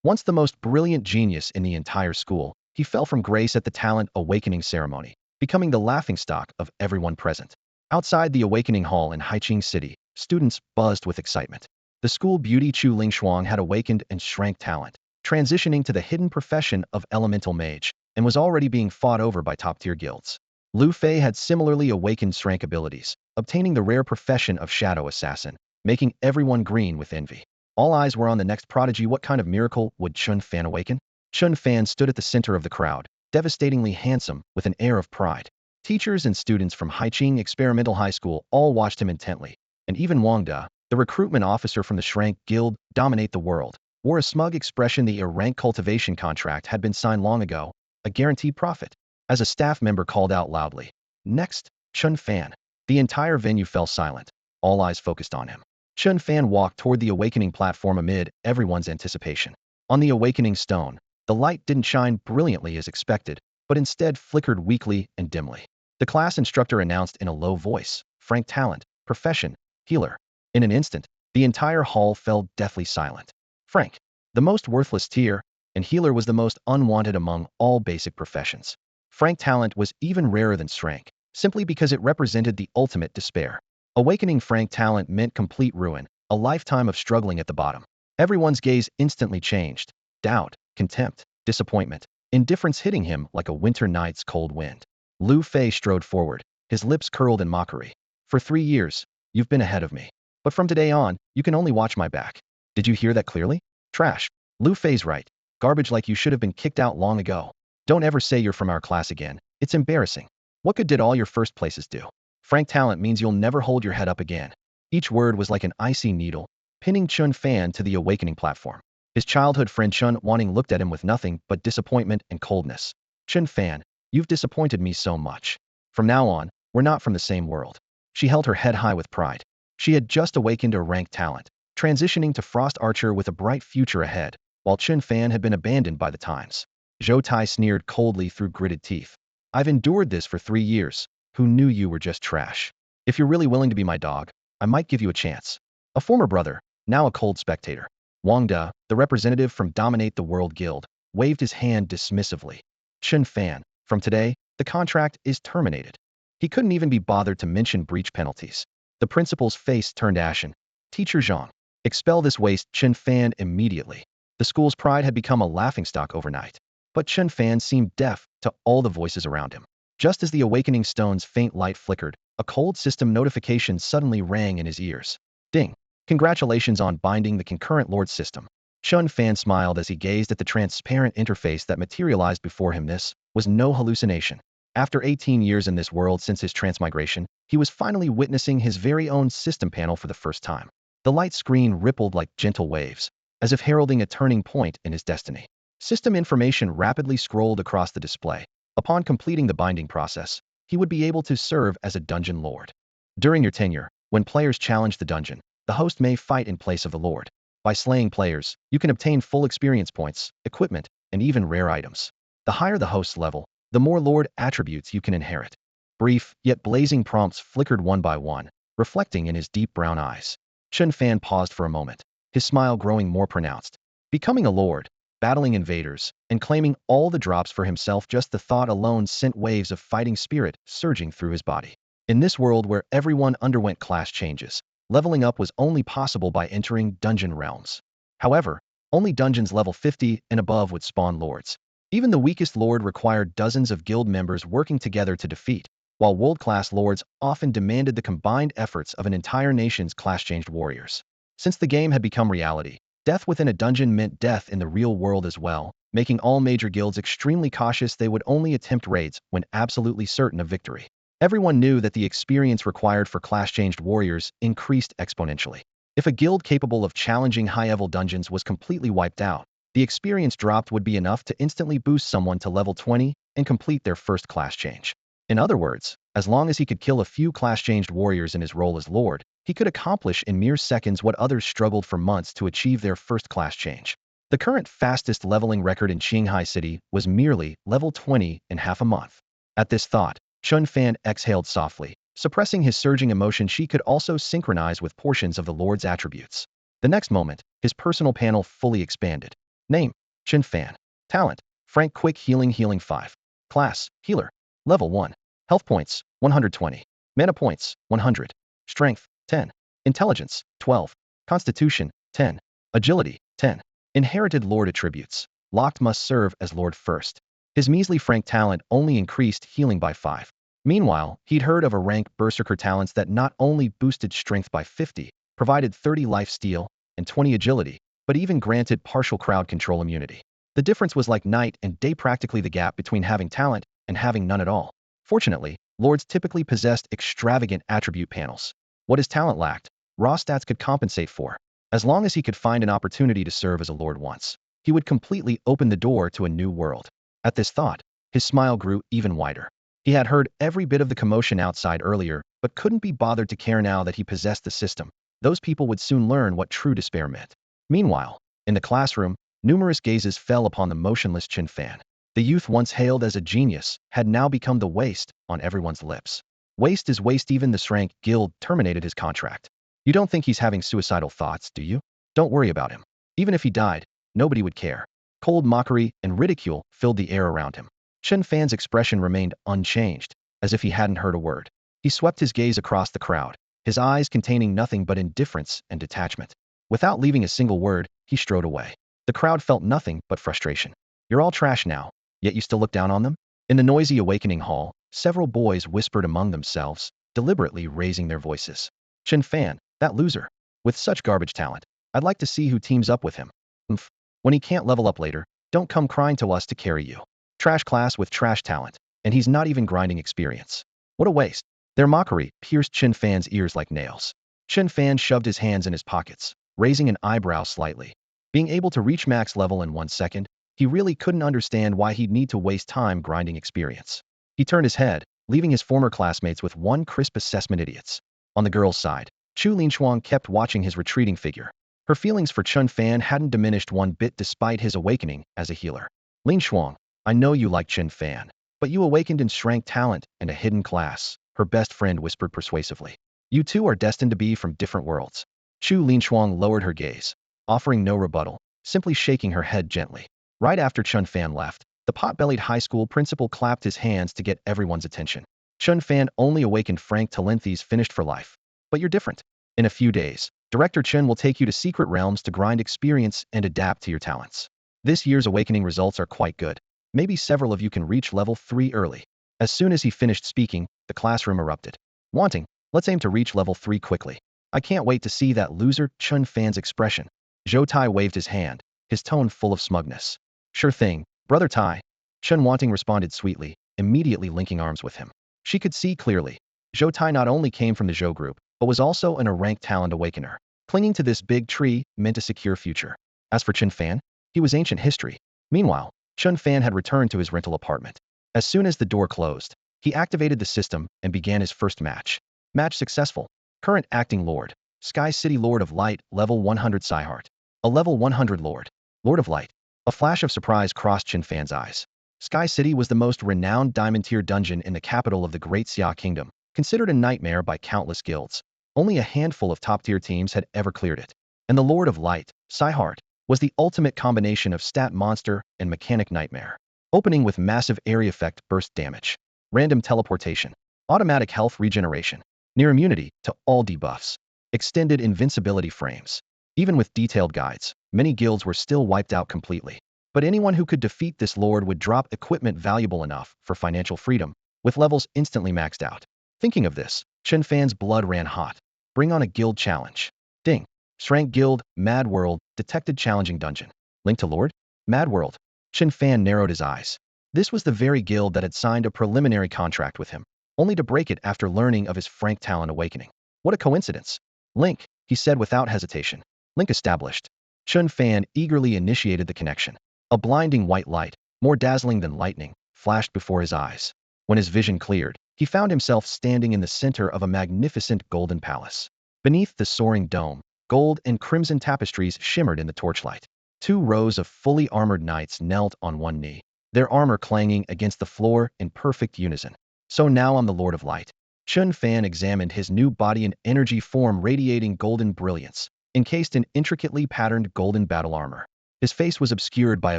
Once the most brilliant genius in the entire school, he fell from grace at the talent awakening ceremony, becoming the laughingstock of everyone present. Outside the awakening hall in Haiqing City, students buzzed with excitement. The school beauty Chu Lingshuang had awakened and shrank talent, transitioning to the hidden profession of elemental mage, and was already being fought over by top-tier guilds. Lu Fei had similarly awakened shrank abilities, obtaining the rare profession of shadow assassin, making everyone green with envy. All eyes were on the next prodigy. What kind of miracle would Chen Fan awaken? Chen Fan stood at the center of the crowd, devastatingly handsome, with an air of pride. Teachers and students from Haiqing Experimental High School all watched him intently, and even Wang De, the recruitment officer from the Shrank Guild, dominate the world, wore a smug expression. The rank cultivation contract had been signed long ago, a guaranteed profit. As a staff member called out loudly, "Next, Chen Fan." The entire venue fell silent, all eyes focused on him. Chen Fan walked toward the awakening platform amid everyone's anticipation. On the awakening stone, the light didn't shine brilliantly as expected, but instead flickered weakly and dimly. The class instructor announced in a low voice, "Frank talent, profession, healer." In an instant, the entire hall fell deathly silent. Frank, the most worthless tier, and healer was the most unwanted among all basic professions. Frank talent was even rarer than Shrank, simply because it represented the ultimate despair. Awakening Frank talent meant complete ruin, a lifetime of struggling at the bottom. Everyone's gaze instantly changed. Doubt, contempt, disappointment, indifference hitting him like a winter night's cold wind. Lu Fei strode forward, his lips curled in mockery. "For 3 years, you've been ahead of me. But from today on, you can only watch my back. Did you hear that clearly? Trash. Lu Fei's right. Garbage like you should have been kicked out long ago. Don't ever say you're from our class again. It's embarrassing. What good did all your first places do? Frank talent means you'll never hold your head up again." Each word was like an icy needle, pinning Chen Fan to the awakening platform. His childhood friend Chen Wanting looked at him with nothing but disappointment and coldness. "Chen Fan, you've disappointed me so much. From now on, we're not from the same world." She held her head high with pride. She had just awakened a rank talent, transitioning to Frost Archer with a bright future ahead, while Chen Fan had been abandoned by the times. Zhou Tai sneered coldly through gritted teeth. "I've endured this for 3 years. Who knew you were just trash? If you're really willing to be my dog, I might give you a chance." A former brother, now a cold spectator, Wang De, the representative from Dominate the World Guild, waved his hand dismissively. "Chen Fan, from today, the contract is terminated." He couldn't even be bothered to mention breach penalties. The principal's face turned ashen. "Teacher Zhang, expel this waste." Chen Fan immediately. The school's pride had become a laughingstock overnight. But Chen Fan seemed deaf to all the voices around him. Just as the awakening stone's faint light flickered, a cold system notification suddenly rang in his ears. "Ding! Congratulations on binding the concurrent lord system." Chen Fan smiled as he gazed at the transparent interface that materialized before him. This was no hallucination. After 18 years in this world since his transmigration, he was finally witnessing his very own system panel for the first time. The light screen rippled like gentle waves, as if heralding a turning point in his destiny. System information rapidly scrolled across the display. Upon completing the binding process, he would be able to serve as a dungeon lord. During your tenure, when players challenge the dungeon, the host may fight in place of the lord. By slaying players, you can obtain full experience points, equipment, and even rare items. The higher the host's level, the more lord attributes you can inherit. Brief, yet blazing prompts flickered one by one, reflecting in his deep brown eyes. Chen Fan paused for a moment, his smile growing more pronounced. Becoming a lord, battling invaders, and claiming all the drops for himself, just the thought alone sent waves of fighting spirit surging through his body. In this world where everyone underwent class changes, leveling up was only possible by entering dungeon realms. However, only dungeons level 50 and above would spawn lords. Even the weakest lord required dozens of guild members working together to defeat, while world-class lords often demanded the combined efforts of an entire nation's class-changed warriors. Since the game had become reality, death within a dungeon meant death in the real world as well, making all major guilds extremely cautious. They would only attempt raids when absolutely certain of victory. Everyone knew that the experience required for class-changed warriors increased exponentially. If a guild capable of challenging high-level dungeons was completely wiped out, the experience dropped would be enough to instantly boost someone to level 20 and complete their first class change. In other words, as long as he could kill a few class-changed warriors in his role as lord, he could accomplish in mere seconds what others struggled for months to achieve their first class change. The current fastest leveling record in Qinghai City was merely level 20 in half a month. At this thought, Chen Fan exhaled softly, suppressing his surging emotion. She could also synchronize with portions of the lord's attributes. The next moment, his personal panel fully expanded. Name: Chen Fan. Talent: Frank Quick Healing 5. Class: Healer. Level 1. Health points: 120. Mana points: 100. Strength: 10. Intelligence: 12. Constitution: 10. Agility: 10. Inherited Lord attributes. Locked must serve as Lord first. His measly Frank talent only increased healing by 5. Meanwhile, he'd heard of a rank Berserker talents that not only boosted strength by 50, provided 30 life steal, and 20 agility, but even granted partial crowd control immunity. The difference was like night and day, practically the gap between having talent and having none at all. Fortunately, lords typically possessed extravagant attribute panels. What his talent lacked, raw stats could compensate for. As long as he could find an opportunity to serve as a lord once, he would completely open the door to a new world. At this thought, his smile grew even wider. He had heard every bit of the commotion outside earlier, but couldn't be bothered to care now that he possessed the system. Those people would soon learn what true despair meant. Meanwhile, in the classroom, numerous gazes fell upon the motionless Chen Fan. The youth once hailed as a genius had now become the waste on everyone's lips. Waste is waste. Even the Shrank Guild terminated his contract. You don't think he's having suicidal thoughts, do you? Don't worry about him. Even if he died, nobody would care. Cold mockery and ridicule filled the air around him. Chen Fan's expression remained unchanged, as if he hadn't heard a word. He swept his gaze across the crowd, his eyes containing nothing but indifference and detachment. Without leaving a single word, he strode away. The crowd felt nothing but frustration. You're all trash now, yet you still look down on them? In the noisy awakening hall, several boys whispered among themselves, deliberately raising their voices. Chen Fan, that loser. With such garbage talent, I'd like to see who teams up with him. Oomph. When he can't level up later, don't come crying to us to carry you. Trash class with trash talent, and he's not even grinding experience. What a waste. Their mockery pierced Chen Fan's ears like nails. Chen Fan shoved his hands in his pockets, raising an eyebrow slightly. Being able to reach max level in 1 second, he really couldn't understand why he'd need to waste time grinding experience. He turned his head, leaving his former classmates with one crisp assessment: idiots. On the girl's side, Chu Linshuang kept watching his retreating figure. Her feelings for Chen Fan hadn't diminished one bit despite his awakening as a healer. Linshuang, I know you like Chen Fan, but you awakened in Shrank talent and a hidden class, her best friend whispered persuasively. You two are destined to be from different worlds. Chu Linshuang lowered her gaze, offering no rebuttal, simply shaking her head gently. Right after Chen Fan left, the pot-bellied high school principal clapped his hands to get everyone's attention. Chen Fan only awakened Frank Talenthes finished for life. But you're different. In a few days, Director Chen will take you to secret realms to grind experience and adapt to your talents. This year's awakening results are quite good. Maybe several of you can reach level 3 early. As soon as he finished speaking, the classroom erupted. Wanting, let's aim to reach level 3 quickly. I can't wait to see that loser Chen Fan's expression. Zhou Tai waved his hand, his tone full of smugness. Sure thing, brother Tai. Chen Wanting responded sweetly, immediately linking arms with him. She could see clearly. Zhou Tai not only came from the Zhou group, but was also an ranked talent awakener. Clinging to this big tree meant a secure future. As for Chen Fan, he was ancient history. Meanwhile, Chen Fan had returned to his rental apartment. As soon as the door closed, he activated the system and began his first match. Match successful. Current acting Lord. Sky City Lord of Light, level 100 Psyheart. A level 100 Lord. Lord of Light. A flash of surprise crossed Chen Fan's eyes. Sky City was the most renowned diamond-tier dungeon in the capital of the Great Xia Kingdom, considered a nightmare by countless guilds. Only a handful of top-tier teams had ever cleared it. And the Lord of Light, Psyheart, was the ultimate combination of stat monster and mechanic nightmare. Opening with massive area effect burst damage, random teleportation, automatic health regeneration, near immunity to all debuffs, extended invincibility frames. Even with detailed guides, many guilds were still wiped out completely. But anyone who could defeat this lord would drop equipment valuable enough for financial freedom, with levels instantly maxed out. Thinking of this, Chen Fan's blood ran hot. Bring on a guild challenge. Ding. Shrank Guild, Mad World, detected challenging dungeon. Link to Lord? Mad World. Chen Fan narrowed his eyes. This was the very guild that had signed a preliminary contract with him, only to break it after learning of his Frank talent awakening. What a coincidence. Link, he said without hesitation. Link established. Chen Fan eagerly initiated the connection. A blinding white light, more dazzling than lightning, flashed before his eyes. When his vision cleared, he found himself standing in the center of a magnificent golden palace. Beneath the soaring dome, gold and crimson tapestries shimmered in the torchlight. 2 rows of fully armored knights knelt on one knee, their armor clanging against the floor in perfect unison. So now I'm the Lord of Light. Chen Fan examined his new body and energy form radiating golden brilliance, encased in intricately patterned golden battle armor. His face was obscured by a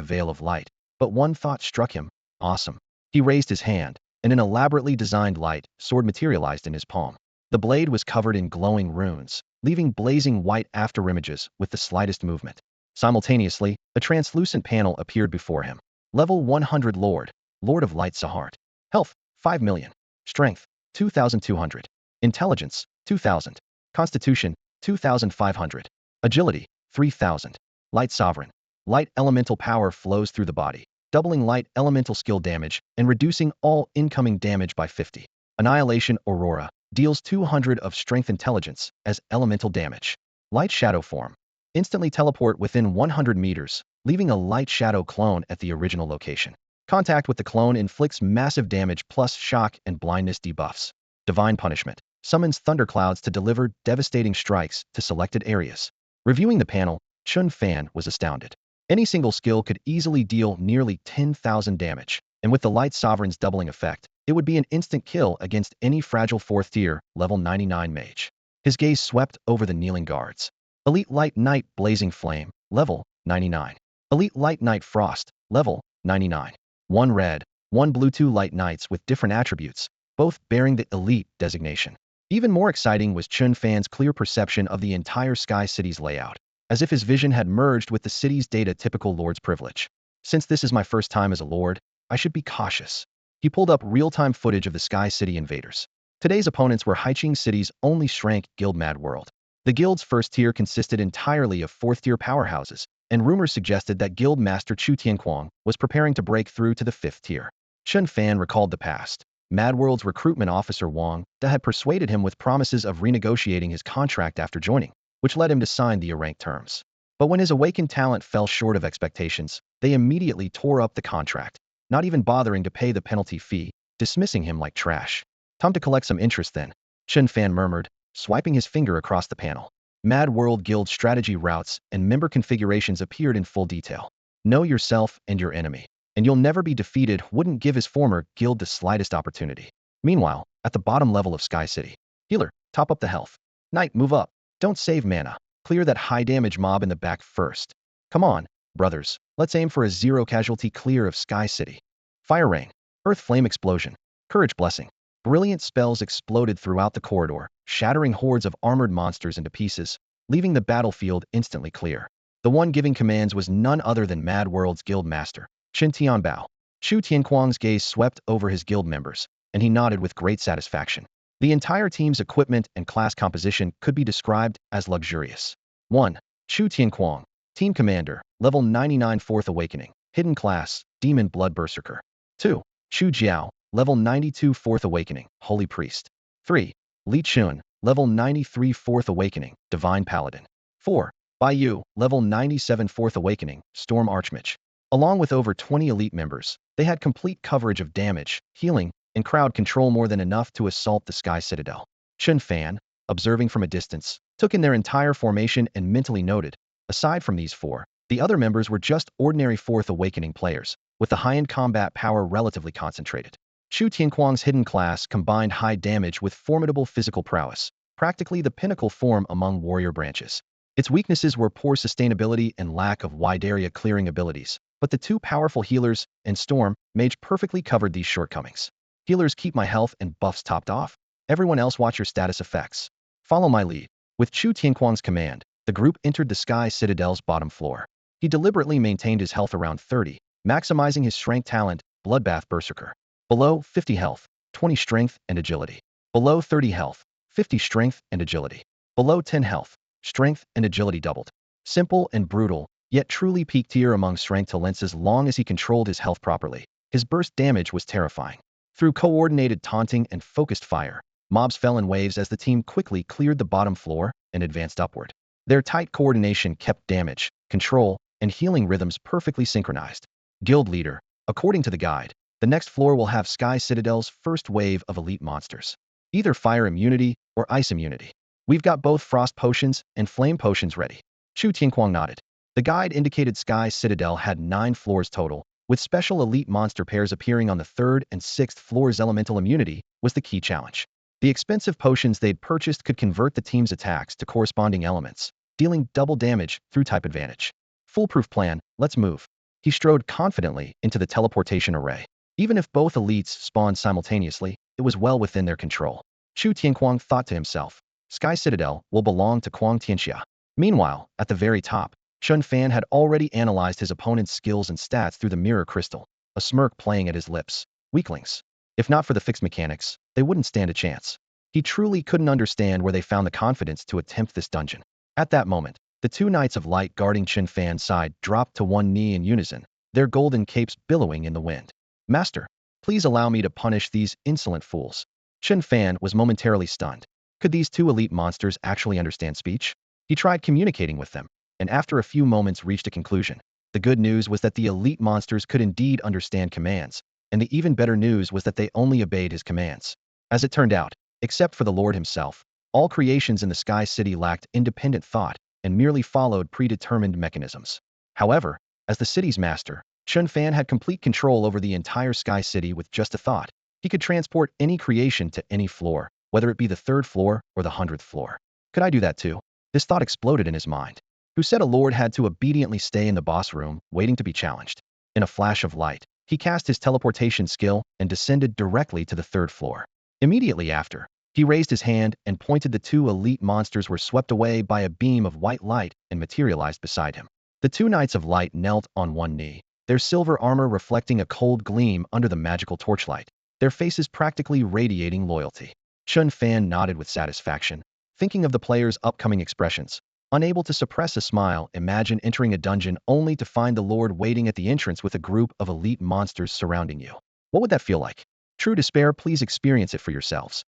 veil of light, but one thought struck him. Awesome. He raised his hand, and an elaborately designed light sword materialized in his palm. The blade was covered in glowing runes, leaving blazing white afterimages with the slightest movement. Simultaneously, a translucent panel appeared before him. Level 100 Lord, Lord of Light Sahart. Health, 5 million. Strength, 2,200. Intelligence, 2,000. Constitution, 2,500. Agility, 3,000. Light Sovereign. Light elemental power flows through the body, doubling light elemental skill damage and reducing all incoming damage by 50. Annihilation Aurora. Deals 200 of strength intelligence as elemental damage. Light Shadow Form. Instantly teleport within 100 meters, leaving a light shadow clone at the original location. Contact with the clone inflicts massive damage plus shock and blindness debuffs. Divine Punishment. Summons thunderclouds to deliver devastating strikes to selected areas. Reviewing the panel, Chen Fan was astounded. Any single skill could easily deal nearly 10,000 damage, and with the Light Sovereign's doubling effect, it would be an instant kill against any fragile 4th tier, level 99 mage. His gaze swept over the kneeling guards. Elite Light Knight Blazing Flame, level 99. Elite Light Knight Frost, level 99. 1 red, 1 blue, 2 Light Knights with different attributes, both bearing the Elite designation. Even more exciting was Chen Fan's clear perception of the entire Sky City's layout, as if his vision had merged with the city's data. Typical Lord's privilege. Since this is my first time as a Lord, I should be cautious. He pulled up real-time footage of the Sky City invaders. Today's opponents were Haiqing City's only shrank guild Mad World. The guild's first tier consisted entirely of 4th tier powerhouses, and rumors suggested that Guild Master Chu Tianquang was preparing to break through to the 5th tier. Chen Fan recalled the past. Mad World's recruitment officer Wang Da had persuaded him with promises of renegotiating his contract after joining, which led him to sign the ranked terms. But when his awakened talent fell short of expectations, they immediately tore up the contract, not even bothering to pay the penalty fee, dismissing him like trash. Time to collect some interest then, Chen Fan murmured, swiping his finger across the panel. Mad World Guild strategy routes and member configurations appeared in full detail. Know yourself and your enemy, and you'll never be defeated wouldn't give his former guild the slightest opportunity. Meanwhile, at the bottom level of Sky City, healer, top up the health. Knight, move up. Don't save mana. Clear that high damage mob in the back first. Come on, brothers, let's aim for a 0 casualty clear of Sky City. Fire Rain. Earth Flame Explosion. Courage Blessing. Brilliant spells exploded throughout the corridor, shattering hordes of armored monsters into pieces, leaving the battlefield instantly clear. The one giving commands was none other than Mad World's guild master, Qin Tianbao. Chu Tianquang's gaze swept over his guild members, and he nodded with great satisfaction. The entire team's equipment and class composition could be described as luxurious. 1. Chu Tianquang, Team Commander, level 99 4th Awakening, Hidden Class, Demon Blood Berserker. 2. Chu Jiao, level 92 4th Awakening, Holy Priest. 3. Li Chun, level 93 4th Awakening, Divine Paladin. 4. Bai Yu, level 97 4th Awakening, Storm Archmage. Along with over 20 elite members, they had complete coverage of damage, healing, and crowd control more than enough to assault the Sky Citadel. Chen Fan, observing from a distance, took in their entire formation and mentally noted, aside from these 4, the other members were just ordinary 4th Awakening players, with the high-end combat power relatively concentrated. Chu Tianquang's hidden class combined high damage with formidable physical prowess, practically the pinnacle form among warrior branches. Its weaknesses were poor sustainability and lack of wide area clearing abilities, but the 2 powerful healers and Storm Mage perfectly covered these shortcomings. Healers keep my health and buffs topped off. Everyone else watch your status effects. Follow my lead. With Chu Tianquang's command, the group entered the Sky Citadel's bottom floor. He deliberately maintained his health around 30, maximizing his strength talent, Bloodbath Berserker. Below 50 health, 20 strength and agility. Below 30 health, 50 strength and agility. Below 10 health, strength and agility doubled. Simple and brutal, yet truly peak tier among strength talents. As long as he controlled his health properly, his burst damage was terrifying. Through coordinated taunting and focused fire, mobs fell in waves as the team quickly cleared the bottom floor and advanced upward. Their tight coordination kept damage, control, and healing rhythms perfectly synchronized. Guild Leader, according to the guide, the next floor will have Sky Citadel's first wave of elite monsters. Either fire immunity or ice immunity. We've got both frost potions and flame potions ready. Chu Tianquang nodded. The guide indicated Sky Citadel had 9 floors total, with special elite monster pairs appearing on the 3rd and 6th floors. Elemental immunity was the key challenge. The expensive potions they'd purchased could convert the team's attacks to corresponding elements, dealing double damage through type advantage. Foolproof plan, let's move. He strode confidently into the teleportation array. Even if both elites spawned simultaneously, it was well within their control. Chu Tianquang thought to himself, Sky Citadel will belong to Kuang Tianxia. Meanwhile, at the very top, Chen Fan had already analyzed his opponent's skills and stats through the mirror crystal, a smirk playing at his lips. Weaklings. If not for the fixed mechanics, they wouldn't stand a chance. He truly couldn't understand where they found the confidence to attempt this dungeon. At that moment, the two Knights of Light guarding Chen Fan's side dropped to one knee in unison, their golden capes billowing in the wind. Master, please allow me to punish these insolent fools. Chen Fan was momentarily stunned. Could these two elite monsters actually understand speech? He tried communicating with them, and after a few moments reached a conclusion. The good news was that the elite monsters could indeed understand commands, and the even better news was that they only obeyed his commands. As it turned out, except for the Lord himself, all creations in the Sky City lacked independent thought and merely followed predetermined mechanisms. However, as the city's master, Chen Fan had complete control over the entire Sky City with just a thought. He could transport any creation to any floor, whether it be the 3rd floor or the 100th floor. Could I do that too? This thought exploded in his mind. Who said a lord had to obediently stay in the boss room, waiting to be challenged? In a flash of light, he cast his teleportation skill and descended directly to the 3rd floor. Immediately after, he raised his hand and pointed. The two elite monsters were swept away by a beam of white light and materialized beside him. The two Knights of Light knelt on one knee, their silver armor reflecting a cold gleam under the magical torchlight, their faces practically radiating loyalty. Chen Fan nodded with satisfaction, thinking of the players' upcoming expressions. Unable to suppress a smile, imagine entering a dungeon only to find the Lord waiting at the entrance with a group of elite monsters surrounding you. What would that feel like? True despair, please experience it for yourselves.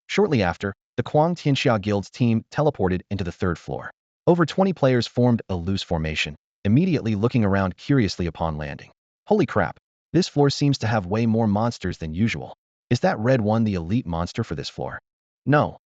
Shortly after, the Kuang Tianxia Guild's team teleported into the 3rd floor. Over 20 players formed a loose formation, immediately looking around curiously upon landing. Holy crap, this floor seems to have way more monsters than usual. Is that red one the elite monster for this floor? No,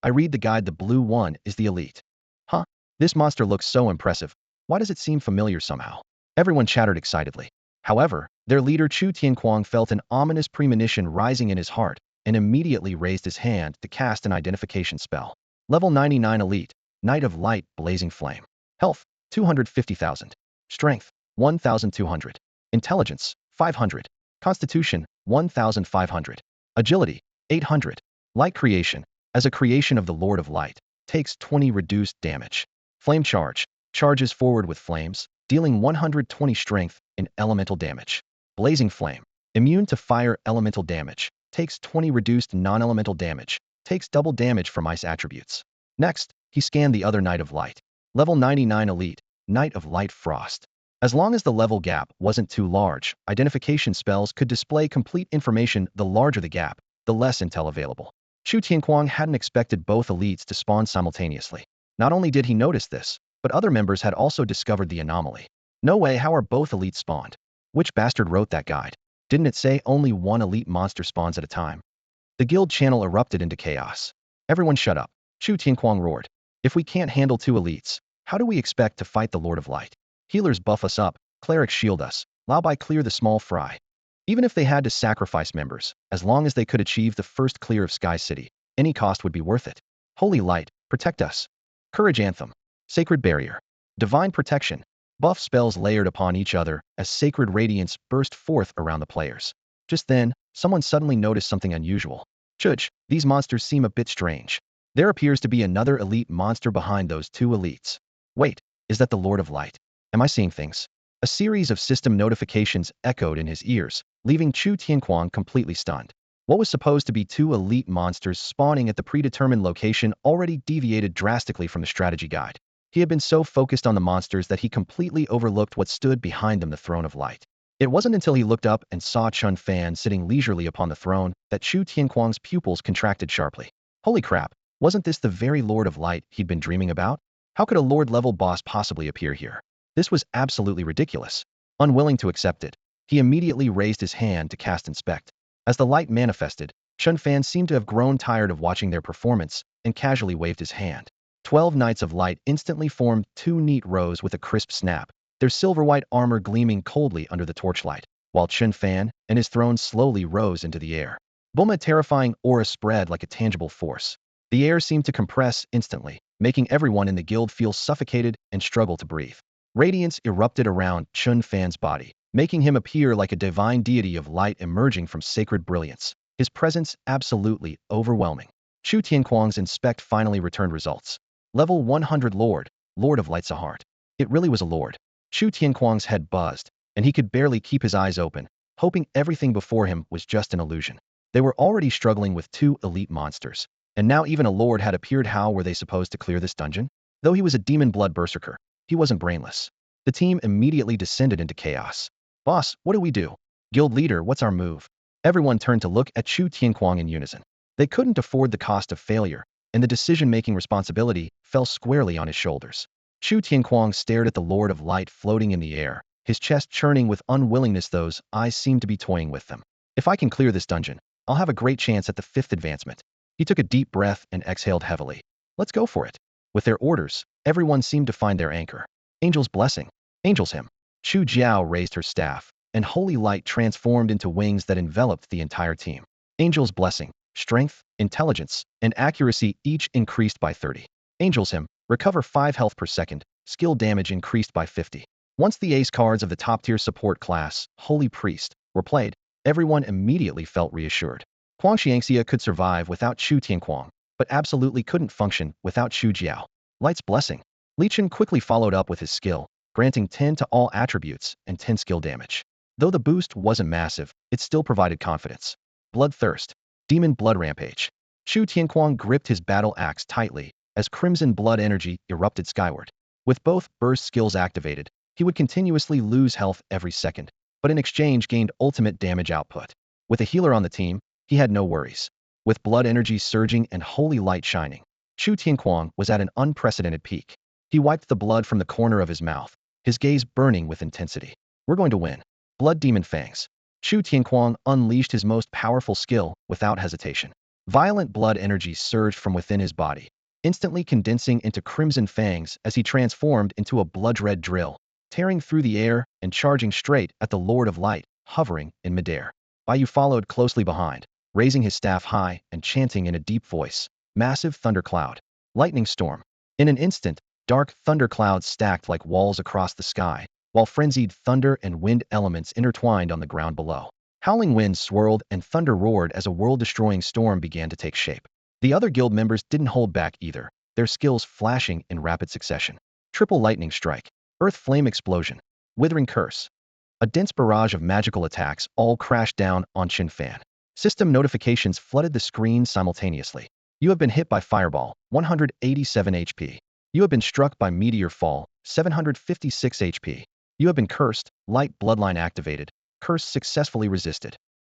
I read the guide, the blue one is the elite. Huh? This monster looks so impressive. Why does it seem familiar somehow? Everyone chattered excitedly. However, their leader Chu Tianquang felt an ominous premonition rising in his heart and immediately raised his hand to cast an identification spell. Level 99 Elite, Knight of Light, Blazing Flame. Health, 250,000. Strength, 1,200. Intelligence, 500. Constitution, 1,500. Agility, 800. Light creation, as a creation of the Lord of Light, takes 20 reduced damage. Flame charge, charges forward with flames, dealing 120 strength and elemental damage. Blazing flame, immune to fire elemental damage, takes 20 reduced non-elemental damage, takes double damage from ice attributes. Next, he scanned the other Knight of Light. Level 99 Elite, Knight of Light Frost. As long as the level gap wasn't too large, identification spells could display complete information. The larger the gap, the less intel available. Chu Tianquang hadn't expected both elites to spawn simultaneously. Not only did he notice this, but other members had also discovered the anomaly. No way, how are both elites spawned? Which bastard wrote that guide? Didn't it say only one elite monster spawns at a time? The guild channel erupted into chaos. Everyone shut up, Chu Tianquang roared. If we can't handle two elites, how do we expect to fight the Lord of Light? Healers buff us up, clerics shield us, Labai clear the small fry. Even if they had to sacrifice members, as long as they could achieve the first clear of Sky City, any cost would be worth it. Holy Light, protect us. Courage Anthem. Sacred Barrier. Divine Protection. Buff spells layered upon each other as sacred radiance burst forth around the players. Just then, someone suddenly noticed something unusual. Chuch, these monsters seem a bit strange. There appears to be another elite monster behind those two elites. Wait, is that the Lord of Light? Am I seeing things? A series of system notifications echoed in his ears, leaving Chu Tianquang completely stunned. What was supposed to be two elite monsters spawning at the predetermined location already deviated drastically from the strategy guide. He had been so focused on the monsters that he completely overlooked what stood behind them, the Throne of Light. It wasn't until he looked up and saw Chen Fan sitting leisurely upon the throne that Chu Tianquang's pupils contracted sharply. Holy crap, wasn't this the very Lord of Light he'd been dreaming about? How could a Lord-level boss possibly appear here? This was absolutely ridiculous. Unwilling to accept it, he immediately raised his hand to cast Inspect. As the light manifested, Chen Fan seemed to have grown tired of watching their performance and casually waved his hand. 12 Knights of Light instantly formed two neat rows with a crisp snap, their silver-white armor gleaming coldly under the torchlight, while Chen Fan and his throne slowly rose into the air. Boom! A terrifying aura spread like a tangible force. The air seemed to compress instantly, making everyone in the guild feel suffocated and struggle to breathe. Radiance erupted around Chen Fan's body, making him appear like a divine deity of light emerging from sacred brilliance. His presence absolutely overwhelming. Chu Tianquang's inspect finally returned results. Level 100 Lord, Lord of Light's a heart. It really was a lord. Chu Tianquang's head buzzed, and he could barely keep his eyes open, hoping everything before him was just an illusion. They were already struggling with 2 elite monsters, and now even a lord had appeared. How were they supposed to clear this dungeon? Though he was a demon blood berserker, he wasn't brainless. The team immediately descended into chaos. Boss, what do we do? Guild leader, what's our move? Everyone turned to look at Chu Tianquang in unison. They couldn't afford the cost of failure, and the decision-making responsibility fell squarely on his shoulders. Chu Tianquang stared at the Lord of Light floating in the air, his chest churning with unwillingness. Those eyes seemed to be toying with them. If I can clear this dungeon, I'll have a great chance at the 5th advancement. He took a deep breath and exhaled heavily. Let's go for it. With their orders, everyone seemed to find their anchor. Angel's blessing. Angel's hymn. Chu Jiao raised her staff, and holy light transformed into wings that enveloped the entire team. Angel's blessing. Strength, intelligence, and accuracy each increased by 30. Angel's hymn. Recover 5 health per second. Skill damage increased by 50. Once the ace cards of the top-tier support class, Holy Priest, were played, everyone immediately felt reassured. Kuang Tianxia could survive without Chu Tianquang, but absolutely couldn't function without Chu Jiao. Light's blessing. Li Chen quickly followed up with his skill, granting 10 to all attributes and 10 skill damage. Though the boost wasn't massive, it still provided confidence. Bloodthirst. Demon blood rampage. Chu Tianquang gripped his battle axe tightly as crimson blood energy erupted skyward. With both burst skills activated, he would continuously lose health every second, but in exchange gained ultimate damage output. With a healer on the team, he had no worries. With blood energy surging and holy light shining, Chu Tianquang was at an unprecedented peak. He wiped the blood from the corner of his mouth, his gaze burning with intensity. We're going to win. Blood Demon Fangs. Chu Tianquang unleashed his most powerful skill without hesitation. Violent blood energy surged from within his body, instantly condensing into crimson fangs as he transformed into a blood-red drill, tearing through the air and charging straight at the Lord of Light, hovering in midair. Bai followed closely behind, raising his staff high and chanting in a deep voice, "Massive thundercloud. Lightning storm." In an instant, dark thunderclouds stacked like walls across the sky, while frenzied thunder and wind elements intertwined on the ground below. Howling winds swirled and thunder roared as a world-destroying storm began to take shape. The other guild members didn't hold back either, their skills flashing in rapid succession. Triple lightning strike, earth flame explosion, withering curse. A dense barrage of magical attacks all crashed down on Chen Fan. System notifications flooded the screen simultaneously. You have been hit by fireball, 187 HP. You have been struck by meteor fall, 756 HP. You have been cursed, light bloodline activated, curse successfully resisted.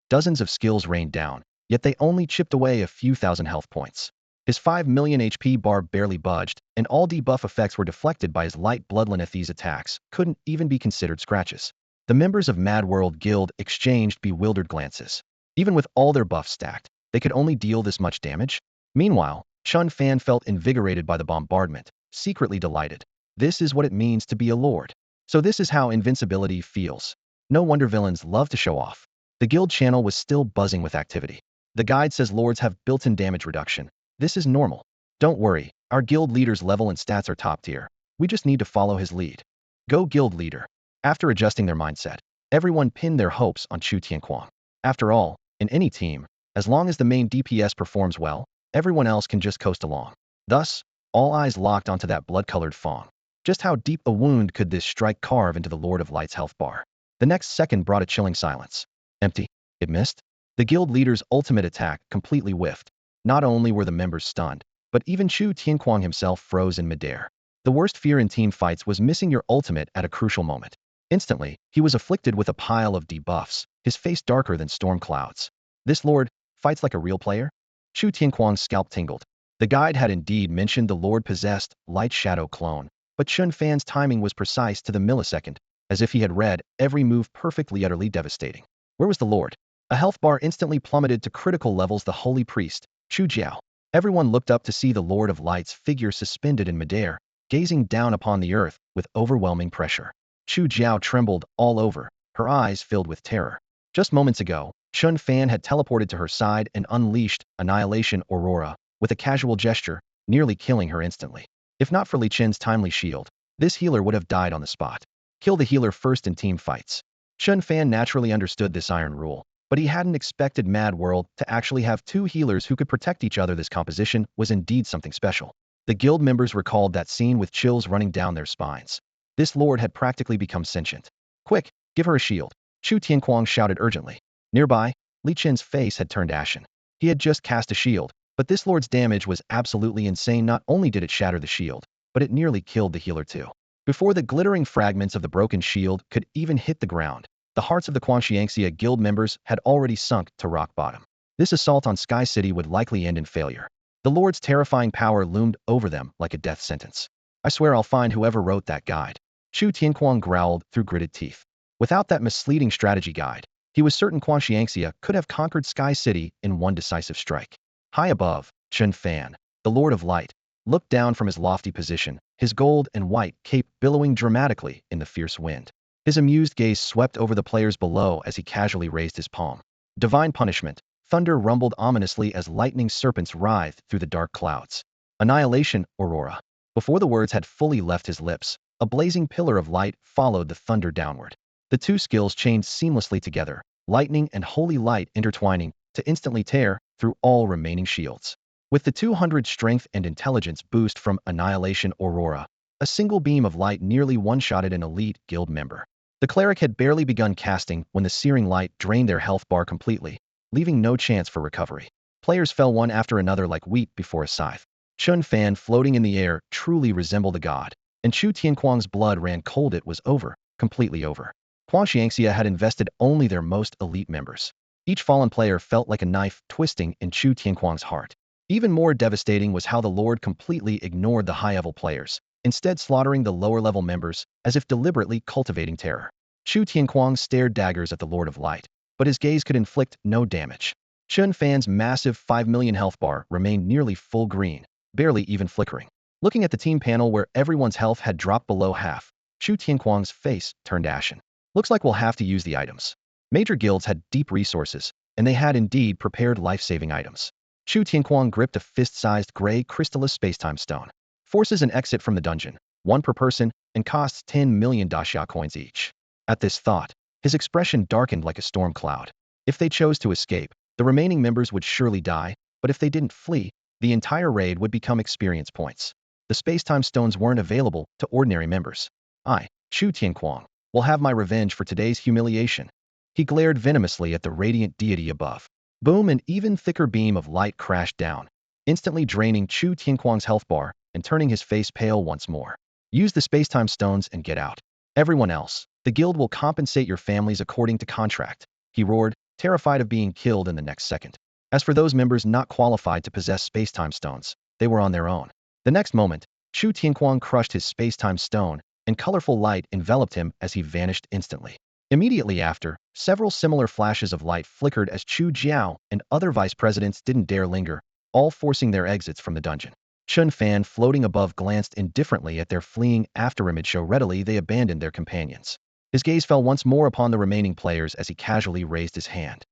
Dozens of skills rained down, yet they only chipped away a few thousand health points. His 5 million HP bar barely budged, and all debuff effects were deflected by his light bloodline. These attacks couldn't even be considered scratches. The members of Mad World Guild exchanged bewildered glances. Even with all their buffs stacked, they could only deal this much damage? Meanwhile, Chen Fan felt invigorated by the bombardment, secretly delighted. This is what it means to be a lord. So this is how invincibility feels. No wonder villains love to show off. The guild channel was still buzzing with activity. The guide says lords have built-in damage reduction. This is normal. Don't worry, our guild leader's level and stats are top tier. We just need to follow his lead. Go guild leader. After adjusting their mindset, everyone pinned their hopes on Chu Tianquang. After all, in any team, as long as the main DPS performs well, everyone else can just coast along. Thus, all eyes locked onto that blood-colored fong. Just how deep a wound could this strike carve into the Lord of Light's health bar? The next second brought a chilling silence. Empty. It missed. The guild leader's ultimate attack completely whiffed. Not only were the members stunned, but even Chu Tianquang himself froze in midair. The worst fear in team fights was missing your ultimate at a crucial moment. Instantly, he was afflicted with a pile of debuffs, his face darker than storm clouds. This lord fights like a real player? Chu Tianquang's scalp tingled. The guide had indeed mentioned the lord possessed light shadow clone, but Chen Fan's timing was precise to the millisecond, as if he had read every move perfectly, utterly devastating. Where was the lord? A health bar instantly plummeted to critical levels. The holy priest, Chu Jiao. Everyone looked up to see the Lord of Light's figure suspended in midair, gazing down upon the earth with overwhelming pressure. Chu Jiao trembled all over, her eyes filled with terror. Just moments ago, Chen Fan had teleported to her side and unleashed Annihilation Aurora with a casual gesture, nearly killing her instantly. If not for Li Chen's timely shield, This healer would have died on the spot. Kill the healer first in team fights. Chen Fan naturally understood this iron rule, but he hadn't expected Mad World to actually have two healers who could protect each other. This composition was indeed something special. The guild members recalled that scene with chills running down their spines. This lord had practically become sentient. Quick, give her a shield, Chu Tianquang shouted urgently. Nearby, Li Chen's face had turned ashen. He had just cast a shield, but this lord's damage was absolutely insane. Not only did it shatter the shield, but it nearly killed the healer too. Before the glittering fragments of the broken shield could even hit the ground, the hearts of the Kuang Tianxia guild members had already sunk to rock bottom. This assault on Sky City would likely end in failure. The Lord's terrifying power loomed over them like a death sentence. I swear I'll find whoever wrote that guide. Chu Tianquang growled through gritted teeth. Without that misleading strategy guide, he was certain Kuang Tianxia could have conquered Sky City in one decisive strike. High above, Chen Fan, the Lord of Light, looked down from his lofty position, his gold and white cape billowing dramatically in the fierce wind. His amused gaze swept over the players below as he casually raised his palm. Divine punishment. Thunder rumbled ominously as lightning serpents writhed through the dark clouds. Annihilation, Aurora. Before the words had fully left his lips, a blazing pillar of light followed the thunder downward. The two skills chained seamlessly together, lightning and holy light intertwining to instantly tear through all remaining shields. With the 200 strength and intelligence boost from Annihilation Aurora, a single beam of light nearly one-shotted an elite guild member. The cleric had barely begun casting when the searing light drained their health bar completely, leaving no chance for recovery. Players fell one after another like wheat before a scythe. Chen Fan, floating in the air, truly resembled a god, and Chu Tianquang's blood ran cold. It was over, completely over. Kuang Tianxia had invested only their most elite members. Each fallen player felt like a knife twisting in Chu Tianquang's heart. Even more devastating was how the Lord completely ignored the high-level players, instead slaughtering the lower-level members as if deliberately cultivating terror. Chu Tianquang stared daggers at the Lord of Light, but his gaze could inflict no damage. Chen Fan's massive 5 million health bar remained nearly full green, barely even flickering. Looking at the team panel where everyone's health had dropped below half, Chu Tianquang's face turned ashen. Looks like we'll have to use the items. Major guilds had deep resources, and they had indeed prepared life-saving items. Chu Tianquang gripped a fist-sized gray crystallis spacetime stone. Forces an exit from the dungeon, one per person, and costs 10 million daxia coins each. At this thought, his expression darkened like a storm cloud. If they chose to escape, the remaining members would surely die, but if they didn't flee, the entire raid would become experience points. The spacetime stones weren't available to ordinary members. I, Chu Tianquang, will have my revenge for today's humiliation. He glared venomously at the radiant deity above. Boom, an even thicker beam of light crashed down, instantly draining Chu Tianquang's health bar and turning his face pale once more. Use the spacetime stones and get out. Everyone else, the guild will compensate your families according to contract, he roared, terrified of being killed in the next second. As for those members not qualified to possess spacetime stones, they were on their own. The next moment, Chu Tianquang crushed his spacetime stone, and colorful light enveloped him as he vanished instantly. Immediately after, several similar flashes of light flickered as Chu Jiao and other vice presidents didn't dare linger, all forcing their exits from the dungeon. Chen Fan, floating above, glanced indifferently at their fleeing afterimage so readily they abandoned their companions. His gaze fell once more upon the remaining players as he casually raised his hand.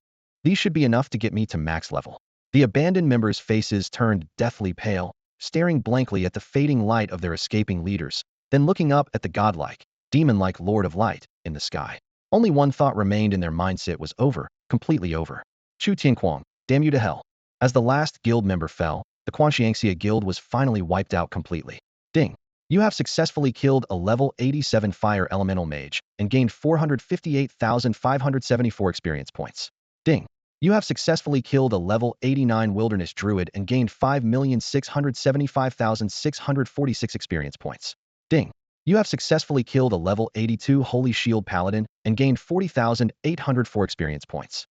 These should be enough to get me to max level. The abandoned members' faces turned deathly pale, staring blankly at the fading light of their escaping leaders, then looking up at the godlike, demon-like Lord of Light in the sky. Only one thought remained in their mindset: was over, completely over. Chu Tianquang, damn you to hell. As the last guild member fell, the Kuang Tianxia guild was finally wiped out completely. Ding. You have successfully killed a level 87 fire elemental mage and gained 458,574 experience points. Ding. You have successfully killed a level 89 wilderness druid and gained 5,675,646 experience points. Ding. You have successfully killed a level 82 Holy Shield Paladin and gained 40,804 experience points.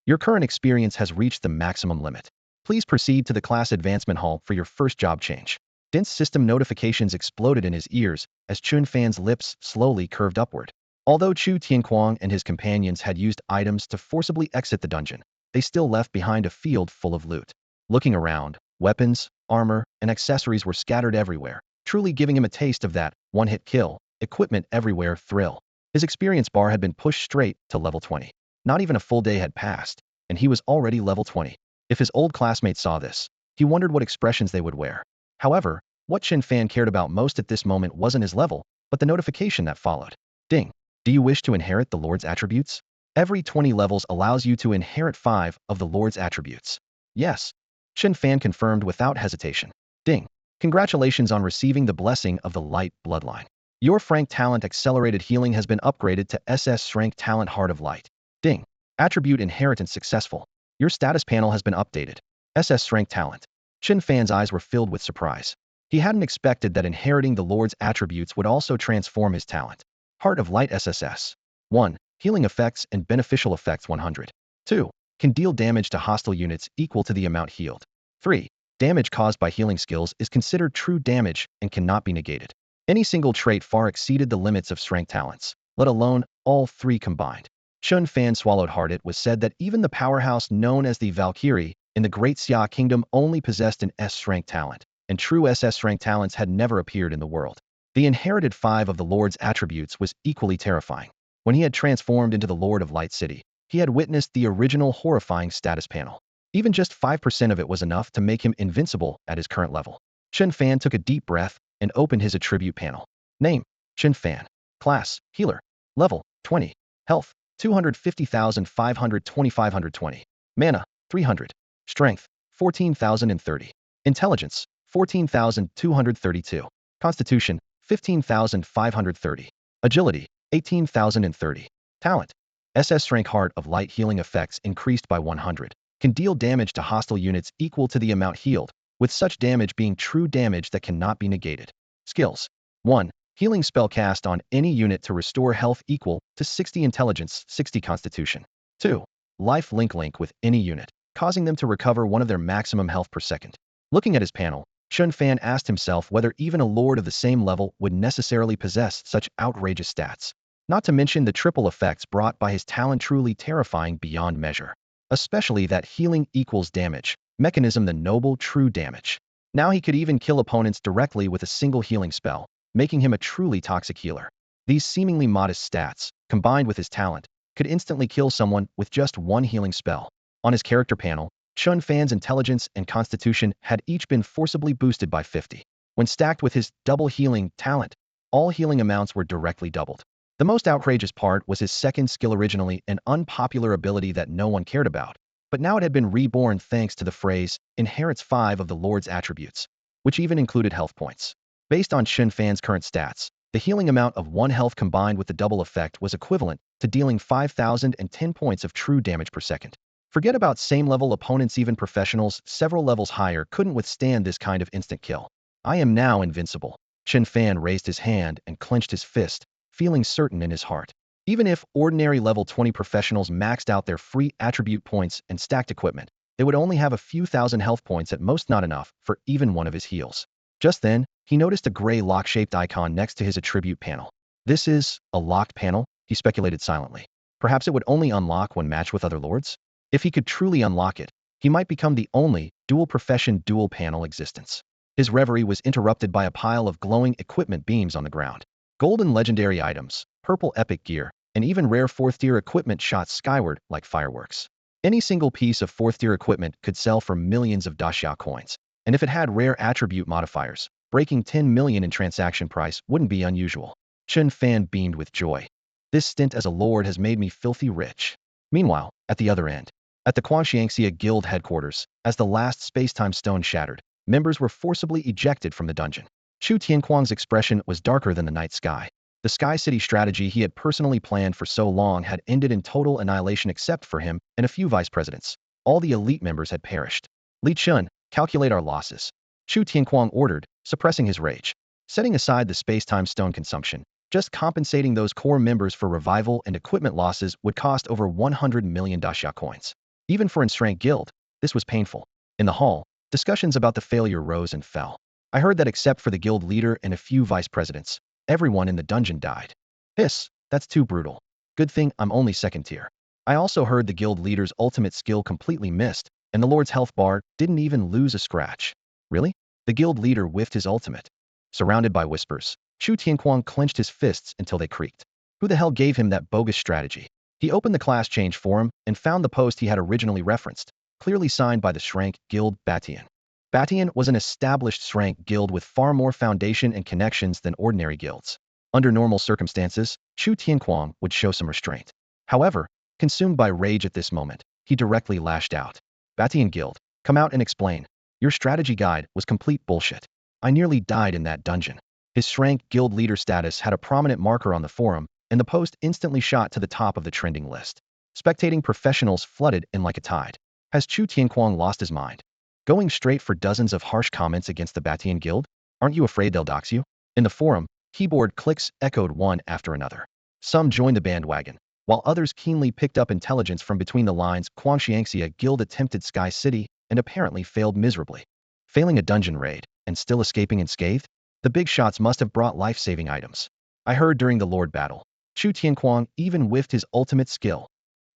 Your current experience has reached the maximum limit. Please proceed to the class advancement hall for your first job change. Dense system notifications exploded in his ears as Chen Fan's lips slowly curved upward. Although Chu Tianquang and his companions had used items to forcibly exit the dungeon, they still left behind a field full of loot. Looking around, weapons, armor, and accessories were scattered everywhere, truly giving him a taste of that one-hit kill, equipment everywhere thrill. His experience bar had been pushed straight to level 20. Not even a full day had passed, and he was already level 20. If his old classmates saw this, he wondered what expressions they would wear. However, what Chen Fan cared about most at this moment wasn't his level, but the notification that followed. Ding. Do you wish to inherit the Lord's attributes? Every 20 levels allows you to inherit 5 of the Lord's attributes. Yes. Chen Fan confirmed without hesitation. Ding. Congratulations on receiving the blessing of the light bloodline. Your Frank Talent Accelerated Healing has been upgraded to SS Strength Talent Heart of Light. Ding. Attribute Inheritance successful. Your status panel has been updated. SS Strength Talent. Chen Fan's eyes were filled with surprise. He hadn't expected that inheriting the Lord's attributes would also transform his talent. Heart of Light SSS. 1. Healing effects and beneficial effects 100. 2. Can deal damage to hostile units equal to the amount healed. 3. Damage caused by healing skills is considered true damage and cannot be negated. Any single trait far exceeded the limits of strength talents, let alone all 3 combined. Chen Fan swallowed hard. It was said that even the powerhouse known as the Valkyrie in the Great Xia Kingdom only possessed an S strength talent, and true SS strength talents had never appeared in the world. The inherited 5 of the Lord's attributes was equally terrifying. When he had transformed into the Lord of Light City, he had witnessed the original horrifying status panel. Even just 5% of it was enough to make him invincible at his current level. Chen Fan took a deep breath and opened his attribute panel. Name: Chen Fan. Class: Healer. Level: 20. Health: 250,520. Mana: 300. Strength: 14,030. Intelligence: 14,232. Constitution: 15,530. Agility: 18,030. Talent: SS Strength Heart of Light Healing effects increased by 100. Can deal damage to hostile units equal to the amount healed, with such damage being true damage that cannot be negated. Skills: 1. Healing spell cast on any unit to restore health equal to 60 intelligence, 60 constitution. 2. Life link with any unit, causing them to recover one of their maximum health per second. Looking at his panel, Chen Fan asked himself whether even a lord of the same level would necessarily possess such outrageous stats. Not to mention the triple effects brought by his talent, truly terrifying beyond measure. Especially that healing equals damage, mechanism, the noble true damage. Now he could even kill opponents directly with a single healing spell, making him a truly toxic healer. These seemingly modest stats, combined with his talent, could instantly kill someone with just one healing spell. On his character panel, Chen Fan's intelligence and constitution had each been forcibly boosted by 50. When stacked with his double healing talent, all healing amounts were directly doubled. The most outrageous part was his second skill, originally an unpopular ability that no one cared about, but now it had been reborn thanks to the phrase, inherits 5 of the Lord's attributes, which even included health points. Based on Chen Fan's current stats, the healing amount of 1 health combined with the double effect was equivalent to dealing 5,010 points of true damage per second. Forget about same-level opponents, even professionals several levels higher couldn't withstand this kind of instant kill. I am now invincible. Chen Fan raised his hand and clenched his fist, feeling certain in his heart. Even if ordinary level 20 professionals maxed out their free attribute points and stacked equipment, they would only have a few thousand health points, at most not enough for even one of his heals. Just then, he noticed a gray lock-shaped icon next to his attribute panel. This is a locked panel, he speculated silently. Perhaps it would only unlock when matched with other lords? If he could truly unlock it, he might become the only dual-profession dual-panel existence. His reverie was interrupted by a pile of glowing equipment beams on the ground. Golden legendary items, purple epic gear, and even rare 4th-tier equipment shot skyward like fireworks. Any single piece of 4th-tier equipment could sell for millions of daxia coins, and if it had rare attribute modifiers, breaking 10 million in transaction price wouldn't be unusual. Chen Fan beamed with joy. This stint as a lord has made me filthy rich. Meanwhile, at the other end, at the Kuang Tianxia Guild headquarters, as the last space-time stone shattered, members were forcibly ejected from the dungeon. Chu Tianquang's expression was darker than the night sky. The Sky City strategy he had personally planned for so long had ended in total annihilation except for him and a few vice presidents. All the elite members had perished. Li Chun, calculate our losses. Chu Tianquang ordered, suppressing his rage. Setting aside the space-time stone consumption, just compensating those core members for revival and equipment losses would cost over 100 million daxia coins. Even for Strength Guild, this was painful. In the hall, discussions about the failure rose and fell. I heard that except for the guild leader and a few vice presidents, everyone in the dungeon died. Hiss, that's too brutal. Good thing I'm only 2nd tier. I also heard the guild leader's ultimate skill completely missed, and the lord's health bar didn't even lose a scratch. Really? The guild leader whiffed his ultimate. Surrounded by whispers, Chu Tianquang clenched his fists until they creaked. Who the hell gave him that bogus strategy? He opened the class change forum and found the post he had originally referenced, clearly signed by the Strength Guild Batian. Batian was an established Strength Guild with far more foundation and connections than ordinary guilds. Under normal circumstances, Chu Tianquang would show some restraint. However, consumed by rage at this moment, he directly lashed out. Batian Guild, come out and explain. Your strategy guide was complete bullshit. I nearly died in that dungeon. His Shrank Guild leader status had a prominent marker on the forum, and the post instantly shot to the top of the trending list. Spectating professionals flooded in like a tide. Has Chu Tianquang lost his mind? Going straight for dozens of harsh comments against the Batian Guild? Aren't you afraid they'll dox you? In the forum, keyboard clicks echoed one after another. Some joined the bandwagon, while others keenly picked up intelligence from between the lines. Kuang Tianxia Guild attempted Sky City and apparently failed miserably. Failing a dungeon raid and still escaping unscathed? The big shots must have brought life-saving items. I heard during the Lord battle, Chu Tianquang even whiffed his ultimate skill.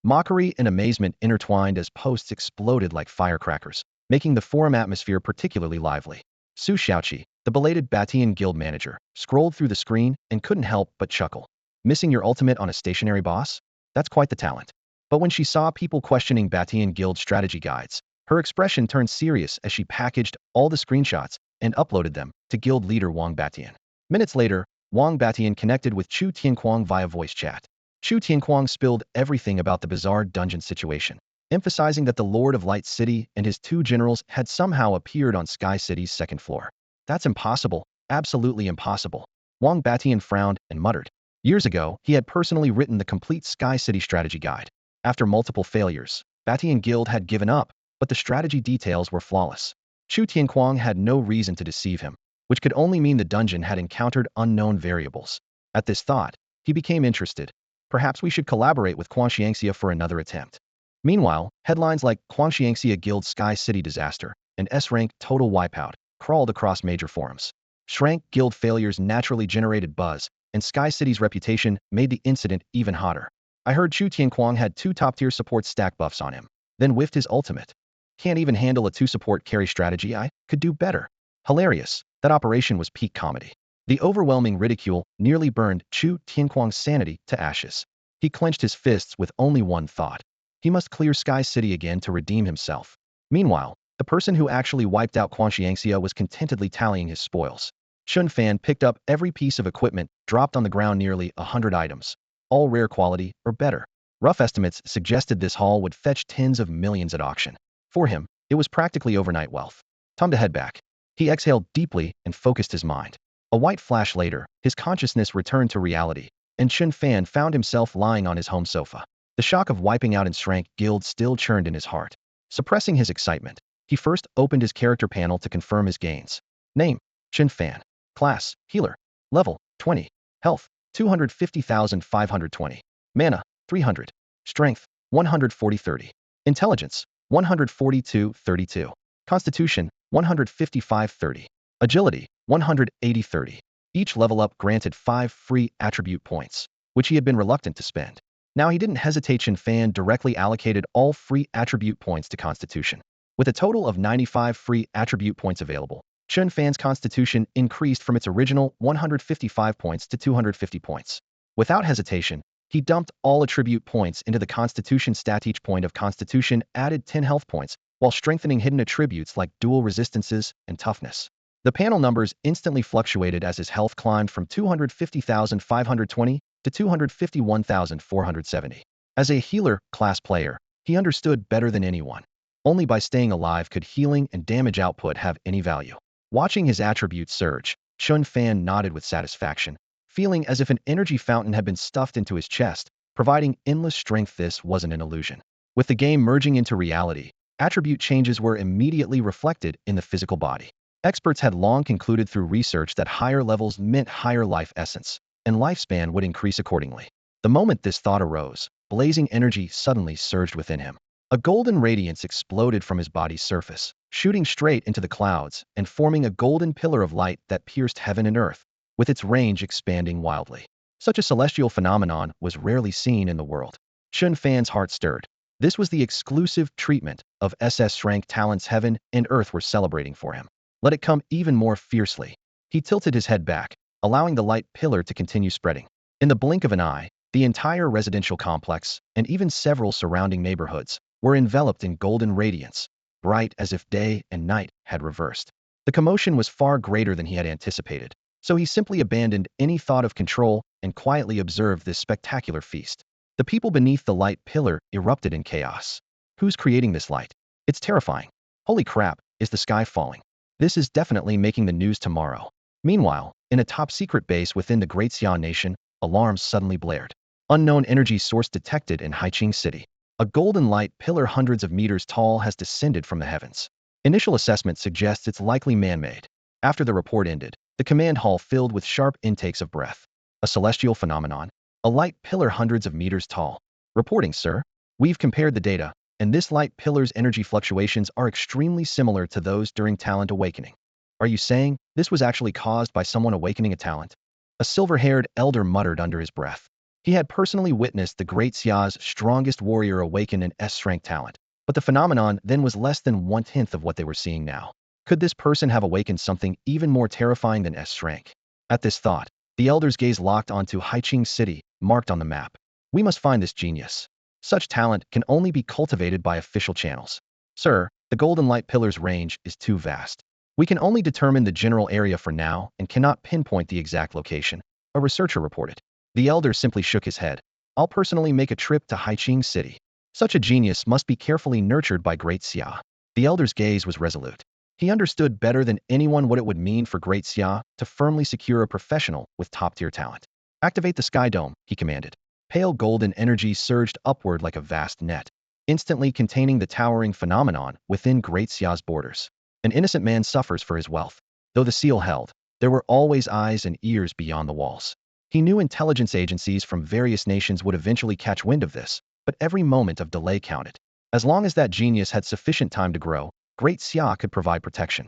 Mockery and amazement intertwined as posts exploded like firecrackers, making the forum atmosphere particularly lively. Su Xiaoqi, the belated Batian Guild manager, scrolled through the screen and couldn't help but chuckle. Missing your ultimate on a stationary boss? That's quite the talent. But when she saw people questioning Batian Guild strategy guides, her expression turned serious as she packaged all the screenshots and uploaded them to Guild leader Wang Batian. Minutes later, Wang Batian connected with Chu Tianquang via voice chat. Chu Tianquang spilled everything about the bizarre dungeon situation, emphasizing that the Lord of Light City and his two generals had somehow appeared on Sky City's second floor. That's impossible, absolutely impossible. Wang Batian frowned and muttered. Years ago, he had personally written the complete Sky City strategy guide. After multiple failures, Batian Guild had given up, but the strategy details were flawless. Chu Tianquang had no reason to deceive him, which could only mean the dungeon had encountered unknown variables. At this thought, he became interested. Perhaps we should collaborate with Kuang Tianxia for another attempt. Meanwhile, headlines like Kuang Tianxia Guild Sky City Disaster and S-Rank Total Wipeout crawled across major forums. Shrank Guild failures naturally generated buzz, and Sky City's reputation made the incident even hotter. I heard Chu Tianquang had 2 top-tier support stack buffs on him, then whiffed his ultimate. Can't even handle a 2-support carry strategy. I could do better. Hilarious. That operation was peak comedy. The overwhelming ridicule nearly burned Chu Tianquang's sanity to ashes. He clenched his fists with only one thought. He must clear Sky City again to redeem himself. Meanwhile, the person who actually wiped out Kuang Tianxia was contentedly tallying his spoils. Chen Fan picked up every piece of equipment dropped on the ground, nearly 100 items, all rare quality or better. Rough estimates suggested this haul would fetch tens of millions at auction. For him, it was practically overnight wealth. Time to head back. He exhaled deeply and focused his mind. A white flash later, his consciousness returned to reality, and Chen Fan found himself lying on his home sofa. The shock of wiping out in Shrank Guild still churned in his heart. Suppressing his excitement, he first opened his character panel to confirm his gains. Name: Chen Fan. Class: Healer. Level: 20. Health: 250,520. Mana: 300. Strength: 140-30. Intelligence: 142-32. Constitution: 155-30. Agility: 180-30. Each level up granted 5 free attribute points, which he had been reluctant to spend. Now he didn't hesitate. Chen Fan directly allocated all free attribute points to Constitution. With a total of 95 free attribute points available, Chen Fan's Constitution increased from its original 155 points to 250 points. Without hesitation, he dumped all attribute points into the Constitution stat. Each point of Constitution added 10 health points, while strengthening hidden attributes like dual resistances and toughness. The panel numbers instantly fluctuated as his health climbed from 250,520 to 251,470. As a healer class player, he understood better than anyone. Only by staying alive could healing and damage output have any value. Watching his attributes surge, Chen Fan nodded with satisfaction, feeling as if an energy fountain had been stuffed into his chest, providing endless strength. This wasn't an illusion. With the game merging into reality, attribute changes were immediately reflected in the physical body. Experts had long concluded through research that higher levels meant higher life essence, and lifespan would increase accordingly. The moment this thought arose, blazing energy suddenly surged within him. A golden radiance exploded from his body's surface, shooting straight into the clouds and forming a golden pillar of light that pierced heaven and earth, with its range expanding wildly. Such a celestial phenomenon was rarely seen in the world. Chen Fan's heart stirred. This was the exclusive treatment of SS Shrank talents heaven and earth were celebrating for him. Let it come even more fiercely. He tilted his head back, allowing the light pillar to continue spreading. In the blink of an eye, the entire residential complex, and even several surrounding neighborhoods, were enveloped in golden radiance, bright as if day and night had reversed. The commotion was far greater than he had anticipated. So he simply abandoned any thought of control and quietly observed this spectacular feast. The people beneath the light pillar erupted in chaos. Who's creating this light? It's terrifying. Holy crap, is the sky falling? This is definitely making the news tomorrow. Meanwhile, in a top-secret base within the Great Xia Nation, alarms suddenly blared. Unknown energy source detected in Haiqing City. A golden light pillar hundreds of meters tall has descended from the heavens. Initial assessment suggests it's likely man-made. After the report ended, the command hall filled with sharp intakes of breath. A celestial phenomenon? A light pillar hundreds of meters tall. Reporting, sir. We've compared the data, and this light pillar's energy fluctuations are extremely similar to those during talent awakening. Are you saying this was actually caused by someone awakening a talent? A silver-haired elder muttered under his breath. He had personally witnessed the Great Xia's strongest warrior awaken an S-rank talent, but the phenomenon then was less than one-tenth of what they were seeing now. Could this person have awakened something even more terrifying than S-rank? At this thought, the elder's gaze locked onto Haiqing City, marked on the map. We must find this genius. Such talent can only be cultivated by official channels. Sir, the Golden Light Pillar's range is too vast. We can only determine the general area for now and cannot pinpoint the exact location, a researcher reported. The elder simply shook his head. I'll personally make a trip to Haiqing City. Such a genius must be carefully nurtured by Great Xia. The elder's gaze was resolute. He understood better than anyone what it would mean for Great Xia to firmly secure a professional with top-tier talent. Activate the Sky Dome, he commanded. Pale golden energy surged upward like a vast net, instantly containing the towering phenomenon within Great Xia's borders. An innocent man suffers for his wealth. Though the seal held, there were always eyes and ears beyond the walls. He knew intelligence agencies from various nations would eventually catch wind of this, but every moment of delay counted. As long as that genius had sufficient time to grow, Great Xia could provide protection.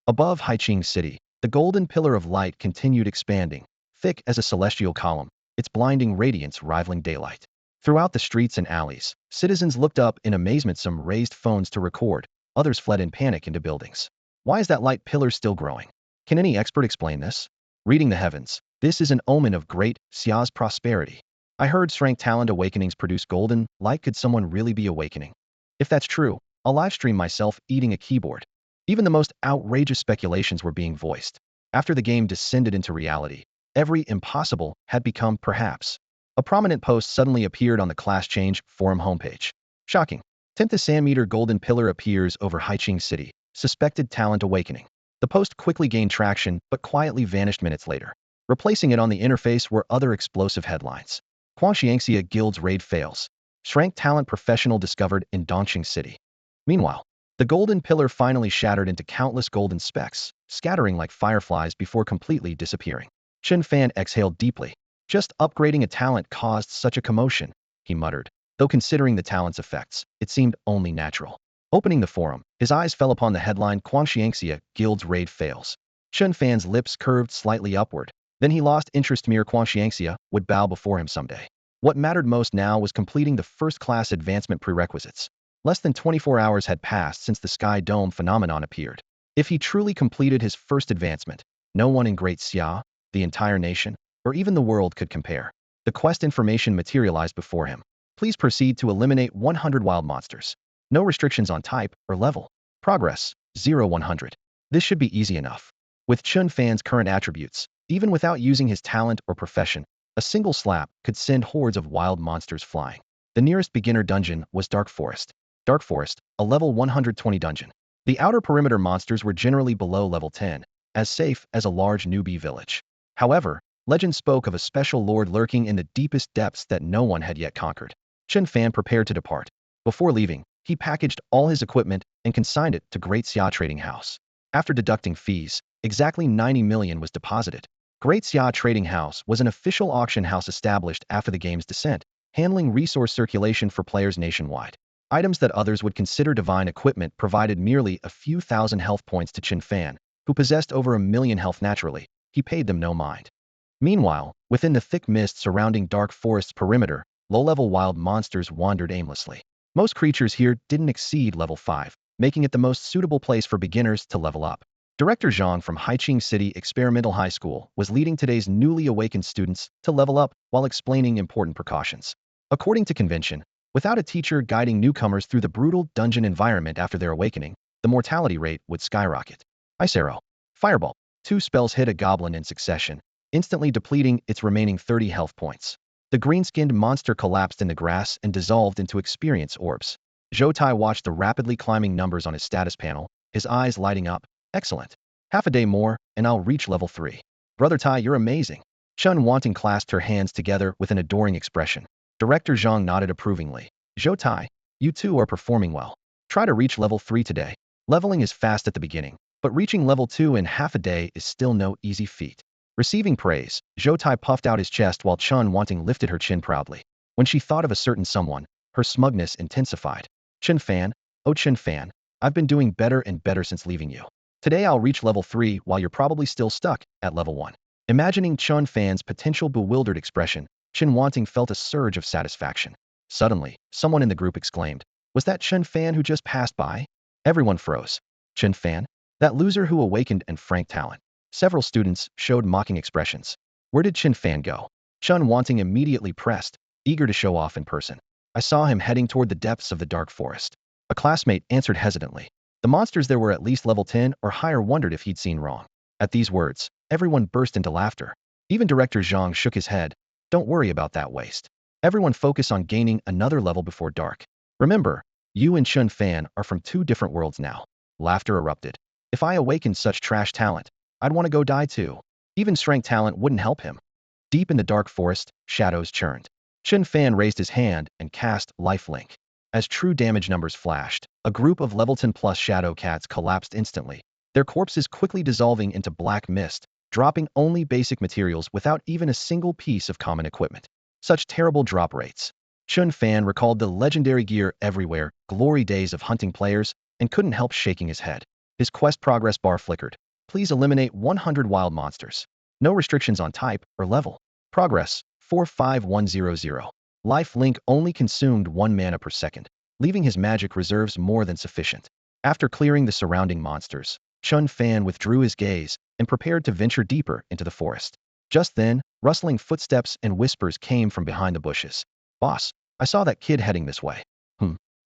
Above Haiqing City, the golden pillar of light continued expanding, thick as a celestial column, its blinding radiance rivaling daylight. Throughout the streets and alleys, citizens looked up in amazement. Some raised phones to record, others fled in panic into buildings. Why is that light pillar still growing? Can any expert explain this? Reading the heavens, this is an omen of Great Xia's prosperity. I heard strength talent awakenings produce golden light. Could someone really be awakening? If that's true, I'll livestream myself eating a keyboard. Even the most outrageous speculations were being voiced. After the game descended into reality, every impossible had become perhaps. A prominent post suddenly appeared on the Class Change forum homepage. Shocking. 10th Sandmeter golden pillar appears over Haiqing City. Suspected talent awakening. The post quickly gained traction but quietly vanished minutes later. Replacing it on the interface were other explosive headlines. Kuang Tianxia Guild's raid fails. Strength talent professional discovered in Dongqing City. Meanwhile, the golden pillar finally shattered into countless golden specks, scattering like fireflies before completely disappearing. Chen Fan exhaled deeply. Just upgrading a talent caused such a commotion, he muttered. Though considering the talent's effects, it seemed only natural. Opening the forum, his eyes fell upon the headline Kuang Tianxia Guild's raid fails. Chen Fan's lips curved slightly upward. Then he lost interest. Mere Kuang Tianxia would bow before him someday. What mattered most now was completing the first-class advancement prerequisites. Less than 24 hours had passed since the Sky Dome phenomenon appeared. If he truly completed his first advancement, no one in Great Xia, the entire nation, or even the world could compare. The quest information materialized before him. Please proceed to eliminate 100 wild monsters. No restrictions on type or level. Progress, 0-100. This should be easy enough. With Chen Fan's current attributes, even without using his talent or profession, a single slap could send hordes of wild monsters flying. The nearest beginner dungeon was Dark Forest. Dark Forest, a level 120 dungeon. The outer perimeter monsters were generally below level 10, as safe as a large newbie village. However, legend spoke of a special lord lurking in the deepest depths that no one had yet conquered. Chen Fan prepared to depart. Before leaving, he packaged all his equipment and consigned it to Great Xia Trading House. After deducting fees, exactly 90 million was deposited. Great Xia Trading House was an official auction house established after the game's descent, handling resource circulation for players nationwide. Items that others would consider divine equipment provided merely a few thousand health points to Chen Fan, who possessed over 1 million health naturally. He paid them no mind. Meanwhile, within the thick mist surrounding Dark Forest's perimeter, low-level wild monsters wandered aimlessly. Most creatures here didn't exceed level 5, making it the most suitable place for beginners to level up. Director Zhang from Haiqing City Experimental High School was leading today's newly awakened students to level up while explaining important precautions. According to convention, without a teacher guiding newcomers through the brutal dungeon environment after their awakening, the mortality rate would skyrocket. Ice arrow. Fireball. Two spells hit a goblin in succession, instantly depleting its remaining 30 health points. The green-skinned monster collapsed in the grass and dissolved into experience orbs. Zhou Tai watched the rapidly climbing numbers on his status panel, his eyes lighting up. Excellent. Half a day more, and I'll reach level 3. Brother Tai, you're amazing. Chen Wanting clasped her hands together with an adoring expression. Director Zhang nodded approvingly. Zhou Tai, you two are performing well. Try to reach level 3 today. Leveling is fast at the beginning, but reaching level 2 in half a day is still no easy feat. Receiving praise, Zhou Tai puffed out his chest while Chen Wanting lifted her chin proudly. When she thought of a certain someone, her smugness intensified. Chen Fan, oh Chen Fan, I've been doing better and better since leaving you. Today I'll reach level 3 while you're probably still stuck at level 1. Imagining Chen Fan's potential bewildered expression, Chen Wanting felt a surge of satisfaction. Suddenly, someone in the group exclaimed, "Was that Chen Fan who just passed by?" Everyone froze. Chen Fan? That loser who awakened and franked talent. Several students showed mocking expressions. Where did Chen Fan go? Chen Wanting immediately pressed, eager to show off in person. I saw him heading toward the depths of the dark forest. A classmate answered hesitantly. The monsters there were at least level 10 or higher wondered if he'd seen wrong. At these words, everyone burst into laughter. Even Director Zhang shook his head. Don't worry about that waste. Everyone focus on gaining another level before dark. Remember, you and Chen Fan are from two different worlds now. Laughter erupted. If I awakened such trash talent, I'd want to go die too. Even strength talent wouldn't help him. Deep in the dark forest, shadows churned. Chen Fan raised his hand and cast Life Link. As true damage numbers flashed, a group of level 10 plus shadow cats collapsed instantly, their corpses quickly dissolving into black mist, dropping only basic materials without even a single piece of common equipment. Such terrible drop rates. Chen Fan recalled the legendary gear everywhere, glory days of hunting players, and couldn't help shaking his head. His quest progress bar flickered. Please eliminate 100 wild monsters. No restrictions on type or level. Progress, 45100. Life Link only consumed 1 mana per second, leaving his magic reserves more than sufficient. After clearing the surrounding monsters, Chen Fan withdrew his gaze and prepared to venture deeper into the forest. Just then, rustling footsteps and whispers came from behind the bushes. Boss, I saw that kid heading this way.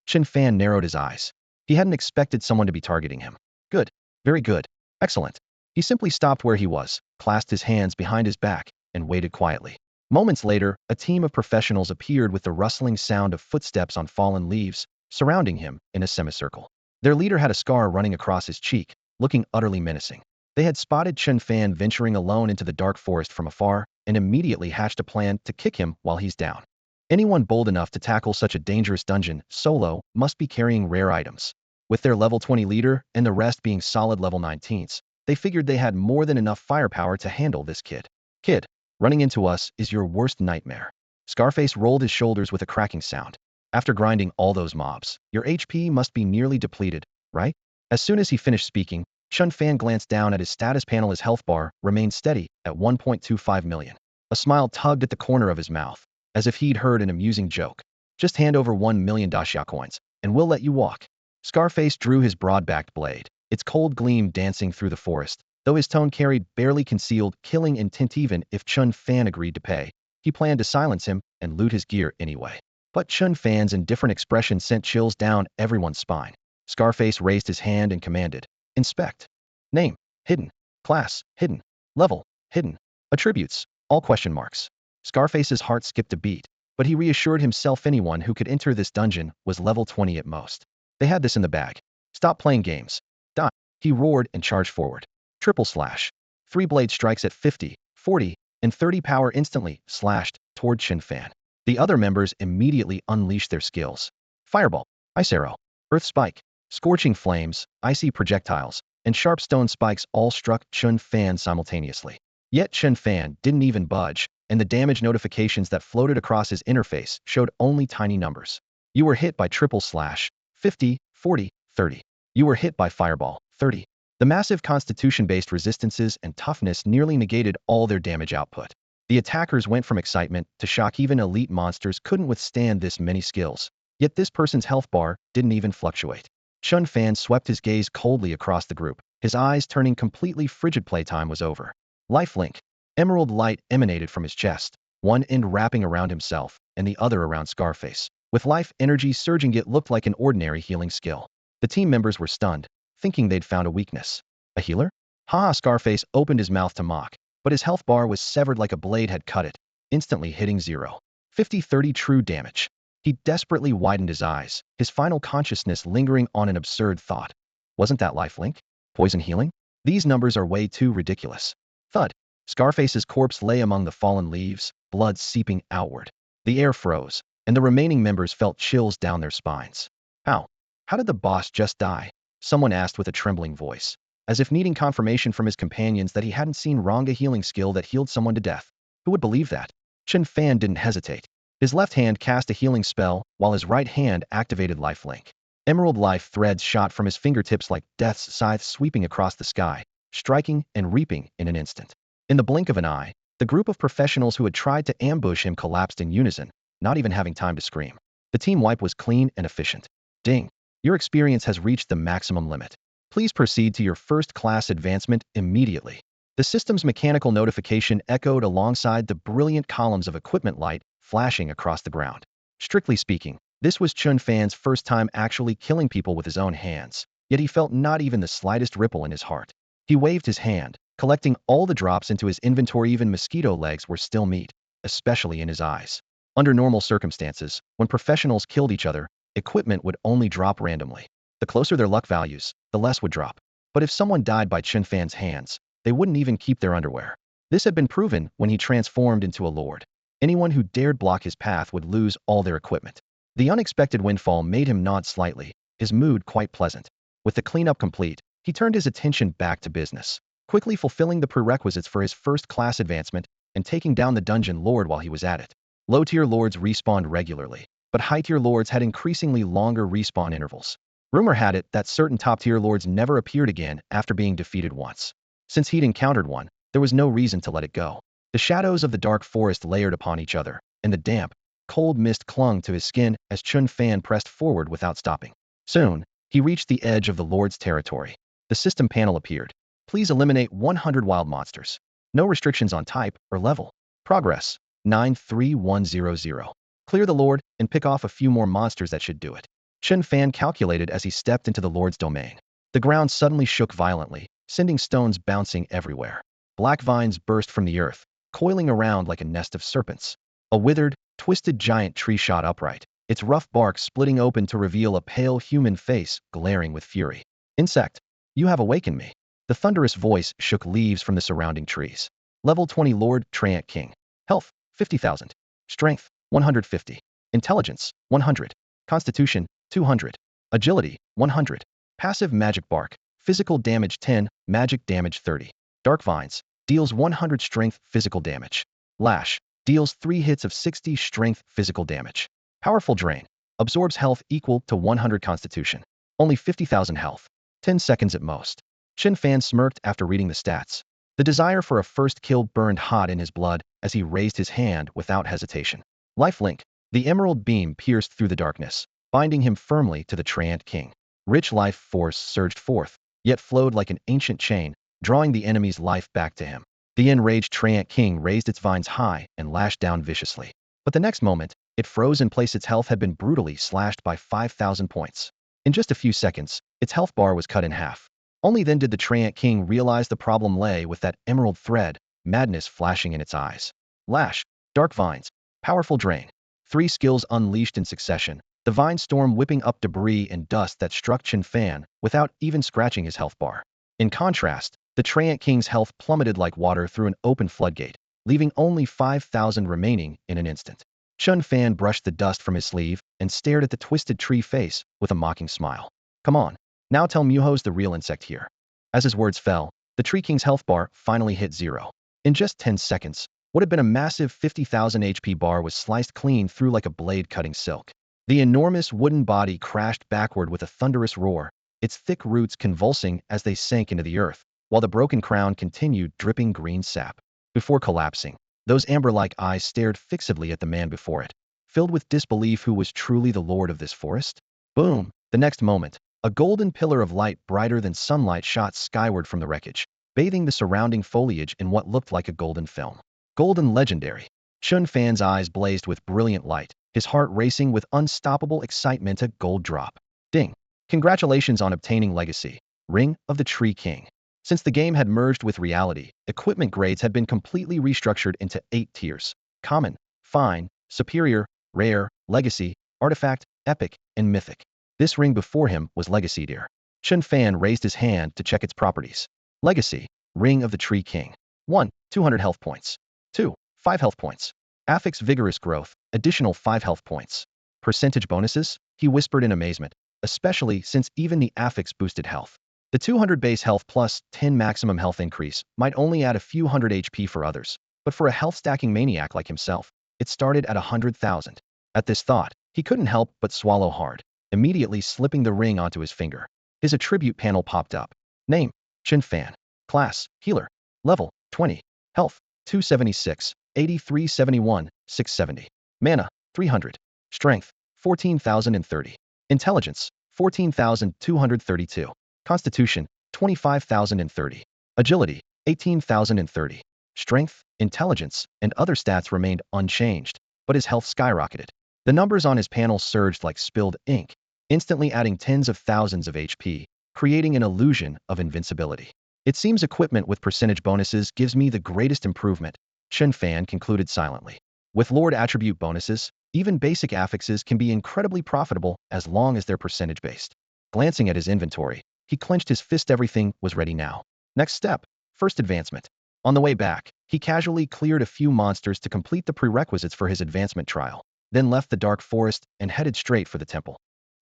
Chen Fan narrowed his eyes. He hadn't expected someone to be targeting him. Good. Very good. Excellent. He simply stopped where he was, clasped his hands behind his back, and waited quietly. Moments later, a team of professionals appeared with the rustling sound of footsteps on fallen leaves, surrounding him in a semicircle. Their leader had a scar running across his cheek, looking utterly menacing. They had spotted Chen Fan venturing alone into the dark forest from afar, and immediately hatched a plan to kick him while he's down. Anyone bold enough to tackle such a dangerous dungeon solo must be carrying rare items. With their level 20 leader and the rest being solid level 19s, they figured they had more than enough firepower to handle this kid. Kid, running into us is your worst nightmare. Scarface rolled his shoulders with a cracking sound. After grinding all those mobs, your HP must be nearly depleted, right? As soon as he finished speaking, Chen Fan glanced down at his status panel. His health bar remained steady at 1.25 million. A smile tugged at the corner of his mouth, as if he'd heard an amusing joke. Just hand over 1 million daxia coins, and we'll let you walk. Scarface drew his broad-backed blade, its cold gleam dancing through the forest, though his tone carried barely concealed killing intent. Even if Chen Fan agreed to pay, he planned to silence him and loot his gear anyway. But Chen Fan's indifferent expression sent chills down everyone's spine. Scarface raised his hand and commanded, "Inspect. Name, hidden. Class, hidden. Level, hidden. Attributes, all question marks." Scarface's heart skipped a beat, but he reassured himself anyone who could enter this dungeon was level 20 at most. They had this in the bag. Stop playing games. Die. He roared and charged forward. Triple slash. 3 blade strikes at 50, 40, and 30 power instantly slashed toward Chen Fan. The other members immediately unleashed their skills. Fireball, Ice Arrow, Earth Spike, Scorching Flames, Icy Projectiles, and Sharp Stone Spikes all struck Chen Fan simultaneously. Yet Chen Fan didn't even budge, and the damage notifications that floated across his interface showed only tiny numbers. You were hit by triple slash, 50, 40, 30. You were hit by Fireball, 30. The massive constitution-based resistances and toughness nearly negated all their damage output. The attackers went from excitement to shock. Even elite monsters couldn't withstand this many skills. Yet this person's health bar didn't even fluctuate. Chen Fan swept his gaze coldly across the group, his eyes turning completely frigid. Playtime was over. Lifelink. Emerald light emanated from his chest, one end wrapping around himself and the other around Scarface. With life energy surging, it looked like an ordinary healing skill. The team members were stunned, thinking they'd found a weakness. A healer? Ha! Scarface opened his mouth to mock, but his health bar was severed like a blade had cut it, instantly hitting 0. 50-30 true damage. He desperately widened his eyes, his final consciousness lingering on an absurd thought. Wasn't that lifelink? Poison healing? These numbers are way too ridiculous. Thud. Scarface's corpse lay among the fallen leaves, blood seeping outward. The air froze, and the remaining members felt chills down their spines. How? How did the boss just die? Someone asked with a trembling voice, as if needing confirmation from his companions that he hadn't seen Ranga healing skill that healed someone to death. Who would believe that? Chen Fan didn't hesitate. His left hand cast a healing spell, while his right hand activated lifelink. Emerald life threads shot from his fingertips like death's scythe sweeping across the sky, striking and reaping in an instant. In the blink of an eye, the group of professionals who had tried to ambush him collapsed in unison, not even having time to scream. The team wipe was clean and efficient. Ding. Your experience has reached the maximum limit. Please proceed to your first-class advancement immediately. The system's mechanical notification echoed alongside the brilliant columns of equipment light flashing across the ground. Strictly speaking, this was Chen Fan's first time actually killing people with his own hands, yet he felt not even the slightest ripple in his heart. He waved his hand, collecting all the drops into his inventory. Even mosquito legs were still meat, especially in his eyes. Under normal circumstances, when professionals killed each other, equipment would only drop randomly. The closer their luck values, the less would drop. But if someone died by Chen Fan's hands, they wouldn't even keep their underwear. This had been proven when he transformed into a lord. Anyone who dared block his path would lose all their equipment. The unexpected windfall made him nod slightly, his mood quite pleasant. With the cleanup complete, he turned his attention back to business, quickly fulfilling the prerequisites for his first-class advancement and taking down the dungeon lord while he was at it. Low-tier lords respawned regularly, but high-tier lords had increasingly longer respawn intervals. Rumor had it that certain top-tier lords never appeared again after being defeated once. Since he'd encountered one, there was no reason to let it go. The shadows of the dark forest layered upon each other, and the damp, cold mist clung to his skin as Chen Fan pressed forward without stopping. Soon, he reached the edge of the lord's territory. The system panel appeared. Please eliminate 100 wild monsters. No restrictions on type or level. Progress, 93100. Clear the lord and pick off a few more monsters that should do it. Chen Fan calculated as he stepped into the lord's domain. The ground suddenly shook violently, sending stones bouncing everywhere. Black vines burst from the earth, coiling around like a nest of serpents. A withered, twisted giant tree shot upright, its rough bark splitting open to reveal a pale human face glaring with fury. Insect, you have awakened me. The thunderous voice shook leaves from the surrounding trees. Level 20 Lord Triant King. Health, 50,000. Strength, 150. Intelligence, 100. Constitution, 200. Agility, 100. Passive magic bark. Physical damage 10, magic damage 30. Dark vines. Deals 100 strength physical damage. Lash. Deals 3 hits of 60 strength physical damage. Powerful drain. Absorbs health equal to 100 constitution. Only 50,000 health. 10 seconds at most. Chen Fan smirked after reading the stats. The desire for a first kill burned hot in his blood as he raised his hand without hesitation. Lifelink. The emerald beam pierced through the darkness, binding him firmly to the Triant King. Rich life force surged forth, yet flowed like an ancient chain, drawing the enemy's life back to him. The enraged Triant King raised its vines high and lashed down viciously. But the next moment, it froze in place. Its health had been brutally slashed by 5,000 points. In just a few seconds, its health bar was cut in half. Only then did the Triant King realize the problem lay with that emerald thread, madness flashing in its eyes. Lash, dark vines, powerful drain. 3 skills unleashed in succession, the vine storm whipping up debris and dust that struck Chen Fan without even scratching his health bar. In contrast, the Triant King's health plummeted like water through an open floodgate, leaving only 5,000 remaining in an instant. Chen Fan brushed the dust from his sleeve and stared at the twisted tree face with a mocking smile. Come on, now tell me who's the real insect here. As his words fell, the Tree King's health bar finally hit 0. In just 10 seconds, what had been a massive 50,000 HP bar was sliced clean through like a blade cutting silk. The enormous wooden body crashed backward with a thunderous roar, its thick roots convulsing as they sank into the earth, while the broken crown continued dripping green sap. Before collapsing, those amber-like eyes stared fixedly at the man before it, filled with disbelief. Who was truly the lord of this forest? Boom! The next moment, a golden pillar of light brighter than sunlight shot skyward from the wreckage, bathing the surrounding foliage in what looked like a golden film. Golden legendary. Chen Fan's eyes blazed with brilliant light, his heart racing with unstoppable excitement. A gold drop. Ding! Congratulations on obtaining Legacy, Ring of the Tree King. Since the game had merged with reality, equipment grades had been completely restructured into 8 tiers: common, fine, superior, rare, legacy, artifact, epic, and mythic. This ring before him was legacy tier. Chen Fan raised his hand to check its properties. Legacy, Ring of the Tree King. 1. 200 health points. 2. 5 health points. Affix Vigorous Growth, additional 5 health points. Percentage bonuses? He whispered in amazement, especially since even the affix boosted health. The 200 base health plus 10 maximum health increase might only add a few hundred HP for others, but for a health-stacking maniac like himself, it started at 100,000. At this thought, he couldn't help but swallow hard, immediately slipping the ring onto his finger. His attribute panel popped up. Name: Chen Fan. Class: Healer. Level: 20. Health: 276, 8371, 670. Mana: 300. Strength: 14,030. Intelligence: 14,232. Constitution: 25,030. Agility: 18,030. Strength, intelligence, and other stats remained unchanged, but his health skyrocketed. The numbers on his panel surged like spilled ink, instantly adding tens of thousands of HP, creating an illusion of invincibility. It seems equipment with percentage bonuses gives me the greatest improvement, Chen Fan concluded silently. With Lord attribute bonuses, even basic affixes can be incredibly profitable as long as they're percentage-based. Glancing at his inventory, he clenched his fist. Everything was ready now. Next step, first advancement. On the way back, he casually cleared a few monsters to complete the prerequisites for his advancement trial, then left the dark forest and headed straight for the temple.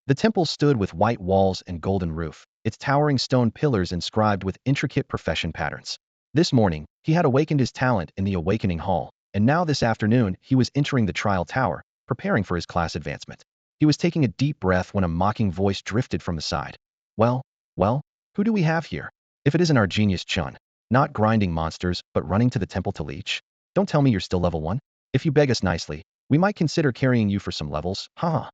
The temple stood with white walls and golden roof, its towering stone pillars inscribed with intricate profession patterns. This morning, he had awakened his talent in the Awakening Hall, and now this afternoon he was entering the trial tower, preparing for his class advancement. He was taking a deep breath when a mocking voice drifted from the side. Well, who do we have here? If it isn't our genius Chun, not grinding monsters, but running to the temple to leech? Don't tell me you're still level 1? If you beg us nicely, we might consider carrying you for some levels, haha.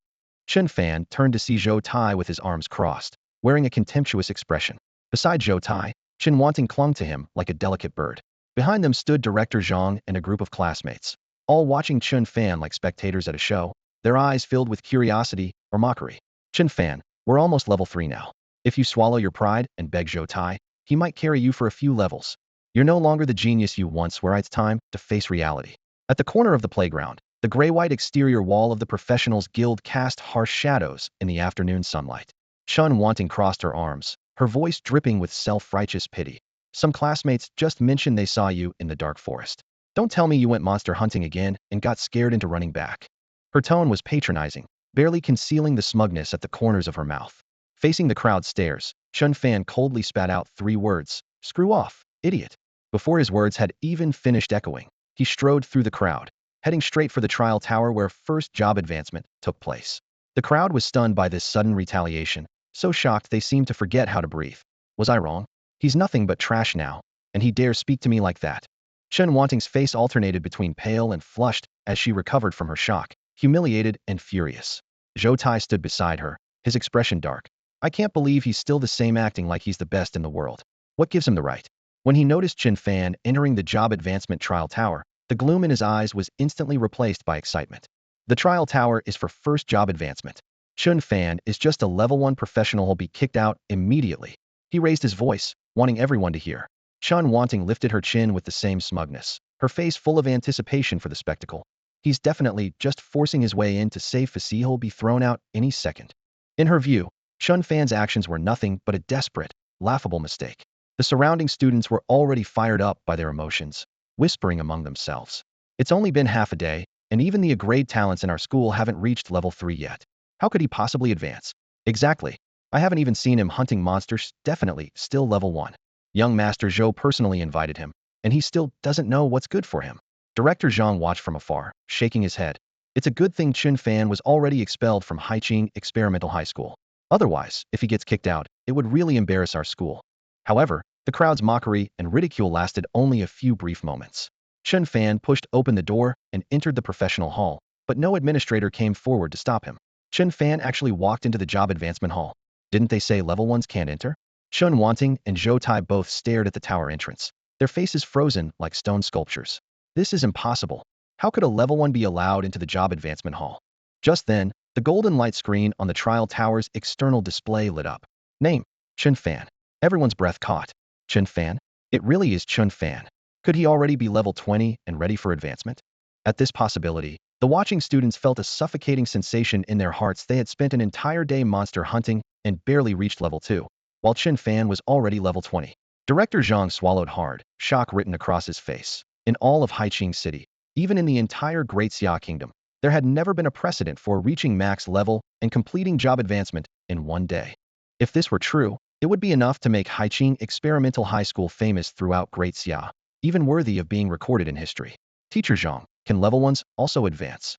Chen Fan turned to see Zhou Tai with his arms crossed, wearing a contemptuous expression. Beside Zhou Tai, Chen Wanting clung to him like a delicate bird. Behind them stood Director Zhang and a group of classmates, all watching Chen Fan like spectators at a show, their eyes filled with curiosity or mockery. Chen Fan, we're almost level 3 now. If you swallow your pride and beg Zhou Tai, he might carry you for a few levels. You're no longer the genius you once were. It's time to face reality. At the corner of the playground, the gray-white exterior wall of the Professionals Guild cast harsh shadows in the afternoon sunlight. Chen Wanting crossed her arms, her voice dripping with self-righteous pity. Some classmates just mentioned they saw you in the dark forest. Don't tell me you went monster hunting again and got scared into running back. Her tone was patronizing, barely concealing the smugness at the corners of her mouth. Facing the crowd's stares, Chen Fan coldly spat out 3 words: "Screw off, idiot." Before his words had even finished echoing, he strode through the crowd, heading straight for the trial tower where first job advancement took place. The crowd was stunned by this sudden retaliation, so shocked they seemed to forget how to breathe. Was I wrong? He's nothing but trash now, and he dares speak to me like that. Chen Wanting's face alternated between pale and flushed as she recovered from her shock, humiliated and furious. Zhou Tai stood beside her, his expression dark. I can't believe he's still the same, acting like he's the best in the world. What gives him the right? When he noticed Chen Fan entering the job advancement trial tower, the gloom in his eyes was instantly replaced by excitement. The trial tower is for first job advancement. Chen Fan is just a level 1 professional who'll be kicked out immediately. He raised his voice, wanting everyone to hear. Chen Wanting lifted her chin with the same smugness, her face full of anticipation for the spectacle. He's definitely just forcing his way in to save face. He'll be thrown out any second. In her view, Chen Fan's actions were nothing but a desperate, laughable mistake. The surrounding students were already fired up by their emotions, whispering among themselves. It's only been half a day, and even the grade talents in our school haven't reached level 3 yet. How could he possibly advance? Exactly. I haven't even seen him hunting monsters. Definitely still level 1. Young Master Zhou personally invited him, and he still doesn't know what's good for him. Director Zhang watched from afar, shaking his head. It's a good thing Chen Fan was already expelled from Haiqing Experimental High School. Otherwise, if he gets kicked out, it would really embarrass our school. However, the crowd's mockery and ridicule lasted only a few brief moments. Chen Fan pushed open the door and entered the professional hall, but no administrator came forward to stop him. Chen Fan actually walked into the job advancement hall. Didn't they say level 1s can't enter? Chen Wanting and Zhou Tai both stared at the tower entrance, their faces frozen like stone sculptures. This is impossible. How could a level 1 be allowed into the job advancement hall? Just then, the golden light screen on the trial tower's external display lit up. Name: Chen Fan. Everyone's breath caught. Chen Fan? It really is Chen Fan. Could he already be level 20 and ready for advancement? At this possibility, the watching students felt a suffocating sensation in their hearts. They had spent an entire day monster hunting and barely reached level 2, while Chen Fan was already level 20. Director Zhang swallowed hard, shock written across his face. In all of Haiqing City, even in the entire Great Xia Kingdom, there had never been a precedent for reaching max level and completing job advancement in one day. If this were true, it would be enough to make Haiqing Experimental High School famous throughout Great Xia, even worthy of being recorded in history. Teacher Zhang, can level 1s also advance?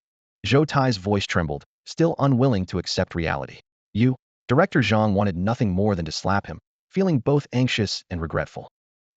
Zhou Tai's voice trembled, still unwilling to accept reality. You? Director Zhang wanted nothing more than to slap him, feeling both anxious and regretful.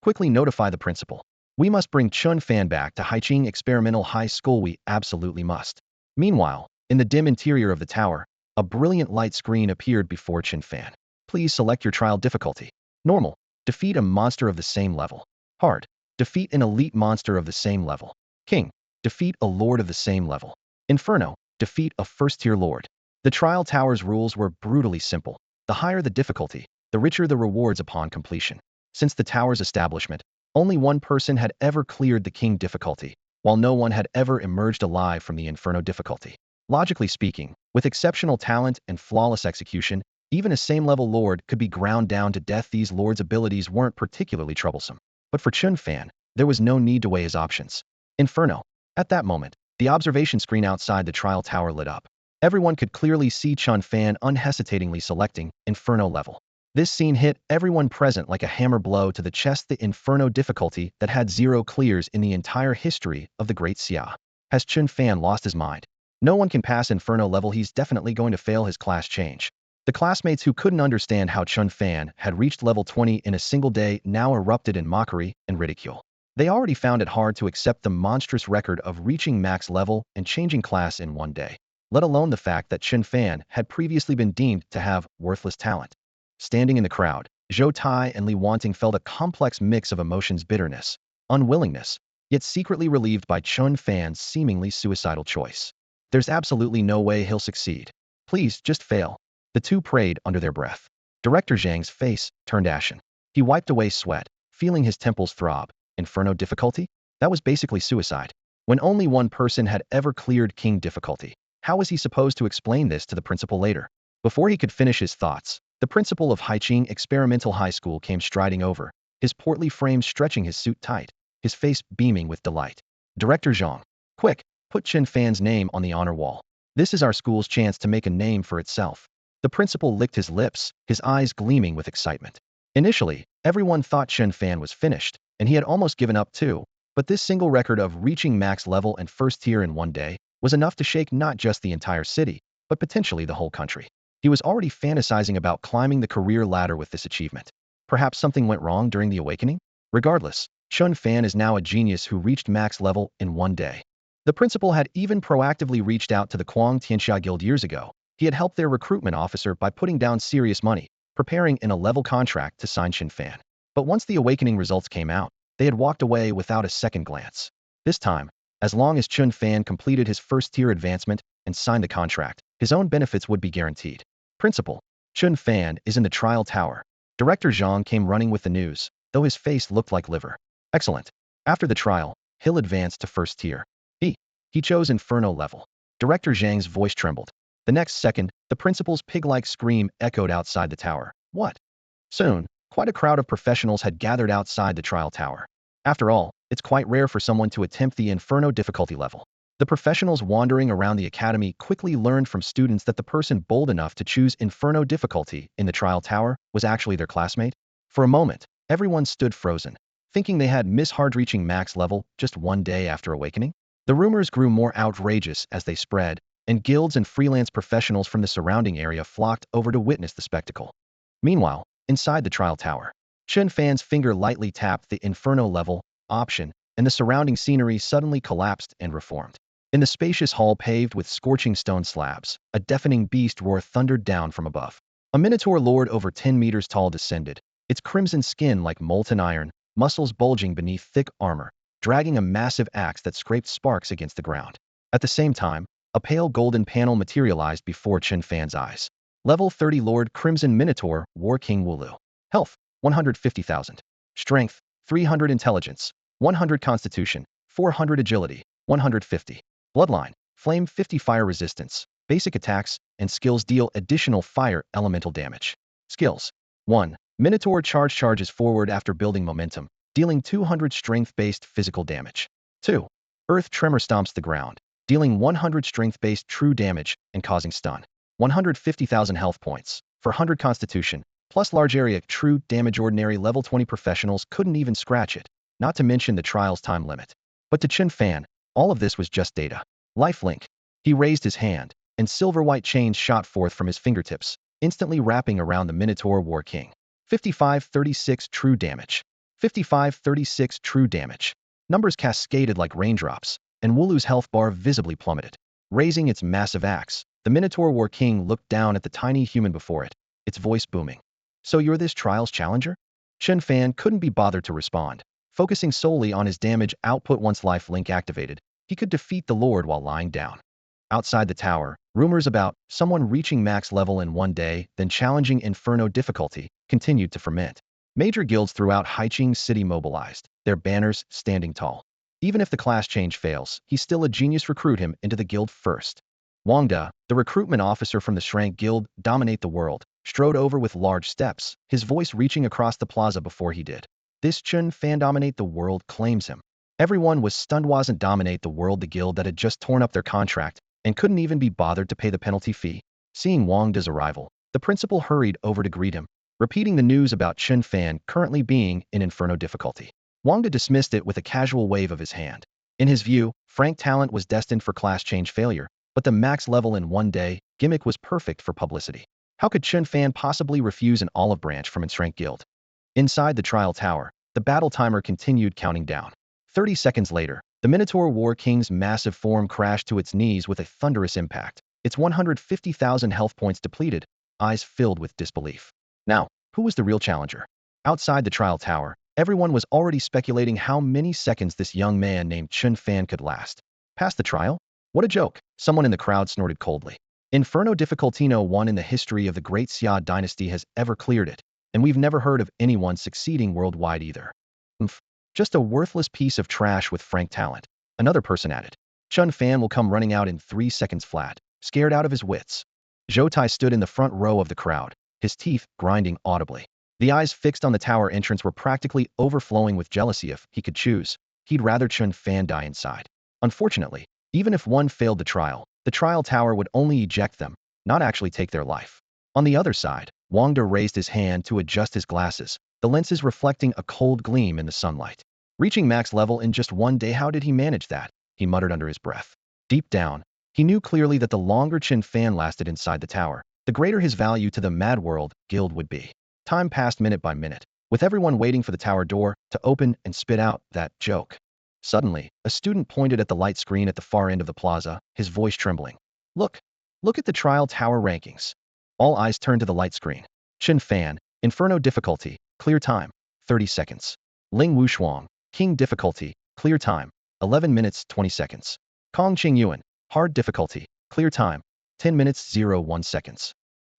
Quickly notify the principal. We must bring Chen Fan back to Haiqing Experimental High School. We absolutely must. Meanwhile, in the dim interior of the tower, a brilliant light screen appeared before Chen Fan. Please select your trial difficulty. Normal. Defeat a monster of the same level. Hard. Defeat an elite monster of the same level. King. Defeat a lord of the same level. Inferno. Defeat a first-tier lord. The trial tower's rules were brutally simple. The higher the difficulty, the richer the rewards upon completion. Since the tower's establishment, only one person had ever cleared the king difficulty, while no one had ever emerged alive from the inferno difficulty. Logically speaking, with exceptional talent and flawless execution, even a same-level lord could be ground down to death. These lords' abilities weren't particularly troublesome. But for Chen Fan, there was no need to weigh his options. Inferno. At that moment, the observation screen outside the trial tower lit up. Everyone could clearly see Chen Fan unhesitatingly selecting Inferno level. This scene hit everyone present like a hammer blow to the chest. The Inferno difficulty that had 0 clears in the entire history of the Great Xia. Has Chen Fan lost his mind? No one can pass Inferno level. He's definitely going to fail his class change. The classmates who couldn't understand how Chen Fan had reached level 20 in a single day now erupted in mockery and ridicule. They already found it hard to accept the monstrous record of reaching max level and changing class in one day, let alone the fact that Chen Fan had previously been deemed to have worthless talent. Standing in the crowd, Zhou Tai and Li Wanting felt a complex mix of emotions: bitterness, unwillingness, yet secretly relieved by Chen Fan's seemingly suicidal choice. There's absolutely no way he'll succeed. Please, just fail. The two prayed under their breath. Director Zhang's face turned ashen. He wiped away sweat, feeling his temples throb. Inferno difficulty? That was basically suicide. When only one person had ever cleared King difficulty, how was he supposed to explain this to the principal later? Before he could finish his thoughts, the principal of Haiqing Experimental High School came striding over, his portly frame stretching his suit tight, his face beaming with delight. Director Zhang, quick, put Chen Fan's name on the honor wall. This is our school's chance to make a name for itself. The principal licked his lips, his eyes gleaming with excitement. Initially, everyone thought Chen Fan was finished, and he had almost given up too, but this single record of reaching max level and first tier in one day was enough to shake not just the entire city, but potentially the whole country. He was already fantasizing about climbing the career ladder with this achievement. Perhaps something went wrong during the awakening? Regardless, Chen Fan is now a genius who reached max level in one day. The principal had even proactively reached out to the Kuang Tianxia Guild years ago. He had helped their recruitment officer by putting down serious money, preparing in a level contract to sign Chen Fan. But once the awakening results came out, they had walked away without a second glance. This time, as long as Chen Fan completed his first-tier advancement and signed the contract, his own benefits would be guaranteed. Principal, Chen Fan is in the trial tower. Director Zhang came running with the news, though his face looked like liver. Excellent. After the trial, he'll advance to first tier. He chose Inferno level. Director Zhang's voice trembled. The next second, the principal's pig-like scream echoed outside the tower. What? Soon, quite a crowd of professionals had gathered outside the trial tower. After all, it's quite rare for someone to attempt the Inferno difficulty level. The professionals wandering around the academy quickly learned from students that the person bold enough to choose Inferno difficulty in the trial tower was actually their classmate. For a moment, everyone stood frozen, thinking they had misheard reaching max level just one day after awakening. The rumors grew more outrageous as they spread, and guilds and freelance professionals from the surrounding area flocked over to witness the spectacle. Meanwhile, inside the trial tower, Chen Fan's finger lightly tapped the Inferno level option, and the surrounding scenery suddenly collapsed and reformed. In the spacious hall paved with scorching stone slabs, a deafening beast roar thundered down from above. A minotaur lord over 10 meters tall descended, its crimson skin like molten iron, muscles bulging beneath thick armor, dragging a massive axe that scraped sparks against the ground. At the same time, a pale golden panel materialized before Chen Fan's eyes. Level 30 Lord Crimson Minotaur, War King Wulu. Health, 150,000. Strength, 300 intelligence, 100 constitution, 400 agility, 150. Bloodline, flame 50 fire resistance. Basic attacks and skills deal additional fire elemental damage. Skills. 1. Minotaur charges forward after building momentum, dealing 200 strength-based physical damage. 2. Earth tremor stomps the ground, dealing 100 strength-based true damage and causing stun. 150,000 health points, for 100 constitution, plus large area true damage. Ordinary level 20 professionals couldn't even scratch it, not to mention the trial's time limit. But to Chen Fan, all of this was just data. Lifelink. He raised his hand, and silver-white chains shot forth from his fingertips, instantly wrapping around the Minotaur War King. 5536 true damage. 5536 true damage. Numbers cascaded like raindrops, and Wooloo's health bar visibly plummeted. Raising its massive axe, the Minotaur War King looked down at the tiny human before it, its voice booming. So you're this trial's challenger? Chen Fan couldn't be bothered to respond, focusing solely on his damage output. Once life link activated, he could defeat the Lord while lying down. Outside the tower, rumors about someone reaching max level in one day, then challenging Inferno difficulty, continued to ferment. Major guilds throughout Haiqing City mobilized, their banners standing tall. Even if the class change fails, he's still a genius. Recruit him into the guild first. Wang Da, the recruitment officer from the Shrank Guild, dominate the world, strode over with large steps, his voice reaching across the plaza before he did. This Chen Fan dominate the world claims him. Everyone was stunned. Wasn't dominate the world the guild that had just torn up their contract and couldn't even be bothered to pay the penalty fee? Seeing Wang Da's arrival, the principal hurried over to greet him, repeating the news about Chen Fan currently being in Inferno difficulty. Wang Da dismissed it with a casual wave of his hand. In his view, Frank talent was destined for class change failure, but the max level in one day gimmick was perfect for publicity. How could Chen Fan possibly refuse an olive branch from its Shrank Guild? Inside the trial tower, the battle timer continued counting down. 30 seconds later, the Minotaur War King's massive form crashed to its knees with a thunderous impact, its 150,000 health points depleted, eyes filled with disbelief. Now, who was the real challenger? Outside the trial tower, everyone was already speculating how many seconds this young man named Chen Fan could last. Past the trial? What a joke, someone in the crowd snorted coldly. Inferno difficulty no one in the history of the Great Xia dynasty has ever cleared it, and we've never heard of anyone succeeding worldwide either. Just a worthless piece of trash with frank talent. Another person added. Chen Fan will come running out in 3 seconds flat, scared out of his wits. Zhou Tai stood in the front row of the crowd, his teeth grinding audibly. The eyes fixed on the tower entrance were practically overflowing with jealousy. If he could choose, he'd rather Chen Fan die inside. Unfortunately, even if one failed the trial tower would only eject them, not actually take their life. On the other side, Wang Da raised his hand to adjust his glasses, the lenses reflecting a cold gleam in the sunlight. Reaching max level in just one day, how did he manage that? He muttered under his breath. Deep down, he knew clearly that the longer Chen Fan lasted inside the tower, the greater his value to the Mad World Guild would be. Time passed minute by minute, with everyone waiting for the tower door to open and spit out that joke. Suddenly, a student pointed at the light screen at the far end of the plaza, his voice trembling. Look at the trial tower rankings. All eyes turned to the light screen. Chen Fan, Inferno difficulty, clear time, 30 seconds. Ling Wushuang, King difficulty, clear time, 11 minutes 20 seconds. Kong Qingyuan, hard difficulty, clear time, 10 minutes 01 seconds.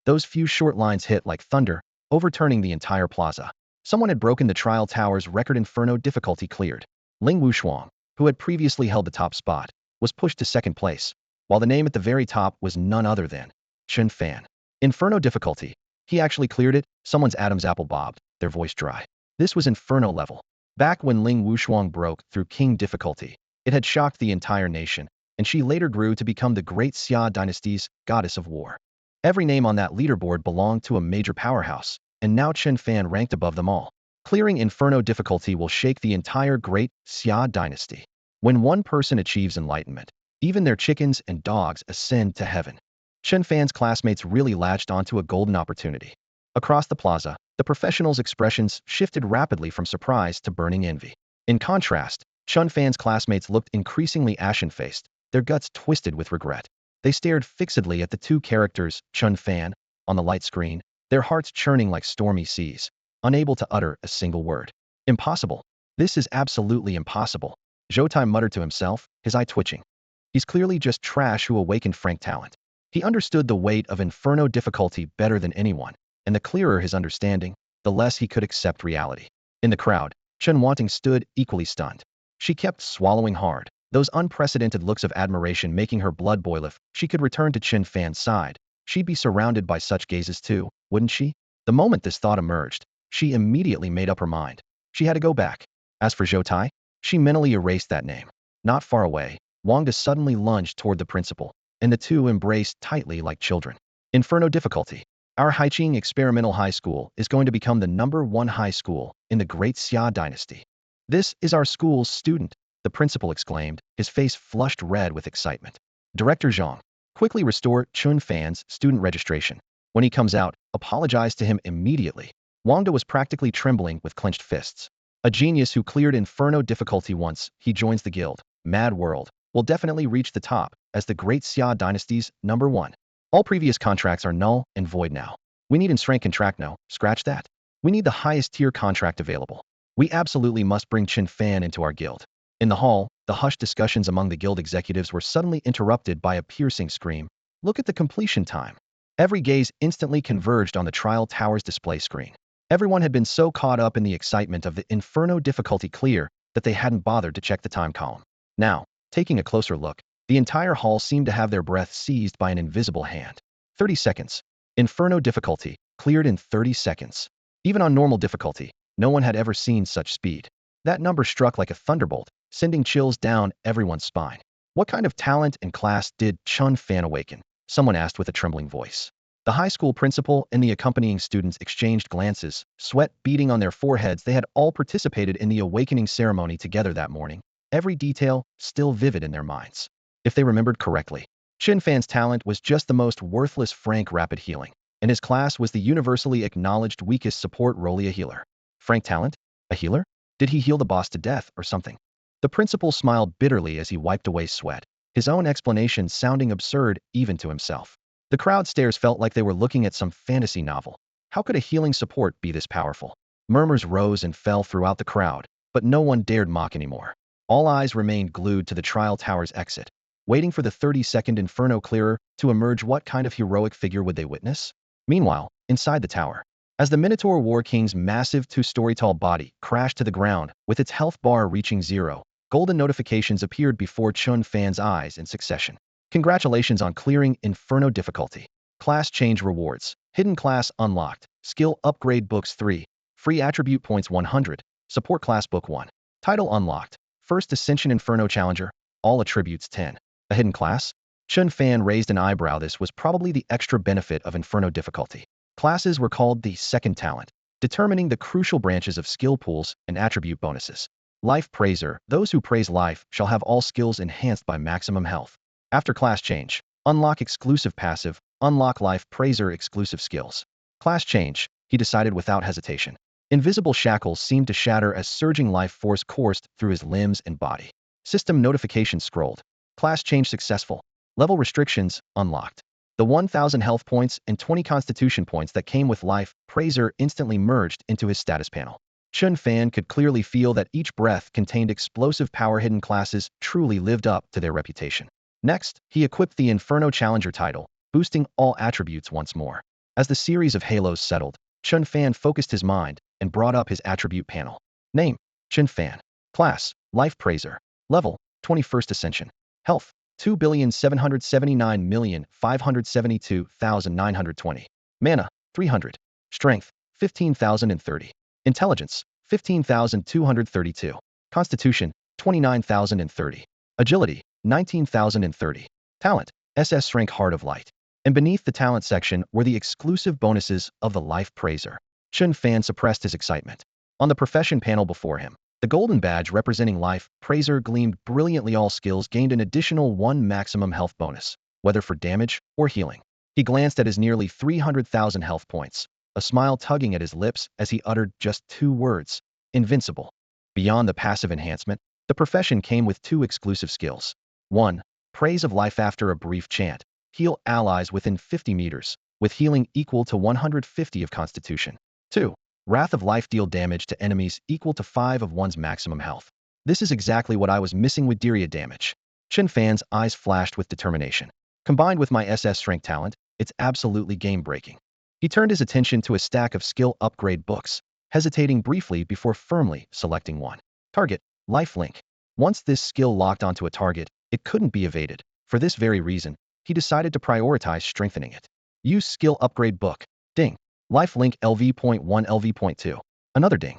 Those few short lines hit like thunder, overturning the entire plaza. Someone had broken the trial tower's record. Inferno difficulty cleared. Ling Wushuang, who had previously held the top spot, was pushed to second place, while the name at the very top was none other than Chen Fan. Inferno difficulty. He actually cleared it. Someone's Adam's apple bobbed, their voice dry. This was Inferno level. Back when Ling Wushuang broke through King difficulty, it had shocked the entire nation, and she later grew to become the Great Xia dynasty's goddess of war. Every name on that leaderboard belonged to a major powerhouse, and now Chen Fan ranked above them all. Clearing Inferno difficulty will shake the entire Great Xia dynasty. When one person achieves enlightenment, even their chickens and dogs ascend to heaven. Chen Fan's classmates really latched onto a golden opportunity. Across the plaza, the professionals' expressions shifted rapidly from surprise to burning envy. In contrast, Chen Fan's classmates looked increasingly ashen-faced, their guts twisted with regret. They stared fixedly at the two characters, Chen Fan, on the light screen, their hearts churning like stormy seas, unable to utter a single word. Impossible. This is absolutely impossible. Zhou Tai muttered to himself, his eye twitching. He's clearly just trash who awakened frank talent. He understood the weight of Inferno difficulty better than anyone, and the clearer his understanding, the less he could accept reality. In the crowd, Chen Wanting stood equally stunned. She kept swallowing hard, those unprecedented looks of admiration making her blood boil. If she could return to Chen Fan's side, she'd be surrounded by such gazes too, wouldn't she? The moment this thought emerged, she immediately made up her mind. She had to go back. As for Zhou Tai, she mentally erased that name. Not far away, Wangda suddenly lunged toward the principal, and the two embraced tightly like children. Inferno difficulty. Our Haiqing Experimental High School is going to become the #1 high school in the Great Xia dynasty. This is our school's student, the principal exclaimed, his face flushed red with excitement. Director Zhang, quickly restore Chen Fan's student registration. When he comes out, apologize to him immediately. Wangda was practically trembling with clenched fists. A genius who cleared Inferno difficulty once he joins the guild, Mad World, will definitely reach the top as the Great Xia dynasty's #1. All previous contracts are null and void now. We need in-strength contract no, scratch that. We need the highest tier contract available. We absolutely must bring Chen Fan into our guild. In the hall, the hushed discussions among the guild executives were suddenly interrupted by a piercing scream. Look at the completion time. Every gaze instantly converged on the trial tower's display screen. Everyone had been so caught up in the excitement of the Inferno difficulty clear that they hadn't bothered to check the time column. Now, taking a closer look, the entire hall seemed to have their breath seized by an invisible hand. 30 seconds. Inferno difficulty, cleared in 30 seconds. Even on normal difficulty, no one had ever seen such speed. That number struck like a thunderbolt, sending chills down everyone's spine. What kind of talent and class did Chen Fan awaken? Someone asked with a trembling voice. The high school principal and the accompanying students exchanged glances, sweat beading on their foreheads. They had all participated in the awakening ceremony together that morning, every detail still vivid in their minds. If they remembered correctly, Chen Fan's talent was just the most worthless frank rapid healing, and his class was the universally acknowledged weakest support role, a healer. Frank talent? A healer? Did he heal the boss to death or something? The principal smiled bitterly as he wiped away sweat, his own explanation sounding absurd even to himself. The crowd stares felt like they were looking at some fantasy novel. How could a healing support be this powerful? Murmurs rose and fell throughout the crowd, but no one dared mock anymore. All eyes remained glued to the trial tower's exit, waiting for the 30-second Inferno clearer to emerge. What kind of heroic figure would they witness? Meanwhile, inside the tower, as the Minotaur War King's massive 2-story-tall body crashed to the ground, with its health bar reaching 0, golden notifications appeared before Chen Fan's eyes in succession. Congratulations on clearing Inferno difficulty. Class change rewards. Hidden class unlocked. Skill upgrade books 3. Free attribute points 100. Support class book 1. Title unlocked. First Ascension Inferno Challenger. All attributes 10. A hidden class? Chen Fan raised an eyebrow. This was probably the extra benefit of Inferno difficulty. Classes were called the second talent, determining the crucial branches of skill pools and attribute bonuses. Life Praiser. Those who praise life shall have all skills enhanced by maximum health. After class change, unlock exclusive passive, unlock Life Praiser exclusive skills. Class change, he decided without hesitation. Invisible shackles seemed to shatter as surging life force coursed through his limbs and body. System notification scrolled. Class change successful. Level restrictions unlocked. The 1,000 health points and 20 constitution points that came with Life Praiser instantly merged into his status panel. Chen Fan could clearly feel that each breath contained explosive power. Hidden classes truly lived up to their reputation. Next, he equipped the Inferno Challenger title, boosting all attributes once more. As the series of halos settled, Chen Fan focused his mind and brought up his attribute panel. Name: Chen Fan. Class: Life Praiser. Level: 21st Ascension. Health: 2,779,572,920. Mana: 300. Strength: 15,030. Intelligence: 15,232. Constitution: 29,030. Agility: 19,030. Talent: SS Rank Heart of Light. And beneath the talent section were the exclusive bonuses of the Life Praiser. Chen Fan suppressed his excitement. On the profession panel before him, the golden badge representing Life Praiser gleamed brilliantly. All skills gained an additional 1 maximum health bonus, whether for damage or healing. He glanced at his nearly 300,000 health points, a smile tugging at his lips as he uttered just 2 words: invincible. Beyond the passive enhancement, the profession came with 2 exclusive skills. 1. Praise of Life. After a brief chant, heal allies within 50 meters, with healing equal to 150 of Constitution. 2. Wrath of Life. Deal damage to enemies equal to 5 of one's maximum health. This is exactly what I was missing with Diria damage. Chen Fan's eyes flashed with determination. Combined with my SS Strength talent, it's absolutely game-breaking. He turned his attention to a stack of skill upgrade books, hesitating briefly before firmly selecting one. Target, lifelink. Once this skill locked onto a target, it couldn't be evaded. For this very reason, he decided to prioritize strengthening it. Use skill upgrade book. Ding. Lifelink LV.1 LV.2. Another ding.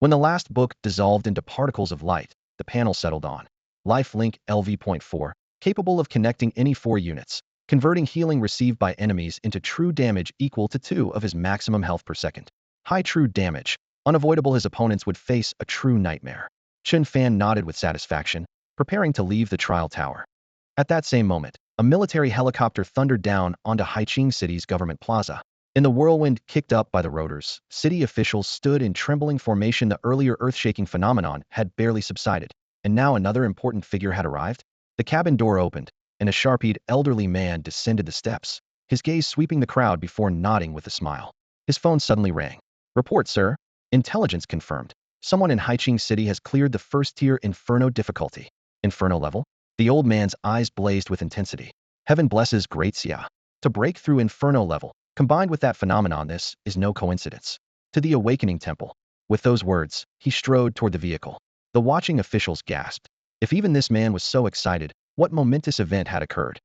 When the last book dissolved into particles of light, the panel settled on Lifelink LV.4, capable of connecting any 4 units, converting healing received by enemies into true damage equal to 2 of his maximum health per second. High true damage. Unavoidable, his opponents would face a true nightmare. Chen Fan nodded with satisfaction, preparing to leave the trial tower. At that same moment, a military helicopter thundered down onto Haiqing City's government plaza. In the whirlwind kicked up by the rotors, city officials stood in trembling formation. The earlier earth-shaking phenomenon had barely subsided, and now another important figure had arrived. The cabin door opened, and a sharp-eyed elderly man descended the steps, his gaze sweeping the crowd before nodding with a smile. His phone suddenly rang. Report, sir. Intelligence confirmed. Someone in Haiqing City has cleared the first-tier Inferno difficulty. Inferno level? The old man's eyes blazed with intensity. Heaven blesses Great Xia. To break through Inferno level, combined with that phenomenon, this is no coincidence. To the Awakening Temple. With those words, he strode toward the vehicle. The watching officials gasped. If even this man was so excited, what momentous event had occurred?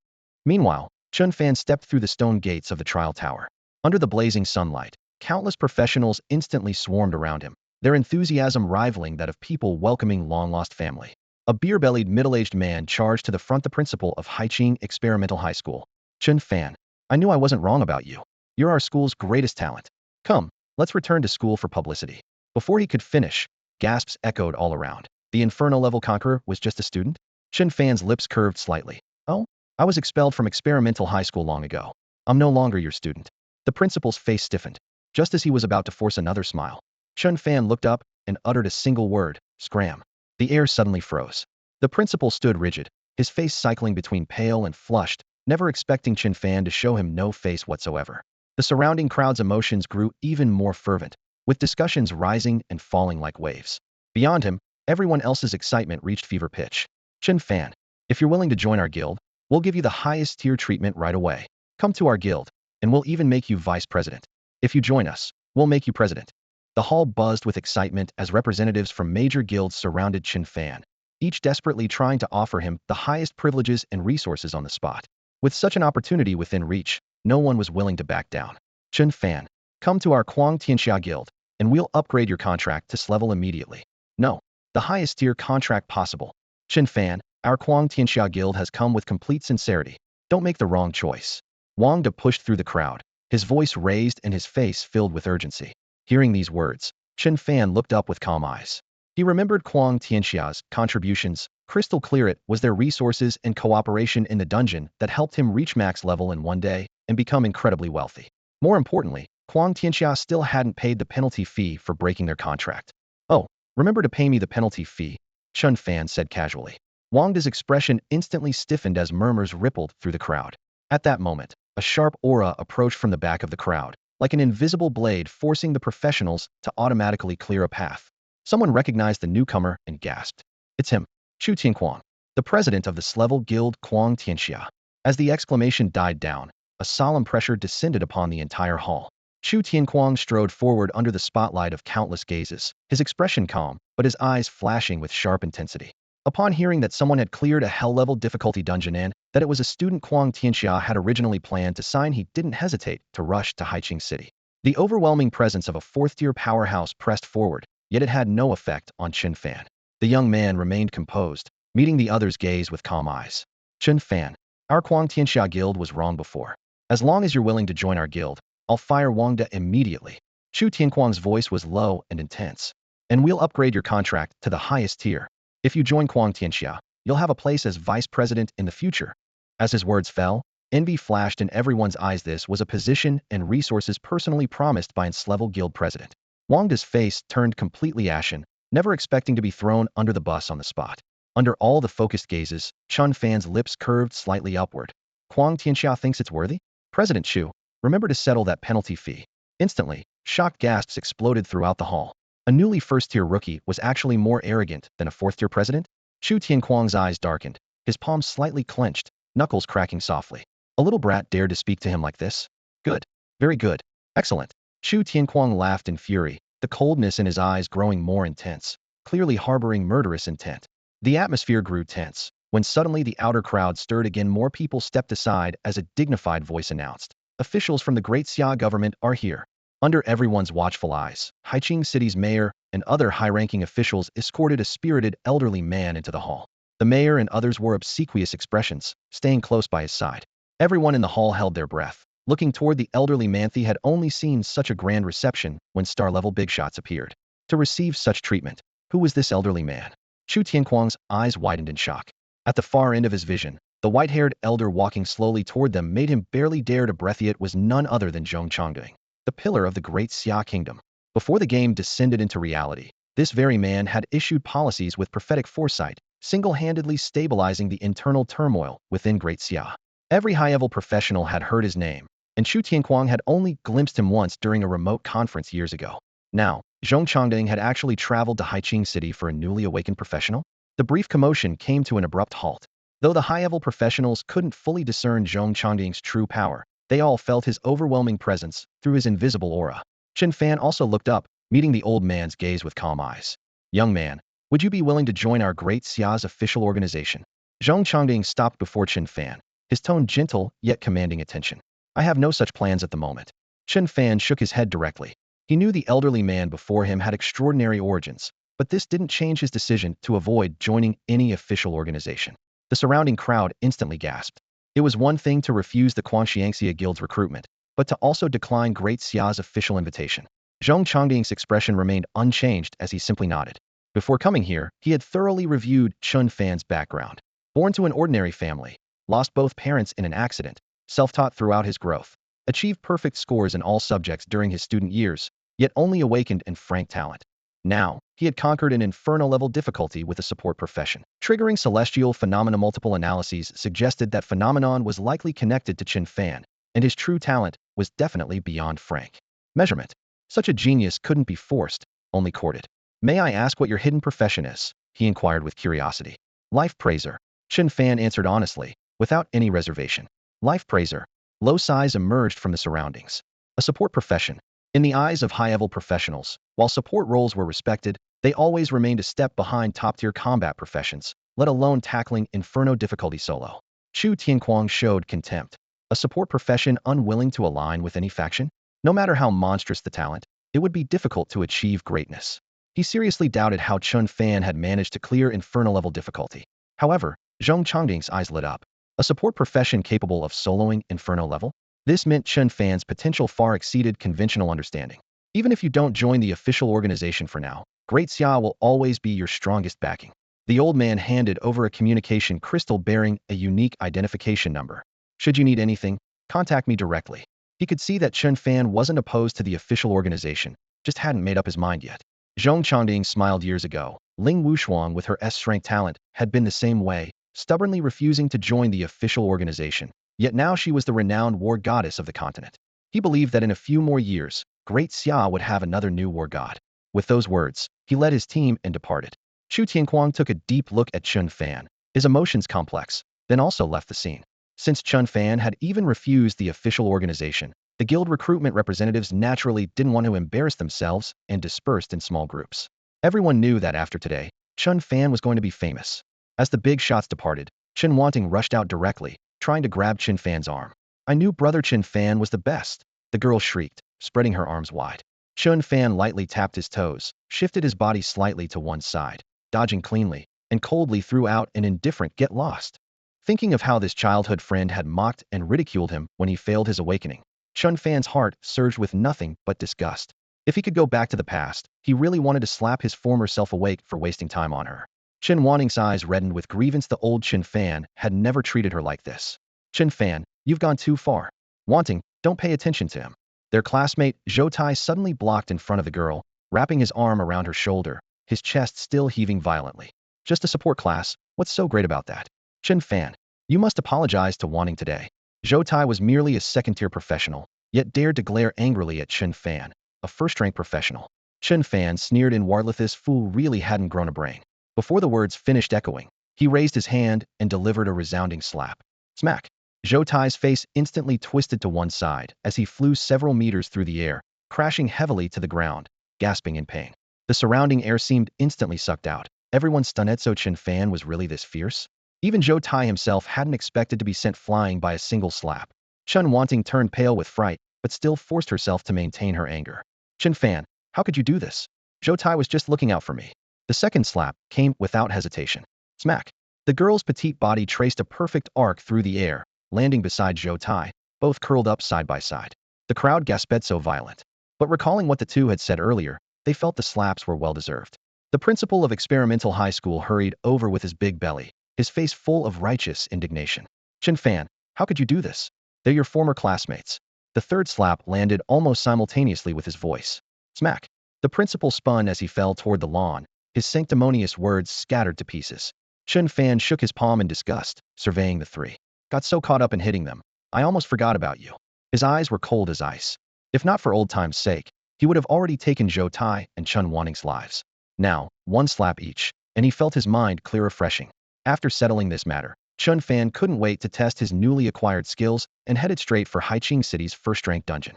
Meanwhile, Chen Fan stepped through the stone gates of the trial tower. Under the blazing sunlight, countless professionals instantly swarmed around him, their enthusiasm rivaling that of people welcoming long-lost family. A beer-bellied middle-aged man charged to the front. The principal of Haiqing Experimental High School. Chen Fan. I knew I wasn't wrong about you. You're our school's greatest talent. Come, let's return to school for publicity. Before he could finish, gasps echoed all around. The Inferno level conqueror was just a student? Chen Fan's lips curved slightly. Oh? I was expelled from experimental high school long ago. I'm no longer your student. The principal's face stiffened. Just as he was about to force another smile, Chen Fan looked up and uttered a single word, scram. The air suddenly froze. The principal stood rigid, his face cycling between pale and flushed, never expecting Chen Fan to show him no face whatsoever. The surrounding crowd's emotions grew even more fervent, with discussions rising and falling like waves. Beyond him, everyone else's excitement reached fever pitch. Chen Fan, if you're willing to join our guild, we'll give you the highest tier treatment right away. Come to our guild, and we'll even make you vice president. If you join us, we'll make you president. The hall buzzed with excitement as representatives from major guilds surrounded Chen Fan, each desperately trying to offer him the highest privileges and resources on the spot. With such an opportunity within reach, no one was willing to back down. Chen Fan, come to our Kuang Tianxia guild, and we'll upgrade your contract to S-level immediately. No, the highest tier contract possible. Chen Fan, our Kuang Tianxia guild has come with complete sincerity. Don't make the wrong choice. Wang De pushed through the crowd, his voice raised and his face filled with urgency. Hearing these words, Chen Fan looked up with calm eyes. He remembered Kuang Tianxia's contributions. Crystal clear, it was their resources and cooperation in the dungeon that helped him reach max level in one day and become incredibly wealthy. More importantly, Kuang Tianxia still hadn't paid the penalty fee for breaking their contract. Oh, remember to pay me the penalty fee, Chen Fan said casually. Wang De's expression instantly stiffened as murmurs rippled through the crowd. At that moment, a sharp aura approached from the back of the crowd, like an invisible blade forcing the professionals to automatically clear a path. Someone recognized the newcomer and gasped. It's him, Chu Tianquang, the president of the S-level guild Kuang Tianxia. As the exclamation died down, a solemn pressure descended upon the entire hall. Chu Tianquang strode forward under the spotlight of countless gazes, his expression calm, but his eyes flashing with sharp intensity. Upon hearing that someone had cleared a hell-level difficulty dungeon and that it was a student Kuang Tianxia had originally planned to sign, he didn't hesitate to rush to Haiqing City. The overwhelming presence of a fourth-tier powerhouse pressed forward, yet it had no effect on Chen Fan. The young man remained composed, meeting the other's gaze with calm eyes. Chen Fan, our Kuang Tianxia guild was wrong before. As long as you're willing to join our guild, I'll fire Wang De immediately. Chu Tianquang's voice was low and intense. And we'll upgrade your contract to the highest tier. If you join Kuang Tianxia, you'll have a place as vice president in the future. As his words fell, envy flashed in everyone's eyes. This was a position and resources personally promised by an S-level guild president. Wang De's face turned completely ashen, never expecting to be thrown under the bus on the spot. Under all the focused gazes, Chen Fan's lips curved slightly upward. Kuang Tianxia thinks it's worthy? President Chu, remember to settle that penalty fee. Instantly, shocked gasps exploded throughout the hall. A newly first-tier rookie was actually more arrogant than a fourth-tier president? Chu Tianquang's eyes darkened, his palms slightly clenched, knuckles cracking softly. A little brat dared to speak to him like this? Good. Very good. Excellent. Chu Tianquang laughed in fury, the coldness in his eyes growing more intense, clearly harboring murderous intent. The atmosphere grew tense, when suddenly the outer crowd stirred again. More people stepped aside as a dignified voice announced, "Officials from the Great Xia government are here." Under everyone's watchful eyes, Haiqing City's mayor and other high-ranking officials escorted a spirited elderly man into the hall. The mayor and others wore obsequious expressions, staying close by his side. Everyone in the hall held their breath, looking toward the elderly man. They had only seen such a grand reception when star-level big shots appeared. To receive such treatment, who was this elderly man? Chu Tianquang's eyes widened in shock. At the far end of his vision, the white-haired elder walking slowly toward them made him barely dare to breathe. It was none other than Zhong Changding, the pillar of the Great Xia Kingdom. Before the game descended into reality, this very man had issued policies with prophetic foresight, single-handedly stabilizing the internal turmoil within Great Xia. Every high-level professional had heard his name, and Chu Tianquang had only glimpsed him once during a remote conference years ago. Now, Zhong Changding had actually traveled to Haiqing City for a newly awakened professional. The brief commotion came to an abrupt halt. Though the high-level professionals couldn't fully discern Zhong Changding's true power, they all felt his overwhelming presence through his invisible aura. Chen Fan also looked up, meeting the old man's gaze with calm eyes. "Young man, would you be willing to join our Great Xia's official organization?" Zhong Changding stopped before Chen Fan, his tone gentle yet commanding attention. "I have no such plans at the moment." Chen Fan shook his head directly. He knew the elderly man before him had extraordinary origins, but this didn't change his decision to avoid joining any official organization. The surrounding crowd instantly gasped. It was one thing to refuse the Kuang Tianxia Guild's recruitment, but to also decline Great Xia's official invitation. Zhong Changding's expression remained unchanged as he simply nodded. Before coming here, he had thoroughly reviewed Chen Fan's background. Born to an ordinary family, lost both parents in an accident, self-taught throughout his growth, achieved perfect scores in all subjects during his student years, yet only awakened in frank talent. Now, he had conquered an inferno-level difficulty with a support profession. Triggering celestial phenomena. Multiple analyses suggested that phenomenon was likely connected to Chen Fan, and his true talent was definitely beyond frank measurement. Such a genius couldn't be forced, only courted. "May I ask what your hidden profession is?" he inquired with curiosity. "Life praiser," Chen Fan answered honestly, without any reservation. Life praiser. Low sighs emerged from the surroundings. A support profession. In the eyes of high-level professionals, while support roles were respected, they always remained a step behind top-tier combat professions, let alone tackling inferno difficulty solo. Chu Tianquang showed contempt. A support profession unwilling to align with any faction? No matter how monstrous the talent, it would be difficult to achieve greatness. He seriously doubted how Chen Fan had managed to clear inferno-level difficulty. However, Zhong Changding's eyes lit up. A support profession capable of soloing inferno level? This meant Chen Fan's potential far exceeded conventional understanding. Even if you don't join the official organization for now, Great Xia will always be your strongest backing. The old man handed over a communication crystal bearing a unique identification number. "Should you need anything, contact me directly." He could see that Chen Fan wasn't opposed to the official organization, just hadn't made up his mind yet. Zhong Changding smiled years ago. Ling Wushuang, with her S-strength talent, had been the same way, stubbornly refusing to join the official organization. Yet now she was the renowned war goddess of the continent. He believed that in a few more years, Great Xia would have another new war god. With those words, he led his team and departed. Chu Tianquang took a deep look at Chen Fan, his emotions complex, then also left the scene. Since Chen Fan had even refused the official organization, the guild recruitment representatives naturally didn't want to embarrass themselves and dispersed in small groups. Everyone knew that after today, Chen Fan was going to be famous. As the big shots departed, Chen Wanting rushed out directly, trying to grab Chen Fan's arm. "I knew brother Chen Fan was the best," the girl shrieked, spreading her arms wide. Chen Fan lightly tapped his toes, shifted his body slightly to one side, dodging cleanly, and coldly threw out an indifferent "get lost." Thinking of how this childhood friend had mocked and ridiculed him when he failed his awakening, Chen Fan's heart surged with nothing but disgust. If he could go back to the past, he really wanted to slap his former self awake for wasting time on her. Chen Wanting's eyes reddened with grievance. The old Chen Fan had never treated her like this. "Chen Fan, you've gone too far." Wanting, don't pay attention to him. Their classmate, Zhou Tai, suddenly blocked in front of the girl, wrapping his arm around her shoulder, his chest still heaving violently. "Just a support class, what's so great about that?" "Chen Fan, you must apologize to Wanting today." Zhou Tai was merely a second-tier professional, yet dared to glare angrily at Chen Fan, a first-rank professional. Chen Fan sneered in Warlith. This fool really hadn't grown a brain. Before the words finished echoing, he raised his hand and delivered a resounding slap. Smack! Zhou Tai's face instantly twisted to one side as he flew several meters through the air, crashing heavily to the ground. gasping in pain. The surrounding air seemed instantly sucked out. Everyone stunned. So Chen Fan was really this fierce? Even Zhou Tai himself hadn't expected to be sent flying by a single slap. Chen Wanting turned pale with fright, but still forced herself to maintain her anger. Chen Fan, how could you do this? Zhou Tai was just looking out for me. The second slap came without hesitation. Smack. The girl's petite body traced a perfect arc through the air, landing beside Zhou Tai, both curled up side by side. The crowd gasped so violent. But recalling what the two had said earlier, they felt the slaps were well-deserved. The principal of experimental high school hurried over with his big belly, his face full of righteous indignation. Chen Fan, how could you do this? They're your former classmates. The third slap landed almost simultaneously with his voice. Smack. The principal spun as he fell toward the lawn, his sanctimonious words scattered to pieces. Chen Fan shook his palm in disgust, surveying the three. Got so caught up in hitting them, I almost forgot about you. His eyes were cold as ice. If not for old time's sake, he would have already taken Zhou Tai and Chen Wanting's lives. Now, one slap each, and he felt his mind clear refreshing. After settling this matter, Chen Fan couldn't wait to test his newly acquired skills and headed straight for Haiqing City's first-ranked dungeon.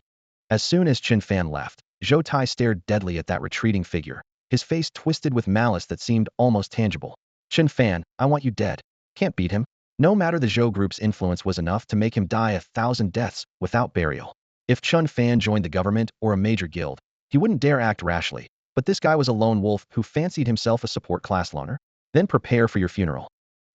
As soon as Chen Fan left, Zhou Tai stared deadly at that retreating figure, his face twisted with malice that seemed almost tangible. Chen Fan, I want you dead. Can't beat him. No matter the Zhou group's influence was enough to make him die 1,000 deaths without burial. If Chen Fan joined the government or a major guild, he wouldn't dare act rashly, but this guy was a lone wolf who fancied himself a support class loner. Then prepare for your funeral.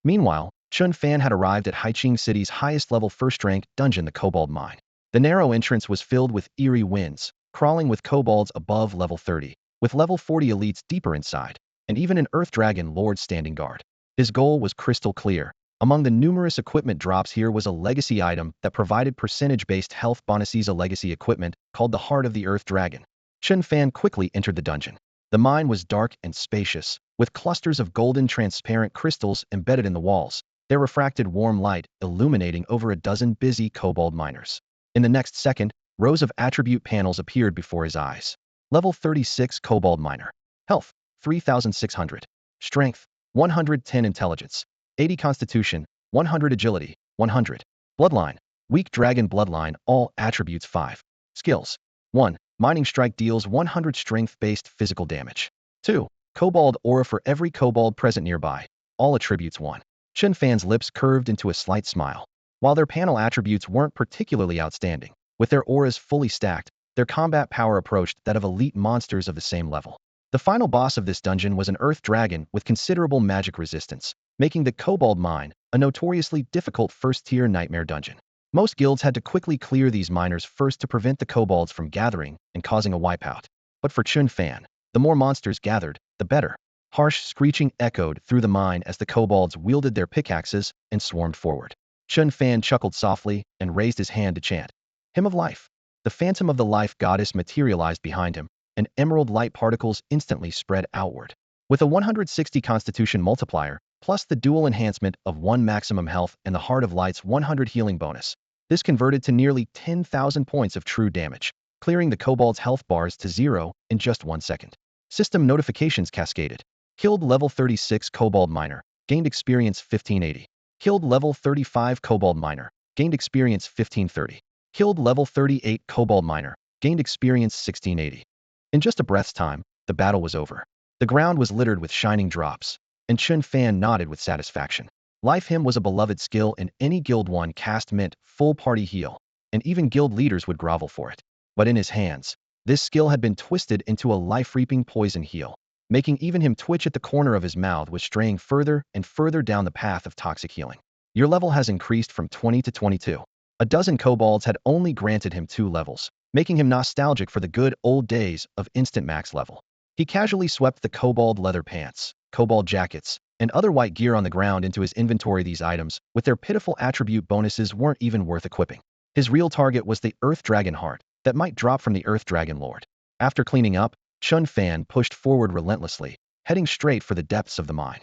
Meanwhile, Chen Fan had arrived at Haiqing City's highest-level first-ranked dungeon, the Kobold Mine. The narrow entrance was filled with eerie winds, crawling with kobolds above level 30, with level 40 elites deeper inside, and even an Earth Dragon Lord standing guard. His goal was crystal clear. Among the numerous equipment drops here was a legacy item that provided percentage-based health bonuses, a legacy equipment called the Heart of the Earth Dragon. Chen Fan quickly entered the dungeon. The mine was dark and spacious, with clusters of golden transparent crystals embedded in the walls, their refracted warm light illuminating over a dozen busy kobold miners. In the next second, rows of attribute panels appeared before his eyes. Level 36 Kobold Miner. Health, 3,600. Strength, 110. Intelligence, 80. Constitution, 100. Agility, 100. Bloodline, Weak Dragon Bloodline. All attributes 5. Skills. 1. Mining Strike deals 100 strength-based physical damage. 2. Kobold Aura for every kobold present nearby. All attributes 1. Chen Fan's lips curved into a slight smile. While their panel attributes weren't particularly outstanding, with their auras fully stacked, their combat power approached that of elite monsters of the same level. The final boss of this dungeon was an Earth Dragon with considerable magic resistance, making the Kobold Mine a notoriously difficult first-tier nightmare dungeon. Most guilds had to quickly clear these miners first to prevent the kobolds from gathering and causing a wipeout. But for Chen Fan, the more monsters gathered, the better. Harsh screeching echoed through the mine as the kobolds wielded their pickaxes and swarmed forward. Chen Fan chuckled softly and raised his hand to chant. Hymn of Life. The phantom of the life goddess materialized behind him, and emerald light particles instantly spread outward. With a 160 constitution multiplier, plus the dual enhancement of 1 maximum health and the Heart of Light's 100 healing bonus, this converted to nearly 10,000 points of true damage, clearing the kobold's health bars to 0 in just 1 second. System notifications cascaded. Killed level 36 Kobold Miner, gained experience 1580. Killed level 35 Kobold Miner, gained experience 1530. Killed level 38 Kobold Miner, gained experience 1680. In just a breath's time, the battle was over. The ground was littered with shining drops, and Chen Fan nodded with satisfaction. Life Hymn was a beloved skill, and any guild one cast meant full party heal, and even guild leaders would grovel for it. But in his hands, this skill had been twisted into a life-reaping poison heal, making even him twitch at the corner of his mouth, was straying further and further down the path of toxic healing. Your level has increased from 20 to 22. A dozen kobolds had only granted him 2 levels, making him nostalgic for the good old days of instant max level. He casually swept the kobold leather pants, kobold jackets, and other white gear on the ground into his inventory. These items, with their pitiful attribute bonuses, weren't even worth equipping. His real target was the Earth Dragon Heart that might drop from the Earth Dragon Lord. After cleaning up, Chen Fan pushed forward relentlessly, heading straight for the depths of the mine.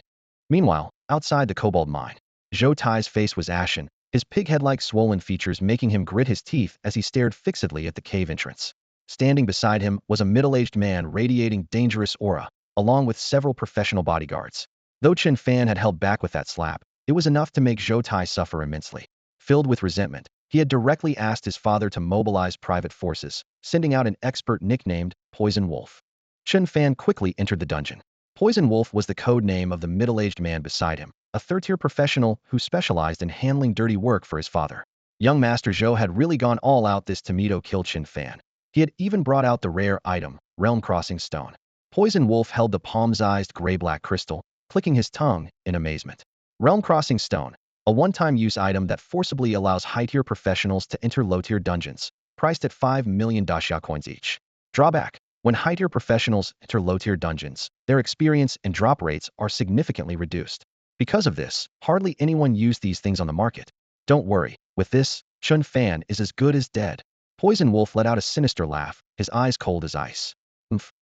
Meanwhile, outside the Kobold Mine, Zhou Tai's face was ashen, his pighead-like swollen features making him grit his teeth as he stared fixedly at the cave entrance. Standing beside him was a middle-aged man radiating dangerous aura, along with several professional bodyguards. Though Chen Fan had held back with that slap, it was enough to make Zhou Tai suffer immensely. Filled with resentment, he had directly asked his father to mobilize private forces, sending out an expert nicknamed Poison Wolf. Chen Fan quickly entered the dungeon. Poison Wolf was the code name of the middle-aged man beside him, a third-tier professional who specialized in handling dirty work for his father. Young Master Zhou had really gone all out this time to kill Chen Fan. He had even brought out the rare item, realm-crossing stone. Poison Wolf held the palm-sized gray-black crystal, clicking his tongue in amazement. Realm-crossing stone, a one-time use item that forcibly allows high-tier professionals to enter low-tier dungeons, priced at 5 million daxia coins each. Drawback: when high-tier professionals enter low-tier dungeons, their experience and drop rates are significantly reduced. Because of this, hardly anyone used these things on the market. Don't worry, with this, Chen Fan is as good as dead. Poison Wolf let out a sinister laugh, his eyes cold as ice.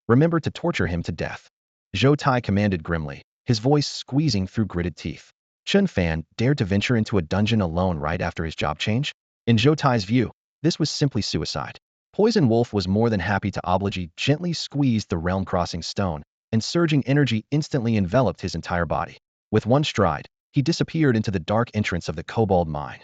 Remember to torture him to death. Zhou Tai commanded grimly, his voice squeezing through gritted teeth. Chen Fan dared to venture into a dungeon alone right after his job change? In Zhou Tai's view, this was simply suicide. Poison Wolf was more than happy to oblige gently squeezed the realm-crossing stone, and surging energy instantly enveloped his entire body. With one stride, he disappeared into the dark entrance of the kobold mine.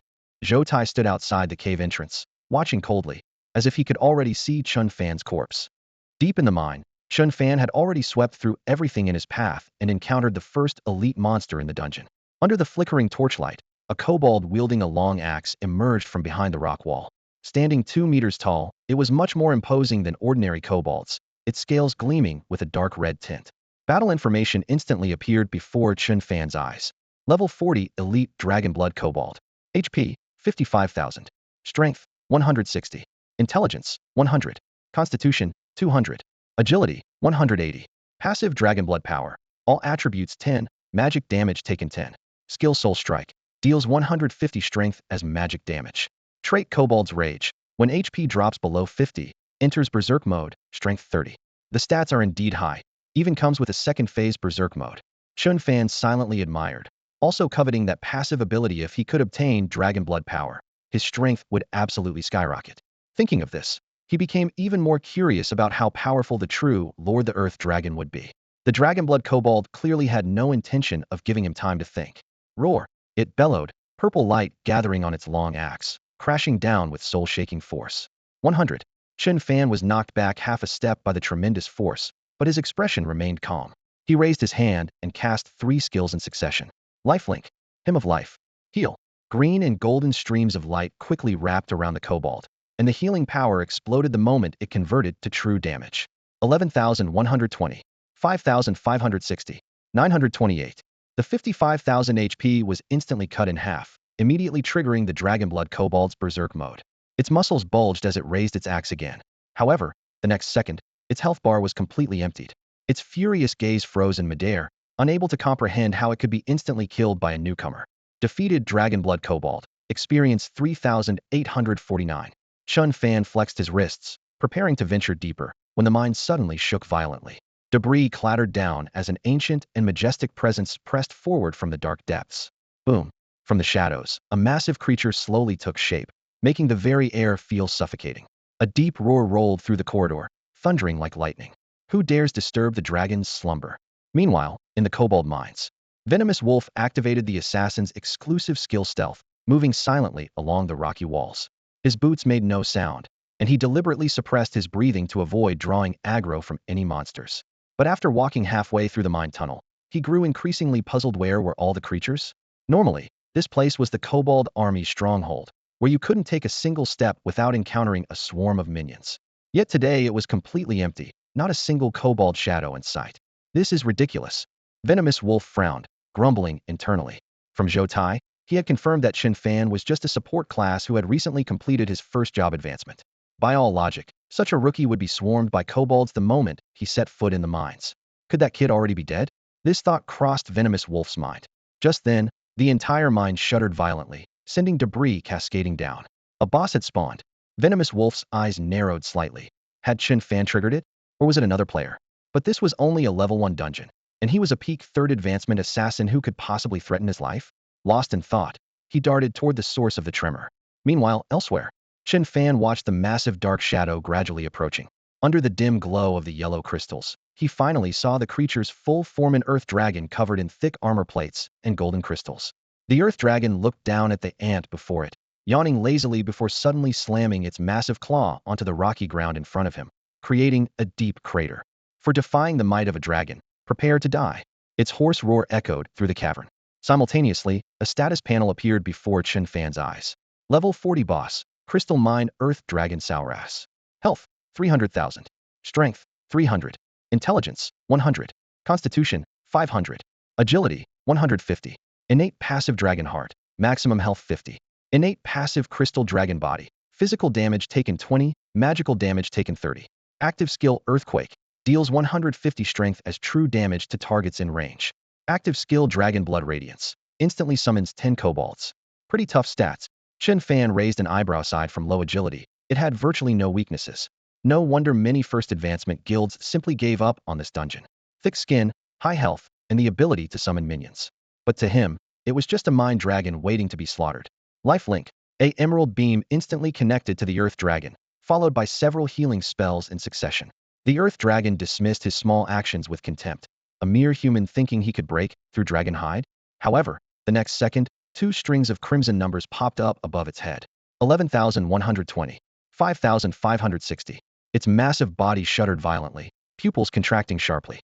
Zhou Tai stood outside the cave entrance, watching coldly, as if he could already see Chen Fan's corpse. Deep in the mine, Chen Fan had already swept through everything in his path and encountered the first elite monster in the dungeon. Under the flickering torchlight, a kobold wielding a long axe emerged from behind the rock wall. Standing 2 meters tall, it was much more imposing than ordinary kobolds, its scales gleaming with a dark red tint. Battle information instantly appeared before Chen Fan's eyes. Level 40 Elite Dragon Blood Kobold. HP, 55,000. Strength, 160. Intelligence, 100. Constitution, 200. Agility, 180. Passive Dragon Blood Power. All attributes 10. Magic damage taken 10. Skill Soul Strike. Deals 150 strength as magic damage. Trait Kobold's Rage. When HP drops below 50, enters Berserk Mode, Strength 30. The stats are indeed high. Even comes with a second phase Berserk Mode. Chen Fan silently admired, also coveting that passive ability if he could obtain Dragon Blood Power. His strength would absolutely skyrocket. Thinking of this, he became even more curious about how powerful the true Lord the Earth Dragon would be. The Dragon Blood Kobold clearly had no intention of giving him time to think. Roar! It bellowed, purple light gathering on its long axe, crashing down with soul-shaking force. 100. Chen Fan was knocked back half a step by the tremendous force, but his expression remained calm. He raised his hand and cast 3 skills in succession. Lifelink, Hymn of Life, Heal. Green and golden streams of light quickly wrapped around the kobold, and the healing power exploded the moment it converted to true damage. 11,120. 5,560. 928. The 55,000 HP was instantly cut in half, immediately triggering the Dragon Blood Kobold's Berserk Mode. Its muscles bulged as it raised its axe again. However, the next second, its health bar was completely emptied. Its furious gaze froze in midair, unable to comprehend how it could be instantly killed by a newcomer. Defeated Dragon Blood Kobold. Experience 3,849. Chen Fan flexed his wrists, preparing to venture deeper, when the mine suddenly shook violently. Debris clattered down as an ancient and majestic presence pressed forward from the dark depths. Boom! From the shadows, a massive creature slowly took shape, making the very air feel suffocating. A deep roar rolled through the corridor, thundering like lightning. Who dares disturb the dragon's slumber? Meanwhile, in the kobold mines, Venomous Wolf activated the assassin's exclusive skill Stealth, moving silently along the rocky walls. His boots made no sound, and he deliberately suppressed his breathing to avoid drawing aggro from any monsters. But after walking halfway through the mine tunnel, he grew increasingly puzzled. Where were all the creatures? Normally, this place was the kobold army's stronghold, where you couldn't take a single step without encountering a swarm of minions. Yet today it was completely empty, not a single kobold shadow in sight. This is ridiculous. Venomous Wolf frowned, grumbling internally. From Zhou Tai, he had confirmed that Chen Fan was just a support class who had recently completed his first job advancement. By all logic, such a rookie would be swarmed by kobolds the moment he set foot in the mines. Could that kid already be dead? This thought crossed Venomous Wolf's mind. Just then, the entire mine shuddered violently, sending debris cascading down. A boss had spawned. Venomous Wolf's eyes narrowed slightly. Had Chen Fan triggered it? Or was it another player? But this was only a level 1 dungeon, and he was a peak 3rd advancement assassin who could possibly threaten his life? Lost in thought, he darted toward the source of the tremor. Meanwhile, elsewhere, Chen Fan watched the massive dark shadow gradually approaching. Under the dim glow of the yellow crystals, he finally saw the creature's full form, an earth dragon covered in thick armor plates and golden crystals. The earth dragon looked down at the ant before it, yawning lazily before suddenly slamming its massive claw onto the rocky ground in front of him, creating a deep crater. For defying the might of a dragon, prepare to die. Its hoarse roar echoed through the cavern. Simultaneously, a status panel appeared before Chen Fan's eyes. Level 40 boss, Crystal Mine Earth Dragon Sauras. Health, 300,000. Strength, 300. Intelligence, 100. Constitution, 500. Agility, 150. Innate Passive Dragon Heart, maximum health 50. Innate Passive Crystal Dragon Body, physical damage taken 20, magical damage taken 30. Active skill Earthquake, deals 150 strength as true damage to targets in range. Active skill Dragon Blood Radiance, instantly summons 10 kobolds. Pretty tough stats. Chen Fan raised an eyebrow aside from low agility. It had virtually no weaknesses. No wonder many first advancement guilds simply gave up on this dungeon. Thick skin, high health, and the ability to summon minions. But to him, it was just a mind dragon waiting to be slaughtered. Lifelink, a emerald beam instantly connected to the earth dragon, followed by several healing spells in succession. The earth dragon dismissed his small actions with contempt, a mere human thinking he could break through dragon hide. However, the next second, two strings of crimson numbers popped up above its head. 11,120. 5,560. Its massive body shuddered violently, pupils contracting sharply.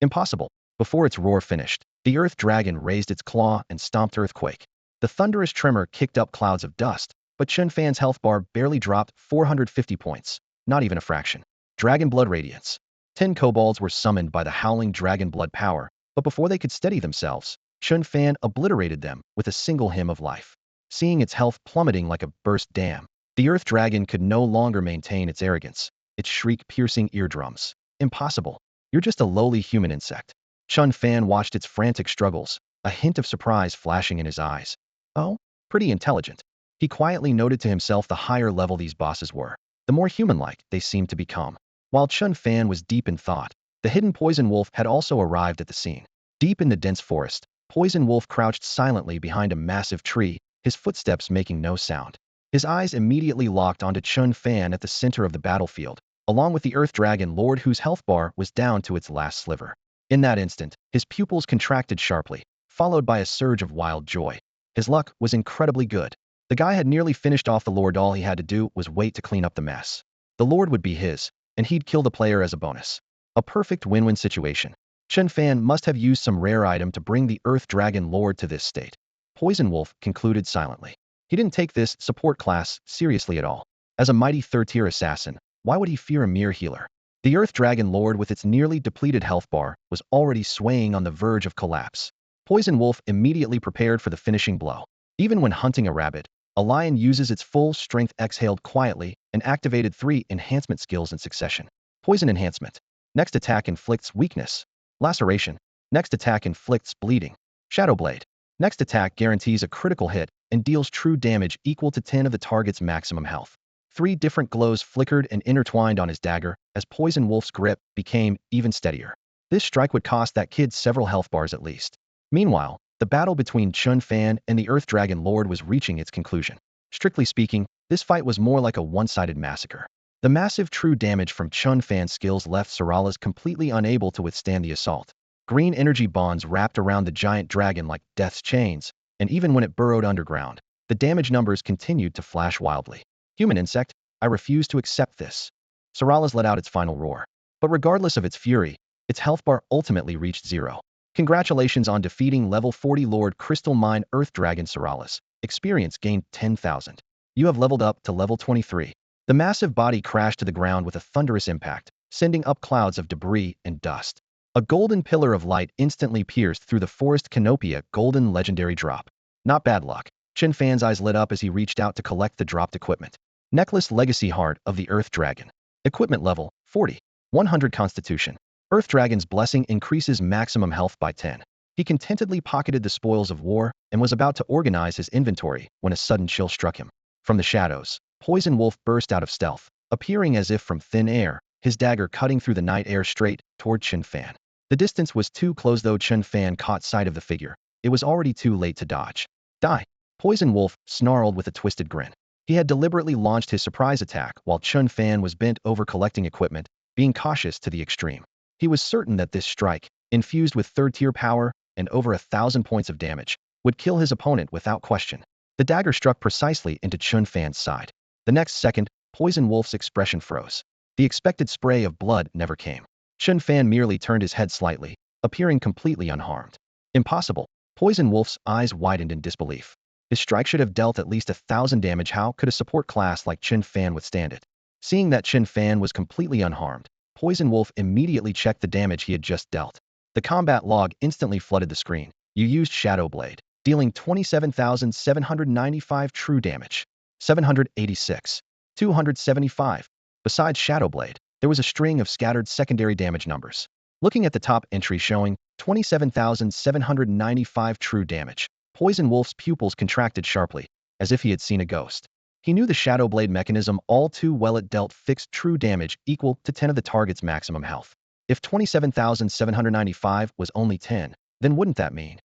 Impossible. Before its roar finished, the earth dragon raised its claw and stomped earthquake. The thunderous tremor kicked up clouds of dust, but Chen Fan's health bar barely dropped 450 points, not even a fraction. Dragon Blood Radiance. 10 kobolds were summoned by the howling dragon blood power, but before they could steady themselves, Chen Fan obliterated them with a single hymn of life. Seeing its health plummeting like a burst dam, the earth dragon could no longer maintain its arrogance, its shriek piercing eardrums. Impossible. You're just a lowly human insect. Chen Fan watched its frantic struggles, a hint of surprise flashing in his eyes. Oh, pretty intelligent. He quietly noted to himself the higher level these bosses were, the more human-like they seemed to become. While Chen Fan was deep in thought, the hidden poison wolf had also arrived at the scene. Deep in the dense forest, Poison Wolf crouched silently behind a massive tree, his footsteps making no sound. His eyes immediately locked onto Chen Fan at the center of the battlefield, along with the Earth Dragon Lord whose health bar was down to its last sliver. In that instant, his pupils contracted sharply, followed by a surge of wild joy. His luck was incredibly good. The guy had nearly finished off the Lord. All he had to do was wait to clean up the mess. The Lord would be his, and he'd kill the player as a bonus. A perfect win-win situation. Chen Fan must have used some rare item to bring the Earth Dragon Lord to this state. Poison Wolf concluded silently. He didn't take this support class seriously at all. As a mighty third-tier assassin, why would he fear a mere healer? The Earth Dragon Lord with its nearly depleted health bar was already swaying on the verge of collapse. Poison Wolf immediately prepared for the finishing blow. Even when hunting a rabbit, a lion uses its full strength, exhaled quietly, and activated 3 enhancement skills in succession. Poison Enhancement. Next attack inflicts weakness. Laceration. Next attack inflicts bleeding. Shadow Blade. Next attack guarantees a critical hit and deals true damage equal to 10 of the target's maximum health. 3 different glows flickered and intertwined on his dagger as Poison Wolf's grip became even steadier. This strike would cost that kid several health bars at least. Meanwhile, the battle between Chen Fan and the Earth Dragon Lord was reaching its conclusion. Strictly speaking, this fight was more like a one-sided massacre. The massive true damage from Chen Fan's skills left Sarala's completely unable to withstand the assault. Green energy bonds wrapped around the giant dragon like death's chains, and even when it burrowed underground, the damage numbers continued to flash wildly. Human insect, I refuse to accept this. Sarala's let out its final roar. But regardless of its fury, its health bar ultimately reached 0. Congratulations on defeating level 40 Lord Crystal Mine Earth Dragon Sarala's. Experience gained 10,000. You have leveled up to level 23. The massive body crashed to the ground with a thunderous impact, sending up clouds of debris and dust. A golden pillar of light instantly pierced through the forest canopia. Golden legendary drop. Not bad luck. Chen Fan's eyes lit up as he reached out to collect the dropped equipment. Necklace Legacy Heart of the Earth Dragon. Equipment level 40. 100 Constitution. Earth Dragon's blessing increases maximum health by 10. He contentedly pocketed the spoils of war and was about to organize his inventory when a sudden chill struck him. From the shadows, Poison Wolf burst out of stealth, appearing as if from thin air, his dagger cutting through the night air straight toward Chen Fan. The distance was too close. Though Chen Fan caught sight of the figure, it was already too late to dodge. Die! Poison Wolf snarled with a twisted grin. He had deliberately launched his surprise attack while Chen Fan was bent over collecting equipment, being cautious to the extreme. He was certain that this strike, infused with third-tier power and over 1,000 points of damage, would kill his opponent without question. The dagger struck precisely into Chen Fan's side. The next second, Poison Wolf's expression froze. The expected spray of blood never came. Chen Fan merely turned his head slightly, appearing completely unharmed. Impossible. Poison Wolf's eyes widened in disbelief. His strike should have dealt at least 1,000 damage. How could a support class like Chen Fan withstand it? Seeing that Chen Fan was completely unharmed, Poison Wolf immediately checked the damage he had just dealt. The combat log instantly flooded the screen. You used Shadow Blade, dealing 27,795 true damage. 786. 275. Besides Shadow Blade, there was a string of scattered secondary damage numbers. Looking at the top entry showing 27,795 true damage, Poison Wolf's pupils contracted sharply, as if he had seen a ghost. He knew the Shadow Blade mechanism all too well. It dealt fixed true damage equal to 10 of the target's maximum health. If 27,795 was only 10, then wouldn't that mean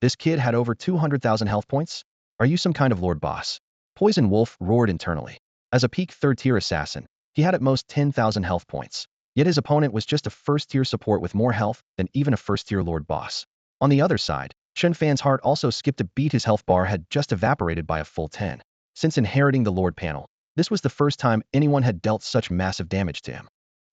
this kid had over 200,000 health points? Are you some kind of Lord Boss? Poison Wolf roared internally. As a peak third-tier assassin, he had at most 10,000 health points. Yet his opponent was just a first-tier support with more health than even a first-tier Lord Boss. On the other side, Chen Fan's heart also skipped a beat. His health bar had just evaporated by a full 10. Since inheriting the Lord panel, this was the first time anyone had dealt such massive damage to him.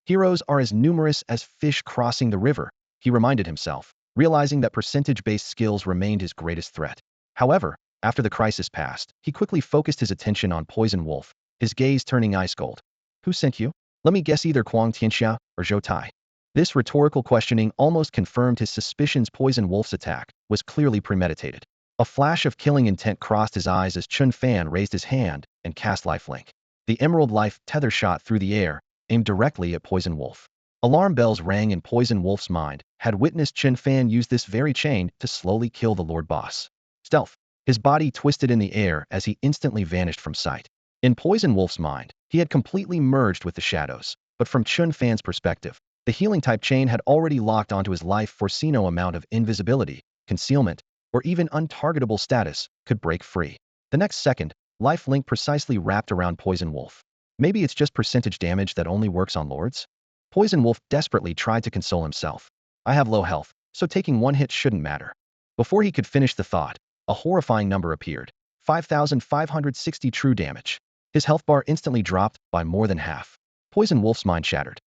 Heroes are as numerous as fish crossing the river, he reminded himself, realizing that percentage-based skills remained his greatest threat. However, after the crisis passed, he quickly focused his attention on Poison Wolf, his gaze turning ice-cold. Who sent you? Let me guess, either Kuang Tianxia or Zhou Tai. This rhetorical questioning almost confirmed his suspicions. Poison Wolf's attack was clearly premeditated. A flash of killing intent crossed his eyes as Chen Fan raised his hand and cast lifelink. The Emerald Life tether shot through the air, aimed directly at Poison Wolf. Alarm bells rang in Poison Wolf's mind, had witnessed Chen Fan use this very chain to slowly kill the Lord Boss. Stealth. His body twisted in the air as he instantly vanished from sight. In Poison Wolf's mind, he had completely merged with the shadows, but from Chen Fan's perspective, the healing-type chain had already locked onto his life. Foresee no amount of invisibility, concealment, or even untargetable status could break free. The next second, life link precisely wrapped around Poison Wolf. Maybe it's just percentage damage that only works on lords? Poison Wolf desperately tried to console himself. I have low health, so taking one hit shouldn't matter. Before he could finish the thought, a horrifying number appeared. 5,560 true damage. His health bar instantly dropped by more than half. Poison Wolf's mind shattered.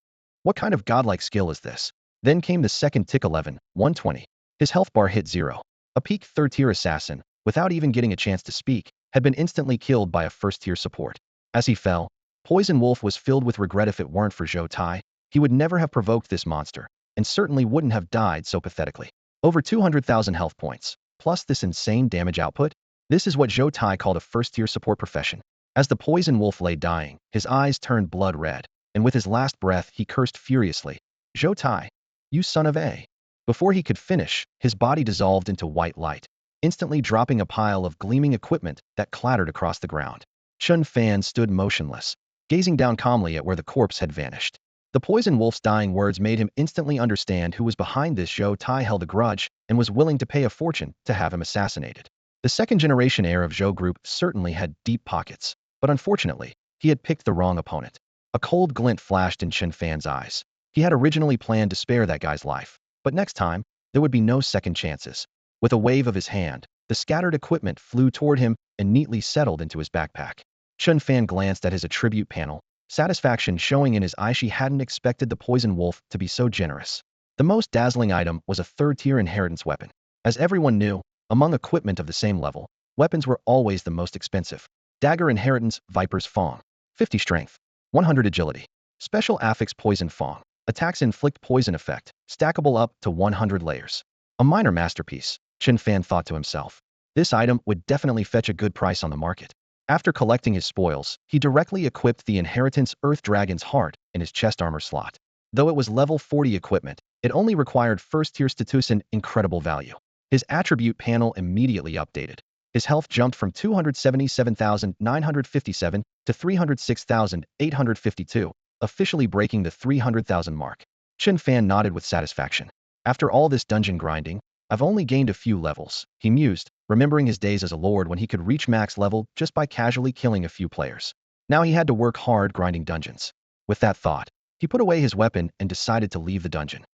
What kind of godlike skill is this? Then came the second tick. 120. His health bar hit 0. A peak third-tier assassin, without even getting a chance to speak, had been instantly killed by a first-tier support. As he fell, Poison Wolf was filled with regret. If it weren't for Zhou Tai, he would never have provoked this monster, and certainly wouldn't have died so pathetically. Over 200,000 health points, plus this insane damage output? This is what Zhou Tai called a first-tier support profession. As the Poison Wolf lay dying, his eyes turned blood red, and with his last breath he cursed furiously. Zhou Tai, you son of a. Before he could finish, his body dissolved into white light, instantly dropping a pile of gleaming equipment that clattered across the ground. Chen Fan stood motionless, gazing down calmly at where the corpse had vanished. The Poison Wolf's dying words made him instantly understand who was behind this. Zhou Tai held a grudge and was willing to pay a fortune to have him assassinated. The second-generation heir of Zhou Group certainly had deep pockets, but unfortunately, he had picked the wrong opponent. A cold glint flashed in Chen Fan's eyes. He had originally planned to spare that guy's life, but next time, there would be no second chances. With a wave of his hand, the scattered equipment flew toward him and neatly settled into his backpack. Chen Fan glanced at his attribute panel, satisfaction showing in his eyes. She hadn't expected the Poison Wolf to be so generous. The most dazzling item was a third-tier inheritance weapon. As everyone knew, among equipment of the same level, weapons were always the most expensive. Dagger Inheritance Viper's Fong. 50 Strength. 100 Agility. Special Affix Poison Fong. Attacks inflict poison effect, stackable up to 100 layers. A minor masterpiece, Chen Fan thought to himself. This item would definitely fetch a good price on the market. After collecting his spoils, he directly equipped the Inheritance Earth Dragon's Heart in his chest armor slot. Though it was level 40 equipment, it only required first-tier status and incredible value. His attribute panel immediately updated. His health jumped from 277,957 to 306,852, officially breaking the 300,000 mark. Chen Fan nodded with satisfaction. After all this dungeon grinding, I've only gained a few levels, he mused, remembering his days as a lord when he could reach max level just by casually killing a few players. Now he had to work hard grinding dungeons. With that thought, he put away his weapon and decided to leave the dungeon.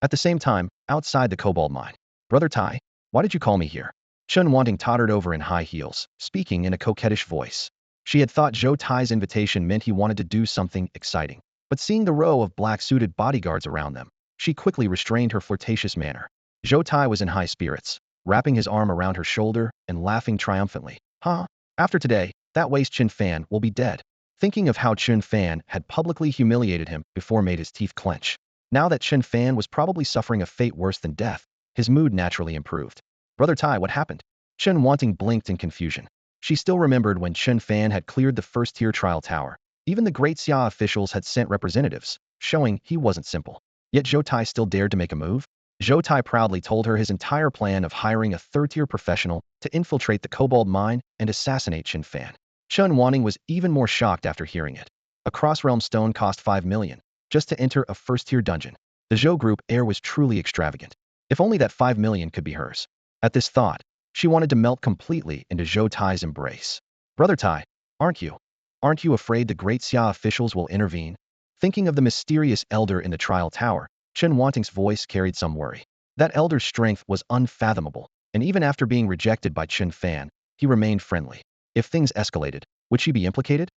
At the same time, outside the Kobold mine, Brother Tai, why did you call me here? Chen Wanting tottered over in high heels, speaking in a coquettish voice. She had thought Zhou Tai's invitation meant he wanted to do something exciting, but seeing the row of black-suited bodyguards around them, She quickly restrained her flirtatious manner. Zhou Tai was in high spirits, wrapping his arm around her shoulder and laughing triumphantly. Huh? After today, that waste Chen Fan will be dead. Thinking of how Chen Fan had publicly humiliated him before made his teeth clench. Now that Chen Fan was probably suffering a fate worse than death, his mood naturally improved. Brother Tai, what happened? Chen Wanting blinked in confusion. She still remembered when Chen Fan had cleared the first-tier trial tower. Even the Great Xia officials had sent representatives, showing he wasn't simple. Yet Zhou Tai still dared to make a move? Zhou Tai proudly told her his entire plan of hiring a third-tier professional to infiltrate the Cobalt mine and assassinate Chen Fan. Chen Wanting was even more shocked after hearing it. A cross-realm stone cost 5 million, just to enter a first-tier dungeon. The Zhou Group heir was truly extravagant. If only that 5 million could be hers. At this thought, she wanted to melt completely into Zhou Tai's embrace. Brother Tai, aren't you? Aren't you afraid the Great Xia officials will intervene? Thinking of the mysterious elder in the trial tower, Chen Wanting's voice carried some worry. That elder's strength was unfathomable, and even after being rejected by Chen Fan, he remained friendly. If things escalated, would she be implicated?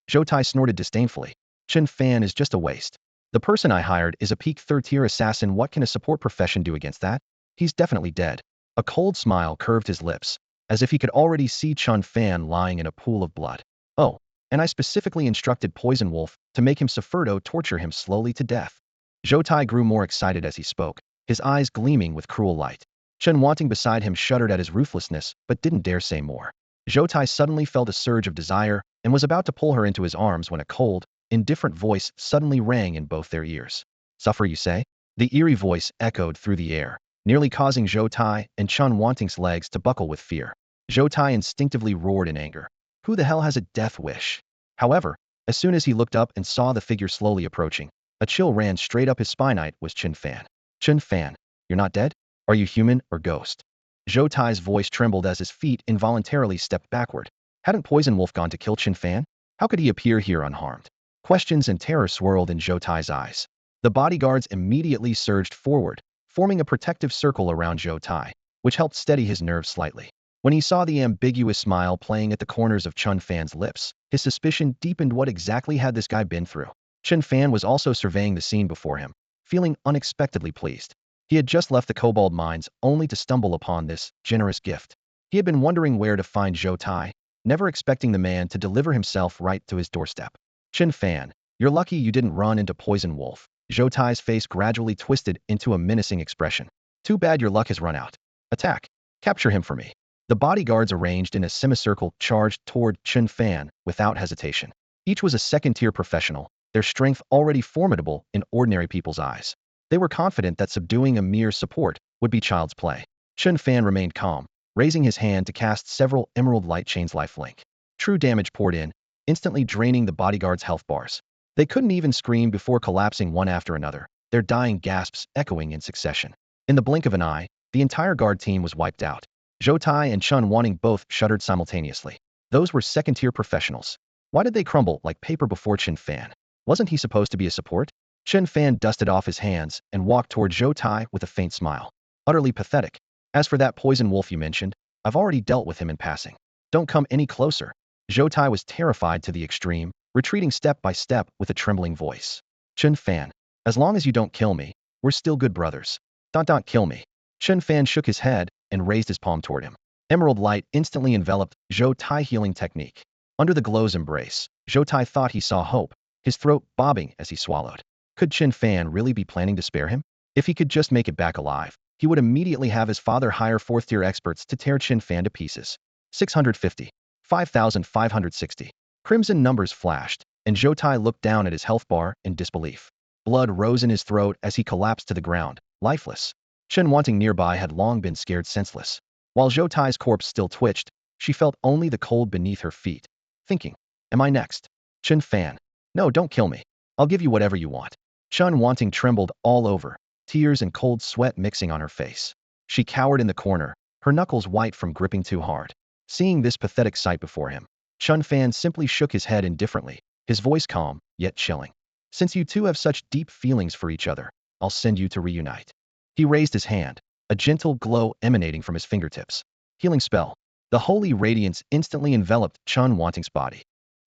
Zhou Tai snorted disdainfully. Chen Fan is just a waste. The person I hired is a peak third-tier assassin. What can a support profession do against that? He's definitely dead. A cold smile curved his lips, as if he could already see Chen Fan lying in a pool of blood. Oh, and I specifically instructed Poison Wolf to make him Sefirdo torture him slowly to death. Zhou Tai grew more excited as he spoke, his eyes gleaming with cruel light. Chen Wanting beside him shuddered at his ruthlessness but didn't dare say more. Zhou Tai suddenly felt a surge of desire and was about to pull her into his arms when a cold, indifferent voice suddenly rang in both their ears. Suffer, you say? The eerie voice echoed through the air, nearly causing Zhou Tai and Chen Wanting's legs to buckle with fear. Zhou Tai instinctively roared in anger. Who the hell has a death wish? However, as soon as he looked up and saw the figure slowly approaching, a chill ran straight up his spine. It was Chen Fan. Chen Fan, you're not dead? Are you human or ghost? Zhou Tai's voice trembled as his feet involuntarily stepped backward. Hadn't Poison Wolf gone to kill Chen Fan? How could he appear here unharmed? Questions and terror swirled in Zhou Tai's eyes. The bodyguards immediately surged forward, forming a protective circle around Zhou Tai, which helped steady his nerves slightly. When he saw the ambiguous smile playing at the corners of Chen Fan's lips, his suspicion deepened. What exactly had this guy been through? Chen Fan was also surveying the scene before him, feeling unexpectedly pleased. He had just left the Cobalt mines only to stumble upon this generous gift. He had been wondering where to find Zhou Tai, never expecting the man to deliver himself right to his doorstep. Chen Fan, you're lucky you didn't run into Poison Wolf. Zhou Tai's face gradually twisted into a menacing expression. Too bad your luck has run out. Attack. Capture him for me. The bodyguards arranged in a semicircle charged toward Chen Fan without hesitation. Each was a second-tier professional, their strength already formidable in ordinary people's eyes. They were confident that subduing a mere support would be child's play. Chen Fan remained calm, raising his hand to cast several Emerald Light Chains lifelink. True damage poured in, instantly draining the bodyguards' health bars. They couldn't even scream before collapsing one after another, their dying gasps echoing in succession. In the blink of an eye, the entire guard team was wiped out. Zhou Tai and Chen Wanting both shuddered simultaneously. Those were second-tier professionals. Why did they crumble like paper before Chen Fan? Wasn't he supposed to be a support? Chen Fan dusted off his hands and walked toward Zhou Tai with a faint smile. Utterly pathetic. As for that Poison Wolf you mentioned, I've already dealt with him in passing. Don't come any closer. Zhou Tai was terrified to the extreme, retreating step by step with a trembling voice. Chen Fan, as long as you don't kill me, we're still good brothers. Don't kill me. Chen Fan shook his head and raised his palm toward him. Emerald light instantly enveloped Zhou Tai healing technique. Under the glow's embrace, Zhou Tai thought he saw hope, his throat bobbing as he swallowed. Could Chen Fan really be planning to spare him? If he could just make it back alive, he would immediately have his father hire fourth-tier experts to tear Chen Fan to pieces. 650. 5,560. Crimson numbers flashed, and Zhou Tai looked down at his health bar in disbelief. Blood rose in his throat as he collapsed to the ground, lifeless. Chen Wanting nearby had long been scared senseless. While Zhou Tai's corpse still twitched, she felt only the cold beneath her feet, thinking, am I next? Chen Fan. No, don't kill me. I'll give you whatever you want. Chen Wanting trembled all over, tears and cold sweat mixing on her face. She cowered in the corner, her knuckles white from gripping too hard. Seeing this pathetic sight before him, Chen Fan simply shook his head indifferently, his voice calm, yet chilling. Since you two have such deep feelings for each other, I'll send you to reunite. He raised his hand, a gentle glow emanating from his fingertips. Healing spell. The holy radiance instantly enveloped Chen Wanting's body.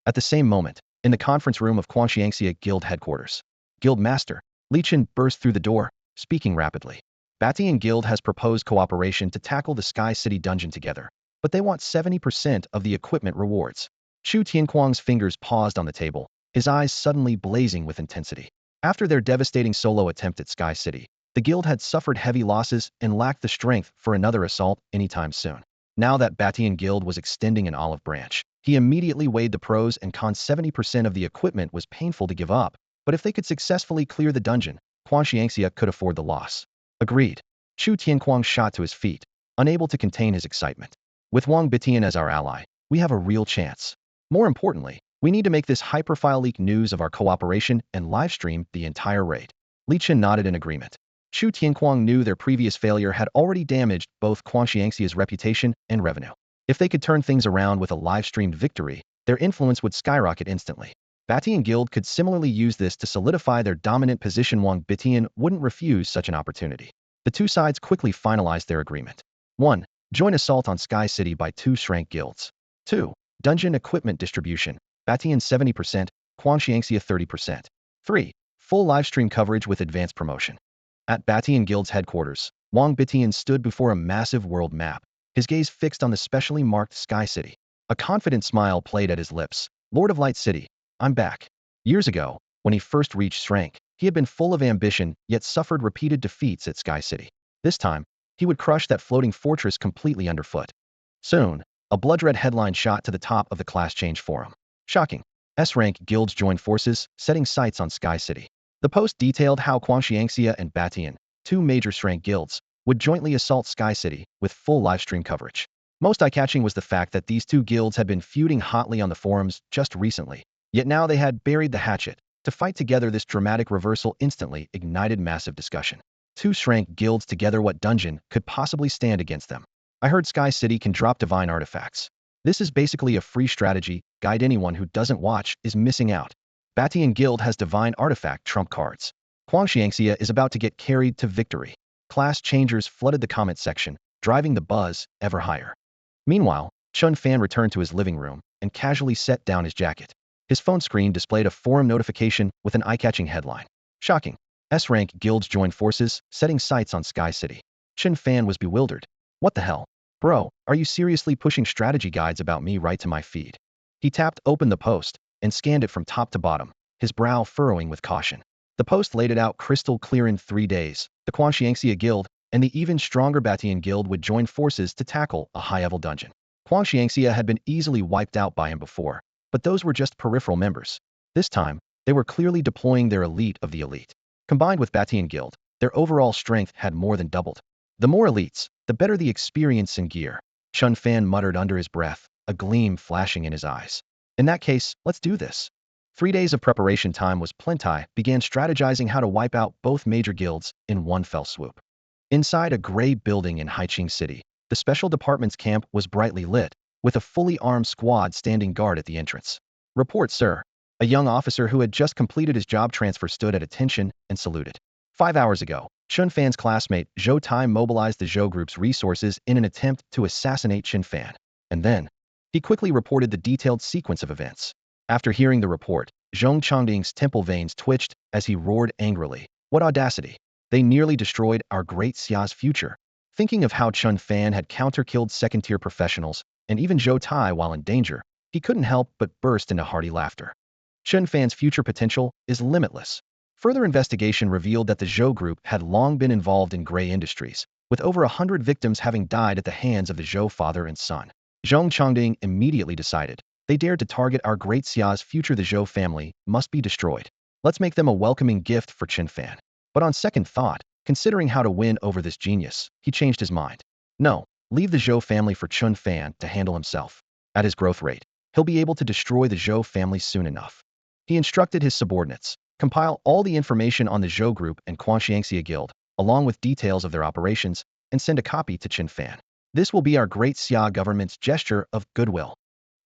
At the same moment, in the conference room of Kuang Tianxia Guild headquarters, Guild Master, Li Chen burst through the door, speaking rapidly. Batian Guild has proposed cooperation to tackle the Sky City dungeon together, but they want 70% of the equipment rewards. Chu Tianquang's fingers paused on the table, his eyes suddenly blazing with intensity. After their devastating solo attempt at Sky City, the guild had suffered heavy losses and lacked the strength for another assault anytime soon. Now that Batian Guild was extending an olive branch, he immediately weighed the pros and cons. 70% of the equipment was painful to give up, but if they could successfully clear the dungeon, Kuang Tianxia could afford the loss. Agreed. Chu Tianquang shot to his feet, unable to contain his excitement. With Wang Bitian as our ally, we have a real chance. More importantly, we need to make this high-profile leak news of our cooperation and livestream the entire raid. Li Chen nodded in agreement. Chu Tianquang knew their previous failure had already damaged both Kuang Tianxia's reputation and revenue. If they could turn things around with a live-streamed victory, their influence would skyrocket instantly. Batian Guild could similarly use this to solidify their dominant position. Wang Bitian wouldn't refuse such an opportunity. The two sides quickly finalized their agreement. 1. Joint assault on Sky City by 2 Shrank guilds. 2. Dungeon equipment distribution. Batian 70%, Kuang Tianxia 30%. 3. Full livestream coverage with advanced promotion. At Batian Guild's headquarters, Wang Bitian stood before a massive world map, his gaze fixed on the specially marked Sky City. A confident smile played at his lips. Lord of Light City, I'm back. Years ago, when he first reached Shrank, he had been full of ambition, yet suffered repeated defeats at Sky City. This time, he would crush that floating fortress completely underfoot. Soon, a blood-red headline shot to the top of the class change forum. Shocking. S-rank guilds joined forces, setting sights on Sky City. The post detailed how Kuang Tianxia and Batian, 2 major Shrank guilds, would jointly assault Sky City with full livestream coverage. Most eye-catching was the fact that these 2 guilds had been feuding hotly on the forums just recently, yet now they had buried the hatchet. To fight together, this dramatic reversal instantly ignited massive discussion. 2 Shrank guilds together, what dungeon could possibly stand against them? I heard Sky City can drop divine artifacts. This is basically a free strategy guide. Anyone who doesn't watch is missing out. Batian Guild has divine artifact trump cards. Kuang Tianxia is about to get carried to victory. Class changers flooded the comment section, driving the buzz ever higher. Meanwhile, Chen Fan returned to his living room and casually set down his jacket. His phone screen displayed a forum notification with an eye-catching headline. Shocking. S-rank guilds join forces, setting sights on Sky City. Chen Fan was bewildered. What the hell? Bro, are you seriously pushing strategy guides about me right to my feed? He tapped open the post and scanned it from top to bottom, his brow furrowing with caution. The post laid it out crystal clear. In 3 days, the Kuang Tianxia Guild and the even stronger Batian Guild would join forces to tackle a high-level dungeon. Kuang Tianxia had been easily wiped out by him before, but those were just peripheral members. This time, they were clearly deploying their elite of the elite. Combined with Batian Guild, their overall strength had more than doubled. The more elites, the better the experience and gear. Chen Fan muttered under his breath, a gleam flashing in his eyes. In that case, let's do this. 3 days of preparation time was plenty. Began strategizing how to wipe out both major guilds in one fell swoop. Inside a gray building in Haiqing City, the special department's camp was brightly lit, with a fully armed squad standing guard at the entrance. Report, sir. A young officer who had just completed his job transfer stood at attention and saluted. 5 hours ago, Chen Fan's classmate Zhou Tai mobilized the Zhou group's resources in an attempt to assassinate Chen Fan. And then, he quickly reported the detailed sequence of events. After hearing the report, Zhong Chongding's temple veins twitched as he roared angrily. What audacity! They nearly destroyed our great Xia's future. Thinking of how Chen Fan had counter-killed second-tier professionals, and even Zhou Tai while in danger, he couldn't help but burst into hearty laughter. Chen Fan's future potential is limitless. Further investigation revealed that the Zhou group had long been involved in gray industries, with over 100 victims having died at the hands of the Zhou father and son. Zhong Chongding immediately decided, they dared to target our great Xia's future. The Zhou family must be destroyed. Let's make them a welcoming gift for Chen Fan. But on second thought, considering how to win over this genius, he changed his mind. No, leave the Zhou family for Chen Fan to handle himself. At his growth rate, he'll be able to destroy the Zhou family soon enough. He instructed his subordinates, compile all the information on the Zhou group and Kuang Tianxia Guild, along with details of their operations, and send a copy to Chen Fan. This will be our great Xia government's gesture of goodwill.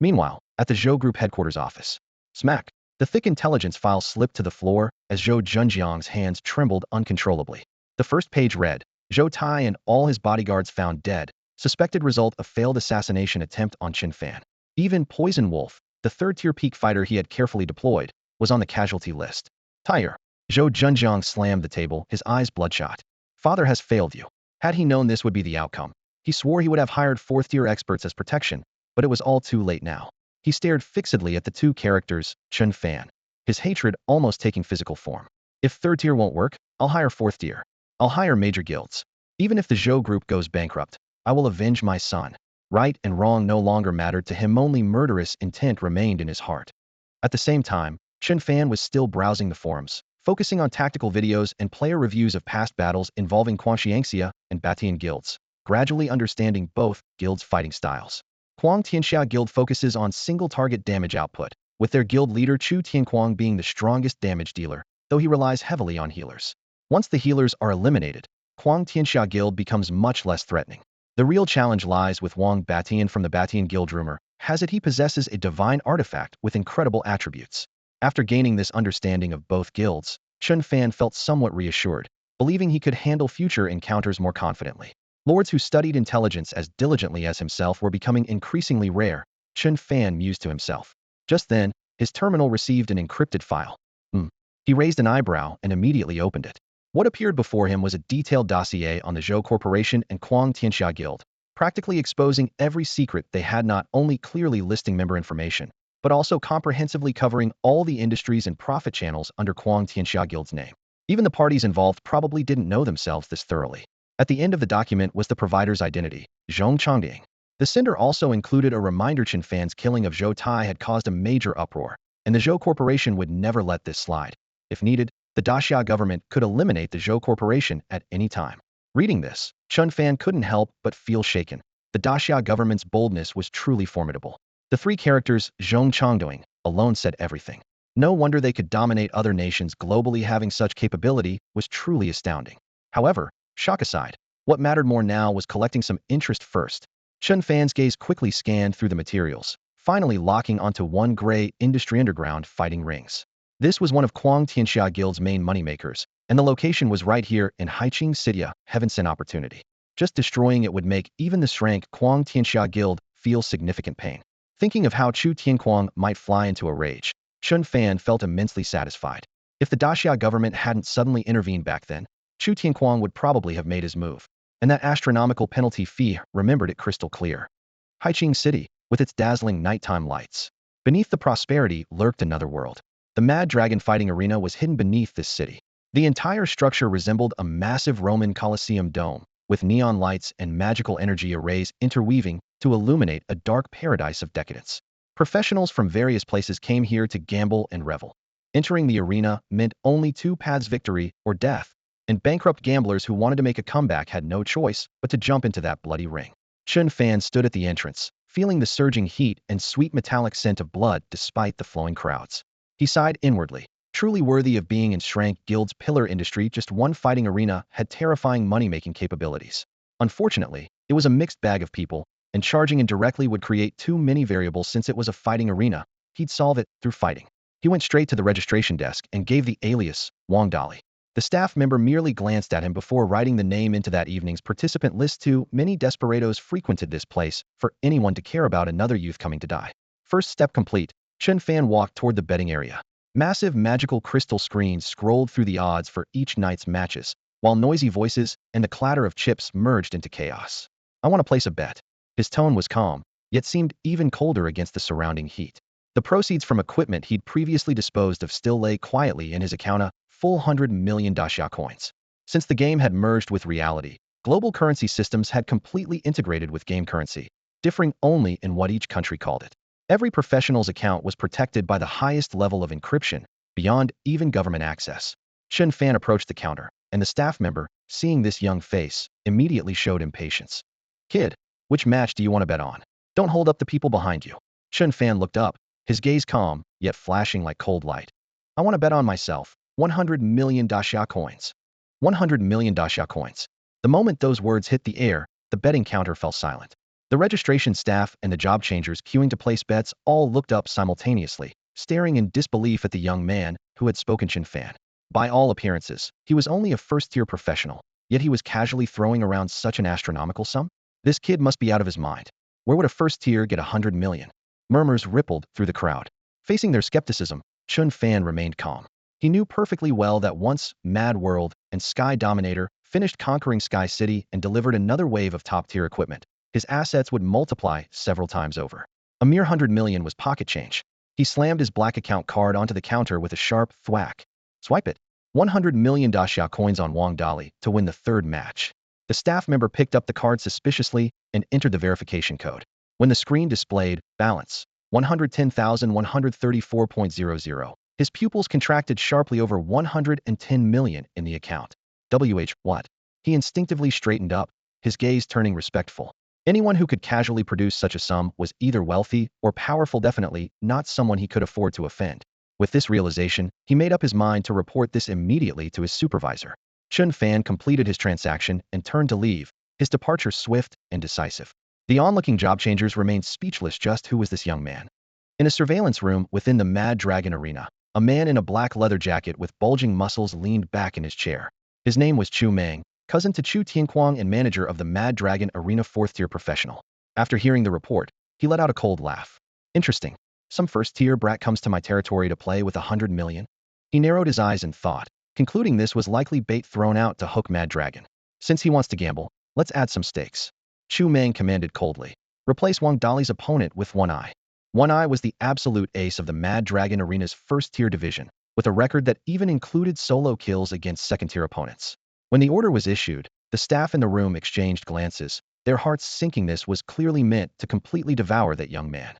Meanwhile, at the Zhou group headquarters office, smack, the thick intelligence file slipped to the floor as Zhou Zhenjiang's hands trembled uncontrollably. The first page read, Zhou Tai and all his bodyguards found dead, suspected result of failed assassination attempt on Chen Fan. Even Poison Wolf, the third-tier peak fighter he had carefully deployed, was on the casualty list. Tire. Zhou Zhenjiang slammed the table, his eyes bloodshot. Father has failed you. Had he known this would be the outcome, he swore he would have hired fourth-tier experts as protection, but it was all too late now. He stared fixedly at the two characters, Chen Fan, his hatred almost taking physical form. If third tier won't work, I'll hire fourth tier. I'll hire major guilds. Even if the Zhou group goes bankrupt, I will avenge my son. Right and wrong no longer mattered to him, only murderous intent remained in his heart. At the same time, Chen Fan was still browsing the forums, focusing on tactical videos and player reviews of past battles involving Kuang Tianxia and Batian guilds, gradually understanding both guilds' fighting styles. Kuang Tianxia guild focuses on single-target damage output, with their guild leader Chu Tianquang being the strongest damage dealer, though he relies heavily on healers. Once the healers are eliminated, Kuang Tianxia guild becomes much less threatening. The real challenge lies with Wang Batian from the Batian guild. Rumor has it he possesses a divine artifact with incredible attributes. After gaining this understanding of both guilds, Chen Fan felt somewhat reassured, believing he could handle future encounters more confidently. Lords who studied intelligence as diligently as himself were becoming increasingly rare, Chen Fan mused to himself. Just then, his terminal received an encrypted file. He raised an eyebrow and immediately opened it. What appeared before him was a detailed dossier on the Zhou Corporation and Kuang Tianxia Guild, practically exposing every secret they had, not only clearly listing member information, but also comprehensively covering all the industries and profit channels under Kuang Tianxia Guild's name. Even the parties involved probably didn't know themselves this thoroughly. At the end of the document was the provider's identity, Zhong Chongding. The sender also included a reminder Chen Fan's killing of Zhou Tai had caused a major uproar, and the Zhou Corporation would never let this slide. If needed, the Daxia government could eliminate the Zhou Corporation at any time. Reading this, Chen Fan couldn't help but feel shaken. The Daxia government's boldness was truly formidable. The three characters, Zhong Chongding, alone said everything. No wonder they could dominate other nations globally. Having such capability was truly astounding. However, shock aside, what mattered more now was collecting some interest first. Chen Fan's gaze quickly scanned through the materials, finally locking onto one gray industry underground fighting rings. This was one of Kuang Tianxia Guild's main moneymakers, and the location was right here in Haiqing City. Heaven sent opportunity. Just destroying it would make even the shrank Kuang Tianxia Guild feel significant pain. Thinking of how Chu Tianquang might fly into a rage, Chen Fan felt immensely satisfied. If the Daxia government hadn't suddenly intervened back then, Chu Tianquang would probably have made his move. And that astronomical penalty fee remembered it crystal clear. Haiqing City, with its dazzling nighttime lights. Beneath the prosperity lurked another world. The Mad Dragon fighting arena was hidden beneath this city. The entire structure resembled a massive Roman Colosseum dome, with neon lights and magical energy arrays interweaving to illuminate a dark paradise of decadence. Professionals from various places came here to gamble and revel. Entering the arena meant only two paths: victory or death, and bankrupt gamblers who wanted to make a comeback had no choice but to jump into that bloody ring. Chen Fan stood at the entrance, feeling the surging heat and sweet metallic scent of blood despite the flowing crowds. He sighed inwardly. Truly worthy of being in Shrank Guild's pillar industry, just one fighting arena had terrifying money-making capabilities. Unfortunately, it was a mixed bag of people, and charging in directly would create too many variables. Since it was a fighting arena, he'd solve it through fighting. He went straight to the registration desk and gave the alias, Wang Dali. The staff member merely glanced at him before writing the name into that evening's participant list. Too many desperados frequented this place for anyone to care about another youth coming to die. First step complete, Chen Fan walked toward the betting area. Massive magical crystal screens scrolled through the odds for each night's matches, while noisy voices and the clatter of chips merged into chaos. I want to place a bet. His tone was calm, yet seemed even colder against the surrounding heat. The proceeds from equipment he'd previously disposed of still lay quietly in his account, a full 100 million Daxia coins. Since the game had merged with reality, global currency systems had completely integrated with game currency, differing only in what each country called it. Every professional's account was protected by the highest level of encryption, beyond even government access. Chen Fan approached the counter, and the staff member, seeing this young face, immediately showed impatience. Kid, which match do you want to bet on? Don't hold up the people behind you. Chen Fan looked up, his gaze calm, yet flashing like cold light. I want to bet on myself, 100 million Daxia coins. 100 million Daxia coins. The moment those words hit the air, the betting counter fell silent. The registration staff and the job changers queuing to place bets all looked up simultaneously, staring in disbelief at the young man who had spoken. Chen Fan. By all appearances, he was only a first-tier professional, yet he was casually throwing around such an astronomical sum? This kid must be out of his mind. Where would a first-tier get 100 million? Murmurs rippled through the crowd. Facing their skepticism, Chen Fan remained calm. He knew perfectly well that once Mad World and Sky Dominator finished conquering Sky City and delivered another wave of top-tier equipment, his assets would multiply several times over. A mere 100 million was pocket change. He slammed his black account card onto the counter with a sharp thwack. Swipe it. 100 million daxia coins on Wang Dali to win the third match. The staff member picked up the card suspiciously and entered the verification code. When the screen displayed balance 110,134.00, his pupils contracted sharply over 110 million in the account. What? He instinctively straightened up, his gaze turning respectful. Anyone who could casually produce such a sum was either wealthy or powerful, definitely not someone he could afford to offend. With this realization, he made up his mind to report this immediately to his supervisor. Chen Fan completed his transaction and turned to leave, his departure swift and decisive. The onlooking job changers remained speechless. Just who was this young man? In a surveillance room within the Mad Dragon Arena, a man in a black leather jacket with bulging muscles leaned back in his chair. His name was Chu Meng, cousin to Chu Tianquang and manager of the Mad Dragon Arena 4th-tier professional. After hearing the report, he let out a cold laugh. Interesting. Some first-tier brat comes to my territory to play with 100 million? He narrowed his eyes and thought, concluding this was likely bait thrown out to hook Mad Dragon. Since he wants to gamble, let's add some stakes. Chu Meng commanded coldly. Replace Wang Dali's opponent with One Eye. One Eye was the absolute ace of the Mad Dragon Arena's first-tier division, with a record that even included solo kills against second-tier opponents. When the order was issued, the staff in the room exchanged glances, their hearts sinking. This was clearly meant to completely devour that young man.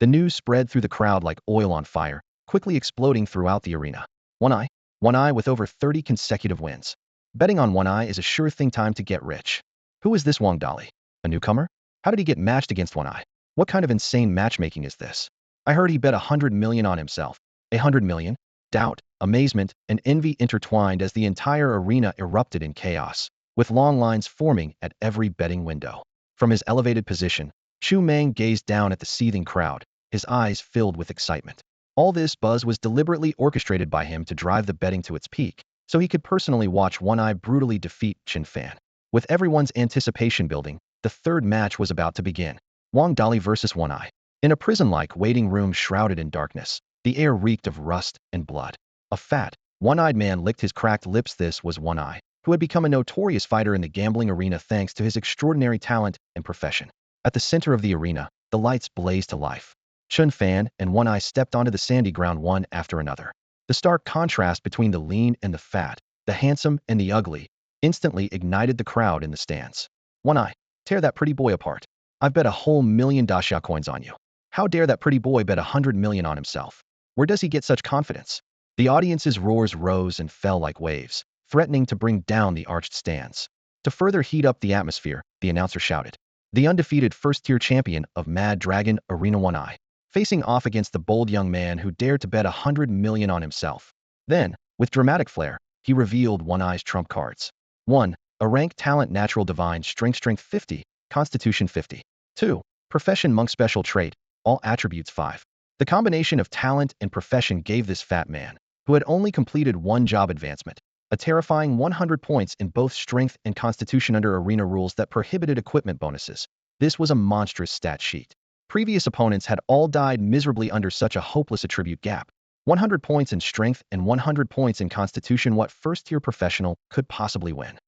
The news spread through the crowd like oil on fire, quickly exploding throughout the arena. One Eye with over 30 consecutive wins. Betting on One Eye is a sure thing. Time to get rich. Who is this Wang Dali? A newcomer? How did he get matched against One Eye? What kind of insane matchmaking is this? I heard he bet 100 million on himself. 100 million? Doubt, amazement, and envy intertwined as the entire arena erupted in chaos, with long lines forming at every betting window. From his elevated position, Chu Meng gazed down at the seething crowd, his eyes filled with excitement. All this buzz was deliberately orchestrated by him to drive the betting to its peak, so he could personally watch One Eye brutally defeat Chen Fan. With everyone's anticipation building, the third match was about to begin. Wang Dali versus One Eye. In a prison-like waiting room shrouded in darkness, the air reeked of rust and blood. A fat, one-eyed man licked his cracked lips. This was One Eye, who had become a notorious fighter in the gambling arena thanks to his extraordinary talent and profession. At the center of the arena, the lights blazed to life. Chen Fan and One Eye stepped onto the sandy ground one after another. The stark contrast between the lean and the fat, the handsome and the ugly, instantly ignited the crowd in the stands. One Eye, tear that pretty boy apart. I've bet 1,000,000 daxia coins on you. How dare that pretty boy bet 100 million on himself? Where does he get such confidence? The audience's roars rose and fell like waves, threatening to bring down the arched stands. To further heat up the atmosphere, the announcer shouted, the undefeated first-tier champion of Mad Dragon Arena One Eye, facing off against the bold young man who dared to bet 100 million on himself. Then, with dramatic flair, he revealed One Eye's trump cards. 1. A rank talent natural divine strength 50, constitution 50. 2. Profession monk special trait, all attributes 5. The combination of talent and profession gave this fat man, who had only completed one job advancement, a terrifying 100 points in both strength and constitution under arena rules that prohibited equipment bonuses. This was a monstrous stat sheet. Previous opponents had all died miserably under such a hopeless attribute gap. 100 points in strength and 100 points in constitution. What first-tier professional could possibly win?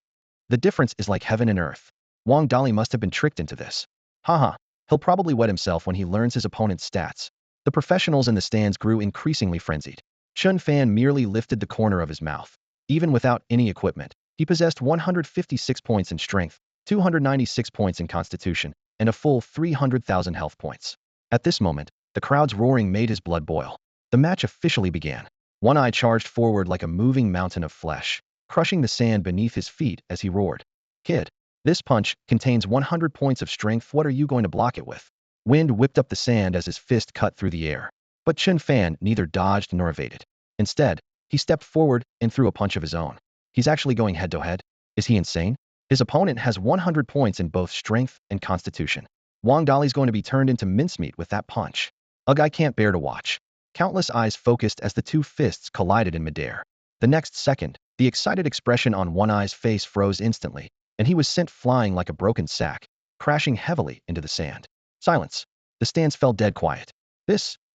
The difference is like heaven and earth. Wang Dali must have been tricked into this. Haha, he'll probably wet himself when he learns his opponent's stats. The professionals in the stands grew increasingly frenzied. Chen Fan merely lifted the corner of his mouth. Even without any equipment, he possessed 156 points in strength, 296 points in constitution, and a full 300,000 health points. At this moment, the crowd's roaring made his blood boil. The match officially began. One Eye charged forward like a moving mountain of flesh, crushing the sand beneath his feet as he roared. Kid, this punch contains 100 points of strength. What are you going to block it with? Wind whipped up the sand as his fist cut through the air. But Chen Fan neither dodged nor evaded. Instead, he stepped forward and threw a punch of his own. He's actually going head-to-head? Is he insane? His opponent has 100 points in both strength and constitution. Wang Dali's going to be turned into mincemeat with that punch. Ugh, I can't bear to watch. Countless eyes focused as the two fists collided in midair. The next second, the excited expression on One Eye's face froze instantly, and he was sent flying like a broken sack, crashing heavily into the sand. Silence. The stands fell dead quiet.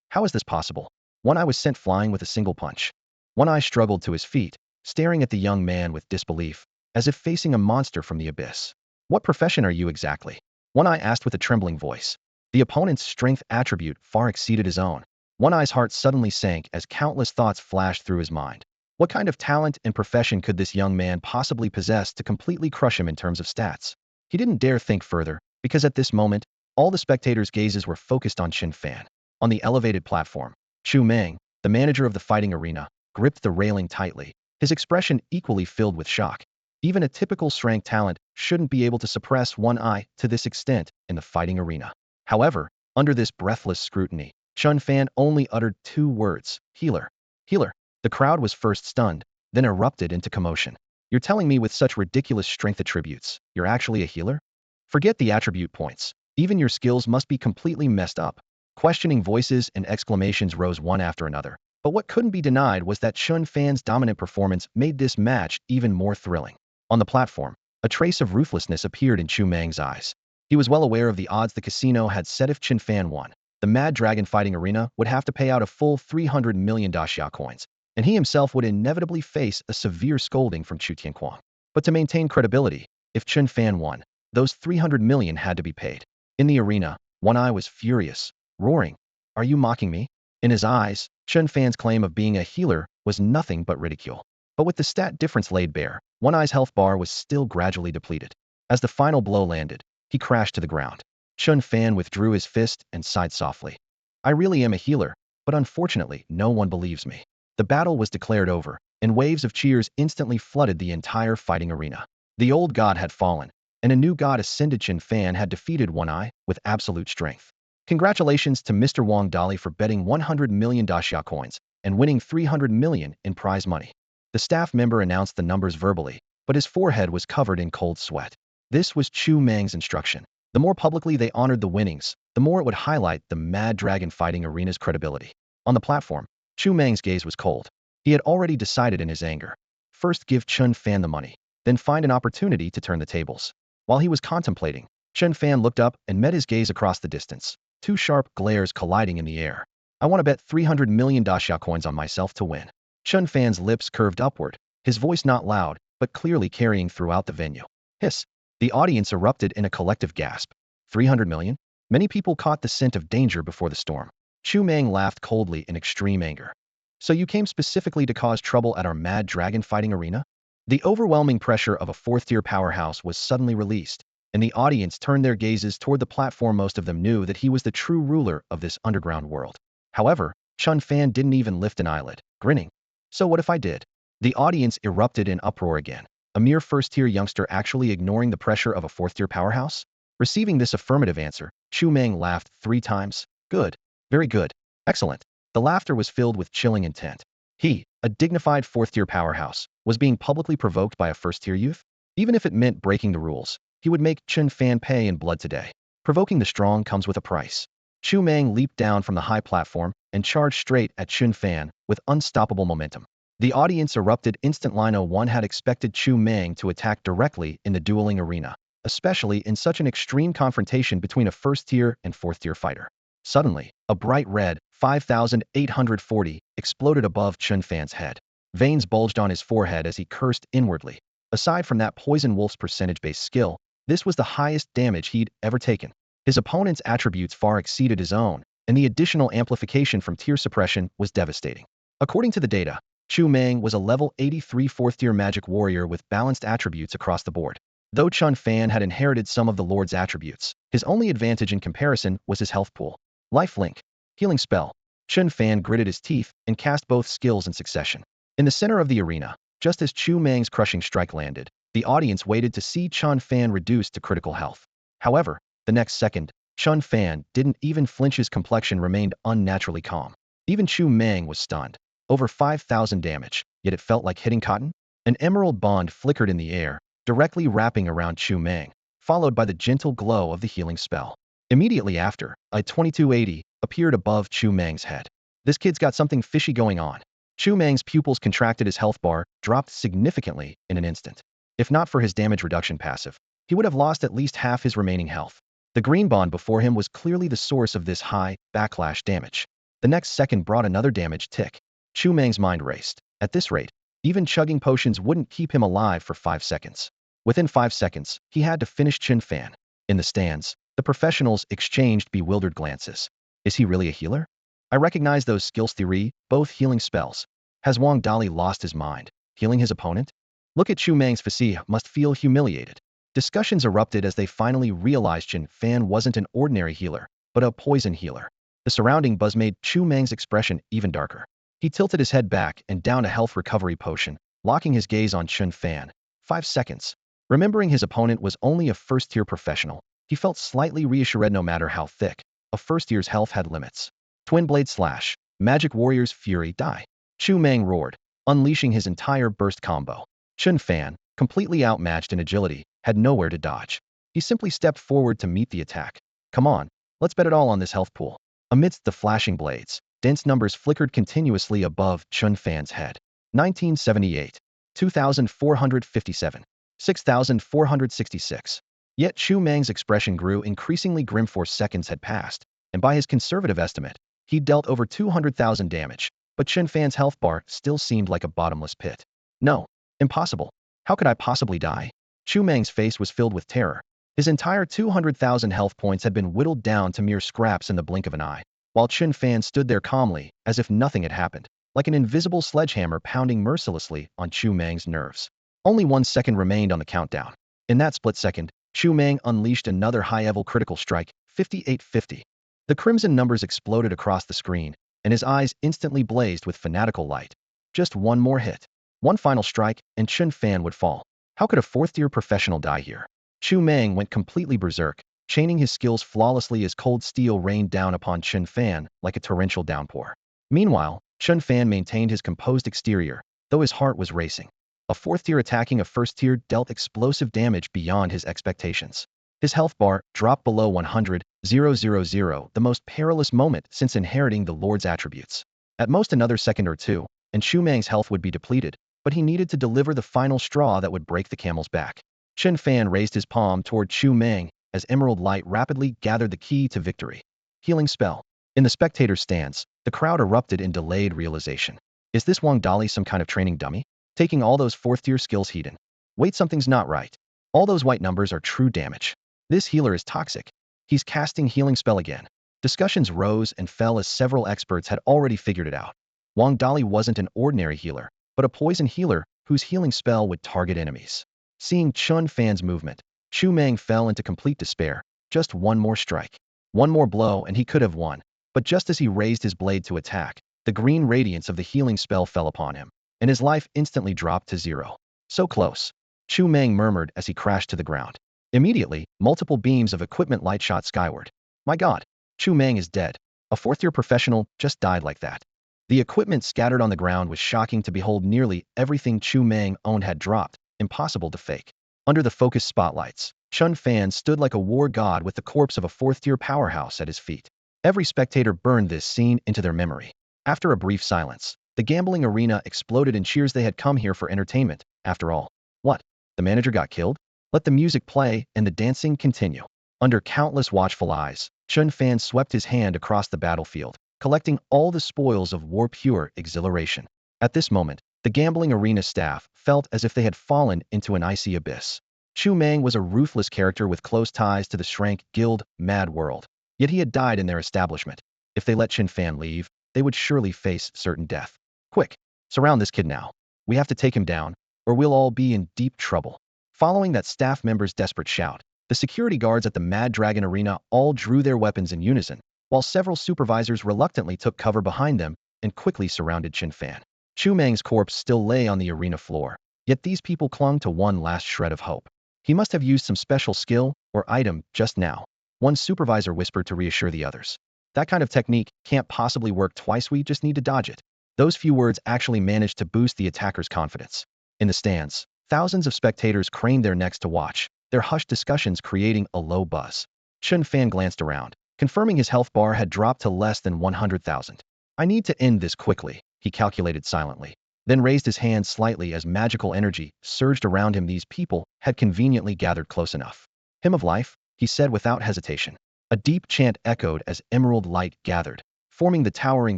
How is this possible? One Eye was sent flying with a single punch. One Eye struggled to his feet, staring at the young man with disbelief, as if facing a monster from the abyss. What profession are you exactly? One Eye asked with a trembling voice. The opponent's strength attribute far exceeded his own. One Eye's heart suddenly sank as countless thoughts flashed through his mind. What kind of talent and profession could this young man possibly possess to completely crush him in terms of stats? He didn't dare think further, because at this moment, all the spectators' gazes were focused on Chen Fan. On the elevated platform, Chu Meng, the manager of the fighting arena, gripped the railing tightly, his expression equally filled with shock. Even a typical strength talent shouldn't be able to suppress One Eye to this extent in the fighting arena. However, under this breathless scrutiny, Chen Fan only uttered 2 words, healer. Healer. The crowd was first stunned, then erupted into commotion. You're telling me with such ridiculous strength attributes, you're actually a healer? Forget the attribute points. Even your skills must be completely messed up. Questioning voices and exclamations rose one after another. But what couldn't be denied was that Chen Fan's dominant performance made this match even more thrilling. On the platform, a trace of ruthlessness appeared in Chu Meng's eyes. He was well aware of the odds the casino had set if Chen Fan won. The Mad Dragon fighting arena would have to pay out a full 300 million daxia coins, and he himself would inevitably face a severe scolding from Chu Tianquang. But to maintain credibility, if Chen Fan won, those 300 million had to be paid. In the arena, One Eye was furious, roaring, "Are you mocking me?" In his eyes, Chen Fan's claim of being a healer was nothing but ridicule. But with the stat difference laid bare, One Eye's health bar was still gradually depleted. As the final blow landed, he crashed to the ground. Chen Fan withdrew his fist and sighed softly. "I really am a healer, but unfortunately, no one believes me." The battle was declared over, and waves of cheers instantly flooded the entire fighting arena. The old god had fallen, and a new god ascended. Chen Fan had defeated One Eye with absolute strength. Congratulations to Mr. Wang Dali for betting 100 million daxia coins and winning 300 million in prize money. The staff member announced the numbers verbally, but his forehead was covered in cold sweat. This was Chu Meng's instruction. The more publicly they honored the winnings, the more it would highlight the Mad Dragon fighting arena's credibility. On the platform, Chu Meng's gaze was cold. He had already decided in his anger. First give Chen Fan the money, then find an opportunity to turn the tables. While he was contemplating, Chen Fan looked up and met his gaze across the distance, 2 sharp glares colliding in the air. "I want to bet 300 million daxia coins on myself to win." Chen Fan's lips curved upward, his voice not loud, but clearly carrying throughout the venue. Hiss. The audience erupted in a collective gasp. 300 million? Many people caught the scent of danger before the storm. Chu Meng laughed coldly in extreme anger. "So you came specifically to cause trouble at our Mad Dragon fighting arena?" The overwhelming pressure of a 4th-tier powerhouse was suddenly released, and the audience turned their gazes toward the platform. Most of them knew that he was the true ruler of this underground world. However, Chen Fan didn't even lift an eyelid, grinning. "So what if I did?" The audience erupted in uproar again. A mere 1st-tier youngster actually ignoring the pressure of a 4th-tier powerhouse? Receiving this affirmative answer, Chu Meng laughed 3 times. "Good. Very good. Excellent." The laughter was filled with chilling intent. He, a dignified 4th-tier powerhouse, was being publicly provoked by a 1st-tier youth? Even if it meant breaking the rules, he would make Chen Fan pay in blood today. Provoking the strong comes with a price. Chu Meng leaped down from the high platform and charged straight at Chen Fan with unstoppable momentum. The audience erupted. Instant line 01 had expected Chu Meng to attack directly in the dueling arena, especially in such an extreme confrontation between a 1st-tier and 4th-tier fighter. Suddenly, a bright red, 5,840, exploded above Chen Fan's head. Veins bulged on his forehead as he cursed inwardly. Aside from that Poison Wolf's percentage-based skill, this was the highest damage he'd ever taken. His opponent's attributes far exceeded his own, and the additional amplification from tier suppression was devastating. According to the data, Chu Meng was a level 83 4th-tier magic warrior with balanced attributes across the board. Though Chen Fan had inherited some of the Lord's attributes, his only advantage in comparison was his health pool. Life Link. Healing Spell. Chen Fan gritted his teeth and cast both skills in succession. In the center of the arena, just as Chu Meng's crushing strike landed, the audience waited to see Chen Fan reduced to critical health. However, the next second, Chen Fan didn't even flinch. His complexion remained unnaturally calm. Even Chu Meng was stunned. Over 5,000 damage, yet it felt like hitting cotton. An emerald bond flickered in the air, directly wrapping around Chu Meng, followed by the gentle glow of the healing spell. Immediately after, a 2280 appeared above Chu Meng's head. This kid's got something fishy going on. Chu Meng's pupils contracted. His health bar dropped significantly in an instant. If not for his damage reduction passive, he would have lost at least half his remaining health. The green bond before him was clearly the source of this high, backlash damage. The next second brought another damage tick. Chu Meng's mind raced. At this rate, even chugging potions wouldn't keep him alive for 5 seconds. Within 5 seconds, he had to finish Chen Fan. In the stands, the professionals exchanged bewildered glances. Is he really a healer? I recognize those skills theory, both healing spells. Has Wang Dali lost his mind, healing his opponent? Look at Chu Mang's physique must feel humiliated. Discussions erupted as they finally realized Chen Fan wasn't an ordinary healer, but a poison healer. The surrounding buzz made Chu Mang's expression even darker. He tilted his head back and downed a health recovery potion, locking his gaze on Chen Fan. 5 seconds. Remembering his opponent was only a first-tier professional, he felt slightly reassured no matter how thick. A first-year's health had limits. Twin Blade Slash. Magic Warrior's Fury Die. Chu Mang roared, unleashing his entire burst combo. Chen Fan, completely outmatched in agility, had nowhere to dodge. He simply stepped forward to meet the attack. Come on, let's bet it all on this health pool. Amidst the flashing blades, dense numbers flickered continuously above Chen Fan's head. 1978. 2457. 6466. Yet Chu Mang's expression grew increasingly grim. 4 seconds had passed, and by his conservative estimate, he dealt over 200,000 damage, but Chen Fan's health bar still seemed like a bottomless pit. No, impossible. How could I possibly die? Chu Mang's face was filled with terror. His entire 200,000 health points had been whittled down to mere scraps in the blink of an eye, while Chen Fan stood there calmly, as if nothing had happened, like an invisible sledgehammer pounding mercilessly on Chu Mang's nerves. Only 1 second remained on the countdown. In that split second, Chu Mang unleashed another high-level critical strike, 5850. The crimson numbers exploded across the screen, and his eyes instantly blazed with fanatical light. Just one more hit. One final strike, and Chen Fan would fall. How could a fourth-tier professional die here? Chu Mang went completely berserk, chaining his skills flawlessly as cold steel rained down upon Chen Fan like a torrential downpour. Meanwhile, Chen Fan maintained his composed exterior, though his heart was racing. A fourth-tier attacking a first-tier dealt explosive damage beyond his expectations. His health bar dropped below 100,000, the most perilous moment since inheriting the Lord's attributes. At most another second or two, and Chu Mang's health would be depleted, but he needed to deliver the final straw that would break the camel's back. Chen Fan raised his palm toward Chu Mang as emerald light rapidly gathered the key to victory. Healing spell. In the spectators' stands, the crowd erupted in delayed realization. Is this Wang Dali some kind of training dummy? Taking all those fourth-tier skills hidden. Wait, something's not right. All those white numbers are true damage. This healer is toxic. He's casting healing spell again. Discussions rose and fell as several experts had already figured it out. Wang Dali wasn't an ordinary healer, but a poison healer whose healing spell would target enemies. Seeing Chen Fan's movement, Chu Mang fell into complete despair. Just one more strike. One more blow and he could have won. But just as he raised his blade to attack, the green radiance of the healing spell fell upon him, and his life instantly dropped to 0. So close. Chu Mang murmured as he crashed to the ground. Immediately, multiple beams of equipment light shot skyward. My God, Chu Mang is dead. A fourth-year professional just died like that. The equipment scattered on the ground was shocking to behold. Nearly everything Chu Mang owned had dropped, impossible to fake. Under the focused spotlights, Chen Fan stood like a war god with the corpse of a fourth-tier powerhouse at his feet. Every spectator burned this scene into their memory. After a brief silence, the gambling arena exploded in cheers. They had come here for entertainment, after all. What? The manager got killed? Let the music play and the dancing continue. Under countless watchful eyes, Chen Fan swept his hand across the battlefield, collecting all the spoils of war. Pure exhilaration. At this moment, the gambling arena staff felt as if they had fallen into an icy abyss. Chu Mang was a ruthless character with close ties to the Shrank Guild, Mad World. Yet he had died in their establishment. If they let Chen Fan leave, they would surely face certain death. Quick, surround this kid now. We have to take him down, or we'll all be in deep trouble. Following that staff member's desperate shout, the security guards at the Mad Dragon Arena all drew their weapons in unison, while several supervisors reluctantly took cover behind them and quickly surrounded Chen Fan. Chu Mang's corpse still lay on the arena floor, yet these people clung to one last shred of hope. He must have used some special skill or item just now. One supervisor whispered to reassure the others. That kind of technique can't possibly work twice. We just need to dodge it. Those few words actually managed to boost the attacker's confidence. In the stands, thousands of spectators craned their necks to watch, their hushed discussions creating a low buzz. Chen Fan glanced around, confirming his health bar had dropped to less than 100,000. I need to end this quickly, he calculated silently, then raised his hand slightly as magical energy surged around him. These people had conveniently gathered close enough. Hymn of Life, he said without hesitation. A deep chant echoed as emerald light gathered, forming the towering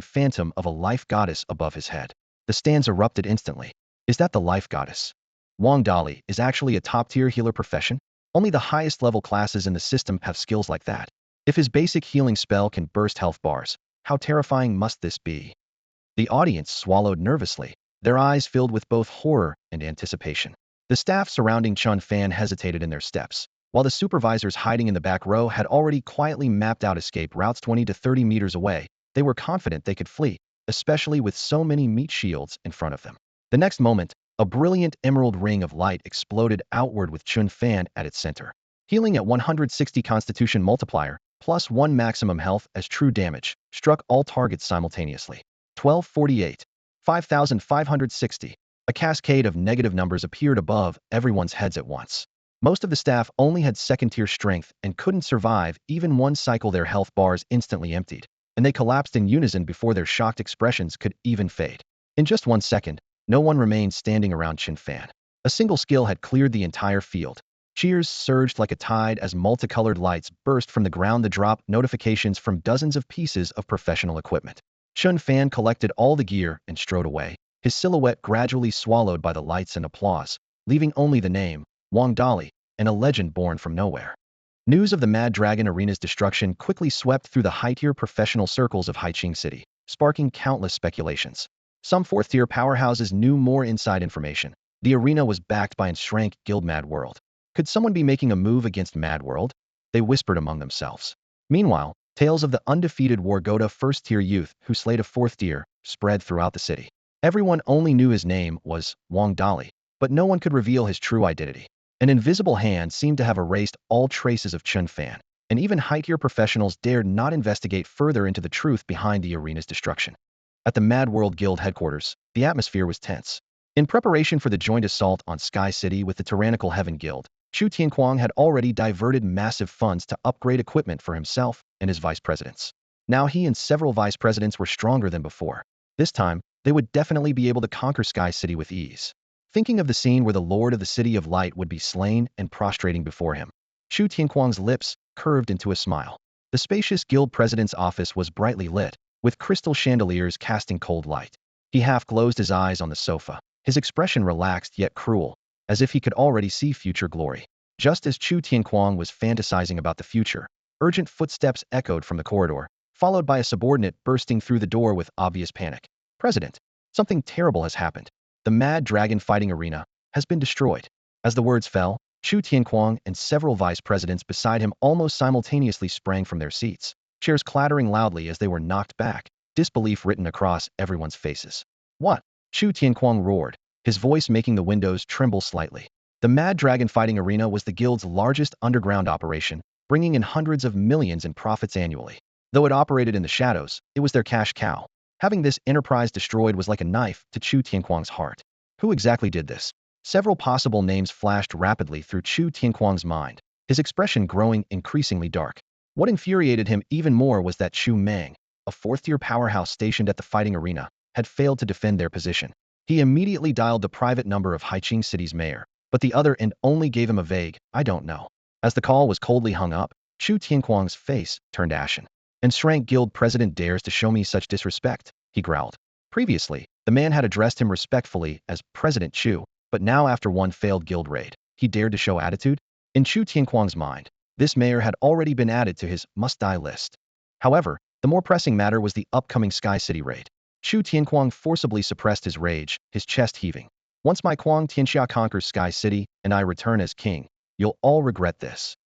phantom of a life goddess above his head. The stands erupted instantly. Is that the life goddess? Wang Dali is actually a top-tier healer profession? Only the highest level classes in the system have skills like that. If his basic healing spell can burst health bars, how terrifying must this be? The audience swallowed nervously, their eyes filled with both horror and anticipation. The staff surrounding Chen Fan hesitated in their steps, while the supervisors hiding in the back row had already quietly mapped out escape routes 20 to 30 meters away. They were confident they could flee, especially with so many meat shields in front of them. The next moment, a brilliant emerald ring of light exploded outward with Chen Fan at its center. Healing at 160 Constitution multiplier, plus 1 maximum health as true damage, struck all targets simultaneously. 1248. 5560. A cascade of negative numbers appeared above everyone's heads at once. Most of the staff only had second-tier strength and couldn't survive even one cycle. Their health bars instantly emptied, and they collapsed in unison before their shocked expressions could even fade. In just 1 second, no one remained standing around Chen Fan. A single skill had cleared the entire field. Cheers surged like a tide as multicolored lights burst from the ground. The drop notifications from dozens of pieces of professional equipment. Chen Fan collected all the gear and strode away, his silhouette gradually swallowed by the lights and applause, leaving only the name, Wang Dali, and a legend born from nowhere. News of the Mad Dragon Arena's destruction quickly swept through the high-tier professional circles of Haiqing City, sparking countless speculations. Some fourth-tier powerhouses knew more inside information. The arena was backed by Enshrank Guild Mad World. Could someone be making a move against Mad World? They whispered among themselves. Meanwhile, tales of the undefeated Wargoda first-tier youth who slayed a fourth-tier spread throughout the city. Everyone only knew his name was Wang Dali, but no one could reveal his true identity. An invisible hand seemed to have erased all traces of Chen Fan, and even high-tier professionals dared not investigate further into the truth behind the arena's destruction. At the Mad World Guild headquarters, the atmosphere was tense. In preparation for the joint assault on Sky City with the tyrannical Heaven Guild, Chu Tianquang had already diverted massive funds to upgrade equipment for himself and his vice presidents. Now he and several vice presidents were stronger than before. This time, they would definitely be able to conquer Sky City with ease. Thinking of the scene where the Lord of the City of Light would be slain and prostrating before him, Chu Tianquang's lips curved into a smile. The spacious guild president's office was brightly lit, with crystal chandeliers casting cold light. He half closed his eyes on the sofa, his expression relaxed yet cruel, as if he could already see future glory. Just as Chu Tianquang was fantasizing about the future, urgent footsteps echoed from the corridor, followed by a subordinate bursting through the door with obvious panic. President, something terrible has happened. The Mad Dragon fighting arena has been destroyed. As the words fell, Chu Tianquang and several vice presidents beside him almost simultaneously sprang from their seats, chairs clattering loudly as they were knocked back, disbelief written across everyone's faces. What? Chu Tianquang roared, his voice making the windows tremble slightly. The Mad Dragon fighting arena was the guild's largest underground operation, bringing in hundreds of millions in profits annually. Though it operated in the shadows, it was their cash cow. Having this enterprise destroyed was like a knife to Chu Tianquang's heart. Who exactly did this? Several possible names flashed rapidly through Chu Tianquang's mind, his expression growing increasingly dark. What infuriated him even more was that Chu Mang, a fourth-tier powerhouse stationed at the fighting arena, had failed to defend their position. He immediately dialed the private number of Haiqing City's mayor, but the other end only gave him a vague, "I don't know." As the call was coldly hung up, Chu Tianquang's face turned ashen. Enshrank Guild President dares to show me such disrespect, he growled. Previously, the man had addressed him respectfully as President Chu, but now after one failed guild raid, he dared to show attitude? In Chu Tianquang's mind, this mayor had already been added to his must-die list. However, the more pressing matter was the upcoming Sky City raid. Chu Tianquang forcibly suppressed his rage, his chest heaving. Once my Kuang Tianxia conquers Sky City and I return as king, you'll all regret this.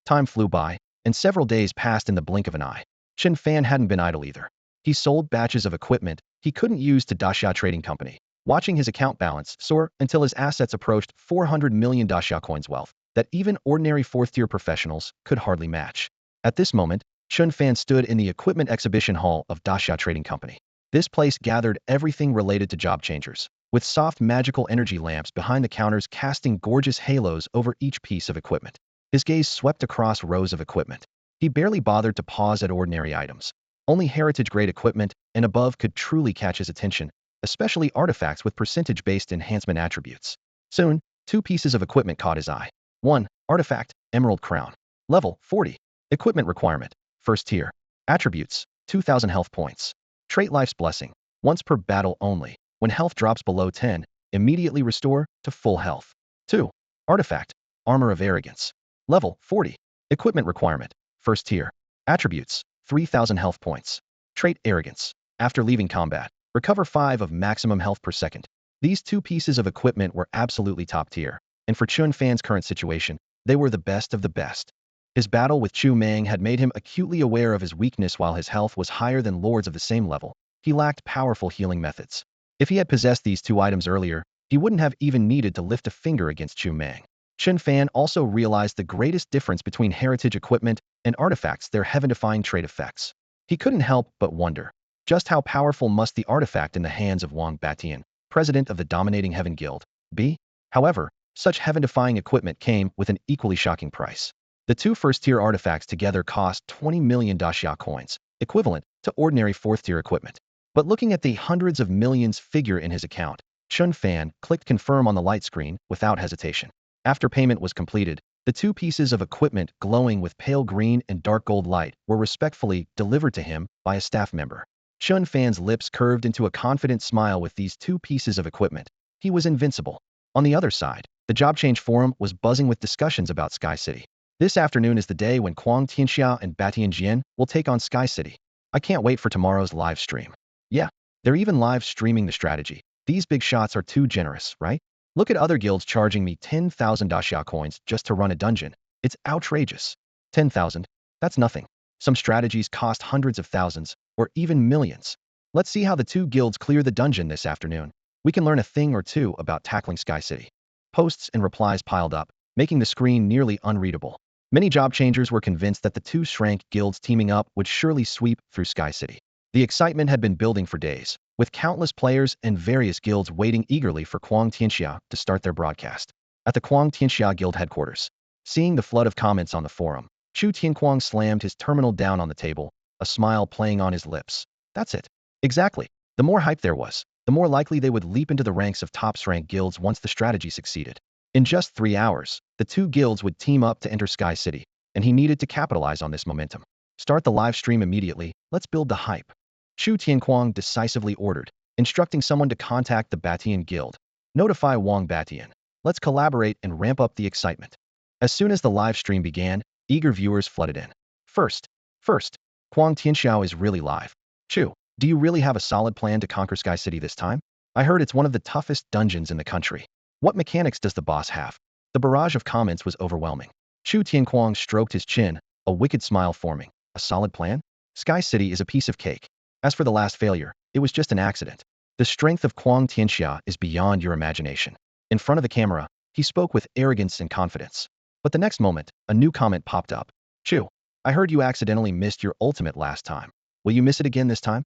Time flew by, and several days passed in the blink of an eye. Chen Fan hadn't been idle either. He sold batches of equipment he couldn't use to Daxia Trading Company, watching his account balance soar until his assets approached 400 million Daxia coins wealth that even ordinary fourth-tier professionals could hardly match. At this moment, Chen Fan stood in the equipment exhibition hall of Daxia Trading Company. This place gathered everything related to job changers, with soft magical energy lamps behind the counters casting gorgeous halos over each piece of equipment. His gaze swept across rows of equipment. He barely bothered to pause at ordinary items. Only heritage-grade equipment and above could truly catch his attention, especially artifacts with percentage-based enhancement attributes. Soon, 2 pieces of equipment caught his eye. 1. Artifact, Emerald Crown. Level, 40. Equipment requirement, first tier. Attributes, 2,000 health points. Trait Life's Blessing, once per battle only. When health drops below 10, immediately restore to full health. 2. Artifact, Armor of Arrogance. Level 40. Equipment requirement, first tier. Attributes, 3000 health points. Trait Arrogance. After leaving combat, recover 5 of maximum health per second. These two pieces of equipment were absolutely top tier, and for Chen Fan's current situation, they were the best of the best. His battle with Chu Mang had made him acutely aware of his weakness. While his health was higher than lords of the same level, he lacked powerful healing methods. If he had possessed these two items earlier, he wouldn't have even needed to lift a finger against Chu Mang. Chen Fan also realized the greatest difference between heritage equipment and artifacts: their heaven-defying trait effects. He couldn't help but wonder, just how powerful must the artifact in the hands of Wang Batian, president of the dominating Heaven Guild, be? However, such heaven-defying equipment came with an equally shocking price. The two first-tier artifacts together cost 20 million daxia coins, equivalent to ordinary fourth-tier equipment. But looking at the hundreds of millions figure in his account, Chen Fan clicked confirm on the light screen without hesitation. After payment was completed, the two pieces of equipment glowing with pale green and dark gold light were respectfully delivered to him by a staff member. Chen Fan's lips curved into a confident smile. With these two pieces of equipment, he was invincible. On the other side, the job change forum was buzzing with discussions about Sky City. This afternoon is the day when Kuang Tianxia and Batian Jian will take on Sky City. I can't wait for tomorrow's live stream. Yeah, they're even live streaming the strategy. These big shots are too generous, right? Look at other guilds charging me 10,000 daxia coins just to run a dungeon. It's outrageous. 10,000? That's nothing. Some strategies cost hundreds of thousands, or even millions. Let's see how the two guilds clear the dungeon this afternoon. We can learn a thing or two about tackling Sky City. Posts and replies piled up, making the screen nearly unreadable. Many job changers were convinced that the two shrank guilds teaming up would surely sweep through Sky City. The excitement had been building for days, with countless players and various guilds waiting eagerly for Kuang Tianxia to start their broadcast. At the Kuang Tianxia Guild headquarters, seeing the flood of comments on the forum, Chu Tianquang slammed his terminal down on the table, a smile playing on his lips. That's it. Exactly. The more hype there was, the more likely they would leap into the ranks of top-ranked guilds once the strategy succeeded. In just 3 hours, the two guilds would team up to enter Sky City, and he needed to capitalize on this momentum. Start the live stream immediately. Let's build the hype. Chu Tianquang decisively ordered, instructing someone to contact the Batian Guild. Notify Wang Batian. Let's collaborate and ramp up the excitement. As soon as the live stream began, eager viewers flooded in. First, Kuang Tianxia is really live. Chu, do you really have a solid plan to conquer Sky City this time? I heard it's one of the toughest dungeons in the country. What mechanics does the boss have? The barrage of comments was overwhelming. Chu Tianquang stroked his chin, a wicked smile forming. A solid plan? Sky City is a piece of cake. As for the last failure, it was just an accident. The strength of Kuang Tianxia is beyond your imagination. In front of the camera, he spoke with arrogance and confidence. But the next moment, a new comment popped up. Chu, I heard you accidentally missed your ultimate last time. Will you miss it again this time?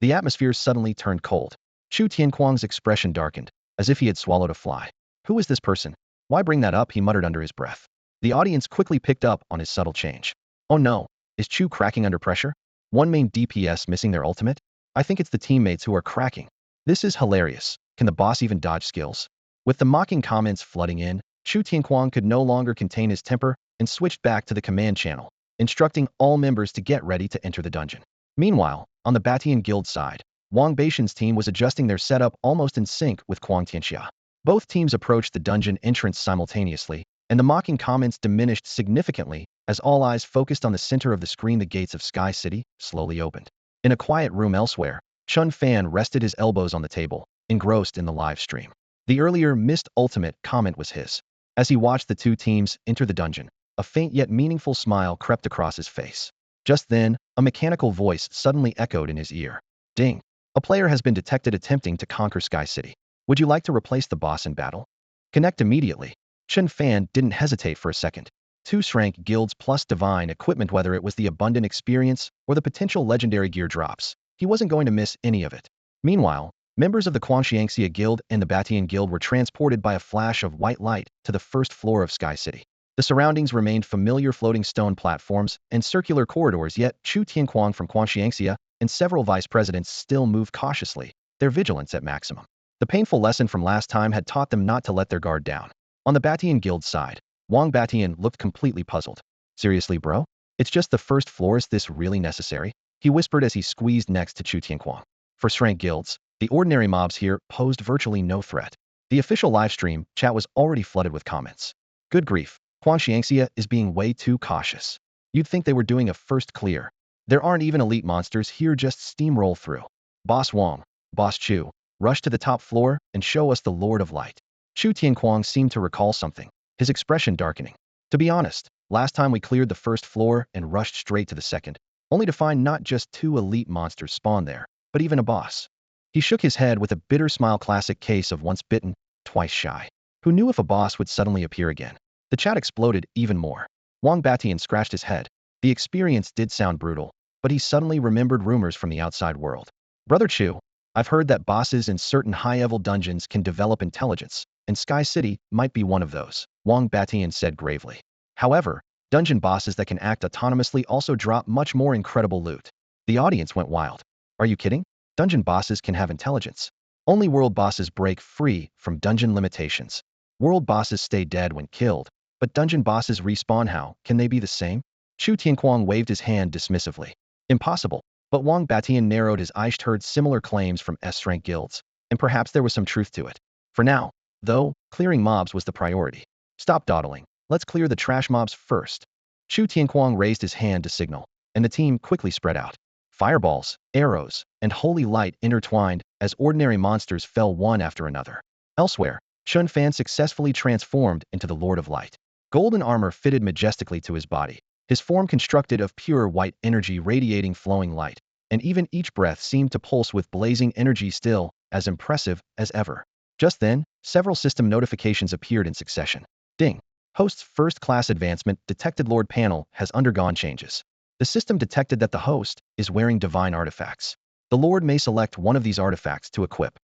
The atmosphere suddenly turned cold. Chu Tianquang's expression darkened, as if he had swallowed a fly. Who is this person? Why bring that up? He muttered under his breath. The audience quickly picked up on his subtle change. Oh no, is Chu cracking under pressure? One main DPS missing their ultimate? I think it's the teammates who are cracking. This is hilarious. Can the boss even dodge skills? With the mocking comments flooding in, Chu Tianquang could no longer contain his temper and switched back to the command channel, instructing all members to get ready to enter the dungeon. Meanwhile, on the Batian Guild side, Wang Batian's team was adjusting their setup almost in sync with Kuang Tianxia. Both teams approached the dungeon entrance simultaneously, and the mocking comments diminished significantly as all eyes focused on the center of the screen. The gates of Sky City slowly opened. In a quiet room elsewhere, Chen Fan rested his elbows on the table, engrossed in the live stream. The earlier missed ultimate comment was his. As he watched the two teams enter the dungeon, a faint yet meaningful smile crept across his face. Just then, a mechanical voice suddenly echoed in his ear. Ding! A player has been detected attempting to conquer Sky City. Would you like to replace the boss in battle? Connect immediately. Chen Fan didn't hesitate for a second. Two rank guilds plus divine equipment, whether it was the abundant experience or the potential legendary gear drops, he wasn't going to miss any of it. Meanwhile, members of the Kuang Tianxia Guild and the Batian Guild were transported by a flash of white light to the first floor of Sky City. The surroundings remained familiar: floating stone platforms and circular corridors, yet Chu Tianquang from Kuang Tianxia and several vice presidents still moved cautiously, their vigilance at maximum. The painful lesson from last time had taught them not to let their guard down. On the Batian Guild side, Wang Batian looked completely puzzled. Seriously, bro? It's just the first floor. Is this really necessary? He whispered as he squeezed next to Chu Tianquang. For rank guilds, The ordinary mobs here posed virtually no threat. The official livestream chat was already flooded with comments. Good grief, Kuang Tianxia is being way too cautious. You'd think they were doing a first clear. There aren't even elite monsters here, just steamroll through. Boss Wang, Boss Chu, rush to the top floor and show us the Lord of Light. Chu Tianquang seemed to recall something, his expression darkening. To be honest, last time we cleared the first floor and rushed straight to the second, only to find not just 2 elite monsters spawn there, but even a boss. He shook his head with a bitter smile, classic case of once bitten, twice shy. Who knew if a boss would suddenly appear again? The chat exploded even more. Wang Batian scratched his head. The experience did sound brutal, but he suddenly remembered rumors from the outside world. Brother Chu, I've heard that bosses in certain high-level dungeons can develop intelligence, and Sky City might be one of those, Wang Batian said gravely. However, dungeon bosses that can act autonomously also drop much more incredible loot. The audience went wild. Are you kidding? Dungeon bosses can have intelligence. Only world bosses break free from dungeon limitations. World bosses stay dead when killed, but dungeon bosses respawn. How can they be the same? Chu Tianquang waved his hand dismissively. Impossible. But Wang Batian narrowed his eyes. Heard similar claims from S-rank guilds, and perhaps there was some truth to it. For now, though, clearing mobs was the priority. Stop dawdling. Let's clear the trash mobs first. Chu Tianquang raised his hand to signal, and the team quickly spread out. Fireballs, arrows, and holy light intertwined as ordinary monsters fell one after another. Elsewhere, Chen Fan successfully transformed into the Lord of Light. Golden armor fitted majestically to his body, his form constructed of pure white energy radiating flowing light, and even each breath seemed to pulse with blazing energy, still as impressive as ever. Just then, several system notifications appeared in succession. Ding! Host's first-class advancement detected. Lord panel has undergone changes. The system detected that the host is wearing divine artifacts. The Lord may select one of these artifacts to equip.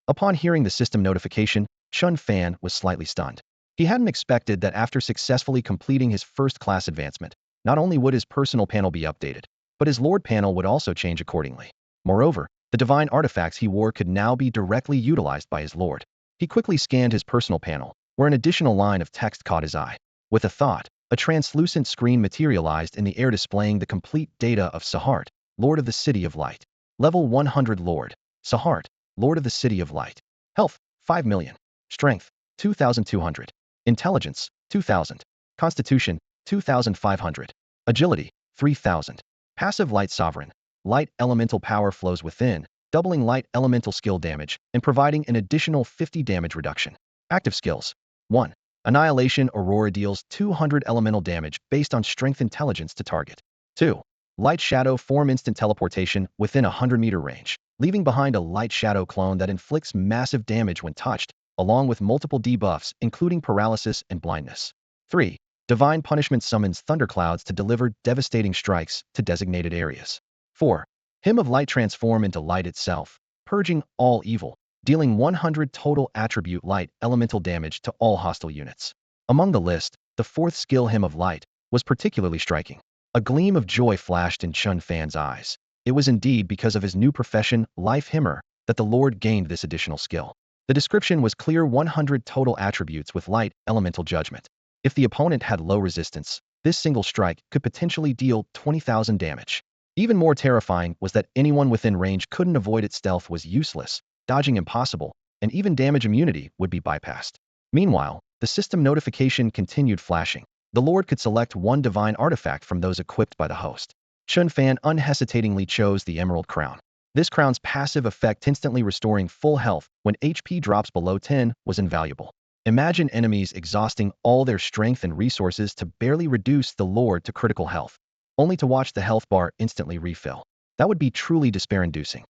Upon hearing the system notification, Chen Fan was slightly stunned. He hadn't expected that after successfully completing his first-class advancement, not only would his personal panel be updated, but his Lord panel would also change accordingly. Moreover, the divine artifacts he wore could now be directly utilized by his Lord. He quickly scanned his personal panel, where an additional line of text caught his eye. With a thought, a translucent screen materialized in the air displaying the complete data of Sahart, Lord of the City of Light. Level 100 Lord. Sahart, Lord of the City of Light. Health, 5 million. Strength, 2,200. Intelligence, 2,000. Constitution, 2,500. Agility, 3,000. Passive Light Sovereign. Light elemental power flows within, doubling light elemental skill damage and providing an additional 50 damage reduction. Active skills. 1. Annihilation Aurora deals 200 elemental damage based on strength intelligence to target. 2. Light Shadow form instant teleportation within a 100-meter range, leaving behind a light shadow clone that inflicts massive damage when touched, along with multiple debuffs including paralysis and blindness. 3. Divine Punishment summons thunderclouds to deliver devastating strikes to designated areas. 4. Hymn of Light transform into light itself, purging all evil, dealing 100 total attribute light elemental damage to all hostile units. Among the list, the 4th skill Hymn of Light was particularly striking. A gleam of joy flashed in Chen Fan's eyes. It was indeed because of his new profession, Life Hymner, that the Lord gained this additional skill. The description was clear: 100 total attributes with light elemental judgment. If the opponent had low resistance, this single strike could potentially deal 20,000 damage. Even more terrifying was that anyone within range couldn't avoid it. Stealth was useless, dodging impossible, and even damage immunity would be bypassed. Meanwhile, the system notification continued flashing. The Lord could select one divine artifact from those equipped by the host. Chen Fan unhesitatingly chose the Emerald Crown. This crown's passive effect, instantly restoring full health when HP drops below 10, was invaluable. Imagine enemies exhausting all their strength and resources to barely reduce the Lord to critical health, only to watch the health bar instantly refill. That would be truly despair-inducing.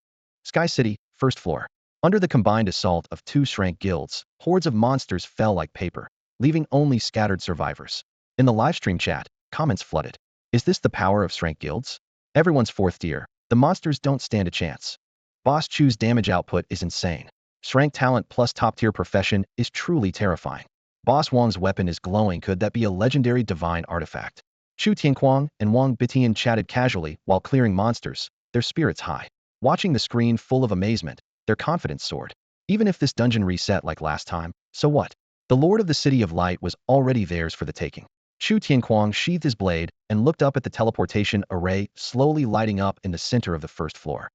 Sky City, first floor. Under the combined assault of 2 Shrank guilds, hordes of monsters fell like paper, leaving only scattered survivors. In the livestream chat, comments flooded. Is this the power of Shrank guilds? Everyone's 4th tier. The monsters don't stand a chance. Boss Chu's damage output is insane. Shrank talent plus top-tier profession is truly terrifying. Boss Wang's weapon is glowing. Could that be a legendary divine artifact? Chu Tianquang and Wang Bitian chatted casually while clearing monsters, their spirits high. Watching the screen full of amazement, their confidence soared. Even if this dungeon reset like last time, so what? The Lord of the City of Light was already theirs for the taking. Chu Tianquang sheathed his blade and looked up at the teleportation array slowly lighting up in the center of the first floor.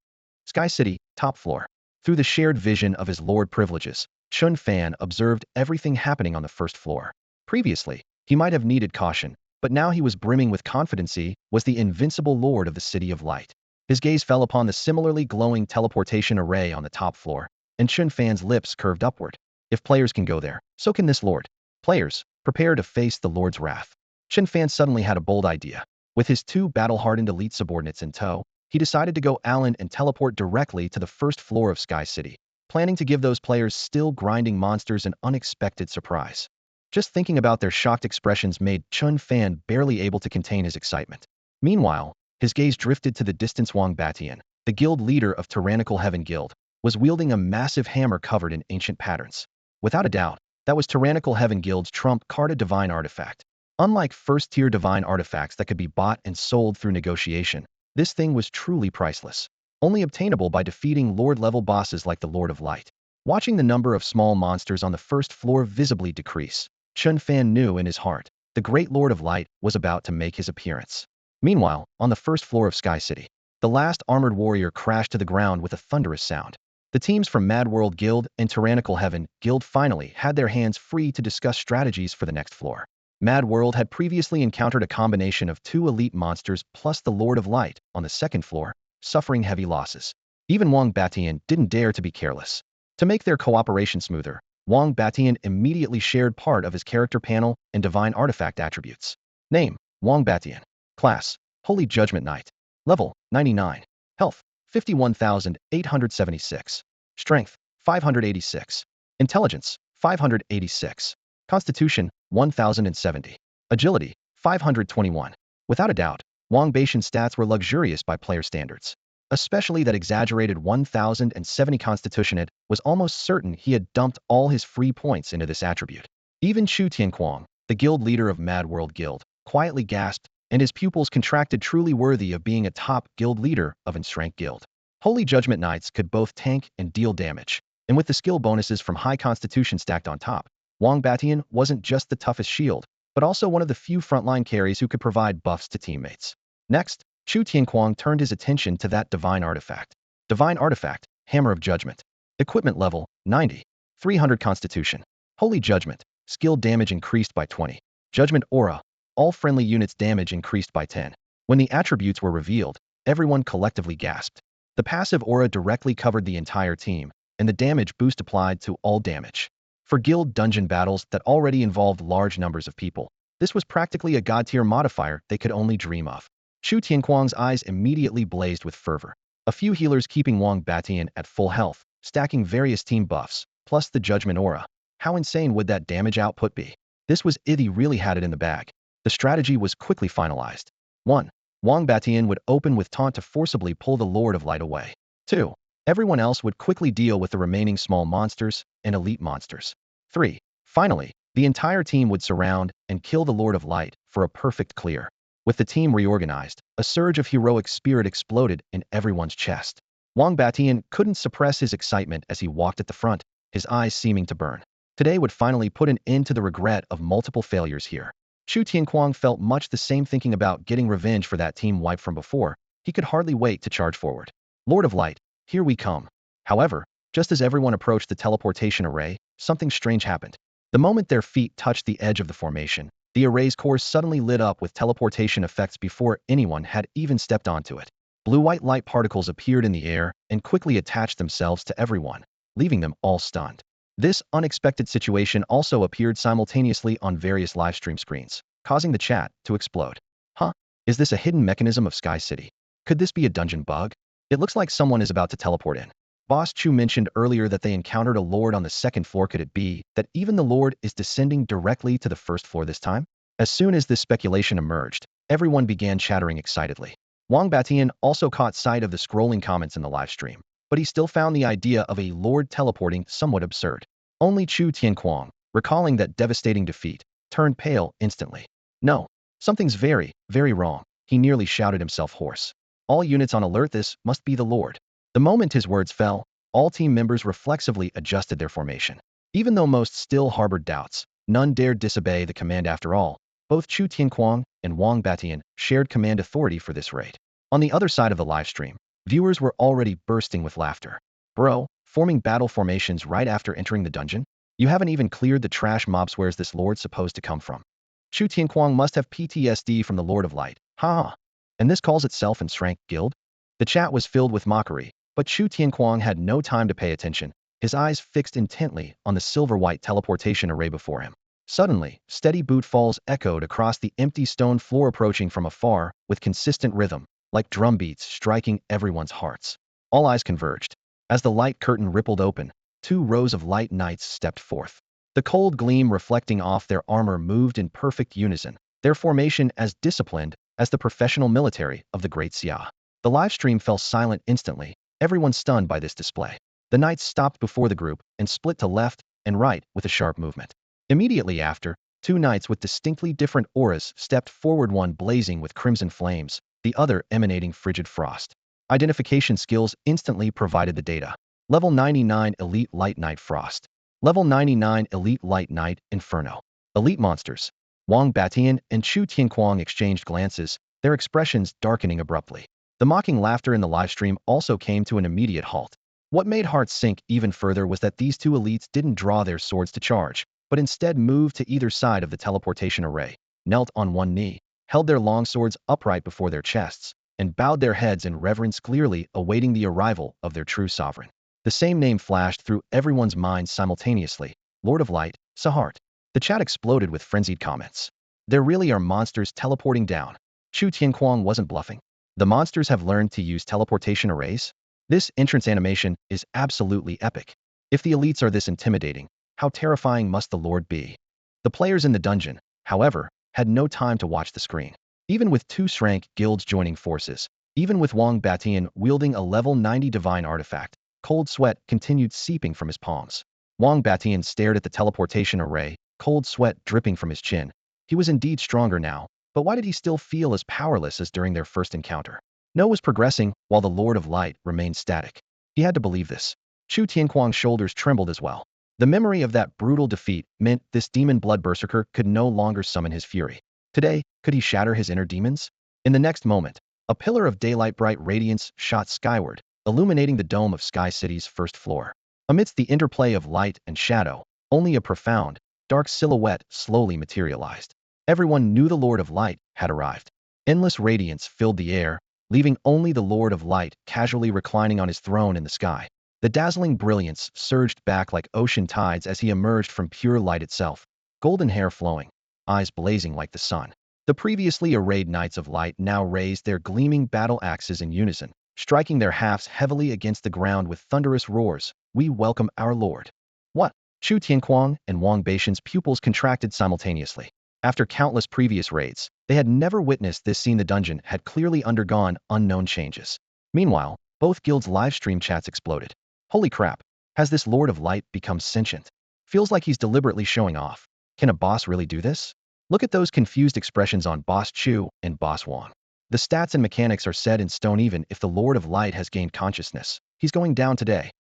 Sky City, top floor. Through the shared vision of his lord privileges, Chen Fan observed everything happening on the first floor. Previously, he might have needed caution, but now he was brimming with confidence. He was the invincible lord of the City of Light. His gaze fell upon the similarly glowing teleportation array on the top floor, and Chen Fan's lips curved upward. If players can go there, so can this lord. Players, prepare to face the lord's wrath. Chen Fan suddenly had a bold idea. With his two battle-hardened elite subordinates in tow, he decided to go Allen and teleport directly to the first floor of Sky City, planning to give those players still grinding monsters an unexpected surprise. Just thinking about their shocked expressions made Chen Fan barely able to contain his excitement. Meanwhile, his gaze drifted to the distant Wang Batian, the guild leader of Tyrannical Heaven Guild, was wielding a massive hammer covered in ancient patterns. Without a doubt, that was Tyrannical Heaven Guild's trump card, a divine artifact. Unlike first-tier divine artifacts that could be bought and sold through negotiation, this thing was truly priceless, only obtainable by defeating Lord-level bosses like the Lord of Light. Watching the number of small monsters on the first floor visibly decrease, Chen Fan knew in his heart, the great Lord of Light was about to make his appearance. Meanwhile, on the first floor of Sky City, the last armored warrior crashed to the ground with a thunderous sound. The teams from Mad World Guild and Tyrannical Heaven Guild finally had their hands free to discuss strategies for the next floor. Mad World had previously encountered a combination of two elite monsters plus the Lord of Light on the second floor, suffering heavy losses. Even Wang Batian didn't dare to be careless. To make their cooperation smoother, Wang Batian immediately shared part of his character panel and divine artifact attributes. Name: Wang Batian. Class: Holy Judgment Knight. Level: 99. Health: 51,876. Strength: 586. Intelligence: 586. Constitution: 1,070. Agility: 521. Without a doubt, Wang Batian's stats were luxurious by player standards. Especially that exaggerated 1,070 constitution. It was almost certain he had dumped all his free points into this attribute. Even Chu Tianquang, the guild leader of Mad World Guild, quietly gasped, and his pupils contracted, truly worthy of being a top guild leader of an ranked guild. Holy Judgment Knights could both tank and deal damage, and with the skill bonuses from high constitution stacked on top, Wang Batian wasn't just the toughest shield, but also one of the few frontline carries who could provide buffs to teammates. Next, Chu Tianquang turned his attention to that divine artifact. Divine artifact, Hammer of Judgment. Equipment level, 90. 300 constitution. Holy Judgment, skill damage increased by 20. Judgment Aura, all friendly units damage increased by 10. When the attributes were revealed, everyone collectively gasped. The passive aura directly covered the entire team, and the damage boost applied to all damage. For guild dungeon battles that already involved large numbers of people, this was practically a god-tier modifier they could only dream of. Chu Tianquang's eyes immediately blazed with fervor. A few healers keeping Wang Batian at full health, stacking various team buffs, plus the Judgment Aura. How insane would that damage output be? This was if he really had it in the bag. The strategy was quickly finalized. 1. Wang Batian would open with taunt to forcibly pull the Lord of Light away. 2. Everyone else would quickly deal with the remaining small monsters and elite monsters. 3. Finally, the entire team would surround and kill the Lord of Light for a perfect clear. With the team reorganized, a surge of heroic spirit exploded in everyone's chest. Wang Batian couldn't suppress his excitement as he walked at the front, his eyes seeming to burn. Today would finally put an end to the regret of multiple failures here. Chu Tianquang felt much the same, thinking about getting revenge for that team wipe from before. He could hardly wait to charge forward. Lord of Light, here we come. However, just as everyone approached the teleportation array, something strange happened. The moment their feet touched the edge of the formation, the array's core suddenly lit up with teleportation effects before anyone had even stepped onto it. Blue-white light particles appeared in the air and quickly attached themselves to everyone, leaving them all stunned. This unexpected situation also appeared simultaneously on various livestream screens, causing the chat to explode. Huh? Is this a hidden mechanism of Sky City? Could this be a dungeon bug? It looks like someone is about to teleport in. Boss Chu mentioned earlier that they encountered a lord on the second floor. Could it be that even the lord is descending directly to the first floor this time? As soon as this speculation emerged, everyone began chattering excitedly. Wang Batian also caught sight of the scrolling comments in the livestream, but he still found the idea of a lord teleporting somewhat absurd. Only Chu Tianquang, recalling that devastating defeat, turned pale instantly. No, something's very, very wrong. He nearly shouted himself hoarse. All units on alert, this must be the lord. The moment his words fell, all team members reflexively adjusted their formation. Even though most still harbored doubts, none dared disobey the command. After all, both Chu Tianquang and Wang Batian shared command authority for this raid. On the other side of the livestream, viewers were already bursting with laughter. Bro, forming battle formations right after entering the dungeon? You haven't even cleared the trash mobs. Where's this lord supposed to come from? Chu Tianquang must have PTSD from the Lord of Light. Ha ha. And this calls itself an Shrank Guild? The chat was filled with mockery, but Chu Tianquang had no time to pay attention, his eyes fixed intently on the silver-white teleportation array before him. Suddenly, steady boot falls echoed across the empty stone floor, approaching from afar with consistent rhythm, like drum beats striking everyone's hearts. All eyes converged. As the light curtain rippled open, 2 rows of light knights stepped forth. The cold gleam reflecting off their armor moved in perfect unison, their formation as disciplined as the professional military of the Great Xia. The livestream fell silent instantly, everyone stunned by this display. The knights stopped before the group and split to left and right with a sharp movement. Immediately after, 2 knights with distinctly different auras stepped forward, one blazing with crimson flames, the other emanating frigid frost. Identification skills instantly provided the data. Level 99 Elite Light Knight Frost. Level 99 Elite Light Knight Inferno. Elite monsters. Wang Batian and Chu Tianquang exchanged glances, their expressions darkening abruptly. The mocking laughter in the livestream also came to an immediate halt. What made hearts sink even further was that these 2 elites didn't draw their swords to charge, but instead moved to either side of the teleportation array, knelt on one knee, held their long swords upright before their chests, and bowed their heads in reverence, clearly awaiting the arrival of their true sovereign. The same name flashed through everyone's minds simultaneously: Lord of Light, Sahart. The chat exploded with frenzied comments. There really are monsters teleporting down. Chu Tianquang wasn't bluffing. The monsters have learned to use teleportation arrays? This entrance animation is absolutely epic. If the elites are this intimidating, how terrifying must the Lord be? The players in the dungeon, however, had no time to watch the screen. Even with 2 Shrank guilds joining forces, even with Wang Batian wielding a level 90 divine artifact, cold sweat continued seeping from his palms. Wang Batian stared at the teleportation array, cold sweat dripping from his chin. He was indeed stronger now, but why did he still feel as powerless as during their first encounter? No was progressing, while the Lord of Light remained static. He had to believe this. Chu Tianquang's shoulders trembled as well. The memory of that brutal defeat meant this demon blood berserker could no longer summon his fury. Today, could he shatter his inner demons? In the next moment, a pillar of daylight bright radiance shot skyward, illuminating the dome of Sky City's first floor. Amidst the interplay of light and shadow, only a profound, dark silhouette slowly materialized. Everyone knew the Lord of Light had arrived. Endless radiance filled the air, leaving only the Lord of Light casually reclining on his throne in the sky. The dazzling brilliance surged back like ocean tides as he emerged from pure light itself, golden hair flowing, eyes blazing like the sun. The previously arrayed Knights of Light now raised their gleaming battle axes in unison, striking their hafts heavily against the ground with thunderous roars. "We welcome our Lord." What? Chu Tianquang and Wang Batian's pupils contracted simultaneously. After countless previous raids, they had never witnessed this scene. The dungeon had clearly undergone unknown changes. Meanwhile, both guilds' livestream chats exploded. Holy crap, has this Lord of Light become sentient? Feels like he's deliberately showing off. Can a boss really do this? Look at those confused expressions on Boss Chu and Boss Wang. The stats and mechanics are set in stone. Even if the Lord of Light has gained consciousness, he's going down today.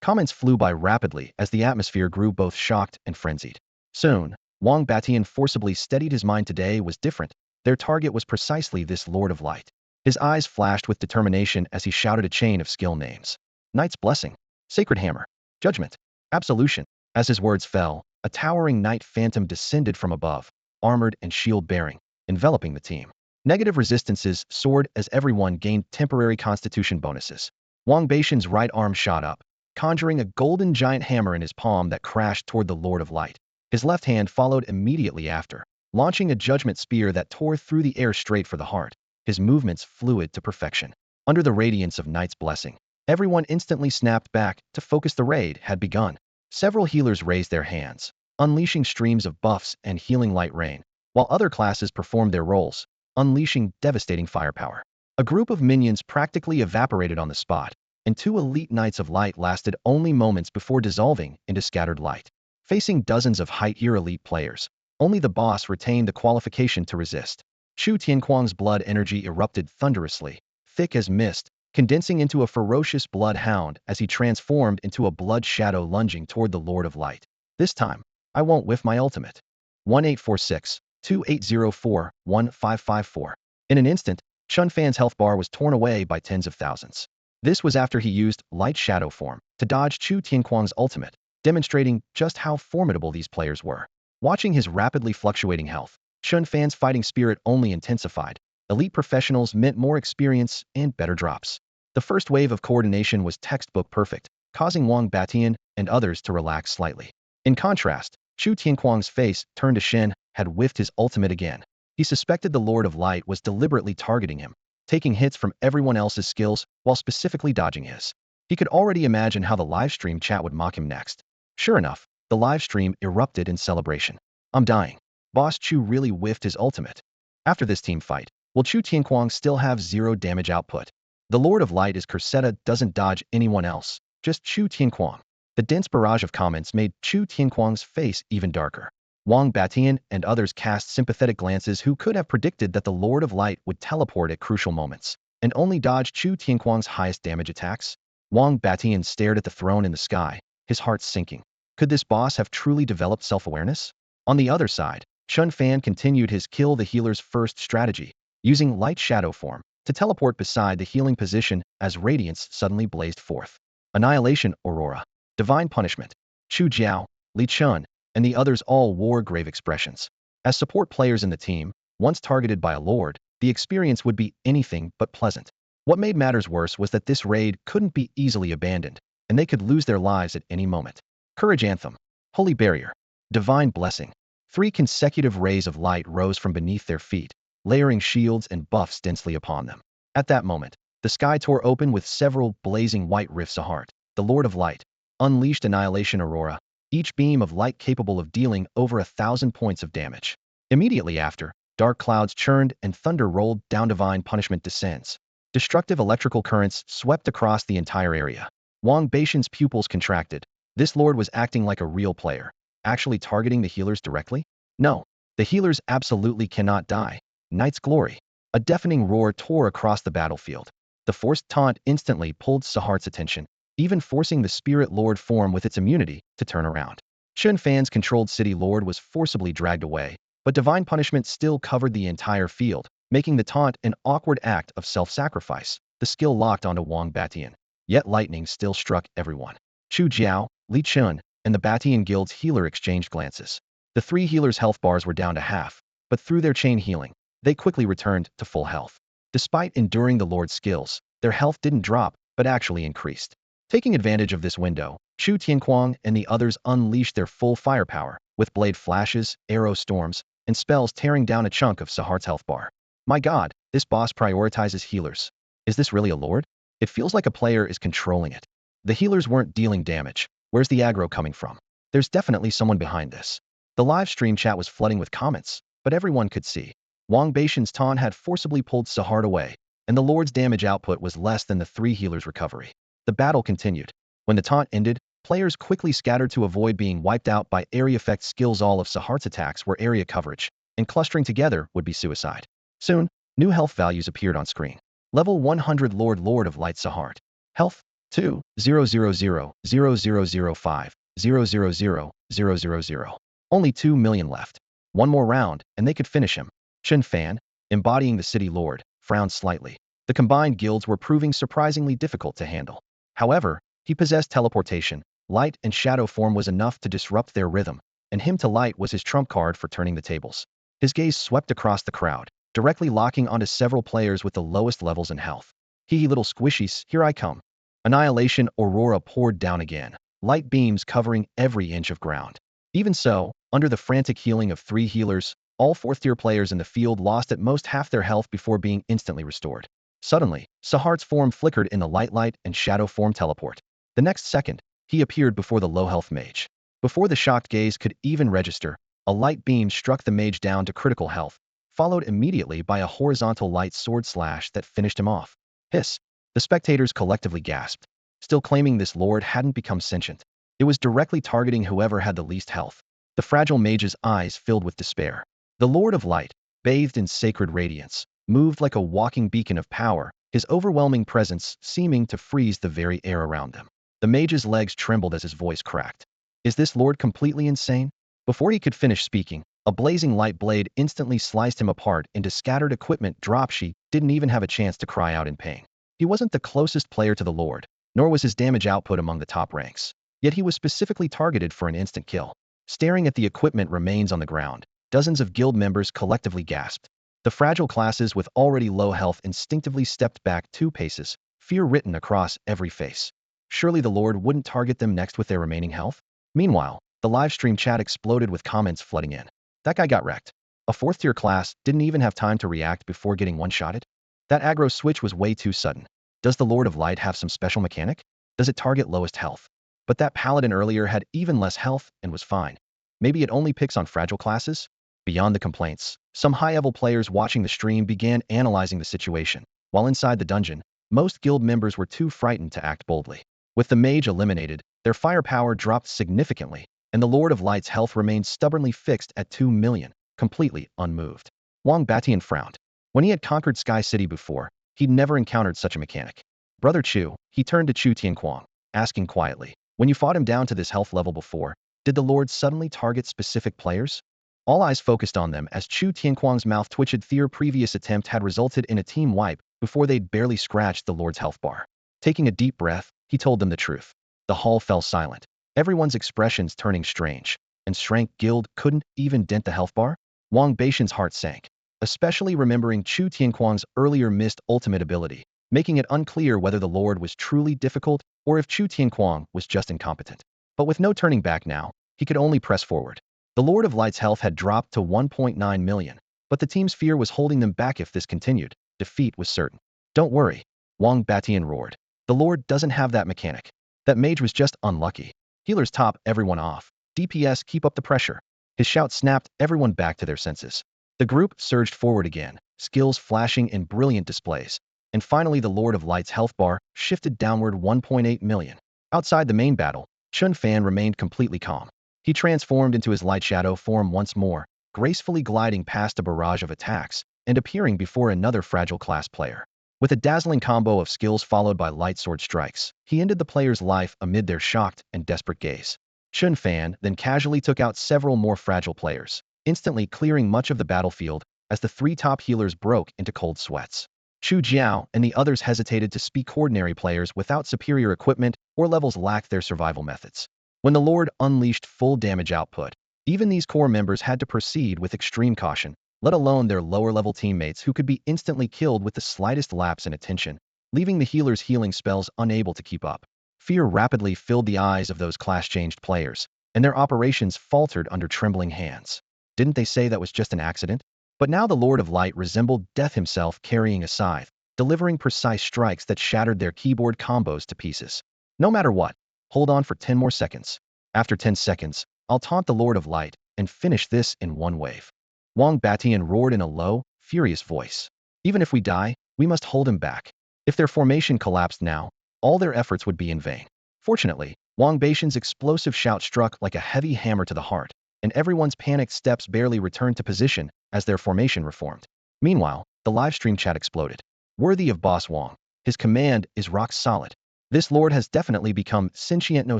Comments flew by rapidly as the atmosphere grew both shocked and frenzied. Soon, Wang Batian forcibly steadied his mind. Today was different. Their target was precisely this Lord of Light. His eyes flashed with determination as he shouted a chain of skill names. Knight's Blessing, Sacred Hammer, Judgment, Absolution. As his words fell, a towering Knight Phantom descended from above, armored and shield-bearing, enveloping the team. Negative resistances soared as everyone gained temporary constitution bonuses. Wang Batian's right arm shot up, conjuring a golden giant hammer in his palm that crashed toward the Lord of Light. His left hand followed immediately after, launching a judgment spear that tore through the air straight for the heart, his movements fluid to perfection. Under the radiance of Knight's Blessing, everyone instantly snapped back to focus. The raid had begun. Several healers raised their hands, unleashing streams of buffs and healing light rain, while other classes performed their roles, unleashing devastating firepower. A group of minions practically evaporated on the spot, and 2 elite Knights of Light lasted only moments before dissolving into scattered light. Facing dozens of high-tier elite players, only the boss retained the qualification to resist. Chu Tianquang's blood energy erupted thunderously, thick as mist, condensing into a ferocious bloodhound as he transformed into a blood shadow lunging toward the Lord of Light. This time, I won't whiff my ultimate. 1846-2804-1554. In an instant, Chen Fan's health bar was torn away by tens of thousands. This was after he used light shadow form to dodge Chu Tianquang's ultimate, demonstrating just how formidable these players were. Watching his rapidly fluctuating health, Chen Fan's fighting spirit only intensified. Elite professionals meant more experience and better drops. The first wave of coordination was textbook perfect, causing Wang Batian and others to relax slightly. In contrast, Chu Tianquang's face turned to Shen had whiffed his ultimate again. He suspected the Lord of Light was deliberately targeting him, taking hits from everyone else's skills while specifically dodging his. He could already imagine how the livestream chat would mock him next. Sure enough, the livestream erupted in celebration. I'm dying. Boss Chu really whiffed his ultimate. After this team fight, will Chu Tianquang still have 0 damage output? The Lord of Light is Cursetta doesn't dodge anyone else, just Chu Tianquang. The dense barrage of comments made Chu Tianquang's face even darker. Wang Batian and others cast sympathetic glances who could have predicted that the Lord of Light would teleport at crucial moments and only dodge Chu Tianquang's highest damage attacks. Wang Batian stared at the throne in the sky, his heart sinking. Could this boss have truly developed self-awareness? On the other side, Chen Fan continued his kill the healer's first strategy, using light shadow form to teleport beside the healing position as radiance suddenly blazed forth. Annihilation Aurora, Divine Punishment, Chu Jiao, Li Chun, and the others all wore grave expressions. As support players in the team, once targeted by a lord, the experience would be anything but pleasant. What made matters worse was that this raid couldn't be easily abandoned, and they could lose their lives at any moment. Courage Anthem, Holy Barrier, Divine Blessing. 3 consecutive rays of light rose from beneath their feet, layering shields and buffs densely upon them. At that moment, the sky tore open with several blazing white rifts apart. The Lord of Light unleashed Annihilation Aurora, each beam of light capable of dealing over 1,000 points of damage. Immediately after, dark clouds churned and thunder rolled down. Divine Punishment descends. Destructive electrical currents swept across the entire area. Wang Batian's pupils contracted. This lord was acting like a real player, actually targeting the healers directly? No, the healers absolutely cannot die. Knight's Glory. A deafening roar tore across the battlefield. The forced taunt instantly pulled Sahart's attention, even forcing the Spirit Lord form with its immunity to turn around. Chen Fan's controlled City Lord was forcibly dragged away, but Divine Punishment still covered the entire field, making the taunt an awkward act of self-sacrifice. The skill locked onto Wang Batian, yet lightning still struck everyone. Chu Jiao, Li Chun, and the Batian Guild's healer exchanged glances. The 3 healers' health bars were down to half, but through their chain healing, they quickly returned to full health. Despite enduring the Lord's skills, their health didn't drop, but actually increased. Taking advantage of this window, Chu Tianquang and the others unleashed their full firepower, with blade flashes, arrow storms, and spells tearing down a chunk of Sahart's health bar. My god, this boss prioritizes healers. Is this really a lord? It feels like a player is controlling it. The healers weren't dealing damage. Where's the aggro coming from? There's definitely someone behind this. The live stream chat was flooding with comments, but everyone could see. Wang Batian's taunt had forcibly pulled Sahart away, and the lord's damage output was less than the 3 healers' recovery. The battle continued. When the taunt ended, players quickly scattered to avoid being wiped out by area effect skills. All of Sahart's attacks were area coverage, and clustering together would be suicide. Soon, new health values appeared on screen. Level 100 Lord of Light Sahart. Health 2, 000, 0005, 000. Only 2 million left. One more round, and they could finish him. Chen Fan, embodying the City Lord, frowned slightly. The combined guilds were proving surprisingly difficult to handle. However, he possessed teleportation. Light and shadow form was enough to disrupt their rhythm, and him to light was his trump card for turning the tables. His gaze swept across the crowd, directly locking onto several players with the lowest levels in health. Hee little squishies, here I come. Annihilation Aurora poured down again, light beams covering every inch of ground. Even so, under the frantic healing of 3 healers, all 4th-tier players in the field lost at most half their health before being instantly restored. Suddenly, Sahart's form flickered in the light and shadow form teleport. The next second, he appeared before the low-health mage. Before the shocked gaze could even register, a light beam struck the mage down to critical health, followed immediately by a horizontal light sword slash that finished him off. Hiss! The spectators collectively gasped, still claiming this lord hadn't become sentient. It was directly targeting whoever had the least health. The fragile mage's eyes filled with despair. The Lord of Light, bathed in sacred radiance, moved like a walking beacon of power, his overwhelming presence seeming to freeze the very air around them. The mage's legs trembled as his voice cracked. Is this lord completely insane? Before he could finish speaking, a blazing light blade instantly sliced him apart into scattered equipment. She didn't even have a chance to cry out in pain. He wasn't the closest player to the Lord, nor was his damage output among the top ranks. Yet he was specifically targeted for an instant kill. Staring at the equipment remains on the ground, dozens of guild members collectively gasped. The fragile classes with already low health instinctively stepped back 2 paces, fear written across every face. Surely the Lord wouldn't target them next with their remaining health? Meanwhile, the livestream chat exploded with comments flooding in. That guy got wrecked. A 4th-tier class didn't even have time to react before getting one-shotted? That aggro switch was way too sudden. Does the Lord of Light have some special mechanic? Does it target lowest health? But that paladin earlier had even less health and was fine. Maybe it only picks on fragile classes? Beyond the complaints, some high-level players watching the stream began analyzing the situation. While inside the dungeon, most guild members were too frightened to act boldly. With the mage eliminated, their firepower dropped significantly, and the Lord of Light's health remained stubbornly fixed at 2 million, completely unmoved. Kuang Tianxia frowned. When he had conquered Sky City before, he'd never encountered such a mechanic. Brother Chu, he turned to Chu Tianquang, asking quietly, when you fought him down to this health level before, did the Lord suddenly target specific players? All eyes focused on them as Chu Tianquang's mouth twitched. Their previous attempt had resulted in a team wipe before they'd barely scratched the Lord's health bar. Taking a deep breath, he told them the truth. The hall fell silent, everyone's expressions turning strange. And Shrank Guild couldn't even dent the health bar? Wang Beishan's heart sank, especially remembering Chu Tianquang's earlier missed ultimate ability, making it unclear whether the Lord was truly difficult or if Chu Tianquang was just incompetent. But with no turning back now, he could only press forward. The Lord of Light's health had dropped to 1.9 million, but the team's fear was holding them back. If this continued, defeat was certain. Don't worry, Kuang Tianxia roared. The Lord doesn't have that mechanic. That mage was just unlucky. Healers top everyone off. DPS keep up the pressure. His shout snapped everyone back to their senses. The group surged forward again, skills flashing in brilliant displays. And finally the Lord of Light's health bar shifted downward 1.8 million. Outside the main battle, Chen Fan remained completely calm. He transformed into his light shadow form once more, gracefully gliding past a barrage of attacks and appearing before another fragile class player. With a dazzling combo of skills followed by light sword strikes, he ended the player's life amid their shocked and desperate gaze. Chen Fan then casually took out several more fragile players, instantly clearing much of the battlefield as the 3 top healers broke into cold sweats. Chu Jiao and the others hesitated to speak. Ordinary players without superior equipment or levels lacked their survival methods. When the Lord unleashed full damage output, even these core members had to proceed with extreme caution, let alone their lower-level teammates who could be instantly killed with the slightest lapse in attention, leaving the healers' healing spells unable to keep up. Fear rapidly filled the eyes of those class-changed players, and their operations faltered under trembling hands. Didn't they say that was just an accident? But now the Lord of Light resembled Death himself, carrying a scythe, delivering precise strikes that shattered their keyboard combos to pieces. No matter what, hold on for 10 more seconds. After 10 seconds, I'll taunt the Lord of Light and finish this in one wave. Kuang Tianxia roared in a low, furious voice. Even if we die, we must hold him back. If their formation collapsed now, all their efforts would be in vain. Fortunately, Kuang Beishan's explosive shout struck like a heavy hammer to the heart, and everyone's panicked steps barely returned to position as their formation reformed. Meanwhile, the livestream chat exploded. Worthy of Boss Wang, his command is rock solid. This lord has definitely become sentient. No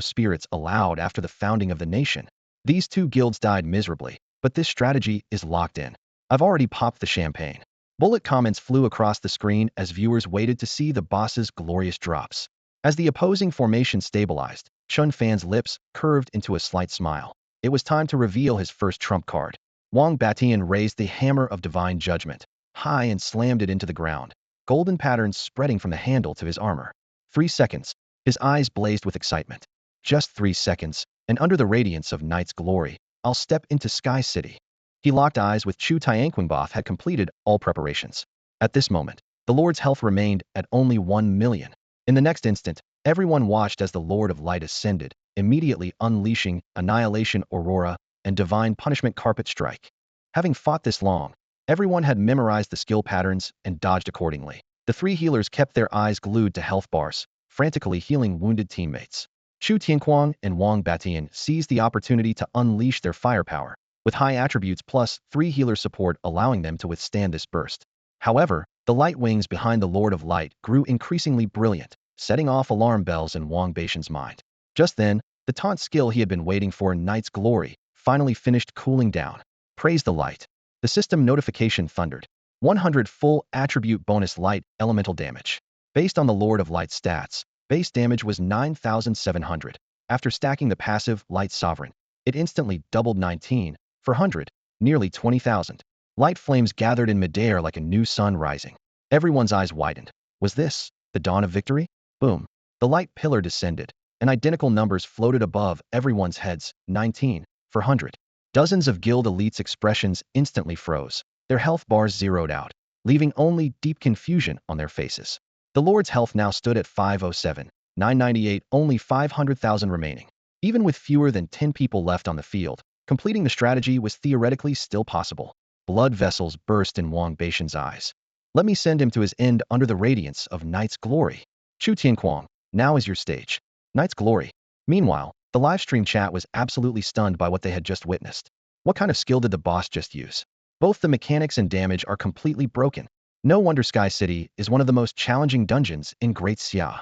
spirits allowed after the founding of the nation. These 2 guilds died miserably, but this strategy is locked in. I've already popped the champagne. Bullet comments flew across the screen as viewers waited to see the boss's glorious drops. As the opposing formation stabilized, Chen Fan's lips curved into a slight smile. It was time to reveal his first trump card. Kuang Tianxia raised the hammer of divine judgment high and slammed it into the ground, golden patterns spreading from the handle to his armor. 3 seconds. His eyes blazed with excitement. Just 3 seconds, and under the radiance of night's glory, I'll step into Sky City. He locked eyes with Chu Tianquang had completed all preparations. At this moment, the Lord's health remained at only 1 million. In the next instant, everyone watched as the Lord of Light ascended, immediately unleashing Annihilation Aurora and Divine Punishment Carpet Strike. Having fought this long, everyone had memorized the skill patterns and dodged accordingly. The 3 healers kept their eyes glued to health bars, frantically healing wounded teammates. Chu Tianquang and Kuang Tianxia seized the opportunity to unleash their firepower, with high attributes plus 3 healer support allowing them to withstand this burst. However, the light wings behind the Lord of Light grew increasingly brilliant, setting off alarm bells in Kuang Beishan's mind. Just then, the taunt skill he had been waiting for, Night's Glory, finally finished cooling down. Praise the light. The system notification thundered. 100 full attribute bonus light elemental damage. Based on the Lord of Light stats, base damage was 9,700. After stacking the passive Light Sovereign, it instantly doubled 19 for 100, nearly 20,000. Light flames gathered in midair like a new sun rising. Everyone's eyes widened. Was this the dawn of victory? Boom. The light pillar descended, and identical numbers floated above everyone's heads, 19 for 100. Dozens of guild elites' expressions instantly froze. Their health bars zeroed out, leaving only deep confusion on their faces. The Lord's health now stood at 507, 998, only 500,000 remaining. Even with fewer than 10 people left on the field, completing the strategy was theoretically still possible. Blood vessels burst in Wang Beixian's eyes. Let me send him to his end under the radiance of Knight's glory. Chu Tianquang, now is your stage. Knight's glory. Meanwhile, the livestream chat was absolutely stunned by what they had just witnessed. What kind of skill did the boss just use? Both the mechanics and damage are completely broken. No wonder Sky City is one of the most challenging dungeons in Great Xia.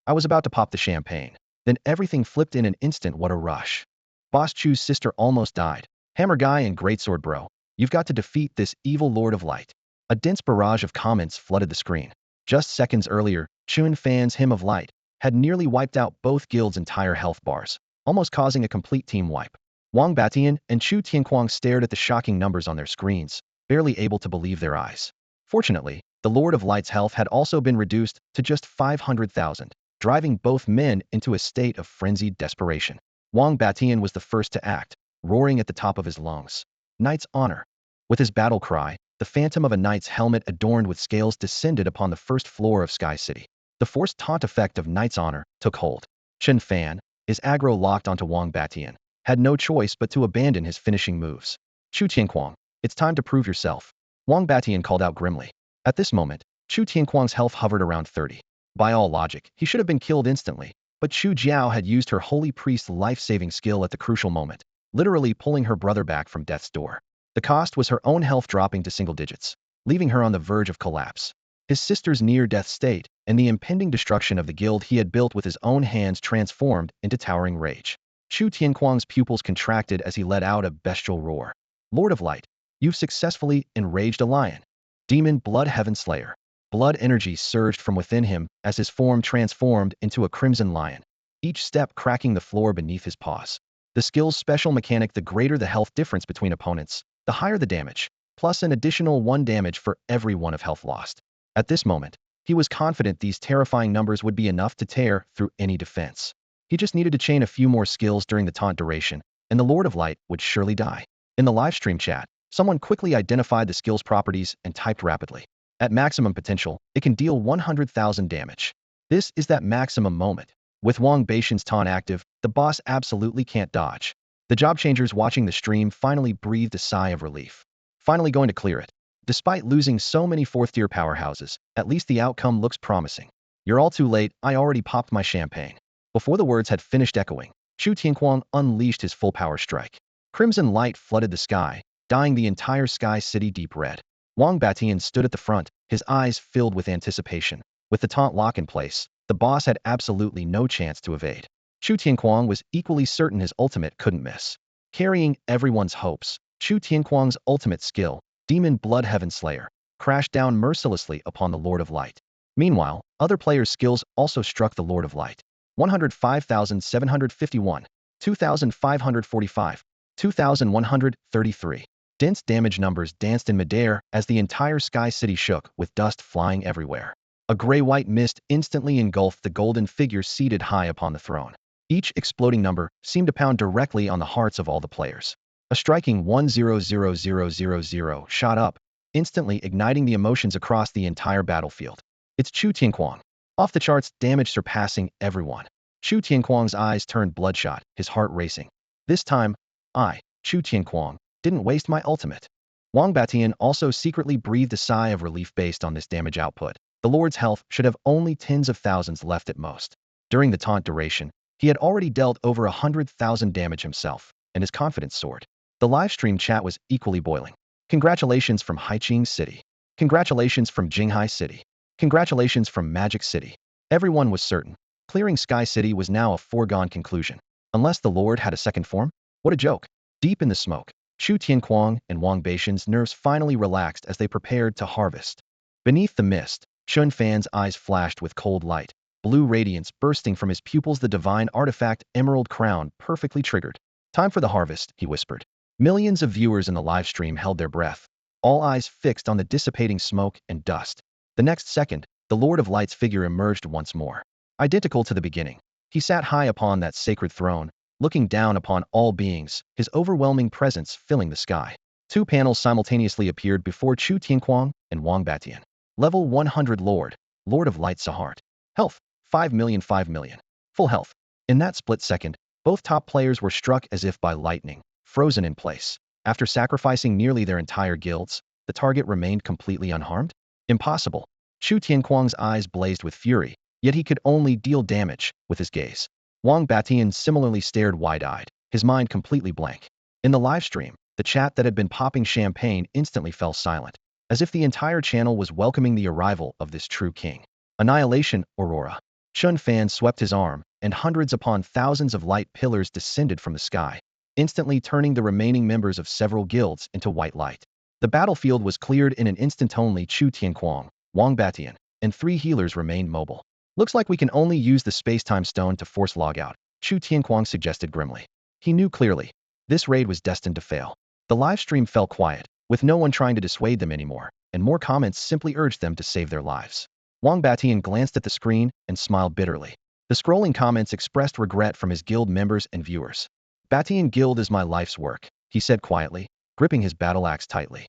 I was about to pop the champagne. Then everything flipped in an instant. What a rush. Boss Chu's sister almost died. Hammer Guy and Greatsword Bro, you've got to defeat this evil Lord of Light. A dense barrage of comments flooded the screen. Just seconds earlier, Chen Fan's Hymn of Light had nearly wiped out both guilds' entire health bars, almost causing a complete team wipe. Wang Batian and Chu Tianquang stared at the shocking numbers on their screens, barely able to believe their eyes. Fortunately, the Lord of Light's health had also been reduced to just 500,000, driving both men into a state of frenzied desperation. Wang Batian was the first to act, roaring at the top of his lungs. Knight's honor. With his battle cry, the phantom of a knight's helmet adorned with scales descended upon the first floor of Sky City. The forced taunt effect of Knight's honor took hold. Chen Fan, his aggro locked onto Wang Batian, had no choice but to abandon his finishing moves. Chu Tianquang, it's time to prove yourself. Wang Batian called out grimly. At this moment, Chu Tianquang's health hovered around 30. By all logic, he should have been killed instantly, but Chu Jiao had used her holy priest's life-saving skill at the crucial moment, literally pulling her brother back from death's door. The cost was her own health dropping to single digits, leaving her on the verge of collapse. His sister's near-death state and the impending destruction of the guild he had built with his own hands transformed into towering rage. Chu Tianquang's pupils contracted as he let out a bestial roar. Lord of Light, you've successfully enraged a lion. Demon Blood Heaven Slayer. Blood energy surged from within him as his form transformed into a crimson lion, each step cracking the floor beneath his paws. The skill's special mechanic: the greater the health difference between opponents, the higher the damage, plus an additional 1 damage for every 1 of health lost. At this moment, he was confident these terrifying numbers would be enough to tear through any defense. He just needed to chain a few more skills during the taunt duration, and the Lord of Light would surely die. In the livestream chat, someone quickly identified the skill's properties and typed rapidly. At maximum potential, it can deal 100,000 damage. This is that maximum moment. With Wang Beixian's taunt active, the boss absolutely can't dodge. The job changers watching the stream finally breathed a sigh of relief. Finally going to clear it. Despite losing so many 4th-tier powerhouses, at least the outcome looks promising. You're all too late, I already popped my champagne. Before the words had finished echoing, Chu Tianquang unleashed his full power strike. Crimson light flooded the sky, dyeing the entire Sky City deep red. Wang Batian stood at the front, his eyes filled with anticipation. With the taunt lock in place, the boss had absolutely no chance to evade. Chu Tianquang was equally certain his ultimate couldn't miss. Carrying everyone's hopes, Chu Tianquang's ultimate skill, Demon Blood Heaven Slayer, crashed down mercilessly upon the Lord of Light. Meanwhile, other players' skills also struck the Lord of Light. 105,751, 2,545, 2,133. Dense damage numbers danced in midair as the entire Sky City shook, with dust flying everywhere. A gray-white mist instantly engulfed the golden figure seated high upon the throne. Each exploding number seemed to pound directly on the hearts of all the players. A striking 100000 shot up, instantly igniting the emotions across the entire battlefield. It's Chu Tianquang. Off the charts damage surpassing everyone. Chu Tianquang's eyes turned bloodshot, his heart racing. This time, I, Chu Tianquang, didn't waste my ultimate. Wang Batian also secretly breathed a sigh of relief based on this damage output. The Lord's health should have only tens of thousands left at most. During the taunt duration, he had already dealt over 100,000 damage himself, and his confidence soared. The livestream chat was equally boiling. Congratulations from Haiqing City. Congratulations from Jinghai City. Congratulations from Magic City. Everyone was certain. Clearing Sky City was now a foregone conclusion. Unless the Lord had a second form? What a joke. Deep in the smoke, Chu Tianquang and Wang Beixian's nerves finally relaxed as they prepared to harvest. Beneath the mist, Chen Fan's eyes flashed with cold light, blue radiance bursting from his pupils, the divine artifact emerald crown perfectly triggered. Time for the harvest, he whispered. Millions of viewers in the live stream held their breath, all eyes fixed on the dissipating smoke and dust. The next second, the Lord of Light's figure emerged once more. Identical to the beginning, he sat high upon that sacred throne, looking down upon all beings, his overwhelming presence filling the sky. Two panels simultaneously appeared before Chu Tianquang and Wang Batian. Level 100 Lord of Light Sahart. Health, 5,000,000 5,000,000. Full health. In that split second, both top players were struck as if by lightning, frozen in place. After sacrificing nearly their entire guilds, the target remained completely unharmed? Impossible. Chu Tianquang's eyes blazed with fury, yet he could only deal damage with his gaze. Wang Batian similarly stared wide-eyed, his mind completely blank. In the live stream, the chat that had been popping champagne instantly fell silent, as if the entire channel was welcoming the arrival of this true king. Annihilation Aurora. Chen Fan swept his arm, and hundreds upon thousands of light pillars descended from the sky, instantly turning the remaining members of several guilds into white light. The battlefield was cleared in an instant. Only Chu Tianquang, Wang Batian, and 3 healers remained mobile. Looks like we can only use the space-time stone to force log out, Chu Tianquang suggested grimly. He knew clearly. This raid was destined to fail. The live stream fell quiet, with no one trying to dissuade them anymore, and more comments simply urged them to save their lives. Wang Batian glanced at the screen and smiled bitterly. The scrolling comments expressed regret from his guild members and viewers. Batian Guild is my life's work, he said quietly, gripping his battle axe tightly.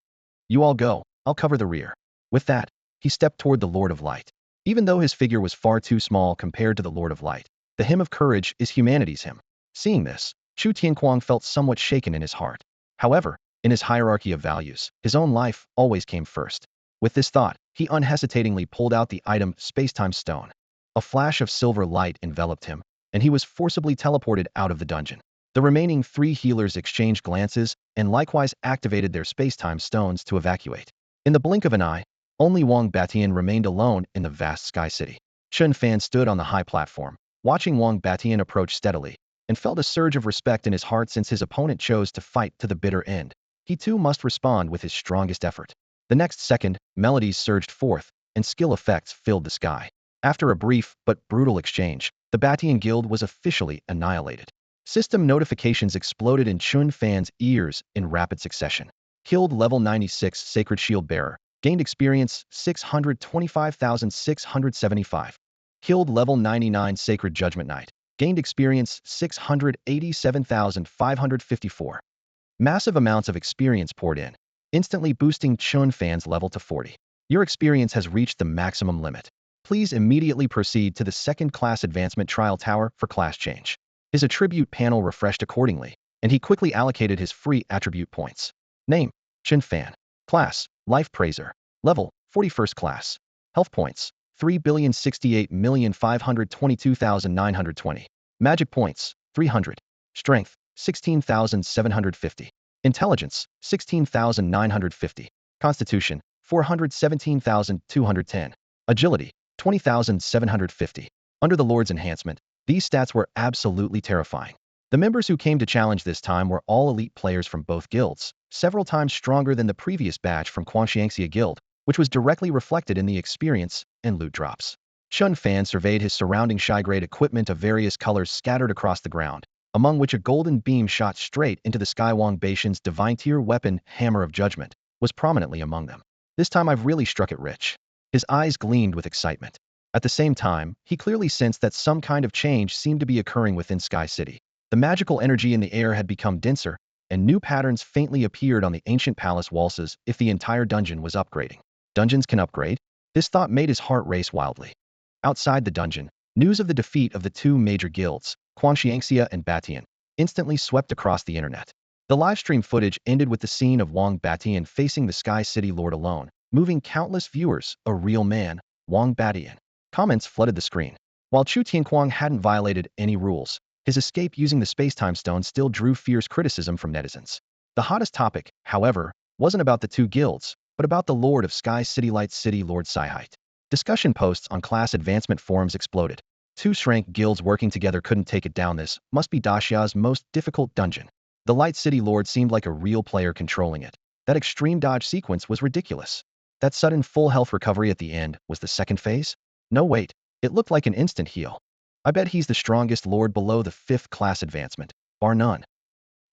You all go, I'll cover the rear. With that, he stepped toward the Lord of Light. Even though his figure was far too small compared to the Lord of Light, the hymn of courage is humanity's hymn. Seeing this, Chu Tianquang felt somewhat shaken in his heart. However, in his hierarchy of values, his own life always came first. With this thought, he unhesitatingly pulled out the item space-time stone. A flash of silver light enveloped him, and he was forcibly teleported out of the dungeon. The remaining 3 healers exchanged glances and likewise activated their space-time stones to evacuate. In the blink of an eye, only Wang Batian remained alone in the vast sky city. Chen Fan stood on the high platform, watching Wang Batian approach steadily, and felt a surge of respect in his heart since his opponent chose to fight to the bitter end. He too must respond with his strongest effort. The next second, melodies surged forth, and skill effects filled the sky. After a brief but brutal exchange, the Batian Guild was officially annihilated. System notifications exploded in Chen Fan's ears in rapid succession. Killed level 96 Sacred Shield Bearer. Gained experience 625,675. Killed level 99 Sacred Judgment Knight. Gained experience 687,554. Massive amounts of experience poured in, instantly boosting Chen Fan's level to 40. Your experience has reached the maximum limit. Please immediately proceed to the second-class advancement trial tower for class change. His attribute panel refreshed accordingly, and he quickly allocated his free attribute points. Name: Chen Fan. Class: Life Praiser. Level: 41st class. Health points: 3,068,522,920. Magic points: 300. Strength: 16,750. Intelligence: 16,950. Constitution: 417,210. Agility: 20,750. Under the Lord's enhancement, these stats were absolutely terrifying. The members who came to challenge this time were all elite players from both guilds, several times stronger than the previous batch from Kuang Tianxia Guild, which was directly reflected in the experience and loot drops. Chen Fan surveyed his surrounding shy-grade equipment of various colors scattered across the ground, among which a golden beam shot straight into the sky. Wang Batian's divine tier weapon, Hammer of Judgment, was prominently among them. This time I've really struck it rich. His eyes gleamed with excitement. At the same time, he clearly sensed that some kind of change seemed to be occurring within Sky City. The magical energy in the air had become denser, and new patterns faintly appeared on the ancient palace walls as if the entire dungeon was upgrading. Dungeons can upgrade? This thought made his heart race wildly. Outside the dungeon, news of the defeat of the 2 major guilds, Kuang Tianxia and Batian, instantly swept across the internet. The livestream footage ended with the scene of Wang Batian facing the Sky City Lord alone, moving countless viewers. A real man, Wang Batian. Comments flooded the screen. While Chu Tianquang hadn't violated any rules, his escape using the space-time stone still drew fierce criticism from netizens. The hottest topic, however, wasn't about the 2 guilds, but about the Lord of Sky City Light City Lord Saihite. Discussion posts on class advancement forums exploded. 2 rank guilds working together couldn't take it down. This must be Daxia's most difficult dungeon. The Light City Lord seemed like a real player controlling it. That extreme dodge sequence was ridiculous. That sudden full health recovery at the end was the second phase? No, wait. It looked like an instant heal. I bet he's the strongest lord below the 5th class advancement, bar none.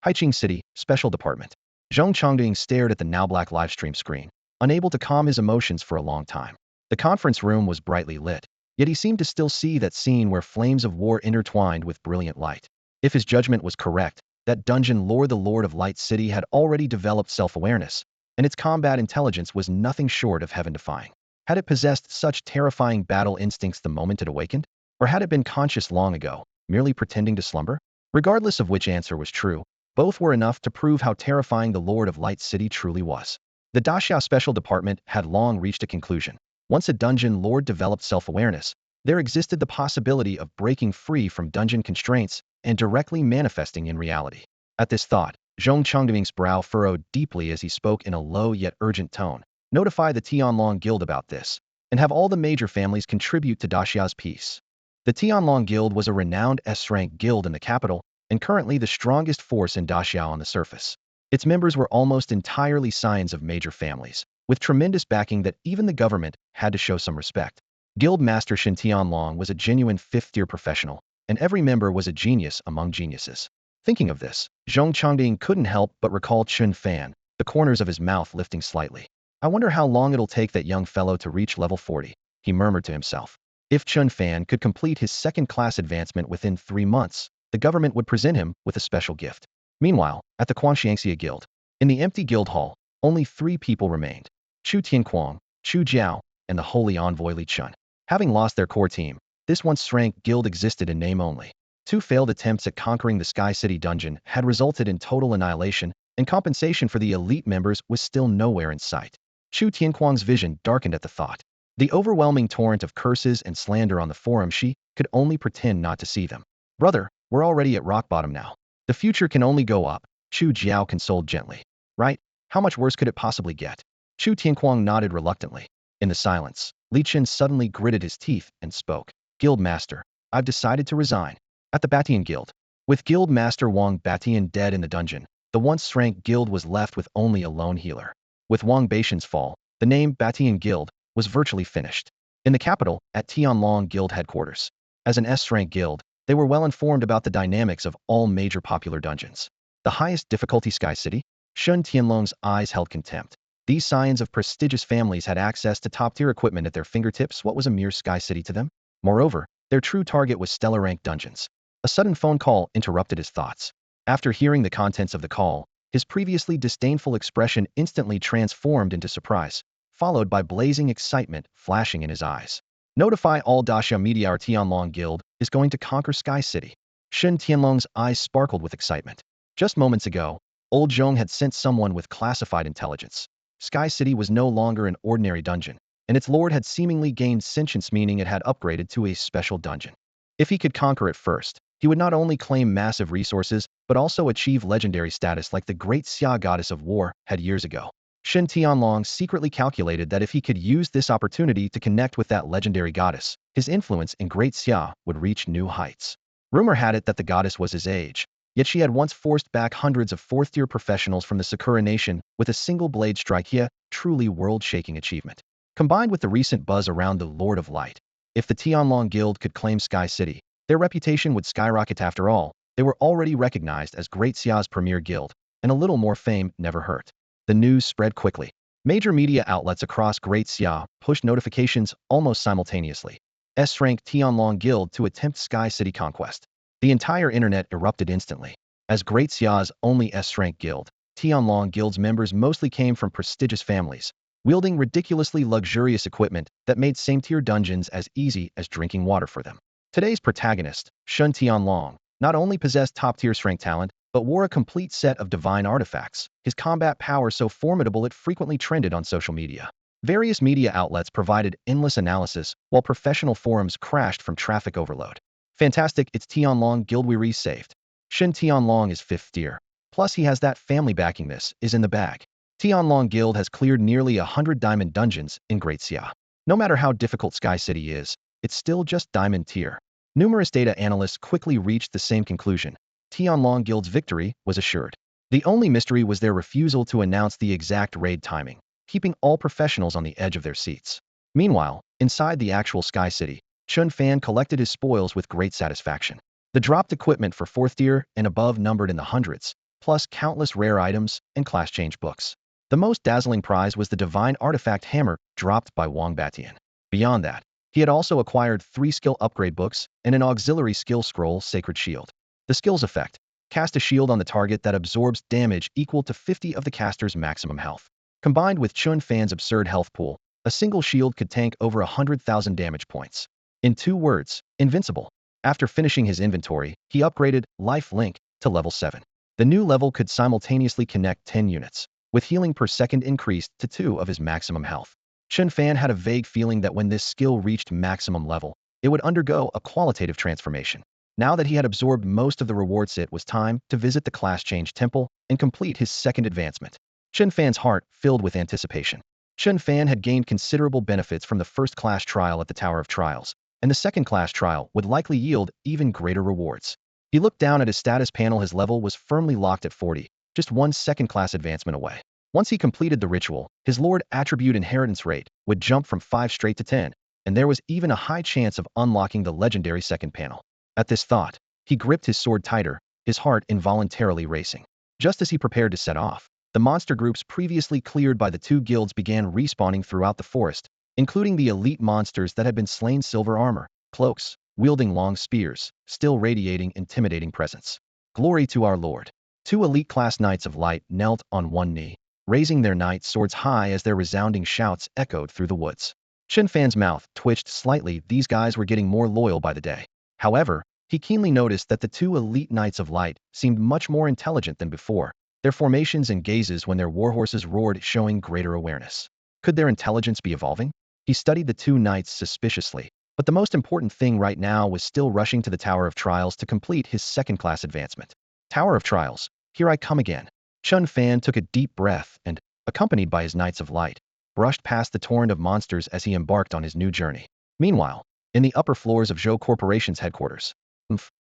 Haiqing City, Special Department. Zhong Chongding stared at the now black livestream screen, unable to calm his emotions for a long time. The conference room was brightly lit, yet he seemed to still see that scene where flames of war intertwined with brilliant light. If his judgment was correct, that dungeon lord, the Lord of Light City, had already developed self-awareness, and its combat intelligence was nothing short of heaven-defying. Had it possessed such terrifying battle instincts the moment it awakened? Or had it been conscious long ago, merely pretending to slumber? Regardless of which answer was true, both were enough to prove how terrifying the Lord of Light City truly was. The Daxia Special Department had long reached a conclusion. Once a dungeon lord developed self-awareness, there existed the possibility of breaking free from dungeon constraints and directly manifesting in reality. At this thought, Zhong Chongding's brow furrowed deeply as he spoke in a low yet urgent tone. Notify the Tianlong Guild about this, and have all the major families contribute to Daxia's peace. The Tianlong Guild was a renowned S-rank guild in the capital, and currently the strongest force in Daxia on the surface. Its members were almost entirely scions of major families, with tremendous backing that even the government had to show some respect. Guild Master Shen Tianlong was a genuine 5th-tier professional, and every member was a genius among geniuses. Thinking of this, Zhong Chongding couldn't help but recall Chen Fan, the corners of his mouth lifting slightly. I wonder how long it'll take that young fellow to reach level 40, he murmured to himself. If Chen Fan could complete his 2nd-class advancement within 3 months, the government would present him with a special gift. Meanwhile, at the Kuang Tianxia Guild, in the empty guild hall, only 3 people remained: Chu Tianquang, Chu Jiao, and the holy envoy Li Chun. Having lost their core team, this once-rank guild existed in name only. 2 failed attempts at conquering the Sky City dungeon had resulted in total annihilation, and compensation for the elite members was still nowhere in sight. Chu Tianquang's vision darkened at the thought. The overwhelming torrent of curses and slander on the forum, she could only pretend not to see them. Brother, we're already at rock bottom now. The future can only go up, Chu Jiao consoled gently. Right? How much worse could it possibly get? Chu Tianquang nodded reluctantly. In the silence, Li Chen suddenly gritted his teeth and spoke. Guild Master, I've decided to resign. At the Batian Guild. With Guild Master Wang Batian dead in the dungeon, the once-rank guild was left with only a lone healer. With Wang Batian's fall, the name Batian Guild was virtually finished. In the capital, at Tianlong Guild headquarters. As an S-rank guild, they were well informed about the dynamics of all major popular dungeons. The highest difficulty Sky City? Shun Tianlong's eyes held contempt. These scions of prestigious families had access to top-tier equipment at their fingertips. What was a mere Sky City to them? Moreover, their true target was stellar-rank dungeons. A sudden phone call interrupted his thoughts. After hearing the contents of the call, his previously disdainful expression instantly transformed into surprise, followed by blazing excitement flashing in his eyes. Notify all Daxia Media, our Tianlong Guild is going to conquer Sky City. Shen Tianlong's eyes sparkled with excitement. Just moments ago, old Zhong had sent someone with classified intelligence. Sky City was no longer an ordinary dungeon, and its lord had seemingly gained sentience, meaning it had upgraded to a special dungeon. If he could conquer it first, he would not only claim massive resources, but also achieve legendary status like the great Xia goddess of war had years ago. Shen Tianlong secretly calculated that if he could use this opportunity to connect with that legendary goddess, his influence in Great Xia would reach new heights. Rumor had it that the goddess was his age, yet she had once forced back hundreds of 4th-tier professionals from the Sakura Nation with a single blade strike, a truly world-shaking achievement. Combined with the recent buzz around the Lord of Light, if the Tianlong Guild could claim Sky City, their reputation would skyrocket. After all, they were already recognized as Great Xia's premier guild, and a little more fame never hurt. The news spread quickly. Major media outlets across Great Xia pushed notifications almost simultaneously. S-rank Tianlong Guild to attempt Sky City conquest. The entire internet erupted instantly. As Great Xia's only S-rank guild, Tianlong Guild's members mostly came from prestigious families, wielding ridiculously luxurious equipment that made same-tier dungeons as easy as drinking water for them. Today's protagonist, Shun Tianlong, not only possessed top-tier strength talent, but wore a complete set of divine artifacts, his combat power so formidable it frequently trended on social media. Various media outlets provided endless analysis, while professional forums crashed from traffic overload. Fantastic, it's Tianlong Guild we re-saved. Shen Tianlong is 5th tier. Plus he has that family backing. This is in the bag. Tianlong Guild has cleared nearly 100 diamond dungeons in Great Xia. No matter how difficult Sky City is, it's still just diamond tier. Numerous data analysts quickly reached the same conclusion. Tianlong Guild's victory was assured. The only mystery was their refusal to announce the exact raid timing. keeping all professionals on the edge of their seats. Meanwhile, inside the actual Sky City, Chen Fan collected his spoils with great satisfaction. The dropped equipment for 4th tier and above numbered in the hundreds, plus countless rare items and class change books. The most dazzling prize was the divine artifact hammer dropped by Wang Batian. Beyond that, he had also acquired 3 skill upgrade books and an auxiliary skill scroll Sacred Shield. The skill's effect: cast a shield on the target that absorbs damage equal to 50 of the caster's maximum health. Combined with Chen Fan's absurd health pool, a single shield could tank over 100,000 damage points. In 2 words, invincible. After finishing his inventory, he upgraded Life Link to level 7. The new level could simultaneously connect 10 units, with healing per second increased to 2 of his maximum health. Chen Fan had a vague feeling that when this skill reached maximum level, it would undergo a qualitative transformation. Now that he had absorbed most of the rewards, it was time to visit the class change temple and complete his second advancement. Chen Fan's heart filled with anticipation. Chen Fan had gained considerable benefits from the first class trial at the Tower of Trials, and the second class trial would likely yield even greater rewards. He looked down at his status panel. His level was firmly locked at 40, just 1 second class advancement away. Once he completed the ritual, his Lord attribute inheritance rate would jump from 5 straight to 10, and there was even a high chance of unlocking the legendary second panel. At this thought, he gripped his sword tighter, his heart involuntarily racing. Just as he prepared to set off, the monster groups previously cleared by the 2 guilds began respawning throughout the forest, including the elite monsters that had been slain. Silver armor, cloaks, wielding long spears, still radiating intimidating presence. Glory to our Lord. 2 elite class Knights of Light knelt on one knee, raising their knight swords high as their resounding shouts echoed through the woods. Chen Fan's mouth twitched slightly. These guys were getting more loyal by the day. However, he keenly noticed that the 2 elite Knights of Light seemed much more intelligent than before, their formations and gazes when their warhorses roared showing greater awareness. Could their intelligence be evolving? He studied the 2 knights suspiciously, but the most important thing right now was still rushing to the Tower of Trials to complete his second class advancement. Tower of Trials, here I come again. Chen Fan took a deep breath and, accompanied by his Knights of Light, brushed past the torrent of monsters as he embarked on his new journey. Meanwhile, in the upper floors of Zhou Corporation's headquarters,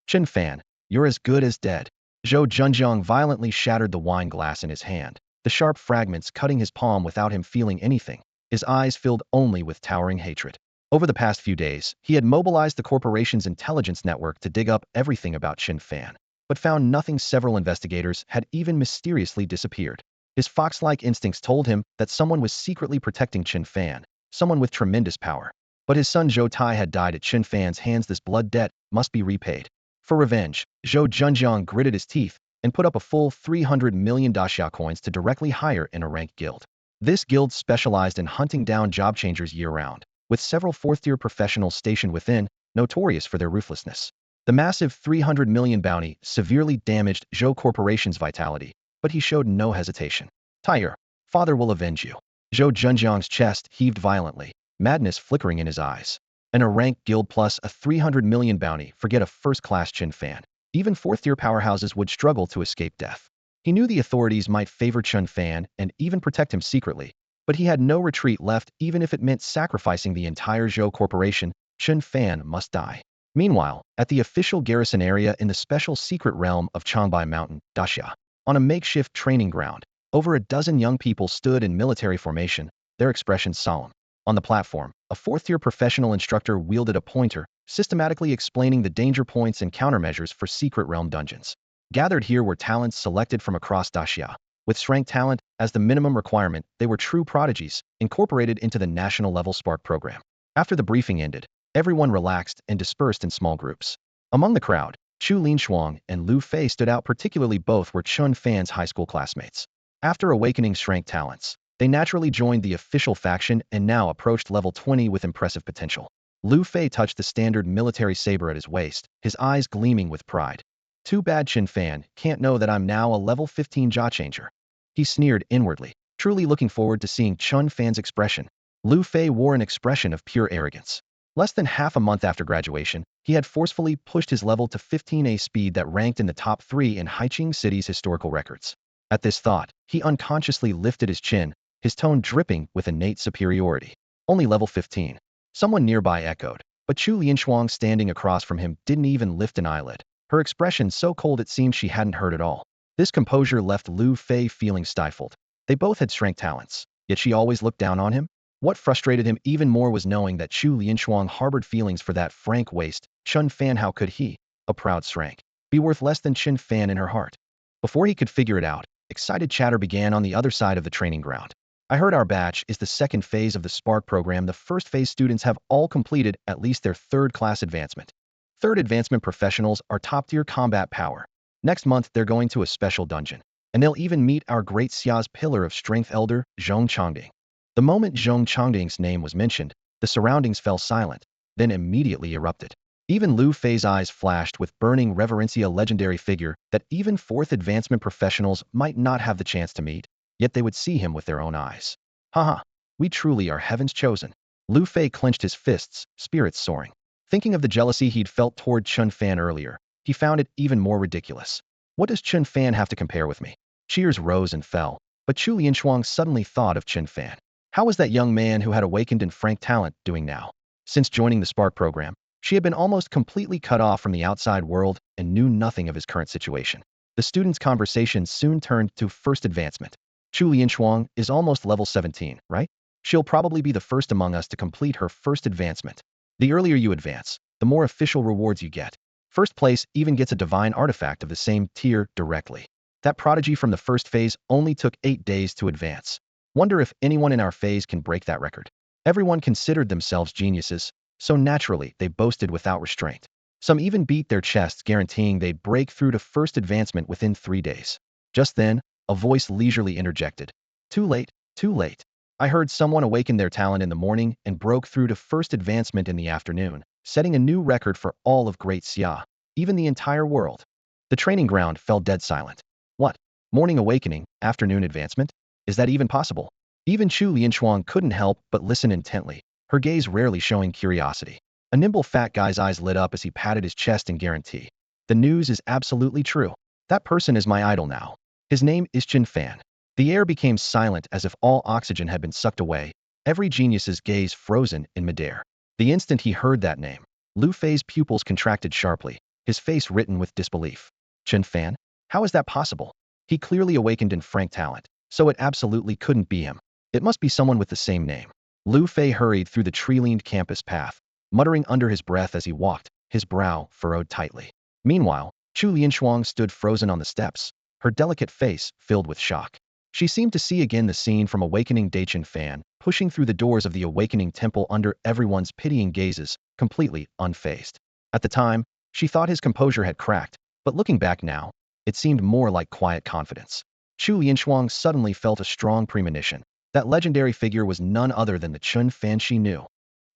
Chen Fan, you're as good as dead. Zhou Junjiang violently shattered the wine glass in his hand, the sharp fragments cutting his palm without him feeling anything, his eyes filled only with towering hatred. Over the past few days, he had mobilized the corporation's intelligence network to dig up everything about Chen Fan, but found nothing. Several investigators had even mysteriously disappeared. His fox-like instincts told him that someone was secretly protecting Chen Fan, someone with tremendous power. But his son Zhou Tai had died at Chen Fan's hands. This blood debt must be repaid. For revenge, Zhou Junjiang gritted his teeth and put up a full 300 million daxia coins to directly hire in a ranked guild. This guild specialized in hunting down job changers year-round, with several 4th-tier professionals stationed within, notorious for their ruthlessness. The massive 300 million bounty severely damaged Zhou Corporation's vitality, but he showed no hesitation. Tyre, father will avenge you. Zhou Junjiang's chest heaved violently, madness flickering in his eyes. And a ranked guild plus a 300 million bounty, forget a first-class Chen Fan. Even 4th-tier powerhouses would struggle to escape death. He knew the authorities might favor Chen Fan and even protect him secretly, but he had no retreat left. Even if it meant sacrificing the entire Zhou Corporation, Chen Fan must die. Meanwhile, at the official garrison area in the special secret realm of Changbai Mountain, Daxia, on a makeshift training ground, over a dozen young people stood in military formation, their expressions solemn. On the platform, a 4th-tier professional instructor wielded a pointer, systematically explaining the danger points and countermeasures for secret realm dungeons. Gathered here were talents selected from across Daxia. With strength talent as the minimum requirement, they were true prodigies, incorporated into the national-level Spark program. After the briefing ended, everyone relaxed and dispersed in small groups. Among the crowd, Chu Linshuang and Lu Fei stood out particularly. Both were Chen Fan's high school classmates. After awakening strength talents, they naturally joined the official faction and now approached level 20 with impressive potential. Lu Fei touched the standard military saber at his waist, his eyes gleaming with pride. Too bad Chen Fan can't know that I'm now a level 15 jaw changer. He sneered inwardly, truly looking forward to seeing Chen Fan's expression. Lu Fei wore an expression of pure arrogance. Less than half a month after graduation, he had forcefully pushed his level to 15A speed that ranked in the top 3 in Haiqing City's historical records. At this thought, he unconsciously lifted his chin, his tone dripping with innate superiority. Only level 15. Someone nearby echoed, but Chu Linshuang standing across from him didn't even lift an eyelid, her expression so cold it seemed she hadn't heard at all. This composure left Lu Fei feeling stifled. They both had strength talents, Yet she always looked down on him? What frustrated him even more was knowing that Chu Lianshuang harbored feelings for that frank waste, Chen Fan. How could he, a proud Srank, be worth less than Chen Fan in her heart? Before he could figure it out, excited chatter began on the other side of the training ground. I heard our batch is the second phase of the Spark program. The first phase students have all completed at least their third class advancement. Third advancement professionals are top-tier combat power. Next month, they're going to a special dungeon. And they'll even meet our great Xia's pillar of strength elder, Zhong Changding. The moment Zhong Changding's name was mentioned, the surroundings fell silent, then immediately erupted. Even Lu Fei's eyes flashed with burning reverencia, legendary figure that even fourth advancement professionals might not have the chance to meet, yet they would see him with their own eyes. Haha, we truly are heaven's chosen. Lu Fei clenched his fists, spirits soaring. Thinking of the jealousy he'd felt toward Chen Fan earlier, he found it even more ridiculous. What does Chen Fan have to compare with me? Cheers rose and fell, but Chu Lianshuang suddenly thought of Chen Fan. How was that young man who had awakened in frank talent doing now? Since joining the Spark program, she had been almost completely cut off from the outside world and knew nothing of his current situation. The students' conversation soon turned to first advancement. Chu Lianshuang is almost level 17, right? She'll probably be the first among us to complete her first advancement. The earlier you advance, the more official rewards you get. First place even gets a divine artifact of the same tier directly. That prodigy from the first phase only took 8 days to advance. Wonder if anyone in our phase can break that record. Everyone considered themselves geniuses, so naturally they boasted without restraint. Some even beat their chests, guaranteeing they'd break through to first advancement within 3 days. Just then, a voice leisurely interjected. Too late, too late. I heard someone awaken their talent in the morning and broke through to first advancement in the afternoon, setting a new record for all of Great Xia, even the entire world. The training ground fell dead silent. What? Morning awakening, afternoon advancement? Is that even possible? Even Chu Lianshuang couldn't help but listen intently, her gaze rarely showing curiosity. A nimble fat guy's eyes lit up as he patted his chest in guarantee. The news is absolutely true. That person is my idol now. His name is Chen Fan. The air became silent as if all oxygen had been sucked away, every genius's gaze frozen in midair. The instant he heard that name, Lu Fei's pupils contracted sharply, his face written with disbelief. Chen Fan? How is that possible? He clearly awakened in frank talent, so it absolutely couldn't be him. It must be someone with the same name. Lu Fei hurried through the tree-lined campus path, muttering under his breath as he walked, his brow furrowed tightly. Meanwhile, Chu Lianshuang stood frozen on the steps, her delicate face filled with shock. She seemed to see again the scene from Awakening Day. Chen Fan, pushing through the doors of the Awakening Temple under everyone's pitying gazes, completely unfazed. At the time, she thought his composure had cracked, but looking back now, it seemed more like quiet confidence. Chu Lianshuang suddenly felt a strong premonition. That legendary figure was none other than the Chen Fan she knew.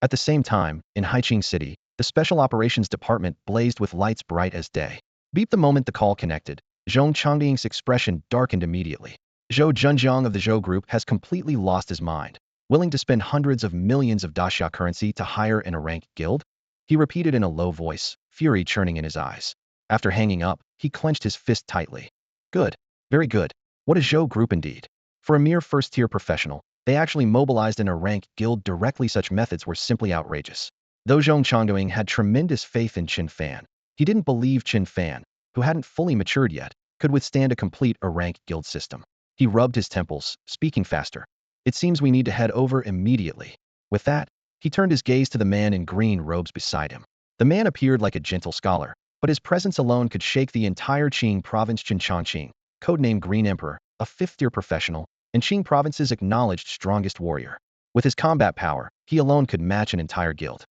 At the same time, in Haiqing City, the Special Operations Department blazed with lights bright as day. Beep. The moment the call connected, Zhong Changding's expression darkened immediately. Zhou Zhenjiang of the Zhou Group has completely lost his mind, willing to spend hundreds of millions of daxia currency to hire in a ranked guild? He repeated in a low voice, fury churning in his eyes. After hanging up, he clenched his fist tightly. Good. Very good. What a Zhou Group indeed. For a mere first-tier professional, they actually mobilized in a ranked guild directly. Such methods were simply outrageous. Though Zhong Changdoing had tremendous faith in Chen Fan, he didn't believe Chen Fan, who hadn't fully matured yet, could withstand a complete ranked guild system. He rubbed his temples, speaking faster. It seems we need to head over immediately. With that, he turned his gaze to the man in green robes beside him. The man appeared like a gentle scholar, but his presence alone could shake the entire Qing province. Chen Changqing, codenamed Green Emperor, a fifth-tier professional, and Qing province's acknowledged strongest warrior. With his combat power, he alone could match an entire guild.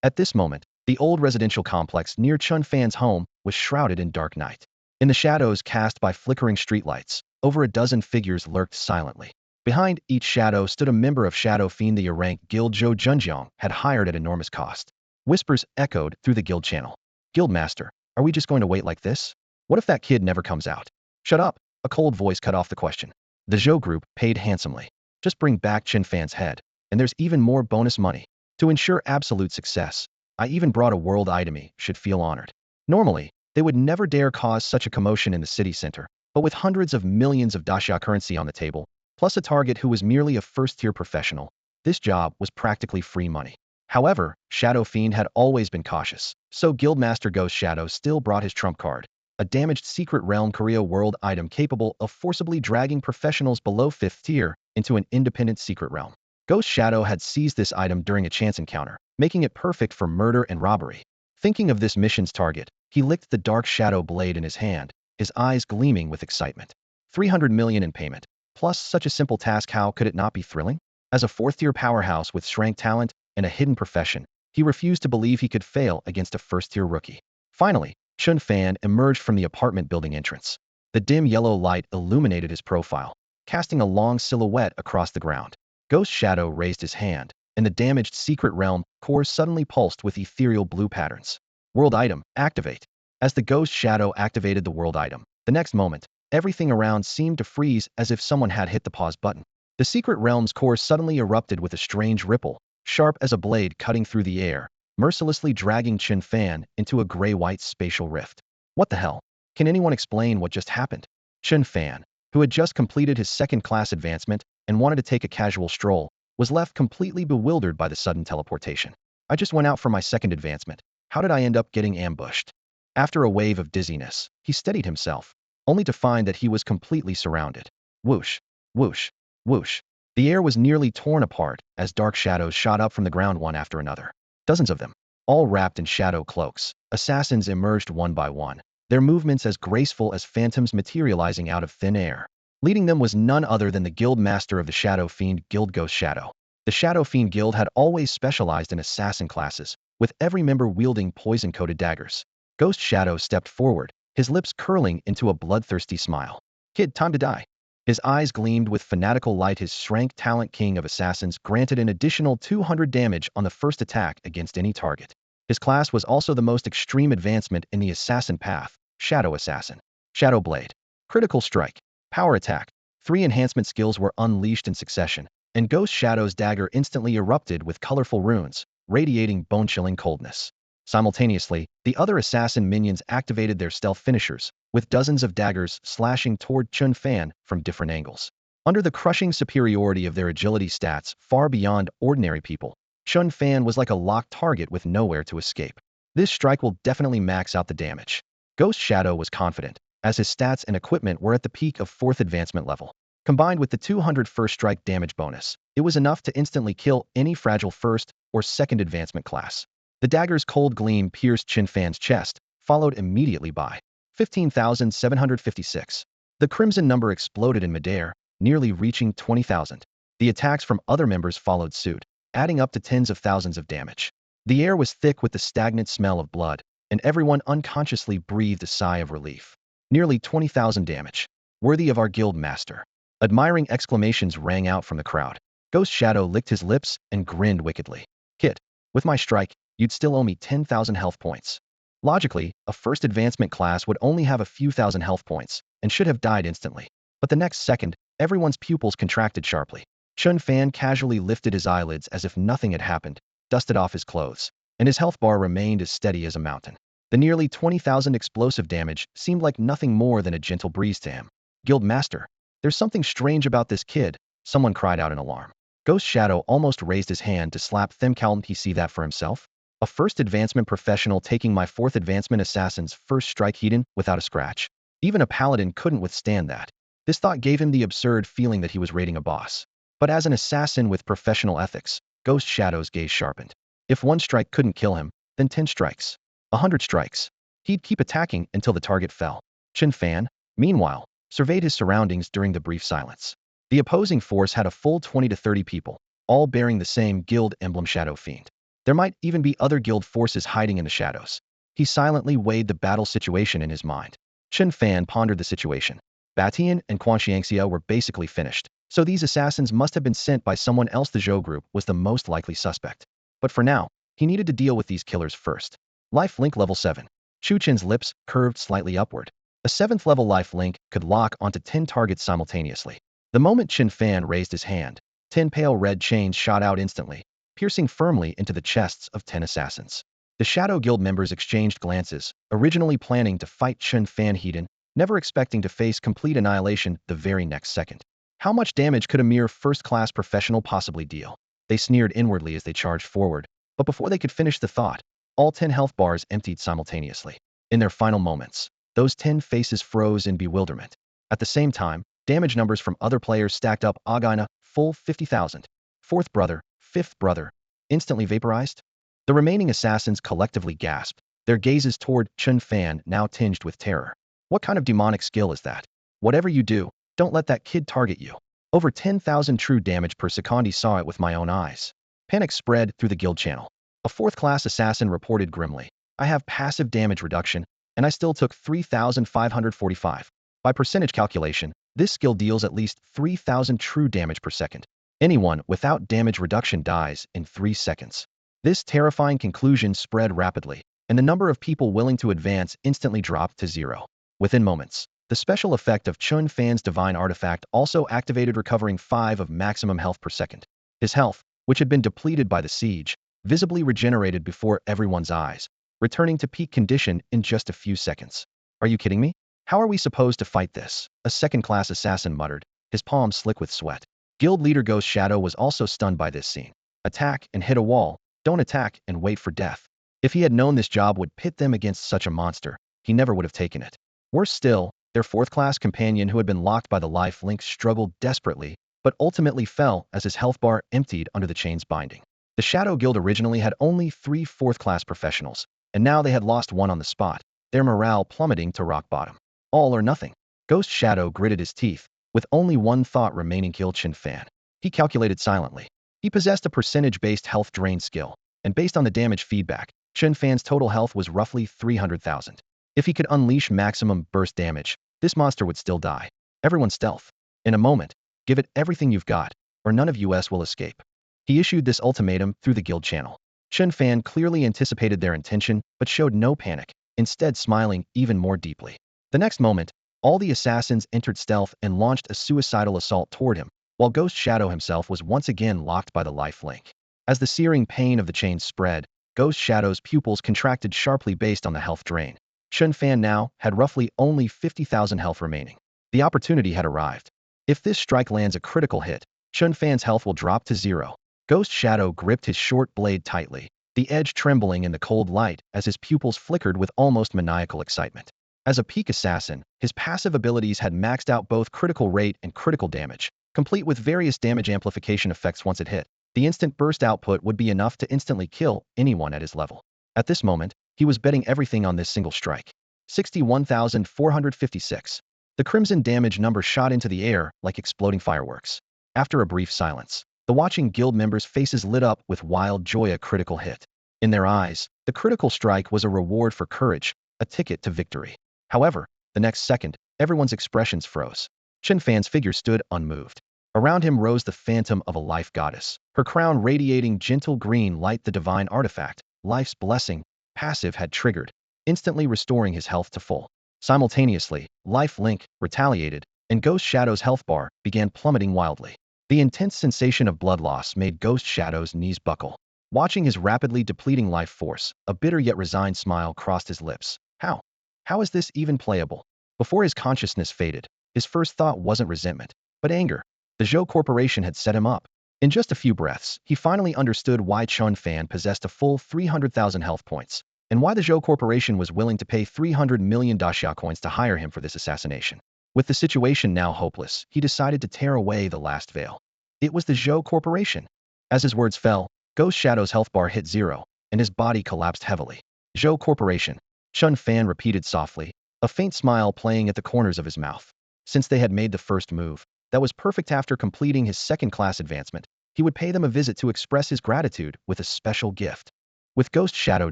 At this moment, the old residential complex near Chen Fan's home was shrouded in dark night. In the shadows cast by flickering streetlights, over a dozen figures lurked silently. Behind each shadow stood a member of Shadow Fiend, the ranked guild Zhou Zhenjiang had hired at enormous cost. Whispers echoed through the guild channel. Guildmaster, are we just going to wait like this? What if that kid never comes out? Shut up, a cold voice cut off the question. The Zhou Group paid handsomely. Just bring back Chen Fan's head, and there's even more bonus money. To ensure absolute success, I even brought a world item. Should feel honored. Normally, they would never dare cause such a commotion in the city center, but with hundreds of millions of daxia currency on the table, plus a target who was merely a first-tier professional, this job was practically free money. However, Shadow Fiend had always been cautious, so Guildmaster Ghost Shadow still brought his trump card, a damaged Secret Realm Korea world item capable of forcibly dragging professionals below 5th tier into an independent secret realm. Ghost Shadow had seized this item during a chance encounter, making it perfect for murder and robbery. Thinking of this mission's target, he licked the dark shadow blade in his hand, his eyes gleaming with excitement. 300 million in payment. Plus such a simple task, how could it not be thrilling? As a fourth-tier powerhouse with strength talent and a hidden profession, he refused to believe he could fail against a first-tier rookie. Finally, Chen Fan emerged from the apartment building entrance. The dim yellow light illuminated his profile, casting a long silhouette across the ground. Ghost Shadow raised his hand, and the damaged secret realm core suddenly pulsed with ethereal blue patterns. World item, activate. As the Ghost Shadow activated the world item, the next moment, everything around seemed to freeze as if someone had hit the pause button. The secret realm's core suddenly erupted with a strange ripple, sharp as a blade cutting through the air, mercilessly dragging Chen Fan into a gray-white spatial rift. What the hell? Can anyone explain what just happened? Chen Fan, who had just completed his second-class advancement and wanted to take a casual stroll, was left completely bewildered by the sudden teleportation. I just went out for my second advancement. How did I end up getting ambushed? After a wave of dizziness, he steadied himself, only to find that he was completely surrounded. Whoosh, whoosh, whoosh. The air was nearly torn apart as dark shadows shot up from the ground one after another. Dozens of them, all wrapped in shadow cloaks. Assassins emerged one by one, their movements as graceful as phantoms materializing out of thin air. Leading them was none other than the guild master of the Shadow Fiend Guild, Ghost Shadow. The Shadow Fiend Guild had always specialized in assassin classes, with every member wielding poison-coated daggers. Ghost Shadow stepped forward, his lips curling into a bloodthirsty smile. Kid, time to die. His eyes gleamed with fanatical light. His strength talent, King of Assassins, granted an additional 200 damage on the first attack against any target. His class was also the most extreme advancement in the assassin path, Shadow Assassin. Shadow Blade. Critical Strike. Power Attack. 3 enhancement skills were unleashed in succession, and Ghost Shadow's dagger instantly erupted with colorful runes, radiating bone-chilling coldness. Simultaneously, the other assassin minions activated their stealth finishers, with dozens of daggers slashing toward Chen Fan from different angles. Under the crushing superiority of their agility stats far beyond ordinary people, Chen Fan was like a locked target with nowhere to escape. This strike will definitely max out the damage. Ghost Shadow was confident, as his stats and equipment were at the peak of 4th advancement level. Combined with the 200 first strike damage bonus, it was enough to instantly kill any fragile first or second advancement class. The dagger's cold gleam pierced Chen Fan's chest, followed immediately by 15,756. The crimson number exploded in midair, nearly reaching 20,000. The attacks from other members followed suit, adding up to tens of thousands of damage. The air was thick with the stagnant smell of blood, and everyone unconsciously breathed a sigh of relief. Nearly 20,000 damage. Worthy of our guild master. Admiring exclamations rang out from the crowd. Ghost Shadow licked his lips and grinned wickedly. Kid, with my strike, you'd still owe me 10,000 health points. Logically, a first advancement class would only have a few thousand health points, and should have died instantly. But the next second, everyone's pupils contracted sharply. Chen Fan casually lifted his eyelids as if nothing had happened, dusted off his clothes, and his health bar remained as steady as a mountain. The nearly 20,000 explosive damage seemed like nothing more than a gentle breeze to him. Guild Master, there's something strange about this kid, someone cried out in alarm. Ghost Shadow almost raised his hand to slap them. Can't he see that for himself? A first advancement professional taking my 4th advancement assassin's first strike hidden without a scratch. Even a paladin couldn't withstand that. This thought gave him the absurd feeling that he was raiding a boss. But as an assassin with professional ethics, Ghost Shadow's gaze sharpened. If 1 strike couldn't kill him, then 10 strikes. 100 strikes. He'd keep attacking until the target fell. Chen Fan, meanwhile, surveyed his surroundings during the brief silence. The opposing force had a full 20 to 30 people, all bearing the same guild emblem, Shadow Fiend. There might even be other guild forces hiding in the shadows. He silently weighed the battle situation in his mind. Chen Fan pondered the situation. Batian and Kuang Tianxia were basically finished, so these assassins must have been sent by someone else. The Zhou group was the most likely suspect. But for now, he needed to deal with these killers first. Life Link Level 7. Chu Chen's lips curved slightly upward. A 7th level life link could lock onto 10 targets simultaneously. The moment Chen Fan raised his hand, 10 pale red chains shot out instantly, piercing firmly into the chests of 10 assassins. The Shadow Guild members exchanged glances, originally planning to fight Chen Fan Heiden, never expecting to face complete annihilation the very next second. How much damage could a mere first-class professional possibly deal? They sneered inwardly as they charged forward, but before they could finish the thought, all 10 health bars emptied simultaneously. In their final moments, those 10 faces froze in bewilderment. At the same time, damage numbers from other players stacked up. Agina, full 50,000. Fourth brother, fifth brother, instantly vaporized? The remaining assassins collectively gasped, their gazes toward Chen Fan now tinged with terror. What kind of demonic skill is that? Whatever you do, don't let that kid target you. Over 10,000 true damage per second. He saw it with my own eyes. Panic spread through the guild channel. A fourth-class assassin reported grimly, I have passive damage reduction, and I still took 3,545. By percentage calculation, this skill deals at least 3,000 true damage per second. Anyone without damage reduction dies in 3 seconds. This terrifying conclusion spread rapidly, and the number of people willing to advance instantly dropped to 0. Within moments, the special effect of Chen Fan's divine artifact also activated, recovering 5 of maximum health per second. His health, which had been depleted by the siege, visibly regenerated before everyone's eyes, returning to peak condition in just a few seconds. Are you kidding me? How are we supposed to fight this? A second-class assassin muttered, his palms slick with sweat. Guild leader Ghost Shadow was also stunned by this scene. Attack and hit a wall, don't attack and wait for death. If he had known this job would pit them against such a monster, he never would have taken it. Worse still, their fourth-class companion who had been locked by the life link struggled desperately, but ultimately fell as his health bar emptied under the chain's binding. The Shadow Guild originally had only 3 fourth-class professionals, and now they had lost one on the spot, their morale plummeting to rock bottom. All or nothing. Ghost Shadow gritted his teeth, with only one thought remaining: kill Chen Fan. He calculated silently. He possessed a percentage-based health drain skill, and based on the damage feedback, Chen Fan's total health was roughly 300,000. If he could unleash maximum burst damage, this monster would still die. Everyone stealth. In a moment, give it everything you've got, or none of us will escape. He issued this ultimatum through the guild channel. Chen Fan clearly anticipated their intention, but showed no panic, instead smiling even more deeply. The next moment, all the assassins entered stealth and launched a suicidal assault toward him, while Ghost Shadow himself was once again locked by the life link. As the searing pain of the chains spread, Ghost Shadow's pupils contracted sharply based on the health drain. Chen Fan now had roughly only 50,000 health remaining. The opportunity had arrived. If this strike lands a critical hit, Chen Fan's health will drop to 0. Ghost Shadow gripped his short blade tightly, the edge trembling in the cold light as his pupils flickered with almost maniacal excitement. As a peak assassin, his passive abilities had maxed out both critical rate and critical damage, complete with various damage amplification effects. Once it hit, the instant burst output would be enough to instantly kill anyone at his level. At this moment, he was betting everything on this single strike. 61,456. The crimson damage number shot into the air like exploding fireworks. After a brief silence, the watching guild members' faces lit up with wild joy. A critical hit. In their eyes, the critical strike was a reward for courage, a ticket to victory. However, the next second, everyone's expressions froze. Chen Fan's figure stood unmoved. Around him rose the phantom of a life goddess, her crown radiating gentle green light. The divine artifact, life's blessing, passive had triggered, instantly restoring his health to full. Simultaneously, life link retaliated, and Ghost Shadow's health bar began plummeting wildly. The intense sensation of blood loss made Ghost Shadow's knees buckle. Watching his rapidly depleting life force, a bitter yet resigned smile crossed his lips. How? How is this even playable? Before his consciousness faded, his first thought wasn't resentment, but anger. The Zhou Corporation had set him up. In just a few breaths, he finally understood why Chen Fan possessed a full 300,000 health points, and why the Zhou Corporation was willing to pay 300 million Daxia coins to hire him for this assassination. With the situation now hopeless, he decided to tear away the last veil. It was the Zhou Corporation. As his words fell, Ghost Shadow's health bar hit 0, and his body collapsed heavily. Zhou Corporation. Chen Fan repeated softly, a faint smile playing at the corners of his mouth. Since they had made the first move, that was perfect. After completing his second-class advancement, he would pay them a visit to express his gratitude with a special gift. With Ghost Shadow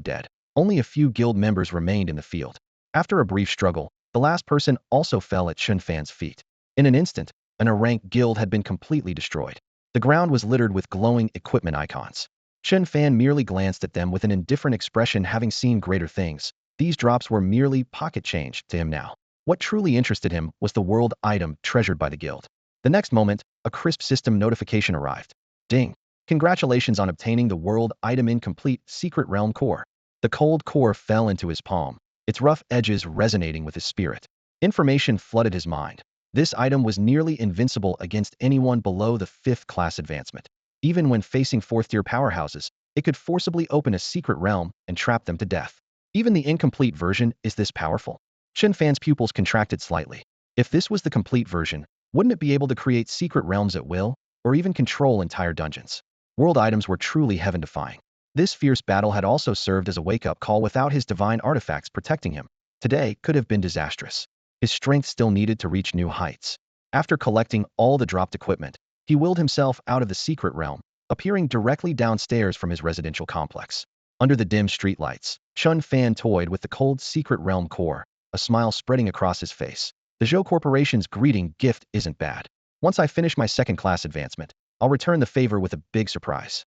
dead, only a few guild members remained in the field. After a brief struggle, the last person also fell at Chen Fan's feet. In an instant, an rank guild had been completely destroyed. The ground was littered with glowing equipment icons. Chen Fan merely glanced at them with an indifferent expression, having seen greater things. These drops were merely pocket change to him now. What truly interested him was the world item treasured by the guild. The next moment, a crisp system notification arrived. Ding! Congratulations on obtaining the world item Incomplete Secret Realm Core. The cold core fell into his palm, its rough edges resonating with his spirit. Information flooded his mind. This item was nearly invincible against anyone below the 5th class advancement. Even when facing 4th-tier powerhouses, it could forcibly open a secret realm and trap them to death. Even the incomplete version is this powerful. Chen Fan's pupils contracted slightly. If this was the complete version, wouldn't it be able to create secret realms at will? or even control entire dungeons. World items were truly heaven-defying. This fierce battle had also served as a wake-up call. Without his divine artifacts protecting him, today could have been disastrous. His strength still needed to reach new heights. After collecting all the dropped equipment, he willed himself out of the secret realm, appearing directly downstairs from his residential complex. Under the dim streetlights, Chen Fan toyed with the cold secret realm core, a smile spreading across his face. The Zhou Corporation's greeting gift isn't bad. Once I finish my second-class advancement, I'll return the favor with a big surprise.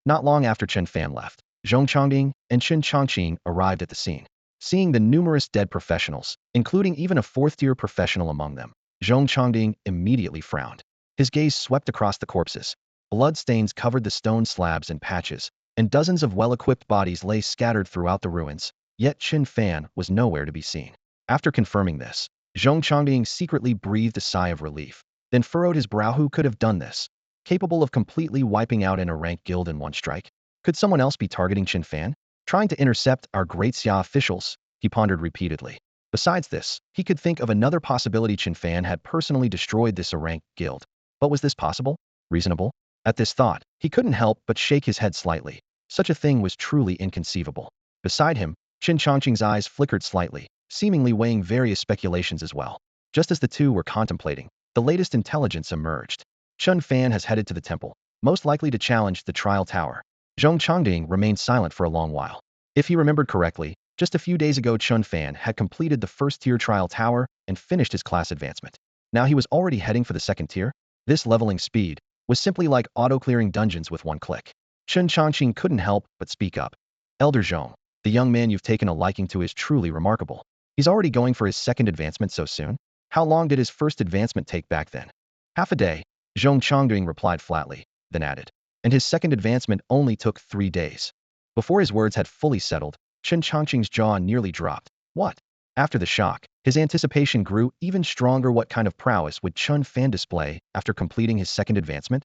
Not long after Chen Fan left, Zhong Chongding and Chen Chongqing arrived at the scene. Seeing the numerous dead professionals, including even a fourth-tier professional among them, Zhong Chongding immediately frowned. His gaze swept across the corpses. Blood stains covered the stone slabs and patches, and dozens of well-equipped bodies lay scattered throughout the ruins, yet Chen Fan was nowhere to be seen. After confirming this, Zhong Chongding secretly breathed a sigh of relief, then furrowed his brow. Who could have done this? Capable of completely wiping out an rank guild in one strike? Could someone else be targeting Chen Fan? Trying to intercept our great Xia officials? He pondered repeatedly. Besides this, he could think of another possibility. Chen Fan had personally destroyed this rank guild. But was this possible? Reasonable? At this thought, he couldn't help but shake his head slightly. Such a thing was truly inconceivable. Beside him, Chen Chongqing's eyes flickered slightly, seemingly weighing various speculations as well. Just as the two were contemplating, the latest intelligence emerged. Chen Fan has headed to the temple, most likely to challenge the trial tower. Zhong Chongding remained silent for a long while. If he remembered correctly, just a few days ago Chen Fan had completed the first-tier trial tower and finished his class advancement. Now he was already heading for the second tier? This leveling speed was simply like auto-clearing dungeons with one click. Chen Chongqing couldn't help but speak up. Elder Zhong, the young man you've taken a liking to is truly remarkable. He's already going for his second advancement so soon? How long did his first advancement take back then? Half a day, Zhong Chongding replied flatly, then added. And his second advancement only took 3 days. Before his words had fully settled, Chen Chongqing's jaw nearly dropped. What? After the shock, his anticipation grew even stronger. What kind of prowess would Chen Fan display after completing his second advancement?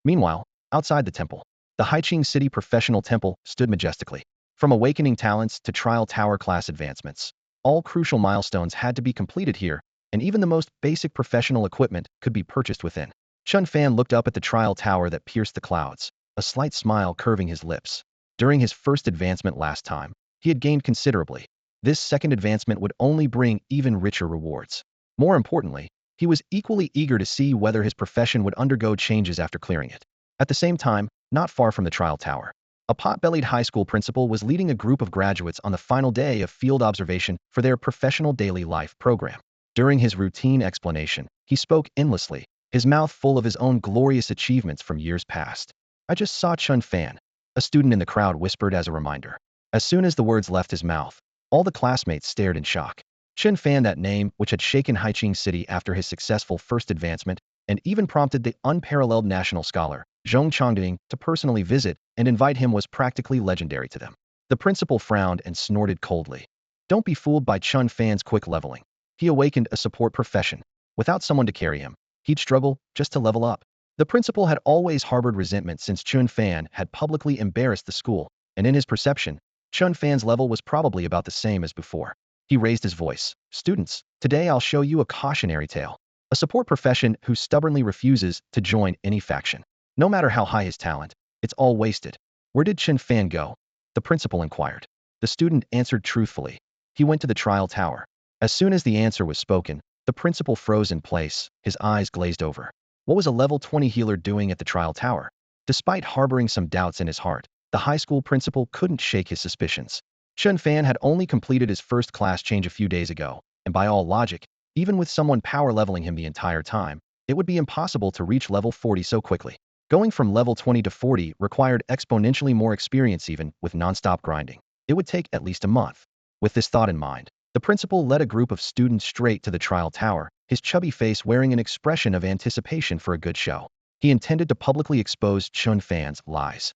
Meanwhile, outside the temple, the Haiqing City Professional Temple stood majestically. From awakening talents to trial tower class advancements, all crucial milestones had to be completed here, and even the most basic professional equipment could be purchased within. Chen Fan looked up at the trial tower that pierced the clouds, a slight smile curving his lips. During his first advancement last time, he had gained considerably. This second advancement would only bring even richer rewards. More importantly, he was equally eager to see whether his profession would undergo changes after clearing it. At the same time, not far from the trial tower, a pot-bellied high school principal was leading a group of graduates on the final day of field observation for their professional daily life program. During his routine explanation, he spoke endlessly, his mouth full of his own glorious achievements from years past. I just saw Chen Fan, a student in the crowd whispered as a reminder. As soon as the words left his mouth, all the classmates stared in shock. Chen Fan, that name which had shaken Haiqing City after his successful first advancement, and even prompted the unparalleled national scholar, Zhong Chongding, to personally visit and invite him, was practically legendary to them. The principal frowned and snorted coldly. Don't be fooled by Chen Fan's quick leveling. He awakened a support profession. Without someone to carry him, he'd struggle just to level up. The principal had always harbored resentment since Chen Fan had publicly embarrassed the school, and in his perception, Chen Fan's level was probably about the same as before. He raised his voice. Students, today I'll show you a cautionary tale. A support profession who stubbornly refuses to join any faction. No matter how high his talent, it's all wasted. Where did Chen Fan go? The principal inquired. The student answered truthfully. He went to the trial tower. As soon as the answer was spoken, the principal froze in place, his eyes glazed over. What was a level 20 healer doing at the trial tower? Despite harboring some doubts in his heart, the high school principal couldn't shake his suspicions. Chen Fan had only completed his first class change a few days ago, and by all logic, even with someone power leveling him the entire time, it would be impossible to reach level 40 so quickly. Going from level 20 to 40 required exponentially more experience even with non-stop grinding. It would take at least a month. With this thought in mind, the principal led a group of students straight to the trial tower, his chubby face wearing an expression of anticipation for a good show. He intended to publicly expose Chen Fan's lies.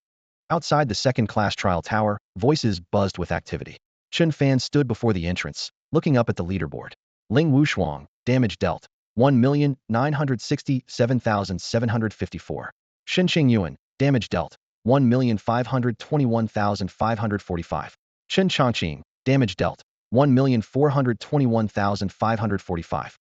Outside the second-class trial tower, voices buzzed with activity. Chen Fan stood before the entrance, looking up at the leaderboard. Ling Wushuang, damage dealt, 1,967,754. Xinqing Yuan, damage dealt, 1,521,545. Chen Chongqing, damage dealt, 1,421,545.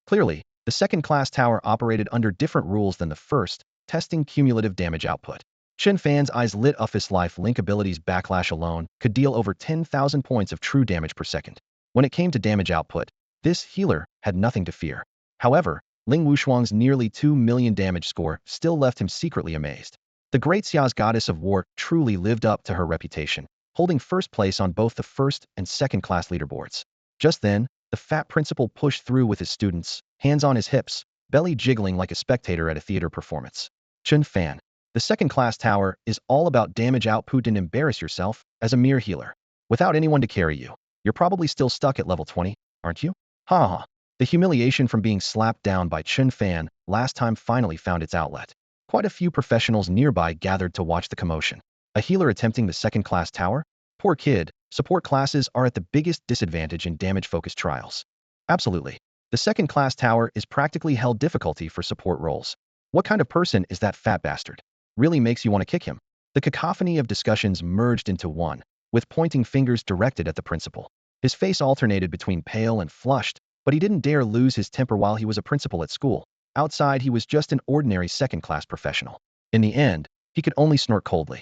Clearly, the second-class tower operated under different rules than the first. testing cumulative damage output. Chen Fan's eyes lit up. His life link ability's backlash alone could deal over 10,000 points of true damage per second. When it came to damage output, this healer had nothing to fear. However, Ling Wushuang's nearly 2 million damage score still left him secretly amazed. The Great Xia's goddess of war truly lived up to her reputation, holding first place on both the first and second class leaderboards. Just then, the fat principal pushed through with his students, hands on his hips, belly jiggling like a spectator at a theater performance. Chen Fan. The second class tower is all about damage output and embarrass yourself as a mere healer. Without anyone to carry you, you're probably still stuck at level 20, aren't you? Ha ha. The humiliation from being slapped down by Chen Fan last time finally found its outlet. Quite a few professionals nearby gathered to watch the commotion. A healer attempting the second class tower? Poor kid, support classes are at the biggest disadvantage in damage-focused trials. Absolutely. The second class tower is practically hell difficulty for support roles. What kind of person is that fat bastard? Really makes you want to kick him. The cacophony of discussions merged into one, with pointing fingers directed at the principal. His face alternated between pale and flushed, but he didn't dare lose his temper while he was a principal at school. Outside, he was just an ordinary second-class professional. In the end, he could only snort coldly.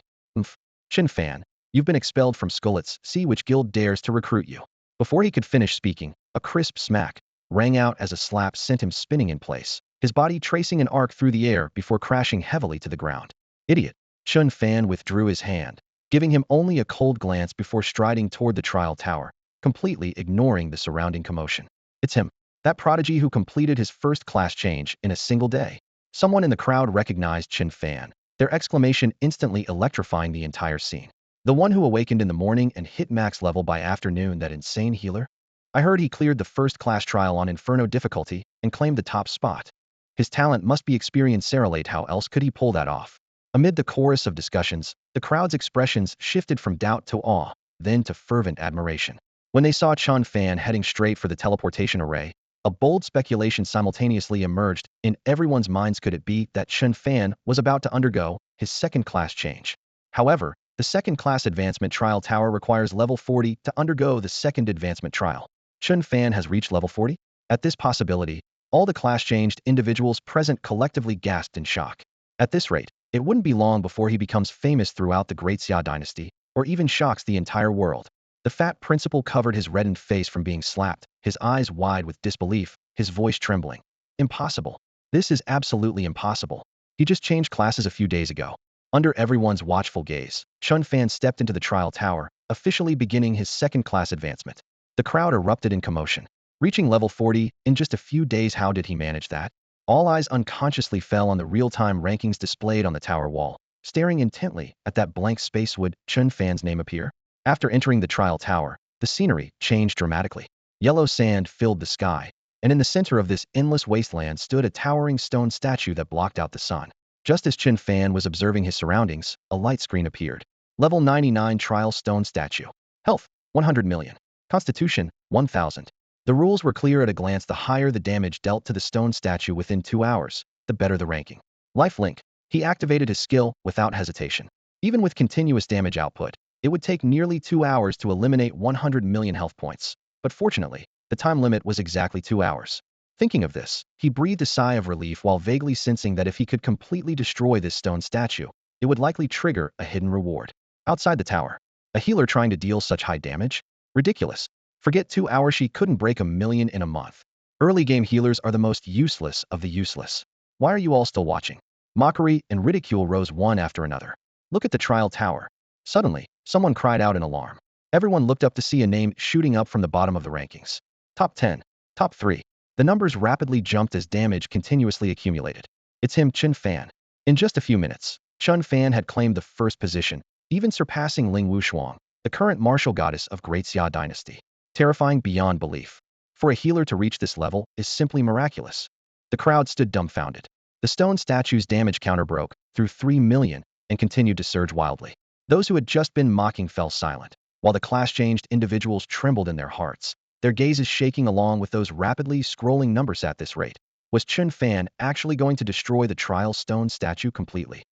Chen Fan, you've been expelled from Skullets. See which guild dares to recruit you. Before he could finish speaking, a crisp smack rang out as a slap sent him spinning in place, his body tracing an arc through the air before crashing heavily to the ground. Idiot. Chen Fan withdrew his hand, giving him only a cold glance before striding toward the trial tower, completely ignoring the surrounding commotion. It's him. That prodigy who completed his first class change in a single day. Someone in the crowd recognized Chen Fan, their exclamation instantly electrifying the entire scene. The one who awakened in the morning and hit max level by afternoon, that insane healer? I heard he cleared the first class trial on Inferno difficulty and claimed the top spot. His talent must be exhilarating. How else could he pull that off? Amid the chorus of discussions, the crowd's expressions shifted from doubt to awe, then to fervent admiration. When they saw Chen Fan heading straight for the teleportation array, a bold speculation simultaneously emerged in everyone's minds. Could it be that Chen Fan was about to undergo his second-class change? However, the second-class advancement trial tower requires level 40 to undergo the second advancement trial. Chen Fan has reached level 40? At this possibility, all the class-changed individuals present collectively gasped in shock. At this rate, it wouldn't be long before he becomes famous throughout the Great Xia dynasty, or even shocks the entire world. The fat principal covered his reddened face from being slapped, his eyes wide with disbelief, his voice trembling. Impossible. This is absolutely impossible. He just changed classes a few days ago. Under everyone's watchful gaze, Chen Fan stepped into the trial tower, officially beginning his second-class advancement. The crowd erupted in commotion. Reaching level 40 in just a few days, how did he manage that? All eyes unconsciously fell on the real-time rankings displayed on the tower wall. Staring intently at that blank space, would Chen Fan's name appear? After entering the trial tower, the scenery changed dramatically. Yellow sand filled the sky, and in the center of this endless wasteland stood a towering stone statue that blocked out the sun. Just as Chen Fan was observing his surroundings, a light screen appeared. Level 99 Trial Stone Statue. Health, 100 million. Constitution, 1000. The rules were clear at a glance. The higher the damage dealt to the stone statue within 2 hours, the better the ranking. Lifelink. He activated his skill without hesitation. Even with continuous damage output, it would take nearly 2 hours to eliminate 100 million health points. But fortunately, the time limit was exactly 2 hours. Thinking of this, he breathed a sigh of relief while vaguely sensing that if he could completely destroy this stone statue, it would likely trigger a hidden reward. Outside the tower, a healer trying to deal such high damage? Ridiculous. Forget 2 hours, she couldn't break 1 million in a month. Early game healers are the most useless of the useless. Why are you all still watching? Mockery and ridicule rose one after another. Look at the trial tower. Suddenly, someone cried out in alarm. Everyone looked up to see a name shooting up from the bottom of the rankings. Top 10. Top 3. The numbers rapidly jumped as damage continuously accumulated. It's him, Chen Fan. In just a few minutes, Chen Fan had claimed the first position, even surpassing Ling Wushuang, the current martial goddess of Great Xia dynasty. Terrifying beyond belief. For a healer to reach this level is simply miraculous. The crowd stood dumbfounded. The stone statue's damage counter broke through 3 million and continued to surge wildly. Those who had just been mocking fell silent, while the class-changed individuals trembled in their hearts, their gazes shaking along with those rapidly scrolling numbers. At this rate, was Chen Fan actually going to destroy the trial stone statue completely?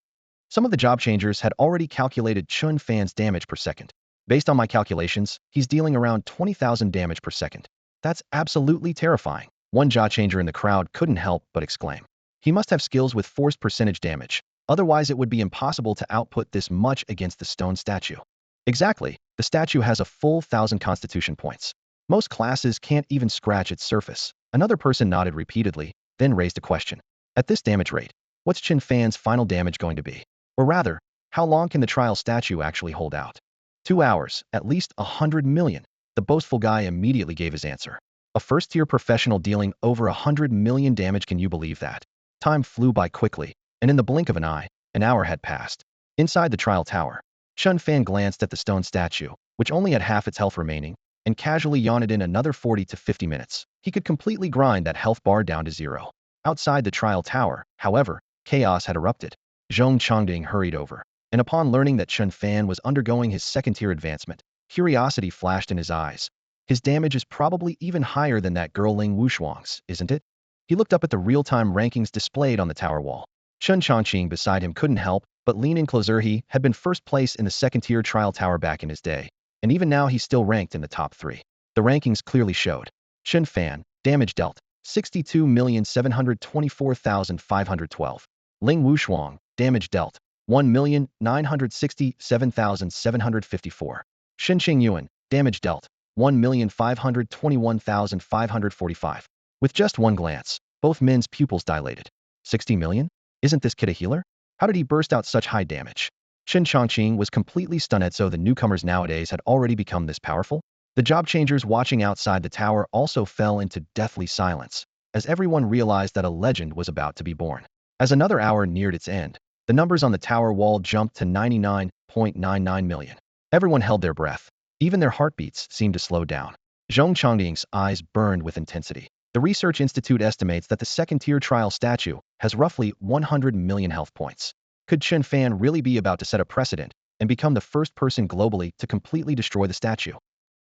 Some of the job changers had already calculated Chen Fan's damage per second. Based on my calculations, he's dealing around 20,000 damage per second. That's absolutely terrifying. One jaw changer in the crowd couldn't help but exclaim. He must have skills with force percentage damage, otherwise it would be impossible to output this much against the stone statue. Exactly, the statue has a full 1,000 constitution points. Most classes can't even scratch its surface. Another person nodded repeatedly, then raised a question. At this damage rate, what's Chen Fan's final damage going to be? Or rather, how long can the trial statue actually hold out? 2 hours, at least 100 million. The boastful guy immediately gave his answer. A first-tier professional dealing over 100 million damage, can you believe that? Time flew by quickly, and in the blink of an eye, an hour had passed. Inside the trial tower, Chen Fan glanced at the stone statue, which only had half its health remaining, and casually yawned. In another 40 to 50 minutes, he could completely grind that health bar down to 0. Outside the trial tower, however, chaos had erupted. Zhong Chongding hurried over, and upon learning that Chen Fan was undergoing his second-tier advancement, curiosity flashed in his eyes. His damage is probably even higher than that girl Ling Wushuang's, isn't it? He looked up at the real-time rankings displayed on the tower wall. Chen Chongqing beside him couldn't help but lean in closer. He had been first place in the second-tier trial tower back in his day, and even now he still ranked in the top 3. The rankings clearly showed. Chen Fan, damage dealt, 62,724,512. Ling Wushuang, damage dealt, 1,967,754. Xinqing Yuan, damage dealt, 1,521,545. With just one glance, both men's pupils dilated. 60 million? Isn't this kid a healer? How did he burst out such high damage? Chen Chongqing was completely stunned. So the newcomers nowadays had already become this powerful? The job changers watching outside the tower also fell into deathly silence, as everyone realized that a legend was about to be born. As another hour neared its end, the numbers on the tower wall jumped to 99.99 million. Everyone held their breath. Even their heartbeats seemed to slow down. Zhong Chongding's eyes burned with intensity. The Research Institute estimates that the second-tier trial statue has roughly 100 million health points. Could Chen Fan really be about to set a precedent and become the first person globally to completely destroy the statue?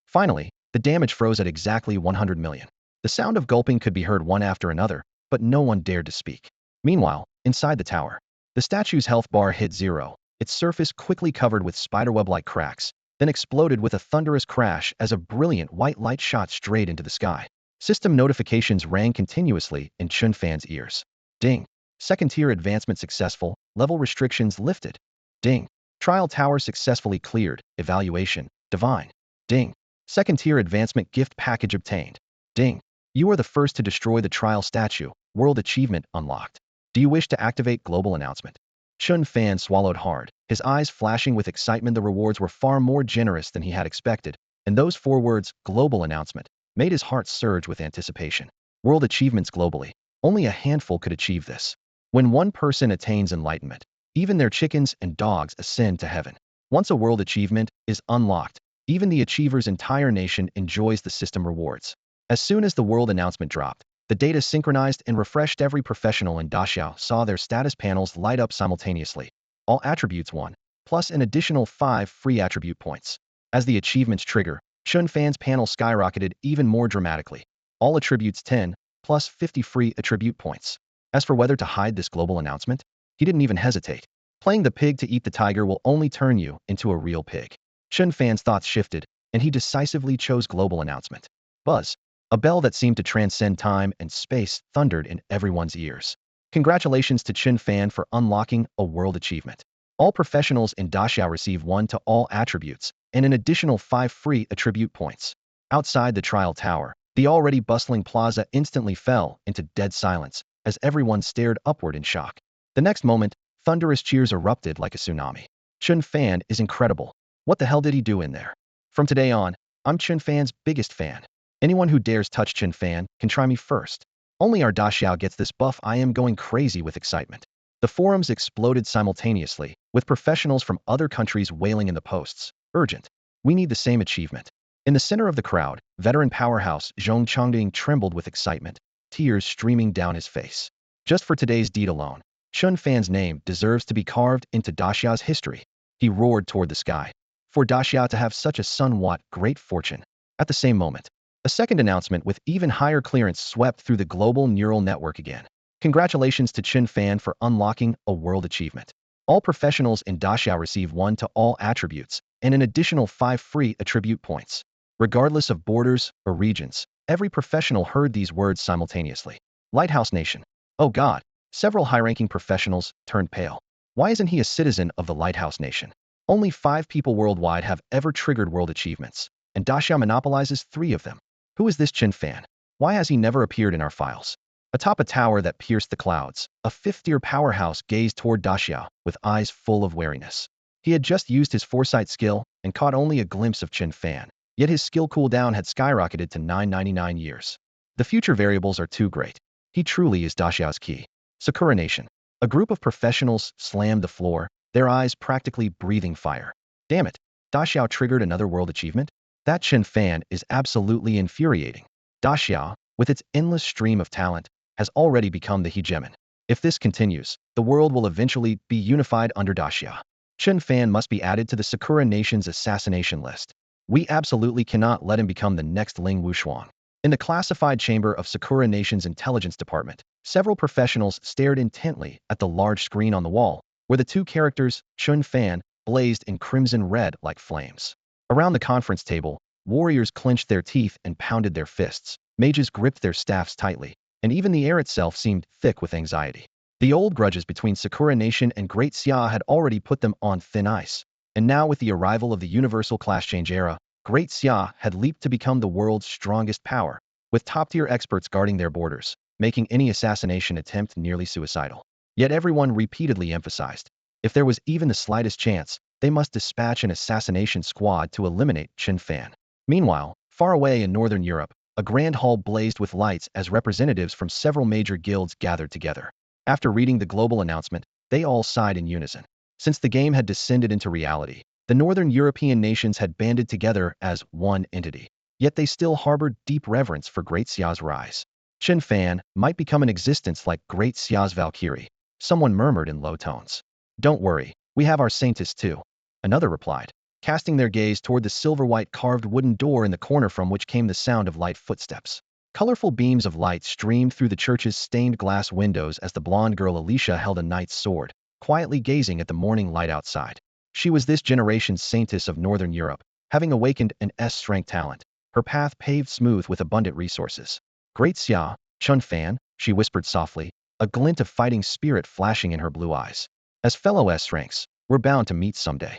Finally, the damage froze at exactly 100 million. The sound of gulping could be heard one after another, but no one dared to speak. Meanwhile, inside the tower, the statue's health bar hit 0, its surface quickly covered with spiderweb-like cracks, then exploded with a thunderous crash as a brilliant white light shot straight into the sky. System notifications rang continuously in Chen Fan's ears. Ding. Second-tier advancement successful. Level restrictions lifted. Ding. Trial tower successfully cleared. Evaluation. Divine. Ding. Second-tier advancement gift package obtained. Ding. You are the first to destroy the trial statue. World achievement unlocked. Do you wish to activate global announcement? Chen Fan swallowed hard, his eyes flashing with excitement. The rewards were far more generous than he had expected, and those 4 words, global announcement, made his heart surge with anticipation. World achievements globally. Only a handful could achieve this. When one person attains enlightenment, even their chickens and dogs ascend to heaven. Once a world achievement is unlocked, even the achiever's entire nation enjoys the system rewards. As soon as the world announcement dropped, the data synchronized and refreshed. Every professional in Daxiao saw their status panels light up simultaneously. All attributes won, plus an additional 5 free attribute points. As the achievements trigger, Chen Fan's panel skyrocketed even more dramatically. All attributes 10, plus 50 free attribute points. As for whether to hide this global announcement, he didn't even hesitate. Playing the pig to eat the tiger will only turn you into a real pig. Chen Fan's thoughts shifted, and he decisively chose global announcement. Buzz. A bell that seemed to transcend time and space thundered in everyone's ears. Congratulations to Chen Fan for unlocking a world achievement. All professionals in Daxiao receive 1 to all attributes, and an additional 5 free attribute points. Outside the trial tower, the already bustling plaza instantly fell into dead silence as everyone stared upward in shock. The next moment, thunderous cheers erupted like a tsunami. Chen Fan is incredible. What the hell did he do in there? From today on, I'm Chen Fan's biggest fan. Anyone who dares touch Chen Fan can try me first. Only our Daxiao gets this buff. I am going crazy with excitement. The forums exploded simultaneously, with professionals from other countries wailing in the posts. Urgent. We need the same achievement. In the center of the crowd, veteran powerhouse Zhong Chongding trembled with excitement, tears streaming down his face. Just for today's deed alone, Chen Fan's name deserves to be carved into Daxiao's history. He roared toward the sky. For Daxiao to have such a somewhat great fortune. At the same moment, a second announcement with even higher clearance swept through the global neural network again. Congratulations to Chen Fan for unlocking a world achievement. All professionals in Daxiao receive 1 to all attributes, and an additional 5 free attribute points. Regardless of borders or regions, every professional heard these words simultaneously. Lighthouse Nation. Oh God, Several high-ranking professionals turned pale. Why isn't he a citizen of the Lighthouse Nation? Only 5 people worldwide have ever triggered world achievements, and Daxia monopolizes 3 of them. Who is this Chen Fan? Why has he never appeared in our files? Atop a tower that pierced the clouds, a fifth-tier powerhouse gazed toward Daxia with eyes full of wariness. He had just used his foresight skill and caught only a glimpse of Chen Fan, yet his skill cooldown had skyrocketed to 999 years. The future variables are too great. He truly is Daxia's key. Sakura Nation. A group of professionals slammed the floor, their eyes practically breathing fire. Damn it, Daxia triggered another world achievement? That Chen Fan is absolutely infuriating. Daxia, with its endless stream of talent, has already become the hegemon. If this continues, the world will eventually be unified under Daxia. Chen Fan must be added to the Sakura Nation's assassination list. We absolutely cannot let him become the next Ling Wushuang. In the classified chamber of Sakura Nation's intelligence department, several professionals stared intently at the large screen on the wall, where the 2 characters, Chen Fan, blazed in crimson red like flames. Around the conference table, warriors clenched their teeth and pounded their fists, mages gripped their staffs tightly, and even the air itself seemed thick with anxiety. The old grudges between Sakura Nation and Great Xia had already put them on thin ice, and now with the arrival of the universal class change era, Great Xia had leaped to become the world's strongest power, with top-tier experts guarding their borders, making any assassination attempt nearly suicidal. Yet everyone repeatedly emphasized, if there was even the slightest chance, they must dispatch an assassination squad to eliminate Chen Fan. Meanwhile, far away in northern Europe, a grand hall blazed with lights as representatives from several major guilds gathered together. After reading the global announcement, they all sighed in unison. Since the game had descended into reality, the northern European nations had banded together as one entity. Yet they still harbored deep reverence for Great Xia's rise. Chen Fan might become an existence like Great Xia's Valkyrie. Someone murmured in low tones. Don't worry, we have our saintess too. Another replied, casting their gaze toward the silver-white carved wooden door in the corner from which came the sound of light footsteps. Colorful beams of light streamed through the church's stained glass windows as the blonde girl Alicia held a knight's sword, quietly gazing at the morning light outside. She was this generation's saintess of northern Europe, having awakened an S-strength talent, her path paved smooth with abundant resources. Great Xia, Chen Fan, she whispered softly, a glint of fighting spirit flashing in her blue eyes. As fellow S-ranks, we're bound to meet someday.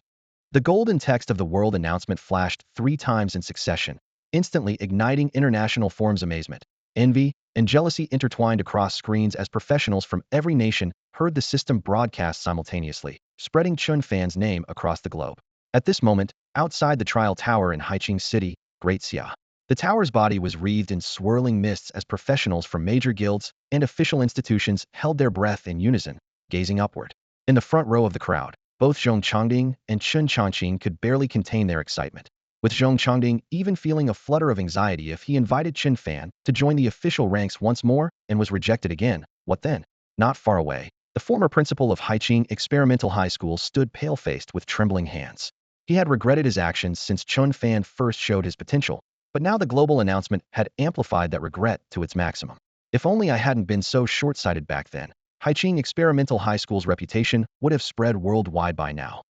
The golden text of the world announcement flashed 3 times in succession, instantly igniting international forums' amazement. Envy and jealousy intertwined across screens as professionals from every nation heard the system broadcast simultaneously, spreading Chen Fan's name across the globe. At this moment, outside the trial tower in Haiqing City, Great Xia. The tower's body was wreathed in swirling mists as professionals from major guilds and official institutions held their breath in unison, gazing upward. In the front row of the crowd, both Zhong Changding and Chen Changqing could barely contain their excitement, with Zhong Changding even feeling a flutter of anxiety if he invited Chen Fan to join the official ranks once more and was rejected again. What then? Not far away, the former principal of Haiqing Experimental High School stood pale-faced with trembling hands. He had regretted his actions since Chen Fan first showed his potential, but now the global announcement had amplified that regret to its maximum. If only I hadn't been so short-sighted back then, Haiqing Experimental High School's reputation would have spread worldwide by now.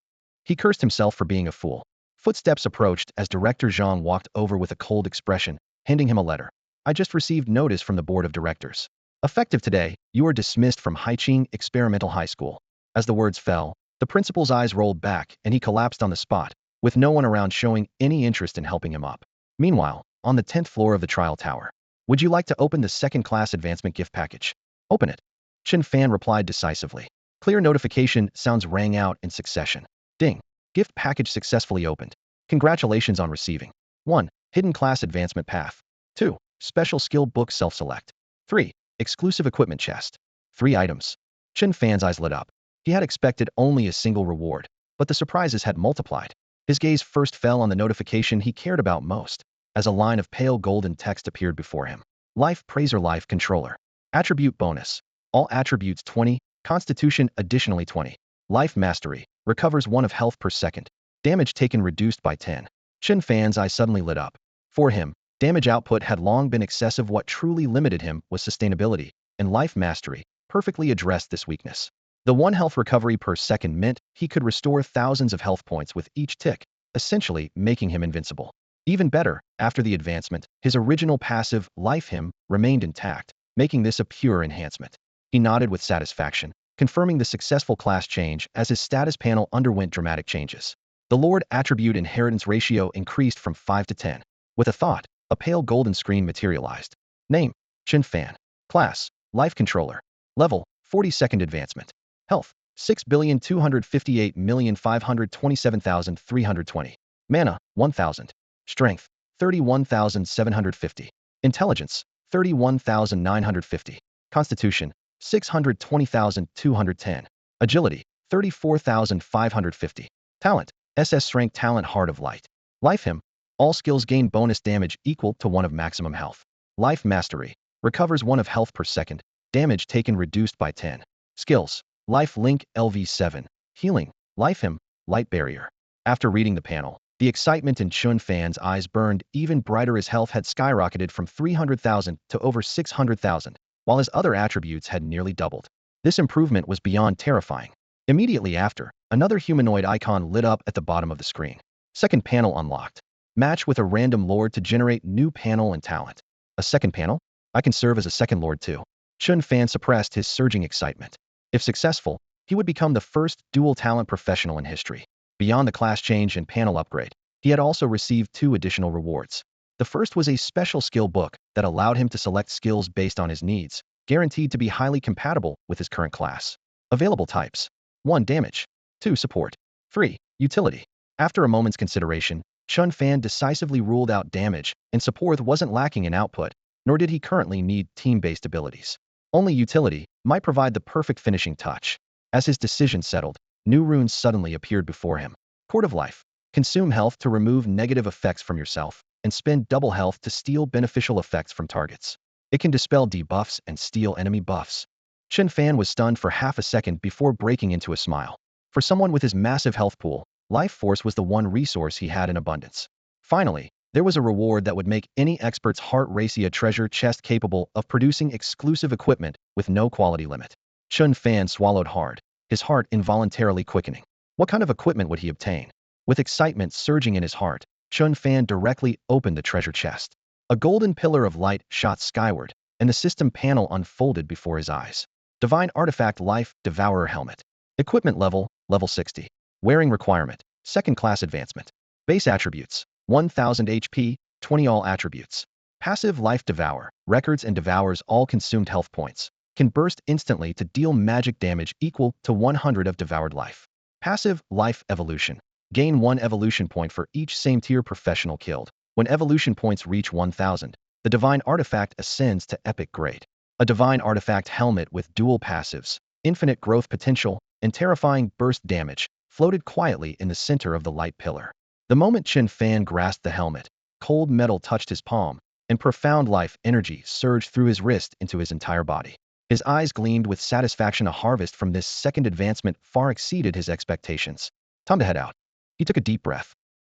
He cursed himself for being a fool. Footsteps approached as Director Zhang walked over with a cold expression, handing him a letter. I just received notice from the board of directors. Effective today, you are dismissed from Haiqing Experimental High School. As the words fell, the principal's eyes rolled back and he collapsed on the spot, with no one around showing any interest in helping him up. Meanwhile, on the 10th floor of the trial tower, would you like to open the second-class advancement gift package? Open it. Chen Fan replied decisively. Clear notification sounds rang out in succession. Ding. Gift package successfully opened. Congratulations on receiving. 1. Hidden class advancement path. 2. Special skill book self-select. 3. Exclusive equipment chest. 3 items. Chen Fan's eyes lit up. He had expected only a single reward, but the surprises had multiplied. His gaze first fell on the notification he cared about most, as a line of pale golden text appeared before him. Life Praiser Life Controller. Attribute bonus. All attributes 20, Constitution additionally 20. Life Mastery, recovers 1 of health per second. Damage taken reduced by 10. Chen Fan's eye suddenly lit up. For him, damage output had long been excessive. What truly limited him was sustainability, and Life Mastery perfectly addressed this weakness. The 1 health recovery per second meant he could restore thousands of health points with each tick, essentially making him invincible. Even better, after the advancement, his original passive, Life Him, remained intact, making this a pure enhancement. He nodded with satisfaction, confirming the successful class change as his status panel underwent dramatic changes. The Lord attribute inheritance ratio increased from 5 to 10. With a thought, a pale golden screen materialized. Name: Chen Fan. Class: Life Controller. Level: 42nd Advancement. Health: 6,258,527,320. Mana: 1,000. Strength: 31,750. Intelligence: 31,950. Constitution: 620,210. Agility: 34,550. Talent: SS Strength Talent Heart of Light. Life Hymn: all skills gain bonus damage equal to 1 of maximum health. Life Mastery: recovers 1 of health per second, damage taken reduced by 10. Skills: Life Link LV7. Healing: Life Hymn, Light Barrier. After reading the panel, the excitement in Chen Fan's eyes burned even brighter. His health had skyrocketed from 300,000 to over 600,000, while his other attributes had nearly doubled. This improvement was beyond terrifying. Immediately after, another humanoid icon lit up at the bottom of the screen. Second panel unlocked. Match with a random lord to generate new panel and talent. A second panel? I can serve as a second lord too. Chen Fan suppressed his surging excitement. If successful, he would become the first dual talent professional in history. Beyond the class change and panel upgrade, he had also received 2 additional rewards. The first was a special skill book that allowed him to select skills based on his needs, guaranteed to be highly compatible with his current class. Available types: 1. Damage. 2. Support. 3. Utility. After a moment's consideration, Chen Fan decisively ruled out damage, and support wasn't lacking in output, nor did he currently need team-based abilities. Only utility might provide the perfect finishing touch. As his decision settled, new runes suddenly appeared before him. Court of Life. Consume health to remove negative effects from yourself, and spend double health to steal beneficial effects from targets. It can dispel debuffs and steal enemy buffs. Chen Fan was stunned for half a second before breaking into a smile. For someone with his massive health pool, life force was the one resource he had in abundance. Finally, there was a reward that would make any expert's heart race: a treasure chest capable of producing exclusive equipment with no quality limit. Chen Fan swallowed hard, his heart involuntarily quickening. What kind of equipment would he obtain? With excitement surging in his heart, Chen Fan directly opened the treasure chest. A golden pillar of light shot skyward, and the system panel unfolded before his eyes. Divine Artifact Life Devourer Helmet. Equipment level: level 60. Wearing requirement: second class advancement. Base attributes: 1000 HP, 20 all attributes. Passive: Life Devour. Records and devours all consumed health points. Can burst instantly to deal magic damage equal to 100 of devoured life. Passive: Life Evolution. Gain 1 evolution point for each same tier professional killed. When evolution points reach 1000, the divine artifact ascends to epic grade. A divine artifact helmet with dual passives, infinite growth potential, and terrifying burst damage floated quietly in the center of the light pillar. The moment Chen Fan grasped the helmet, cold metal touched his palm, and profound life energy surged through his wrist into his entire body. His eyes gleamed with satisfaction. A harvest from this second advancement far exceeded his expectations. Time to head out. He took a deep breath.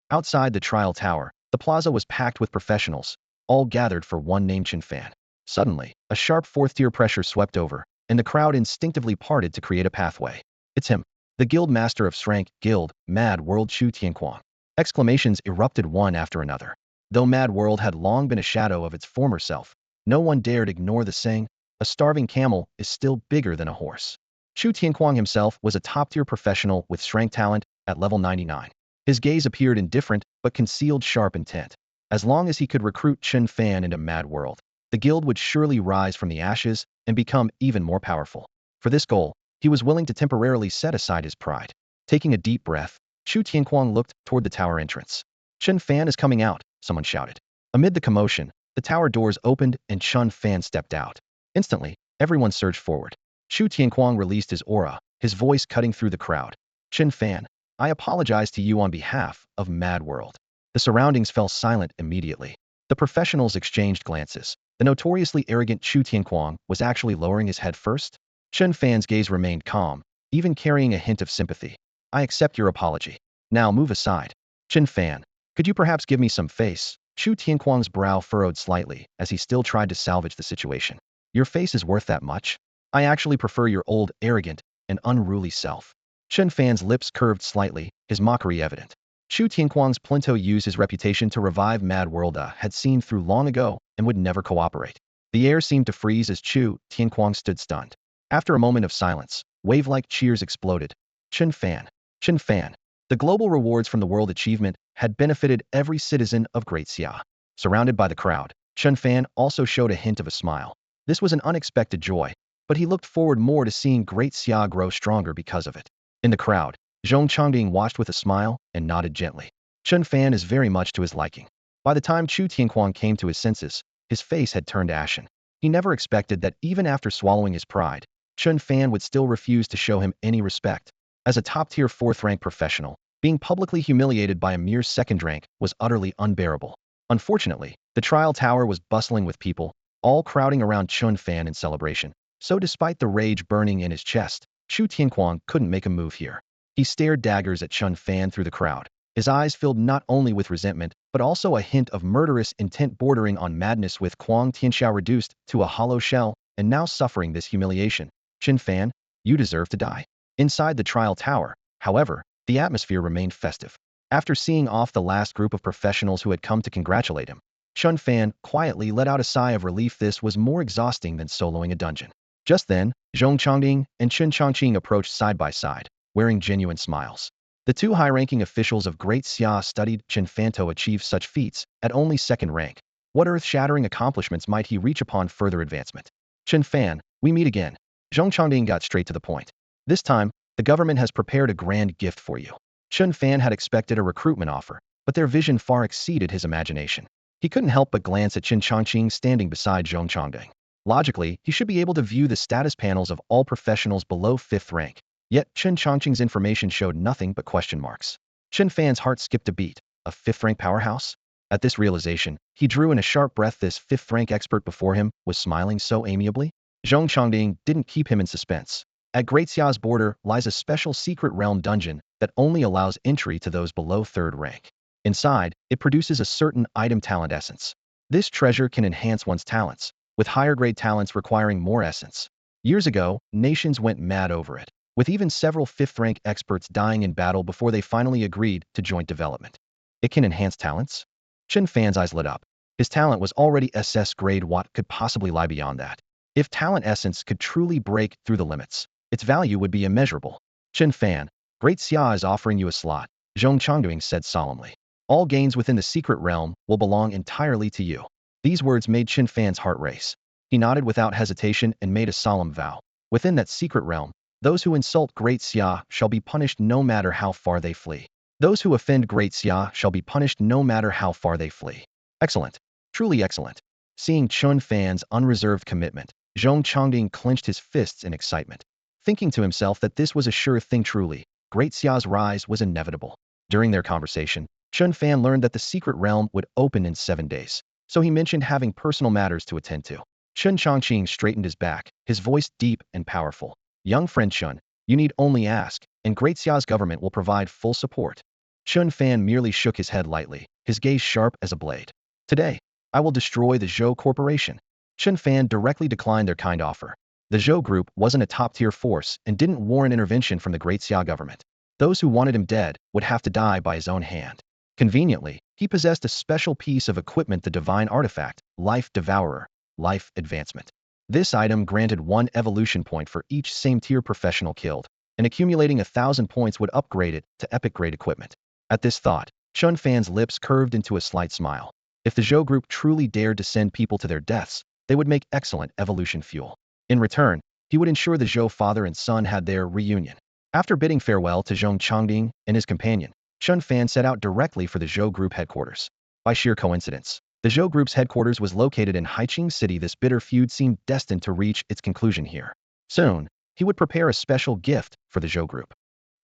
Outside the trial tower, the plaza was packed with professionals, all gathered for one named Chen Fan. Suddenly, a sharp fourth-tier pressure swept over, and the crowd instinctively parted to create a pathway. It's him, the Guild Master of Shrank Guild, Mad World Kuang Tianxia. Exclamations erupted one after another. Though Mad World had long been a shadow of its former self, no one dared ignore the saying, "A starving camel is still bigger than a horse." Kuang Tianxia himself was a top-tier professional with Shrank talent at level 99. His gaze appeared indifferent but concealed sharp intent. As long as he could recruit Chen Fan into Mad World, the guild would surely rise from the ashes and become even more powerful. For this goal, he was willing to temporarily set aside his pride. Taking a deep breath, Kuang Tianxia looked toward the tower entrance. "Chen Fan is coming out," someone shouted. Amid the commotion, the tower doors opened and Chen Fan stepped out. Instantly, everyone surged forward. Kuang Tianxia released his aura, his voice cutting through the crowd. "Chen Fan, I apologize to you on behalf of Mad World." The surroundings fell silent immediately. The professionals exchanged glances. The notoriously arrogant Kuang Tianxia was actually lowering his head first. Chen Fan's gaze remained calm, even carrying a hint of sympathy. "I accept your apology. Now move aside." "Chen Fan, could you perhaps give me some face?" Kuang Tianxia's brow furrowed slightly as he still tried to salvage the situation. "Your face is worth that much? I actually prefer your old, arrogant, and unruly self." Chen Fan's lips curved slightly, his mockery evident. Kuang Tianxia's Plinto used his reputation to revive Mad World had seen through long ago and would never cooperate. The air seemed to freeze as Kuang Tianxia stood stunned. After a moment of silence, wave-like cheers exploded. Chen Fan. Chen Fan. The global rewards from the world achievement had benefited every citizen of Great Xia. Surrounded by the crowd, Chen Fan also showed a hint of a smile. This was an unexpected joy, but he looked forward more to seeing Great Xia grow stronger because of it. In the crowd, Zhong Changding watched with a smile and nodded gently. Chen Fan is very much to his liking. By the time Chu Tianquang came to his senses, his face had turned ashen. He never expected that even after swallowing his pride, Chen Fan would still refuse to show him any respect. As a top-tier fourth-rank professional, being publicly humiliated by a mere second rank was utterly unbearable. Unfortunately, the trial tower was bustling with people, all crowding around Chen Fan in celebration. So despite the rage burning in his chest, Chu Tianquang couldn't make a move here. He stared daggers at Chen Fan through the crowd. His eyes filled not only with resentment, but also a hint of murderous intent bordering on madness. With Kuang Tianxia reduced to a hollow shell and now suffering this humiliation, Chen Fan, you deserve to die. Inside the trial tower, however, the atmosphere remained festive. After seeing off the last group of professionals who had come to congratulate him, Chen Fan quietly let out a sigh of relief. This was more exhausting than soloing a dungeon. Just then, Zhong Changding and Chen Changqing approached side by side, wearing genuine smiles. The two high-ranking officials of Great Xia studied Chen Fan to achieve such feats at only second rank. What earth-shattering accomplishments might he reach upon further advancement? Chen Fan, we meet again. Zhong Changding got straight to the point. This time, the government has prepared a grand gift for you. Chen Fan had expected a recruitment offer, but their vision far exceeded his imagination. He couldn't help but glance at Chen Changqing standing beside Zhong Changding. Logically, he should be able to view the status panels of all professionals below 5th rank. Yet, Chen Changqing's information showed nothing but question marks. Chen Fan's heart skipped a beat. A 5th-rank powerhouse? At this realization, he drew in a sharp breath. This 5th-rank expert before him was smiling so amiably. Zhong Changding didn't keep him in suspense. At Great Xia's border lies a special secret realm dungeon that only allows entry to those below 3rd rank. Inside, it produces a certain item talent essence. This treasure can enhance one's talents, with higher-grade talents requiring more essence. Years ago, nations went mad over it, with even several 5th-rank experts dying in battle before they finally agreed to joint development. It can enhance talents? Chen Fan's eyes lit up. His talent was already SS grade. What could possibly lie beyond that? If talent essence could truly break through the limits, its value would be immeasurable. Chen Fan, Great Xia is offering you a slot, Zhong Changding said solemnly. All gains within the secret realm will belong entirely to you. These words made Chen Fan's heart race. He nodded without hesitation and made a solemn vow. Within that secret realm, those who insult Great Xia shall be punished no matter how far they flee. Those who offend Great Xia shall be punished no matter how far they flee. Excellent. Truly excellent. Seeing Chen Fan's unreserved commitment, Zhong Changding clenched his fists in excitement. Thinking to himself that this was a sure thing. Truly, Great Xia's rise was inevitable. During their conversation, Chen Fan learned that the secret realm would open in 7 days, so he mentioned having personal matters to attend to. Chen Changqing straightened his back, his voice deep and powerful. Young friend Chen, you need only ask, and Great Xia's government will provide full support. Chen Fan merely shook his head lightly, his gaze sharp as a blade. Today, I will destroy the Zhou Corporation. Chen Fan directly declined their kind offer. The Zhou Group wasn't a top-tier force and didn't warrant intervention from the Great Xia government. Those who wanted him dead would have to die by his own hand. Conveniently, he possessed a special piece of equipment, the divine artifact, Life Devourer, Life Advancement. This item granted 1 evolution point for each same-tier professional killed, and accumulating 1,000 points would upgrade it to epic-grade equipment. At this thought, Chen Fan's lips curved into a slight smile. If the Zhou Group truly dared to send people to their deaths, they would make excellent evolution fuel. In return, he would ensure the Zhou father and son had their reunion. After bidding farewell to Zhong Changding and his companion, Chen Fan set out directly for the Zhou Group headquarters. By sheer coincidence, the Zhou Group's headquarters was located in Haiqing City. This bitter feud seemed destined to reach its conclusion here. Soon, he would prepare a special gift for the Zhou Group.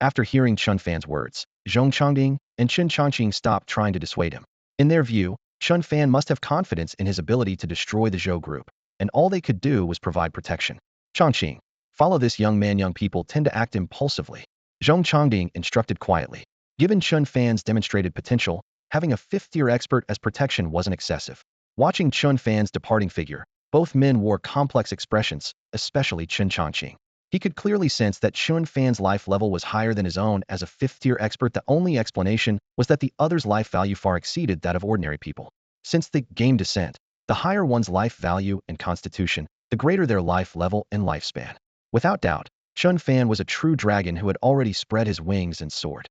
After hearing Chen Fan's words, Zhong Changding and Chen Changqing stopped trying to dissuade him. In their view, Chen Fan must have confidence in his ability to destroy the Zhou Group, and all they could do was provide protection. Changqing, follow this young man. Young people tend to act impulsively. Zhong Changding instructed quietly. Given Chen Fan's demonstrated potential, having a 5th-tier expert as protection wasn't excessive. Watching Chen Fan's departing figure, both men wore complex expressions, especially Chen Changqing. He could clearly sense that Chen Fan's life level was higher than his own as a 5th-tier expert. The only explanation was that the other's life value far exceeded that of ordinary people. Since the game descent, the higher one's life value and constitution, the greater their life level and lifespan. Without doubt, Chen Fan was a true dragon who had already spread his wings and soared.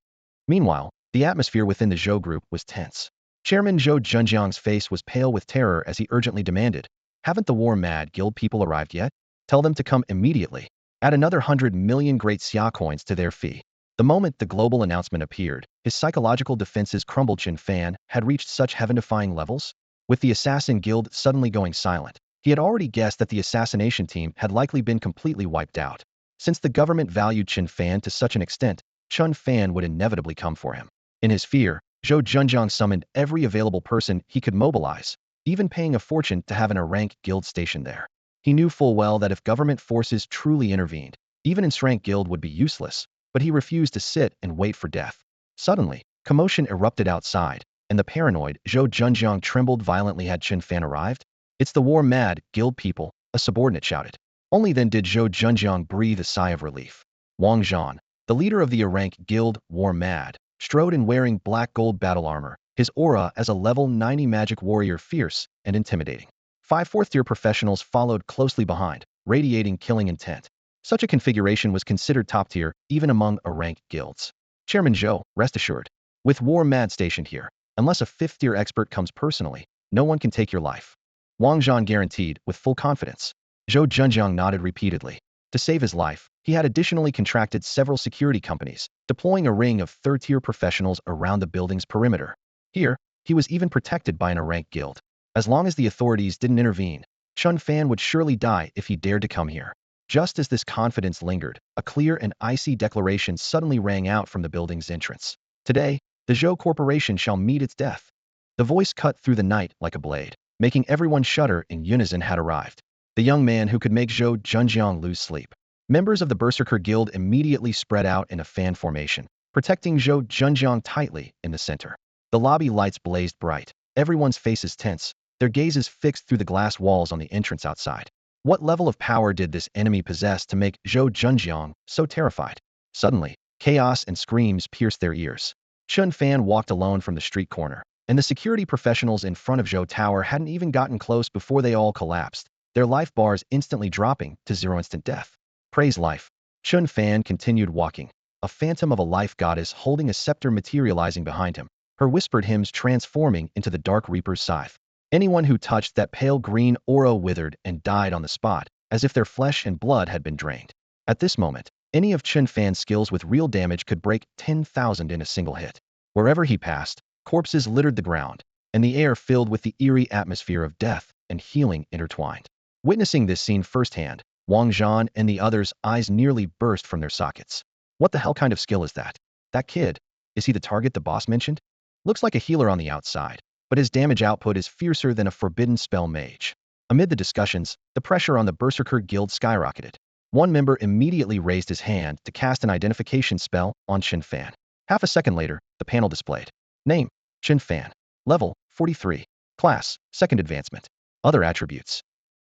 Meanwhile, the atmosphere within the Zhou group was tense. Chairman Zhou Zhenjiang's face was pale with terror as he urgently demanded, "Haven't the war-mad guild people arrived yet? Tell them to come immediately. Add another 100 million great xia coins to their fee." The moment the global announcement appeared, his psychological defenses crumbled. Chen Fan had reached such heaven-defying levels. With the assassin guild suddenly going silent, he had already guessed that the assassination team had likely been completely wiped out. Since the government valued Chen Fan to such an extent, Chen Fan would inevitably come for him. In his fear, Zhou Zhenjiang summoned every available person he could mobilize, even paying a fortune to have an A-rank guild stationed there. He knew full well that if government forces truly intervened, even an S-rank guild would be useless, but he refused to sit and wait for death. Suddenly, commotion erupted outside, and the paranoid Zhou Zhenjiang trembled violently. Had Chen Fan arrived? "It's the war-mad guild people," a subordinate shouted. Only then did Zhou Zhenjiang breathe a sigh of relief. Wang Zhan, the leader of the A-rank guild, war-mad, strode in wearing black gold battle armor, his aura as a level 90 magic warrior fierce and intimidating. 5 fourth-tier professionals followed closely behind, radiating killing intent. Such a configuration was considered top-tier even among A-rank guilds. "Chairman Zhou, rest assured. With war-mad stationed here, unless a 5th-tier expert comes personally, no one can take your life," Wang Zhan guaranteed with full confidence. Zhou Zhenjiang nodded repeatedly. To save his life, he had additionally contracted several security companies, deploying a ring of 3rd-tier professionals around the building's perimeter. Here, he was even protected by an A-rank guild. As long as the authorities didn't intervene, Chen Fan would surely die if he dared to come here. Just as this confidence lingered, a clear and icy declaration suddenly rang out from the building's entrance. "Today, the Zhou Corporation shall meet its death." The voice cut through the night like a blade, making everyone shudder. In unison had arrived the young man who could make Zhou Zhenjiang lose sleep. Members of the Berserker Guild immediately spread out in a fan formation, protecting Zhou Zhenjiang tightly in the center. The lobby lights blazed bright, everyone's faces tense, their gazes fixed through the glass walls on the entrance outside. What level of power did this enemy possess to make Zhou Zhenjiang so terrified? Suddenly, chaos and screams pierced their ears. Chen Fan walked alone from the street corner, and the security professionals in front of Zhou Tower hadn't even gotten close before they all collapsed, their life bars instantly dropping to 0 instant death. Praise life. Chen Fan continued walking, a phantom of a life goddess holding a scepter materializing behind him, her whispered hymns transforming into the Dark Reaper's scythe. Anyone who touched that pale green aura withered and died on the spot, as if their flesh and blood had been drained. At this moment, any of Chen Fan's skills with real damage could break 10,000 in a single hit. Wherever he passed, corpses littered the ground, and the air filled with the eerie atmosphere of death and healing intertwined. Witnessing this scene firsthand, Wang Zhan and the others' eyes nearly burst from their sockets. What the hell kind of skill is that? That kid, is he the target the boss mentioned? Looks like a healer on the outside, but his damage output is fiercer than a forbidden spell mage. Amid the discussions, the pressure on the Berserker Guild skyrocketed. One member immediately raised his hand to cast an identification spell on Chen Fan. Half a second later, the panel displayed. Name, Chen Fan. Level, 43. Class, 2nd advancement. Other attributes.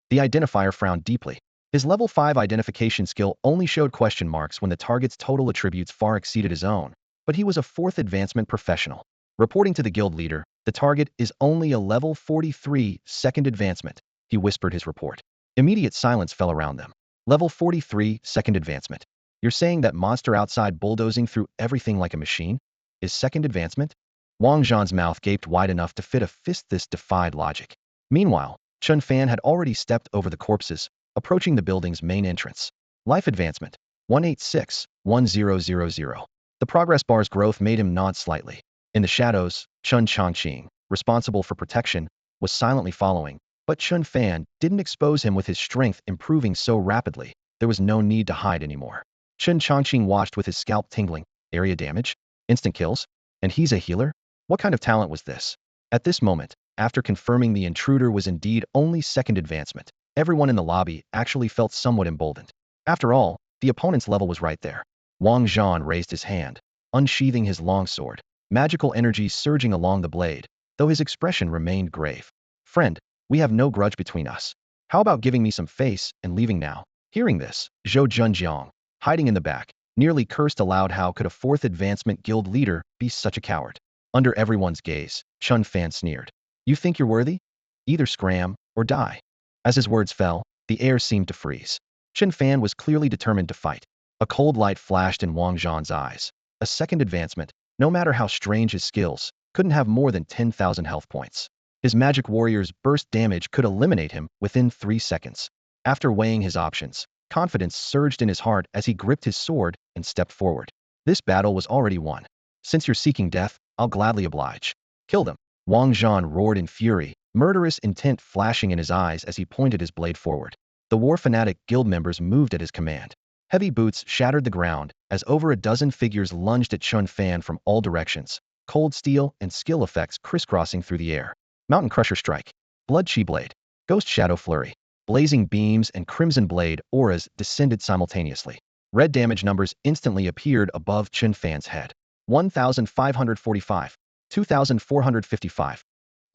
The identifier frowned deeply. His level 5 identification skill only showed question marks when the target's total attributes far exceeded his own, but he was a 4th advancement professional. Reporting to the guild leader, the target is only a level 43 2nd advancement, he whispered his report. Immediate silence fell around them. Level 43 2nd advancement. You're saying that monster outside bulldozing through everything like a machine is 2nd advancement? Wang Zhan's mouth gaped wide enough to fit a fist. This defied logic. Meanwhile, Chen Fan had already stepped over the corpses, approaching the building's main entrance. Life advancement, 186-1000. The progress bar's growth made him nod slightly. In the shadows, Chen Changqing, responsible for protection, was silently following, but Chen Fan didn't expose him with his strength improving so rapidly. There was no need to hide anymore. Chen Changqing watched with his scalp tingling. Area damage? Instant kills? And he's a healer? What kind of talent was this? At this moment, after confirming the intruder was indeed only 2nd advancement, everyone in the lobby actually felt somewhat emboldened. After all, the opponent's level was right there. Wang Zhan raised his hand, unsheathing his long sword, magical energy surging along the blade, though his expression remained grave. Friend, we have no grudge between us. How about giving me some face and leaving now? Hearing this, Zhou Zhenjiang, hiding in the back, nearly cursed aloud. How could a 4th advancement guild leader be such a coward? Under everyone's gaze, Chen Fan sneered. You think you're worthy? Either scram or die. As his words fell, the air seemed to freeze. Chen Fan was clearly determined to fight. A cold light flashed in Wang Zhan's eyes. A second advancement, no matter how strange his skills, couldn't have more than 10,000 health points. His magic warrior's burst damage could eliminate him within 3 seconds. After weighing his options, confidence surged in his heart as he gripped his sword and stepped forward. This battle was already won. Since you're seeking death, I'll gladly oblige. Kill them. Wang Zhan roared in fury, murderous intent flashing in his eyes as he pointed his blade forward. The war fanatic guild members moved at his command. Heavy boots shattered the ground as over a dozen figures lunged at Chen Fan from all directions, cold steel and skill effects crisscrossing through the air. Mountain Crusher Strike, Blood Chi Blade, Ghost Shadow Flurry, blazing beams and crimson blade auras descended simultaneously. Red damage numbers instantly appeared above Chen Fan's head. 1,545, 2,455.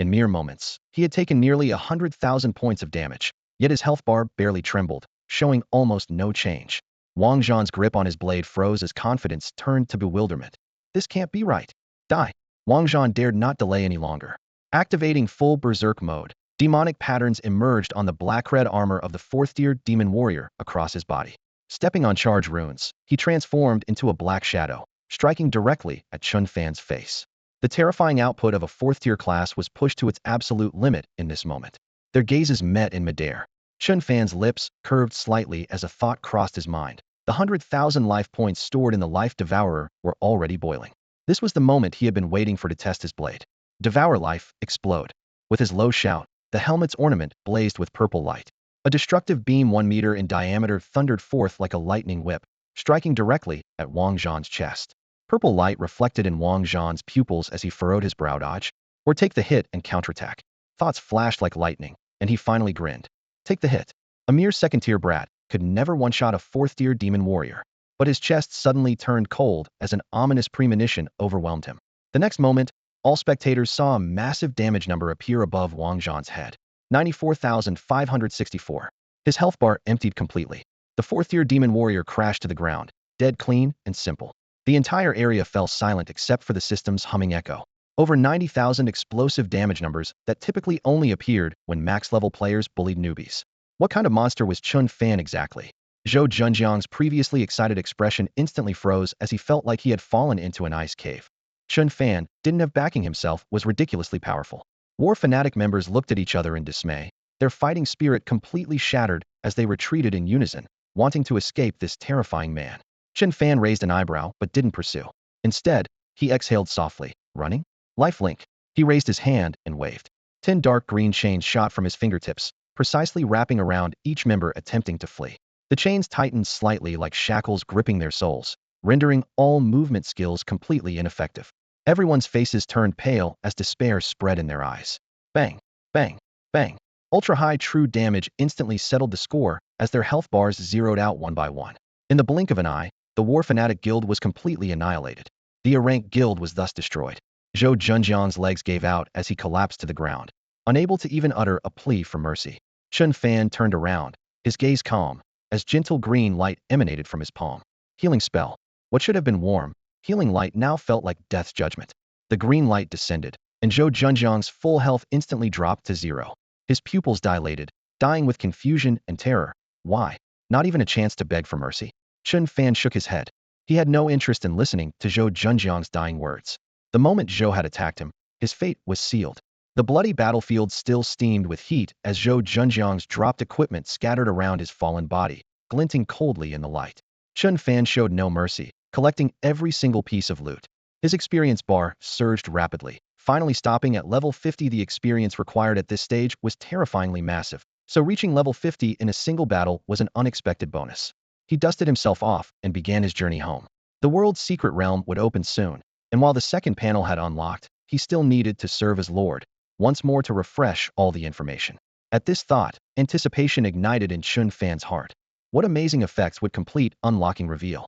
In mere moments, he had taken nearly 100,000 points of damage, yet his health bar barely trembled, showing almost no change. Wang Zhan's grip on his blade froze as confidence turned to bewilderment. This can't be right. Die. Wang Zhan dared not delay any longer. Activating full berserk mode, demonic patterns emerged on the black-red armor of the fourth-tier demon warrior across his body. Stepping on charge runes, he transformed into a black shadow, striking directly at Chen Fan's face. The terrifying output of a fourth-tier class was pushed to its absolute limit in this moment. Their gazes met in midair. Chen Fan's lips curved slightly as a thought crossed his mind. The 100,000 life points stored in the Life Devourer were already boiling. This was the moment he had been waiting for to test his blade. Devour life, explode. With his low shout, the helmet's ornament blazed with purple light. A destructive beam 1 meter in diameter thundered forth like a lightning whip, striking directly at Wang Zhan's chest. Purple light reflected in Wang Zhan's pupils as he furrowed his brow. Dodge, or take the hit and counterattack. Thoughts flashed like lightning, and he finally grinned. Take the hit. A mere second-tier brat could never one-shot a fourth-tier demon warrior. But his chest suddenly turned cold as an ominous premonition overwhelmed him. The next moment, all spectators saw a massive damage number appear above Wang Zhan's head. 94,564. His health bar emptied completely. The fourth-tier demon warrior crashed to the ground, dead clean and simple. The entire area fell silent except for the system's humming echo. Over 90,000 explosive damage numbers that typically only appeared when max-level players bullied newbies. What kind of monster was Chen Fan exactly? Zhou Zhenjiang's previously excited expression instantly froze as he felt like he had fallen into an ice cave. Chen Fan didn't have backing himself was ridiculously powerful. War fanatic members looked at each other in dismay, their fighting spirit completely shattered as they retreated in unison, wanting to escape this terrifying man. Chen Fan raised an eyebrow but didn't pursue. Instead, he exhaled softly. Running? Lifelink. He raised his hand and waved. 10 dark green chains shot from his fingertips, precisely wrapping around each member attempting to flee. The chains tightened slightly like shackles gripping their souls, rendering all movement skills completely ineffective. Everyone's faces turned pale as despair spread in their eyes. Bang, bang, bang. Ultra-high true damage instantly settled the score as their health bars zeroed out one by one. In the blink of an eye, the War Fanatic Guild was completely annihilated. The A-rank guild was thus destroyed. Zhou Zhenjiang's legs gave out as he collapsed to the ground, unable to even utter a plea for mercy. Chen Fan turned around, his gaze calm, as gentle green light emanated from his palm. Healing spell. What should have been warm, healing light now felt like death's judgment. The green light descended, and Zhou Zhenjiang's full health instantly dropped to 0. His pupils dilated, dying with confusion and terror. Why? Not even a chance to beg for mercy? Chen Fan shook his head. He had no interest in listening to Zhou Zhenjiang's dying words. The moment Zhou had attacked him, his fate was sealed. The bloody battlefield still steamed with heat as Zhou Zhenjiang's dropped equipment scattered around his fallen body, glinting coldly in the light. Chen Fan showed no mercy, collecting every single piece of loot. His experience bar surged rapidly, finally stopping at level 50. The experience required at this stage was terrifyingly massive, so reaching level 50 in a single battle was an unexpected bonus. He dusted himself off and began his journey home. The world's secret realm would open soon, and while the second panel had unlocked, he still needed to serve as Lord, once more to refresh all the information. At this thought, anticipation ignited in Chen Fan's heart. What amazing effects would complete unlocking reveal?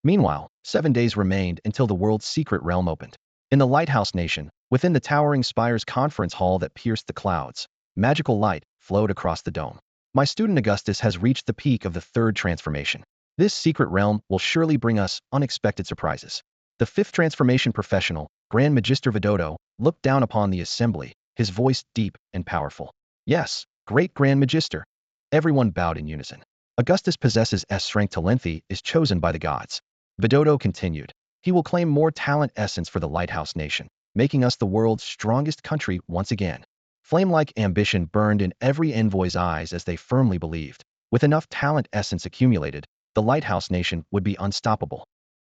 Meanwhile, 7 days remained until the world's secret realm opened. In the Lighthouse Nation, within the towering spire's conference hall that pierced the clouds, magical light flowed across the dome. My student Augustus has reached the peak of the 3rd transformation. This secret realm will surely bring us unexpected surprises. The 5th transformation professional, Grand Magister Vidodo, looked down upon the assembly, his voice deep and powerful. Yes, great Grand Magister. Everyone bowed in unison. Augustus possesses S strength Talenti is chosen by the gods. Vidodo continued. He will claim more talent essence for the Lighthouse Nation, making us the world's strongest country once again. Flame-like ambition burned in every envoy's eyes as they firmly believed. With enough talent essence accumulated, the Lighthouse Nation would be unstoppable.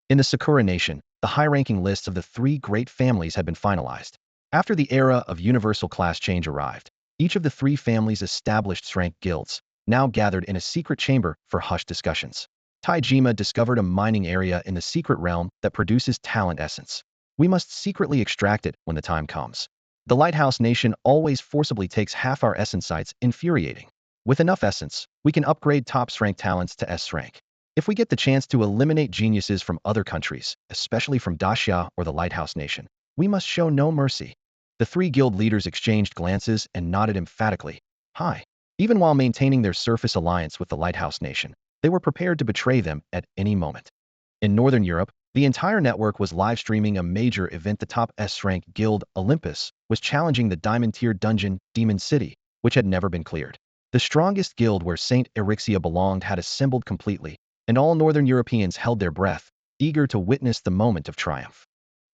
In the Sakura Nation, the high-ranking lists of the three great families had been finalized. After the era of universal class change arrived, each of the three families' established strength guilds now gathered in a secret chamber for hushed discussions. Taijima discovered a mining area in the secret realm that produces talent essence. We must secretly extract it when the time comes. The Lighthouse Nation always forcibly takes half our essence sites, infuriating. With enough essence, we can upgrade top rank talents to S rank. If we get the chance to eliminate geniuses from other countries, especially from Daxia or the Lighthouse Nation, we must show no mercy. The three guild leaders exchanged glances and nodded emphatically. Hi. Even while maintaining their surface alliance with the Lighthouse Nation, they were prepared to betray them at any moment. In Northern Europe, the entire network was live-streaming a major event. The top S-rank guild, Olympus, was challenging the diamond-tier dungeon, Demon City, which had never been cleared. The strongest guild where Saint Erixia belonged had assembled completely, and all Northern Europeans held their breath, eager to witness the moment of triumph.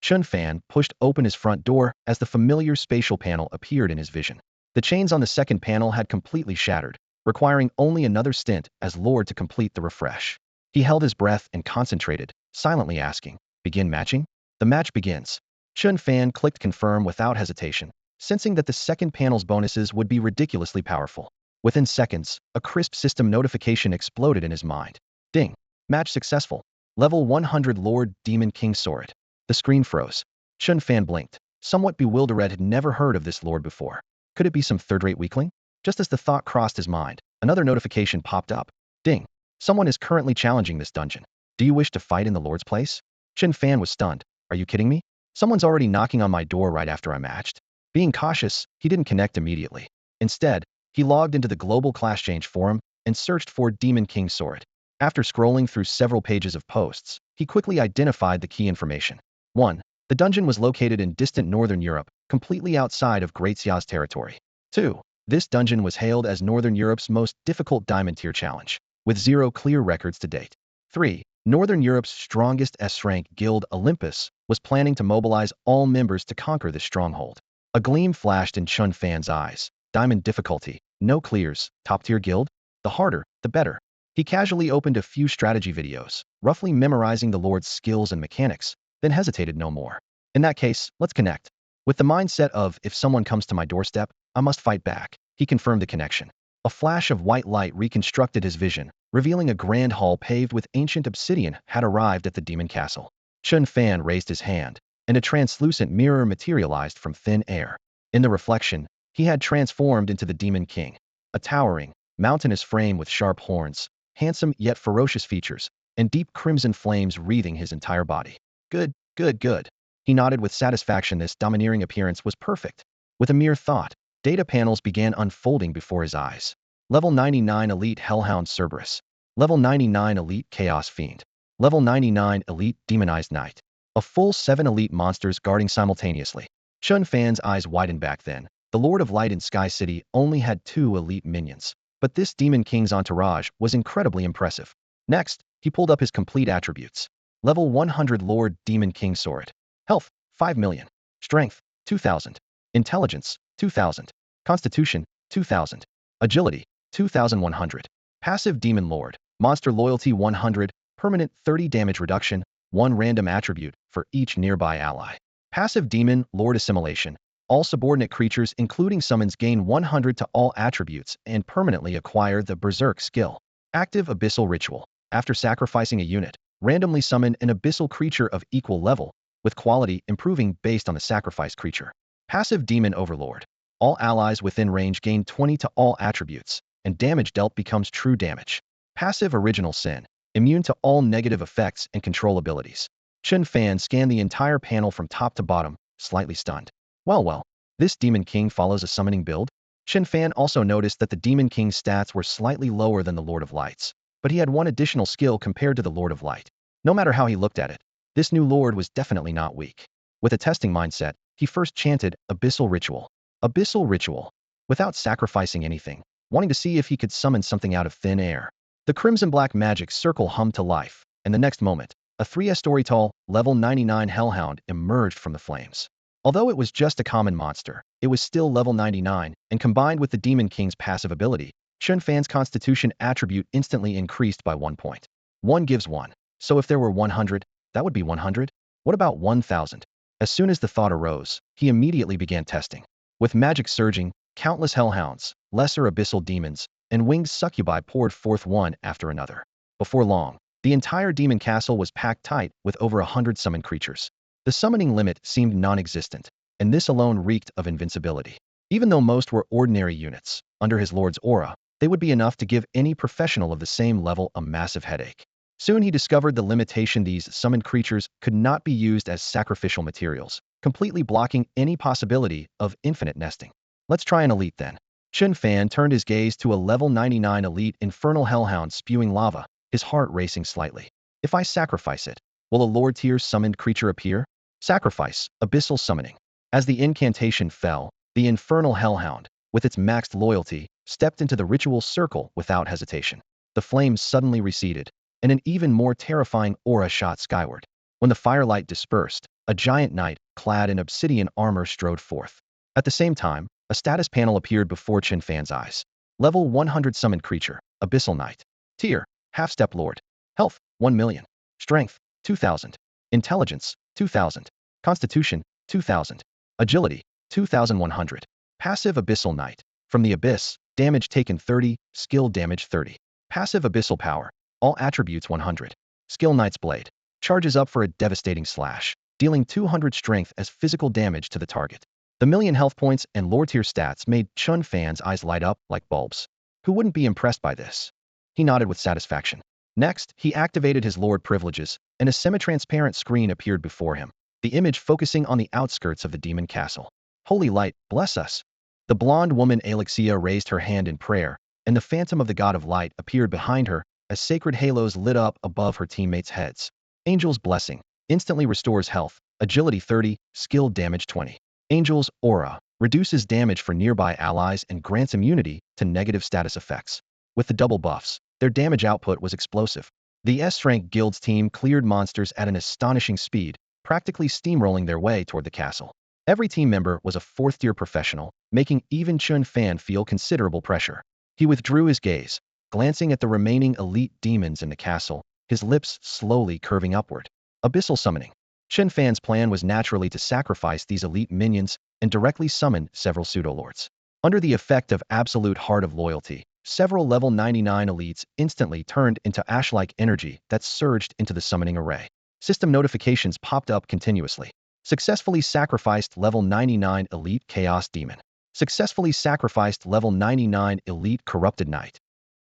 Chen Fan pushed open his front door as the familiar spatial panel appeared in his vision. The chains on the second panel had completely shattered, requiring only another stint as Lord to complete the refresh. He held his breath and concentrated, silently asking, "Begin matching?" The match begins. Chen Fan clicked confirm without hesitation, sensing that the second panel's bonuses would be ridiculously powerful. Within seconds, a crisp system notification exploded in his mind. Ding. Match successful. Level 100 Lord Demon King Sorit. The screen froze. Chen Fan blinked, somewhat bewildered. Had never heard of this lord before. Could it be some third-rate weakling? Just as the thought crossed his mind, another notification popped up. Ding. Someone is currently challenging this dungeon. Do you wish to fight in the Lord's place? Chen Fan was stunned. Are you kidding me? Someone's already knocking on my door right after I matched. Being cautious, he didn't connect immediately. Instead, he logged into the Global Class Change forum and searched for Demon King Sorit. After scrolling through several pages of posts, he quickly identified the key information. 1. The dungeon was located in distant Northern Europe, completely outside of Great Xia's territory. 2. This dungeon was hailed as Northern Europe's most difficult diamond tier challenge, with 0 clear records to date. 3. Northern Europe's strongest S-rank guild, Olympus, was planning to mobilize all members to conquer this stronghold. A gleam flashed in Chen Fan's eyes. Diamond difficulty, no clears, top-tier guild? The harder, the better. He casually opened a few strategy videos, roughly memorizing the Lord's skills and mechanics, then hesitated no more. In that case, let's connect. With the mindset of, if someone comes to my doorstep, I must fight back, he confirmed the connection. A flash of white light reconstructed his vision, revealing a grand hall paved with ancient obsidian had arrived at the demon castle. Chen Fan raised his hand, and a translucent mirror materialized from thin air. In the reflection, he had transformed into the Demon King, a towering, mountainous frame with sharp horns, handsome yet ferocious features, and deep crimson flames wreathing his entire body. Good, good, good. He nodded with satisfaction. This domineering appearance was perfect. With a mere thought, data panels began unfolding before his eyes. Level 99 Elite Hellhound Cerberus. Level 99 Elite Chaos Fiend. Level 99 Elite Demonized Knight. A full 7 elite monsters guarding simultaneously. Chen Fan's eyes widened back then. The Lord of Light in Sky City only had 2 elite minions, but this Demon King's entourage was incredibly impressive. Next, he pulled up his complete attributes. Level 100 Lord Demon King Sorit. Health, 5 million. Strength, 2,000. Intelligence, 2,000. Constitution, 2,000. Agility, 2,100. Passive Demon Lord. Monster Loyalty 100. Permanent 30 damage reduction. 1 random attribute for each nearby ally. Passive Demon Lord Assimilation. All subordinate creatures including summons gain 100 to all attributes and permanently acquire the Berserk skill. Active Abyssal Ritual. After sacrificing a unit, randomly summon an abyssal creature of equal level, with quality improving based on the sacrificed creature. Passive Demon Overlord. All allies within range gain 20 to all attributes, and damage dealt becomes true damage. Passive Original Sin. Immune to all negative effects and control abilities. Chen Fan scanned the entire panel from top to bottom, slightly stunned. Well, this Demon King follows a summoning build? Chen Fan also noticed that the Demon King's stats were slightly lower than the Lord of Lights, but he had 1 additional skill compared to the Lord of Light. No matter how he looked at it, this new Lord was definitely not weak. With a testing mindset, he first chanted Abyssal Ritual. Abyssal Ritual. Without sacrificing anything, wanting to see if he could summon something out of thin air. The crimson-black magic circle hummed to life, and the next moment, a 3-story tall, level 99 hellhound emerged from the flames. Although it was just a common monster, it was still level 99, and combined with the Demon King's passive ability, Chen Fan's constitution attribute instantly increased by 1 point. 1 gives 1. So if there were 100, that would be 100? What about 1,000? As soon as the thought arose, he immediately began testing. With magic surging, countless hellhounds, lesser abyssal demons, and winged succubi poured forth one after another. Before long, the entire demon castle was packed tight with over 100 summoned creatures. The summoning limit seemed non-existent, and this alone reeked of invincibility. Even though most were ordinary units, under his lord's aura, they would be enough to give any professional of the same level a massive headache. Soon he discovered the limitation: these summoned creatures could not be used as sacrificial materials, completely blocking any possibility of infinite nesting. Let's try an elite then. Chen Fan turned his gaze to a level 99 elite infernal hellhound spewing lava, his heart racing slightly. If I sacrifice it, will a Lord tier summoned creature appear? Sacrifice, abyssal summoning. As the incantation fell, the infernal hellhound, with its maxed loyalty, stepped into the ritual circle without hesitation. The flames suddenly receded, and an even more terrifying aura shot skyward. When the firelight dispersed, a giant knight, clad in obsidian armor, strode forth. At the same time, a status panel appeared before Chen Fan's eyes. Level 100 summoned creature, Abyssal Knight. Tier, Half-Step Lord. Health, 1 million. Strength, 2,000. Intelligence, 2,000. Constitution, 2,000. Agility, 2,100. Passive Abyssal Knight. From the Abyss, damage taken 30, skill damage 30. Passive Abyssal Power. All attributes 100. Skill Knight's Blade. Charges up for a devastating slash, dealing 200 strength as physical damage to the target. The million health points and lore tier stats made Chen Fan's eyes light up like bulbs. Who wouldn't be impressed by this? He nodded with satisfaction. Next, he activated his lord privileges, and a semi-transparent screen appeared before him, the image focusing on the outskirts of the demon castle. Holy light, bless us. The blonde woman Alexia raised her hand in prayer, and the phantom of the god of light appeared behind her as sacred halos lit up above her teammates' heads. Angel's Blessing instantly restores health, agility 30, skill damage 20. Angel's Aura reduces damage for nearby allies and grants immunity to negative status effects. With the double buffs, their damage output was explosive. The S-rank guild's team cleared monsters at an astonishing speed, practically steamrolling their way toward the castle. Every team member was a 4th-tier professional, making even Chen Fan feel considerable pressure. He withdrew his gaze, glancing at the remaining elite demons in the castle, his lips slowly curving upward. Abyssal Summoning. Chen Fan's plan was naturally to sacrifice these elite minions and directly summon several pseudo-lords. Under the effect of absolute heart of loyalty, several level 99 elites instantly turned into ash-like energy that surged into the summoning array. System notifications popped up continuously. Successfully sacrificed level 99 elite chaos demon. Successfully sacrificed level 99 elite corrupted knight.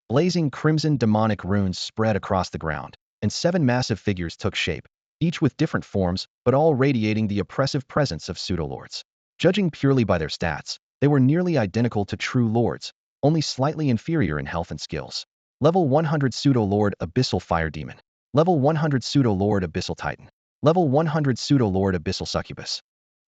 Blazing crimson demonic runes spread across the ground, and 7 massive figures took shape, each with different forms, but all radiating the oppressive presence of pseudo-lords. Judging purely by their stats, they were nearly identical to true lords, only slightly inferior in health and skills. Level 100 Pseudo-Lord Abyssal Fire Demon. Level 100 Pseudo-Lord Abyssal Titan. Level 100 Pseudo-Lord Abyssal Succubus.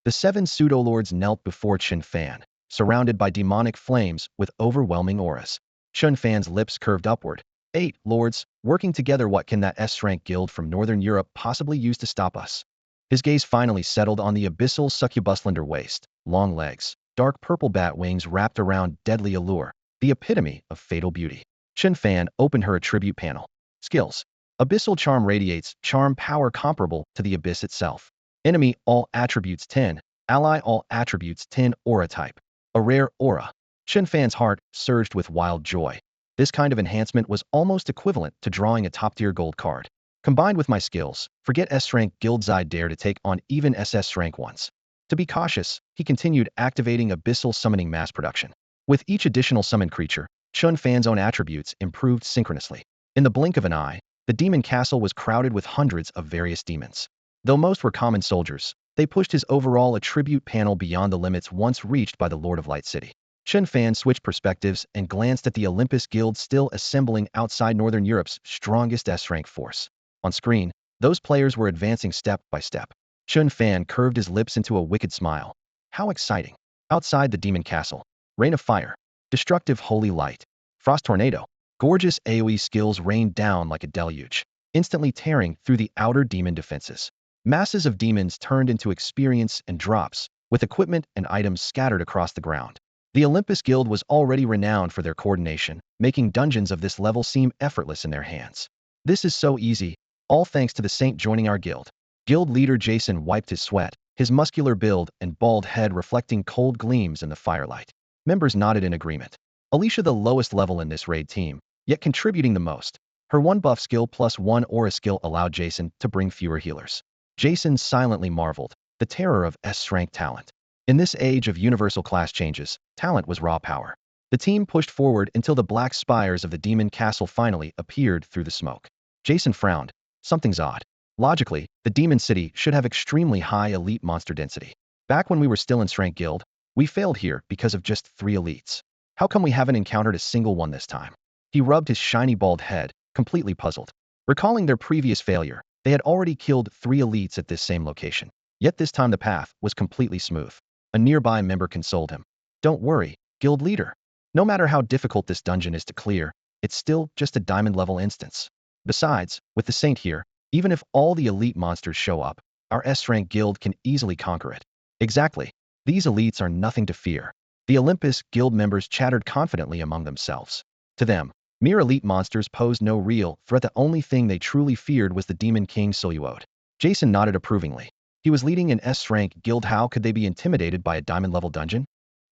The 7 pseudo-lords knelt before Chen Fan, surrounded by demonic flames with overwhelming auras. Chen Fan's lips curved upward. 8 lords, working together. What can that S-rank guild from Northern Europe possibly use to stop us? His gaze finally settled on the abyssal succubus, slender waist, long legs, dark purple bat wings wrapped around deadly allure, the epitome of fatal beauty. Chen Fan opened her attribute panel. Skills. Abyssal Charm radiates charm power comparable to the abyss itself. Enemy all attributes 10, ally all attributes 10. Aura type. A rare aura. Chen Fan's heart surged with wild joy. This kind of enhancement was almost equivalent to drawing a top-tier gold card. Combined with my skills, forget S-rank guilds, I dare to take on even SS rank ones. To be cautious, he continued activating abyssal summoning mass production. With each additional summoned creature, Chen Fan's own attributes improved synchronously. In the blink of an eye, the demon castle was crowded with hundreds of various demons. Though most were common soldiers, they pushed his overall attribute panel beyond the limits once reached by the Lord of Light City. Chen Fan switched perspectives and glanced at the Olympus Guild still assembling outside Northern Europe's strongest S-rank force. On screen, those players were advancing step by step. Chen Fan curved his lips into a wicked smile. How exciting! Outside the demon castle, rain of fire, destructive holy light, frost tornado, Gorgeous AoE skills rained down like a deluge, instantly tearing through the outer demon defenses. Masses of demons turned into experience and drops, with equipment and items scattered across the ground. The Olympus Guild was already renowned for their coordination, making dungeons of this level seem effortless in their hands. This is so easy, all thanks to the saint joining our guild. Guild leader Jason wiped his sweat, his muscular build and bald head reflecting cold gleams in the firelight. Members nodded in agreement. Alicia, the lowest level in this raid team, yet contributing the most. Her 1 buff skill plus 1 aura skill allowed Jason to bring fewer healers. Jason silently marveled, the terror of S-rank talent. In this age of universal class changes, talent was raw power. The team pushed forward until the black spires of the demon castle finally appeared through the smoke. Jason frowned. Something's odd. Logically, the demon city should have extremely high elite monster density. Back when we were still in Rank Guild, we failed here because of just 3 elites. How come we haven't encountered a single one this time? He rubbed his shiny bald head, completely puzzled. Recalling their previous failure, they had already killed 3 elites at this same location. Yet this time the path was completely smooth. A nearby member consoled him. Don't worry, guild leader. No matter how difficult this dungeon is to clear, it's still just a diamond level instance. Besides, with the saint here, even if all the elite monsters show up, our S-rank guild can easily conquer it. Exactly. These elites are nothing to fear. The Olympus Guild members chattered confidently among themselves. To them, mere elite monsters posed no real threat. The only thing they truly feared was the Demon King Siluode. Jason nodded approvingly. He was leading an S-rank guild. How could they be intimidated by a diamond-level dungeon?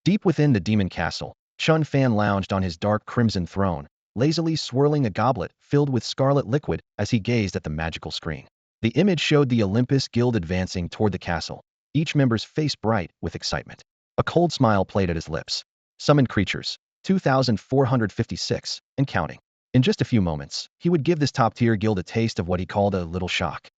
Deep within the demon castle, Chen Fan lounged on his dark crimson throne, lazily swirling a goblet filled with scarlet liquid as he gazed at the magical screen. The image showed the Olympus Guild advancing toward the castle, each member's face bright with excitement. A cold smile played at his lips. Summoned creatures, 2,456, and counting. In just a few moments, he would give this top-tier guild a taste of what he called a little shock.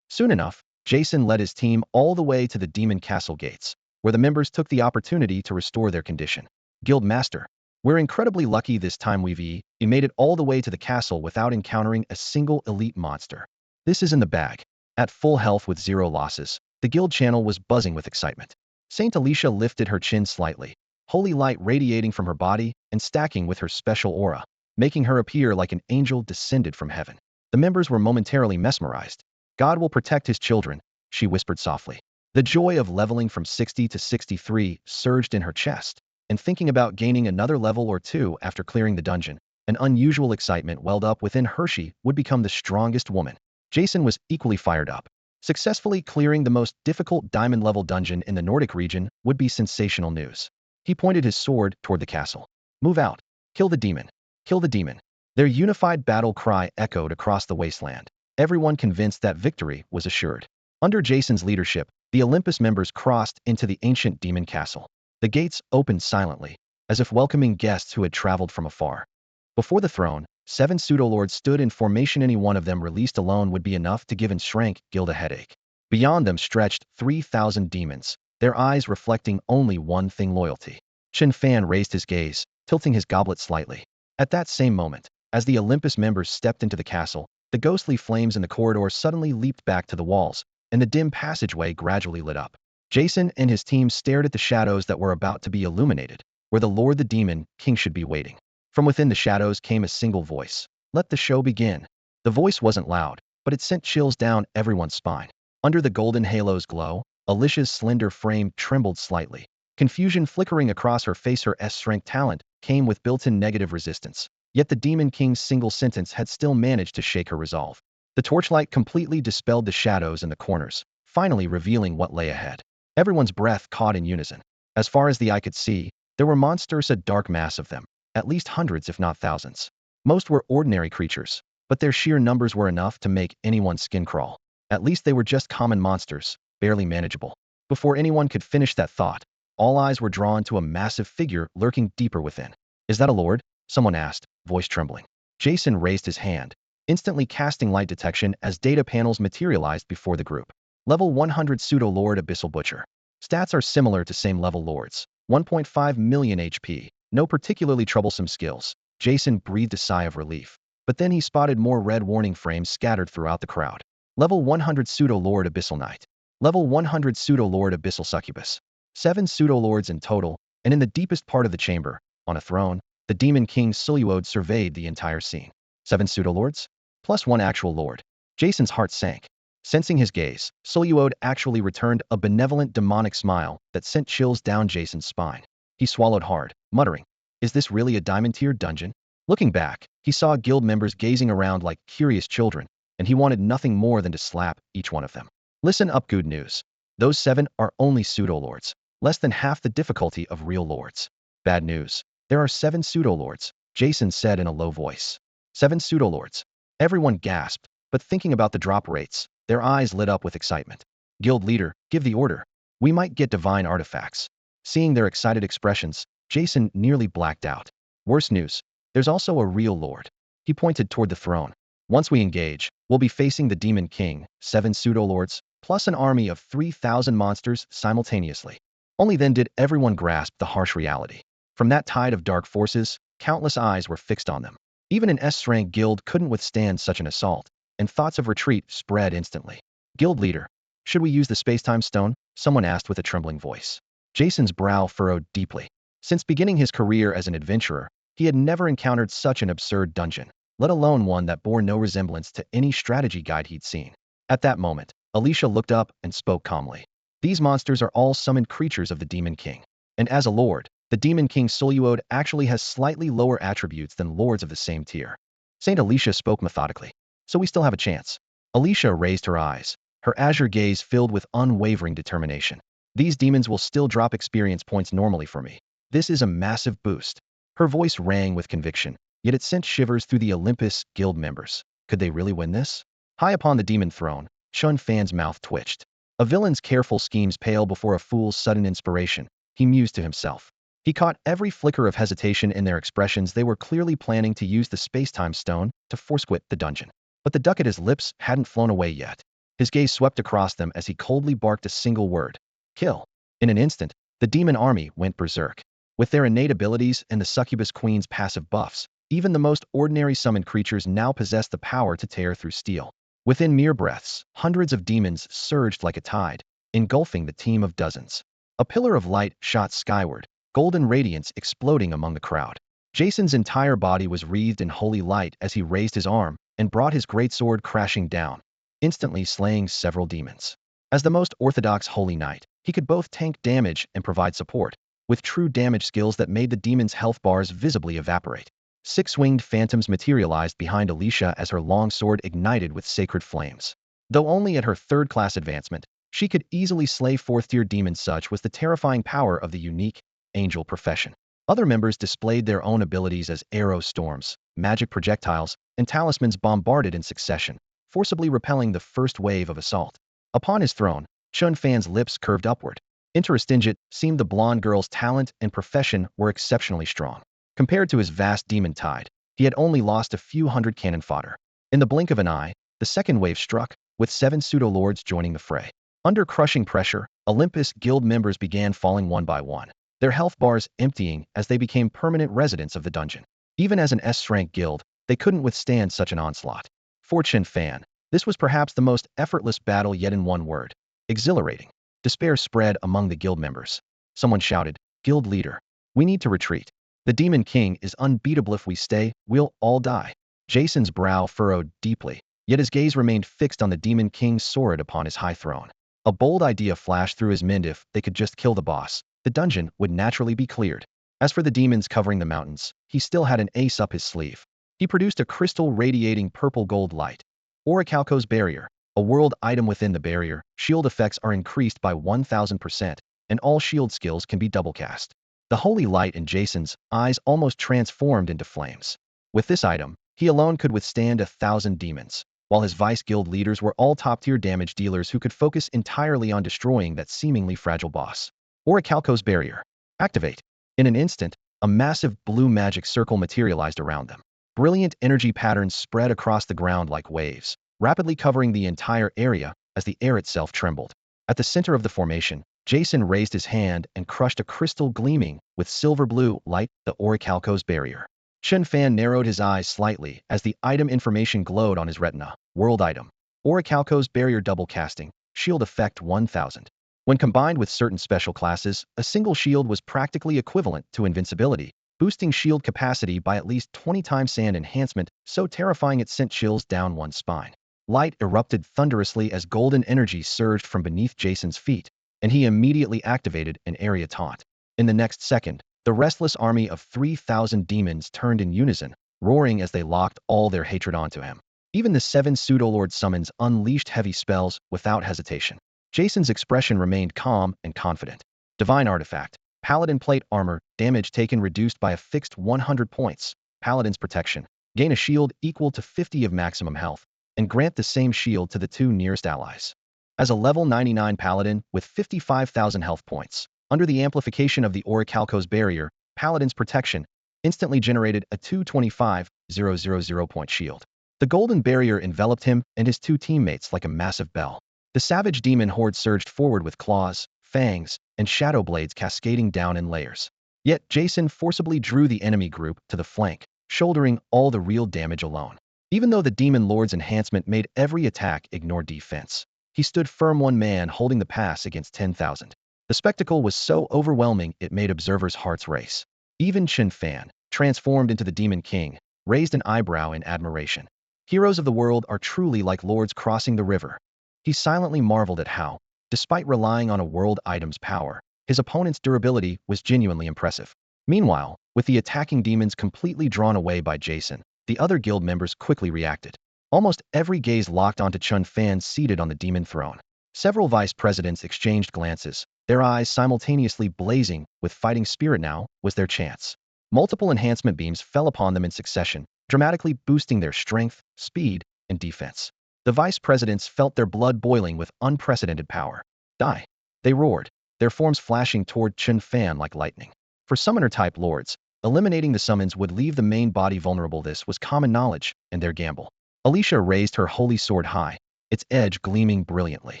Soon enough, Jason led his team all the way to the demon castle gates, where the members took the opportunity to restore their condition. Guild Master, we're incredibly lucky this time we made it all the way to the castle without encountering a single elite monster. This is in the bag. At full health with 0 losses, the guild channel was buzzing with excitement. Saint Alicia lifted her chin slightly, holy light radiating from her body and stacking with her special aura, making her appear like an angel descended from heaven. The members were momentarily mesmerized. God will protect his children, she whispered softly. The joy of leveling from 60 to 63 surged in her chest, and thinking about gaining another level or 2 after clearing the dungeon, an unusual excitement welled up within her. She would become the strongest woman. Jason was equally fired up. Successfully clearing the most difficult diamond-level dungeon in the Nordic region would be sensational news. He pointed his sword toward the castle. Move out. Kill the demon. Kill the demon. Their unified battle cry echoed across the wasteland, everyone convinced that victory was assured. Under Jason's leadership, the Olympus members crossed into the ancient demon castle. The gates opened silently, as if welcoming guests who had traveled from afar. Before the throne, 7 pseudolords stood in formation. Any one of them released alone would be enough to give Shrank Guild a headache. Beyond them stretched 3,000 demons, their eyes reflecting only one thing: loyalty. Chen Fan raised his gaze, tilting his goblet slightly. At that same moment, as the Olympus members stepped into the castle, the ghostly flames in the corridor suddenly leaped back to the walls, and the dim passageway gradually lit up. Jason and his team stared at the shadows that were about to be illuminated, where the Lord the Demon King should be waiting. From within the shadows came a single voice. Let the show begin. The voice wasn't loud, but it sent chills down everyone's spine. Under the golden halo's glow, Alicia's slender frame trembled slightly. Confusion flickering across her face. Her S-strength talent came with built-in negative resistance. Yet the Demon King's single sentence had still managed to shake her resolve. The torchlight completely dispelled the shadows in the corners, finally revealing what lay ahead. Everyone's breath caught in unison. As far as the eye could see, there were monsters, a dark mass of them, at least hundreds if not thousands. Most were ordinary creatures, but their sheer numbers were enough to make anyone's skin crawl. At least they were just common monsters, barely manageable. Before anyone could finish that thought, all eyes were drawn to a massive figure lurking deeper within. Is that a lord? Someone asked, voice trembling. Jason raised his hand, instantly casting light detection as data panels materialized before the group. Level 100 Pseudo-Lord Abyssal Butcher. Stats are similar to same-level lords. 1.5 million HP. No particularly troublesome skills. Jason breathed a sigh of relief. But then he spotted more red warning frames scattered throughout the crowd. Level 100 Pseudo-Lord Abyssal Knight. Level 100 Pseudo-Lord Abyssal Succubus. 7 Pseudo-Lords in total, and in the deepest part of the chamber, on a throne, the Demon King Siluode surveyed the entire scene. 7 pseudo-lords? Plus 1 actual lord. Jason's heart sank. Sensing his gaze, Siluode actually returned a benevolent demonic smile that sent chills down Jason's spine. He swallowed hard, muttering, "Is this really a diamond-tier dungeon?" Looking back, he saw guild members gazing around like curious children, and he wanted nothing more than to slap each one of them. Listen up, good news. Those 7 are only pseudo-lords, less than half the difficulty of real lords. Bad news. There are 7 pseudo-lords, Jason said in a low voice. 7 pseudo-lords. Everyone gasped, but thinking about the drop rates, their eyes lit up with excitement. Guild leader, give the order. We might get divine artifacts. Seeing their excited expressions, Jason nearly blacked out. Worse news. There's also a real lord. He pointed toward the throne. Once we engage, we'll be facing the Demon King, 7 pseudo-lords, plus an army of 3,000 monsters simultaneously. Only then did everyone grasp the harsh reality. From that tide of dark forces, countless eyes were fixed on them. Even an S-rank guild couldn't withstand such an assault, and thoughts of retreat spread instantly. Guild leader, should we use the space-time stone? Someone asked with a trembling voice. Jason's brow furrowed deeply. Since beginning his career as an adventurer, he had never encountered such an absurd dungeon, let alone one that bore no resemblance to any strategy guide he'd seen. At that moment, Alicia looked up and spoke calmly. These monsters are all summoned creatures of the Demon King. And as a lord, the Demon King Siluode actually has slightly lower attributes than lords of the same tier. Saint Alicia spoke methodically. So we still have a chance. Alicia raised her eyes, her azure gaze filled with unwavering determination. These demons will still drop experience points normally for me. This is a massive boost. Her voice rang with conviction, yet it sent shivers through the Olympus guild members. Could they really win this? High upon the demon throne, Chen Fan's mouth twitched. A villain's careful schemes pale before a fool's sudden inspiration, he mused to himself. He caught every flicker of hesitation in their expressions. They were clearly planning to use the space-time stone to force-quit the dungeon. But the duck at his lips hadn't flown away yet. His gaze swept across them as he coldly barked a single word. Kill. In an instant, the demon army went berserk. With their innate abilities and the succubus queen's passive buffs, even the most ordinary summoned creatures now possessed the power to tear through steel. Within mere breaths, hundreds of demons surged like a tide, engulfing the team of dozens. A pillar of light shot skyward, golden radiance exploding among the crowd. Jason's entire body was wreathed in holy light as he raised his arm and brought his greatsword crashing down, instantly slaying several demons. As the most orthodox holy knight, he could both tank damage and provide support, with true damage skills that made the demons' health bars visibly evaporate. 6 winged phantoms materialized behind Alicia as her long sword ignited with sacred flames. Though only at her 3rd class advancement, she could easily slay 4th-tier demons. Such was the terrifying power of the unique angel profession. Other members displayed their own abilities as arrow storms, magic projectiles, and talismans bombarded in succession, forcibly repelling the first wave of assault. Upon his throne, Chen Fan's lips curved upward. Interestingit seemed the blonde girl's talent and profession were exceptionally strong. Compared to his vast demon tide, he had only lost a few hundred cannon fodder. In the blink of an eye, the second wave struck, with 7 pseudo-lords joining the fray. Under crushing pressure, Olympus guild members began falling one by one, their health bars emptying as they became permanent residents of the dungeon. Even as an S-rank guild, they couldn't withstand such an onslaught. For Chen Fan, this was perhaps the most effortless battle yet. In one word, exhilarating. Despair spread among the guild members. Someone shouted, "Guild leader, we need to retreat. The Demon King is unbeatable. If we stay, we'll all die." Jason's brow furrowed deeply, yet his gaze remained fixed on the Demon King's sword upon his high throne. A bold idea flashed through his mind. If they could just kill the boss, the dungeon would naturally be cleared. As for the demons covering the mountains, he still had an ace up his sleeve. He produced a crystal radiating purple-gold light. Orichalco's barrier, a world item. Within the barrier, shield effects are increased by 1000%, and all shield skills can be double-cast. The holy light in Jason's eyes almost transformed into flames. With this item, he alone could withstand 1,000 demons, while his vice guild leaders were all top-tier damage dealers who could focus entirely on destroying that seemingly fragile boss. Orichalco's barrier. Activate. In an instant, a massive blue magic circle materialized around them. Brilliant energy patterns spread across the ground like waves, rapidly covering the entire area as the air itself trembled. At the center of the formation, Jason raised his hand and crushed a crystal gleaming with silver-blue light, the Orichalco's barrier. Chen Fan narrowed his eyes slightly as the item information glowed on his retina. World item. Orichalco's barrier double casting, shield effect 1000. When combined with certain special classes, a single shield was practically equivalent to invincibility, boosting shield capacity by at least 20 times sand enhancement, so terrifying it sent chills down one's spine. Light erupted thunderously as golden energy surged from beneath Jason's feet, and he immediately activated an area taunt. In the next second, the restless army of 3,000 demons turned in unison, roaring as they locked all their hatred onto him. Even the 7 pseudo-lord summons unleashed heavy spells without hesitation. Jason's expression remained calm and confident. Divine Artifact. Paladin Plate Armor. Damage taken reduced by a fixed 100 points. Paladin's Protection. Gain a shield equal to 50 of maximum health, and grant the same shield to the 2 nearest allies. As a level 99 Paladin with 55,000 health points, under the amplification of the Orichalco's barrier, Paladin's Protection instantly generated a 225,000 point shield. The golden barrier enveloped him and his 2 teammates like a massive bell. The savage demon horde surged forward with claws, fangs, and shadow blades cascading down in layers. Yet Jason forcibly drew the enemy group to the flank, shouldering all the real damage alone. Even though the demon lord's enhancement made every attack ignore defense, he stood firm, one man holding the pass against 10,000. The spectacle was so overwhelming it made observers' hearts race. Even Chen Fan, transformed into the Demon King, raised an eyebrow in admiration. Heroes of the world are truly like lords crossing the river. He silently marveled at how, despite relying on a world item's power, his opponent's durability was genuinely impressive. Meanwhile, with the attacking demons completely drawn away by Jason, the other guild members quickly reacted. Almost every gaze locked onto Chen Fan seated on the demon throne. Several vice presidents exchanged glances, their eyes simultaneously blazing with fighting spirit. Now was their chance. Multiple enhancement beams fell upon them in succession, dramatically boosting their strength, speed, and defense. The vice presidents felt their blood boiling with unprecedented power. Die! They roared, their forms flashing toward Chen Fan like lightning. For summoner-type lords, eliminating the summons would leave the main body vulnerable. This was common knowledge, and their gamble. Alicia raised her holy sword high, its edge gleaming brilliantly.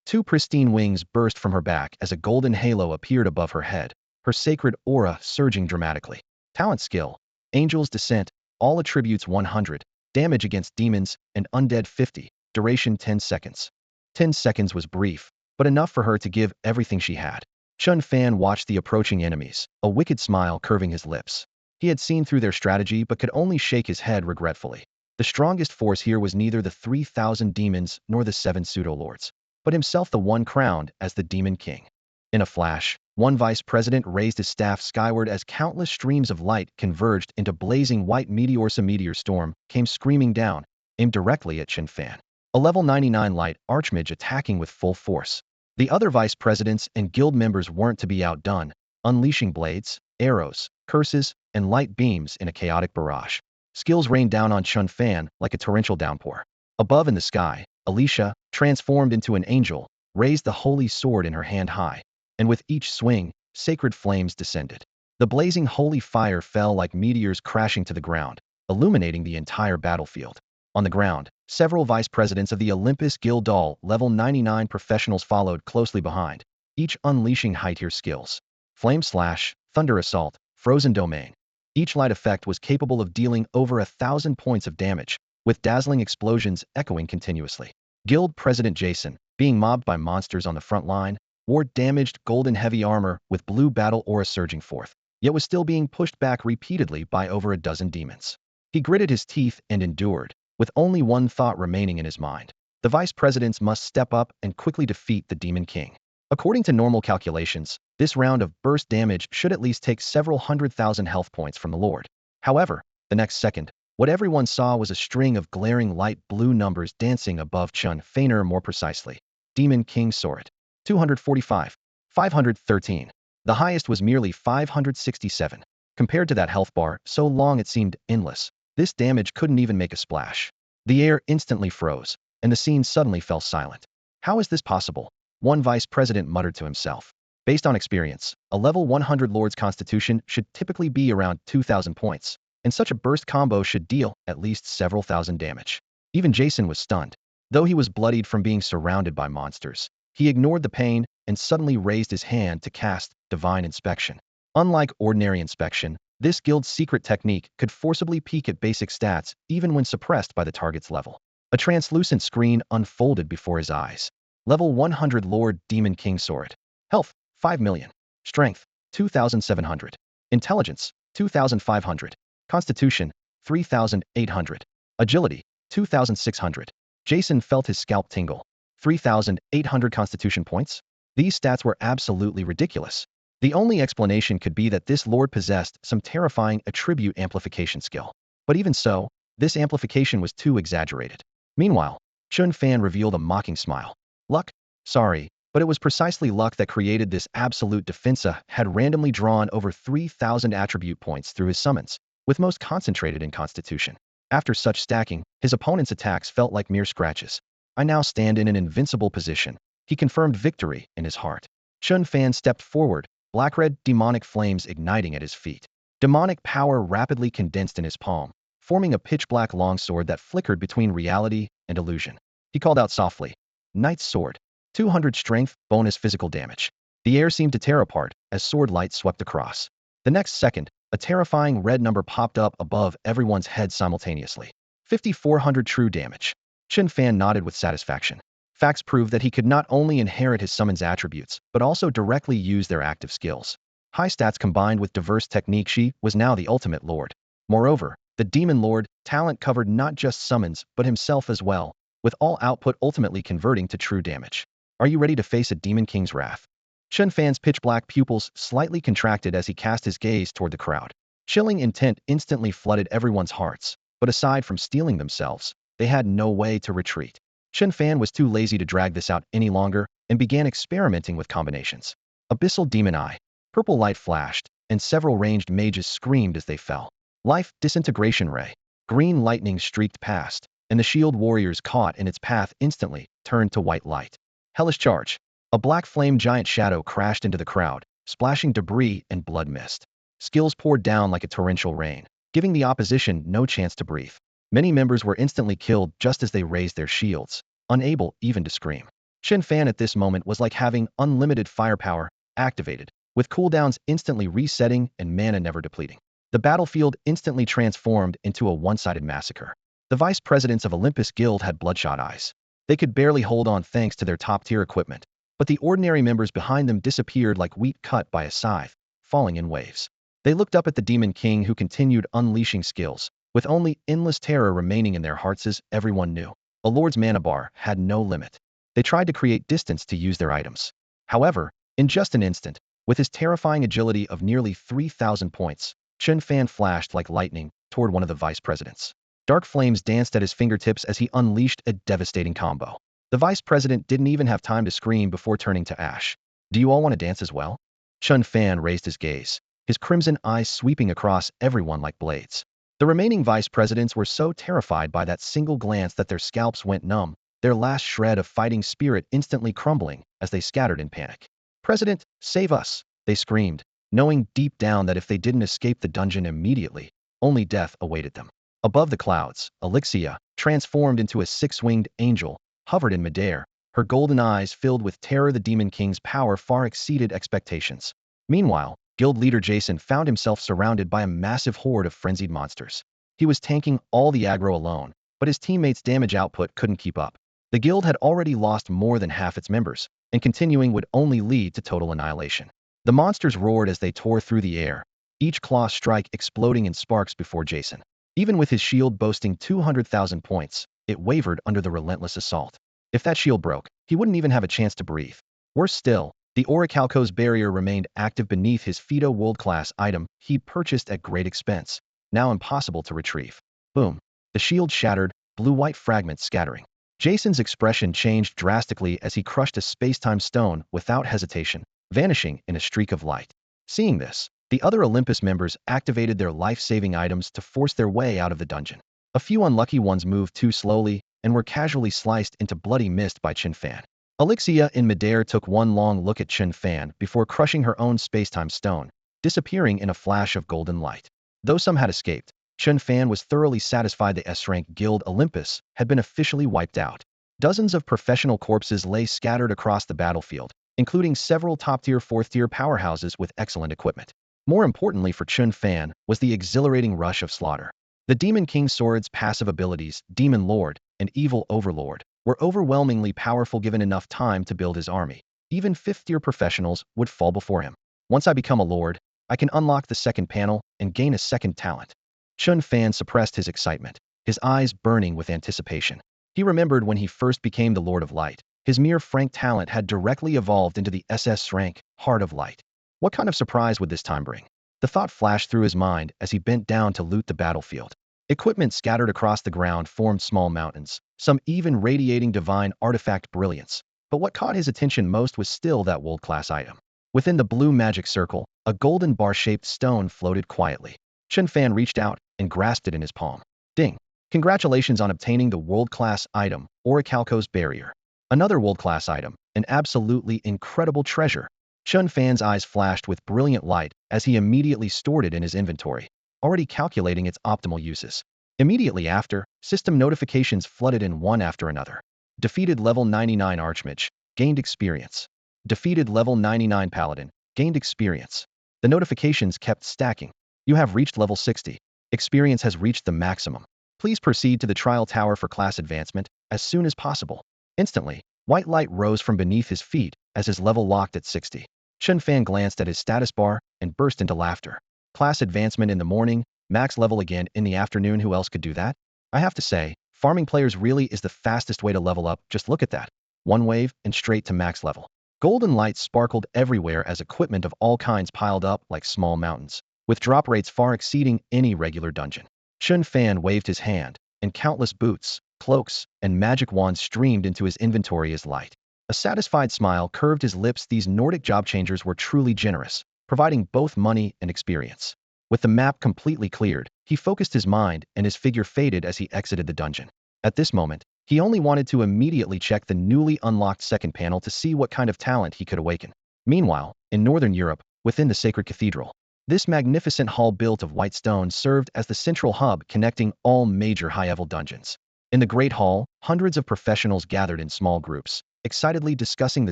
2 pristine wings burst from her back as a golden halo appeared above her head, her sacred aura surging dramatically. Talent skill, Angel's Descent, all attributes 100, damage against demons and undead 50, duration 10 seconds. 10 seconds was brief, but enough for her to give everything she had. Chen Fan watched the approaching enemies, a wicked smile curving his lips. He had seen through their strategy but could only shake his head regretfully. The strongest force here was neither the 3,000 demons nor the 7 pseudo-lords, but himself, the one crowned as the Demon King. In a flash, one vice president raised his staff skyward as countless streams of light converged into blazing white meteors. A meteor storm came screaming down, aimed directly at Chen Fan. A level 99 light archmage attacking with full force. The other vice presidents and guild members weren't to be outdone, unleashing blades, arrows, curses, and light beams in a chaotic barrage. Skills rained down on Chen Fan like a torrential downpour. Above in the sky, Alicia, transformed into an angel, raised the holy sword in her hand high, and with each swing, sacred flames descended. The blazing holy fire fell like meteors crashing to the ground, illuminating the entire battlefield. On the ground, several vice presidents of the Olympus Guild level 99 professionals followed closely behind, each unleashing high-tier skills. Flame Slash, Thunder Assault, Frozen Domain. Each light effect was capable of dealing over 1,000 points of damage, with dazzling explosions echoing continuously. Guild President Jason, being mobbed by monsters on the front line, wore damaged golden heavy armor with blue battle aura surging forth, yet was still being pushed back repeatedly by over a dozen demons. He gritted his teeth and endured, with only one thought remaining in his mind. The vice presidents must step up and quickly defeat the Demon King. According to normal calculations, this round of burst damage should at least take several 100,000 health points from the Lord. However, the next second, what everyone saw was a string of glaring light blue numbers dancing above Chen Fan. More precisely, Demon King Sorit. 245. 513. The highest was merely 567. Compared to that health bar, so long it seemed endless, this damage couldn't even make a splash. The air instantly froze, and the scene suddenly fell silent. How is this possible? One vice president muttered to himself. Based on experience, a level 100 Lord's Constitution should typically be around 2,000 points, and such a burst combo should deal at least several thousand damage. Even Jason was stunned. Though he was bloodied from being surrounded by monsters, he ignored the pain and suddenly raised his hand to cast Divine Inspection. Unlike ordinary inspection, this guild's secret technique could forcibly peek at basic stats even when suppressed by the target's level. A translucent screen unfolded before his eyes. Level 100 Lord Demon King Sorit. Health, 5 million. Strength, 2,700. Intelligence, 2,500. Constitution, 3,800. Agility, 2,600. Jason felt his scalp tingle. 3,800 constitution points? These stats were absolutely ridiculous. The only explanation could be that this lord possessed some terrifying attribute amplification skill. But even so, this amplification was too exaggerated. Meanwhile, Chen Fan revealed a mocking smile. Luck? Sorry, but it was precisely luck that created this absolute defensa had randomly drawn over 3,000 attribute points through his summons, with most concentrated in Constitution. After such stacking, his opponent's attacks felt like mere scratches. I now stand in an invincible position. He confirmed victory in his heart. Chen Fan stepped forward, black-red demonic flames igniting at his feet. Demonic power rapidly condensed in his palm, forming a pitch-black longsword that flickered between reality and illusion. He called out softly, Knight's Sword. 200 strength, bonus physical damage. The air seemed to tear apart as sword light swept across. The next second, a terrifying red number popped up above everyone's head simultaneously. 5,400 true damage. Chen Fan nodded with satisfaction. Facts proved that he could not only inherit his summon's attributes, but also directly use their active skills. High stats combined with diverse technique, she was now the ultimate lord. Moreover, the Demon Lord talent covered not just summons, but himself as well, with all output ultimately converting to true damage. Are you ready to face a Demon King's wrath? Chen Fan's pitch-black pupils slightly contracted as he cast his gaze toward the crowd. Chilling intent instantly flooded everyone's hearts, but aside from steeling themselves, they had no way to retreat. Chen Fan was too lazy to drag this out any longer and began experimenting with combinations. Abyssal Demon Eye. Purple light flashed, and several ranged mages screamed as they fell. Life Disintegration Ray. Green lightning streaked past, and the shield warriors caught in its path instantly turned to white light. Hellish Charge. A black flame giant shadow crashed into the crowd, splashing debris and blood mist. Skills poured down like a torrential rain, giving the opposition no chance to breathe. Many members were instantly killed just as they raised their shields, unable even to scream. Chen Fan at this moment was like having unlimited firepower activated, with cooldowns instantly resetting and mana never depleting. The battlefield instantly transformed into a one-sided massacre. The vice presidents of Olympus Guild had bloodshot eyes. They could barely hold on thanks to their top-tier equipment, but the ordinary members behind them disappeared like wheat cut by a scythe, falling in waves. They looked up at the Demon King who continued unleashing skills, with only endless terror remaining in their hearts as everyone knew. A lord's mana bar had no limit. They tried to create distance to use their items. However, in just an instant, with his terrifying agility of nearly 3,000 points, Chen Fan flashed like lightning toward one of the vice presidents. Dark flames danced at his fingertips as he unleashed a devastating combo. The vice president didn't even have time to scream before turning to ash. Do you all want to dance as well? Chen Fan raised his gaze, his crimson eyes sweeping across everyone like blades. The remaining vice presidents were so terrified by that single glance that their scalps went numb, their last shred of fighting spirit instantly crumbling as they scattered in panic. President, save us, they screamed, knowing deep down that if they didn't escape the dungeon immediately, only death awaited them. Above the clouds, Elixia, transformed into a six-winged angel, hovered in midair, her golden eyes filled with terror. The Demon King's power far exceeded expectations. Meanwhile, guild leader Jason found himself surrounded by a massive horde of frenzied monsters. He was tanking all the aggro alone, but his teammates' damage output couldn't keep up. The guild had already lost more than half its members, and continuing would only lead to total annihilation. The monsters roared as they tore through the air, each claw strike exploding in sparks before Jason. Even with his shield boasting 200,000 points, it wavered under the relentless assault. If that shield broke, he wouldn't even have a chance to breathe. Worse still, the Orichalco's barrier remained active beneath his Fido world-class item he'd purchased at great expense, now impossible to retrieve. Boom. The shield shattered, blue-white fragments scattering. Jason's expression changed drastically as he crushed a space-time stone without hesitation, vanishing in a streak of light. Seeing this, the other Olympus members activated their life-saving items to force their way out of the dungeon. A few unlucky ones moved too slowly and were casually sliced into bloody mist by Chen Fan. Elixia in midair took one long look at Chen Fan before crushing her own space-time stone, disappearing in a flash of golden light. Though some had escaped, Chen Fan was thoroughly satisfied the S-rank guild Olympus had been officially wiped out. Dozens of professional corpses lay scattered across the battlefield, including several top-tier, fourth-tier powerhouses with excellent equipment. More importantly for Chen Fan was the exhilarating rush of slaughter. The Demon King's sword's passive abilities, Demon Lord and Evil Overlord, were overwhelmingly powerful given enough time to build his army. Even fifth-tier professionals would fall before him. Once I become a lord, I can unlock the second panel and gain a second talent. Chen Fan suppressed his excitement, his eyes burning with anticipation. He remembered when he first became the Lord of Light. His mere frank talent had directly evolved into the SS rank, Heart of Light. What kind of surprise would this time bring? The thought flashed through his mind as he bent down to loot the battlefield. Equipment scattered across the ground formed small mountains, some even radiating divine artifact brilliance. But what caught his attention most was still that world-class item. Within the blue magic circle, a golden bar-shaped stone floated quietly. Chen Fan reached out and grasped it in his palm. Ding! Congratulations on obtaining the world-class item, Orichalco's Barrier. Another world-class item, an absolutely incredible treasure. Chen Fan's eyes flashed with brilliant light as he immediately stored it in his inventory, already calculating its optimal uses. Immediately after, system notifications flooded in one after another. Defeated level 99 Archmage, gained experience. Defeated level 99 Paladin, gained experience. The notifications kept stacking. You have reached level 60. Experience has reached the maximum. Please proceed to the trial tower for class advancement as soon as possible. Instantly, white light rose from beneath his feet as his level locked at 60. Chen Fan glanced at his status bar and burst into laughter. Class advancement in the morning, max level again in the afternoon. Who else could do that? I have to say, farming players really is the fastest way to level up. Just look at that. One wave and straight to max level. Golden lights sparkled everywhere as equipment of all kinds piled up like small mountains, with drop rates far exceeding any regular dungeon. Chen Fan waved his hand, and countless boots, cloaks, and magic wands streamed into his inventory as light. A satisfied smile curved his lips. These Nordic job changers were truly generous, providing both money and experience. With the map completely cleared, he focused his mind and his figure faded as he exited the dungeon. At this moment, he only wanted to immediately check the newly unlocked second panel to see what kind of talent he could awaken. Meanwhile, in Northern Europe, within the Sacred Cathedral, this magnificent hall built of white stone served as the central hub connecting all major high-level dungeons. In the Great Hall, hundreds of professionals gathered in small groups, excitedly discussing the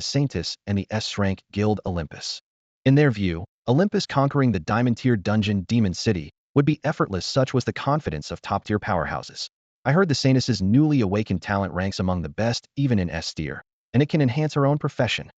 Saintis and the S-rank guild Olympus. In their view, Olympus conquering the diamond-tier dungeon Demon City would be effortless. Such was the confidence of top-tier powerhouses. I heard the Saintis' newly awakened talent ranks among the best even in S-tier, and it can enhance her own profession.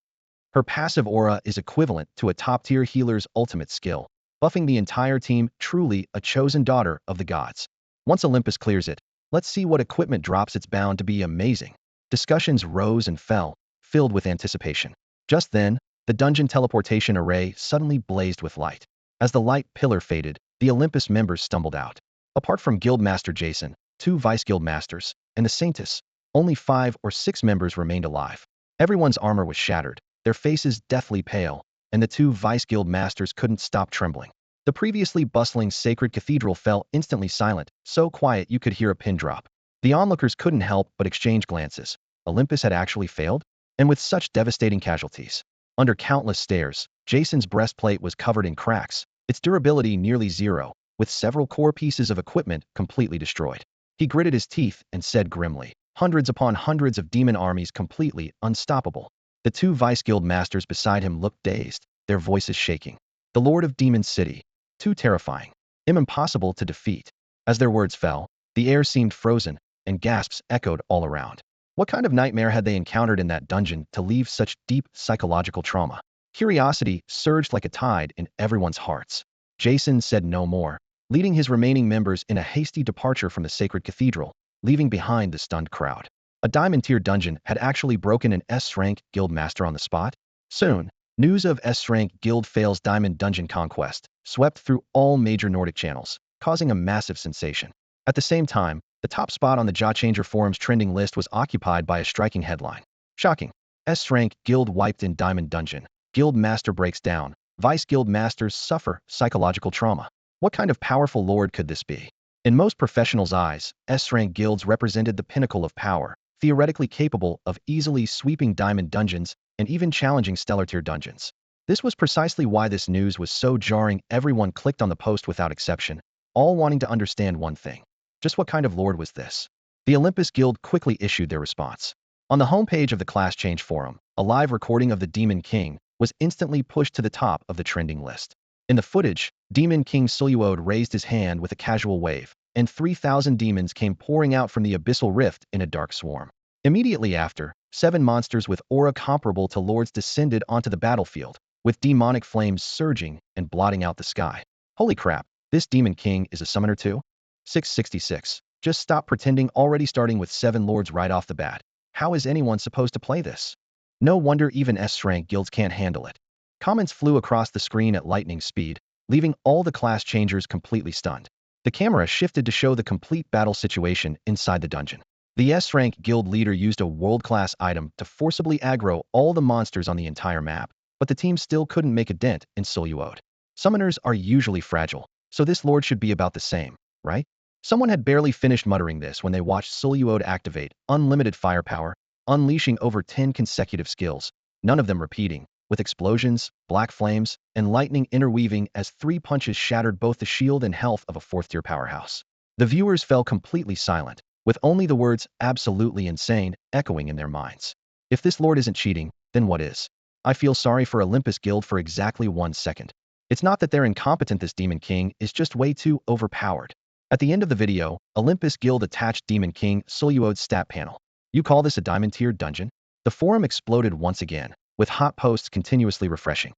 Her passive aura is equivalent to a top-tier healer's ultimate skill, buffing the entire team. Truly a chosen daughter of the gods. Once Olympus clears it, let's see what equipment drops. It's bound to be amazing. Discussions rose and fell, filled with anticipation. Just then, the dungeon teleportation array suddenly blazed with light. As the light pillar faded, the Olympus members stumbled out. Apart from Guildmaster Jason, 2 Vice Guild Masters, and the Saintis, only 5 or 6 members remained alive. Everyone's armor was shattered, their faces deathly pale, and the 2 Vice Guild Masters couldn't stop trembling. The previously bustling Sacred Cathedral fell instantly silent, so quiet you could hear a pin drop. The onlookers couldn't help but exchange glances. Olympus had actually failed? And with such devastating casualties. Under countless stares, Jason's breastplate was covered in cracks, its durability nearly zero, with several core pieces of equipment completely destroyed. He gritted his teeth and said grimly, hundreds upon hundreds of demon armies completely unstoppable. The 2 Vice Guild Masters beside him looked dazed, their voices shaking. The Lord of Demon City. Too terrifying. Impossible to defeat. As their words fell, the air seemed frozen, and gasps echoed all around. What kind of nightmare had they encountered in that dungeon to leave such deep psychological trauma? Curiosity surged like a tide in everyone's hearts. Jason said no more, leading his remaining members in a hasty departure from the Sacred Cathedral, leaving behind the stunned crowd. A diamond-tier dungeon had actually broken an S-rank guild master on the spot. Soon, news of S-rank guild fails diamond dungeon conquest swept through all major Nordic channels, causing a massive sensation. At the same time, the top spot on the Jawchanger forum's trending list was occupied by a striking headline. Shocking. S-rank guild wiped in diamond dungeon. Guild master breaks down. Vice guild masters suffer psychological trauma. What kind of powerful lord could this be? In most professionals' eyes, S-rank guilds represented the pinnacle of power, theoretically capable of easily sweeping diamond dungeons and even challenging stellar-tier dungeons. This was precisely why this news was so jarring. Everyone clicked on the post without exception, all wanting to understand one thing. Just what kind of lord was this? The Olympus Guild quickly issued their response. On the homepage of the Class Change forum, a live recording of the Demon King was instantly pushed to the top of the trending list. In the footage, Demon King Siluode raised his hand with a casual wave, and 3,000 demons came pouring out from the abyssal rift in a dark swarm. Immediately after, 7 monsters with aura comparable to lords descended onto the battlefield, with demonic flames surging and blotting out the sky. Holy crap, this Demon King is a summoner too? 666. Just stop pretending, already starting with 7 lords right off the bat. How is anyone supposed to play this? No wonder even S-rank guilds can't handle it. Comments flew across the screen at lightning speed, leaving all the class changers completely stunned. The camera shifted to show the complete battle situation inside the dungeon. The S-rank guild leader used a world-class item to forcibly aggro all the monsters on the entire map, but the team still couldn't make a dent in Siluode. Summoners are usually fragile, so this lord should be about the same, right? Someone had barely finished muttering this when they watched Siluode activate unlimited firepower, unleashing over 10 consecutive skills, none of them repeating, with explosions, black flames, and lightning interweaving as 3 punches shattered both the shield and health of a 4th-tier powerhouse. The viewers fell completely silent, with only the words "absolutely insane" echoing in their minds. If this lord isn't cheating, then what is? I feel sorry for Olympus Guild for exactly 1 second. It's not that they're incompetent, this Demon King is just way too overpowered. At the end of the video, Olympus Guild attached Demon King Siluode's stat panel. You call this a diamond-tier dungeon? The forum exploded once again, with hot posts continuously refreshing.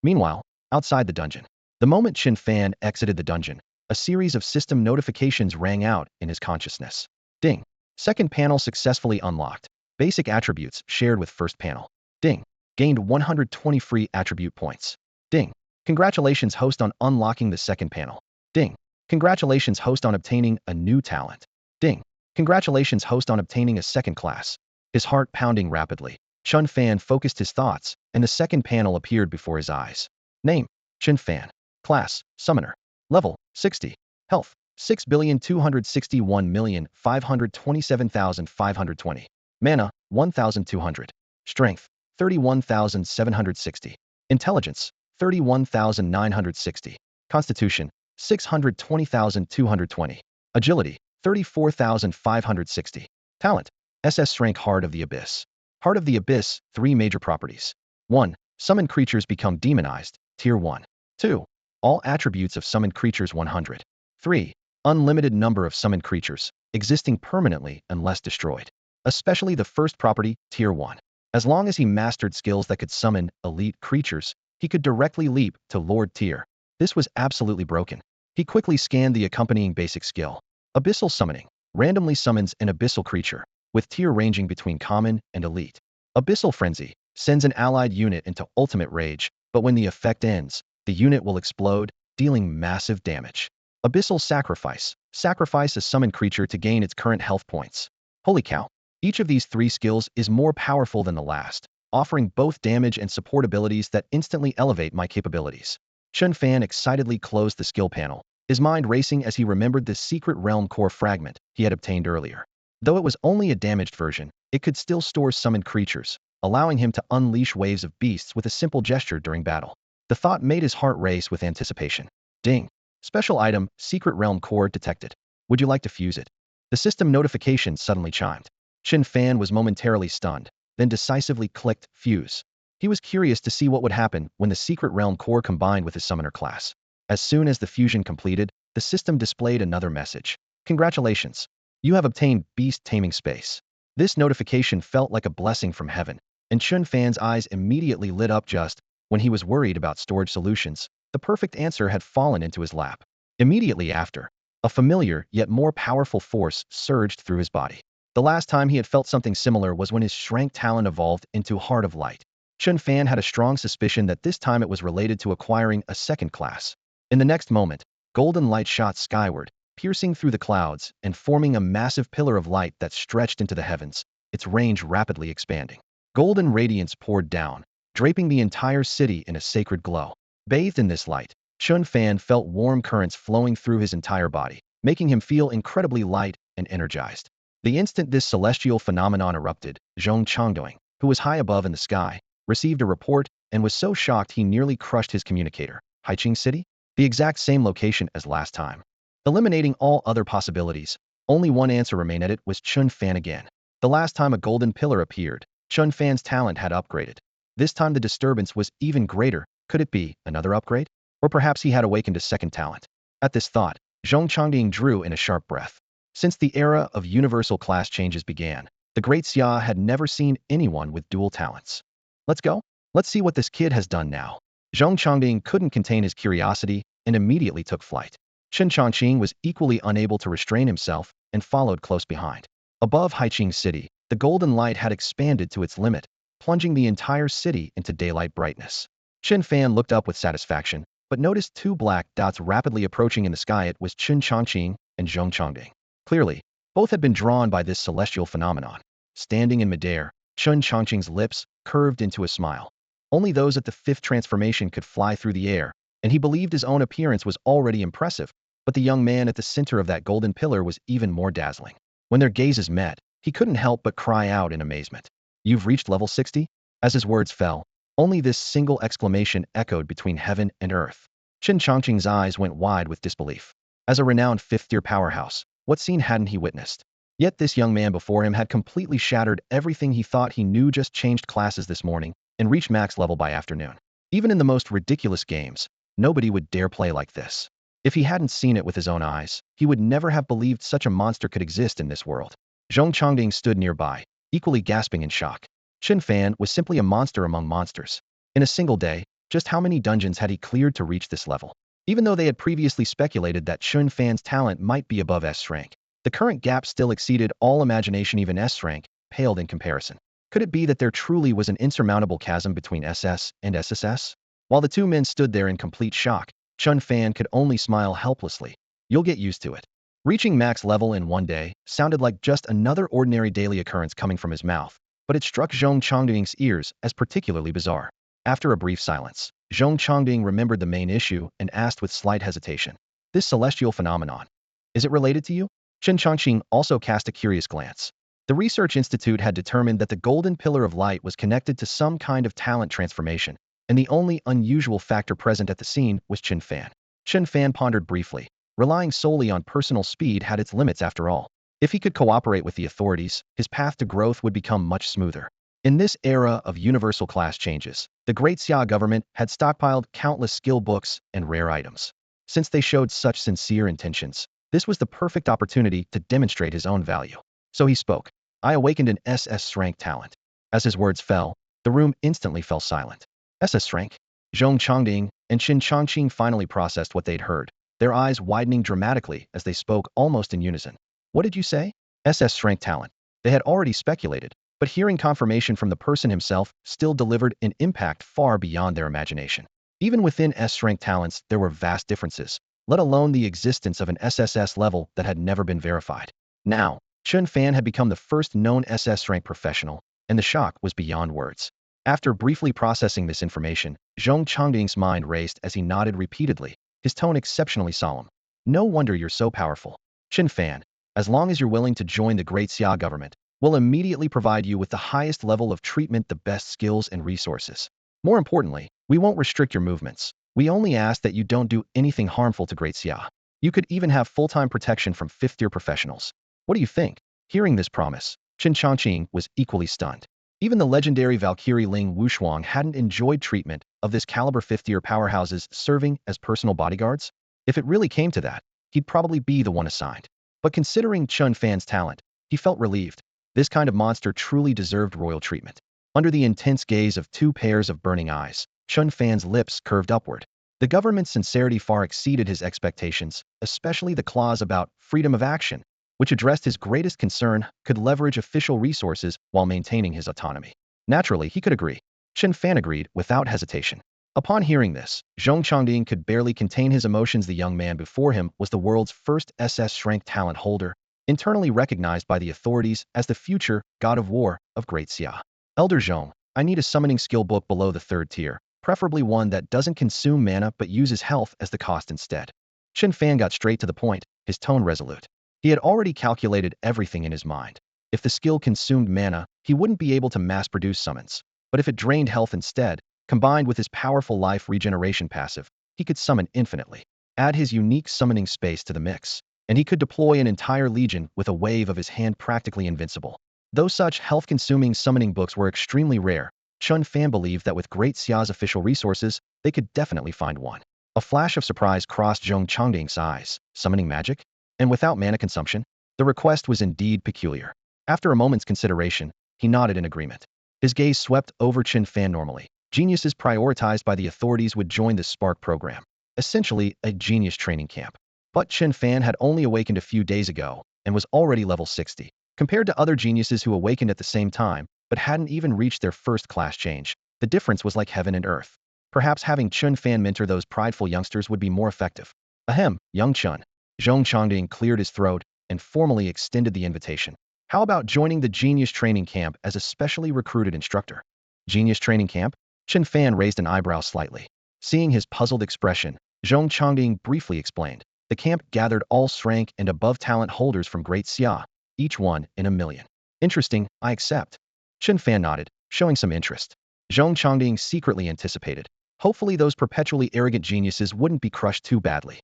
Meanwhile, outside the dungeon, the moment Chen Fan exited the dungeon, a series of system notifications rang out in his consciousness. Ding. Second panel successfully unlocked. Basic attributes shared with first panel. Ding. Gained 120 free attribute points. Ding. Congratulations host on unlocking the second panel. Ding. Congratulations host on obtaining a new talent. Ding. Congratulations host on obtaining a second class. His heart pounding rapidly, Chen Fan focused his thoughts, and the second panel appeared before his eyes. Name: Chen Fan. Class: Summoner. Level: 60. Health: 6,261,527,520. Mana: 1,200. Strength: 31,760. Intelligence: 31,960. Constitution: 620,220. Agility: 34,560. Talent: SS rank Heart of the Abyss. Heart of the Abyss, 3 major properties. 1. Summoned creatures become demonized, Tier 1. 2. All attributes of summoned creatures 100. 3. Unlimited number of summoned creatures, existing permanently unless destroyed. Especially the first property, Tier 1. As long as he mastered skills that could summon elite creatures, he could directly leap to Lord Tier. This was absolutely broken. He quickly scanned the accompanying basic skill. Abyssal Summoning. Randomly summons an abyssal creature, with tier ranging between common and elite. Abyssal Frenzy. Sends an allied unit into ultimate rage, but when the effect ends, the unit will explode, dealing massive damage. Abyssal Sacrifice. Sacrifice a summoned creature to gain its current health points. Holy cow. Each of these 3 skills is more powerful than the last, offering both damage and support abilities that instantly elevate my capabilities. Chen Fan excitedly closed the skill panel, his mind racing as he remembered the secret realm core fragment he had obtained earlier. Though it was only a damaged version, it could still store summoned creatures, allowing him to unleash waves of beasts with a simple gesture during battle. The thought made his heart race with anticipation. Ding. Special item, Secret Realm Core detected. Would you like to fuse it? The system notification suddenly chimed. Chen Fan was momentarily stunned, then decisively clicked Fuse. He was curious to see what would happen when the Secret Realm Core combined with his summoner class. As soon as the fusion completed, the system displayed another message. Congratulations. You have obtained Beast Taming Space. This notification felt like a blessing from heaven, and Chen Fan's eyes immediately lit up just when he was worried about storage solutions. The perfect answer had fallen into his lap. Immediately after, a familiar yet more powerful force surged through his body. The last time he had felt something similar was when his Shrank talent evolved into Heart of Light. Chen Fan had a strong suspicion that this time it was related to acquiring a second class. In the next moment, golden light shot skyward, piercing through the clouds and forming a massive pillar of light that stretched into the heavens, its range rapidly expanding. Golden radiance poured down, draping the entire city in a sacred glow. Bathed in this light, Chen Fan felt warm currents flowing through his entire body, making him feel incredibly light and energized. The instant this celestial phenomenon erupted, Zhong Changdoing, who was high above in the sky, received a report and was so shocked he nearly crushed his communicator. Haiqing City? The exact same location as last time. Eliminating all other possibilities, only one answer remained. It was Chen Fan again. The last time a golden pillar appeared, Chen Fan's talent had upgraded. This time the disturbance was even greater. Could it be another upgrade? Or perhaps he had awakened a second talent. At this thought, Zhong Changding drew in a sharp breath. Since the era of universal class changes began, the Great Xia had never seen anyone with dual talents. Let's go. Let's see what this kid has done now. Zhong Chongding couldn't contain his curiosity and immediately took flight. Chen Chongqing was equally unable to restrain himself and followed close behind. Above Haiqing City, the golden light had expanded to its limit, plunging the entire city into daylight brightness. Chen Fan looked up with satisfaction, but noticed two black dots rapidly approaching in the sky. It was Chen Chongqing and Zhong Chongding. Clearly, both had been drawn by this celestial phenomenon. Standing in midair, Chen Chongqing's lips curved into a smile. Only those at the fifth transformation could fly through the air, and he believed his own appearance was already impressive, but the young man at the center of that golden pillar was even more dazzling. When their gazes met, he couldn't help but cry out in amazement. "You've reached level 60? As his words fell, only this single exclamation echoed between heaven and earth. Chen Chongqing's eyes went wide with disbelief. As a renowned fifth-tier powerhouse, what scene hadn't he witnessed? Yet this young man before him had completely shattered everything he thought he knew. Just changed classes this morning and reached max level by afternoon. Even in the most ridiculous games, nobody would dare play like this. If he hadn't seen it with his own eyes, he would never have believed such a monster could exist in this world." Zhong Chongding stood nearby, equally gasping in shock. Chen Fan was simply a monster among monsters. In a single day, just how many dungeons had he cleared to reach this level? Even though they had previously speculated that Chen Fan's talent might be above S rank, the current gap still exceeded all imagination. Even S rank paled in comparison. Could it be that there truly was an insurmountable chasm between SS and SSS? While the two men stood there in complete shock, Chen Fan could only smile helplessly. "You'll get used to it." Reaching max level in one day sounded like just another ordinary daily occurrence coming from his mouth, but it struck Zhong Chongding's ears as particularly bizarre. After a brief silence, Zhong Chongding remembered the main issue and asked with slight hesitation, "This celestial phenomenon, is it related to you?" Chen Chongqing also cast a curious glance. The Research Institute had determined that the golden pillar of light was connected to some kind of talent transformation, and the only unusual factor present at the scene was Chen Fan. Chen Fan pondered briefly. Relying solely on personal speed had its limits after all. If he could cooperate with the authorities, his path to growth would become much smoother. In this era of universal class changes, the Great Xia government had stockpiled countless skill books and rare items. Since they showed such sincere intentions, this was the perfect opportunity to demonstrate his own value. So he spoke. "I awakened an SS rank talent." As his words fell, the room instantly fell silent. SS rank? Zhong Chongding and Chen Chongqing finally processed what they'd heard, their eyes widening dramatically as they spoke almost in unison. "What did you say?" SS rank talent. They had already speculated, but hearing confirmation from the person himself still delivered an impact far beyond their imagination. Even within S rank talents, there were vast differences, let alone the existence of an SSS level that had never been verified. Now, Chen Fan had become the first known SS rank professional, and the shock was beyond words. After briefly processing this information, Zhong Chongding's mind raced as he nodded repeatedly, his tone exceptionally solemn. "No wonder you're so powerful. Chen Fan, as long as you're willing to join the Great Xia government, we'll immediately provide you with the highest level of treatment, the best skills and resources. More importantly, we won't restrict your movements. We only ask that you don't do anything harmful to Great Xia. You could even have full-time protection from fifth-tier professionals. What do you think?" Hearing this promise, Chen Chongqing was equally stunned. Even the legendary Valkyrie Ling Wushuang hadn't enjoyed treatment of this caliber fifth-tier powerhouses serving as personal bodyguards. If it really came to that, he'd probably be the one assigned. But considering Chen Fan's talent, he felt relieved. This kind of monster truly deserved royal treatment. Under the intense gaze of two pairs of burning eyes, Chen Fan's lips curved upward. The government's sincerity far exceeded his expectations, especially the clause about freedom of action, which addressed his greatest concern, could leverage official resources while maintaining his autonomy. Naturally, he could agree. Chen Fan agreed without hesitation. Upon hearing this, Zhong Chongding could barely contain his emotions. The young man before him was the world's first SS rank talent holder, internally recognized by the authorities as the future god of war of Great Xia. "Elder Zhong, I need a summoning skill book below the third tier, preferably one that doesn't consume mana but uses health as the cost instead." Chen Fan got straight to the point, his tone resolute. He had already calculated everything in his mind. If the skill consumed mana, he wouldn't be able to mass-produce summons. But if it drained health instead, combined with his powerful life regeneration passive, he could summon infinitely. Add his unique summoning space to the mix, and he could deploy an entire legion with a wave of his hand, practically invincible. Though such health-consuming summoning books were extremely rare, Chen Fan believed that with Great Xia's official resources, they could definitely find one. A flash of surprise crossed Zhong Chongding's eyes. Summoning magic? And without mana consumption? The request was indeed peculiar. After a moment's consideration, he nodded in agreement. His gaze swept over Chen Fan normally. Geniuses prioritized by the authorities would join the Spark program, essentially a genius training camp. But Chen Fan had only awakened a few days ago and was already level 60. Compared to other geniuses who awakened at the same time but hadn't even reached their first class change, the difference was like heaven and earth. Perhaps having Chen Fan mentor those prideful youngsters would be more effective. Ahem, young Chen. Zhong Chongding cleared his throat and formally extended the invitation. How about joining the Genius Training Camp as a specially recruited instructor? Genius Training Camp? Chen Fan raised an eyebrow slightly. Seeing his puzzled expression, Zhong Chongding briefly explained. The camp gathered all rank and above talent holders from Great Xia, each one in a million. Interesting, I accept. Chen Fan nodded, showing some interest. Zhong Chongding secretly anticipated. Hopefully those perpetually arrogant geniuses wouldn't be crushed too badly.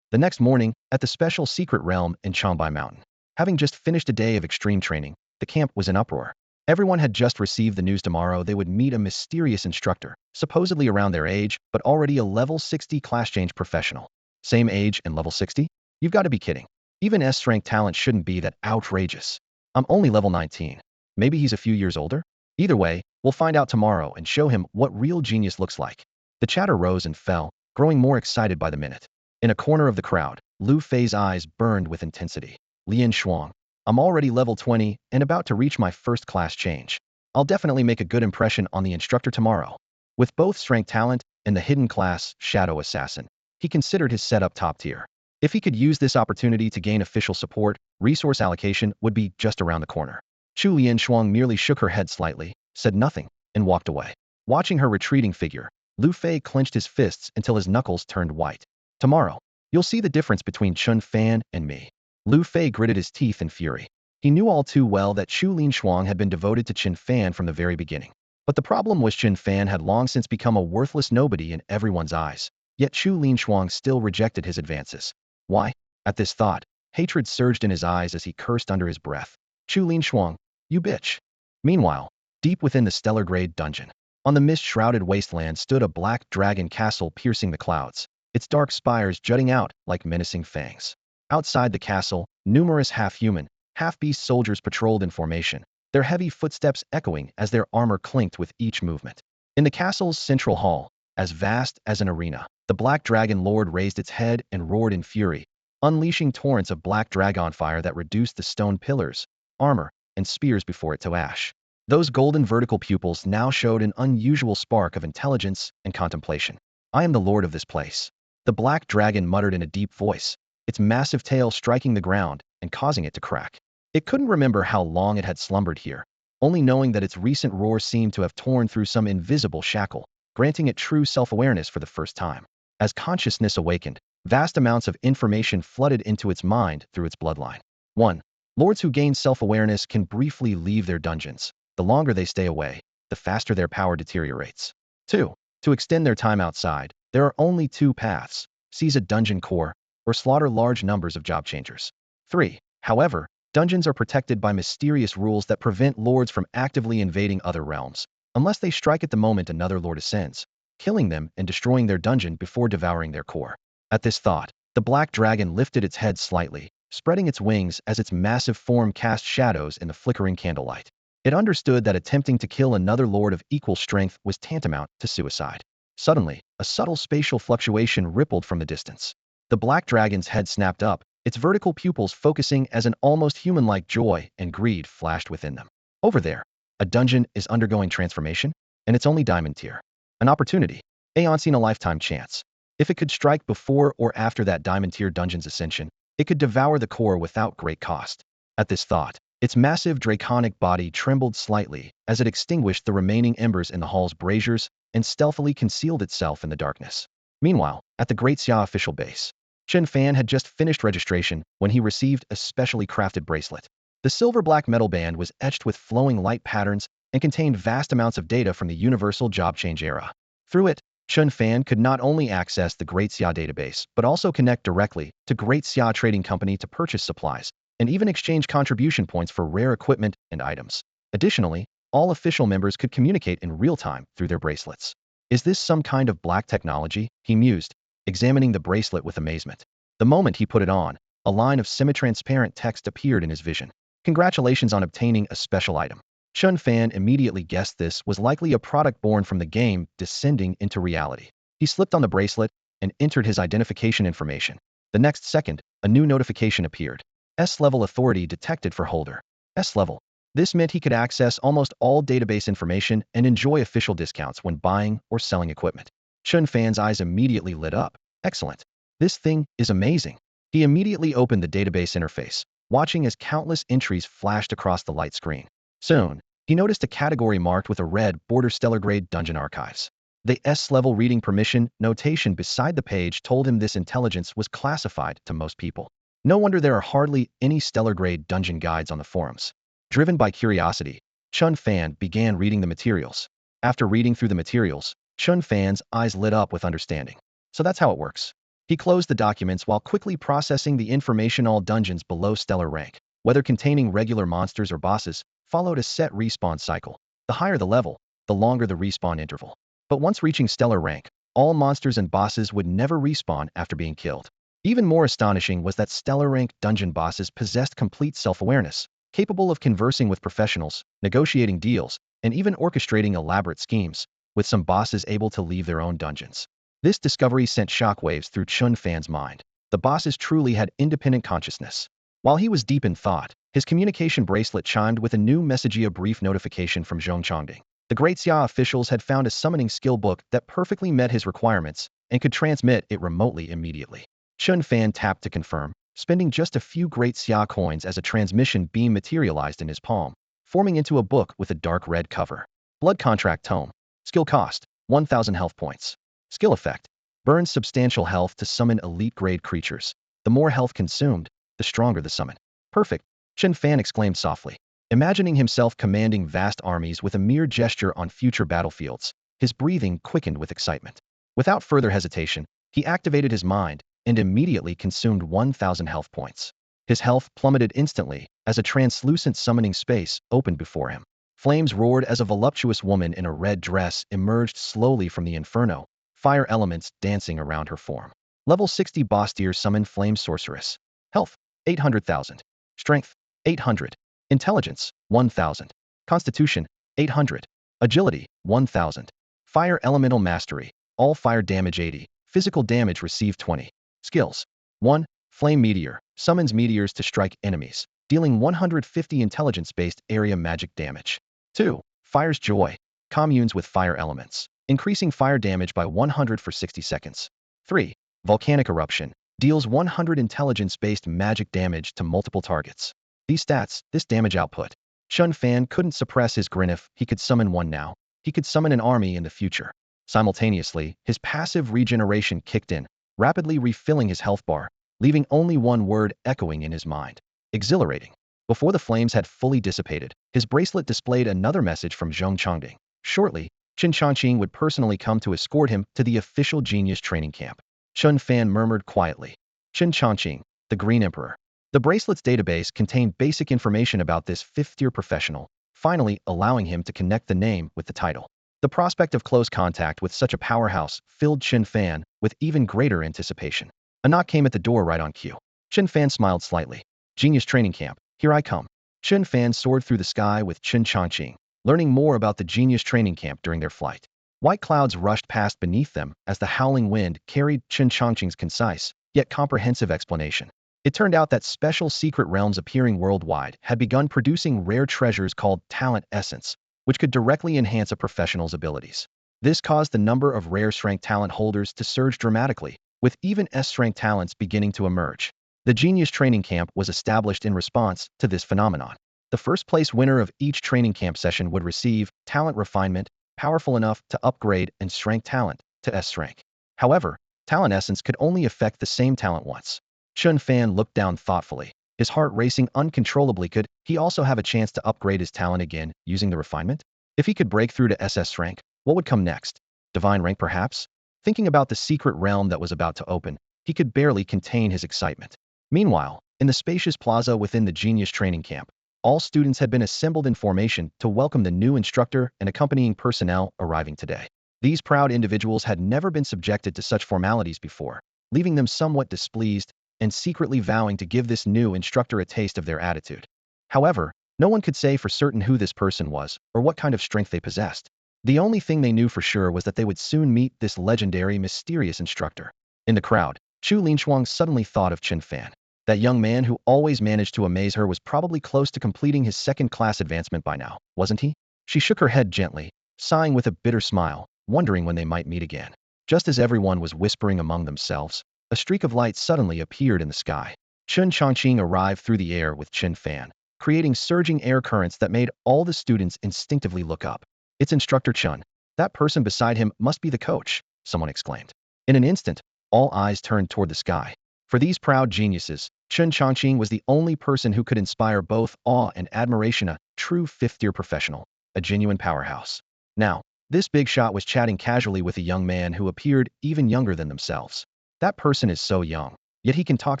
The next morning, at the special secret realm in Changbai Mountain, having just finished a day of extreme training, the camp was in uproar. Everyone had just received the news tomorrow they would meet a mysterious instructor, supposedly around their age, but already a level 60 class change professional. Same age and level 60? You've got to be kidding. Even S-rank talent shouldn't be that outrageous. I'm only level 19. Maybe he's a few years older? Either way, we'll find out tomorrow and show him what real genius looks like. The chatter rose and fell, growing more excited by the minute. In a corner of the crowd, Lu Fei's eyes burned with intensity. Lian Shuang, I'm already level 20 and about to reach my first class change. I'll definitely make a good impression on the instructor tomorrow. With both strength talent and the hidden class, Shadow Assassin, he considered his setup top tier. If he could use this opportunity to gain official support, resource allocation would be just around the corner. Chu Lian Shuang merely shook her head slightly, said nothing, and walked away. Watching her retreating figure, Lu Fei clenched his fists until his knuckles turned white. Tomorrow, you'll see the difference between Chen Fan and me. Lu Fei gritted his teeth in fury. He knew all too well that Chu Lian Shuang had been devoted to Chen Fan from the very beginning. But the problem was Chen Fan had long since become a worthless nobody in everyone's eyes. Yet Chu Lian Shuang still rejected his advances. Why? At this thought, hatred surged in his eyes as he cursed under his breath. Chu Lian Shuang, you bitch. Meanwhile, deep within the stellar grade dungeon, on the mist-shrouded wasteland stood a black dragon castle piercing the clouds, its dark spires jutting out like menacing fangs. Outside the castle, numerous half-human, half-beast soldiers patrolled in formation, their heavy footsteps echoing as their armor clinked with each movement. In the castle's central hall, as vast as an arena, the black dragon lord raised its head and roared in fury, unleashing torrents of black dragon fire that reduced the stone pillars, armor, and spears before it to ash. Those golden vertical pupils now showed an unusual spark of intelligence and contemplation. I am the lord of this place. The black dragon muttered in a deep voice, its massive tail striking the ground and causing it to crack. It couldn't remember how long it had slumbered here, only knowing that its recent roar seemed to have torn through some invisible shackle, granting it true self-awareness for the first time. As consciousness awakened, vast amounts of information flooded into its mind through its bloodline. 1. Lords who gain self-awareness can briefly leave their dungeons. The longer they stay away, the faster their power deteriorates. 2. To extend their time outside, there are only two paths: seize a dungeon core, or slaughter large numbers of job changers. 3. However, dungeons are protected by mysterious rules that prevent lords from actively invading other realms, unless they strike at the moment another lord ascends, killing them and destroying their dungeon before devouring their core. At this thought, the black dragon lifted its head slightly, spreading its wings as its massive form cast shadows in the flickering candlelight. It understood that attempting to kill another lord of equal strength was tantamount to suicide. Suddenly, a subtle spatial fluctuation rippled from the distance. The black dragon's head snapped up, its vertical pupils focusing as an almost human-like joy and greed flashed within them. Over there, a dungeon is undergoing transformation, and it's only diamond tier. An opportunity, a once-in-a-lifetime chance. If it could strike before or after that diamond tier dungeon's ascension, it could devour the core without great cost. At this thought, its massive draconic body trembled slightly as it extinguished the remaining embers in the hall's braziers and stealthily concealed itself in the darkness. Meanwhile, at the Great Xia official base, Chen Fan had just finished registration when he received a specially crafted bracelet. The silver-black metal band was etched with flowing light patterns and contained vast amounts of data from the universal job change era. Through it, Chen Fan could not only access the Great Xia database, but also connect directly to Great Xia Trading Company to purchase supplies, and even exchange contribution points for rare equipment and items. Additionally, all official members could communicate in real time through their bracelets. Is this some kind of black technology? He mused, examining the bracelet with amazement. The moment he put it on, a line of semi-transparent text appeared in his vision. Congratulations on obtaining a special item. Chen Fan immediately guessed this was likely a product born from the game descending into reality. He slipped on the bracelet and entered his identification information. The next second, a new notification appeared. S-level authority detected for holder. S-level. This meant he could access almost all database information and enjoy official discounts when buying or selling equipment. Chen Fan's eyes immediately lit up. Excellent. This thing is amazing. He immediately opened the database interface, watching as countless entries flashed across the light screen. Soon, he noticed a category marked with a red border stellar grade dungeon archives. The S-level reading permission notation beside the page told him this intelligence was classified to most people. No wonder there are hardly any stellar grade dungeon guides on the forums. Driven by curiosity, Chen Fan began reading the materials. After reading through the materials, Chen Fan's eyes lit up with understanding. So that's how it works. He closed the documents while quickly processing the information. All dungeons below stellar rank, whether containing regular monsters or bosses, followed a set respawn cycle. The higher the level, the longer the respawn interval. But once reaching stellar rank, all monsters and bosses would never respawn after being killed. Even more astonishing was that stellar rank dungeon bosses possessed complete self-awareness, capable of conversing with professionals, negotiating deals, and even orchestrating elaborate schemes, with some bosses able to leave their own dungeons. This discovery sent shockwaves through Chen Fan's mind. The bosses truly had independent consciousness. While he was deep in thought, his communication bracelet chimed with a new message: a brief notification from Zhongchangding. The Great Xia officials had found a summoning skill book that perfectly met his requirements and could transmit it remotely immediately. Chen Fan tapped to confirm, spending just a few Great Xia coins as a transmission beam materialized in his palm, forming into a book with a dark red cover. Blood Contract Tome. Skill cost, 1,000 health points. Skill effect. Burns substantial health to summon elite-grade creatures. The more health consumed, the stronger the summon. Perfect, Chen Fan exclaimed softly. Imagining himself commanding vast armies with a mere gesture on future battlefields, his breathing quickened with excitement. Without further hesitation, he activated his mind and immediately consumed 1,000 health points. His health plummeted instantly as a translucent summoning space opened before him. Flames roared as a voluptuous woman in a red dress emerged slowly from the inferno, fire elements dancing around her form. Level 60 boss tier summon Flame Sorceress. Health, 800,000. Strength, 800. Intelligence, 1,000. Constitution, 800. Agility, 1,000. Fire Elemental Mastery. All fire damage 80. Physical damage received 20. Skills. 1. Flame Meteor. Summons meteors to strike enemies, dealing 150 intelligence-based area magic damage. 2. Fire's Joy. Communes with fire elements, increasing fire damage by 100 for 60 seconds. 3. Volcanic Eruption. Deals 100 intelligence-based magic damage to multiple targets. These stats, this damage output. Chen Fan couldn't suppress his grin. If he could summon one now, he could summon an army in the future. Simultaneously, his passive regeneration kicked in, rapidly refilling his health bar, leaving only one word echoing in his mind: exhilarating. Before the flames had fully dissipated, his bracelet displayed another message from Zhongchangding. Shortly, Chen Changqing would personally come to escort him to the official genius training camp. Chen Fan murmured quietly. Chen Changqing, the Green Emperor. The bracelet's database contained basic information about this fifth-tier professional, finally allowing him to connect the name with the title. The prospect of close contact with such a powerhouse filled Chen Fan with even greater anticipation. A knock came at the door right on cue. Chen Fan smiled slightly. Genius Training Camp, here I come. Chen Fan soared through the sky with Chen Changqing, learning more about the Genius Training Camp during their flight. White clouds rushed past beneath them as the howling wind carried Chen Changqing's concise, yet comprehensive explanation. It turned out that special secret realms appearing worldwide had begun producing rare treasures called talent essence, which could directly enhance a professional's abilities. This caused the number of rare strength talent holders to surge dramatically, with even S-strength talents beginning to emerge. The Genius Training Camp was established in response to this phenomenon. The first-place winner of each training camp session would receive talent refinement, powerful enough to upgrade and strength talent to S-strength. However, talent essence could only affect the same talent once. Chen Fan looked down thoughtfully, his heart racing uncontrollably. Could he also have a chance to upgrade his talent again using the refinement? If he could break through to SS rank, what would come next? Divine rank perhaps? Thinking about the secret realm that was about to open, he could barely contain his excitement. Meanwhile, in the spacious plaza within the Genius Training Camp, all students had been assembled in formation to welcome the new instructor and accompanying personnel arriving today. These proud individuals had never been subjected to such formalities before, leaving them somewhat displeased and secretly vowing to give this new instructor a taste of their attitude. However, No one could say for certain who this person was or what kind of strength they possessed. The only thing they knew for sure was that they would soon meet this legendary, mysterious instructor. In the crowd, Chu Linshuang suddenly thought of Chen Fan. That young man who always managed to amaze her was probably close to completing his second-class advancement by now, wasn't he? She shook her head gently, sighing with a bitter smile, wondering when they might meet again. Just as everyone was whispering among themselves, a streak of light suddenly appeared in the sky. Chen Chongqing arrived through the air with Chen Fan, creating surging air currents that made all the students instinctively look up. It's Instructor Chen. That person beside him must be the coach, someone exclaimed. In an instant, all eyes turned toward the sky. For these proud geniuses, Chen Chongqing was the only person who could inspire both awe and admiration, a true fifth-tier professional, a genuine powerhouse. Now, this big shot was chatting casually with a young man who appeared even younger than themselves. That person is so young, yet he can talk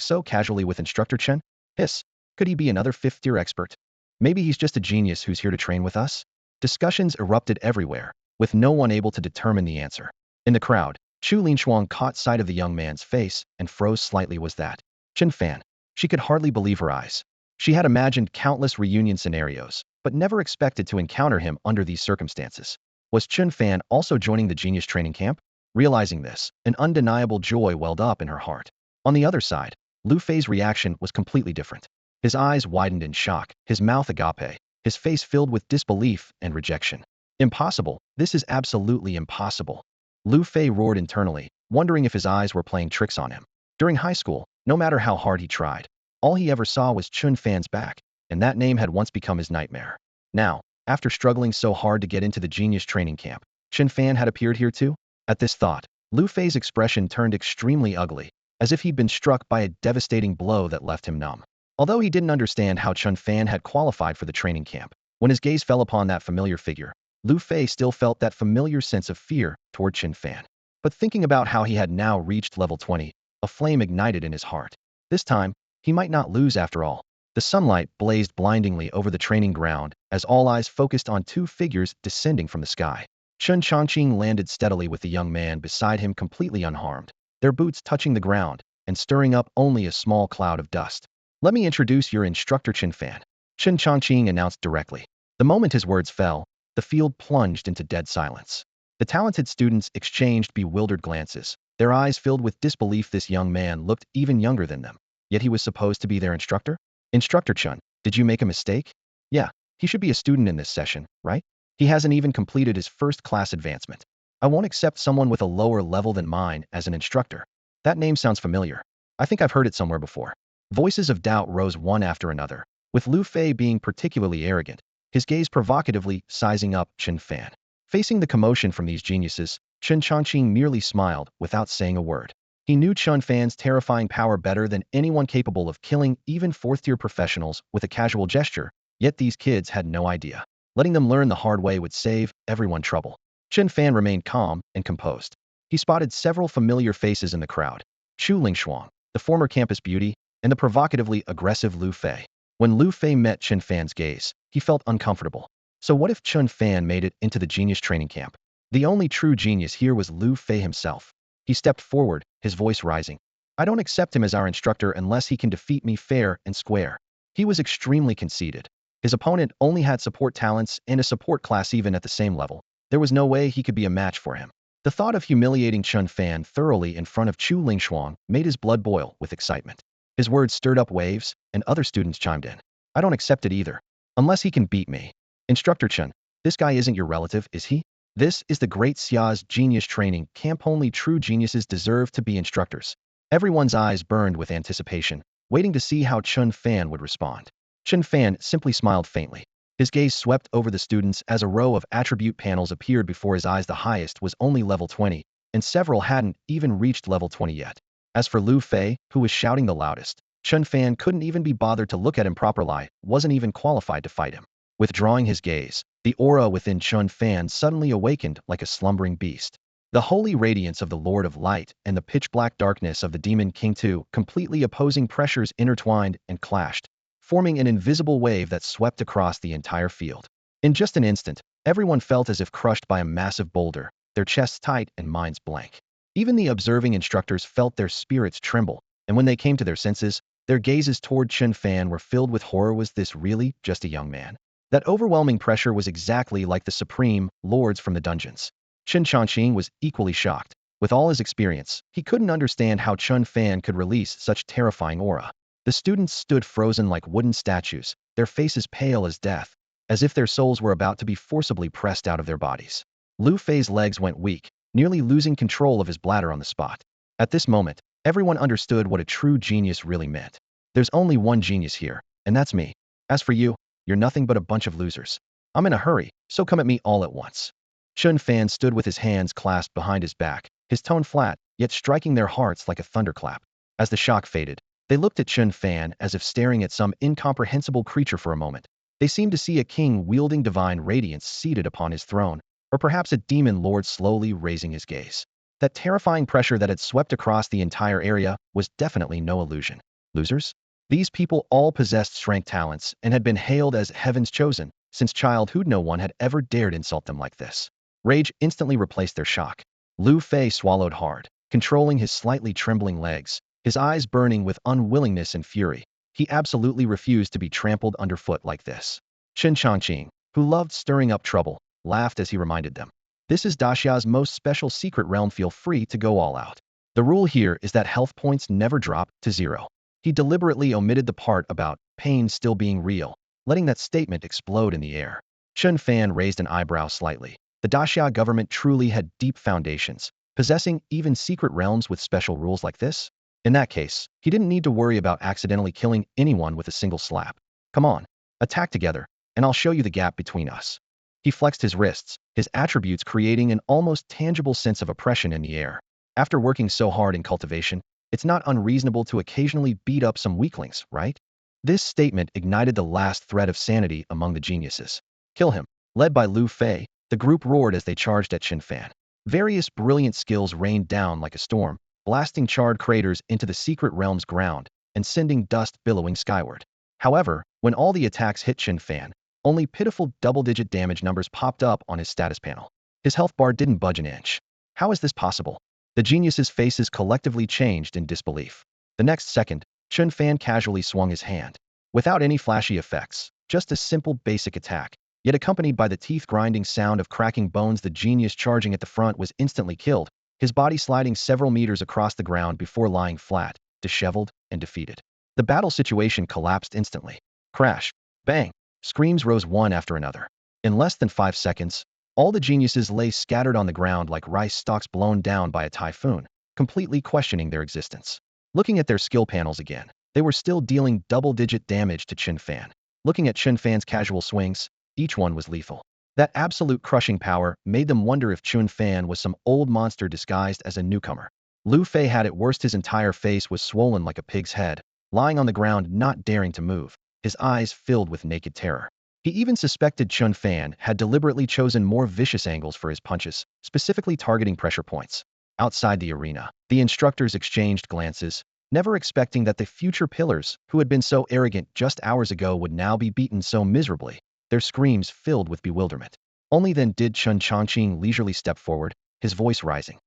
so casually with Instructor Chen? Hiss, could he be another fifth-tier expert? Maybe he's just a genius who's here to train with us? Discussions erupted everywhere, with no one able to determine the answer. In the crowd, Chu Linshuang caught sight of the young man's face and froze slightly. Was that Chen Fan? She could hardly believe her eyes. She had imagined countless reunion scenarios, but never expected to encounter him under these circumstances. Was Chen Fan also joining the genius training camp? Realizing this, an undeniable joy welled up in her heart. On the other side, Lu Fei's reaction was completely different. His eyes widened in shock, his mouth agape, his face filled with disbelief and rejection. Impossible, this is absolutely impossible. Lu Fei roared internally, wondering if his eyes were playing tricks on him. During high school, no matter how hard he tried, all he ever saw was Chen Fan's back, and that name had once become his nightmare. Now, after struggling so hard to get into the genius training camp, Chen Fan had appeared here too? At this thought, Lu Fei's expression turned extremely ugly, as if he'd been struck by a devastating blow that left him numb. Although he didn't understand how Chen Fan had qualified for the training camp, when his gaze fell upon that familiar figure, Lu Fei still felt that familiar sense of fear toward Chen Fan. But thinking about how he had now reached level 20, a flame ignited in his heart. This time, he might not lose after all. The sunlight blazed blindingly over the training ground as all eyes focused on two figures descending from the sky. Chen Chongqing landed steadily with the young man beside him completely unharmed, their boots touching the ground and stirring up only a small cloud of dust. Let me introduce your instructor Chen Fan, Chen Chongqing announced directly. The moment his words fell, the field plunged into dead silence. The talented students exchanged bewildered glances, their eyes filled with disbelief. This young man looked even younger than them, yet he was supposed to be their instructor? Instructor Chen, did you make a mistake? Yeah, he should be a student in this session, right? He hasn't even completed his first-class advancement. I won't accept someone with a lower level than mine as an instructor. That name sounds familiar. I think I've heard it somewhere before. Voices of doubt rose one after another, with Lu Fei being particularly arrogant, his gaze provocatively sizing up Chen Fan. Facing the commotion from these geniuses, Chen Chongqing merely smiled without saying a word. He knew Chen Fan's terrifying power better than anyone capable of killing even fourth-tier professionals with a casual gesture, yet these kids had no idea. Letting them learn the hard way would save everyone trouble. Chen Fan remained calm and composed. He spotted several familiar faces in the crowd. Chu Linshuang, the former campus beauty, and the provocatively aggressive Lu Fei. When Lu Fei met Chen Fan's gaze, he felt uncomfortable. So what if Chen Fan made it into the genius training camp? The only true genius here was Lu Fei himself. He stepped forward, his voice rising. I don't accept him as our instructor unless he can defeat me fair and square. He was extremely conceited. His opponent only had support talents and a support class even at the same level. There was no way he could be a match for him. The thought of humiliating Chen Fan thoroughly in front of Chu Linshuang made his blood boil with excitement. His words stirred up waves, and other students chimed in. I don't accept it either. Unless he can beat me. Instructor Chen, this guy isn't your relative, is he? This is the Great Xia's genius training camp. Only true geniuses deserve to be instructors. Everyone's eyes burned with anticipation, waiting to see how Chen Fan would respond. Chen Fan simply smiled faintly. His gaze swept over the students as a row of attribute panels appeared before his eyes. The highest was only level 20, and several hadn't even reached level 20 yet. As for Lu Fei, who was shouting the loudest, Chen Fan couldn't even be bothered to look at him properly, wasn't even qualified to fight him. Withdrawing his gaze, the aura within Chen Fan suddenly awakened like a slumbering beast. The holy radiance of the Lord of Light and the pitch-black darkness of the Demon King, two completely opposing pressures intertwined and clashed, forming an invisible wave that swept across the entire field. In just an instant, everyone felt as if crushed by a massive boulder, their chests tight and minds blank. Even the observing instructors felt their spirits tremble, and when they came to their senses, Their gazes toward Chen Fan were filled with horror. Was this really just a young man? That overwhelming pressure was exactly like the supreme lords from the dungeons. Chen Changqing was equally shocked. With all his experience, he couldn't understand how Chen Fan could release such terrifying aura. The students stood frozen like wooden statues, their faces pale as death, as if their souls were about to be forcibly pressed out of their bodies. Lu Fei's legs went weak, nearly losing control of his bladder on the spot. At this moment, everyone understood what a true genius really meant. There's only one genius here, and that's me. As for you, you're nothing but a bunch of losers. I'm in a hurry, so come at me all at once. Chen Fan stood with his hands clasped behind his back, his tone flat, yet striking their hearts like a thunderclap. As the shock faded, they looked at Chen Fan as if staring at some incomprehensible creature for a moment. They seemed to see a king wielding divine radiance seated upon his throne, or perhaps a demon lord slowly raising his gaze. That terrifying pressure that had swept across the entire area was definitely no illusion. Losers? These people all possessed strength talents and had been hailed as heaven's chosen. Since childhood, no one had ever dared insult them like this. Rage instantly replaced their shock. Lu Fei swallowed hard, controlling his slightly trembling legs, his eyes burning with unwillingness and fury. He absolutely refused to be trampled underfoot like this. Chen Changqing, who loved stirring up trouble, laughed as he reminded them. This is Daxia's most special secret realm. Feel free to go all out. The rule here is that health points never drop to zero. He deliberately omitted the part about pain still being real, letting that statement explode in the air. Chen Fan raised an eyebrow slightly. The Daxia government truly had deep foundations, possessing even secret realms with special rules like this? In that case, he didn't need to worry about accidentally killing anyone with a single slap. Come on, attack together, and I'll show you the gap between us. He flexed his wrists, his attributes creating an almost tangible sense of oppression in the air. After working so hard in cultivation, it's not unreasonable to occasionally beat up some weaklings, right? This statement ignited the last thread of sanity among the geniuses. Kill him. Led by Lu Fei, the group roared as they charged at Chen Fan. Various brilliant skills rained down like a storm, blasting charred craters into the secret realm's ground and sending dust billowing skyward. However, when all the attacks hit Chen Fan, only pitiful double-digit damage numbers popped up on his status panel. His health bar didn't budge an inch. How is this possible? The geniuses' faces collectively changed in disbelief. The next second, Chen Fan casually swung his hand. Without any flashy effects, just a simple basic attack, yet accompanied by the teeth-grinding sound of cracking bones. The genius charging at the front was instantly killed, his body sliding several meters across the ground before lying flat, disheveled, and defeated. The battle situation collapsed instantly. Crash. Bang. Screams rose one after another. In less than 5 seconds, all the geniuses lay scattered on the ground like rice stalks blown down by a typhoon, completely questioning their existence. Looking at their skill panels again, they were still dealing double-digit damage to Chen Fan. Looking at Chen Fan's casual swings, each one was lethal. That absolute crushing power made them wonder if Chen Fan was some old monster disguised as a newcomer. Lu Fei had it worst. His entire face was swollen like a pig's head, lying on the ground not daring to move, his eyes filled with naked terror. He even suspected Chen Fan had deliberately chosen more vicious angles for his punches, specifically targeting pressure points. Outside the arena, the instructors exchanged glances, never expecting that the future pillars, who had been so arrogant just hours ago, would now be beaten so miserably, their screams filled with bewilderment. Only then did Chen Changqing leisurely step forward, his voice rising.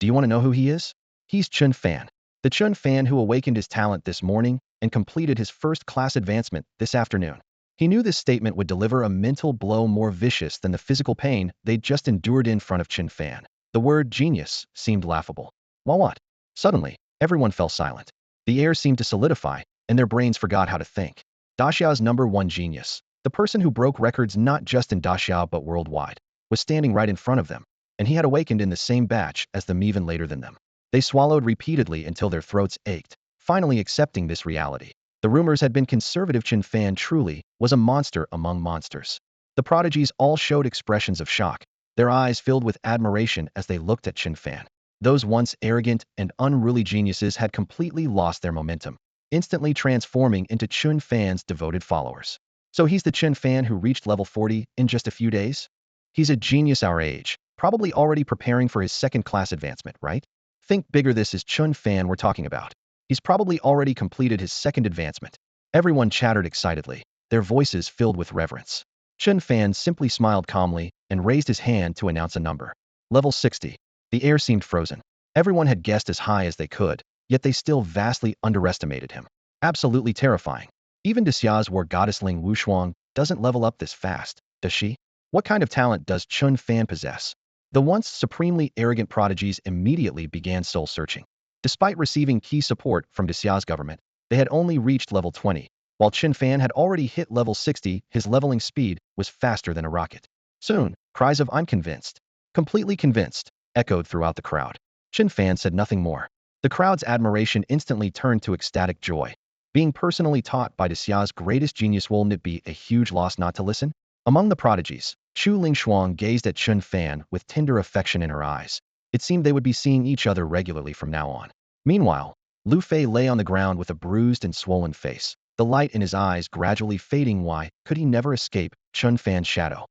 Do you want to know who he is? He's Chen Fan. The Chen Fan who awakened his talent this morning and completed his first-class advancement this afternoon. He knew this statement would deliver a mental blow more vicious than the physical pain they'd just endured in front of Chen Fan. The word genius seemed laughable. Well, what? Suddenly, everyone fell silent. The air seemed to solidify, and their brains forgot how to think. Daxia's #1 genius, the person who broke records not just in Daxia but worldwide, was standing right in front of them, and he had awakened in the same batch as them even later than them. They swallowed repeatedly until their throats ached, finally accepting this reality. The rumors had been conservative. Chen Fan truly was a monster among monsters. The prodigies all showed expressions of shock, their eyes filled with admiration as they looked at Chen Fan. Those once arrogant and unruly geniuses had completely lost their momentum, instantly transforming into Chen Fan's devoted followers. So he's the Chen Fan who reached level 40 in just a few days? He's a genius our age, probably already preparing for his second-class advancement, right? Think bigger. This is Chen Fan we're talking about. He's probably already completed his second advancement. Everyone chattered excitedly, their voices filled with reverence. Chen Fan simply smiled calmly and raised his hand to announce a number. Level 60. The air seemed frozen. Everyone had guessed as high as they could, yet they still vastly underestimated him. Absolutely terrifying. Even Dexia's war goddessling Wushuang doesn't level up this fast, does she? What kind of talent does Chen Fan possess? The once supremely arrogant prodigies immediately began soul-searching. Despite receiving key support from Dexia's government, they had only reached level 20, while Chen Fan had already hit level 60. His leveling speed was faster than a rocket. Soon, cries of "I'm convinced, completely convinced," echoed throughout the crowd. Chen Fan said nothing more. The crowd's admiration instantly turned to ecstatic joy. Being personally taught by Dexia's greatest genius, wouldn't it be a huge loss not to listen? Among the prodigies, Chu Lingshuang gazed at Chen Fan with tender affection in her eyes. It seemed they would be seeing each other regularly from now on. Meanwhile, Lu Fei lay on the ground with a bruised and swollen face, the light in his eyes gradually fading. Why could he never escape Chen Fan's shadow?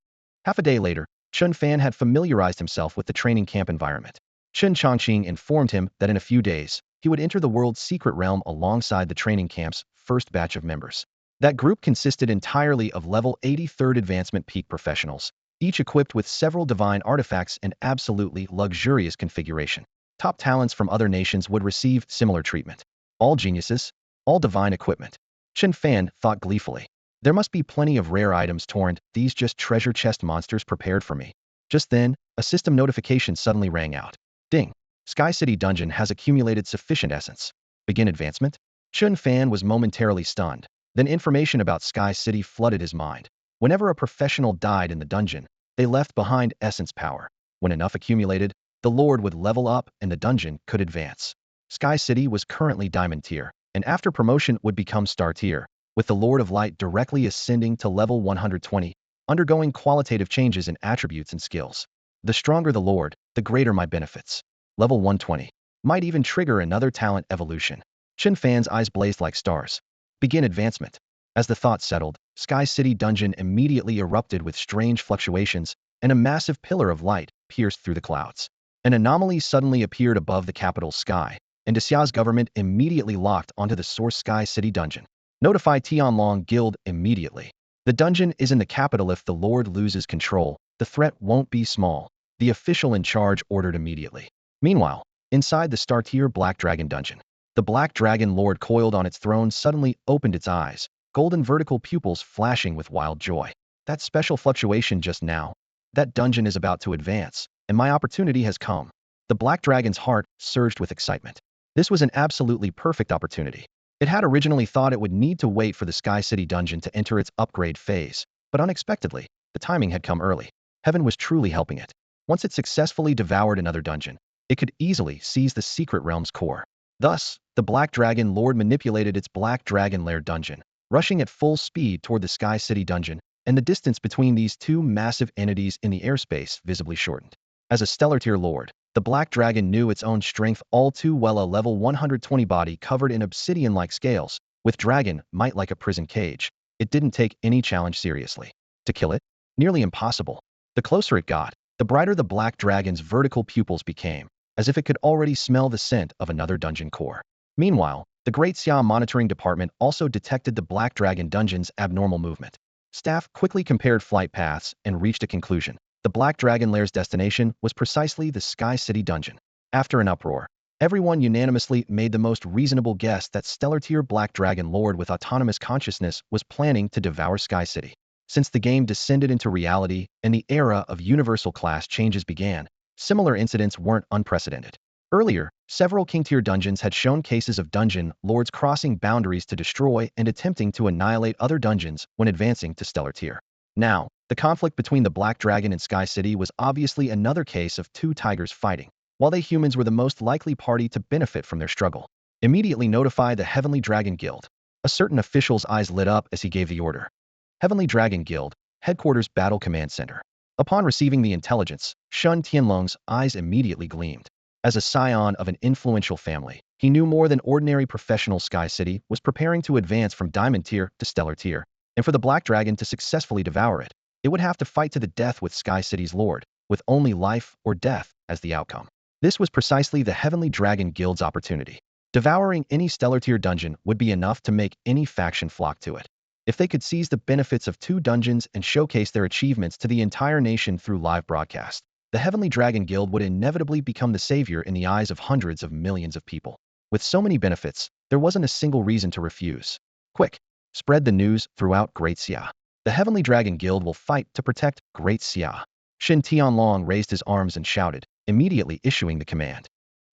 Half a day later, Chen Fan had familiarized himself with the training camp environment. Chen Chongqing informed him that in a few days, he would enter the world's secret realm alongside the training camp's first batch of members. That group consisted entirely of level 83rd advancement peak professionals, each equipped with several divine artifacts and absolutely luxurious configuration. Top talents from other nations would receive similar treatment. All geniuses, all divine equipment. Chen Fan thought gleefully. There must be plenty of rare items torn, these just treasure chest monsters prepared for me. Just then, a system notification suddenly rang out. Ding! Sky City Dungeon has accumulated sufficient essence. Begin advancement? Chen Fan was momentarily stunned. Then information about Sky City flooded his mind. Whenever a professional died in the dungeon, they left behind essence power. When enough accumulated, the Lord would level up and the dungeon could advance. Sky City was currently Diamond Tier, and after promotion would become Star Tier, with the Lord of Light directly ascending to level 120, undergoing qualitative changes in attributes and skills. The stronger the Lord, the greater my benefits. Level 120 might even trigger another talent evolution. Chen Fan's eyes blazed like stars. Begin advancement. As the thought settled, Sky City Dungeon immediately erupted with strange fluctuations, and a massive pillar of light pierced through the clouds. An anomaly suddenly appeared above the capital's sky, and Dexia's government immediately locked onto the source Sky City Dungeon. Notify Tianlong Guild immediately. The dungeon is in the capital. If the Lord loses control, the threat won't be small. The official in charge ordered immediately. Meanwhile, inside the Star Tier Black Dragon Dungeon, the Black Dragon Lord coiled on its throne suddenly opened its eyes, golden vertical pupils flashing with wild joy. That special fluctuation just now. That dungeon is about to advance, and my opportunity has come. The Black Dragon's heart surged with excitement. This was an absolutely perfect opportunity. It had originally thought it would need to wait for the Sky City Dungeon to enter its upgrade phase, but unexpectedly, the timing had come early. Heaven was truly helping it. Once it successfully devoured another dungeon, it could easily seize the secret realm's core. Thus, the Black Dragon Lord manipulated its Black Dragon Lair dungeon, rushing at full speed toward the Sky City Dungeon, and the distance between these two massive entities in the airspace visibly shortened. As a stellar tier lord, the Black Dragon knew its own strength all too well. A level 120 body covered in obsidian-like scales, with dragon might like a prison cage. It didn't take any challenge seriously. To kill it? Nearly impossible. The closer it got, the brighter the Black Dragon's vertical pupils became, as if it could already smell the scent of another dungeon core. Meanwhile, the Great Xia Monitoring Department also detected the Black Dragon Dungeon's abnormal movement. Staff quickly compared flight paths and reached a conclusion. The Black Dragon Lair's destination was precisely the Sky City Dungeon. After an uproar, everyone unanimously made the most reasonable guess that Stellar Tier Black Dragon Lord with autonomous consciousness was planning to devour Sky City. Since the game descended into reality and the era of universal class changes began, similar incidents weren't unprecedented. Earlier, several King-tier dungeons had shown cases of dungeon lords crossing boundaries to destroy and attempting to annihilate other dungeons when advancing to Stellar Tier. Now, the conflict between the Black Dragon and Sky City was obviously another case of two tigers fighting, while they humans were the most likely party to benefit from their struggle. Immediately notify the Heavenly Dragon Guild. A certain official's eyes lit up as he gave the order. Heavenly Dragon Guild, Headquarters Battle Command Center. Upon receiving the intelligence, Shun Tianlong's eyes immediately gleamed. As a scion of an influential family, he knew more than ordinary professional. Sky City was preparing to advance from Diamond Tier to Stellar Tier, and for the Black Dragon to successfully devour it, it would have to fight to the death with Sky City's Lord, with only life or death as the outcome. This was precisely the Heavenly Dragon Guild's opportunity. Devouring any Stellar Tier dungeon would be enough to make any faction flock to it. If they could seize the benefits of two dungeons and showcase their achievements to the entire nation through live broadcast, the Heavenly Dragon Guild would inevitably become the savior in the eyes of hundreds of millions of people. With so many benefits, There wasn't a single reason to refuse. Quick, spread the news throughout Great Xia. The Heavenly Dragon Guild will fight to protect Great Xia. Shen Tianlong raised his arms and shouted, immediately issuing the command.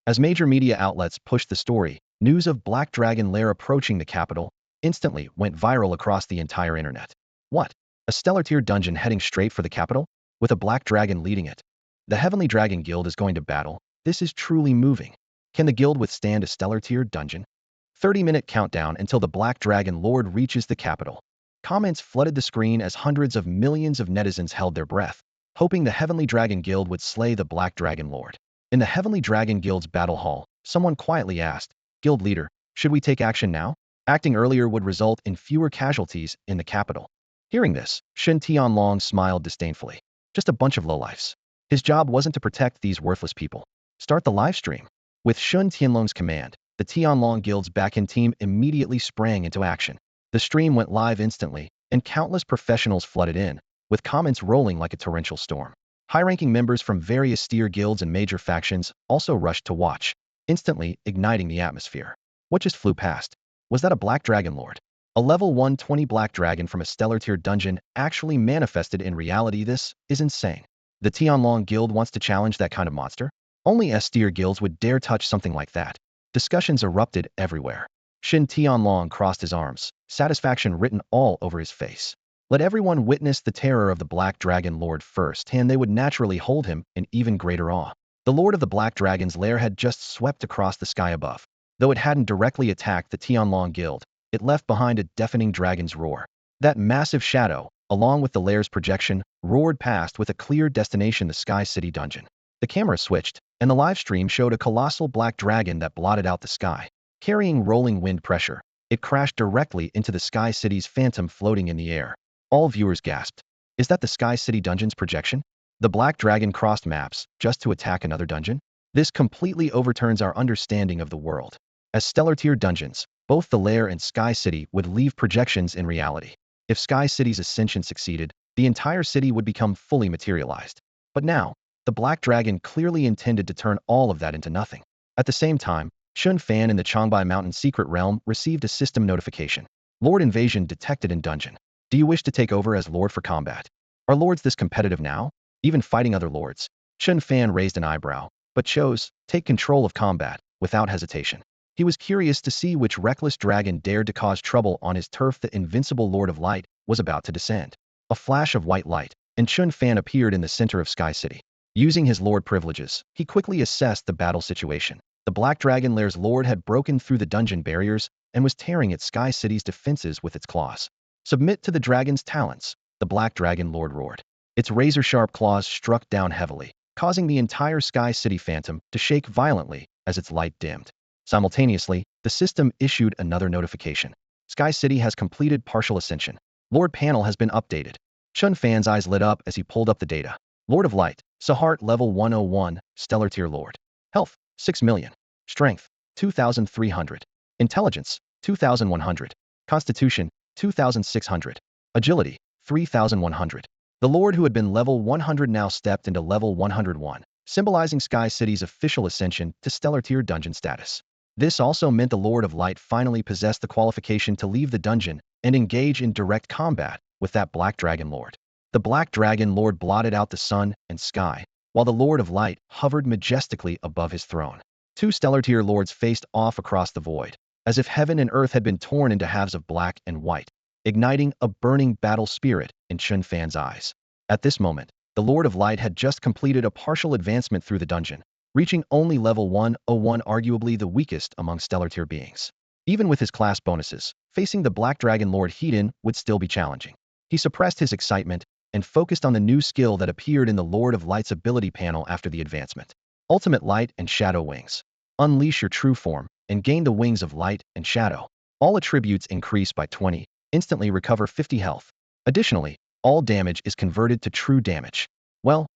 As major media outlets pushed the story, news of Black Dragon Lair approaching the capital instantly went viral across the entire internet. What? A stellar tier dungeon heading straight for the capital? With a black dragon leading it? The Heavenly Dragon Guild is going to battle. This is truly moving. Can the guild withstand a stellar tier dungeon? 30-minute countdown until the Black Dragon Lord reaches the capital. Comments flooded the screen as hundreds of millions of netizens held their breath, hoping the Heavenly Dragon Guild would slay the Black Dragon Lord. In the Heavenly Dragon Guild's battle hall, someone quietly asked, Guild leader, should we take action now? Acting earlier would result in fewer casualties in the capital. Hearing this, Shen Tianlong smiled disdainfully. Just a bunch of lowlifes. His job wasn't to protect these worthless people. Start the live stream. With Shen Tianlong's command, the Tianlong Guild's back-end team immediately sprang into action. The stream went live instantly, and countless professionals flooded in, with comments rolling like a torrential storm. High-ranking members from various tier guilds and major factions also rushed to watch, instantly igniting the atmosphere. What just flew past? Was that a Black Dragon Lord? A level 120 Black Dragon from a stellar tier dungeon actually manifested in reality? This is insane. The Tianlong Guild wants to challenge that kind of monster? Only S-tier guilds would dare touch something like that. Discussions erupted everywhere. Shen Tianlong crossed his arms, satisfaction written all over his face. Let everyone witness the terror of the Black Dragon Lord first, and they would naturally hold him in even greater awe. The Lord of the Black Dragon's lair had just swept across the sky above. Though it hadn't directly attacked the Tianlong Guild, it left behind a deafening dragon's roar. That massive shadow, along with the lair's projection, roared past with a clear destination: the Sky City dungeon. The camera switched, and the live stream showed a colossal black dragon that blotted out the sky. Carrying rolling wind pressure, it crashed directly into the Sky City's phantom floating in the air. All viewers gasped. Is that the Sky City dungeon's projection? The Black Dragon crossed maps just to attack another dungeon? This completely overturns our understanding of the world. As stellar tier dungeons, both the Lair and Sky City would leave projections in reality. If Sky City's ascension succeeded, the entire city would become fully materialized. But now, the Black Dragon clearly intended to turn all of that into nothing. At the same time, Chen Fan in the Changbai Mountain Secret Realm received a system notification. Lord invasion detected in dungeon. Do you wish to take over as Lord for combat? Are Lords this competitive now? Even fighting other Lords? Chen Fan raised an eyebrow, but chose, take control of combat, without hesitation. He was curious to see which reckless dragon dared to cause trouble on his turf. The invincible Lord of Light was about to descend. A flash of white light, and Chen Fan appeared in the center of Sky City. Using his Lord privileges, he quickly assessed the battle situation. The Black Dragon Lair's Lord had broken through the dungeon barriers and was tearing at Sky City's defenses with its claws. Submit to the dragon's talents, the Black Dragon Lord roared. Its razor-sharp claws struck down heavily, causing the entire Sky City phantom to shake violently as its light dimmed. Simultaneously, the system issued another notification. Sky City has completed partial ascension. Lord panel has been updated. Chen Fan's eyes lit up as he pulled up the data. Lord of Light, Sahart level 101, Stellar Tier Lord. Health, 6 million. Strength, 2,300. Intelligence, 2,100. Constitution, 2,600. Agility, 3,100. The Lord who had been level 100 now stepped into level 101, symbolizing Sky City's official ascension to Stellar Tier dungeon status. This also meant the Lord of Light finally possessed the qualification to leave the dungeon and engage in direct combat with that Black Dragon Lord. The Black Dragon Lord blotted out the sun and sky, while the Lord of Light hovered majestically above his throne. Two Stellar Tier Lords faced off across the void, as if heaven and earth had been torn into halves of black and white, igniting a burning battle spirit in Chen Fan's eyes. At this moment, the Lord of Light had just completed a partial advancement through the dungeon, reaching only level 101, arguably the weakest among Stellar Tier beings. Even with his class bonuses, facing the Black Dragon Lord Hedon would still be challenging. He suppressed his excitement and focused on the new skill that appeared in the Lord of Light's ability panel after the advancement. Ultimate Light and Shadow Wings. Unleash your true form and gain the wings of light and shadow. All attributes increase by 20, instantly recover 50 health. Additionally, all damage is converted to true damage. Well,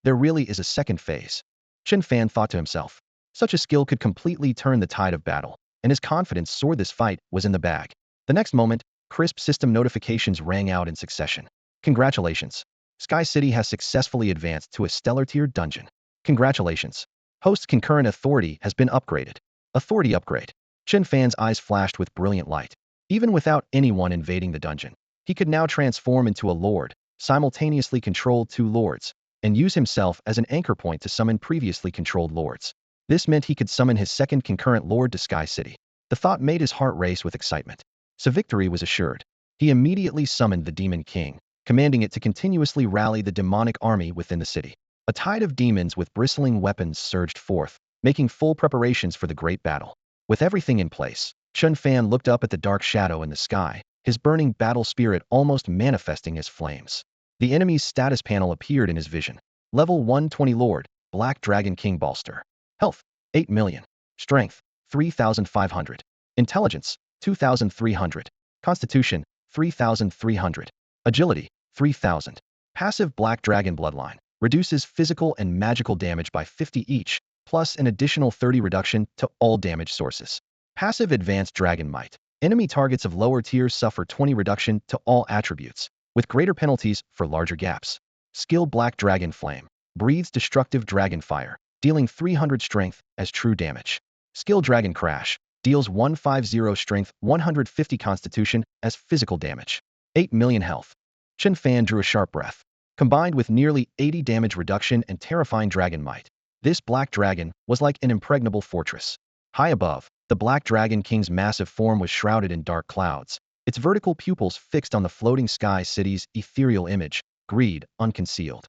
there really is a second phase. Chen Fan thought to himself. Such a skill could completely turn the tide of battle, and his confidence soared. This fight was in the bag. The next moment, crisp system notifications rang out in succession. Congratulations. Sky City has successfully advanced to a Stellar Tier dungeon. Congratulations. Host's concurrent authority has been upgraded. Authority upgrade. Chen Fan's eyes flashed with brilliant light. Even without anyone invading the dungeon, he could now transform into a lord, simultaneously control two lords, and use himself as an anchor point to summon previously controlled lords. This meant he could summon his second concurrent lord to Sky City. The thought made his heart race with excitement. So victory was assured. He immediately summoned the Demon King, commanding it to continuously rally the demonic army within the city. A tide of demons with bristling weapons surged forth, making full preparations for the great battle. With everything in place, Chen Fan looked up at the dark shadow in the sky, his burning battle spirit almost manifesting as flames. The enemy's status panel appeared in his vision. Level 120 Lord, Black Dragon King Bolster. Health, 8 million. Strength, 3,500. Intelligence, 2,300. Constitution, 3,300. Agility, 3,000. Passive Black Dragon Bloodline. Reduces physical and magical damage by 50 each, plus an additional 30 reduction to all damage sources. Passive Advanced Dragon Might. Enemy targets of lower tiers suffer 20 reduction to all attributes, with greater penalties for larger gaps. Skill Black Dragon Flame. Breathes destructive dragon fire, dealing 300 strength as true damage. Skill Dragon Crash. Deals 150 strength, 150 constitution as physical damage. 8 million health. Chen Fan drew a sharp breath. Combined with nearly 80 damage reduction and terrifying dragon might, this black dragon was like an impregnable fortress. High above, the Black Dragon King's massive form was shrouded in dark clouds, its vertical pupils fixed on the floating Sky City's ethereal image, greed unconcealed.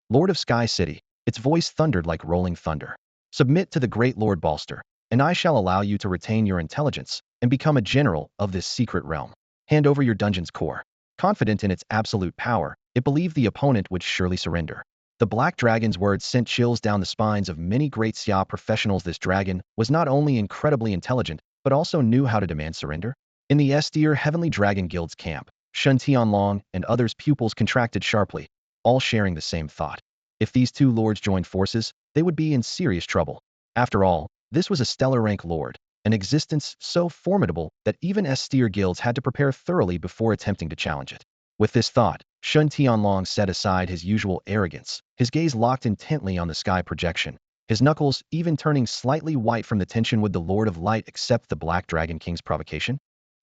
Lord of Sky City, its voice thundered like rolling thunder. Submit to the great Lord Bolster, and I shall allow you to retain your intelligence and become a general of this secret realm. Hand over your dungeon's core. Confident in its absolute power, it believed the opponent would surely surrender. The Black Dragon's words sent chills down the spines of many great Xia professionals. This dragon was not only incredibly intelligent, but also knew how to demand surrender. In the S-tier Heavenly Dragon Guild's camp, Shen Tianlong and others' pupils contracted sharply, all sharing the same thought. If these two lords joined forces, they would be in serious trouble. After all, this was a stellar rank lord, an existence so formidable that even S-tier guilds had to prepare thoroughly before attempting to challenge it. With this thought, Shen Tianlong set aside his usual arrogance, his gaze locked intently on the sky projection, his knuckles even turning slightly white from the tension. Would the Lord of Light accept the Black Dragon King's provocation?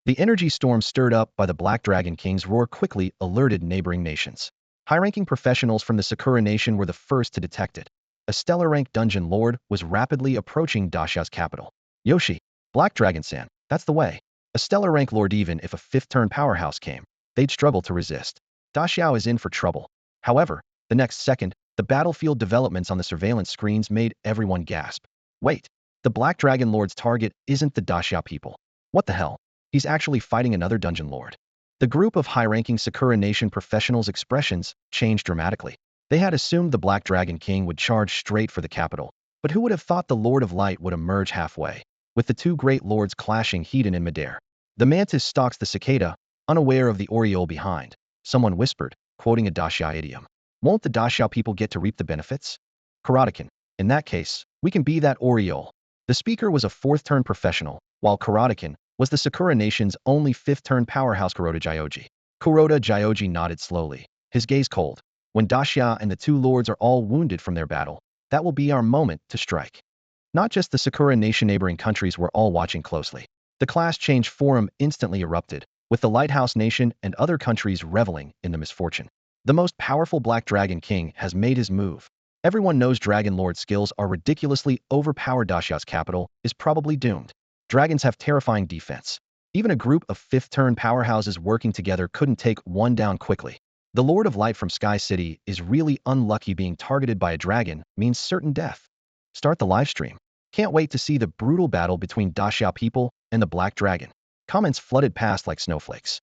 The energy storm stirred up by the Black Dragon King's roar quickly alerted neighboring nations. High-ranking professionals from the Sakura Nation were the first to detect it. A stellar-rank dungeon lord was rapidly approaching Daxia's capital. Yoshi, Black Dragon-san, that's the way. A stellar-rank lord. Even if a fifth-turn powerhouse came, they'd struggle to resist. Daxiao is in for trouble. However, the next second, the battlefield developments on the surveillance screens made everyone gasp. Wait, the Black Dragon Lord's target isn't the Daxiao people. What the hell? He's actually fighting another dungeon lord. The group of high-ranking Sakura Nation professionals' expressions changed dramatically. They had assumed the Black Dragon King would charge straight for the capital, but who would have thought the Lord of Light would emerge halfway, with the two great lords clashing hidden in midair. The mantis stalks the cicada, unaware of the oriole behind. Someone whispered, quoting a Daxia idiom. Won't the Daxiao people get to reap the benefits? Karatakin, in that case, we can be that oriole. The speaker was a fourth-turn professional, while Karatakin was the Sakura Nation's only fifth-turn powerhouse. Kuroda Gyoji. Kuroda Gyoji nodded slowly, his gaze cold. When Daxia and the two lords are all wounded from their battle, that will be our moment to strike. Not just the Sakura Nation, neighboring countries were all watching closely. The class change forum instantly erupted, with the Lighthouse Nation and other countries reveling in the misfortune. The most powerful Black Dragon King has made his move. Everyone knows Dragon Lord skills are ridiculously overpowered. Daxia's capital is probably doomed. Dragons have terrifying defense. Even a group of fifth-turn powerhouses working together couldn't take one down quickly. The Lord of Light from Sky City is really unlucky. Being targeted by a dragon means certain death. Start the livestream. Can't wait to see the brutal battle between Daxiao people and the Black Dragon. Comments flooded past like snowflakes.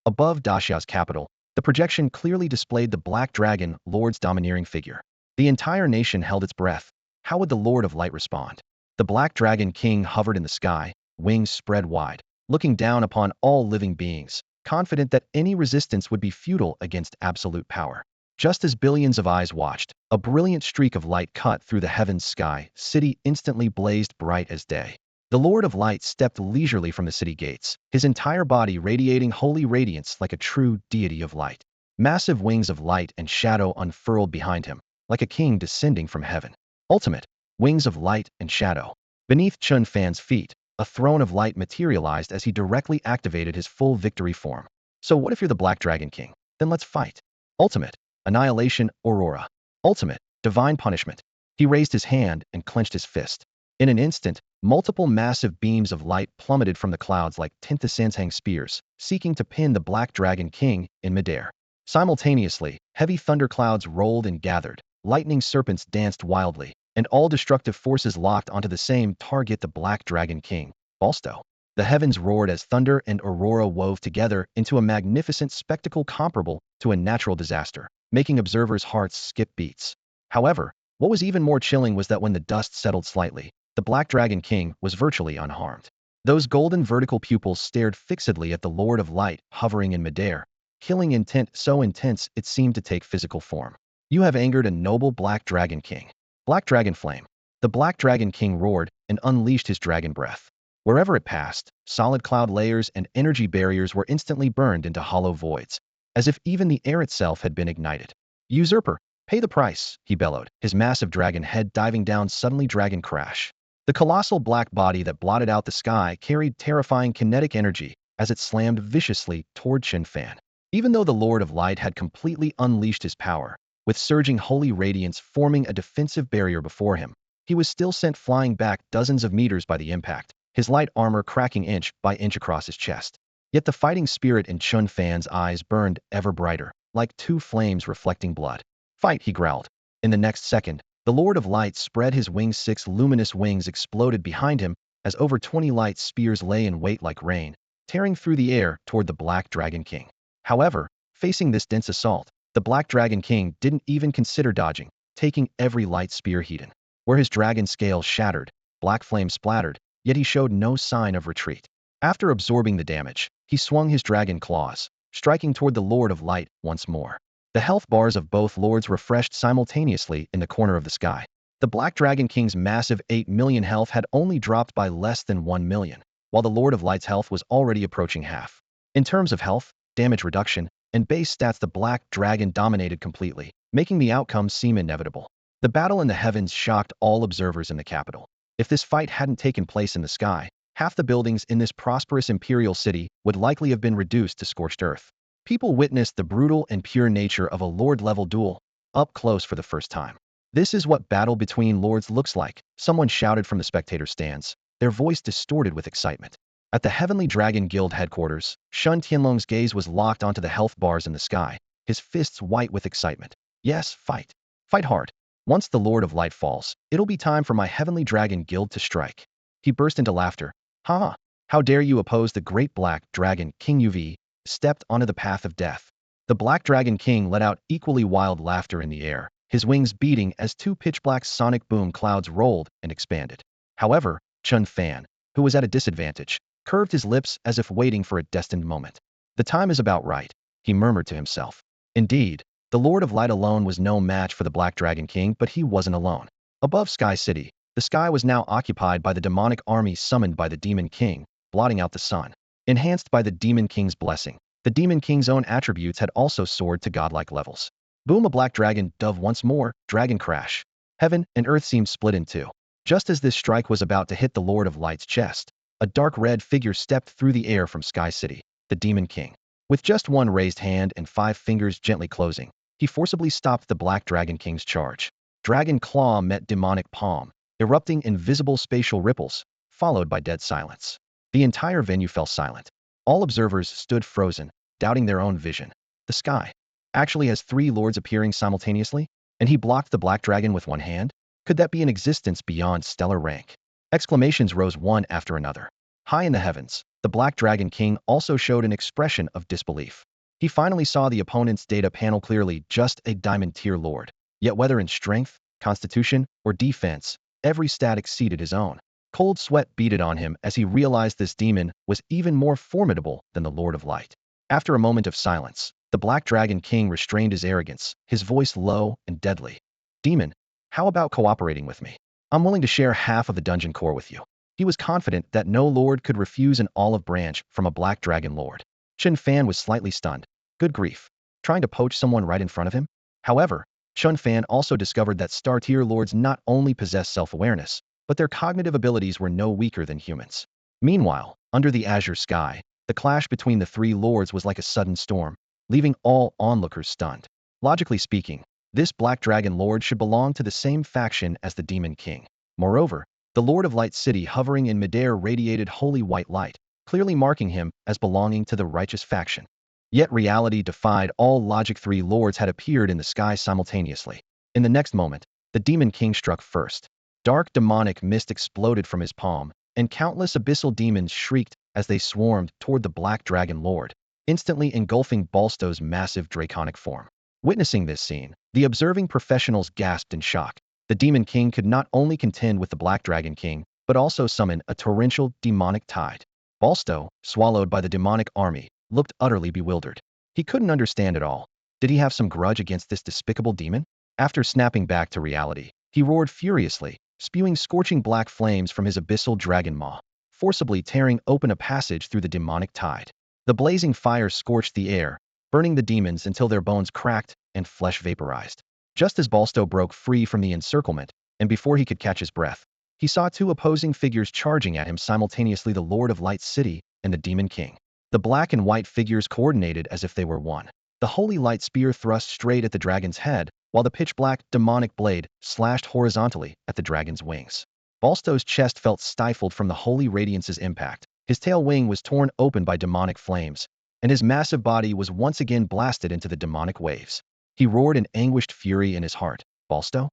Above Daxia's capital, the projection clearly displayed the Black Dragon Lord's domineering figure. The entire nation held its breath. How would the Lord of Light respond? The Black Dragon King hovered in the sky, wings spread wide, looking down upon all living beings, confident that any resistance would be futile against absolute power. Just as billions of eyes watched, a brilliant streak of light cut through the heavens. Sky City instantly blazed bright as day. The Lord of Light stepped leisurely from the city gates, his entire body radiating holy radiance like a true deity of light. Massive wings of light and shadow unfurled behind him, like a king descending from heaven. Ultimate, wings of light and shadow. Beneath Chen Fan's feet, A throne of light materialized as he directly activated his full victory form. So what if you're the Black Dragon King? Then let's fight. Ultimate, annihilation, aurora. Ultimate, divine punishment. He raised his hand and clenched his fist. In an instant, multiple massive beams of light plummeted from the clouds like Tintasansang spears, seeking to pin the Black Dragon King in midair. Simultaneously, heavy thunderclouds rolled and gathered, lightning serpents danced wildly, and all destructive forces locked onto the same target, the Black Dragon King, Balsto. The heavens roared as thunder and aurora wove together into a magnificent spectacle comparable to a natural disaster, making observers' hearts skip beats. However, what was even more chilling was that when the dust settled slightly, the Black Dragon King was virtually unharmed. Those golden vertical pupils stared fixedly at the Lord of Light hovering in midair, killing intent so intense it seemed to take physical form. You have angered a noble Black Dragon King. Black Dragon Flame. The Black Dragon King roared and unleashed his dragon breath. Wherever it passed, solid cloud layers and energy barriers were instantly burned into hollow voids, as if even the air itself had been ignited. Usurper, pay the price, he bellowed, his massive dragon head diving down suddenly. Dragon crash. The colossal black body that blotted out the sky carried terrifying kinetic energy as it slammed viciously toward Chen Fan. Even though the Lord of Light had completely unleashed his power, with surging holy radiance forming a defensive barrier before him, he was still sent flying back dozens of meters by the impact, his light armor cracking inch by inch across his chest. Yet the fighting spirit in Chen Fan's eyes burned ever brighter, like two flames reflecting blood. Fight, he growled. In the next second, the Lord of Light spread his wings. 6 luminous wings exploded behind him as over 20 light spears lay in wait like rain, tearing through the air toward the Black Dragon King. However, facing this dense assault, the Black Dragon King didn't even consider dodging, taking every light spear heat. Where his dragon scales shattered, black flame splattered, yet he showed no sign of retreat. After absorbing the damage, he swung his dragon claws, striking toward the Lord of Light once more. The health bars of both lords refreshed simultaneously in the corner of the sky. The Black Dragon King's massive 8 million health had only dropped by less than 1 million, while the Lord of Light's health was already approaching half. In terms of health, damage reduction, and base stats, the Black Dragon dominated completely, making the outcome seem inevitable. The battle in the heavens shocked all observers in the capital. If this fight hadn't taken place in the sky, half the buildings in this prosperous imperial city would likely have been reduced to scorched earth. People witnessed the brutal and pure nature of a lord-level duel, up close for the first time. This is what battle between lords looks like, someone shouted from the spectator stands, their voice distorted with excitement. At the Heavenly Dragon Guild headquarters, Shun Tianlong's gaze was locked onto the health bars in the sky, his fists white with excitement. Yes, fight. Fight hard. Once the Lord of Light falls, it'll be time for my Heavenly Dragon Guild to strike. He burst into laughter. Ha! How dare you oppose the great Black Dragon King? UV stepped onto the path of death. The Black Dragon King let out equally wild laughter in the air, his wings beating as 2 pitch-black sonic boom clouds rolled and expanded. However, Chen Fan, who was at a disadvantage, curved his lips as if waiting for a destined moment. The time is about right, he murmured to himself. Indeed, the Lord of Light alone was no match for the Black Dragon King, but he wasn't alone. Above Sky City, the sky was now occupied by the demonic army summoned by the Demon King, blotting out the sun. Enhanced by the Demon King's blessing, the Demon King's own attributes had also soared to godlike levels. Boom! A black dragon dove once more, dragon crash. Heaven and earth seemed split in two. Just as this strike was about to hit the Lord of Light's chest, a dark red figure stepped through the air from Sky City, the Demon King. With just one raised hand and 5 fingers gently closing, he forcibly stopped the Black Dragon King's charge. Dragon Claw met demonic palm, erupting invisible spatial ripples, followed by dead silence. The entire venue fell silent. All observers stood frozen, doubting their own vision. The sky actually has 3 lords appearing simultaneously, and he blocked the Black Dragon with one hand? Could that be an existence beyond stellar rank? Exclamations rose one after another. High in the heavens, the Black Dragon King also showed an expression of disbelief. He finally saw the opponent's data panel clearly, just a diamond tier lord. Yet whether in strength, constitution, or defense, every stat exceeded his own. Cold sweat beaded on him as he realized this demon was even more formidable than the Lord of Light. After a moment of silence, the Black Dragon King restrained his arrogance, his voice low and deadly. Demon, how about cooperating with me? I'm willing to share half of the dungeon core with you. He was confident that no lord could refuse an olive branch from a Black Dragon lord. Chen Fan was slightly stunned. Good grief. Trying to poach someone right in front of him? However, Chen Fan also discovered that star-tier lords not only possess self-awareness, but their cognitive abilities were no weaker than humans. Meanwhile, under the azure sky, the clash between the three lords was like a sudden storm, leaving all onlookers stunned. Logically speaking, this Black Dragon Lord should belong to the same faction as the Demon King. Moreover, the Lord of Light City hovering in midair radiated holy white light, clearly marking him as belonging to the righteous faction. Yet reality defied all logic. Three lords had appeared in the sky simultaneously. In the next moment, the Demon King struck first. Dark demonic mist exploded from his palm, and countless abyssal demons shrieked as they swarmed toward the Black Dragon Lord, instantly engulfing Balsto's massive draconic form. Witnessing this scene, the observing professionals gasped in shock. The Demon King could not only contend with the Black Dragon King, but also summon a torrential demonic tide. Balsto, swallowed by the demonic army, looked utterly bewildered. He couldn't understand it all. Did he have some grudge against this despicable demon? After snapping back to reality, he roared furiously, spewing scorching black flames from his abyssal dragon maw, forcibly tearing open a passage through the demonic tide. The blazing fire scorched the air, burning the demons until their bones cracked and flesh vaporized. Just as Balsto broke free from the encirclement, and before he could catch his breath, he saw two opposing figures charging at him simultaneously: the Lord of Light City and the Demon King. The black and white figures coordinated as if they were one. The holy light spear thrust straight at the dragon's head, while the pitch-black demonic blade slashed horizontally at the dragon's wings. Balsto's chest felt stifled from the holy radiance's impact. His tail wing was torn open by demonic flames, and his massive body was once again blasted into the demonic waves. He roared in anguished fury in his heart. Balsto?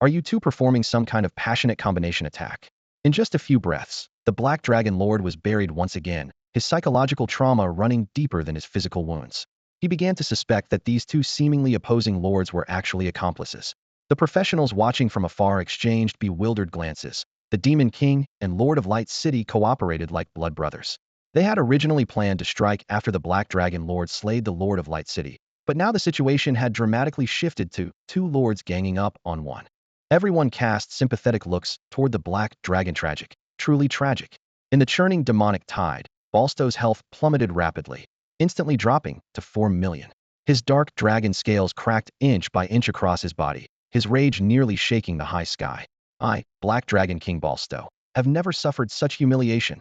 Are you two performing some kind of passionate combination attack? In just a few breaths, the Black Dragon Lord was buried once again, his psychological trauma running deeper than his physical wounds. He began to suspect that these two seemingly opposing lords were actually accomplices. The professionals watching from afar exchanged bewildered glances. The Demon King and Lord of Light City cooperated like blood brothers. They had originally planned to strike after the Black Dragon Lord slayed the Lord of Light City, but now the situation had dramatically shifted to two lords ganging up on one. Everyone cast sympathetic looks toward the Black Dragon. Tragic, truly tragic. In the churning demonic tide, Balsto's health plummeted rapidly, instantly dropping to 4 million. His dark dragon scales cracked inch by inch across his body, his rage nearly shaking the high sky. I, Black Dragon King Balsto, have never suffered such humiliation.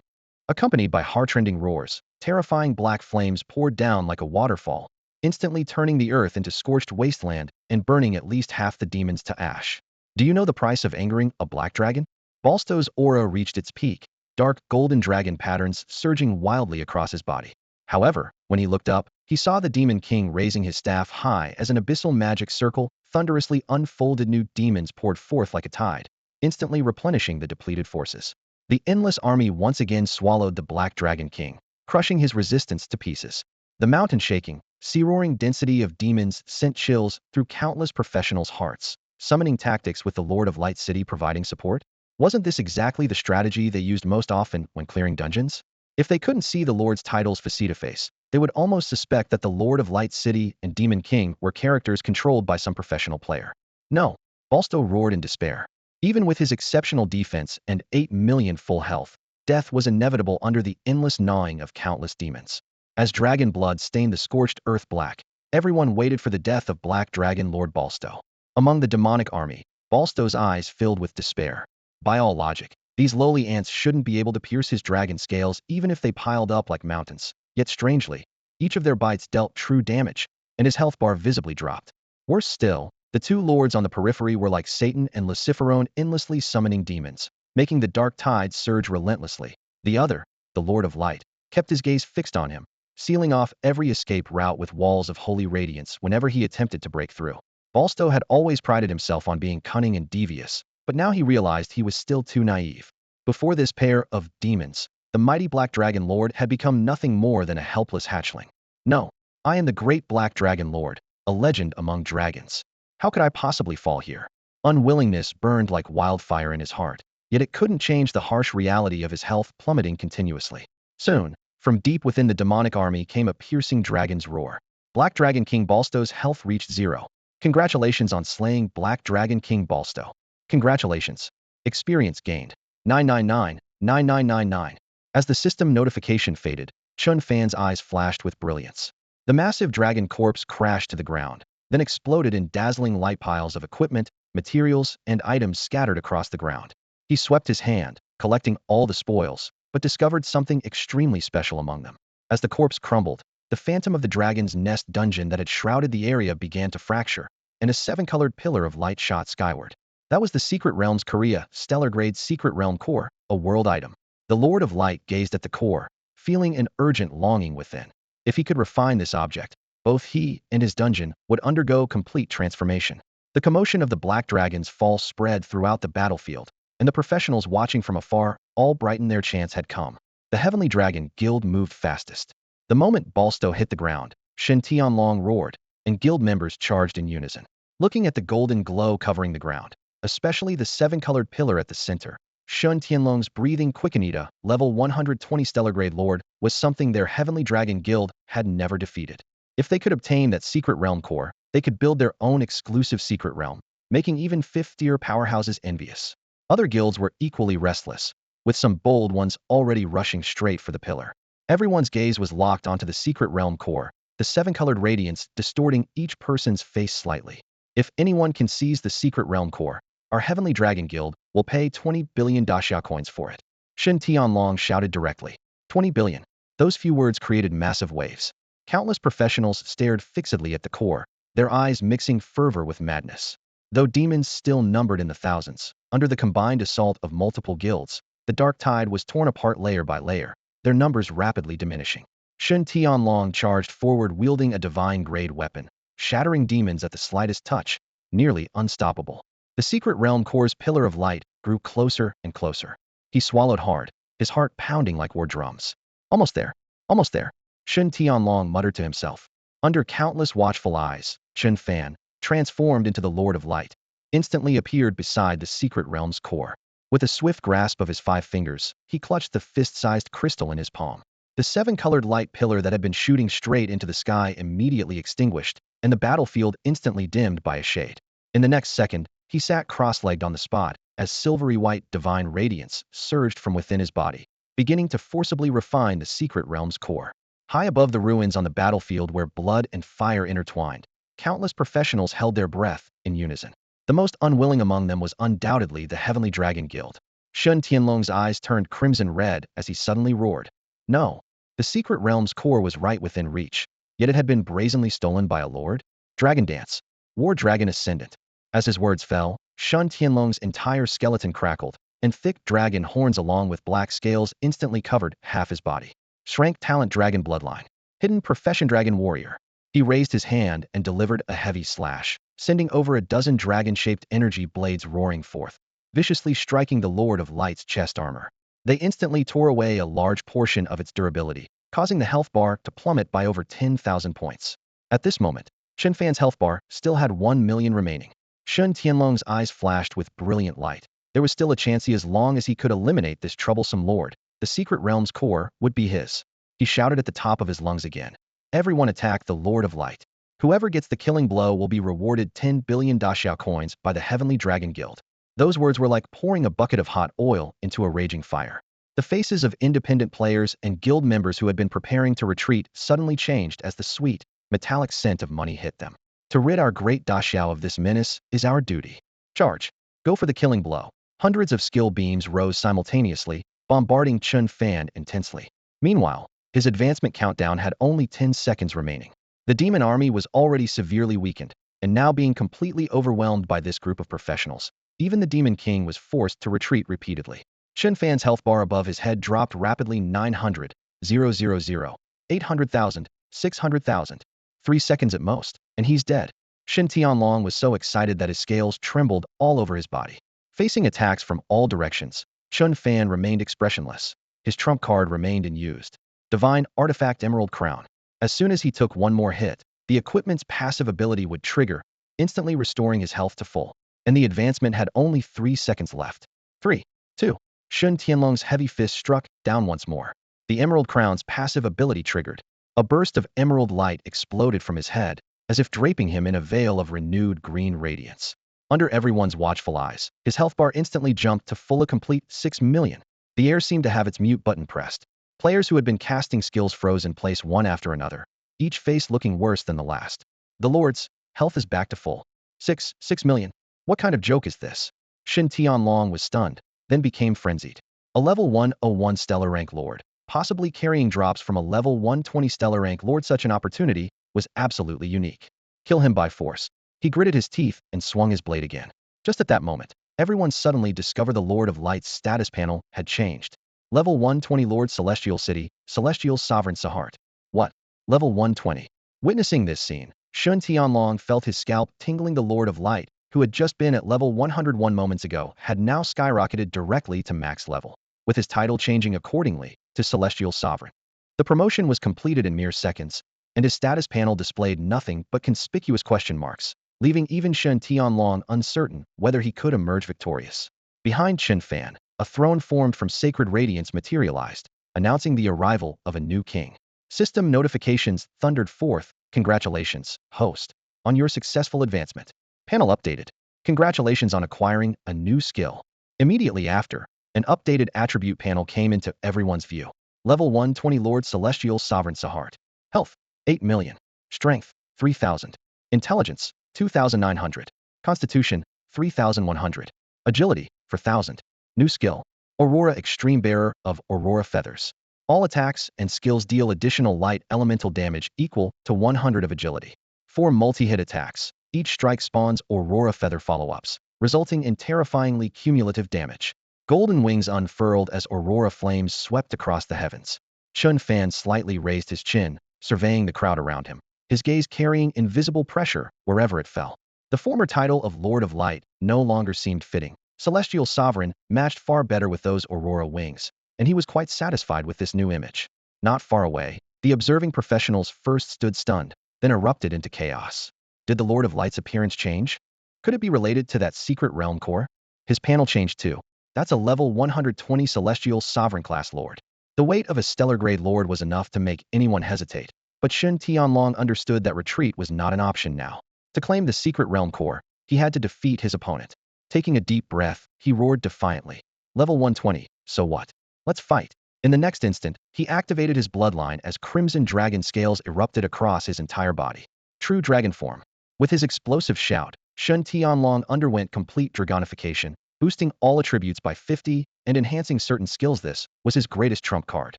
Accompanied by heart-rending roars, terrifying black flames poured down like a waterfall, instantly turning the earth into scorched wasteland and burning at least half the demons to ash. Do you know the price of angering a black dragon? Balsto's aura reached its peak, dark golden dragon patterns surging wildly across his body. However, when he looked up, he saw the Demon King raising his staff high as an abyssal magic circle thunderously unfolded. New demons poured forth like a tide, instantly replenishing the depleted forces. The endless army once again swallowed the Black Dragon King, crushing his resistance to pieces. The mountain-shaking, sea-roaring density of demons sent chills through countless professionals' hearts. Summoning tactics with the Lord of Light City providing support? Wasn't this exactly the strategy they used most often when clearing dungeons? If they couldn't see the Lord's titles face-to-face, they would almost suspect that the Lord of Light City and Demon King were characters controlled by some professional player. No, Balsto roared in despair. Even with his exceptional defense and 8 million full health, death was inevitable under the endless gnawing of countless demons. As dragon blood stained the scorched earth black, everyone waited for the death of Black Dragon Lord Balsto. Among the demonic army, Balsto's eyes filled with despair. By all logic, these lowly ants shouldn't be able to pierce his dragon scales even if they piled up like mountains. Yet strangely, each of their bites dealt true damage, and his health bar visibly dropped. Worse still, the two lords on the periphery were like Satan and Luciferone, endlessly summoning demons, making the dark tides surge relentlessly. The other, the Lord of Light, kept his gaze fixed on him, sealing off every escape route with walls of holy radiance whenever he attempted to break through. Balsto had always prided himself on being cunning and devious, but now he realized he was still too naive. Before this pair of demons, the mighty Black Dragon Lord had become nothing more than a helpless hatchling. No, I am the great Black Dragon Lord, a legend among dragons. How could I possibly fall here? Unwillingness burned like wildfire in his heart, yet it couldn't change the harsh reality of his health plummeting continuously. Soon, from deep within the demonic army came a piercing dragon's roar. Black Dragon King Balsto's health reached 0. Congratulations on slaying Black Dragon King Balsto. Congratulations. Experience gained. 999, 9999. As the system notification faded, Chen Fan's eyes flashed with brilliance. The massive dragon corpse crashed to the ground, then exploded in dazzling light. Piles of equipment, materials, and items scattered across the ground. He swept his hand, collecting all the spoils, but discovered something extremely special among them. As the corpse crumbled, the phantom of the dragon's nest dungeon that had shrouded the area began to fracture, and a seven-colored pillar of light shot skyward. That was the Secret Realm's Korea, Stellar Grade Secret Realm Core, a world item. The Lord of Light gazed at the core, feeling an urgent longing within. If he could refine this object, both he and his dungeon would undergo complete transformation. The commotion of the Black Dragon's fall spread throughout the battlefield, and the professionals watching from afar all brightened their chance had come. The Heavenly Dragon Guild moved fastest. The moment Balsto hit the ground, Shen Tianlong roared, and guild members charged in unison. Looking at the golden glow covering the ground, especially the seven-colored pillar at the center, Shen Tianlong's breathing quickenita, level 120 stellar grade lord, was something their Heavenly Dragon Guild had never defeated. If they could obtain that secret realm core, they could build their own exclusive secret realm, making even fifth-tier powerhouses envious. Other guilds were equally restless, with some bold ones already rushing straight for the pillar. Everyone's gaze was locked onto the secret realm core, the seven-colored radiance distorting each person's face slightly. If anyone can seize the secret realm core, our Heavenly Dragon Guild will pay 20 billion daxia coins for it. Shen Tianlong shouted directly. 20 billion. Those few words created massive waves. Countless professionals stared fixedly at the core, their eyes mixing fervor with madness. Though demons still numbered in the thousands, under the combined assault of multiple guilds, the dark tide was torn apart layer by layer, their numbers rapidly diminishing. Shen Tianlong charged forward wielding a divine-grade weapon, shattering demons at the slightest touch, nearly unstoppable. The secret realm core's pillar of light grew closer and closer. He swallowed hard, his heart pounding like war drums. Almost there. Almost there. Shen Tianlong muttered to himself. Under countless watchful eyes, Chen Fan, transformed into the Lord of Light, instantly appeared beside the secret realm's core. With a swift grasp of his 5 fingers, he clutched the fist-sized crystal in his palm. The seven-colored light pillar that had been shooting straight into the sky immediately extinguished, and the battlefield instantly dimmed by a shade. In the next second, he sat cross-legged on the spot, as silvery white divine radiance surged from within his body, beginning to forcibly refine the secret realm's core. High above the ruins on the battlefield where blood and fire intertwined, countless professionals held their breath in unison. The most unwilling among them was undoubtedly the Heavenly Dragon Guild. Shen Tianlong's eyes turned crimson red as he suddenly roared. No, the secret realm's core was right within reach, yet it had been brazenly stolen by a lord? Dragon Dance. War Dragon Ascendant. As his words fell, Shen Tianlong's entire skeleton crackled, and thick dragon horns along with black scales instantly covered half his body. Shrank Talent Dragon Bloodline. Hidden Profession Dragon Warrior. He raised his hand and delivered a heavy slash, sending over a dozen dragon-shaped energy blades roaring forth, viciously striking the Lord of Light's chest armor. They instantly tore away a large portion of its durability, causing the health bar to plummet by over 10,000 points. At this moment, Chen Fan's health bar still had 1 million remaining. Shen Tianlong's eyes flashed with brilliant light. There was still a chance as long as he could eliminate this troublesome lord, the secret realm's core would be his. He shouted at the top of his lungs again. Everyone attack the Lord of Light. Whoever gets the killing blow will be rewarded 10 billion daxiao coins by the Heavenly Dragon Guild. Those words were like pouring a bucket of hot oil into a raging fire. The faces of independent players and guild members who had been preparing to retreat suddenly changed as the sweet, metallic scent of money hit them. To rid our great daxiao of this menace is our duty. Charge. Go for the killing blow. Hundreds of skill beams rose simultaneously, bombarding Chen Fan intensely. Meanwhile, his advancement countdown had only 10 seconds remaining. The demon army was already severely weakened, and now being completely overwhelmed by this group of professionals. Even the Demon King was forced to retreat repeatedly. Chen Fan's health bar above his head dropped rapidly 900, 000, 800,000, 600,000. 3 seconds at most, and he's dead. Shen Tianlong was so excited that his scales trembled all over his body. Facing attacks from all directions, Chen Fan remained expressionless. His trump card remained unused. Divine Artifact Emerald Crown. As soon as he took one more hit, the equipment's passive ability would trigger, instantly restoring his health to full. And the advancement had only 3 seconds left. 3, 2. Shen Tianlong's heavy fist struck down once more. The Emerald Crown's passive ability triggered. A burst of emerald light exploded from his head, as if draping him in a veil of renewed green radiance. Under everyone's watchful eyes, his health bar instantly jumped to full a complete 6 million. The air seemed to have its mute button pressed. Players who had been casting skills froze in place one after another, each face looking worse than the last. The Lord's health is back to full. 6 million. What kind of joke is this? Shen Tianlong was stunned, then became frenzied. a level 101 stellar rank lord, possibly carrying drops from a level 120 stellar rank lord. Such an opportunity was absolutely unique. Kill him by force. He gritted his teeth and swung his blade again. Just at that moment, everyone suddenly discovered the Lord of Light's status panel had changed. Level 120 Lord Celestial City, Celestial Sovereign Sahart. What? Level 120. Witnessing this scene, Chen Tianlong felt his scalp tingling. The Lord of Light, who had just been at level 101 moments ago, had now skyrocketed directly to max level, with his title changing accordingly to Celestial Sovereign. The promotion was completed in mere seconds, and his status panel displayed nothing but conspicuous question marks, leaving even Chen Tianlong uncertain whether he could emerge victorious. Behind Chen Fan, a throne formed from sacred radiance materialized, announcing the arrival of a new king. System notifications thundered forth. Congratulations, host, on your successful advancement. Panel updated. Congratulations on acquiring a new skill. Immediately after, an updated attribute panel came into everyone's view. Level 120 Lord Celestial Sovereign Sahart. Health, 8 million. Strength, 3,000. Intelligence, 2,900. Constitution, 3,100. Agility, 4,000. New skill, Aurora Extreme Bearer of Aurora Feathers. All attacks and skills deal additional light elemental damage equal to 100 of agility. 4 multi-hit attacks. Each strike spawns Aurora Feather follow-ups, resulting in terrifyingly cumulative damage. Golden wings unfurled as Aurora flames swept across the heavens. Chen Fan slightly raised his chin, surveying the crowd around him, his gaze carrying invisible pressure wherever it fell. The former title of Lord of Light no longer seemed fitting. Celestial Sovereign matched far better with those Aurora wings, and he was quite satisfied with this new image. Not far away, the observing professionals first stood stunned, then erupted into chaos. Did the Lord of Light's appearance change? Could it be related to that secret realm core? His panel changed too. That's a level 120 Celestial Sovereign class Lord. The weight of a stellar grade Lord was enough to make anyone hesitate, but Chen Tianlong understood that retreat was not an option now. To claim the secret realm core, he had to defeat his opponent. Taking a deep breath, he roared defiantly. Level 120, so what? Let's fight. In the next instant, he activated his bloodline as crimson dragon scales erupted across his entire body. True dragon form. With his explosive shout, Chen Tianlong underwent complete dragonification, boosting all attributes by 50 and enhancing certain skills. This was his greatest trump card.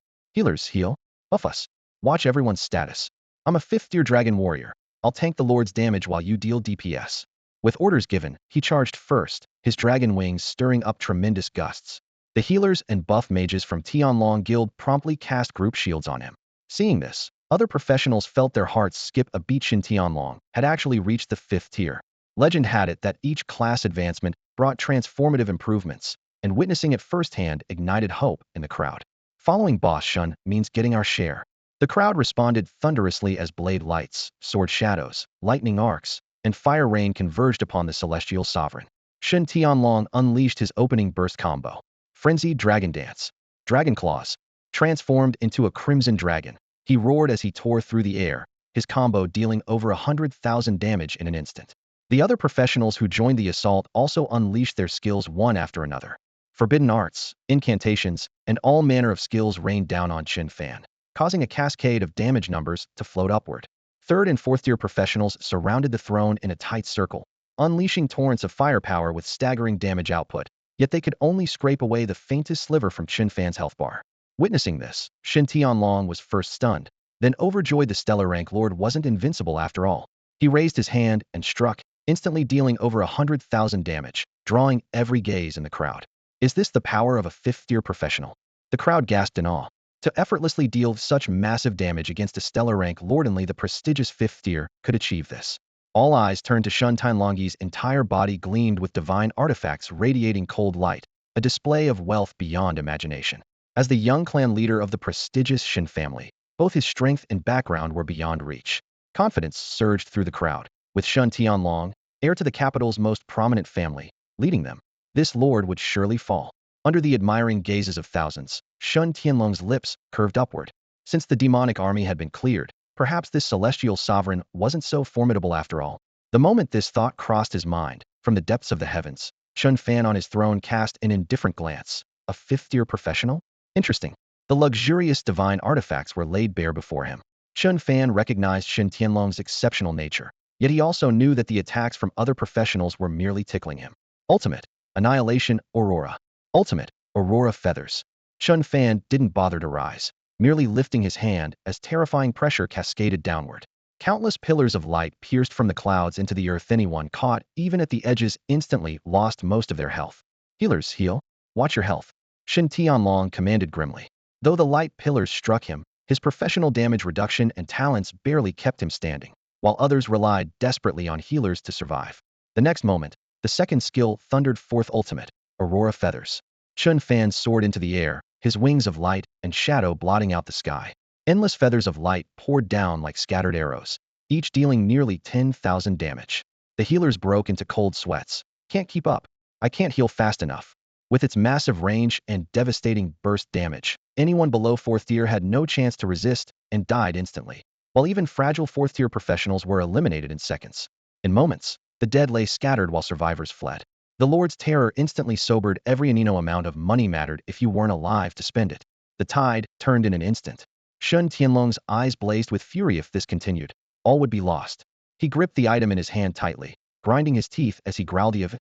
Healers heal, buff us. Watch everyone's status. I'm a 5th-tier dragon warrior. I'll tank the Lord's damage while you deal DPS. With orders given, he charged first, his dragon wings stirring up tremendous gusts. The healers and buff mages from Tianlong Guild promptly cast group shields on him. Seeing this, other professionals felt their hearts skip a beat. Chen Tianlong had actually reached the 5th tier. Legend had it that each class advancement brought transformative improvements, and witnessing it firsthand ignited hope in the crowd. Following Boss Shun means getting our share. The crowd responded thunderously as blade lights, sword shadows, lightning arcs, and fire rain converged upon the Celestial Sovereign. Chen Tianlong unleashed his opening burst combo. Frenzied Dragon Dance. Dragon Claws. Transformed into a crimson dragon, he roared as he tore through the air, his combo dealing over 100,000 damage in an instant. The other professionals who joined the assault also unleashed their skills one after another. Forbidden arts, incantations, and all manner of skills rained down on Chen Fan, causing a cascade of damage numbers to float upward. 3rd and 4th-tier professionals surrounded the throne in a tight circle, unleashing torrents of firepower with staggering damage output, yet they could only scrape away the faintest sliver from Chen Fan's health bar. Witnessing this, Chen Tianlong was first stunned, then overjoyed. The stellar rank Lord wasn't invincible after all. He raised his hand and struck, instantly dealing over 100,000 damage, drawing every gaze in the crowd. Is this the power of a 5th-tier professional? The crowd gasped in awe. To effortlessly deal such massive damage against a stellar rank Lord, only the prestigious 5th tier could achieve this. All eyes turned to Chen Tianlong's entire body gleamed with divine artifacts radiating cold light, a display of wealth beyond imagination. As the young clan leader of the prestigious Shin family, both his strength and background were beyond reach. Confidence surged through the crowd, with Chen Tianlong, heir to the capital's most prominent family, leading them. This lord would surely fall. Under the admiring gazes of thousands, Chen Tianlong's lips curved upward. Since the demonic army had been cleared, perhaps this celestial sovereign wasn't so formidable after all. The moment this thought crossed his mind, from the depths of the heavens, Chen Fan on his throne cast an indifferent glance. A 5th-tier professional? Interesting. The luxurious divine artifacts were laid bare before him. Chen Fan recognized Chen Tianlong's exceptional nature, yet he also knew that the attacks from other professionals were merely tickling him. Ultimate. Annihilation Aurora. Ultimate. Aurora feathers. Chen Fan didn't bother to rise, merely lifting his hand as terrifying pressure cascaded downward. Countless pillars of light pierced from the clouds into the earth. Anyone caught, even at the edges, instantly lost most of their health. Healers, heal. Watch your health. Shen Tianlong commanded grimly. Though the light pillars struck him, his professional damage reduction and talents barely kept him standing, while others relied desperately on healers to survive. The next moment, the second skill thundered forth ultimate, Aurora feathers. Chen Fan soared into the air, his wings of light and shadow blotting out the sky. Endless feathers of light poured down like scattered arrows, each dealing nearly 10,000 damage. The healers broke into cold sweats. Can't keep up. I can't heal fast enough. With its massive range and devastating burst damage, anyone below 4th tier had no chance to resist and died instantly, while even fragile 4th tier professionals were eliminated in seconds. In moments, the dead lay scattered while survivors fled. The Lord's terror instantly sobered every Anino. Amount of money mattered if you weren't alive to spend it. The tide turned in an instant. Shen Tianlong's eyes blazed with fury. If this continued, all would be lost. He gripped the item in his hand tightly, grinding his teeth as he growled, "If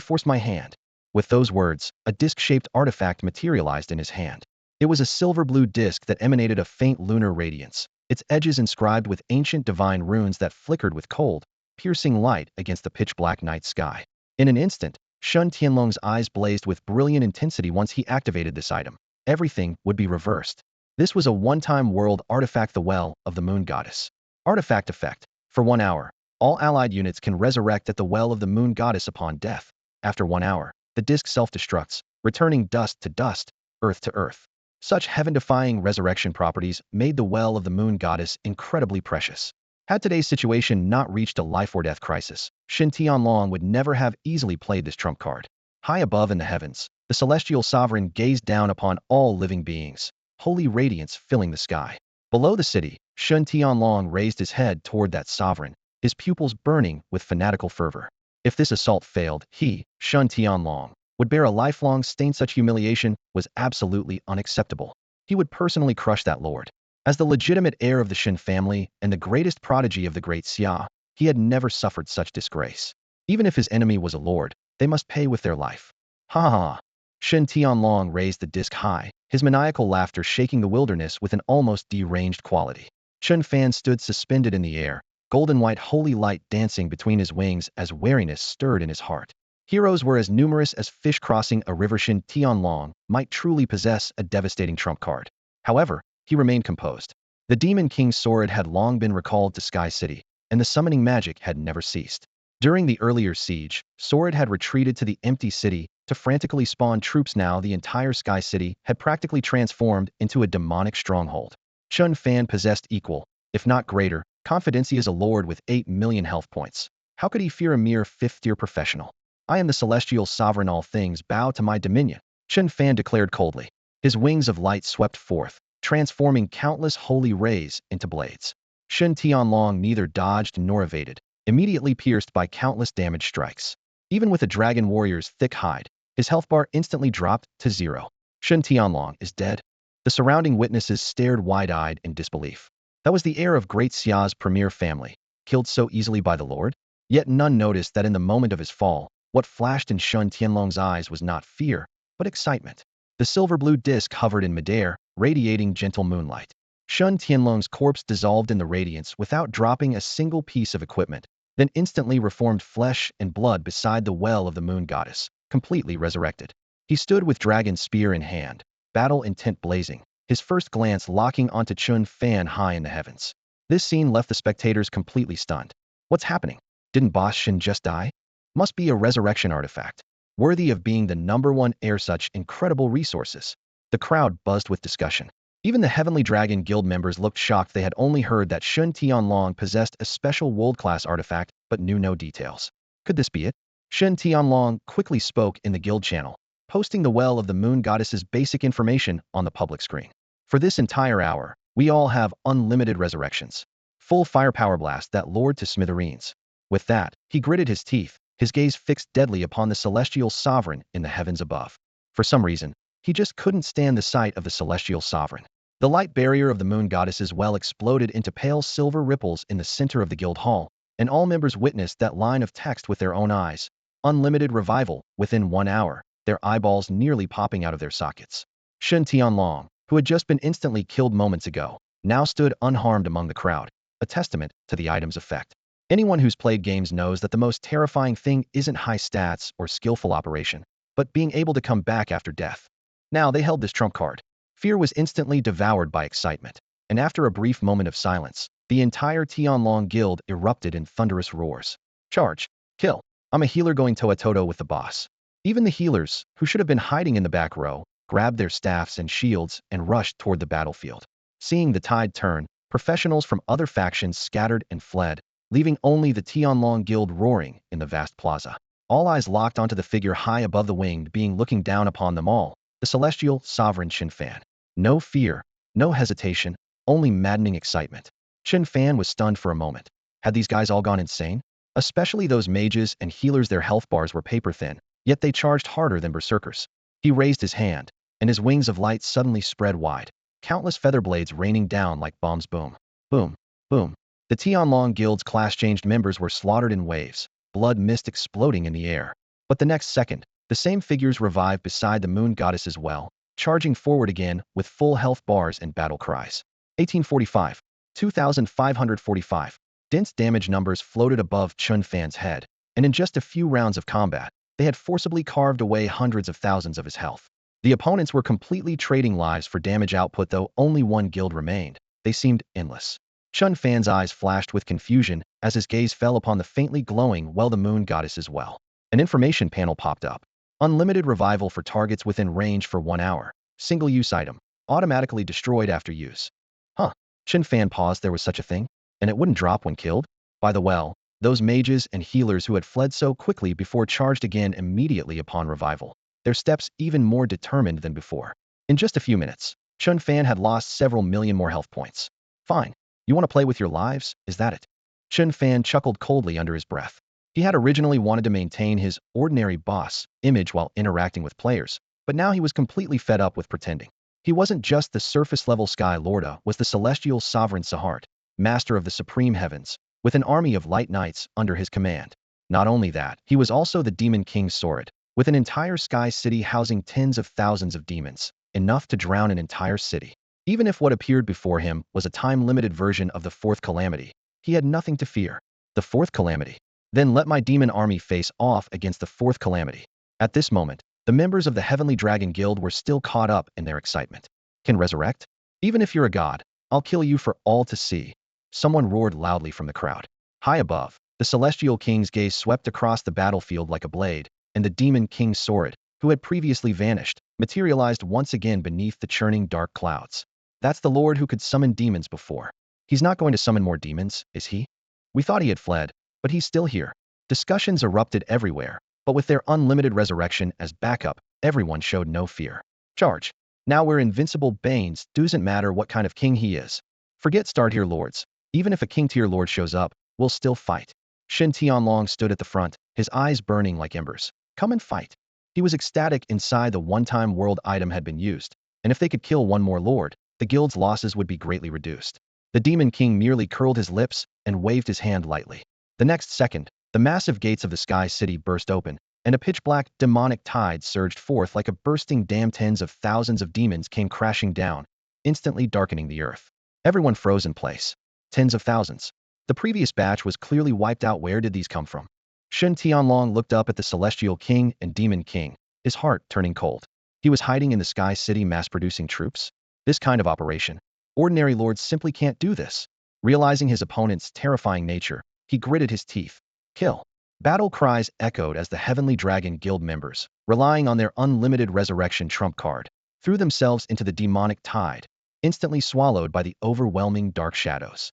force my hand." With those words, a disc-shaped artifact materialized in his hand. It was a silver-blue disc that emanated a faint lunar radiance, its edges inscribed with ancient divine runes that flickered with cold, piercing light against the pitch-black night sky. In an instant, Shen Tianlong's eyes blazed with brilliant intensity. Once he activated this item, everything would be reversed. This was a one-time world artifact, the Well of the Moon Goddess. Artifact effect. For 1 hour, all allied units can resurrect at the Well of the Moon Goddess upon death. After 1 hour, the disc self-destructs, returning dust to dust, earth to earth. Such heaven-defying resurrection properties made the Well of the Moon Goddess incredibly precious. Had today's situation not reached a life-or-death crisis, Shen Tianlong would never have easily played this trump card. High above in the heavens, the celestial sovereign gazed down upon all living beings, holy radiance filling the sky. Below the city, Shen Tianlong raised his head toward that sovereign, his pupils burning with fanatical fervor. If this assault failed, he, Shen Tianlong, would bear a lifelong stain. Such humiliation was absolutely unacceptable. He would personally crush that lord. As the legitimate heir of the Shen family and the greatest prodigy of the great Xia, he had never suffered such disgrace. Even if his enemy was a lord, they must pay with their life. Ha ha ha! Shen Tianlong raised the disc high, his maniacal laughter shaking the wilderness with an almost deranged quality. Chen Fan stood suspended in the air, golden-white holy light dancing between his wings as wariness stirred in his heart. Heroes were as numerous as fish crossing a river. Shen Tianlong might truly possess a devastating trump card. However, he remained composed. The Demon King's sword had long been recalled to Sky City, and the summoning magic had never ceased. During the earlier siege, Sword had retreated to the empty city to frantically spawn troops. Now the entire Sky City had practically transformed into a demonic stronghold. Chen Fan possessed equal, if not greater, confidence. He is a lord with 8 million health points. How could he fear a mere 5th-tier professional? I am the celestial sovereign. All things bow to my dominion, Chen Fan declared coldly. His wings of light swept forth, transforming countless holy rays into blades. Shen Tianlong neither dodged nor evaded, immediately pierced by countless damage strikes. Even with a dragon warrior's thick hide, his health bar instantly dropped to 0. Shen Tianlong is dead. The surrounding witnesses stared wide-eyed in disbelief. That was the heir of Great Xia's premier family, killed so easily by the Lord? Yet none noticed that in the moment of his fall, what flashed in Shen Tianlong's eyes was not fear, but excitement. The silver-blue disc hovered in midair, radiating gentle moonlight. Shen Tianlong's corpse dissolved in the radiance without dropping a single piece of equipment, then instantly reformed flesh and blood beside the Well of the Moon Goddess, completely resurrected. He stood with dragon spear in hand, battle intent blazing, his first glance locking onto Chen Fan high in the heavens. This scene left the spectators completely stunned. What's happening? Didn't Boss Shen just die? Must be a resurrection artifact, worthy of being the #1 heir. Such incredible resources. The crowd buzzed with discussion. Even the Heavenly Dragon Guild members looked shocked. They had only heard that Shen Tianlong possessed a special world-class artifact, but knew no details. Could this be it? Shen Tianlong quickly spoke in the guild channel, posting the Well of the Moon Goddess's basic information on the public screen. For this entire hour, we all have unlimited resurrections. Full firepower blast that lord to smithereens. With that, he gritted his teeth, his gaze fixed deadly upon the celestial sovereign in the heavens above. For some reason, he just couldn't stand the sight of the celestial sovereign. The light barrier of the moon goddess's well exploded into pale silver ripples in the center of the guild hall, and all members witnessed that line of text with their own eyes. Unlimited revival within 1 hour. their eyeballs nearly popping out of their sockets. Shen Tianlong, who had just been instantly killed moments ago, now stood unharmed among the crowd, a testament to the item's effect. Anyone who's played games knows that the most terrifying thing isn't high stats or skillful operation, but being able to come back after death. Now they held this trump card. Fear was instantly devoured by excitement, and after a brief moment of silence, the entire Tianlong guild erupted in thunderous roars. Charge! Kill! I'm a healer going toe-a-toe with the boss. Even the healers, who should have been hiding in the back row, grabbed their staffs and shields and rushed toward the battlefield. Seeing the tide turn, professionals from other factions scattered and fled, leaving only the Tianlong guild roaring in the vast plaza. All eyes locked onto the figure high above the winged being looking down upon them all, the celestial sovereign Chen Fan. No fear, no hesitation, only maddening excitement. Chen Fan was stunned for a moment. Had these guys all gone insane? Especially those mages and healers, their health bars were paper thin, yet they charged harder than berserkers. He raised his hand, and his wings of light suddenly spread wide, countless feather blades raining down like bombs. Boom, boom, boom. The Tianlong Guild's class-changed members were slaughtered in waves, blood mist exploding in the air. But the next second, the same figures revived beside the moon goddess as well, charging forward again with full health bars and battle cries. 1845, 2545. Dense damage numbers floated above Chen Fan's head, and in just a few rounds of combat, they had forcibly carved away hundreds of thousands of his health. The opponents were completely trading lives for damage output, though only one guild remained. They seemed endless. Chen Fan's eyes flashed with confusion as his gaze fell upon the faintly glowing the moon goddess as well. An information panel popped up. Unlimited revival for targets within range for 1 hour. Single-use item. Automatically destroyed after use. Huh. Chen Fan paused. There was such a thing? And it wouldn't drop when killed? By the well, those mages and healers who had fled so quickly before charged again immediately upon revival, their steps even more determined than before. In just a few minutes, Chen Fan had lost several million more health points. Fine. You want to play with your lives, is that it? Chen Fan chuckled coldly under his breath. He had originally wanted to maintain his ordinary boss image while interacting with players, but now he was completely fed up with pretending. He wasn't just the surface-level Sky Lorda, was the celestial sovereign Sahart, master of the supreme heavens, with an army of light knights under his command. Not only that, he was also the demon king Sorid, with an entire sky city housing tens of thousands of demons, enough to drown an entire city. Even if what appeared before him was a time-limited version of the fourth calamity, he had nothing to fear. The fourth calamity? Then let my demon army face off against the fourth calamity. At this moment, the members of the Heavenly Dragon Guild were still caught up in their excitement. Can resurrect? Even if you're a god, I'll kill you for all to see. Someone roared loudly from the crowd. High above, the Celestial King's gaze swept across the battlefield like a blade, and the Demon King Sorid, who had previously vanished, materialized once again beneath the churning dark clouds. That's the Lord who could summon demons before. He's not going to summon more demons, is he? We thought he had fled, but he's still here. Discussions erupted everywhere, but with their unlimited resurrection as backup, everyone showed no fear. Charge. Now we're invincible Banes, doesn't matter what kind of king he is. Forget star-tier lords. Even if a king-tier lord shows up, we'll still fight. Shen Tianlong stood at the front, his eyes burning like embers. Come and fight. He was ecstatic inside the one-time world item had been used, and if they could kill one more lord, the guild's losses would be greatly reduced. The Demon King merely curled his lips and waved his hand lightly. The next second, the massive gates of the Sky City burst open, and a pitch-black, demonic tide surged forth like a bursting dam. Tens of thousands of demons came crashing down, instantly darkening the earth. Everyone froze in place. Tens of thousands. The previous batch was clearly wiped out. Where did these come from? Shen Tianlong looked up at the Celestial King and Demon King, his heart turning cold. He was hiding in the Sky City mass-producing troops? This kind of operation. Ordinary lords simply can't do this. Realizing his opponent's terrifying nature, he gritted his teeth. Kill. Battle cries echoed as the Heavenly Dragon Guild members, relying on their unlimited resurrection trump card, threw themselves into the demonic tide, instantly swallowed by the overwhelming dark shadows.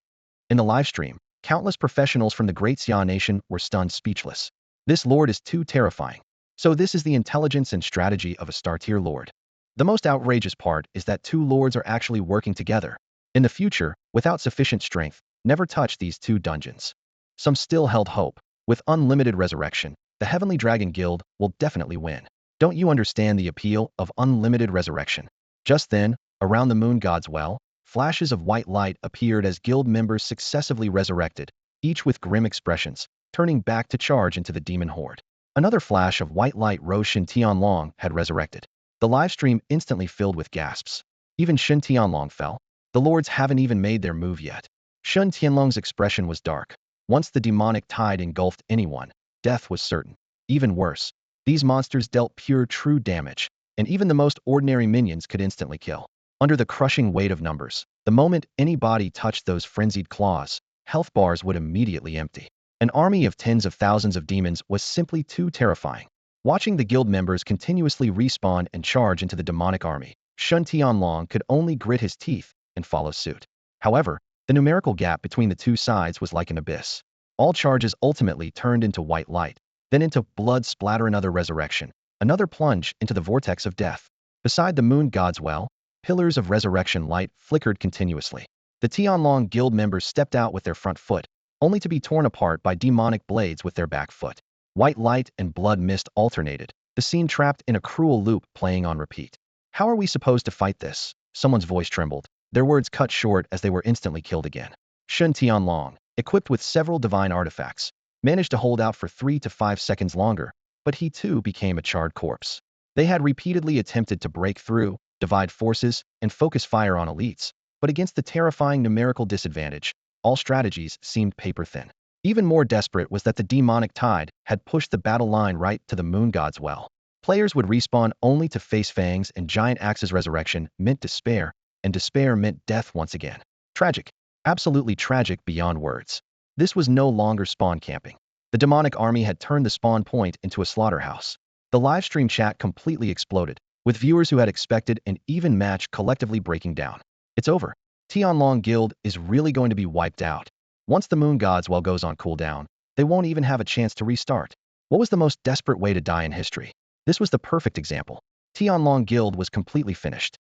In the livestream, countless professionals from the Great Xia Nation were stunned speechless. This lord is too terrifying. So this is the intelligence and strategy of a star-tier lord. The most outrageous part is that two lords are actually working together. In the future, without sufficient strength, never touch these two dungeons. Some still held hope. With unlimited resurrection, the Heavenly Dragon Guild will definitely win. Don't you understand the appeal of unlimited resurrection? Just then, around the moon god's well, flashes of white light appeared as guild members successively resurrected, each with grim expressions, turning back to charge into the demon horde. Another flash of white light rose. Shen Tianlong had resurrected. The live stream instantly filled with gasps. Even Shen Tianlong fell. The lords haven't even made their move yet. Shen Tianlong's expression was dark. Once the demonic tide engulfed anyone, death was certain. Even worse, these monsters dealt pure true damage, and even the most ordinary minions could instantly kill. Under the crushing weight of numbers, the moment any body touched those frenzied claws, health bars would immediately empty. An army of tens of thousands of demons was simply too terrifying. Watching the guild members continuously respawn and charge into the demonic army, Shen Tianlong could only grit his teeth and follow suit. However, the numerical gap between the two sides was like an abyss. All charges ultimately turned into white light, then into blood splatter. Another resurrection, another plunge into the vortex of death. Beside the moon god's well, pillars of resurrection light flickered continuously. The Tianlong guild members stepped out with their front foot, only to be torn apart by demonic blades with their back foot. White light and blood mist alternated, the scene trapped in a cruel loop playing on repeat. How are we supposed to fight this? Someone's voice trembled, their words cut short as they were instantly killed again. Shen Tianlong, equipped with several divine artifacts, managed to hold out for 3 to 5 seconds longer, but he too became a charred corpse. They had repeatedly attempted to break through, divide forces, and focus fire on elites, but against the terrifying numerical disadvantage, all strategies seemed paper-thin. Even more desperate was that the demonic tide had pushed the battle line right to the moon god's well. Players would respawn only to face fangs and giant axes. Resurrection meant despair, and despair meant death once again. Tragic. Absolutely tragic beyond words. This was no longer spawn camping. The demonic army had turned the spawn point into a slaughterhouse. The livestream chat completely exploded, with viewers who had expected an even match collectively breaking down. It's over. Tianlong Guild is really going to be wiped out. Once the moon god's well goes on cooldown, they won't even have a chance to restart. What was the most desperate way to die in history? This was the perfect example. Tianlong Guild was completely finished.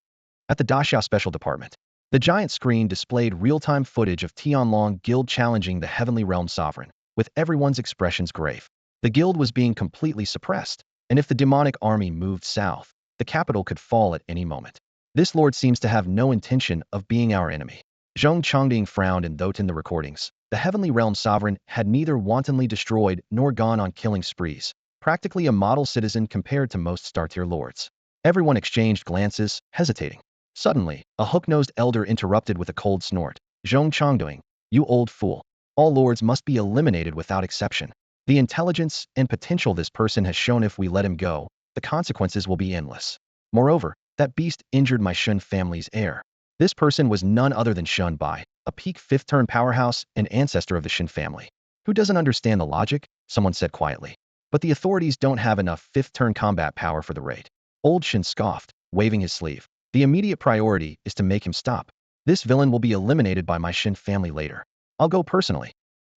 At the Daxia Special Department, the giant screen displayed real-time footage of Tianlong Guild challenging the Heavenly Realm Sovereign, with everyone's expressions grave. The guild was being completely suppressed, and if the demonic army moved south, the capital could fall at any moment. This lord seems to have no intention of being our enemy. Zhong Chongding frowned and though in the recordings, the Heavenly Realm Sovereign had neither wantonly destroyed nor gone on killing sprees, practically a model citizen compared to most star-tier lords. Everyone exchanged glances, hesitating. Suddenly, a hook-nosed elder interrupted with a cold snort. Zhong Chongding, you old fool. All lords must be eliminated without exception. The intelligence and potential this person has shown, if we let him go, the consequences will be endless. Moreover, that beast injured my Shen family's heir. This person was none other than Shen Bai, a peak 5th-turn powerhouse and ancestor of the Shen family. Who doesn't understand the logic? Someone said quietly. But the authorities don't have enough 5th-turn combat power for the raid. Old Shen scoffed, waving his sleeve. The immediate priority is to make him stop. This villain will be eliminated by my Shen family later. I'll go personally.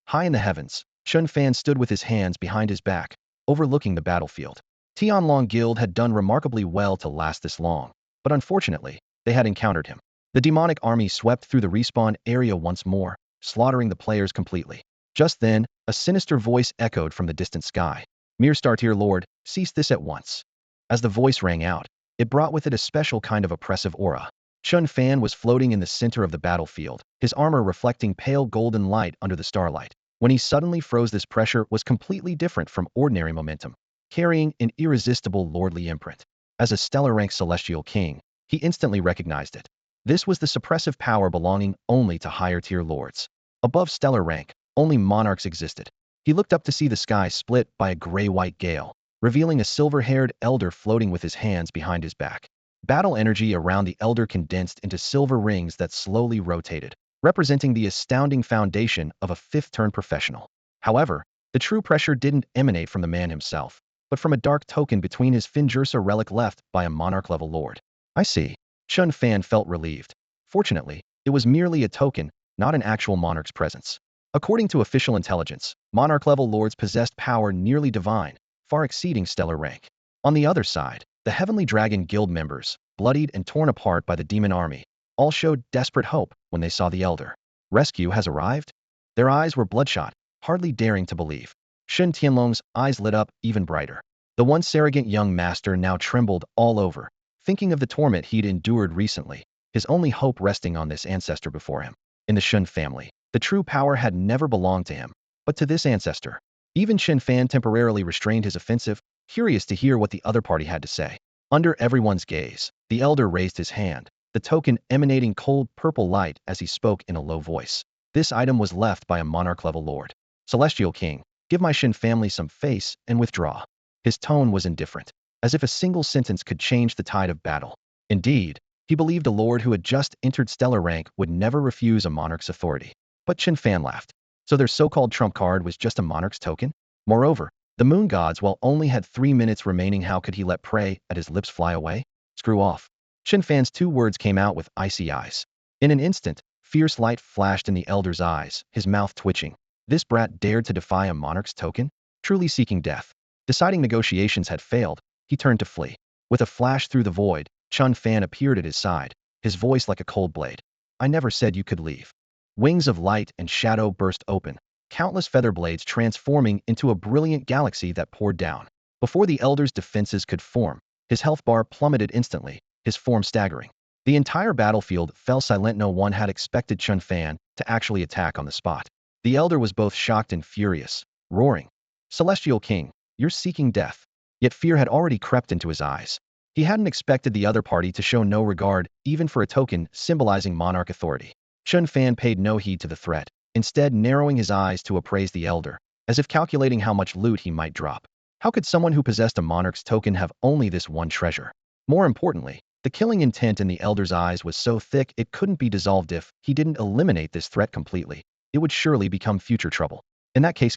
High in the heavens, Chen Fan stood with his hands behind his back, overlooking the battlefield. Tianlong Guild had done remarkably well to last this long, but unfortunately, they had encountered him. The demonic army swept through the respawn area once more, slaughtering the players completely. Just then, a sinister voice echoed from the distant sky. Mere Star-tier Lord, cease this at once. As the voice rang out, it brought with it a special kind of oppressive aura. Chen Fan was floating in the center of the battlefield, his armor reflecting pale golden light under the starlight. When he suddenly froze, this pressure was completely different from ordinary momentum, carrying an irresistible lordly imprint. As a stellar rank celestial king, he instantly recognized it. This was the suppressive power belonging only to higher-tier lords. Above stellar rank, only monarchs existed. He looked up to see the sky split by a gray-white gale, revealing a silver-haired elder floating with his hands behind his back. Battle energy around the elder condensed into silver rings that slowly rotated, representing the astounding foundation of a 5th-turn professional. However, the true pressure didn't emanate from the man himself, but from a dark token between his Finjursa relic left by a monarch-level lord. I see. Chen Fan felt relieved. Fortunately, it was merely a token, not an actual monarch's presence. According to official intelligence, monarch-level lords possessed power nearly divine, far exceeding stellar rank. On the other side, the Heavenly Dragon Guild members, bloodied and torn apart by the demon army, all showed desperate hope when they saw the elder. Rescue has arrived? Their eyes were bloodshot, hardly daring to believe. Shen Tianlong's eyes lit up even brighter. The once arrogant young master now trembled all over, thinking of the torment he'd endured recently, his only hope resting on this ancestor before him. In the Shen family, the true power had never belonged to him, but to this ancestor. Even Chen Fan temporarily restrained his offensive, curious to hear what the other party had to say. Under everyone's gaze, the elder raised his hand, the token emanating cold purple light as he spoke in a low voice. This item was left by a monarch-level lord. Celestial King, give my Shin family some face and withdraw. His tone was indifferent, as if a single sentence could change the tide of battle. Indeed, he believed a lord who had just entered stellar rank would never refuse a monarch's authority. But Chen Fan laughed. So their so-called trump card was just a monarch's token? Moreover, the moon gods only had 3 minutes remaining. How could he let prey at his lips fly away? Screw off. Chen Fan's 2 words came out with icy eyes. In an instant, fierce light flashed in the elder's eyes, his mouth twitching. This brat dared to defy a monarch's token? Truly seeking death. Deciding negotiations had failed, he turned to flee. With a flash through the void, Chen Fan appeared at his side, his voice like a cold blade. I never said you could leave. Wings of light and shadow burst open, countless feather blades transforming into a brilliant galaxy that poured down. Before the elder's defenses could form, his health bar plummeted instantly, his form staggering. The entire battlefield fell silent. No one had expected Chen Fan to actually attack on the spot. The elder was both shocked and furious, roaring, Celestial King, you're seeking death. Yet fear had already crept into his eyes. He hadn't expected the other party to show no regard, even for a token symbolizing monarch authority. Chen Fan paid no heed to the threat, instead narrowing his eyes to appraise the elder, as if calculating how much loot he might drop. How could someone who possessed a monarch's token have only this one treasure? More importantly, the killing intent in the elder's eyes was so thick it couldn't be dissolved. If he didn't eliminate this threat completely, it would surely become future trouble. In that case,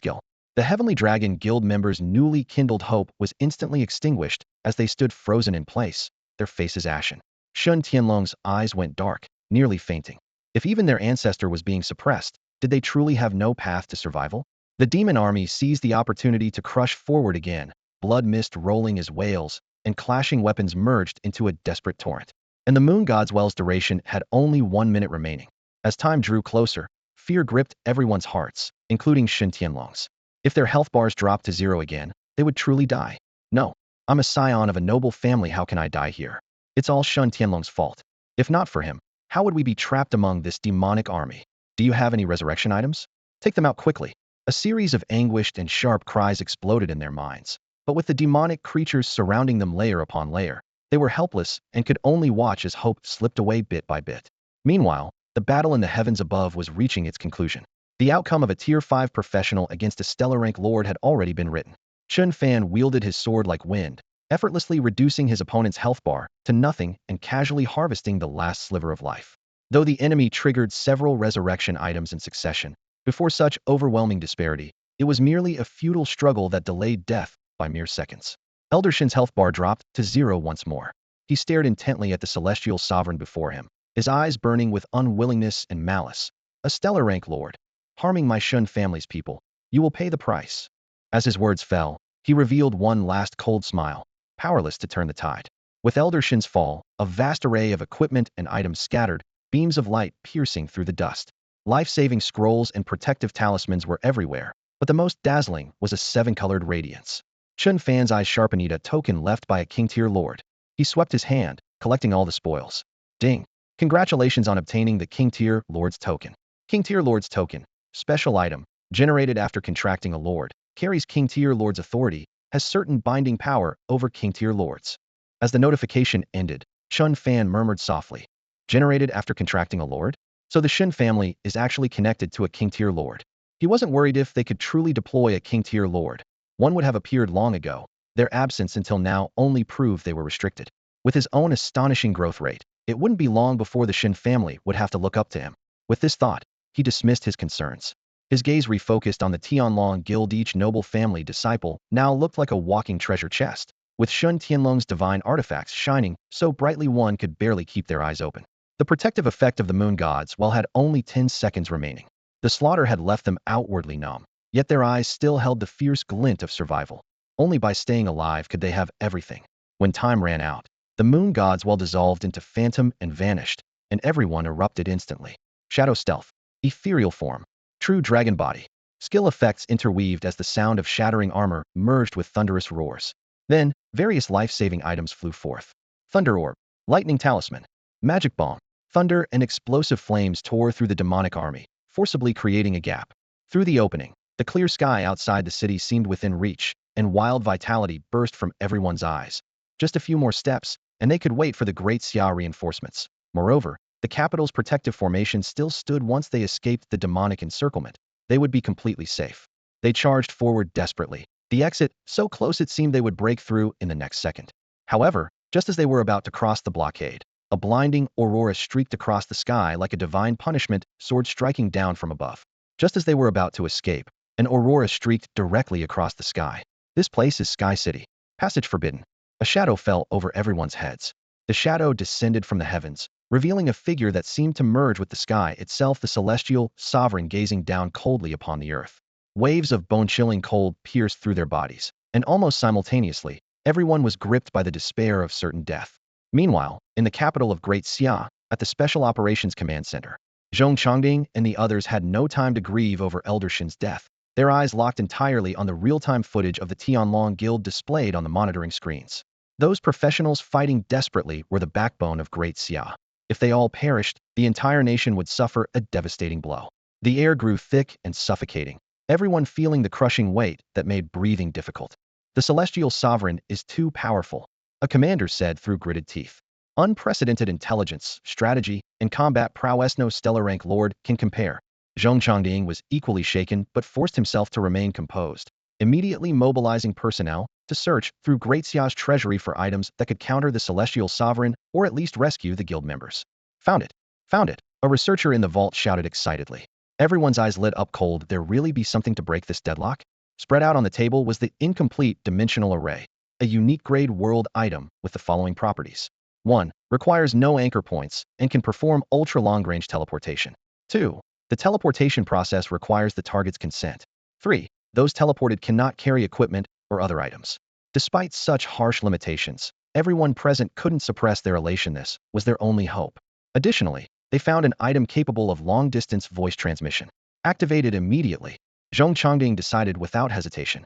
the Heavenly Dragon Guild members' newly kindled hope was instantly extinguished as they stood frozen in place, their faces ashen. Shun Tianlong's eyes went dark, nearly fainting. If even their ancestor was being suppressed, did they truly have no path to survival? The demon army seized the opportunity to crush forward again, blood mist rolling as wails, and clashing weapons merged into a desperate torrent. And the moon god's duration had only 1 minute remaining. As time drew closer, fear gripped everyone's hearts, including Shin Tianlong's. If their health bars dropped to 0 again, they would truly die. No, I'm a scion of a noble family. How can I die here? It's all Shun Tianlong's fault. If not for him, how would we be trapped among this demonic army? Do you have any resurrection items? Take them out quickly. A series of anguished and sharp cries exploded in their minds. But with the demonic creatures surrounding them layer upon layer, they were helpless and could only watch as hope slipped away bit by bit. Meanwhile, the battle in the heavens above was reaching its conclusion. The outcome of a Tier 5 professional against a stellar rank lord had already been written. Chen Fan wielded his sword like wind, effortlessly reducing his opponent's health bar to nothing and casually harvesting the last sliver of life. Though the enemy triggered several resurrection items in succession, before such overwhelming disparity, it was merely a futile struggle that delayed death by mere seconds. Elder Shin's health bar dropped to 0 once more. He stared intently at the celestial sovereign before him, his eyes burning with unwillingness and malice. A stellar rank lord, harming my Shun family's people, you will pay the price. As his words fell, he revealed one last cold smile, powerless to turn the tide. With Elder Shin's fall, a vast array of equipment and items scattered, beams of light piercing through the dust. Life-saving scrolls and protective talismans were everywhere, but the most dazzling was a 7-colored radiance. Chen Fan's eyes sharpened. A token left by a king-tier lord. He swept his hand, collecting all the spoils. Ding! Congratulations on obtaining the king-tier lord's token. King-tier lord's token. Special item, generated after contracting a lord, carries king-tier lord's authority, has certain binding power over king-tier lords. As the notification ended, Chen Fan murmured softly. Generated after contracting a lord? So the Shin family is actually connected to a king-tier lord. He wasn't worried if they could truly deploy a king-tier lord. One would have appeared long ago. Their absence until now only proved they were restricted. With his own astonishing growth rate, it wouldn't be long before the Shin family would have to look up to him. With this thought, he dismissed his concerns. His gaze refocused on the Tianlong Guild. Each noble family disciple now looked like a walking treasure chest, with Shun Tianlong's divine artifacts shining so brightly one could barely keep their eyes open. The protective effect of the moon gods had only 10 seconds remaining. The slaughter had left them outwardly numb, yet their eyes still held the fierce glint of survival. Only by staying alive could they have everything. When time ran out, the moon gods dissolved into phantom and vanished, and everyone erupted instantly. Shadow stealth. Ethereal form. True dragon body. Skill effects interweaved as the sound of shattering armor merged with thunderous roars. Then, various life-saving items flew forth. Thunder orb. Lightning talisman. Magic bomb. Thunder and explosive flames tore through the demonic army, forcibly creating a gap. Through the opening, The clear sky outside the city seemed within reach, and wild vitality burst from everyone's eyes. Just a few more steps, and they could wait for the Great Xia reinforcements. Moreover, the capital's protective formation still stood. Once they escaped the demonic encirclement, they would be completely safe. They charged forward desperately. The exit, so close it seemed they would break through in the next second. However, just as they were about to cross the blockade, a blinding aurora streaked across the sky like a divine punishment, sword striking down from above. Just as they were about to escape, an aurora streaked directly across the sky. This place is Sky City. Passage forbidden. A shadow fell over everyone's heads. The shadow descended from the heavens, revealing a figure that seemed to merge with the sky itself, the celestial sovereign gazing down coldly upon the earth. Waves of bone-chilling cold pierced through their bodies, and almost simultaneously, everyone was gripped by the despair of certain death. Meanwhile, in the capital of Great Xia, at the Special Operations Command Center, Zhong Changding and the others had no time to grieve over Elder Shin's death. Their eyes locked entirely on the real-time footage of the Tianlong Guild displayed on the monitoring screens. Those professionals fighting desperately were the backbone of Great Xia. If they all perished, the entire nation would suffer a devastating blow. The air grew thick and suffocating, everyone feeling the crushing weight that made breathing difficult. The Celestial Sovereign is too powerful, a commander said through gritted teeth. Unprecedented intelligence, strategy, and combat prowess no stellar rank lord can compare. Zhong Changding was equally shaken but forced himself to remain composed, immediately mobilizing personnel to search through Great Xia's treasury for items that could counter the Celestial Sovereign or at least rescue the guild members. Found it! Found it! A researcher in the vault shouted excitedly. Everyone's eyes lit up cold. There really be something to break this deadlock? Spread out on the table was the incomplete dimensional array, a unique grade world item with the following properties. 1. Requires no anchor points and can perform ultra-long-range teleportation. 2. The teleportation process requires the target's consent. 3. Those teleported cannot carry equipment or other items. Despite such harsh limitations, everyone present couldn't suppress their elation. This was their only hope. Additionally, they found an item capable of long-distance voice transmission. Activated immediately, Zhong Changding decided without hesitation.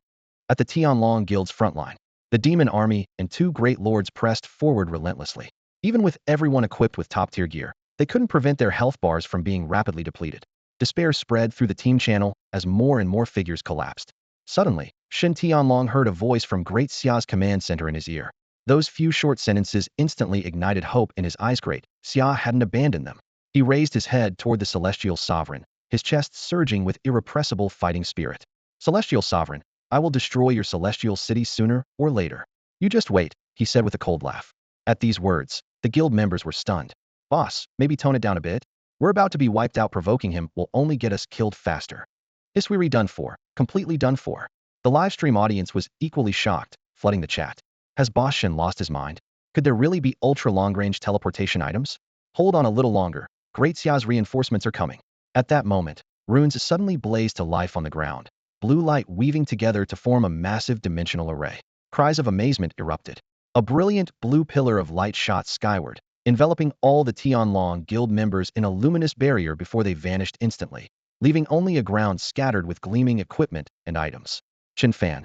At the Tianlong Guild's frontline, the demon army and two great lords pressed forward relentlessly. Even with everyone equipped with top-tier gear, they couldn't prevent their health bars from being rapidly depleted. Despair spread through the team channel as more and more figures collapsed. Suddenly, Shen Tianlong heard a voice from Great Xia's command center in his ear. Those few short sentences instantly ignited hope in his eyes. Great Xia hadn't abandoned them. He raised his head toward the Celestial Sovereign, his chest surging with irrepressible fighting spirit. Celestial Sovereign, I will destroy your celestial city sooner or later. You just wait, he said with a cold laugh. At these words, the guild members were stunned. Boss, maybe tone it down a bit? We're about to be wiped out. Provoking him will only get us killed faster. Iswiri done for, completely done for. The livestream audience was equally shocked, flooding the chat. Has Boss Shen lost his mind? Could there really be ultra-long-range teleportation items? Hold on a little longer, Great Xia's reinforcements are coming. At that moment, runes suddenly blazed to life on the ground, blue light weaving together to form a massive dimensional array. Cries of amazement erupted. A brilliant blue pillar of light shot skyward, enveloping all the Tianlong Guild members in a luminous barrier before they vanished instantly, leaving only a ground scattered with gleaming equipment and items. Chen Fan.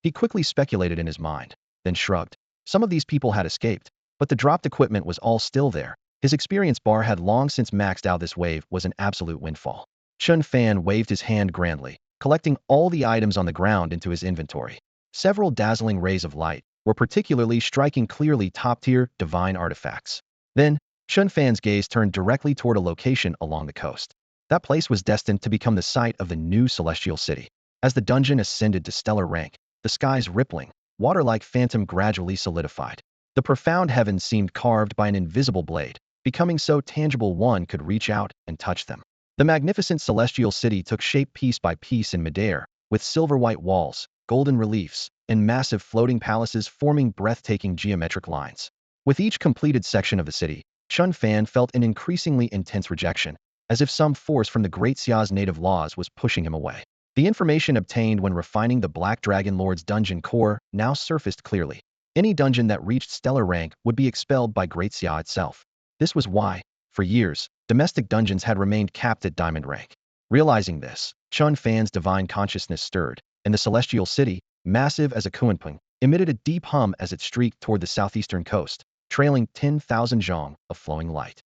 He quickly speculated in his mind, then shrugged. Some of these people had escaped, but the dropped equipment was all still there. His experience bar had long since maxed out. This wave was an absolute windfall. Chen Fan waved his hand grandly, collecting all the items on the ground into his inventory. Several dazzling rays of light were particularly striking, clearly top-tier divine artifacts. Then, Chen Fan's gaze turned directly toward a location along the coast. That place was destined to become the site of the new celestial city. As the dungeon ascended to stellar rank, the skies rippling, water-like phantom gradually solidified. The profound heavens seemed carved by an invisible blade, becoming so tangible one could reach out and touch them. The magnificent celestial city took shape piece by piece in midair, with silver-white walls, golden reliefs, and massive floating palaces forming breathtaking geometric lines. With each completed section of the city, Chen Fan felt an increasingly intense rejection, as if some force from the Great Xia's native laws was pushing him away. The information obtained when refining the Black Dragon Lord's dungeon core now surfaced clearly. Any dungeon that reached stellar rank would be expelled by Great Xia itself. This was why, for years, domestic dungeons had remained capped at diamond rank. Realizing this, Chen Fan's divine consciousness stirred, and the celestial city, massive as a kuanping, emitted a deep hum as it streaked toward the southeastern coast, trailing 10,000 zhong of flowing light.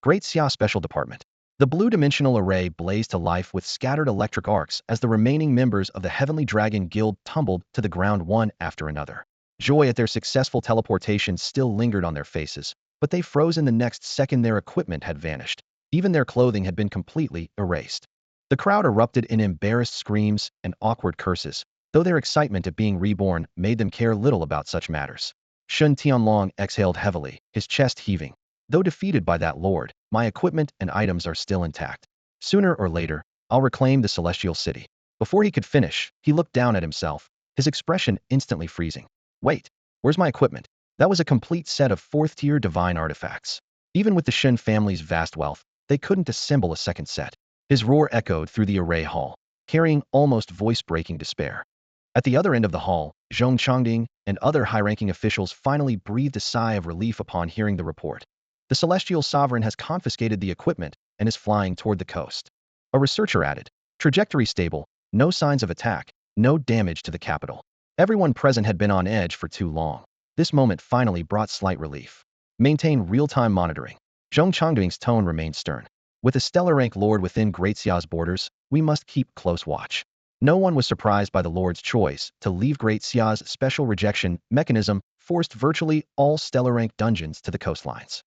Great Xia Special Department. The blue-dimensional array blazed to life with scattered electric arcs as the remaining members of the Heavenly Dragon Guild tumbled to the ground one after another. Joy at their successful teleportation still lingered on their faces, but they froze in the next second their equipment had vanished. Even their clothing had been completely erased. The crowd erupted in embarrassed screams and awkward curses, though their excitement at being reborn made them care little about such matters. Chen Tianlong exhaled heavily, his chest heaving. Though defeated by that lord, my equipment and items are still intact. Sooner or later, I'll reclaim the Celestial City. Before he could finish, he looked down at himself, his expression instantly freezing. Wait, where's my equipment? That was a complete set of fourth-tier divine artifacts. Even with the Chen family's vast wealth, they couldn't assemble a second set. His roar echoed through the array hall, carrying almost voice-breaking despair. At the other end of the hall, Zhong Chongding and other high-ranking officials finally breathed a sigh of relief upon hearing the report. The Celestial Sovereign has confiscated the equipment and is flying toward the coast. A researcher added, trajectory stable, no signs of attack, no damage to the capital. Everyone present had been on edge for too long. This moment finally brought slight relief. Maintain real-time monitoring. Zhong Chongding's tone remained stern. With a stellar rank lord within Great Xia's borders, we must keep close watch. No one was surprised by the lord's choice to leave Great Xia's special rejection mechanism forced virtually all stellar rank dungeons to the coastlines.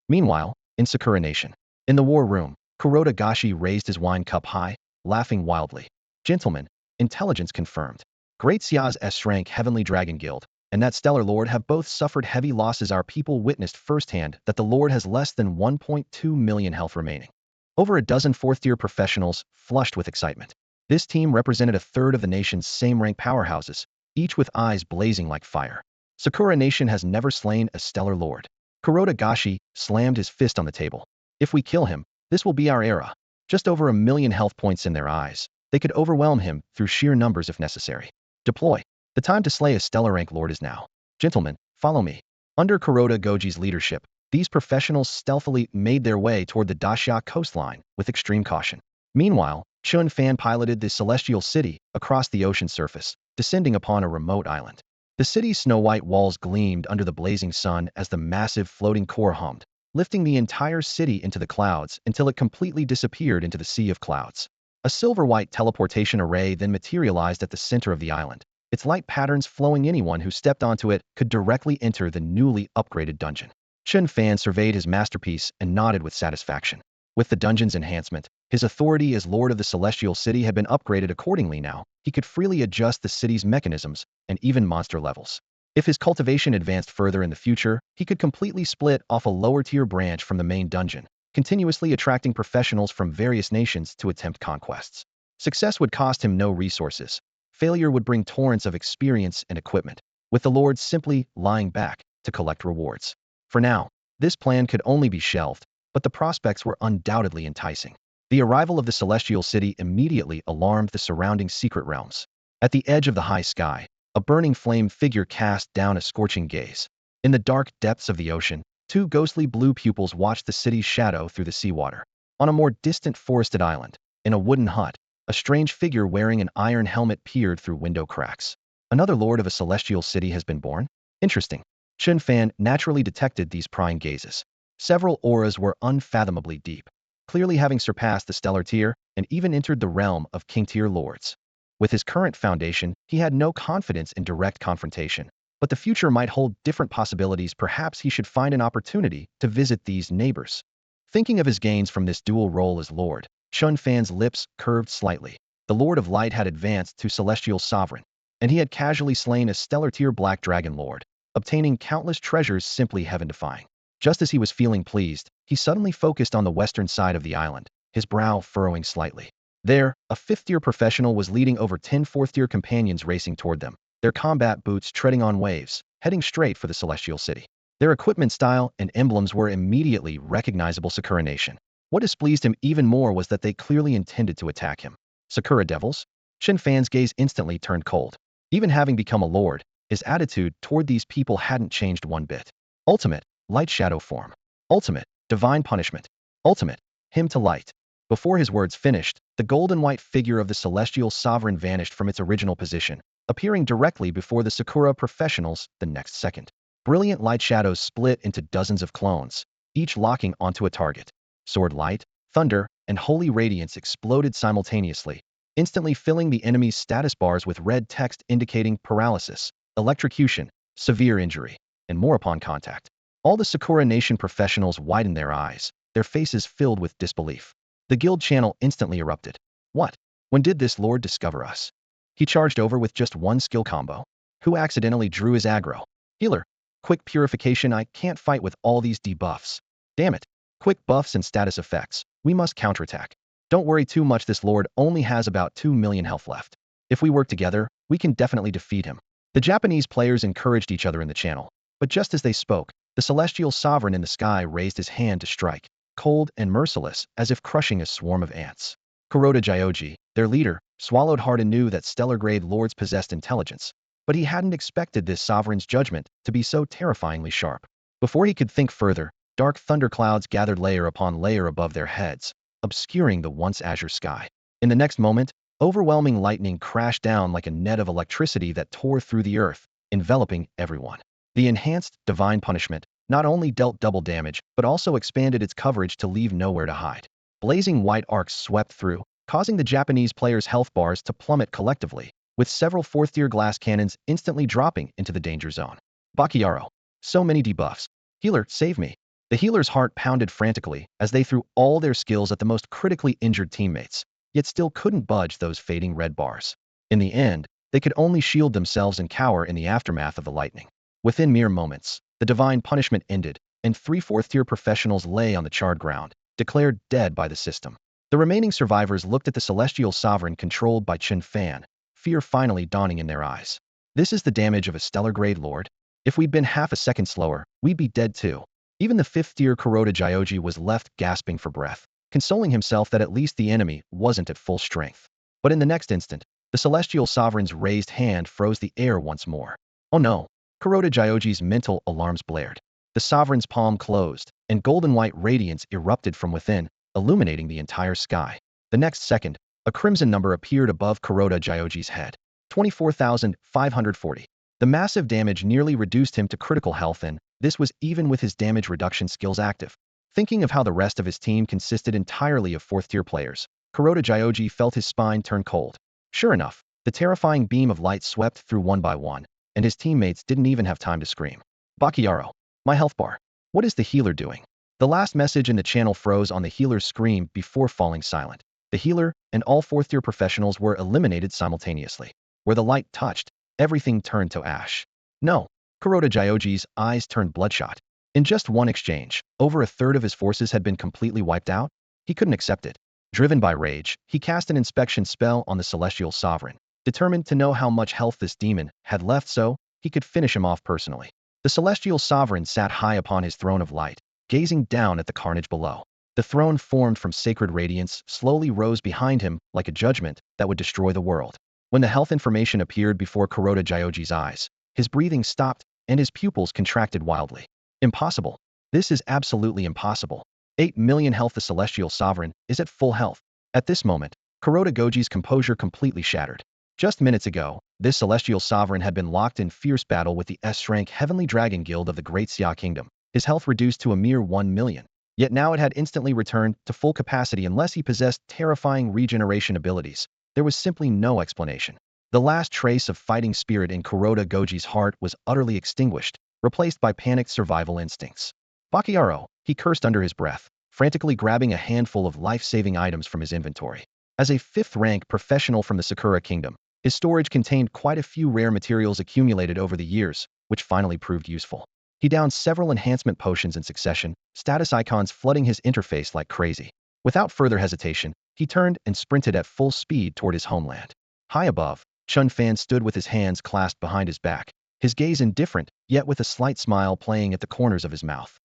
Meanwhile, in Sakura Nation, in the war room, Kuroda Gashi raised his wine cup high, laughing wildly. Gentlemen, intelligence confirmed. Great Xia's S-rank Heavenly Dragon Guild and that stellar lord have both suffered heavy losses. Our people witnessed firsthand that the lord has less than 1.2 million health remaining. Over a dozen fourth-tier professionals flushed with excitement. This team represented a third of the nation's same-rank powerhouses, each with eyes blazing like fire. Sakura Nation has never slain a stellar lord. Kuroda Gashi slammed his fist on the table. If we kill him, this will be our era. Just over 1 million health points in their eyes. They could overwhelm him through sheer numbers if necessary. Deploy. The time to slay a stellar rank lord is now. Gentlemen, follow me. Under Kuroda Goji's leadership, these professionals stealthily made their way toward the Daxia coastline with extreme caution. Meanwhile, Chen Fan piloted the Celestial City across the ocean surface, descending upon a remote island. The city's snow-white walls gleamed under the blazing sun as the massive floating core hummed, lifting the entire city into the clouds until it completely disappeared into the sea of clouds. A silver-white teleportation array then materialized at the center of the island, its light patterns flowing. Anyone who stepped onto it could directly enter the newly upgraded dungeon. Chen Fan surveyed his masterpiece and nodded with satisfaction. With the dungeon's enhancement, his authority as Lord of the Celestial City had been upgraded accordingly. Now, he could freely adjust the city's mechanisms and even monster levels. If his cultivation advanced further in the future, he could completely split off a lower-tier branch from the main dungeon, continuously attracting professionals from various nations to attempt conquests. Success would cost him no resources. Failure would bring torrents of experience and equipment, with the Lord simply lying back to collect rewards. For now, this plan could only be shelved, but the prospects were undoubtedly enticing. The arrival of the Celestial City immediately alarmed the surrounding secret realms. At the edge of the high sky, a burning flame figure cast down a scorching gaze. In the dark depths of the ocean, two ghostly blue pupils watched the city's shadow through the seawater. On a more distant forested island, in a wooden hut, a strange figure wearing an iron helmet peered through window cracks. Another lord of a celestial city has been born? Interesting. Chen Fan naturally detected these prying gazes. Several auras were unfathomably deep, clearly having surpassed the stellar tier and even entered the realm of king-tier lords. With his current foundation, he had no confidence in direct confrontation, but the future might hold different possibilities. Perhaps he should find an opportunity to visit these neighbors. Thinking of his gains from this dual role as lord, Chen Fan's lips curved slightly. The Lord of Light had advanced to Celestial Sovereign, and he had casually slain a stellar-tier Black Dragon Lord, obtaining countless treasures simply heaven-defying. Just as he was feeling pleased, he suddenly focused on the western side of the island, his brow furrowing slightly. There, a fifth-tier professional was leading over 10 fourth-tier companions racing toward them, their combat boots treading on waves, heading straight for the Celestial City. Their equipment style and emblems were immediately recognizable. Sakura Nation. What displeased him even more was that they clearly intended to attack him. Sakura Devils? Chen Fan's gaze instantly turned cold. Even having become a lord, his attitude toward these people hadn't changed one bit. Ultimate, light shadow form. Ultimate, divine punishment. Ultimate, him to light. Before his words finished, the golden white figure of the Celestial Sovereign vanished from its original position, appearing directly before the Sakura professionals the next second. Brilliant light shadows split into dozens of clones, each locking onto a target. Sword light, thunder, and holy radiance exploded simultaneously, instantly filling the enemy's status bars with red text indicating paralysis, electrocution, severe injury, and more upon contact. All the Sakura Nation professionals widened their eyes, their faces filled with disbelief. The guild channel instantly erupted. What? When did this lord discover us? He charged over with just one skill combo. Who accidentally drew his aggro? Healer. Quick purification. I can't fight with all these debuffs. Damn it. Quick buffs and status effects. We must counterattack. Don't worry too much, this lord only has about 2 million health left. If we work together, we can definitely defeat him. The Japanese players encouraged each other in the channel, but just as they spoke, the celestial sovereign in the sky raised his hand to strike, cold and merciless, as if crushing a swarm of ants. Kuroda Jyoji, their leader, swallowed hard and knew that stellar-grade lords possessed intelligence, but he hadn't expected this sovereign's judgment to be so terrifyingly sharp. Before he could think further, dark thunderclouds gathered layer upon layer above their heads, obscuring the once azure sky. In the next moment, overwhelming lightning crashed down like a net of electricity that tore through the earth, enveloping everyone. The enhanced divine punishment not only dealt double damage, but also expanded its coverage to leave nowhere to hide. Blazing white arcs swept through, causing the Japanese players' health bars to plummet collectively, with several fourth-tier glass cannons instantly dropping into the danger zone. Bakiaro. So many debuffs. Healer, save me. The healer's heart pounded frantically as they threw all their skills at the most critically injured teammates, yet still couldn't budge those fading red bars. In the end, they could only shield themselves and cower in the aftermath of the lightning. Within mere moments, the divine punishment ended, and 3 fourth-tier professionals lay on the charred ground, declared dead by the system. The remaining survivors looked at the celestial sovereign controlled by Chen Fan, fear finally dawning in their eyes. This is the damage of a stellar-grade lord? If we'd been half a second slower, we'd be dead too. Even the 5th-tier Kuroda Jyoji was left gasping for breath, consoling himself that at least the enemy wasn't at full strength. But in the next instant, the celestial sovereign's raised hand froze the air once more. Oh no! Kuroda Jyoji's mental alarms blared. The sovereign's palm closed, and golden-white radiance erupted from within, illuminating the entire sky. The next second, a crimson number appeared above Kuroda Jyoji's head. 24,540. The massive damage nearly reduced him to critical health, and this was even with his damage reduction skills active. Thinking of how the rest of his team consisted entirely of 4th-tier players, Kuroda Jyoji felt his spine turn cold. Sure enough, the terrifying beam of light swept through one by one, and his teammates didn't even have time to scream. Bakiaro. My health bar. What is the healer doing? The last message in the channel froze on the healer's scream before falling silent. The healer and all 4th-tier professionals were eliminated simultaneously. Where the light touched, everything turned to ash. No. Kuroda Jyoji's eyes turned bloodshot. In just one exchange, over a third of his forces had been completely wiped out. He couldn't accept it. Driven by rage, he cast an inspection spell on the celestial sovereign, determined to know how much health this demon had left so he could finish him off personally. The celestial sovereign sat high upon his throne of light, gazing down at the carnage below. The throne formed from sacred radiance slowly rose behind him like a judgment that would destroy the world. When the health information appeared before Kuroda Jyoji's eyes, his breathing stopped and his pupils contracted wildly. Impossible. This is absolutely impossible. 8 million health. The celestial sovereign is at full health. At this moment, Kuroda Goji's composure completely shattered. Just minutes ago, this celestial sovereign had been locked in fierce battle with the S-rank Heavenly Dragon Guild of the Great Xia Kingdom, his health reduced to a mere 1 million. Yet now it had instantly returned to full capacity unless he possessed terrifying regeneration abilities. There was simply no explanation. The last trace of fighting spirit in Kuroda Goji's heart was utterly extinguished, replaced by panicked survival instincts. Bakiaro, he cursed under his breath, frantically grabbing a handful of life-saving items from his inventory. As a 5th-rank professional from the Sakura Kingdom, his storage contained quite a few rare materials accumulated over the years, which finally proved useful. He downed several enhancement potions in succession, status icons flooding his interface like crazy. Without further hesitation, he turned and sprinted at full speed toward his homeland. High above, Chen Fan stood with his hands clasped behind his back, his gaze indifferent, yet with a slight smile playing at the corners of his mouth.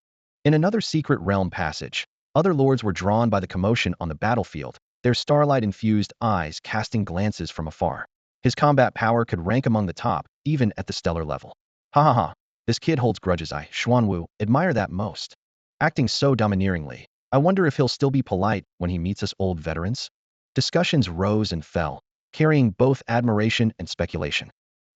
In another secret realm passage, other lords were drawn by the commotion on the battlefield, their starlight-infused eyes casting glances from afar. His combat power could rank among the top, even at the stellar level. Ha ha ha, this kid holds grudges. I, Xuanwu, admire that most. Acting so domineeringly, I wonder if he'll still be polite when he meets us old veterans? Discussions rose and fell, carrying both admiration and speculation.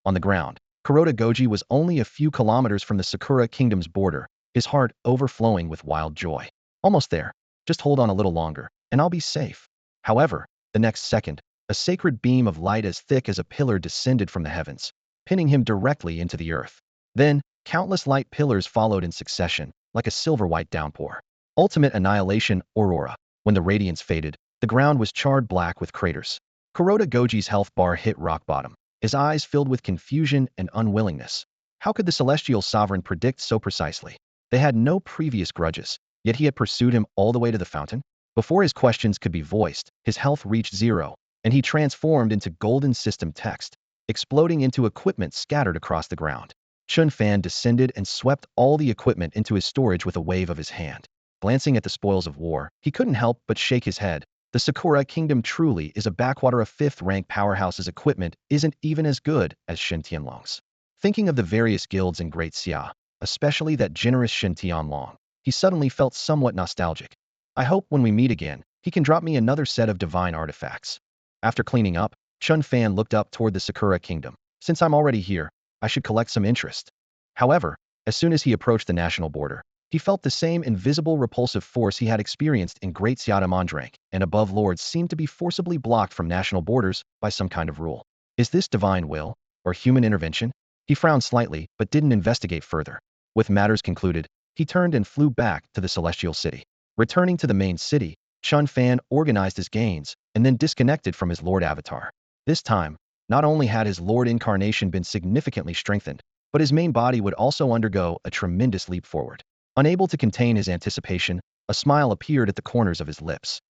On the ground, Kuroda Goji was only a few kilometers from the Sakura Kingdom's border, his heart overflowing with wild joy. Almost there. Just hold on a little longer. and I'll be safe. However, the next second, a sacred beam of light as thick as a pillar descended from the heavens, pinning him directly into the earth. Then, countless light pillars followed in succession, like a silver-white downpour. Ultimate annihilation aurora. When the radiance faded, the ground was charred black with craters. Kuroda Goji's health bar hit rock bottom, his eyes filled with confusion and unwillingness. How could the celestial sovereign predict so precisely? They had no previous grudges, yet he had pursued him all the way to the fountain? Before his questions could be voiced, his health reached zero, and he transformed into golden system text, exploding into equipment scattered across the ground. Chen Fan descended and swept all the equipment into his storage with a wave of his hand. Glancing at the spoils of war, he couldn't help but shake his head. The Sakura Kingdom truly is a backwater of fifth-rank powerhouse's equipment isn't even as good as Shen Tianlong's. Thinking of the various guilds in Great Xia, especially that generous Shen Tianlong, he suddenly felt somewhat nostalgic. I hope when we meet again, he can drop me another set of divine artifacts. After cleaning up, Chen Fan looked up toward the Sakura Kingdom. Since I'm already here, I should collect some interest. However, as soon as he approached the national border, he felt the same invisible repulsive force he had experienced in Great Xia Mandrank, and above lords seemed to be forcibly blocked from national borders by some kind of rule. Is this divine will, or human intervention? He frowned slightly, but didn't investigate further. With matters concluded, he turned and flew back to the Celestial City. Returning to the main city, Chen Fan organized his gains, and then disconnected from his Lord Avatar. This time, not only had his Lord Incarnation been significantly strengthened, but his main body would also undergo a tremendous leap forward. Unable to contain his anticipation, a smile appeared at the corners of his lips.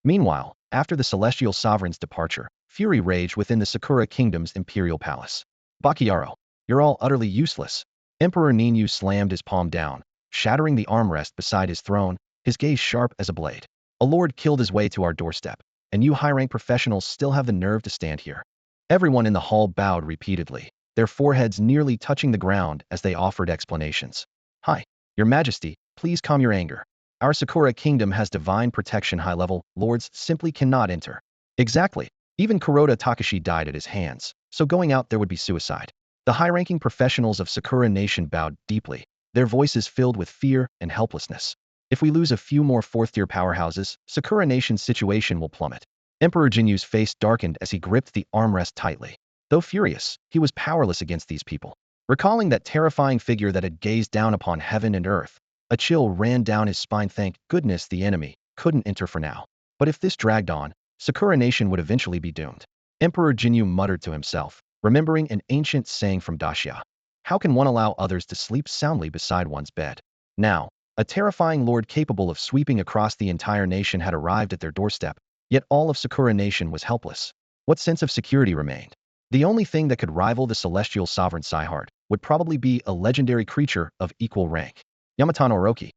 Meanwhile, after the Celestial Sovereign's departure, fury raged within the Sakura Kingdom's imperial palace. Bakiaro, you're all utterly useless. Emperor Ninyu slammed his palm down, shattering the armrest beside his throne, his gaze sharp as a blade. A lord killed his way to our doorstep, and you high-rank professionals still have the nerve to stand here. Everyone in the hall bowed repeatedly, their foreheads nearly touching the ground as they offered explanations. Hi, Your Majesty, please calm your anger. Our Sakura Kingdom has divine protection. High-level lords simply cannot enter. Exactly. Even Kuroda Takashi died at his hands, so going out there would be suicide. The high-ranking professionals of Sakura Nation bowed deeply, their voices filled with fear and helplessness. If we lose a few more fourth-tier powerhouses, Sakura Nation's situation will plummet. Emperor Jinyu's face darkened as he gripped the armrest tightly. Though furious, he was powerless against these people. Recalling that terrifying figure that had gazed down upon heaven and earth, a chill ran down his spine. Thank goodness the enemy couldn't enter for now. But if this dragged on, Sakura Nation would eventually be doomed. Emperor Jinyu muttered to himself, remembering an ancient saying from Daxia. How can one allow others to sleep soundly beside one's bed? Now, a terrifying lord capable of sweeping across the entire nation had arrived at their doorstep, yet all of Sakura Nation was helpless. What sense of security remained? The only thing that could rival the celestial sovereign Saihard would probably be a legendary creature of equal rank. Yamatano Orochi.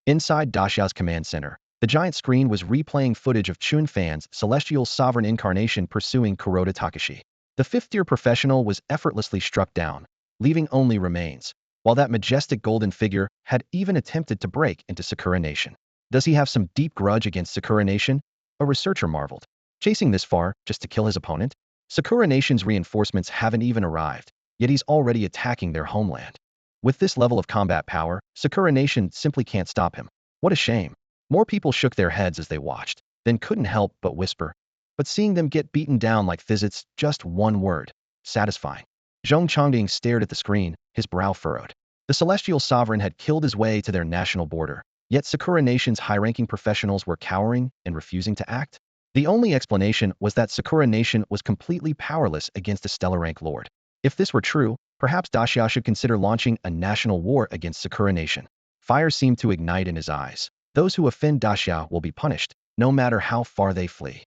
Inside Daxia's command center, the giant screen was replaying footage of Chen Fan's celestial sovereign incarnation pursuing Kuroda Takashi. The fifth-tier professional was effortlessly struck down, leaving only remains, while that majestic golden figure had even attempted to break into Sakura Nation. Does he have some deep grudge against Sakura Nation? A researcher marveled. Chasing this far just to kill his opponent? Sakura Nation's reinforcements haven't even arrived, yet he's already attacking their homeland. With this level of combat power, Sakura Nation simply can't stop him. What a shame. More people shook their heads as they watched, then couldn't help but whisper. But seeing them get beaten down like fizzits, just one word. Satisfying. Zhong Chongding stared at the screen, his brow furrowed. The celestial sovereign had killed his way to their national border, yet Sakura Nation's high-ranking professionals were cowering and refusing to act. The only explanation was that Sakura Nation was completely powerless against a stellar rank lord. If this were true, perhaps Daxia should consider launching a national war against Sakura Nation. Fire seemed to ignite in his eyes. Those who offend Daxia will be punished, no matter how far they flee.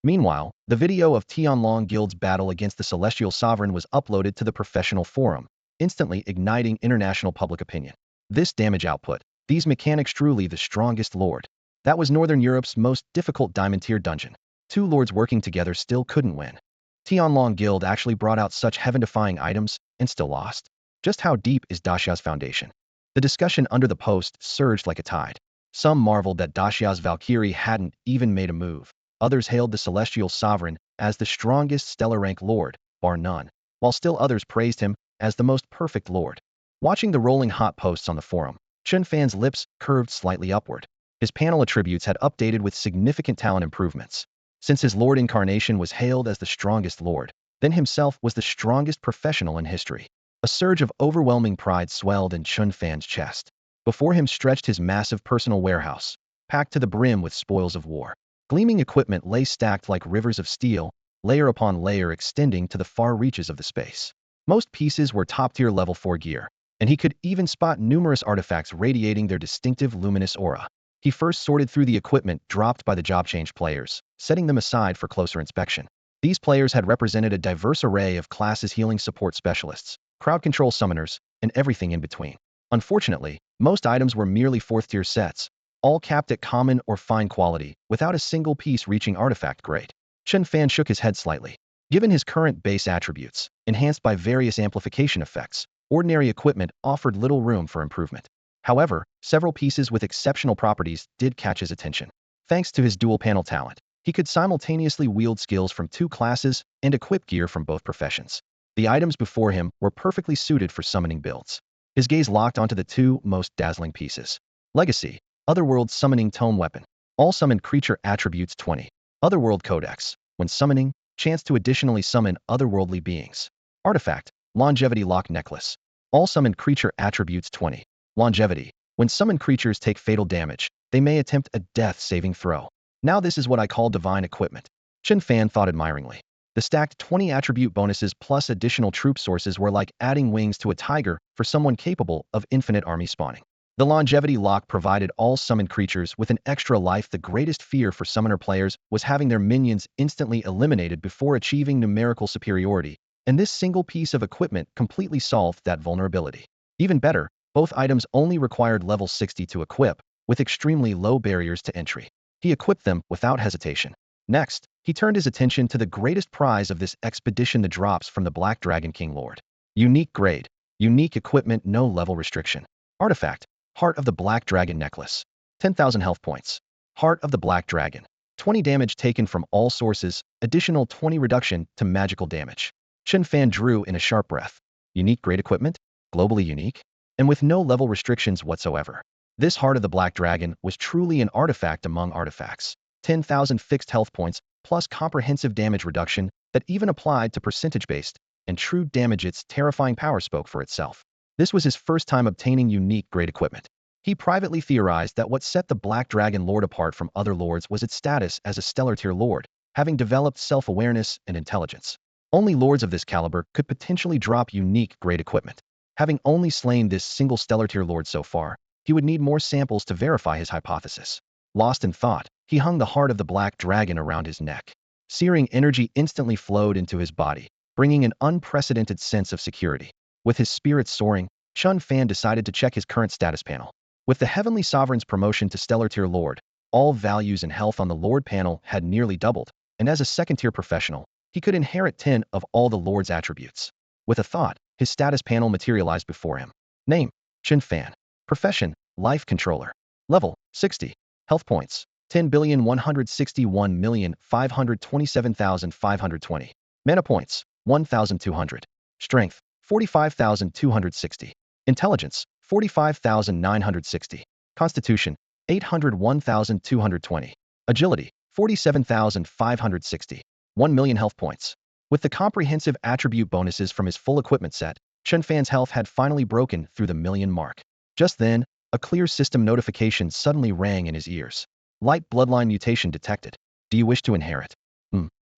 Meanwhile, the video of Tianlong Guild's battle against the Celestial Sovereign was uploaded to the professional forum, instantly igniting international public opinion. This damage output, these mechanics truly the strongest lord. That was Northern Europe's most difficult diamond-tier dungeon. Two lords working together still couldn't win. Tianlong Guild actually brought out such heaven-defying items and still lost. Just how deep is Daxia's foundation? The discussion under the post surged like a tide. Some marveled that Daxia's Valkyrie hadn't even made a move. Others hailed the Celestial Sovereign as the strongest stellar rank lord, bar none, while still others praised him as the most perfect lord. Watching the rolling hot posts on the forum, Chen Fan's lips curved slightly upward. His panel attributes had updated with significant talent improvements. Since his Lord incarnation was hailed as the strongest Lord, then himself was the strongest professional in history. A surge of overwhelming pride swelled in Chen Fan's chest. Before him stretched his massive personal warehouse, packed to the brim with spoils of war. Gleaming equipment lay stacked like rivers of steel, layer upon layer extending to the far reaches of the space. Most pieces were top-tier level 4 gear, and he could even spot numerous artifacts radiating their distinctive luminous aura. He first sorted through the equipment dropped by the job change players, setting them aside for closer inspection. These players had represented a diverse array of classes: healing support specialists, crowd control summoners, and everything in between. Unfortunately, most items were merely 4th-tier sets, all capped at common or fine quality, without a single piece reaching artifact grade. Chen Fan shook his head slightly. Given his current base attributes, enhanced by various amplification effects, ordinary equipment offered little room for improvement. However, several pieces with exceptional properties did catch his attention. Thanks to his dual panel talent, he could simultaneously wield skills from 2 classes and equip gear from both professions. The items before him were perfectly suited for summoning builds. His gaze locked onto the 2 most dazzling pieces. Legacy, Otherworld Summoning Tome Weapon. All summoned creature attributes 20. Otherworld Codex. When summoning, chance to additionally summon otherworldly beings. Artifact, Longevity Lock Necklace. All summoned creature attributes 20. Longevity. When summoned creatures take fatal damage, they may attempt a death saving throw. Now this is what I call divine equipment. Chen Fan thought admiringly. The stacked 20 attribute bonuses plus additional troop sources were like adding wings to a tiger for someone capable of infinite army spawning. The longevity lock provided all summoned creatures with an extra life. The greatest fear for summoner players was having their minions instantly eliminated before achieving numerical superiority, and this single piece of equipment completely solved that vulnerability. Even better, both items only required level 60 to equip, with extremely low barriers to entry. He equipped them without hesitation. Next, he turned his attention to the greatest prize of this expedition: the drops from the Black Dragon King Lord. Unique grade. Unique equipment, no level restriction. Artifact. Heart of the Black Dragon Necklace. 10,000 health points. Heart of the Black Dragon. 20 damage taken from all sources, additional 20 reduction to magical damage. Chen Fan drew in a sharp breath. Unique grade equipment? Globally unique? And with no level restrictions whatsoever. This Heart of the Black Dragon was truly an artifact among artifacts. 10,000 fixed health points, plus comprehensive damage reduction that even applied to percentage-based and true damage. Its terrifying power spoke for itself. This was his first time obtaining unique grade equipment. He privately theorized that what set the Black Dragon Lord apart from other lords was its status as a stellar tier lord, having developed self-awareness and intelligence. Only lords of this caliber could potentially drop unique grade equipment. Having only slain this single stellar tier lord so far, he would need more samples to verify his hypothesis. Lost in thought, he hung the Heart of the Black Dragon around his neck. Searing energy instantly flowed into his body, bringing an unprecedented sense of security. With his spirits soaring, Chen Fan decided to check his current status panel. With the Heavenly Sovereign's promotion to Stellar Tier Lord, all values and health on the Lord panel had nearly doubled, and as a second-tier professional, he could inherit 10 of all the Lord's attributes. With a thought, his status panel materialized before him. Name: Chen Fan. Profession: Life Controller. Level: 60. Health points: 10,161,527,520. Mana points: 1,200. Strength: 45,260. Intelligence: 45,960. Constitution: 801,220. Agility: 47,560. 1,000,000 health points. With the comprehensive attribute bonuses from his full equipment set, Chen Fan's health had finally broken through the 1,000,000 mark. Just then, a clear system notification suddenly rang in his ears. Light bloodline mutation detected. Do you wish to inherit?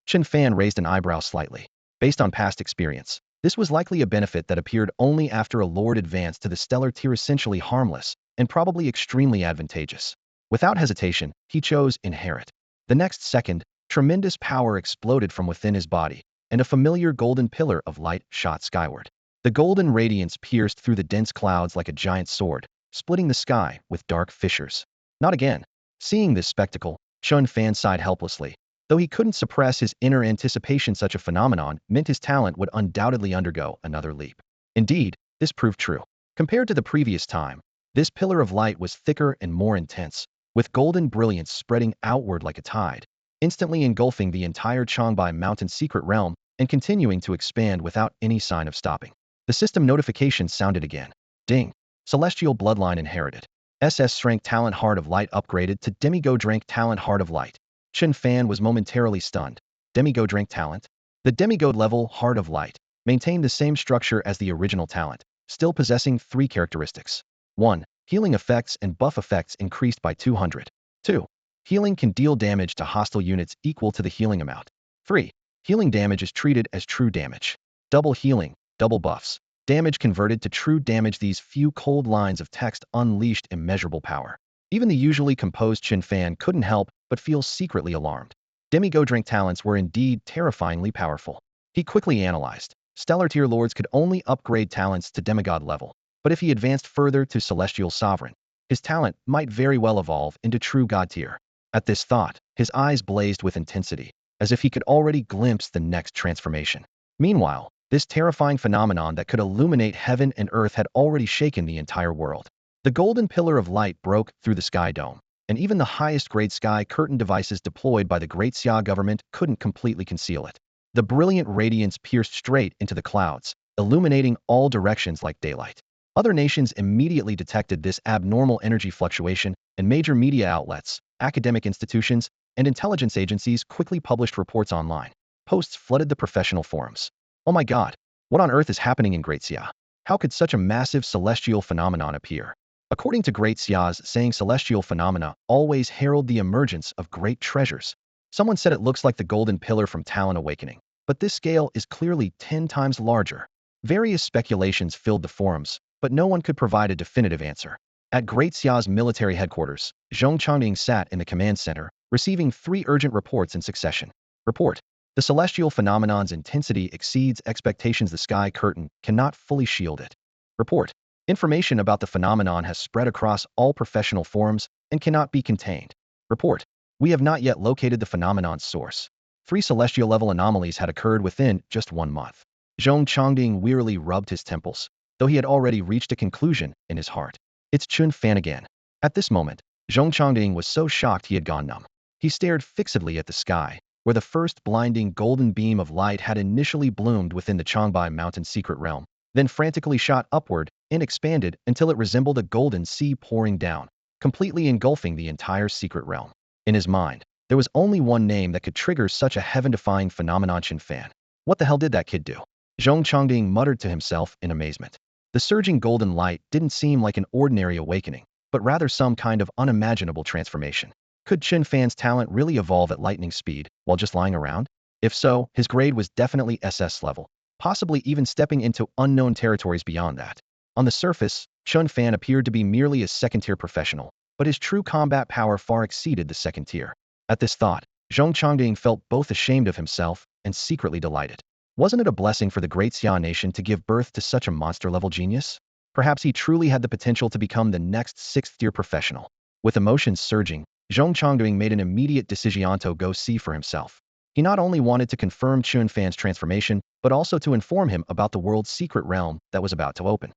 Chen Fan raised an eyebrow slightly. Based on past experience, this was likely a benefit that appeared only after a lord advanced to the stellar tier, essentially harmless, and probably extremely advantageous. Without hesitation, he chose inherit. The next second, tremendous power exploded from within his body, and a familiar golden pillar of light shot skyward. The golden radiance pierced through the dense clouds like a giant sword, splitting the sky with dark fissures. Not again. Seeing this spectacle, Chen Fan sighed helplessly. Though he couldn't suppress his inner anticipation, such a phenomenon meant his talent would undoubtedly undergo another leap. Indeed, this proved true. Compared to the previous time, this pillar of light was thicker and more intense, with golden brilliance spreading outward like a tide, instantly engulfing the entire Changbai Mountain secret realm and continuing to expand without any sign of stopping. The system notification sounded again. Ding. Celestial bloodline inherited. SS Rank Talent Heart of Light upgraded to Demigod Rank Talent Heart of Light. Chen Fan was momentarily stunned. Demigod Rank Talent? The Demigod level Heart of Light maintained the same structure as the original talent, still possessing 3 characteristics. 1. Healing effects and buff effects increased by 200. 2. Healing can deal damage to hostile units equal to the healing amount. 3. Healing damage is treated as true damage. Double healing, double buffs. Damage converted to true damage. These few cold lines of text unleashed immeasurable power. Even the usually composed Chen Fan couldn't help but feel secretly alarmed. Demigod rank talents were indeed terrifyingly powerful. He quickly analyzed. Stellar tier lords could only upgrade talents to demigod level, but if he advanced further to celestial sovereign, his talent might very well evolve into true god tier. At this thought, his eyes blazed with intensity, as if he could already glimpse the next transformation. Meanwhile, this terrifying phenomenon that could illuminate heaven and earth had already shaken the entire world. The golden pillar of light broke through the sky dome, and even the highest-grade sky curtain devices deployed by the Great Xia government couldn't completely conceal it. The brilliant radiance pierced straight into the clouds, illuminating all directions like daylight. Other nations immediately detected this abnormal energy fluctuation, and major media outlets, academic institutions, and intelligence agencies quickly published reports online. Posts flooded the professional forums. Oh my god, what on earth is happening in Great Xia? How could such a massive celestial phenomenon appear? According to Great Xia's saying, celestial phenomena always herald the emergence of great treasures. Someone said it looks like the golden pillar from Talon Awakening, but this scale is clearly 10 times larger. Various speculations filled the forums, but no one could provide a definitive answer. At Great Xia's military headquarters, Zhong Changding sat in the command center, receiving 3 urgent reports in succession. Report. The celestial phenomenon's intensity exceeds expectations. The sky curtain cannot fully shield it. Report. Information about the phenomenon has spread across all professional forums and cannot be contained. Report. We have not yet located the phenomenon's source. 3 celestial-level anomalies had occurred within just 1 month. Zhong Changding wearily rubbed his temples, though he had already reached a conclusion in his heart. It's Chen Fan again. At this moment, Zhong Changding was so shocked he had gone numb. He stared fixedly at the sky, where the first blinding golden beam of light had initially bloomed within the Changbai Mountain secret realm, then frantically shot upward and expanded until it resembled a golden sea pouring down, completely engulfing the entire secret realm. In his mind, there was only one name that could trigger such a heaven-defying phenomenon: Chen Fan. What the hell did that kid do? Zhong Changding muttered to himself in amazement. The surging golden light didn't seem like an ordinary awakening, but rather some kind of unimaginable transformation. Could Chen Fan's talent really evolve at lightning speed while just lying around? If so, his grade was definitely SS level, possibly even stepping into unknown territories beyond that. On the surface, Chen Fan appeared to be merely a second-tier professional, but his true combat power far exceeded the second tier. At this thought, Zhong Changding felt both ashamed of himself and secretly delighted. Wasn't it a blessing for the Great Xia nation to give birth to such a monster-level genius? Perhaps he truly had the potential to become the next 6th-tier professional. With emotions surging, Zhong Changding made an immediate decision to go see for himself. He not only wanted to confirm Chen Fan's transformation, but also to inform him about the world's secret realm that was about to open.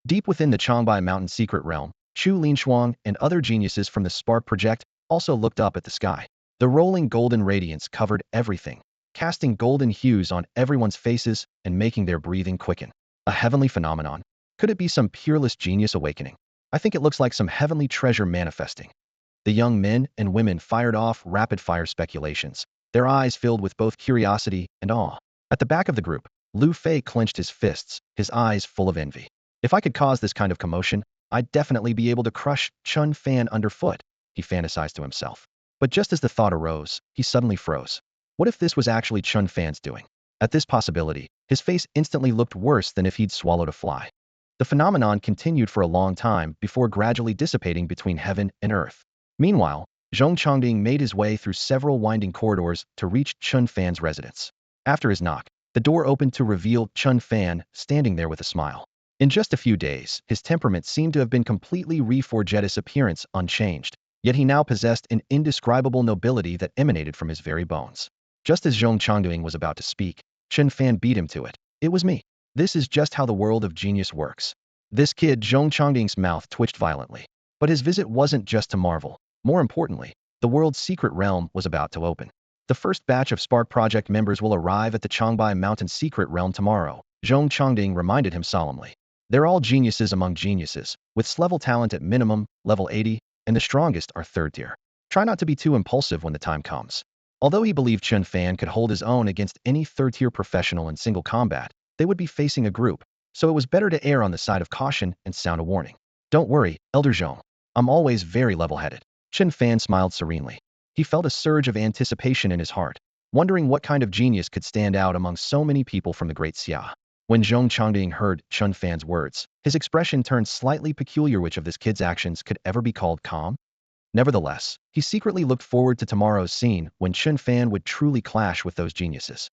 Deep within the Changbai Mountain secret realm, Chu Linshuang and other geniuses from the Spark Project also looked up at the sky. The rolling golden radiance covered everything, casting golden hues on everyone's faces and making their breathing quicken. A heavenly phenomenon? Could it be some peerless genius awakening? I think it looks like some heavenly treasure manifesting. The young men and women fired off rapid-fire speculations, their eyes filled with both curiosity and awe. At the back of the group, Lu Fei clenched his fists, his eyes full of envy. If I could cause this kind of commotion, I'd definitely be able to crush Chen Fan underfoot, he fantasized to himself. But just as the thought arose, he suddenly froze. What if this was actually Chen Fan's doing? At this possibility, his face instantly looked worse than if he'd swallowed a fly. The phenomenon continued for a long time before gradually dissipating between heaven and earth. Meanwhile, Zhong Changding made his way through several winding corridors to reach Chen Fan's residence. After his knock, the door opened to reveal Chen Fan standing there with a smile. In just a few days, his temperament seemed to have been completely reforged, his appearance unchanged, yet he now possessed an indescribable nobility that emanated from his very bones. Just as Zhong Changding was about to speak, Chen Fan beat him to it. It was me. This is just how the world of genius works. This kid. Zhong Changding's mouth twitched violently. But his visit wasn't just to marvel. More importantly, the world's secret realm was about to open. The first batch of Spark Project members will arrive at the Changbai Mountain secret realm tomorrow, Zhong Changding reminded him solemnly. They're all geniuses among geniuses, with S-level talent at minimum, level 80, and the strongest are third tier. Try not to be too impulsive when the time comes. Although he believed Chen Fan could hold his own against any third-tier professional in single combat, they would be facing a group, so it was better to err on the side of caution and sound a warning. Don't worry, Elder Zhong. I'm always very level-headed. Chen Fan smiled serenely. He felt a surge of anticipation in his heart, wondering what kind of genius could stand out among so many people from the Great Xia. When Zhong Changding heard Chen Fan's words, his expression turned slightly peculiar. Which of this kid's actions could ever be called calm? Nevertheless, he secretly looked forward to tomorrow's scene when Chen Fan would truly clash with those geniuses.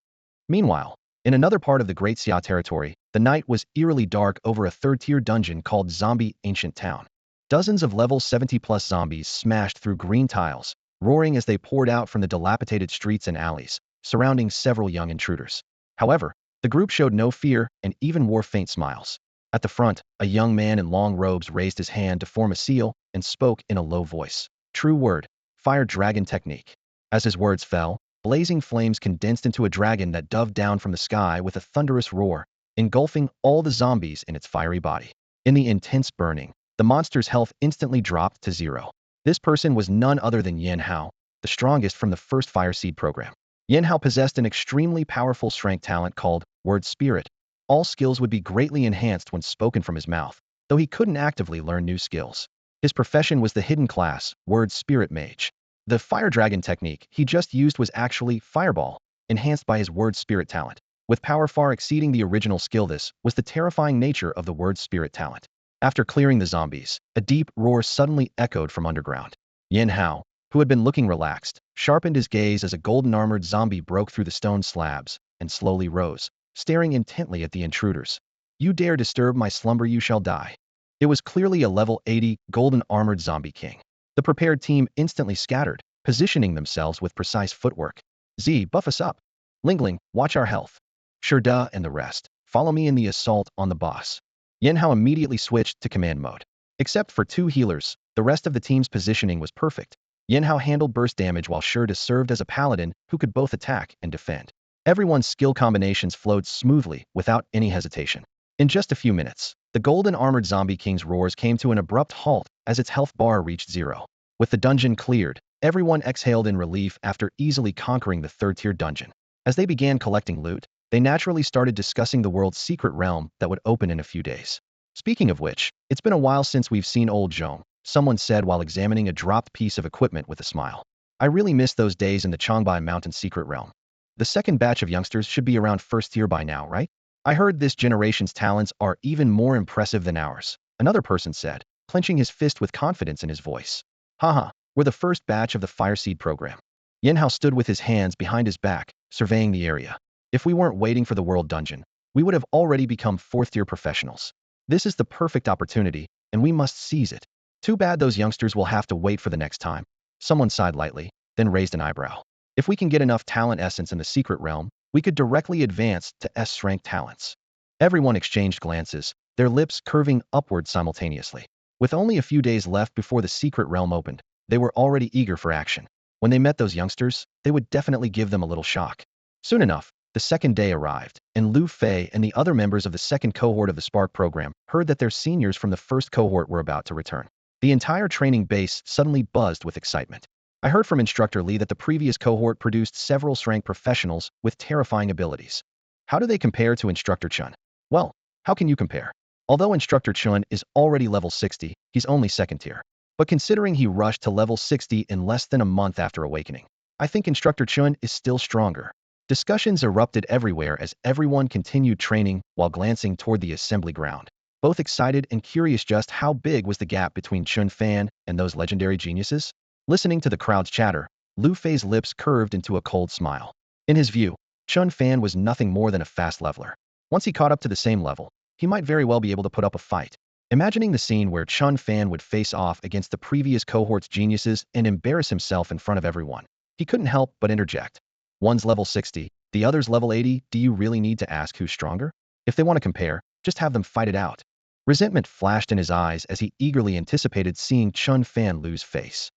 Meanwhile, in another part of the Great Xia territory, the night was eerily dark over a third-tier dungeon called Zombie Ancient Town. Dozens of level 70-plus zombies smashed through green tiles, roaring as they poured out from the dilapidated streets and alleys, surrounding several young intruders. However, the group showed no fear and even wore faint smiles. At the front, a young man in long robes raised his hand to form a seal and spoke in a low voice. True word, fire dragon technique. As his words fell, blazing flames condensed into a dragon that dove down from the sky with a thunderous roar, engulfing all the zombies in its fiery body. In the intense burning, the monster's health instantly dropped to 0. This person was none other than Yan Hao, the strongest from the first Fire Seed program. Yan Hao possessed an extremely powerful strength talent called Word Spirit. All skills would be greatly enhanced when spoken from his mouth, though he couldn't actively learn new skills. His profession was the hidden class, Word Spirit Mage. The Fire Dragon technique he just used was actually Fireball, enhanced by his Word Spirit talent. With power far exceeding the original skill, this was the terrifying nature of the Word Spirit talent. After clearing the zombies, a deep roar suddenly echoed from underground. Yan Hao, who had been looking relaxed, sharpened his gaze as a golden-armored zombie broke through the stone slabs and slowly rose, staring intently at the intruders. You dare disturb my slumber, you shall die. It was clearly a level 80, golden-armored zombie king. The prepared team instantly scattered, positioning themselves with precise footwork. Z, buff us up. Lingling, watch our health. Sure duh, and the rest. Follow me in the assault on the boss. Yan Hao immediately switched to command mode. Except for 2 healers, the rest of the team's positioning was perfect. Yan Hao handled burst damage while Shurda served as a paladin who could both attack and defend. Everyone's skill combinations flowed smoothly without any hesitation. In just a few minutes, the golden-armored zombie king's roars came to an abrupt halt as its health bar reached 0. With the dungeon cleared, everyone exhaled in relief after easily conquering the third-tier dungeon. As they began collecting loot, they naturally started discussing the world's secret realm that would open in a few days. Speaking of which, it's been a while since we've seen old Zhong, someone said while examining a dropped piece of equipment with a smile. I really miss those days in the Changbai Mountain secret realm. The second batch of youngsters should be around first tier by now, right? I heard this generation's talents are even more impressive than ours, another person said, clenching his fist with confidence in his voice. Haha, we're the first batch of the Fire Seed program. Yan Hao stood with his hands behind his back, surveying the area. If we weren't waiting for the world dungeon, we would have already become fourth-tier professionals. This is the perfect opportunity, and we must seize it. Too bad those youngsters will have to wait for the next time. Someone sighed lightly, then raised an eyebrow. If we can get enough talent essence in the secret realm, we could directly advance to S-rank talents. Everyone exchanged glances, their lips curving upward simultaneously. With only a few days left before the secret realm opened, they were already eager for action. When they met those youngsters, they would definitely give them a little shock. Soon enough, the second day arrived, and Lu Fei and the other members of the second cohort of the Spark program heard that their seniors from the first cohort were about to return. The entire training base suddenly buzzed with excitement. I heard from Instructor Li that the previous cohort produced several rank professionals with terrifying abilities. How do they compare to Instructor Chen? Well, how can you compare? Although Instructor Chen is already level 60, he's only second tier. But considering he rushed to level 60 in less than a month after awakening, I think Instructor Chen is still stronger. Discussions erupted everywhere as everyone continued training while glancing toward the assembly ground, both excited and curious just how big was the gap between Chen Fan and those legendary geniuses. Listening to the crowd's chatter, Lu Fei's lips curved into a cold smile. In his view, Chen Fan was nothing more than a fast leveler. Once he caught up to the same level, he might very well be able to put up a fight. Imagining the scene where Chen Fan would face off against the previous cohort's geniuses and embarrass himself in front of everyone, he couldn't help but interject. One's level 60, the other's level 80, do you really need to ask who's stronger? If they want to compare, just have them fight it out. Resentment flashed in his eyes as he eagerly anticipated seeing Chen Fan lose face.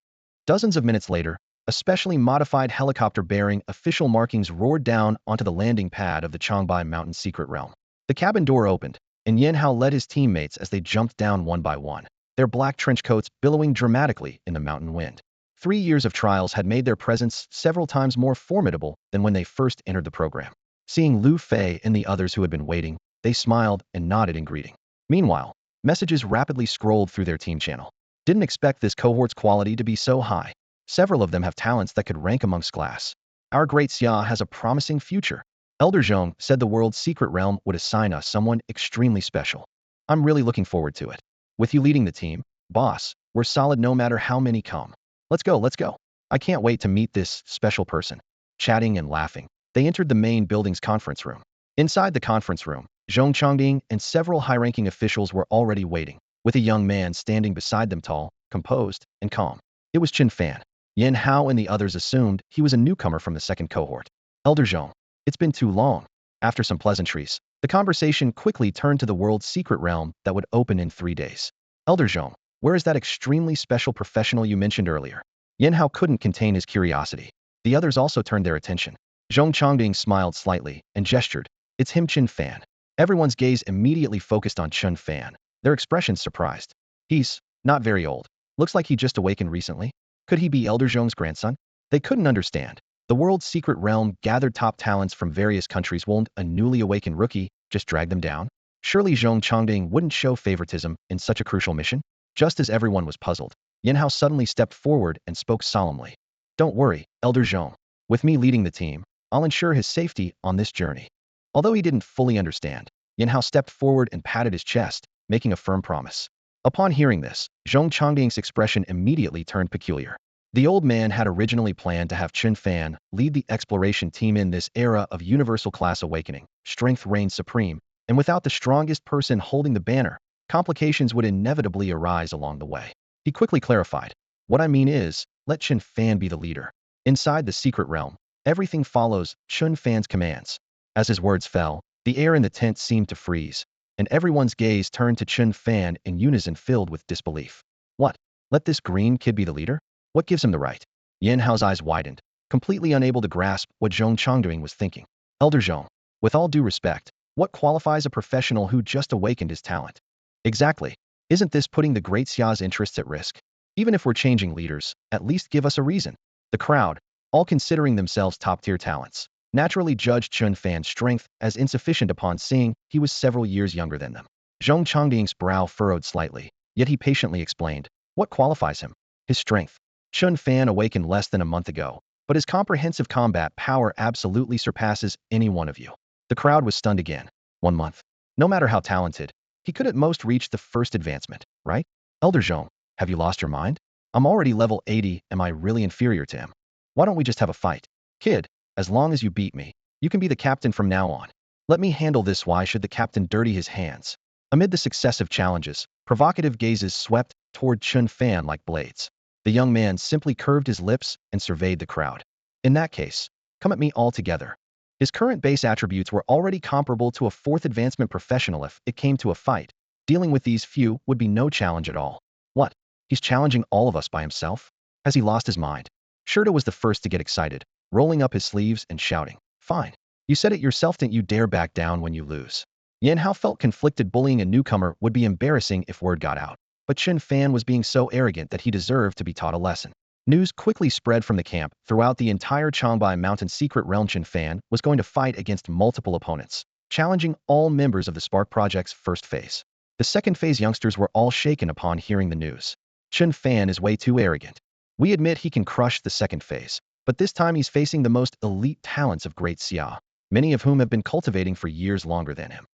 Dozens of minutes later, a specially modified helicopter bearing official markings roared down onto the landing pad of the Changbai Mountain secret realm. The cabin door opened, and Yin Hao led his teammates as they jumped down one by one, their black trench coats billowing dramatically in the mountain wind. 3 years of trials had made their presence several times more formidable than when they first entered the program. Seeing Lu Fei and the others who had been waiting, they smiled and nodded in greeting. Meanwhile, messages rapidly scrolled through their team channel. Didn't expect this cohort's quality to be so high. Several of them have talents that could rank amongst class. Our great Xia has a promising future. Elder Zhong said the world's secret realm would assign us someone extremely special. I'm really looking forward to it. With you leading the team, boss, we're solid no matter how many come. Let's go, let's go. I can't wait to meet this special person. Chatting and laughing, they entered the main building's conference room. Inside the conference room, Zhong Chongding and several high-ranking officials were already waiting, with a young man standing beside them, tall, composed, and calm. It was Chen Fan. Yin Hao and the others assumed he was a newcomer from the second cohort. Elder Zhong, it's been too long. After some pleasantries, the conversation quickly turned to the world's secret realm that would open in 3 days. Elder Zhong, where is that extremely special professional you mentioned earlier? Yin Hao couldn't contain his curiosity. The others also turned their attention. Zhong Chongding smiled slightly and gestured. It's him, Chen Fan. Everyone's gaze immediately focused on Chen Fan, their expressions surprised. He's not very old. Looks like he just awakened recently. Could he be Elder Zhong's grandson? They couldn't understand. The world's secret realm gathered top talents from various countries. Won't a newly awakened rookie just drag them down? Surely Zhong Chongding wouldn't show favoritism in such a crucial mission? Just as everyone was puzzled, Yin Hao suddenly stepped forward and spoke solemnly. Don't worry, Elder Zhong. With me leading the team, I'll ensure his safety on this journey. Although he didn't fully understand, Yin Hao stepped forward and patted his chest, making a firm promise. Upon hearing this, Zhong Chongding's expression immediately turned peculiar. The old man had originally planned to have Chen Fan lead the exploration team. In this era of universal class awakening, strength reigned supreme, and without the strongest person holding the banner, complications would inevitably arise along the way. He quickly clarified. What I mean is, let Chen Fan be the leader. Inside the secret realm, everything follows Chen Fan's commands. As his words fell, the air in the tent seemed to freeze, and everyone's gaze turned to Chen Fan in unison, filled with disbelief. What? Let this green kid be the leader? What gives him the right? Yin Hao's eyes widened, completely unable to grasp what Zhong Chongding was thinking. Elder Zhong, with all due respect, what qualifies a professional who just awakened his talent? Exactly. Isn't this putting the great Xia's interests at risk? Even if we're changing leaders, at least give us a reason. The crowd, all considering themselves top-tier talents, naturally judged Chen Fan's strength as insufficient upon seeing he was several years younger than them. Zhong Chongding's brow furrowed slightly, yet he patiently explained. What qualifies him? His strength. Chen Fan awakened less than a month ago, but his comprehensive combat power absolutely surpasses any one of you. The crowd was stunned again. 1 month. No matter how talented, he could at most reach the first advancement, right? Elder Zhong, have you lost your mind? I'm already level 80, am I really inferior to him? Why don't we just have a fight? Kid, as long as you beat me, you can be the captain from now on. Let me handle this. Why should the captain dirty his hands? Amid the successive challenges, provocative gazes swept toward Chen Fan like blades. The young man simply curved his lips and surveyed the crowd. In that case, come at me all together. His current base attributes were already comparable to a 4th advancement professional. If it came to a fight, dealing with these few would be no challenge at all. What? He's challenging all of us by himself? Has he lost his mind? Shirta was the first to get excited, rolling up his sleeves and shouting. Fine. You said it yourself, didn't you dare back down when you lose. Yin Hao felt conflicted. Bullying a newcomer would be embarrassing if word got out, but Chen Fan was being so arrogant that he deserved to be taught a lesson. News quickly spread from the camp throughout the entire Changbai Mountain secret realm. Chen Fan was going to fight against multiple opponents, challenging all members of the Spark Project's first phase. The second phase youngsters were all shaken upon hearing the news. Chen Fan is way too arrogant. We admit he can crush the second phase, but this time he's facing the most elite talents of Great Xia, many of whom have been cultivating for years longer than him.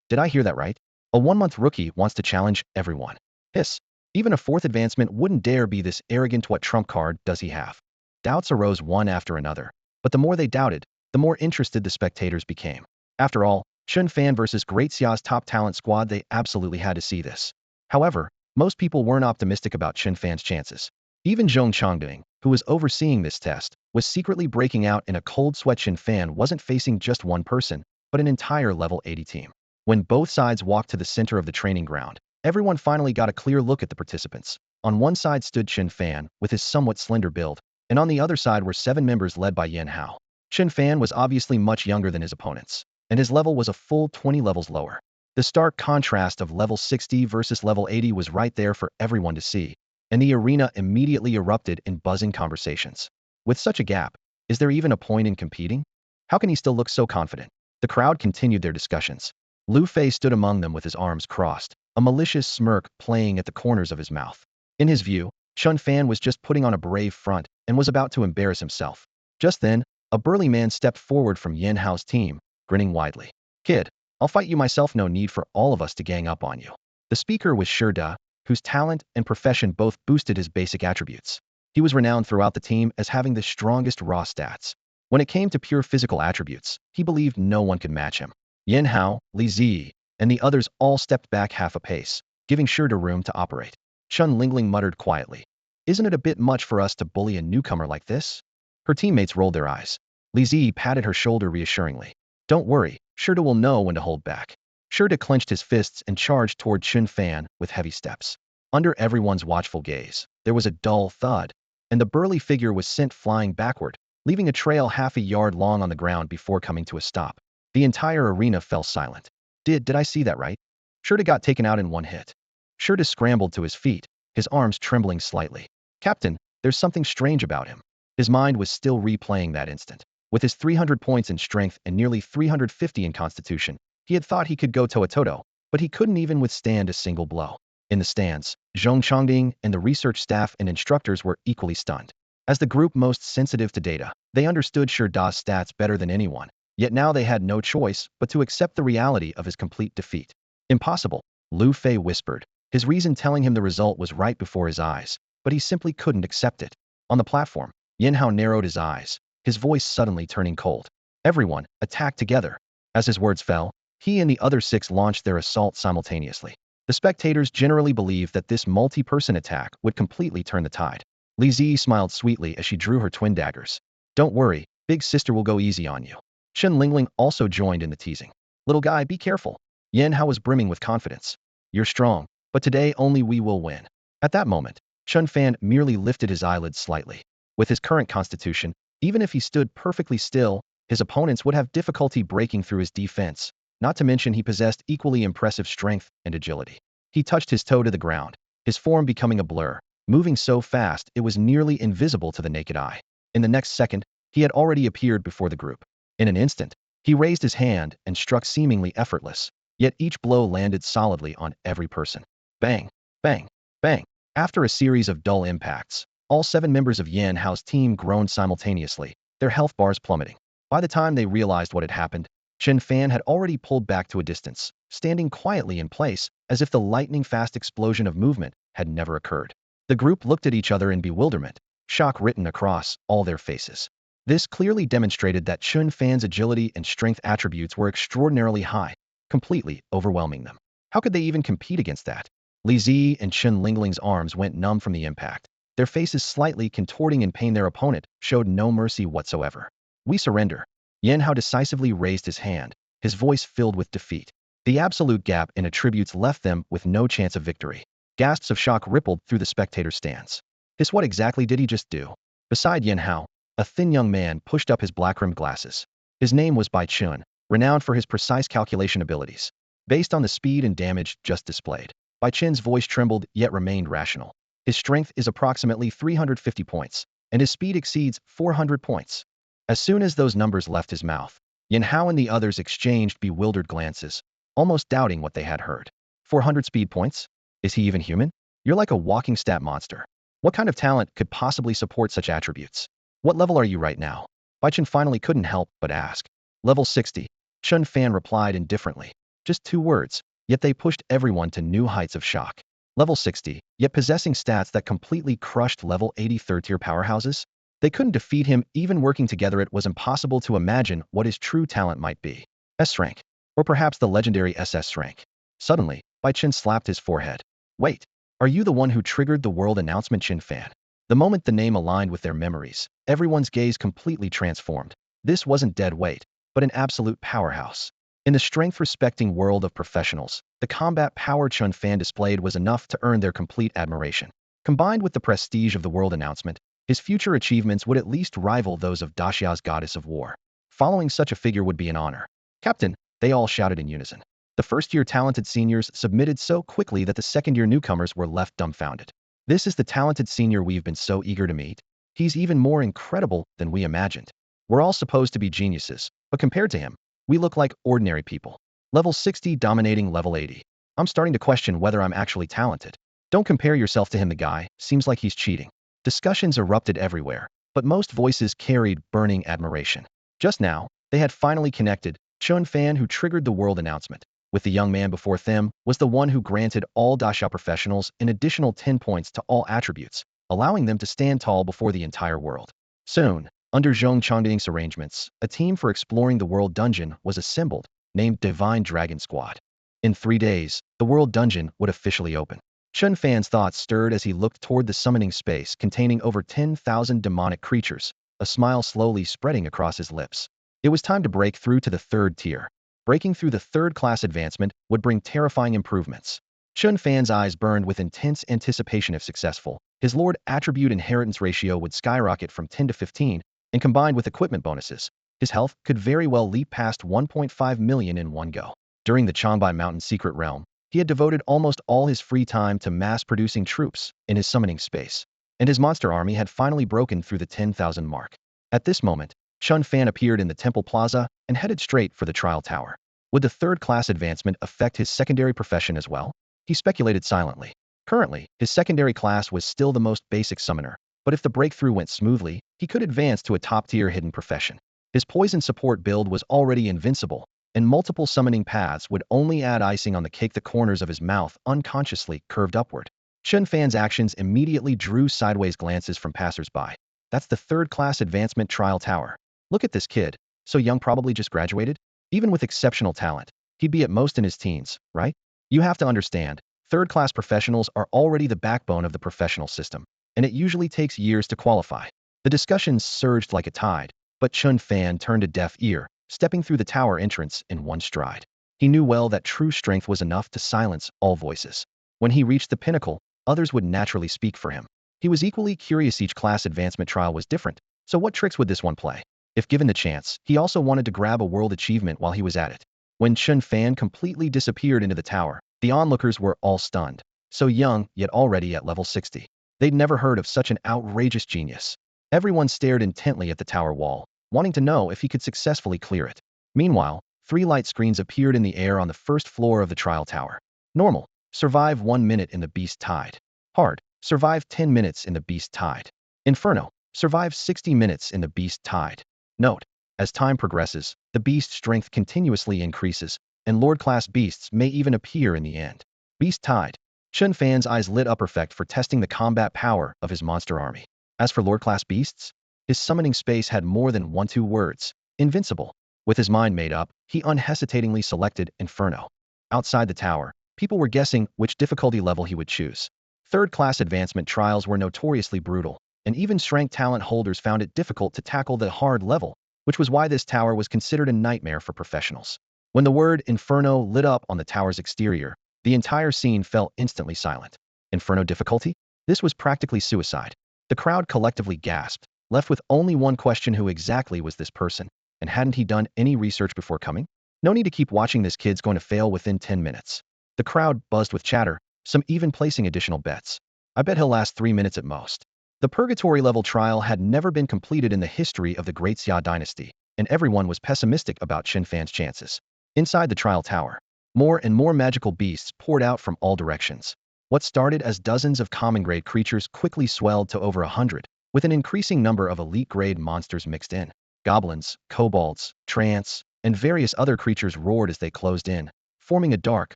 Did I hear that right? A 1-month rookie wants to challenge everyone. Hiss. Even a 4th advancement wouldn't dare be this arrogant. What trump card does he have? Doubts arose one after another, but the more they doubted, the more interested the spectators became. After all, Chen Fan versus Great Xia's top talent squad, they absolutely had to see this. However, most people weren't optimistic about Chen Fan's chances. Even Zhong Chongding, who was overseeing this test, was secretly breaking out in a cold sweat. Chen Fan wasn't facing just one person, but an entire level 80 team. When both sides walked to the center of the training ground, everyone finally got a clear look at the participants. On one side stood Chen Fan, with his somewhat slender build, and on the other side were 7 members led by Yin Hao. Chen Fan was obviously much younger than his opponents, and his level was a full 20 levels lower. The stark contrast of level 60 versus level 80 was right there for everyone to see, and the arena immediately erupted in buzzing conversations. With such a gap, is there even a point in competing? How can he still look so confident? The crowd continued their discussions. Lu Fei stood among them with his arms crossed, a malicious smirk playing at the corners of his mouth. In his view, Chen Fan was just putting on a brave front and was about to embarrass himself. Just then, a burly man stepped forward from Yin Hao's team, grinning widely. Kid, I'll fight you myself, no need for all of us to gang up on you. The speaker was Shi Da, whose talent and profession both boosted his basic attributes. He was renowned throughout the team as having the strongest raw stats. When it came to pure physical attributes, he believed no one could match him. Yin Hao, Li Zi, and the others all stepped back half a pace, giving Shi Da room to operate. Chen Lingling muttered quietly, "Isn't it a bit much for us to bully a newcomer like this?" Her teammates rolled their eyes. Li Zi patted her shoulder reassuringly. "Don't worry, Shi Da will know when to hold back." Shi Da clenched his fists and charged toward Chen Fan with heavy steps. Under everyone's watchful gaze, there was a dull thud, and the burly figure was sent flying backward, leaving a trail half a yard long on the ground before coming to a stop. The entire arena fell silent. Did I see that right? Shi Da got taken out in one hit. Shi Da scrambled to his feet, his arms trembling slightly. "Captain, there's something strange about him." His mind was still replaying that instant. With his 300 points in strength and nearly 350 in constitution, he had thought he could go toe-to-toe, but he couldn't even withstand a single blow. In the stands, Zhong Chongding and the research staff and instructors were equally stunned. As the group most sensitive to data, they understood Shi Da's stats better than anyone, yet now they had no choice but to accept the reality of his complete defeat. "Impossible," Lu Fei whispered, his reason telling him the result was right before his eyes, but he simply couldn't accept it. On the platform, Yin Hao narrowed his eyes, his voice suddenly turning cold. "Everyone, attack together." As his words fell, he and the other 6 launched their assault simultaneously. The spectators generally believed that this multi-person attack would completely turn the tide. Li Zi smiled sweetly as she drew her twin daggers. "Don't worry, big sister will go easy on you." Chen Lingling also joined in the teasing. "Little guy, be careful." Yin Hao was brimming with confidence. "You're strong, but today only we will win." At that moment, Chen Fan merely lifted his eyelids slightly. With his current constitution, even if he stood perfectly still, his opponents would have difficulty breaking through his defense, not to mention he possessed equally impressive strength and agility. He touched his toe to the ground, his form becoming a blur, moving so fast it was nearly invisible to the naked eye. In the next second, he had already appeared before the group. In an instant, he raised his hand and struck seemingly effortless, yet each blow landed solidly on every person. Bang, bang, bang. After a series of dull impacts, all 7 members of Yin Hao's team groaned simultaneously, their health bars plummeting. By the time they realized what had happened, Chen Fan had already pulled back to a distance, standing quietly in place, as if the lightning-fast explosion of movement had never occurred. The group looked at each other in bewilderment, shock written across all their faces. This clearly demonstrated that Chen Fan's agility and strength attributes were extraordinarily high, completely overwhelming them. How could they even compete against that? Li Zi and Chen Lingling's arms went numb from the impact. Their faces slightly contorting in pain. Their opponent showed no mercy whatsoever. "We surrender." Yin Hao decisively raised his hand, his voice filled with defeat. The absolute gap in attributes left them with no chance of victory. Gasps of shock rippled through the spectator stands. What exactly did he just do? Beside Yin Hao, a thin young man pushed up his black-rimmed glasses. His name was Bai Chun, renowned for his precise calculation abilities. Based on the speed and damage just displayed, Bai Chun's voice trembled yet remained rational. His strength is approximately 350 points, and his speed exceeds 400 points. As soon as those numbers left his mouth, Yin Hao and the others exchanged bewildered glances, almost doubting what they had heard. 400 speed points? Is he even human? You're like a walking stat monster. What kind of talent could possibly support such attributes? What level are you right now? Bai Chen finally couldn't help but ask. Level 60. Chen Fan replied indifferently. Just 2 words, yet they pushed everyone to new heights of shock. Level 60, yet possessing stats that completely crushed level 80 third-tier powerhouses? They couldn't defeat him even working together. It was impossible to imagine what his true talent might be. S rank. Or perhaps the legendary SS rank. Suddenly, Bai Chen slapped his forehead. Wait, are you the one who triggered the world announcement? Chen Fan. The moment the name aligned with their memories, everyone's gaze completely transformed. This wasn't dead weight, but an absolute powerhouse. In the strength-respecting world of professionals, the combat power Chen Fan displayed was enough to earn their complete admiration. Combined with the prestige of the world announcement, his future achievements would at least rival those of Daxia's goddess of war. Following such a figure would be an honor. Captain, they all shouted in unison. The first-year talented seniors submitted so quickly that the second-year newcomers were left dumbfounded. This is the talented senior we've been so eager to meet. He's even more incredible than we imagined. We're all supposed to be geniuses, but compared to him, we look like ordinary people. Level 60 dominating level 80. I'm starting to question whether I'm actually talented. Don't compare yourself to him, the guy. Seems like he's cheating. Discussions erupted everywhere, but most voices carried burning admiration. Just now, they had finally connected. Chen Fan, who triggered the world announcement, with the young man before them, was the one who granted all Dasha professionals an additional 10 points to all attributes, allowing them to stand tall before the entire world. Soon, under Zhong Changding's arrangements, a team for exploring the world dungeon was assembled, named Divine Dragon Squad. In 3 days, the world dungeon would officially open. Chen Fan's thoughts stirred as he looked toward the summoning space containing over 10,000 demonic creatures, a smile slowly spreading across his lips. It was time to break through to the 3rd tier. Breaking through the 3rd class advancement would bring terrifying improvements. Chen Fan's eyes burned with intense anticipation. If successful, his Lord attribute inheritance ratio would skyrocket from 10 to 15, and combined with equipment bonuses, his health could very well leap past 1.5 million in one go. During the Changbai Mountain secret realm, he had devoted almost all his free time to mass-producing troops in his summoning space, and his monster army had finally broken through the 10,000 mark. At this moment, Chen Fan appeared in the temple plaza and headed straight for the trial tower. Would the 3rd class advancement affect his secondary profession as well? He speculated silently. Currently, his secondary class was still the most basic summoner, but if the breakthrough went smoothly, he could advance to a top-tier hidden profession. His poison support build was already invincible, and multiple summoning paths would only add icing on the cake. The corners of his mouth unconsciously curved upward. Chen Fan's actions immediately drew sideways glances from passers-by. That's the 3rd class advancement trial tower. Look at this kid, so young, probably just graduated? Even with exceptional talent, he'd be at most in his teens, right? You have to understand, 3rd class professionals are already the backbone of the professional system, and it usually takes years to qualify. The discussions surged like a tide, but Chen Fan turned a deaf ear, stepping through the tower entrance in one stride. He knew well that true strength was enough to silence all voices. When he reached the pinnacle, others would naturally speak for him. He was equally curious. Each class advancement trial was different, so what tricks would this one play? If given the chance, he also wanted to grab a world achievement while he was at it. When Chen Fan completely disappeared into the tower, the onlookers were all stunned. So young, yet already at level 60. They'd never heard of such an outrageous genius. Everyone stared intently at the tower wall, wanting to know if he could successfully clear it. Meanwhile, 3 light screens appeared in the air on the 1st floor of the trial tower. Normal: survive 1 minute in the beast tide. Hard: survive 10 minutes in the beast tide. Inferno: survive 60 minutes in the beast tide. Note: as time progresses, the beast strength continuously increases, and Lord-class beasts may even appear in the end. Beast tide. Chen Fan's eyes lit up, perfect for testing the combat power of his monster army. As for Lord-class beasts, his summoning space had more than 2 words: invincible. With his mind made up, he unhesitatingly selected Inferno. Outside the tower, people were guessing which difficulty level he would choose. 3rd class advancement trials were notoriously brutal, and even strength talent holders found it difficult to tackle the hard level, which was why this tower was considered a nightmare for professionals. When the word Inferno lit up on the tower's exterior, the entire scene fell instantly silent. Inferno difficulty? This was practically suicide. The crowd collectively gasped, left with only one question: who exactly was this person, and hadn't he done any research before coming? No need to keep watching, this kid's going to fail within 10 minutes. The crowd buzzed with chatter, some even placing additional bets. I bet he'll last 3 minutes at most. The Purgatory level trial had never been completed in the history of the Great Xia dynasty, and everyone was pessimistic about Chen Fan's chances. Inside the trial tower, more and more magical beasts poured out from all directions. What started as dozens of common-grade creatures quickly swelled to over 100, with an increasing number of elite-grade monsters mixed in. Goblins, kobolds, trance, and various other creatures roared as they closed in, forming a dark,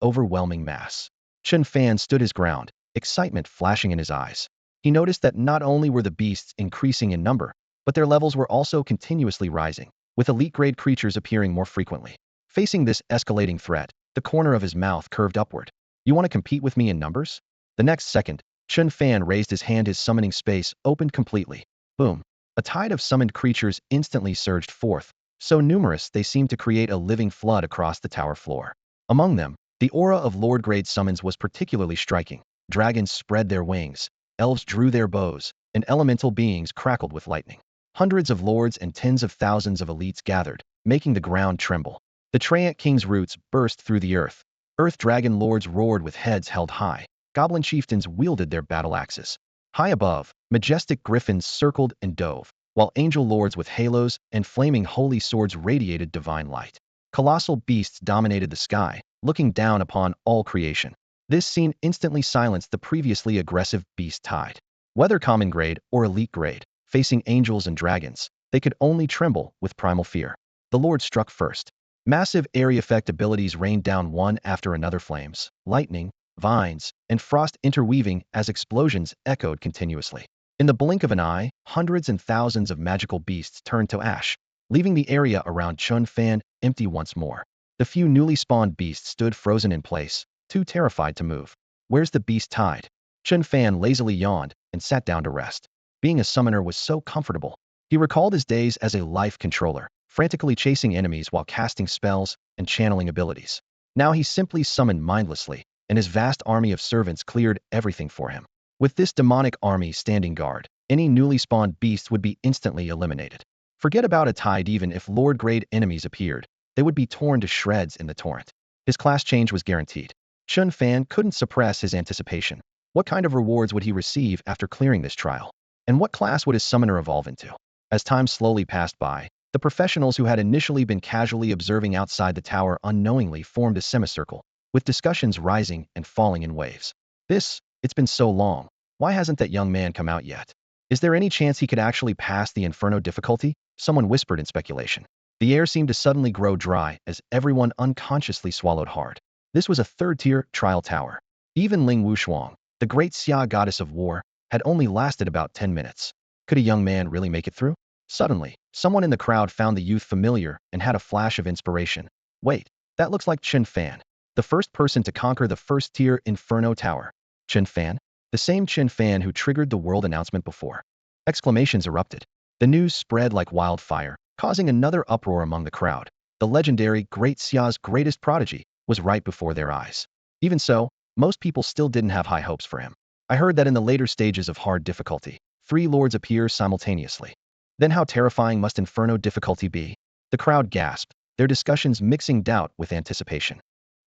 overwhelming mass. Chen Fan stood his ground, excitement flashing in his eyes. He noticed that not only were the beasts increasing in number, but their levels were also continuously rising, with elite-grade creatures appearing more frequently. Facing this escalating threat, the corner of his mouth curved upward. You want to compete with me in numbers? The next second, Chen Fan raised his hand, his summoning space opened completely. Boom. A tide of summoned creatures instantly surged forth, so numerous they seemed to create a living flood across the tower floor. Among them, the aura of Lord-grade summons was particularly striking. Dragons spread their wings, elves drew their bows, and elemental beings crackled with lightning. Hundreds of lords and tens of thousands of elites gathered, making the ground tremble. The Treant King's roots burst through the earth. Earth Dragon Lords roared with heads held high. Goblin chieftains wielded their battle axes. High above, majestic griffins circled and dove, while angel lords with halos and flaming holy swords radiated divine light. Colossal beasts dominated the sky, looking down upon all creation. This scene instantly silenced the previously aggressive beast tide. Whether common grade or elite grade, facing angels and dragons, they could only tremble with primal fear. The Lord struck first. Massive area effect abilities rained down one after another, flames, lightning, vines, and frost interweaving as explosions echoed continuously. In the blink of an eye, hundreds and thousands of magical beasts turned to ash, leaving the area around Chen Fan empty once more. The few newly spawned beasts stood frozen in place, too terrified to move. Where's the beast tide? Chen Fan lazily yawned and sat down to rest. Being a summoner was so comfortable. He recalled his days as a life controller, frantically chasing enemies while casting spells and channeling abilities. Now he simply summoned mindlessly, and his vast army of servants cleared everything for him. With this demonic army standing guard, any newly spawned beast would be instantly eliminated. Forget about a tide. Even if Lord-grade enemies appeared, they would be torn to shreds in the torrent. His class change was guaranteed. Chen Fan couldn't suppress his anticipation. What kind of rewards would he receive after clearing this trial? And what class would his summoner evolve into? As time slowly passed by, the professionals who had initially been casually observing outside the tower unknowingly formed a semicircle, with discussions rising and falling in waves. It's been so long. Why hasn't that young man come out yet? Is there any chance he could actually pass the Inferno difficulty? Someone whispered in speculation. The air seemed to suddenly grow dry as everyone unconsciously swallowed hard. This was a third-tier trial tower. Even Ling Wushuang, the great Xia goddess of war, had only lasted about 10 minutes. Could a young man really make it through? Suddenly, someone in the crowd found the youth familiar and had a flash of inspiration. Wait, that looks like Chen Fan, the first person to conquer the first-tier Inferno Tower. Chen Fan? The same Chen Fan who triggered the world announcement before. Exclamations erupted. The news spread like wildfire, causing another uproar among the crowd. The legendary Great Xia's greatest prodigy was right before their eyes. Even so, most people still didn't have high hopes for him. I heard that in the later stages of hard difficulty, 3 lords appear simultaneously. Then how terrifying must Inferno difficulty be? The crowd gasped, their discussions mixing doubt with anticipation.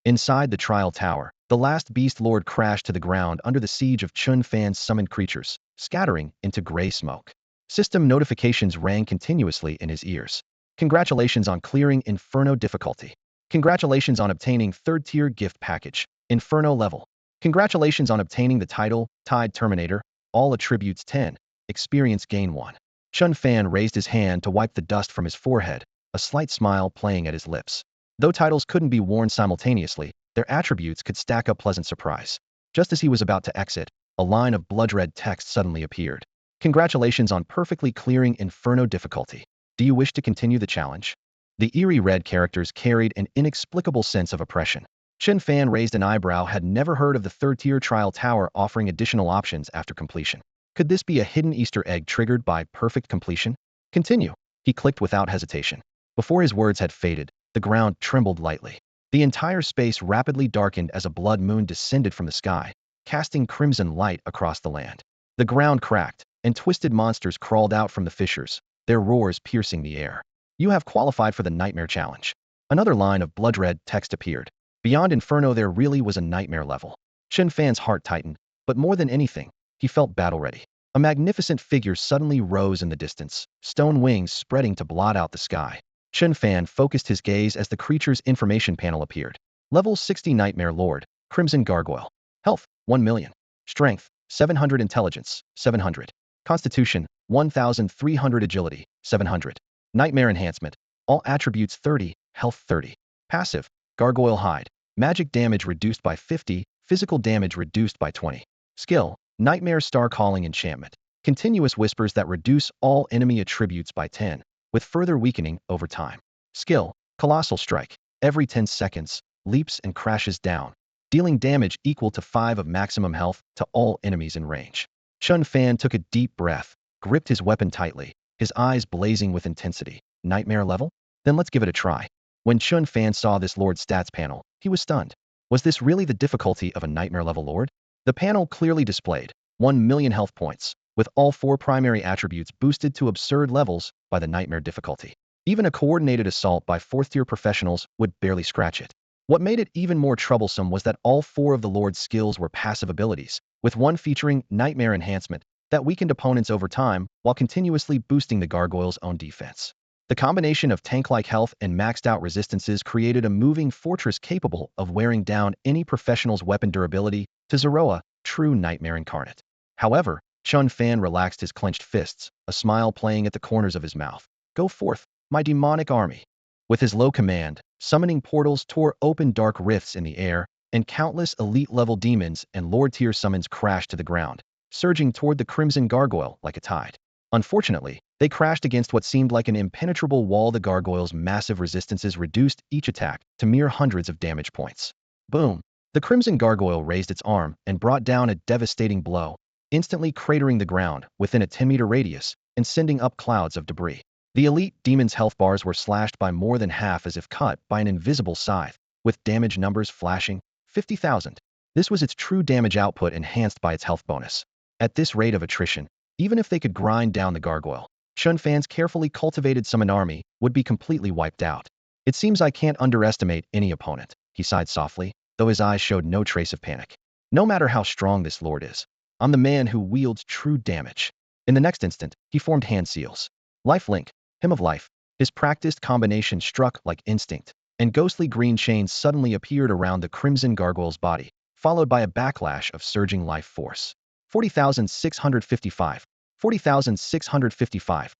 Inside the trial tower, the last beast lord crashed to the ground under the siege of Chen Fan's summoned creatures, scattering into gray smoke. System notifications rang continuously in his ears. Congratulations on clearing Inferno difficulty. Congratulations on obtaining third-tier gift package, Inferno level. Congratulations on obtaining the title, Tide Terminator, all attributes 10, experience gain 1. Chen Fan raised his hand to wipe the dust from his forehead, a slight smile playing at his lips. Though titles couldn't be worn simultaneously, their attributes could stack up pleasant surprise. Just as he was about to exit, a line of blood-red text suddenly appeared. Congratulations on perfectly clearing Inferno difficulty. Do you wish to continue the challenge? The eerie red characters carried an inexplicable sense of oppression. Chen Fan raised an eyebrow, had never heard of the third-tier trial tower offering additional options after completion. Could this be a hidden Easter egg triggered by perfect completion? Continue. He clicked without hesitation. Before his words had faded, the ground trembled lightly. The entire space rapidly darkened as a blood moon descended from the sky, casting crimson light across the land. The ground cracked, and twisted monsters crawled out from the fissures, their roars piercing the air. You have qualified for the Nightmare Challenge. Another line of blood-red text appeared. Beyond Inferno there really was a nightmare level. Chen Fan's heart tightened, but more than anything, he felt battle-ready. A magnificent figure suddenly rose in the distance, stone wings spreading to blot out the sky. Chen Fan focused his gaze as the creature's information panel appeared. Level 60 Nightmare Lord, Crimson Gargoyle. Health, 1 million. Strength, 700. Intelligence, 700. Constitution, 1,300. Agility, 700. Nightmare Enhancement. All attributes 30, health 30. Passive, Gargoyle Hide. Magic damage reduced by 50, physical damage reduced by 20. Skill, Nightmare Star Calling Enchantment. Continuous whispers that reduce all enemy attributes by 10, with further weakening over time. Skill, Colossal Strike. Every 10 seconds, leaps and crashes down, dealing damage equal to 5 of maximum health to all enemies in range. Chen Fan took a deep breath, gripped his weapon tightly, his eyes blazing with intensity. Nightmare level? Then let's give it a try. When Chen Fan saw this Lord's stats panel, he was stunned. Was this really the difficulty of a Nightmare level Lord? The panel clearly displayed 1 million health points, with all 4 primary attributes boosted to absurd levels by the Nightmare difficulty. Even a coordinated assault by fourth-tier professionals would barely scratch it. What made it even more troublesome was that all four of the Lord's skills were passive abilities, with one featuring Nightmare Enhancement that weakened opponents over time while continuously boosting the gargoyle's own defense. The combination of tank-like health and maxed-out resistances created a moving fortress capable of wearing down any professional's weapon durability to zero a true nightmare incarnate. However, Chen Fan relaxed his clenched fists, a smile playing at the corners of his mouth. Go forth, my demonic army. With his low command, summoning portals tore open dark rifts in the air, and countless elite-level demons and Lord-tier summons crashed to the ground, surging toward the Crimson Gargoyle like a tide. Unfortunately, they crashed against what seemed like an impenetrable wall. The gargoyle's massive resistances reduced each attack to mere hundreds of damage points. Boom! The Crimson Gargoyle raised its arm and brought down a devastating blow, instantly cratering the ground within a 10-meter radius and sending up clouds of debris. The elite demon's health bars were slashed by more than half as if cut by an invisible scythe, with damage numbers flashing 50,000. This was its true damage output enhanced by its health bonus. At this rate of attrition, even if they could grind down the gargoyle, Chen Fan's carefully cultivated summon army would be completely wiped out. It seems I can't underestimate any opponent, he sighed softly, though his eyes showed no trace of panic. No matter how strong this lord is, I'm the man who wields true damage. In the next instant, he formed hand seals. Life Link, Hymn of Life. His practiced combination struck like instinct, and ghostly green chains suddenly appeared around the Crimson Gargoyle's body, followed by a backlash of surging life force. 40,655. 40,655.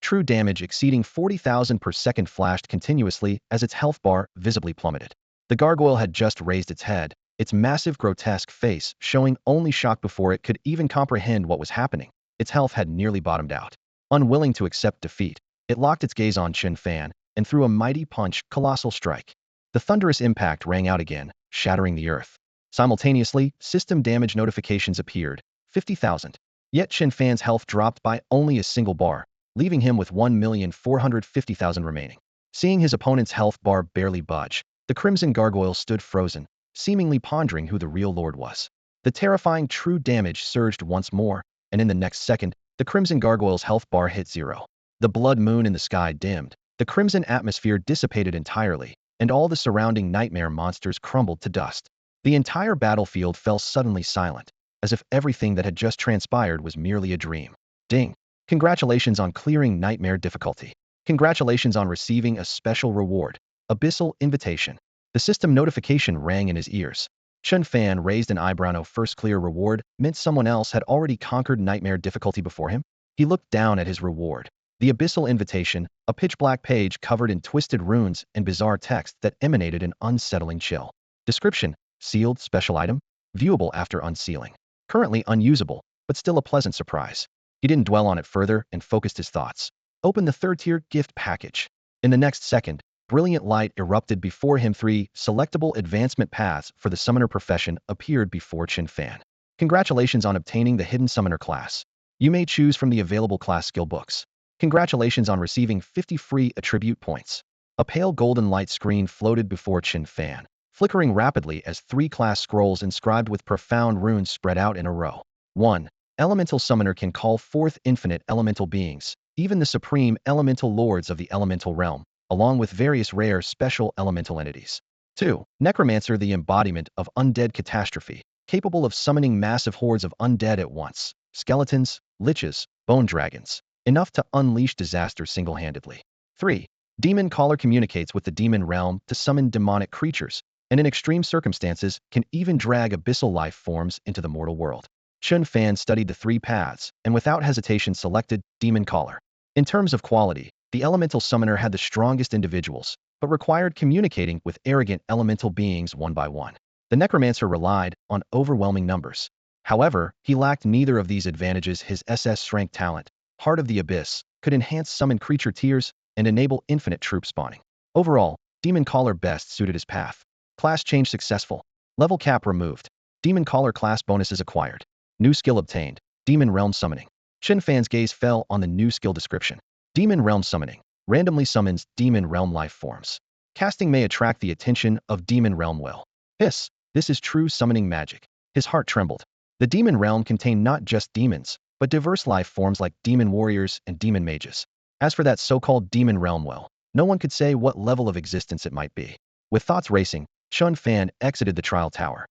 True damage exceeding 40,000 per second flashed continuously as its health bar visibly plummeted. The gargoyle had just raised its head, its massive grotesque face showing only shock before it could even comprehend what was happening. Its health had nearly bottomed out. Unwilling to accept defeat, it locked its gaze on Chen Fan and threw a mighty punch, colossal strike. The thunderous impact rang out again, shattering the earth. Simultaneously, system damage notifications appeared, 50,000. Yet Chen Fan's health dropped by only a single bar, leaving him with 1,450,000 remaining. Seeing his opponent's health bar barely budge, the Crimson Gargoyle stood frozen, seemingly pondering who the real lord was. The terrifying true damage surged once more, and in the next second, the Crimson Gargoyle's health bar hit zero. The blood moon in the sky dimmed, the crimson atmosphere dissipated entirely, and all the surrounding nightmare monsters crumbled to dust. The entire battlefield fell suddenly silent, as if everything that had just transpired was merely a dream. Ding! Congratulations on clearing nightmare difficulty. Congratulations on receiving a special reward. Abyssal invitation. The system notification rang in his ears. Chen Fan raised an eyebrow. No, first clear reward meant someone else had already conquered nightmare difficulty before him. He looked down at his reward. The abyssal invitation, a pitch-black page covered in twisted runes and bizarre text that emanated an unsettling chill. Description: sealed special item, viewable after unsealing. Currently unusable, but still a pleasant surprise. He didn't dwell on it further and focused his thoughts. Open the third-tier gift package. In the next second, brilliant light erupted before him. 3 selectable advancement paths for the summoner profession appeared before Chen Fan. Congratulations on obtaining the hidden summoner class. You may choose from the available class skill books. Congratulations on receiving 50 free attribute points. A pale golden light screen floated before Chen Fan, flickering rapidly as 3 class scrolls inscribed with profound runes spread out in a row. 1. Elemental Summoner can call forth infinite elemental beings, even the supreme elemental lords of the elemental realm, along with various rare special elemental entities. 2. Necromancer, the embodiment of undead catastrophe, capable of summoning massive hordes of undead at once, skeletons, liches, bone dragons, enough to unleash disaster single-handedly. 3. Demon Caller communicates with the demon realm to summon demonic creatures, and in extreme circumstances can even drag abyssal life forms into the mortal world. Chen Fan studied the 3 paths and without hesitation selected Demon Caller. In terms of quality, the elemental summoner had the strongest individuals, but required communicating with arrogant elemental beings one by one. The necromancer relied on overwhelming numbers. However, he lacked neither of these advantages. His SS strength talent, Heart of the Abyss, could enhance summon creature tiers and enable infinite troop spawning. Overall, Demon Caller best suited his path. Class change successful. Level cap removed. Demon Caller class bonuses acquired. New skill obtained. Demon Realm Summoning. Chen Fan's gaze fell on the new skill description. Demon Realm Summoning. Randomly summons demon realm life forms. Casting may attract the attention of demon realm will. Hiss! This is true summoning magic. His heart trembled. The demon realm contained not just demons, but diverse life forms like demon warriors and demon mages. As for that so-called demon realm well, No one could say what level of existence it might be. With thoughts racing, Chen Fan exited the trial tower.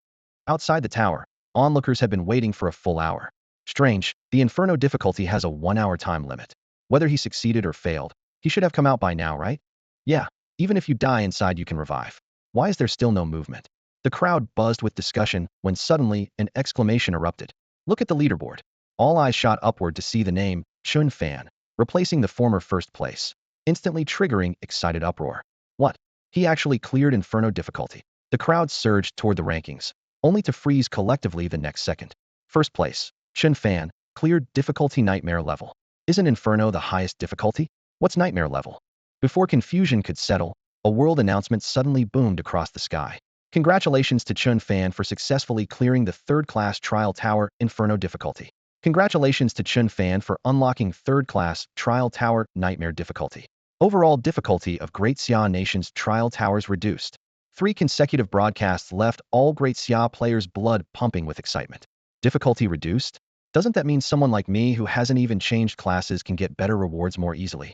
Outside the tower, onlookers had been waiting for a full hour. Strange, the Inferno difficulty has a 1-hour time limit. Whether he succeeded or failed, he should have come out by now, right? Yeah, even if you die inside you can revive. Why is there still no movement? The crowd buzzed with discussion when suddenly an exclamation erupted. Look at the leaderboard. All eyes shot upward to see the name, Chen Fan, replacing the former first place, instantly triggering excited uproar. What? He actually cleared Inferno difficulty. The crowd surged toward the rankings, only to freeze collectively the next second. First place, Chen Fan, cleared difficulty nightmare level. Isn't Inferno the highest difficulty? What's nightmare level? Before confusion could settle, a world announcement suddenly boomed across the sky. Congratulations to Chen Fan for successfully clearing the third-class Trial Tower Inferno difficulty. Congratulations to Chen Fan for unlocking third-class Trial Tower Nightmare difficulty. Overall difficulty of Great Xia Nation's Trial Towers reduced. 3 consecutive broadcasts left all Great Xia players' blood pumping with excitement. Difficulty reduced? Doesn't that mean someone like me who hasn't even changed classes can get better rewards more easily?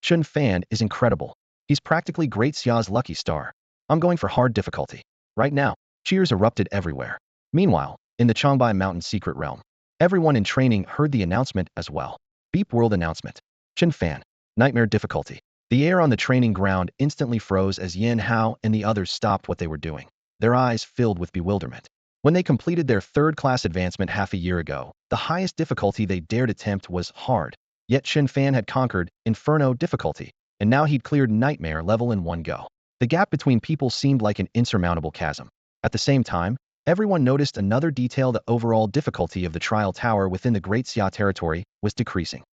Chen Fan is incredible. He's practically Great Xia's lucky star. I'm going for hard difficulty. Right now, cheers erupted everywhere. Meanwhile, in the Changbai Mountain secret realm, everyone in training heard the announcement as well. Beep world announcement. Chen Fan. Nightmare difficulty. The air on the training ground instantly froze as Yin Hao and the others stopped what they were doing, their eyes filled with bewilderment. When they completed their third-class advancement half a year ago, the highest difficulty they dared attempt was hard. Yet Chen Fan had conquered Inferno difficulty, and now he'd cleared Nightmare level in one go. The gap between people seemed like an insurmountable chasm. At the same time, everyone noticed another detail: the overall difficulty of the trial tower within the Great Xia territory was decreasing.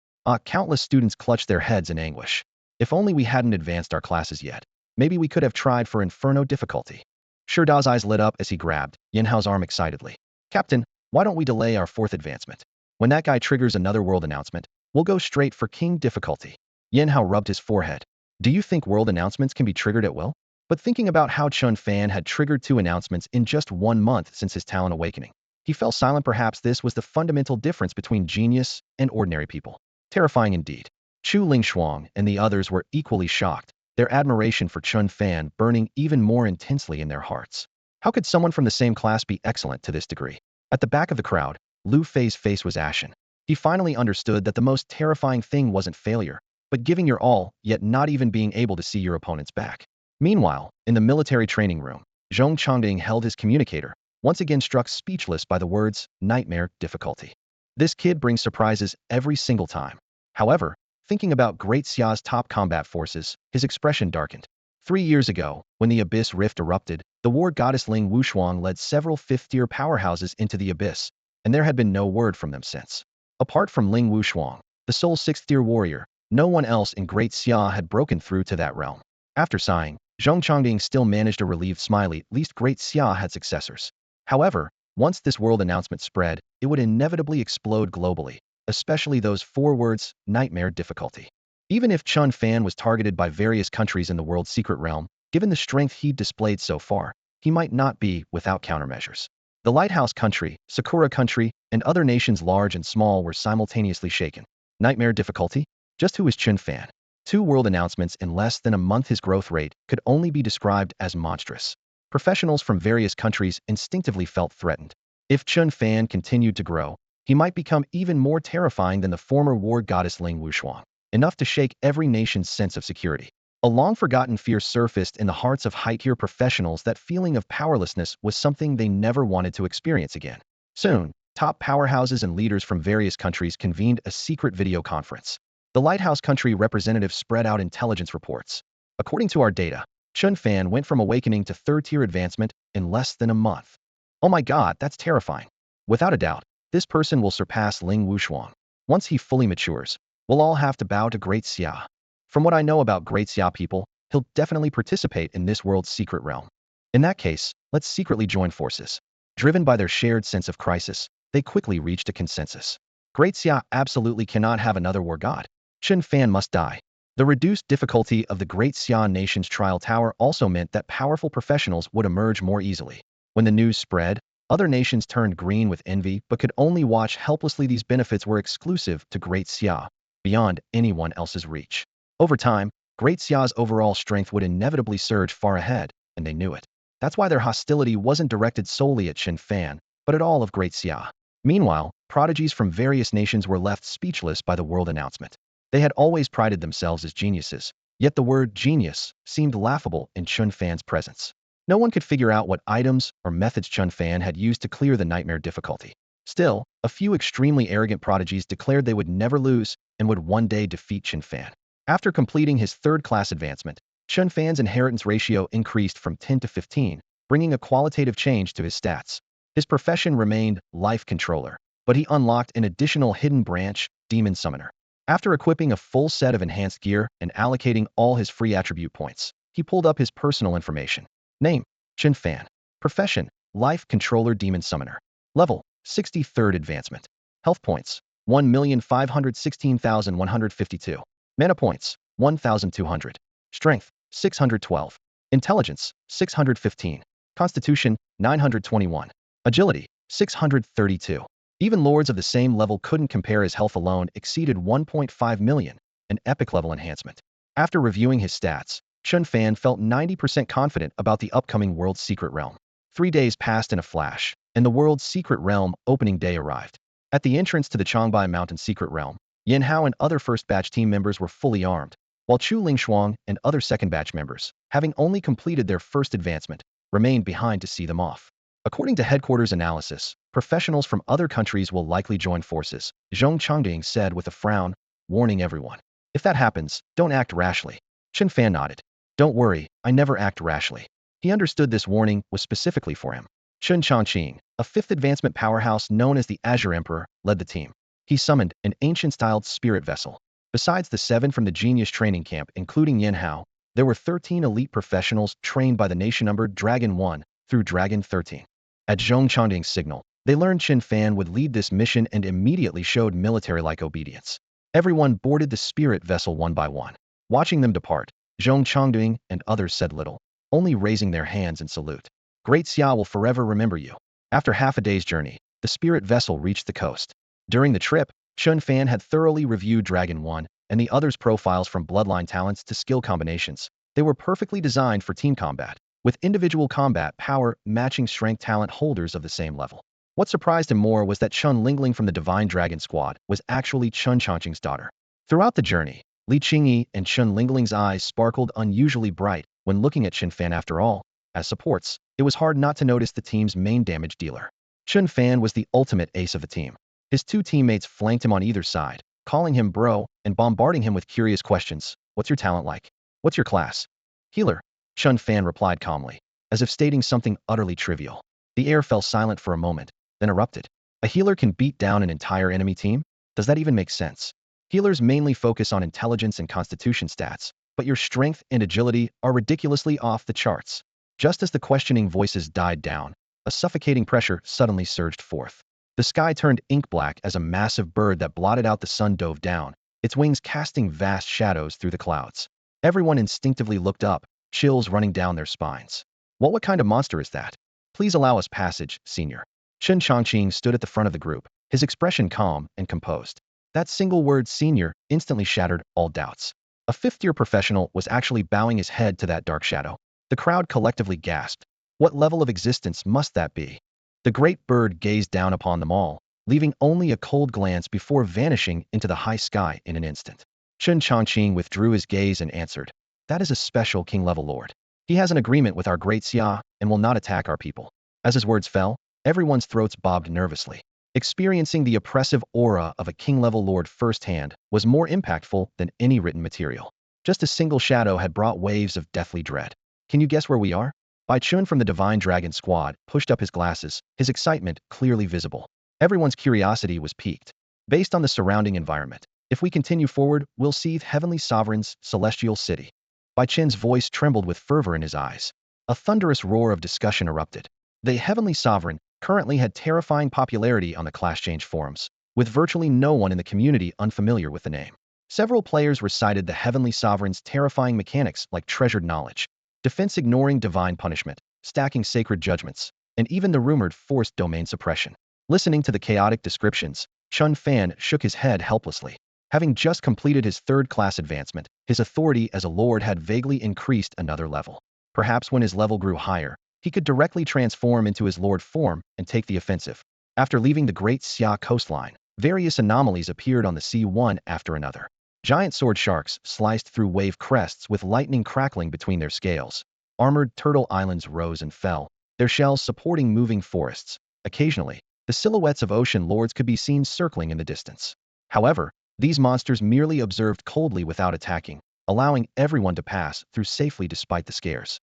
Countless students clutched their heads in anguish. If only we hadn't advanced our classes yet. Maybe we could have tried for Inferno difficulty. Da's eyes lit up as he grabbed Yin Hao's arm excitedly. Captain, why don't we delay our 4th advancement? When that guy triggers another world announcement, we'll go straight for King difficulty. Yin Hao rubbed his forehead. Do you think world announcements can be triggered at will? But thinking about how Chen Fan had triggered 2 announcements in just 1 month since his talent awakening, he fell silent. Perhaps this was the fundamental difference between genius and ordinary people. Terrifying indeed. Chu Lingshuang and the others were equally shocked, their admiration for Chen Fan burning even more intensely in their hearts. How could someone from the same class be excellent to this degree? At the back of the crowd, Lu Fei's face was ashen. He finally understood that the most terrifying thing wasn't failure, but giving your all, yet not even being able to see your opponent's back. Meanwhile, in the military training room, Zhong Chongding held his communicator, once again struck speechless by the words, nightmare difficulty. This kid brings surprises every single time. However, thinking about Great Xia's top combat forces, his expression darkened. 3 years ago, when the Abyss Rift erupted, the war goddess Ling Wushuang led several 5th-tier powerhouses into the Abyss, and there had been no word from them since. Apart from Ling Wushuang, the sole 6th-tier warrior, no one else in Great Xia had broken through to that realm. After sighing, Zhong Chongding still managed a relieved smile. At least Great Xia had successors. However, once this world announcement spread, it would inevitably explode globally, especially those 4 words, nightmare difficulty. Even if Chen Fan was targeted by various countries in the world's secret realm, given the strength he'd displayed so far, he might not be without countermeasures. The Lighthouse Country, Sakura Country, and other nations large and small were simultaneously shaken. Nightmare difficulty? Just who is Chen Fan? 2 world announcements in less than a month. His growth rate could only be described as monstrous. Professionals from various countries instinctively felt threatened. If Chen Fan continued to grow, he might become even more terrifying than the former war goddess Ling Wushuang, enough to shake every nation's sense of security. A long-forgotten fear surfaced in the hearts of high-tier professionals. That feeling of powerlessness was something they never wanted to experience again. Soon, top powerhouses and leaders from various countries convened a secret video conference. The Lighthouse Country representative spread out intelligence reports. According to our data, Chen Fan went from awakening to 3rd-tier advancement in less than a month. Oh my god, that's terrifying. Without a doubt, this person will surpass Ling Wushuang. Once he fully matures, we'll all have to bow to Great Xia. From what I know about Great Xia people, he'll definitely participate in this world's secret realm. In that case, let's secretly join forces. Driven by their shared sense of crisis, they quickly reached a consensus. Great Xia absolutely cannot have another war god. Chen Fan must die. The reduced difficulty of the Great Xia Nation's trial tower also meant that powerful professionals would emerge more easily. When the news spread, other nations turned green with envy but could only watch helplessly. These benefits were exclusive to Great Xia, beyond anyone else's reach. Over time, Great Xia's overall strength would inevitably surge far ahead, and they knew it. That's why their hostility wasn't directed solely at Chen Fan, but at all of Great Xia. Meanwhile, prodigies from various nations were left speechless by the world announcement. They had always prided themselves as geniuses, yet the word genius seemed laughable in Chen Fan's presence. No one could figure out what items or methods Chen Fan had used to clear the nightmare difficulty. Still, a few extremely arrogant prodigies declared they would never lose and would one day defeat Chen Fan. After completing his third-class advancement, Chen Fan's inheritance ratio increased from 10 to 15, bringing a qualitative change to his stats. His profession remained Life Controller, but he unlocked an additional hidden branch, Demon Summoner. After equipping a full set of enhanced gear and allocating all his free attribute points, he pulled up his personal information. Name: Chen Fan. Profession: Life Controller Demon Summoner. Level: 63rd Advancement. Health points: 1,516,152. Mana points: 1,200. Strength: 612. Intelligence: 615. Constitution: 921. Agility: 632. Even lords of the same level couldn't compare. His health alone exceeded 1.5 million, an epic level enhancement. After reviewing his stats, Chen Fan felt 90% confident about the upcoming World's Secret Realm. 3 days passed in a flash, and the World's Secret Realm opening day arrived. At the entrance to the Changbai Mountain Secret Realm, Yin Hao and other first-batch team members were fully armed, while Chu Lingshuang and other second-batch members, having only completed their first advancement, remained behind to see them off. According to headquarters analysis, professionals from other countries will likely join forces, Zhong Changding said with a frown, warning everyone. If that happens, don't act rashly. Chen Fan nodded. Don't worry, I never act rashly. He understood this warning was specifically for him. Chen Changqing, a fifth advancement powerhouse known as the Azure Emperor, led the team. He summoned an ancient-styled spirit vessel. Besides the 7 from the Genius Training Camp, including Yin Hao, there were 13 elite professionals trained by the nation-numbered Dragon 1 through Dragon 13. At Zhong Changding's signal, they learned Chen Fan would lead this mission and immediately showed military-like obedience. Everyone boarded the spirit vessel one by one. Watching them depart, Zhong Changding and others said little, only raising their hands in salute. Great Xia will forever remember you. After half a day's journey, the spirit vessel reached the coast. During the trip, Chen Fan had thoroughly reviewed Dragon 1 and the others' profiles from bloodline talents to skill combinations. They were perfectly designed for team combat, with individual combat power matching strength talent holders of the same level. What surprised him more was that Chen Lingling from the Divine Dragon Squad was actually Chen Changqing's daughter. Throughout the journey, Li Qingyi and Chen Lingling's eyes sparkled unusually bright when looking at Chen Fan. After all, as supports, it was hard not to notice the team's main damage dealer. Chen Fan was the ultimate ace of the team. His 2 teammates flanked him on either side, calling him bro and bombarding him with curious questions. What's your talent like? What's your class? Healer. Chen Fan replied calmly, as if stating something utterly trivial. The air fell silent for a moment, then erupted. A healer can beat down an entire enemy team? Does that even make sense? Healers mainly focus on intelligence and constitution stats, but your strength and agility are ridiculously off the charts. Just as the questioning voices died down, a suffocating pressure suddenly surged forth. The sky turned ink black as a massive bird that blotted out the sun dove down, its wings casting vast shadows through the clouds. Everyone instinctively looked up, chills running down their spines. What kind of monster is that? Please allow us passage, senior. Chen Changqing stood at the front of the group, his expression calm and composed. That single word senior instantly shattered all doubts. A fifth-year professional was actually bowing his head to that dark shadow. The crowd collectively gasped. What level of existence must that be? The great bird gazed down upon them all, leaving only a cold glance before vanishing into the high sky in an instant. Chen Changqing withdrew his gaze and answered, that is a special king-level lord. He has an agreement with our great Xia and will not attack our people. As his words fell, everyone's throats bobbed nervously. Experiencing the oppressive aura of a king-level lord firsthand was more impactful than any written material. Just a single shadow had brought waves of deathly dread. Can you guess where we are? Bai Chun from the Divine Dragon Squad pushed up his glasses, his excitement clearly visible. Everyone's curiosity was piqued. Based on the surrounding environment, if we continue forward, we'll see Heavenly Sovereign's celestial city. Bai Chen's voice trembled with fervor in his eyes. A thunderous roar of discussion erupted. The Heavenly Sovereign currently had terrifying popularity on the Clash Change forums, with virtually no one in the community unfamiliar with the name. Several players recited the Heavenly Sovereign's terrifying mechanics like treasured knowledge, defense ignoring divine punishment, stacking sacred judgments, and even the rumored forced domain suppression. Listening to the chaotic descriptions, Chen Fan shook his head helplessly. Having just completed his third-class advancement, his authority as a lord had vaguely increased another level. Perhaps when his level grew higher, he could directly transform into his lord form and take the offensive. After leaving the Great Xia coastline, various anomalies appeared on the sea one after another. Giant sword sharks sliced through wave crests with lightning crackling between their scales. Armored turtle islands rose and fell, their shells supporting moving forests. Occasionally, the silhouettes of ocean lords could be seen circling in the distance. However, these monsters merely observed coldly without attacking, allowing everyone to pass through safely despite the scares.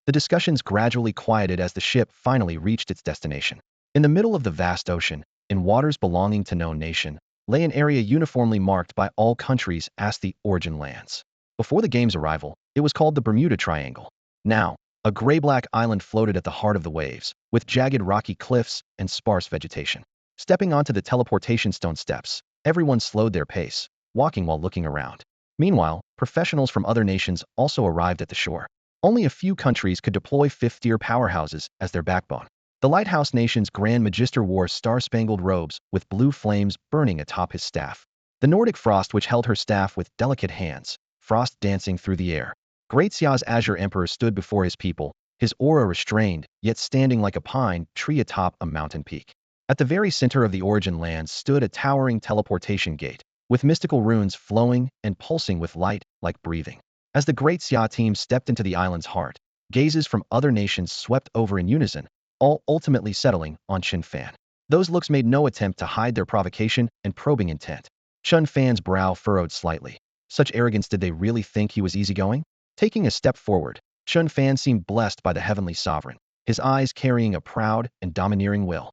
The discussions gradually quieted as the ship finally reached its destination. In the middle of the vast ocean, in waters belonging to no nation, lay an area uniformly marked by all countries as the origin lands. Before the game's arrival, it was called the Bermuda Triangle. Now, a gray-black island floated at the heart of the waves, with jagged rocky cliffs and sparse vegetation. Stepping onto the teleportation stone steps, everyone slowed their pace, walking while looking around. Meanwhile, professionals from other nations also arrived at the shore. Only a few countries could deploy fifth-tier powerhouses as their backbone. The Lighthouse Nation's Grand Magister wore star-spangled robes with blue flames burning atop his staff. The Nordic Frost, which held her staff with delicate hands, frost dancing through the air. Great Xia's Azure Emperor stood before his people, his aura restrained, yet standing like a pine tree atop a mountain peak. At the very center of the origin lands stood a towering teleportation gate, with mystical runes flowing and pulsing with light like breathing. As the Great Xia team stepped into the island's heart, gazes from other nations swept over in unison, all ultimately settling on Chen Fan. Those looks made no attempt to hide their provocation and probing intent. Chen Fan's brow furrowed slightly. Such arrogance, did they really think he was easygoing? Taking a step forward, Chen Fan seemed blessed by the heavenly sovereign, his eyes carrying a proud and domineering will.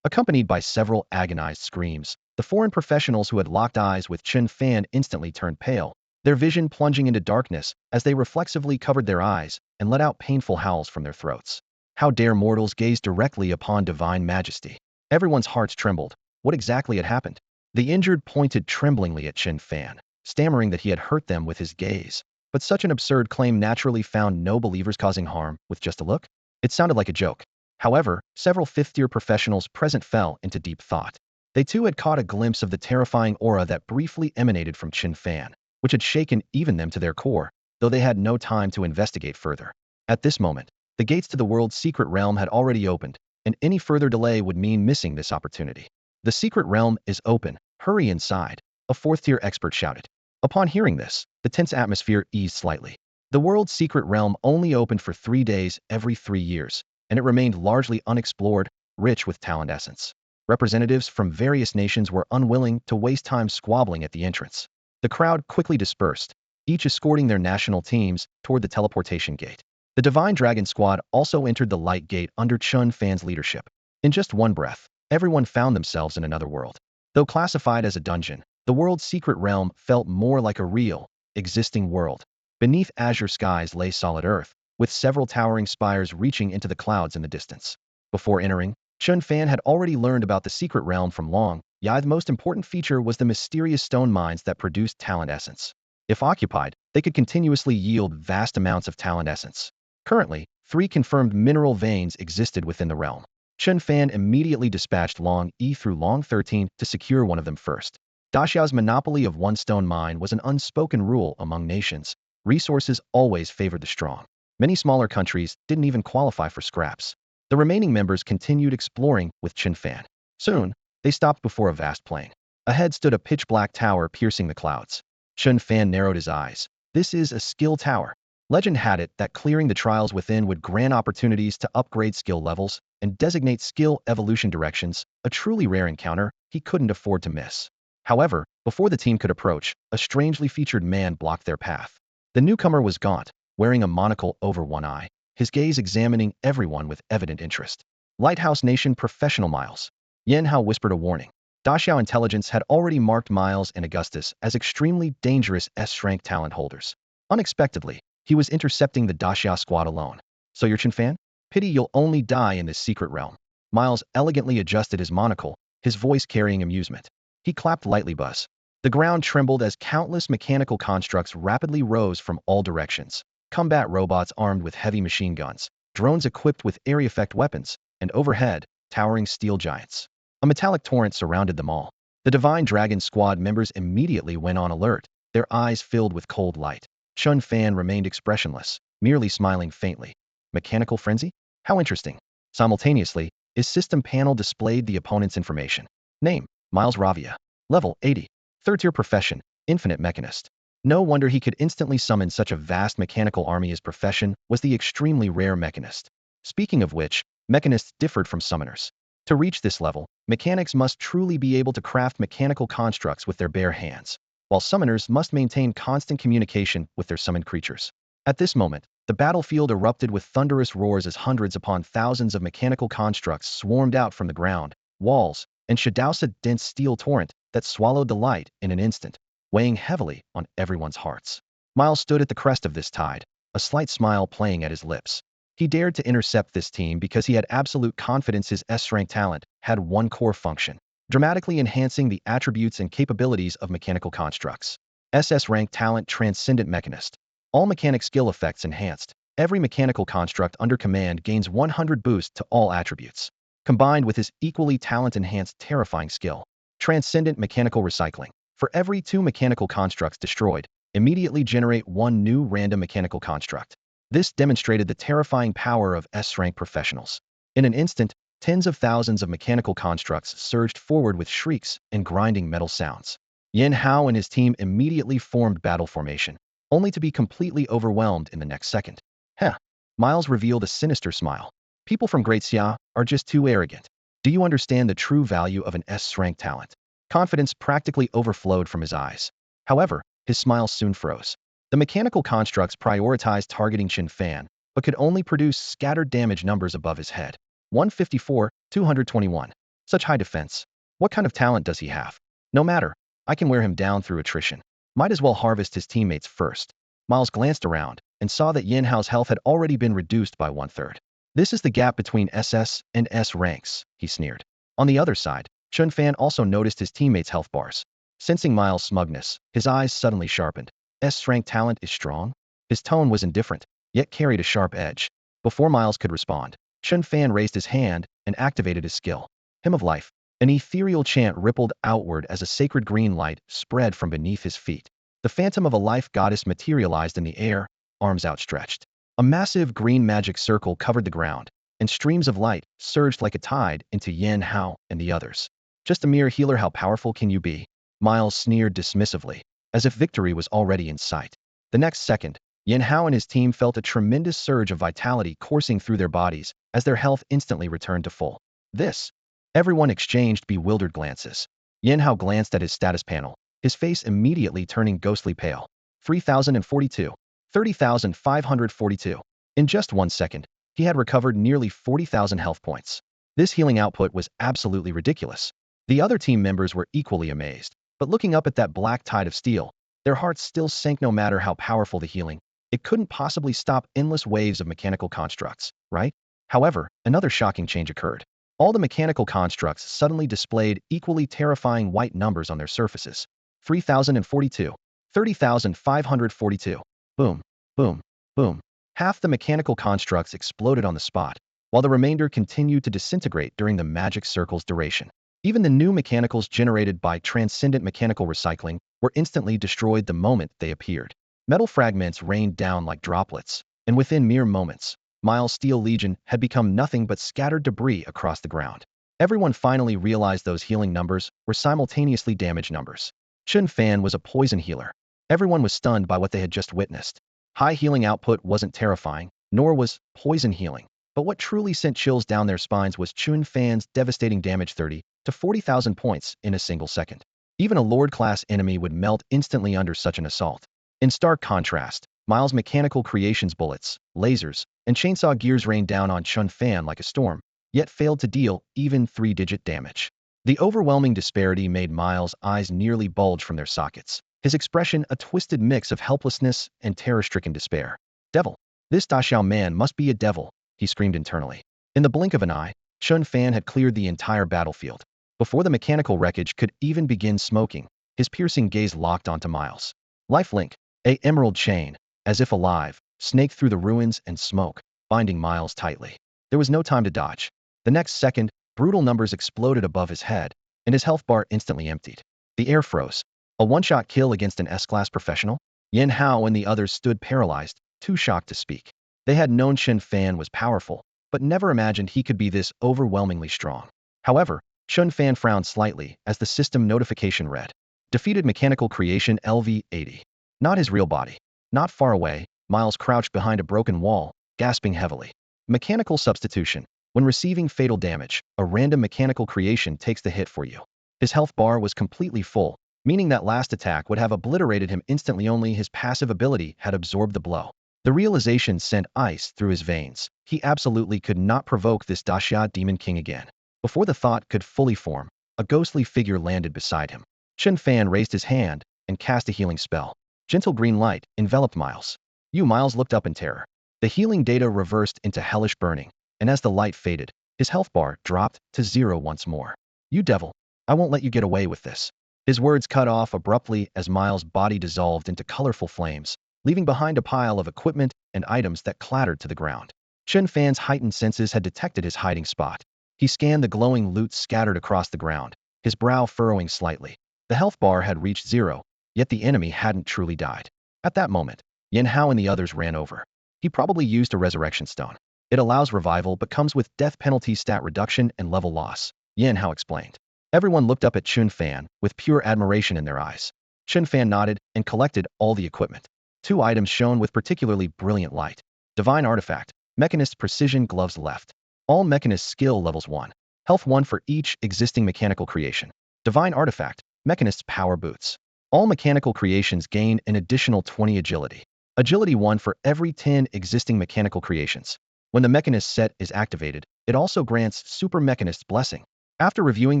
Accompanied by several agonized screams, the foreign professionals who had locked eyes with Chen Fan instantly turned pale, their vision plunging into darkness as they reflexively covered their eyes and let out painful howls from their throats. How dare mortals gaze directly upon divine majesty? Everyone's hearts trembled. What exactly had happened? The injured pointed tremblingly at Chen Fan, stammering that he had hurt them with his gaze. But such an absurd claim naturally found no believers, causing harm with just a look. It sounded like a joke. However, several fifth-tier professionals present fell into deep thought. They too had caught a glimpse of the terrifying aura that briefly emanated from Chen Fan, which had shaken even them to their core, though they had no time to investigate further. At this moment, the gates to the world's secret realm had already opened, and any further delay would mean missing this opportunity. The secret realm is open. Hurry inside, a fourth-tier expert shouted. Upon hearing this, the tense atmosphere eased slightly. The world's secret realm only opened for 3 days every 3 years, and it remained largely unexplored, rich with talent essence. Representatives from various nations were unwilling to waste time squabbling at the entrance. The crowd quickly dispersed, each escorting their national teams toward the teleportation gate. The Divine Dragon Squad also entered the light gate under Chen Fan's leadership. In just one breath, everyone found themselves in another world. Though classified as a dungeon, the world's secret realm felt more like a real, existing world. Beneath azure skies lay solid earth, with several towering spires reaching into the clouds in the distance. Before entering, Chen Fan had already learned about the secret realm from Long Yi. The most important feature was the mysterious stone mines that produced talent essence. If occupied, they could continuously yield vast amounts of talent essence. Currently, 3 confirmed mineral veins existed within the realm. Chen Fan immediately dispatched Long Yi through Long 13 to secure one of them first. Daxiao's monopoly of one stone mine was an unspoken rule among nations. Resources always favored the strong. Many smaller countries didn't even qualify for scraps. The remaining members continued exploring with Chen Fan. Soon, they stopped before a vast plain. Ahead stood a pitch-black tower piercing the clouds. Chen Fan narrowed his eyes. This is a skill tower. Legend had it that clearing the trials within would grant opportunities to upgrade skill levels and designate skill evolution directions, a truly rare encounter he couldn't afford to miss. However, before the team could approach, a strangely featured man blocked their path. The newcomer was gaunt, wearing a monocle over one eye, his gaze examining everyone with evident interest. Lighthouse Nation Professional Miles. Yen Hao whispered a warning. Daxiao Intelligence had already marked Miles and Augustus as extremely dangerous S-rank talent holders. Unexpectedly, he was intercepting the Daxiao squad alone. So you're Chen Fan? Pity you'll only die in this secret realm. Miles elegantly adjusted his monocle, his voice carrying amusement. He clapped lightly. Buzz. The ground trembled as countless mechanical constructs rapidly rose from all directions. Combat robots armed with heavy machine guns, drones equipped with area effect weapons, and overhead, towering steel giants. A metallic torrent surrounded them all. The Divine Dragon Squad members immediately went on alert, their eyes filled with cold light. Chen Fan remained expressionless, merely smiling faintly. Mechanical frenzy? How interesting. Simultaneously, his system panel displayed the opponent's information. Name, Miles Ravia. Level 80. Third-tier profession, infinite mechanist. No wonder he could instantly summon such a vast mechanical army. His profession was the extremely rare mechanist. Speaking of which, mechanists differed from summoners. To reach this level, mechanics must truly be able to craft mechanical constructs with their bare hands, while summoners must maintain constant communication with their summoned creatures. At this moment, the battlefield erupted with thunderous roars as hundreds upon thousands of mechanical constructs swarmed out from the ground, walls, and shadowed a dense steel torrent that swallowed the light in an instant, weighing heavily on everyone's hearts. Miles stood at the crest of this tide, a slight smile playing at his lips. He dared to intercept this team because he had absolute confidence his S-rank talent had one core function, dramatically enhancing the attributes and capabilities of mechanical constructs. SS-rank talent Transcendent Mechanist. All mechanic skill effects enhanced. Every mechanical construct under command gains 100 boost to all attributes. Combined with his equally talent-enhanced Terrifying skill, Transcendent Mechanical Recycling. For every 2 mechanical constructs destroyed, immediately generate 1 new random mechanical construct. This demonstrated the terrifying power of S-rank professionals. In an instant, tens of thousands of mechanical constructs surged forward with shrieks and grinding metal sounds. Yin Hao and his team immediately formed battle formation, only to be completely overwhelmed in the next second. Heh. Miles revealed a sinister smile. People from Great Xia are just too arrogant. Do you understand the true value of an S-rank talent? Confidence practically overflowed from his eyes. However, his smile soon froze. The mechanical constructs prioritized targeting Chen Fan, but could only produce scattered damage numbers above his head. 154, 221. Such high defense. What kind of talent does he have? No matter. I can wear him down through attrition. Might as well harvest his teammates first. Miles glanced around and saw that Yin Hao's health had already been reduced by 1/3. This is the gap between SS and S ranks, he sneered. On the other side, Chen Fan also noticed his teammates' health bars. Sensing Miles' smugness, his eyes suddenly sharpened. S-rank talent is strong? His tone was indifferent, yet carried a sharp edge. Before Miles could respond, Chen Fan raised his hand and activated his skill. Hymn of Life. An ethereal chant rippled outward as a sacred green light spread from beneath his feet. The phantom of a life goddess materialized in the air, arms outstretched. A massive green magic circle covered the ground, and streams of light surged like a tide into Yin Hao and the others. Just a mere healer, how powerful can you be? Miles sneered dismissively, as if victory was already in sight. The next second, Yin Hao and his team felt a tremendous surge of vitality coursing through their bodies as their health instantly returned to full. This. Everyone exchanged bewildered glances. Yin Hao glanced at his status panel, his face immediately turning ghostly pale. 3,042. 30,542. In just 1 second, he had recovered nearly 40,000 health points. This healing output was absolutely ridiculous. The other team members were equally amazed. But looking up at that black tide of steel, their hearts still sank. No matter how powerful the healing, it couldn't possibly stop endless waves of mechanical constructs, right? However, another shocking change occurred. All the mechanical constructs suddenly displayed equally terrifying white numbers on their surfaces. 3,042. 30,542. Boom, boom, boom. Half the mechanical constructs exploded on the spot, while the remainder continued to disintegrate during the magic circle's duration. Even the new mechanicals generated by Transcendent Mechanical Recycling were instantly destroyed the moment they appeared. Metal fragments rained down like droplets, and within mere moments, Miles' Steel Legion had become nothing but scattered debris across the ground. Everyone finally realized those healing numbers were simultaneously damage numbers. Chen Fan was a poison healer. Everyone was stunned by what they had just witnessed. High healing output wasn't terrifying, nor was poison healing. But what truly sent chills down their spines was Chen Fan's devastating damage, 30 to 40,000 points in a single second. Even a Lord-class enemy would melt instantly under such an assault. In stark contrast, Miles' mechanical creations bullets, lasers, and chainsaw gears rained down on Chen Fan like a storm, yet failed to deal even 3-digit damage. The overwhelming disparity made Miles' eyes nearly bulge from their sockets, his expression a twisted mix of helplessness and terror-stricken despair. Devil! This Da Xiao man must be a devil, he screamed internally. In the blink of an eye, Chen Fan had cleared the entire battlefield. Before the mechanical wreckage could even begin smoking, his piercing gaze locked onto Miles. Lifelink, a emerald chain, as if alive, snaked through the ruins and smoke, binding Miles tightly. There was no time to dodge. The next second, brutal numbers exploded above his head, and his health bar instantly emptied. The air froze. A one-shot kill against an S-class professional? Yan Hao and the others stood paralyzed, too shocked to speak. They had known Chen Fan was powerful, but never imagined he could be this overwhelmingly strong. However, Chen Fan frowned slightly as the system notification read. Defeated mechanical creation LV-80. Not his real body. Not far away, Miles crouched behind a broken wall, gasping heavily. Mechanical substitution. When receiving fatal damage, a random mechanical creation takes the hit for you. His health bar was completely full, meaning that last attack would have obliterated him instantly. Only his passive ability had absorbed the blow. The realization sent ice through his veins. He absolutely could not provoke this Daxia Demon King again. Before the thought could fully form, a ghostly figure landed beside him. Chen Fan raised his hand and cast a healing spell. Gentle green light enveloped Miles. Miles looked up in terror. The healing data reversed into hellish burning, and as the light faded, his health bar dropped to 0 once more. You devil, I won't let you get away with this. His words cut off abruptly as Miles' body dissolved into colorful flames, leaving behind a pile of equipment and items that clattered to the ground. Chen Fan's heightened senses had detected his hiding spot. He scanned the glowing loot scattered across the ground, his brow furrowing slightly. The health bar had reached 0, yet the enemy hadn't truly died. At that moment, Yan Hao and the others ran over. He probably used a resurrection stone. It allows revival but comes with death penalty, stat reduction, and level loss, Yan Hao explained. Everyone looked up at Chen Fan with pure admiration in their eyes. Chen Fan nodded and collected all the equipment. 2 items shone with particularly brilliant light. Divine Artifact, Mechanist Precision Gloves left. All Mechanist skill levels 1. Health 1 for each existing mechanical creation. Divine Artifact, Mechanist's Power Boots. All mechanical creations gain an additional 20 agility. Agility 1 for every 10 existing mechanical creations. When the Mechanist set is activated, it also grants Super Mechanist's Blessing. After reviewing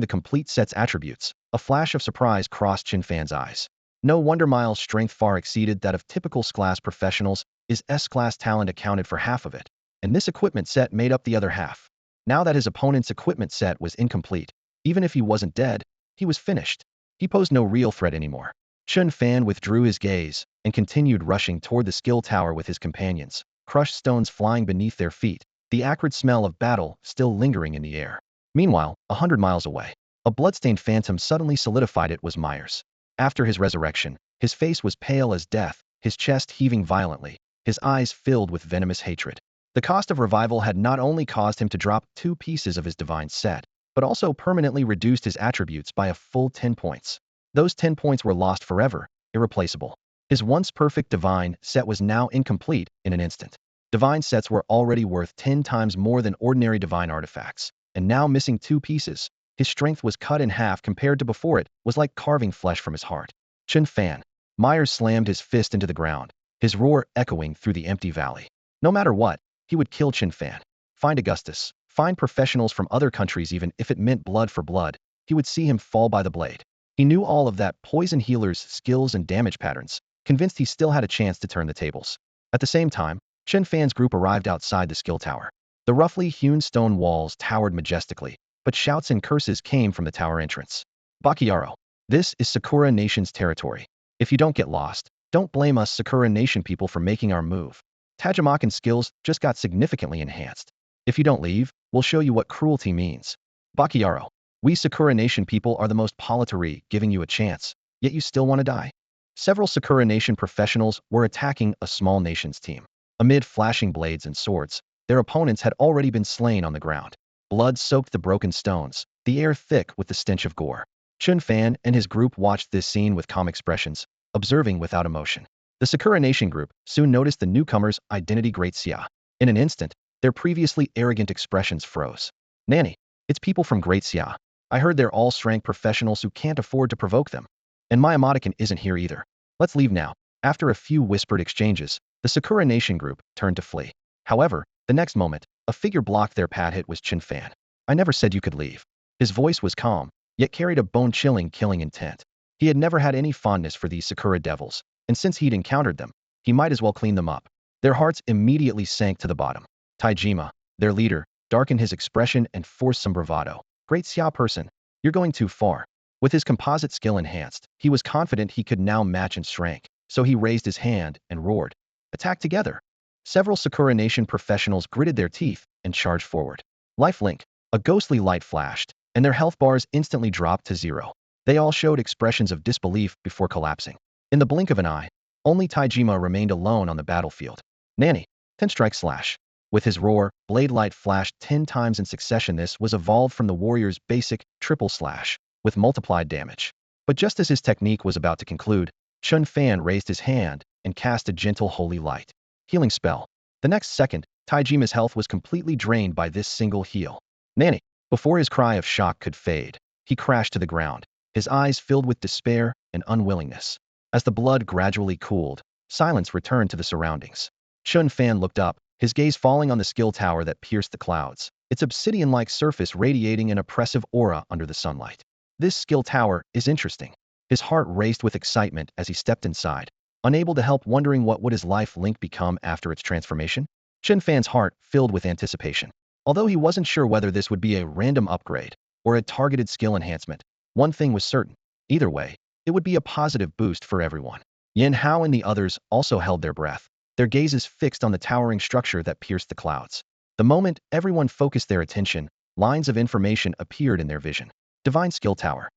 the complete set's attributes, a flash of surprise crossed Chen Fan's eyes. No wonder Miles' strength far exceeded that of typical S-class professionals. His S-class talent accounted for half of it, and this equipment set made up the other half. Now that his opponent's equipment set was incomplete, even if he wasn't dead, he was finished. He posed no real threat anymore. Chen Fan withdrew his gaze and continued rushing toward the skill tower with his companions, crushed stones flying beneath their feet, the acrid smell of battle still lingering in the air. Meanwhile, 100 miles away, a bloodstained phantom suddenly solidified. It was Myers. After his resurrection, his face was pale as death, his chest heaving violently, his eyes filled with venomous hatred. The cost of revival had not only caused him to drop 2 pieces of his divine set, but also permanently reduced his attributes by a full 10 points. Those 10 points were lost forever, irreplaceable. His once perfect divine set was now incomplete in an instant. Divine sets were already worth 10 times more than ordinary divine artifacts, and now missing 2 pieces, his strength was cut in half compared to before. It was like carving flesh from his heart. Chen Fan. Myers slammed his fist into the ground, his roar echoing through the empty valley. No matter what, he would kill Chen Fan. Find Augustus, find professionals from other countries. Even if it meant blood for blood, he would see him fall by the blade. He knew all of that poison healer's skills and damage patterns, convinced he still had a chance to turn the tables. At the same time, Chen Fan's group arrived outside the skill tower. The roughly hewn stone walls towered majestically, but shouts and curses came from the tower entrance. Bakiaro. This is Sakura Nation's territory. If you don't get lost, don't blame us Sakura Nation people for making our move. Tajimakan's skills just got significantly enhanced. If you don't leave, we'll show you what cruelty means. Bakiaro. We Sakura Nation people are the most politary, giving you a chance, yet you still want to die. Several Sakura Nation professionals were attacking a small nation's team. Amid flashing blades and swords, their opponents had already been slain on the ground. Blood soaked the broken stones, the air thick with the stench of gore. Chen Fan and his group watched this scene with calm expressions, observing without emotion. The Sakura Nation group soon noticed the newcomer's identity. Great Xia. In an instant, their previously arrogant expressions froze. Nanny, it's people from Great Xia. I heard they're all strength professionals who can't afford to provoke them. And my Amadakan isn't here either. Let's leave now. After a few whispered exchanges, the Sakura Nation group turned to flee. However, the next moment, a figure blocked their path. It was Chen Fan. I never said you could leave. His voice was calm, yet carried a bone-chilling killing intent. He had never had any fondness for these Sakura devils, and since he'd encountered them, he might as well clean them up. Their hearts immediately sank to the bottom. Taijima, their leader, darkened his expression and forced some bravado. Great Xia person, you're going too far. With his composite skill enhanced, he was confident he could now match in strength, so he raised his hand and roared. Attack together. Several Sakura Nation professionals gritted their teeth and charged forward. Lifelink. A ghostly light flashed, and their health bars instantly dropped to zero. They all showed expressions of disbelief before collapsing. In the blink of an eye, only Taijima remained alone on the battlefield. Nanny, 10 strike slash. With his roar, blade light flashed 10 times in succession. This was evolved from the warrior's basic triple slash, with multiplied damage. But just as his technique was about to conclude, Chen Fan raised his hand and cast a gentle holy light healing spell. The next second, Taijima's health was completely drained by this single heal. Nanny! Before his cry of shock could fade, he crashed to the ground, his eyes filled with despair and unwillingness. As the blood gradually cooled, silence returned to the surroundings. Chen Fan looked up, his gaze falling on the skill tower that pierced the clouds, its obsidian-like surface radiating an oppressive aura under the sunlight. This skill tower is interesting. His heart raced with excitement as he stepped inside, unable to help wondering what would his life link become after its transformation. Chen Fan's heart filled with anticipation. Although he wasn't sure whether this would be a random upgrade or a targeted skill enhancement, one thing was certain. Either way, it would be a positive boost for everyone. Yin Hao and the others also held their breath, their gazes fixed on the towering structure that pierced the clouds. The moment everyone focused their attention, lines of information appeared in their vision. Divine Skill Tower.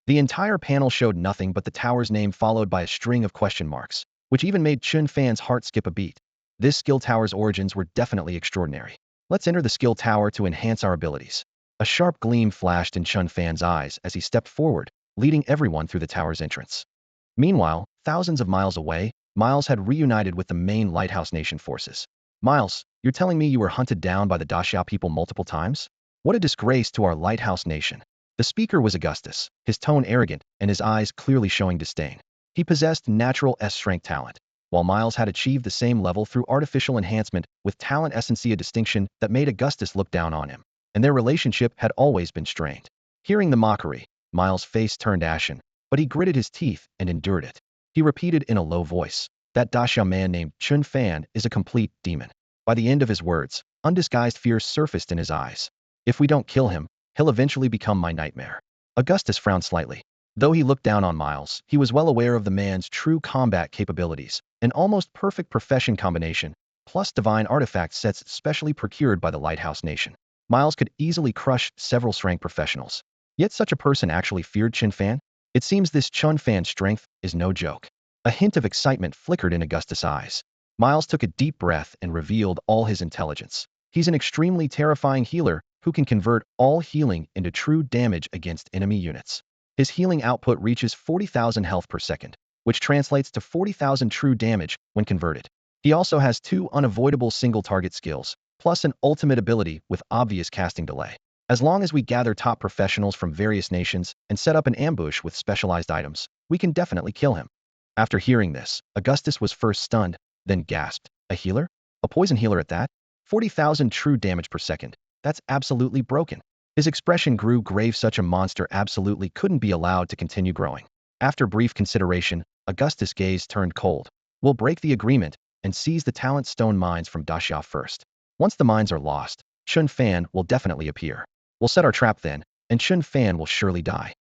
The entire panel showed nothing but the tower's name followed by a string of question marks, which even made Chen Fan's heart skip a beat. This skill tower's origins were definitely extraordinary. Let's enter the skill tower to enhance our abilities. A sharp gleam flashed in Chen Fan's eyes as he stepped forward, leading everyone through the tower's entrance. Meanwhile, thousands of miles away, Miles had reunited with the main Lighthouse Nation forces. Miles, you're telling me you were hunted down by the Daxia people multiple times? What a disgrace to our Lighthouse Nation. The speaker was Augustus, his tone arrogant and his eyes clearly showing disdain. He possessed natural S-strength talent, while Miles had achieved the same level through artificial enhancement with talent essency, a distinction that made Augustus look down on him, and their relationship had always been strained. Hearing the mockery, Miles' face turned ashen, but he gritted his teeth and endured it. He repeated in a low voice, that Daxia man named Chen Fan is a complete demon. By the end of his words, undisguised fear surfaced in his eyes. If we don't kill him, he'll eventually become my nightmare. Augustus frowned slightly. Though he looked down on Miles, he was well aware of the man's true combat capabilities, an almost perfect profession combination, plus divine artifact sets specially procured by the Lighthouse Nation. Miles could easily crush several strength professionals. Yet such a person actually feared Chen Fan? It seems this Chen Fan's strength is no joke. A hint of excitement flickered in Augustus' eyes. Miles took a deep breath and revealed all his intelligence. He's an extremely terrifying healer who can convert all healing into true damage against enemy units. His healing output reaches 40,000 health per second, which translates to 40,000 true damage when converted. He also has 2 unavoidable single-target skills, plus an ultimate ability with obvious casting delay. As long as we gather top professionals from various nations and set up an ambush with specialized items, we can definitely kill him. After hearing this, Augustus was first stunned, then gasped. A healer? A poison healer at that? 40,000 true damage per second. That's absolutely broken. His expression grew grave. Such a monster absolutely couldn't be allowed to continue growing. After brief consideration, Augustus' gaze turned cold. We'll break the agreement and seize the talent stone mines from Daxia first. Once the mines are lost, Chen Fan will definitely appear. We'll set our trap then, and Chen Fan will surely die.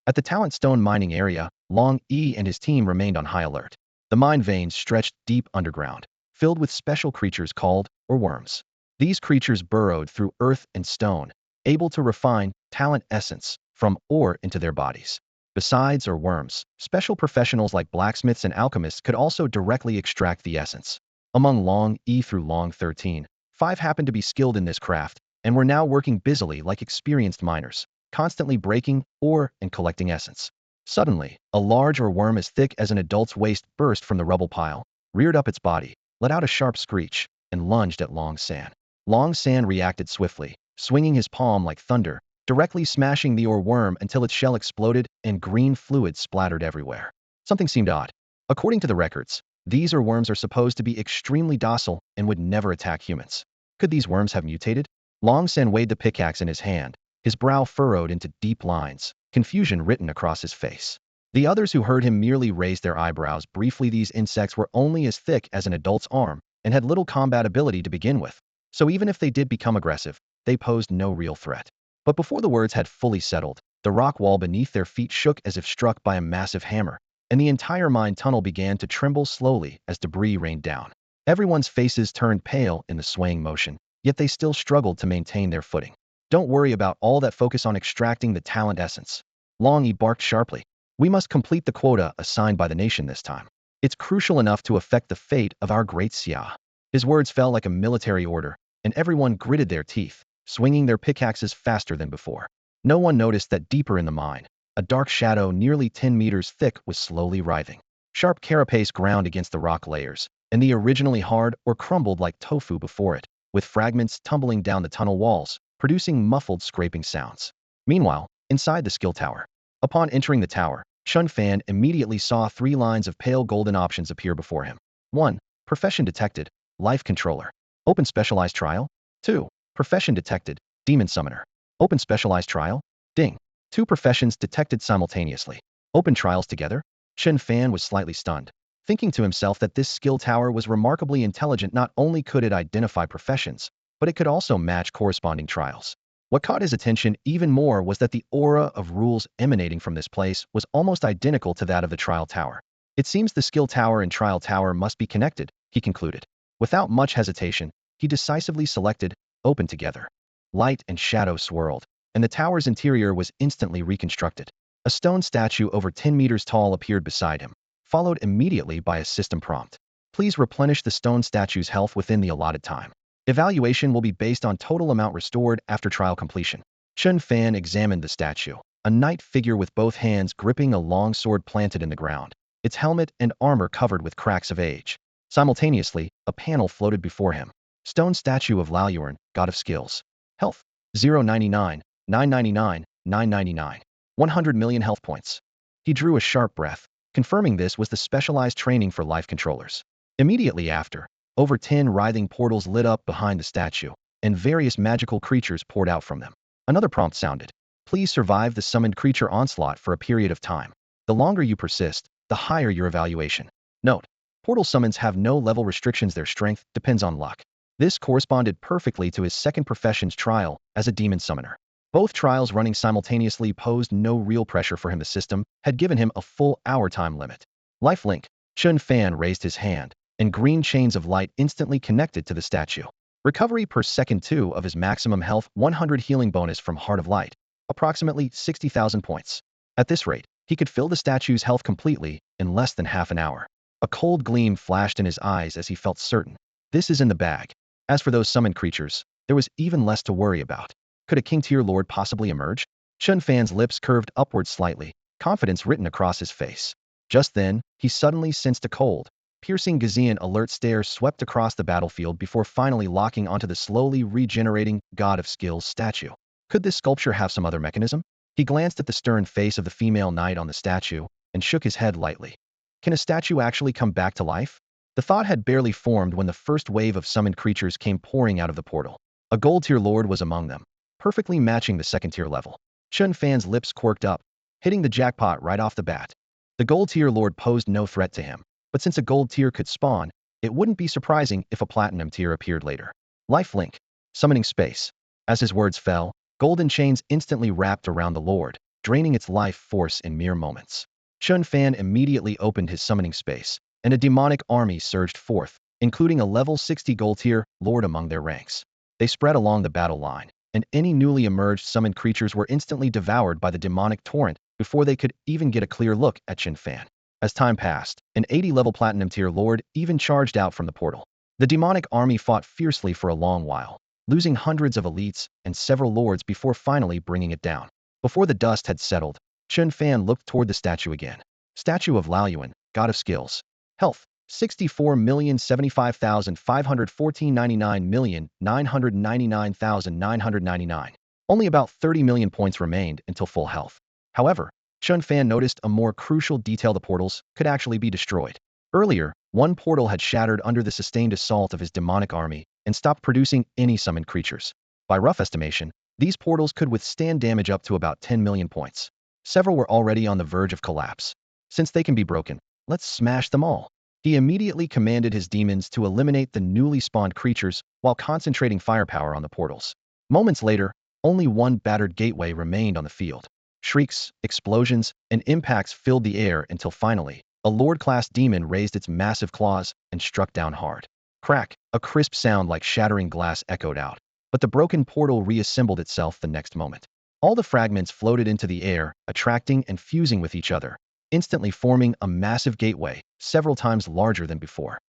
At the talent stone mining area, Long Yi and his team remained on high alert. The mine veins stretched deep underground, filled with special creatures called worms. These creatures burrowed through earth and stone, able to refine talent essence from ore into their bodies. Besides worms, special professionals like blacksmiths and alchemists could also directly extract the essence. Among Long Yi through Long 13, 5 happened to be skilled in this craft, and were now working busily like experienced miners, constantly breaking ore and collecting essence. Suddenly, a large worm as thick as an adult's waist burst from the rubble pile, reared up its body, let out a sharp screech, and lunged at Long San. Long San reacted swiftly, swinging his palm like thunder, directly smashing the worm until its shell exploded and green fluid splattered everywhere. Something seemed odd. According to the records, these worms are supposed to be extremely docile and would never attack humans. Could these worms have mutated? Long San weighed the pickaxe in his hand, his brow furrowed into deep lines, confusion written across his face. The others who heard him merely raised their eyebrows briefly. These insects were only as thick as an adult's arm and had little combat ability to begin with, so even if they did become aggressive, they posed no real threat. But before the words had fully settled, the rock wall beneath their feet shook as if struck by a massive hammer, and the entire mine tunnel began to tremble slowly as debris rained down. Everyone's faces turned pale in the swaying motion, yet they still struggled to maintain their footing. Don't worry about all that, focus on extracting the talent essence. Long Yi barked sharply. We must complete the quota assigned by the nation this time. It's crucial enough to affect the fate of our great Xia. His words fell like a military order, and everyone gritted their teeth, swinging their pickaxes faster than before. No one noticed that deeper in the mine, a dark shadow nearly 10 meters thick was slowly writhing. Sharp carapace ground against the rock layers, and the originally hard or crumbled like tofu before it, with fragments tumbling down the tunnel walls, producing muffled scraping sounds. Meanwhile, inside the skill tower. Upon entering the tower, Chen Fan immediately saw 3 lines of pale golden options appear before him. 1. Profession detected, Life Controller. Open Specialized Trial. 2. Profession detected, Demon Summoner. Open Specialized Trial. Ding. 2 professions detected simultaneously. Open trials together? Chen Fan was slightly stunned, thinking to himself that this skill tower was remarkably intelligent. Not only could it identify professions, but it could also match corresponding trials. What caught his attention even more was that the aura of rules emanating from this place was almost identical to that of the trial tower. It seems the skill tower and trial tower must be connected, he concluded. Without much hesitation, he decisively selected Open Together. Light and shadow swirled, and the tower's interior was instantly reconstructed. A stone statue over 10 meters tall appeared beside him, followed immediately by a system prompt. Please replenish the stone statue's health within the allotted time. Evaluation will be based on total amount restored after trial completion. Chen Fan examined the statue, a knight figure with both hands gripping a long sword planted in the ground, its helmet and armor covered with cracks of age. Simultaneously, a panel floated before him. Stone statue of Laoyuan, god of skills. Health: 099, 999, 999. 100 million health points. He drew a sharp breath, confirming this was the specialized training for life controllers. Immediately after, over 10 writhing portals lit up behind the statue, and various magical creatures poured out from them. Another prompt sounded. Please survive the summoned creature onslaught for a period of time. The longer you persist, the higher your evaluation. Note: portal summons have no level restrictions, their strength depends on luck. This corresponded perfectly to his second profession's trial as a demon summoner. Both trials running simultaneously posed no real pressure for him. The system had given him a full hour time limit. Life link. Chen Fan raised his hand, and green chains of light instantly connected to the statue. Recovery per second 2 of his maximum health, 100 healing bonus from Heart of Light, approximately 60,000 points. At this rate, he could fill the statue's health completely in less than half an hour. A cold gleam flashed in his eyes as he felt certain. This is in the bag. As for those summoned creatures, there was even less to worry about. Could a king-tier lord possibly emerge? Chen Fan's lips curved upward slightly, confidence written across his face. Just then, he suddenly sensed a cold, piercing Gazian alert stare swept across the battlefield before finally locking onto the slowly regenerating god of skills statue. Could this sculpture have some other mechanism? He glanced at the stern face of the female knight on the statue and shook his head lightly. Can a statue actually come back to life? The thought had barely formed when the first wave of summoned creatures came pouring out of the portal. A gold-tier lord was among them, perfectly matching the second-tier level. Chen Fan's lips quirked up, hitting the jackpot right off the bat. The gold-tier lord posed no threat to him, but since a gold tier could spawn, it wouldn't be surprising if a platinum tier appeared later. Life link. Summoning space. As his words fell, golden chains instantly wrapped around the lord, draining its life force in mere moments. Chen Fan immediately opened his summoning space, and a demonic army surged forth, including a level 60 gold tier lord among their ranks. They spread along the battle line, and any newly emerged summoned creatures were instantly devoured by the demonic torrent before they could even get a clear look at Chen Fan. As time passed, an 80-level platinum tier lord even charged out from the portal. The demonic army fought fiercely for a long while, losing hundreds of elites and several lords before finally bringing it down. Before the dust had settled, Chen Fan looked toward the statue again. Statue of Laoyuan, god of skills. Health: 64,075,514 99,999,999. Only about 30 million points remained until full health. However, Chen Fan noticed a more crucial detail: the portals could actually be destroyed. Earlier, one portal had shattered under the sustained assault of his demonic army and stopped producing any summoned creatures. By rough estimation, these portals could withstand damage up to about 10 million points. Several were already on the verge of collapse. Since they can be broken, let's smash them all. He immediately commanded his demons to eliminate the newly spawned creatures while concentrating firepower on the portals. Moments later, only one battered gateway remained on the field. Shrieks, explosions, and impacts filled the air until finally, a Lord-class demon raised its massive claws and struck down hard. Crack! A crisp sound like shattering glass echoed out. but the broken portal reassembled itself the next moment. All the fragments floated into the air, attracting and fusing with each other, instantly forming a massive gateway, several times larger than before.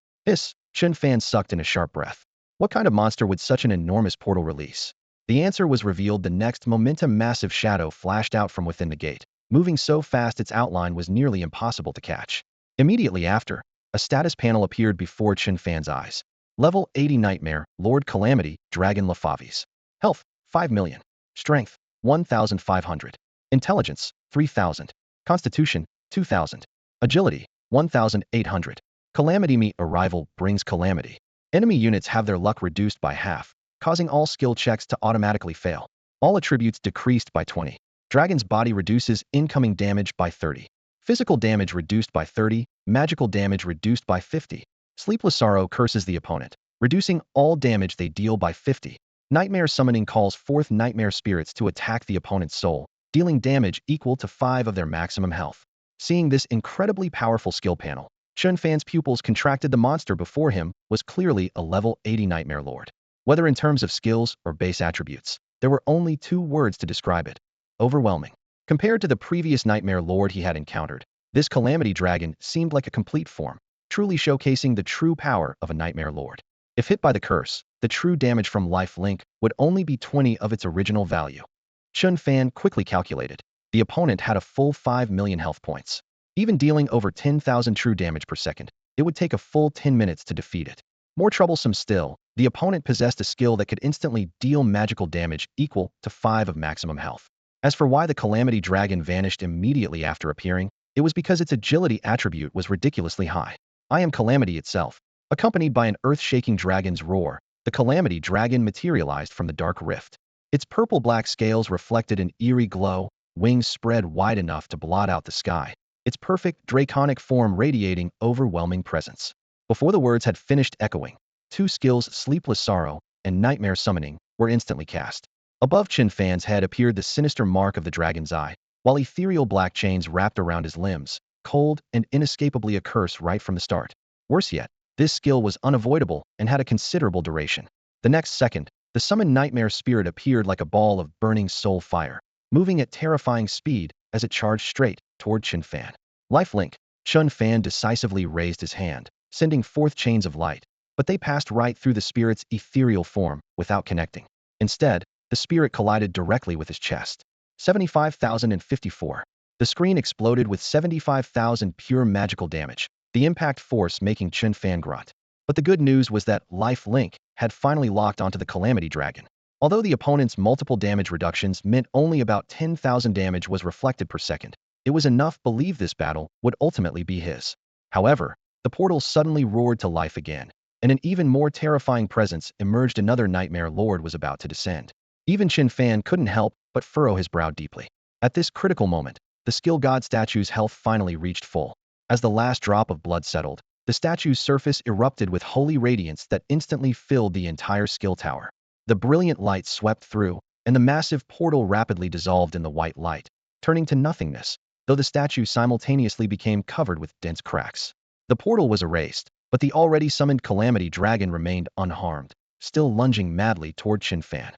Chen Fan sucked in a sharp breath. What kind of monster would such an enormous portal release? The answer was revealed the next moment. A massive shadow flashed out from within the gate, moving so fast its outline was nearly impossible to catch. Immediately after, a status panel appeared before Chen Fan's eyes. Level 80 Nightmare, Lord Calamity, Dragon Lafavis. Health, 5 million. Strength, 1,500. Intelligence, 3,000. Constitution, 2,000. Agility, 1,800. Calamity Me arrival brings calamity. Enemy units have their luck reduced by half, causing all skill checks to automatically fail. All attributes decreased by 20. Dragon's body reduces incoming damage by 30. Physical damage reduced by 30, magical damage reduced by 50. Sleepless Sorrow curses the opponent, reducing all damage they deal by 50. Nightmare Summoning calls forth nightmare spirits to attack the opponent's soul, dealing damage equal to 5 of their maximum health. Seeing this incredibly powerful skill panel, Chen Fan's pupils contracted. The monster before him was clearly a level 80 Nightmare Lord. Whether in terms of skills or base attributes, there were only 2 words to describe it: overwhelming. Compared to the previous Nightmare Lord he had encountered, this Calamity Dragon seemed like a complete form, truly showcasing the true power of a Nightmare Lord. If hit by the curse, the true damage from life link would only be 20 of its original value. Chen Fan quickly calculated. The opponent had a full 5 million health points. Even dealing over 10,000 true damage per second, it would take a full 10 minutes to defeat it. More troublesome still, the opponent possessed a skill that could instantly deal magical damage equal to 5 of maximum health. As for why the Calamity Dragon vanished immediately after appearing, it was because its agility attribute was ridiculously high. I am Calamity itself. Accompanied by an earth-shaking dragon's roar, the Calamity Dragon materialized from the dark rift. Its purple-black scales reflected an eerie glow, wings spread wide enough to blot out the sky, its perfect draconic form radiating overwhelming presence. Before the words had finished echoing, 2 skills, Sleepless Sorrow and Nightmare Summoning, were instantly cast. Above Chen Fan's head appeared the sinister mark of the dragon's eye, while ethereal black chains wrapped around his limbs, cold and inescapably a curse right from the start. Worse yet, this skill was unavoidable and had a considerable duration. The next second, the summoned nightmare spirit appeared like a ball of burning soul fire, moving at terrifying speed as it charged straight toward Chen Fan. Lifelink. Chen Fan decisively raised his hand, sending forth chains of light, but they passed right through the spirit's ethereal form without connecting. Instead, the spirit collided directly with his chest. 75,054. The screen exploded with 75,000 pure magical damage, the impact force making Chen Fan grunt. But the good news was that Life Link had finally locked onto the Calamity Dragon. Although the opponent's multiple damage reductions meant only about 10,000 damage was reflected per second, it was enough to believe this battle would ultimately be his. However, the portal suddenly roared to life again, and an even more terrifying presence emerged. Another Nightmare Lord was about to descend. Even Chen Fan couldn't help but furrow his brow deeply. At this critical moment, the skill god statue's health finally reached full. As the last drop of blood settled, the statue's surface erupted with holy radiance that instantly filled the entire skill tower. The brilliant light swept through, and the massive portal rapidly dissolved in the white light, turning to nothingness, though the statue simultaneously became covered with dense cracks. The portal was erased, but the already summoned Calamity Dragon remained unharmed, still lunging madly toward Chen Fan.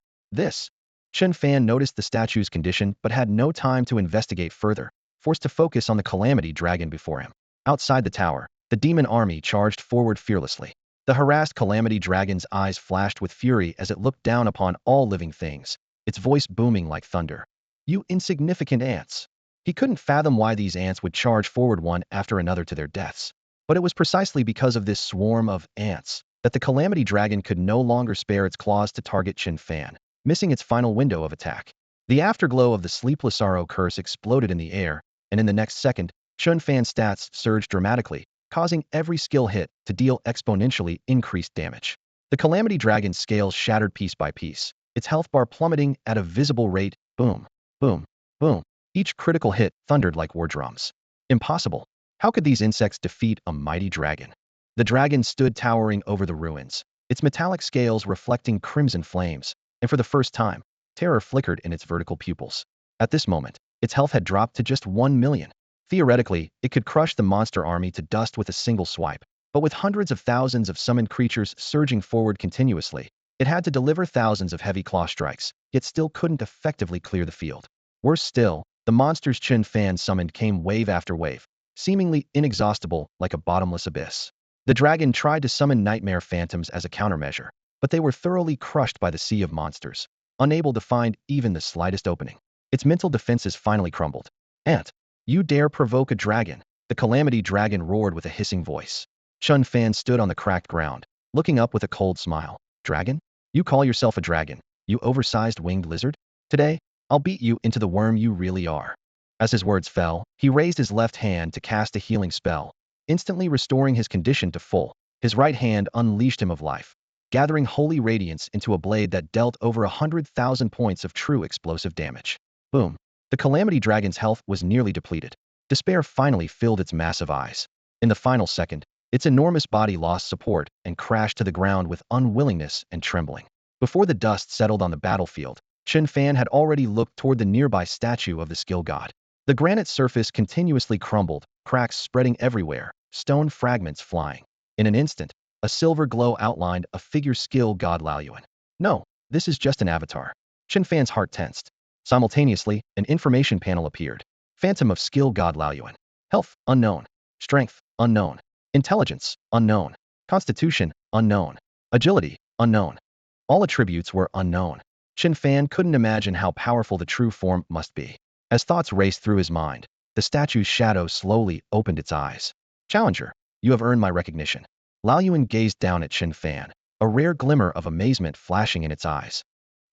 Chen Fan noticed the statue's condition but had no time to investigate further, forced to focus on the Calamity Dragon before him. Outside the tower, the demon army charged forward fearlessly. The harassed Calamity Dragon's eyes flashed with fury as it looked down upon all living things, its voice booming like thunder. You insignificant ants! He couldn't fathom why these ants would charge forward one after another to their deaths. But it was precisely because of this swarm of ants that the Calamity Dragon could no longer spare its claws to target Chen Fan, missing its final window of attack. The afterglow of the Sleepless Sorrow curse exploded in the air, and in the next second, Chen Fan's stats surged dramatically, causing every skill hit to deal exponentially increased damage. The Calamity Dragon's scales shattered piece by piece, its health bar plummeting at a visible rate. Boom, boom, boom. Each critical hit thundered like war drums. Impossible. How could these insects defeat a mighty dragon? The dragon stood towering over the ruins, its metallic scales reflecting crimson flames, and for the first time, terror flickered in its vertical pupils. At this moment, its health had dropped to just 1 million. Theoretically, it could crush the monster army to dust with a single swipe, but with hundreds of thousands of summoned creatures surging forward continuously, It had to deliver thousands of heavy claw strikes, yet still couldn't effectively clear the field. Worse still, the monsters Chen Fan summoned came wave after wave, seemingly inexhaustible like a bottomless abyss. The dragon tried to summon nightmare phantoms as a countermeasure, but they were thoroughly crushed by the sea of monsters, unable to find even the slightest opening. Its mental defenses finally crumbled. Ant, you dare provoke a dragon? The calamity dragon roared with a hissing voice. Chen Fan stood on the cracked ground, looking up with a cold smile. Dragon? You call yourself a dragon, you oversized winged lizard? Today, I'll beat you into the worm you really are. As his words fell, he raised his left hand to cast a healing spell, instantly restoring his condition to full. His right hand unleashed him of life, gathering holy radiance into a blade that dealt over 100,000 points of true explosive damage. Boom. The calamity dragon's health was nearly depleted. Despair finally filled its massive eyes. In the final second, its enormous body lost support and crashed to the ground with unwillingness and trembling. Before the dust settled on the battlefield, Chen Fan had already looked toward the nearby statue of the skill god. The granite surface continuously crumbled, cracks spreading everywhere, stone fragments flying. In an instant, a silver glow outlined a figure skill god Laoyuan. No, this is just an avatar. Chen Fan's heart tensed. Simultaneously, an information panel appeared. Phantom of skill god Laoyuan. Health, unknown. Strength, unknown. Intelligence, unknown. Constitution, unknown. Agility, unknown. All attributes were unknown. Chen Fan couldn't imagine how powerful the true form must be. As thoughts raced through his mind, the statue's shadow slowly opened its eyes. Challenger, you have earned my recognition. Laoyuan gazed down at Chen Fan, a rare glimmer of amazement flashing in its eyes.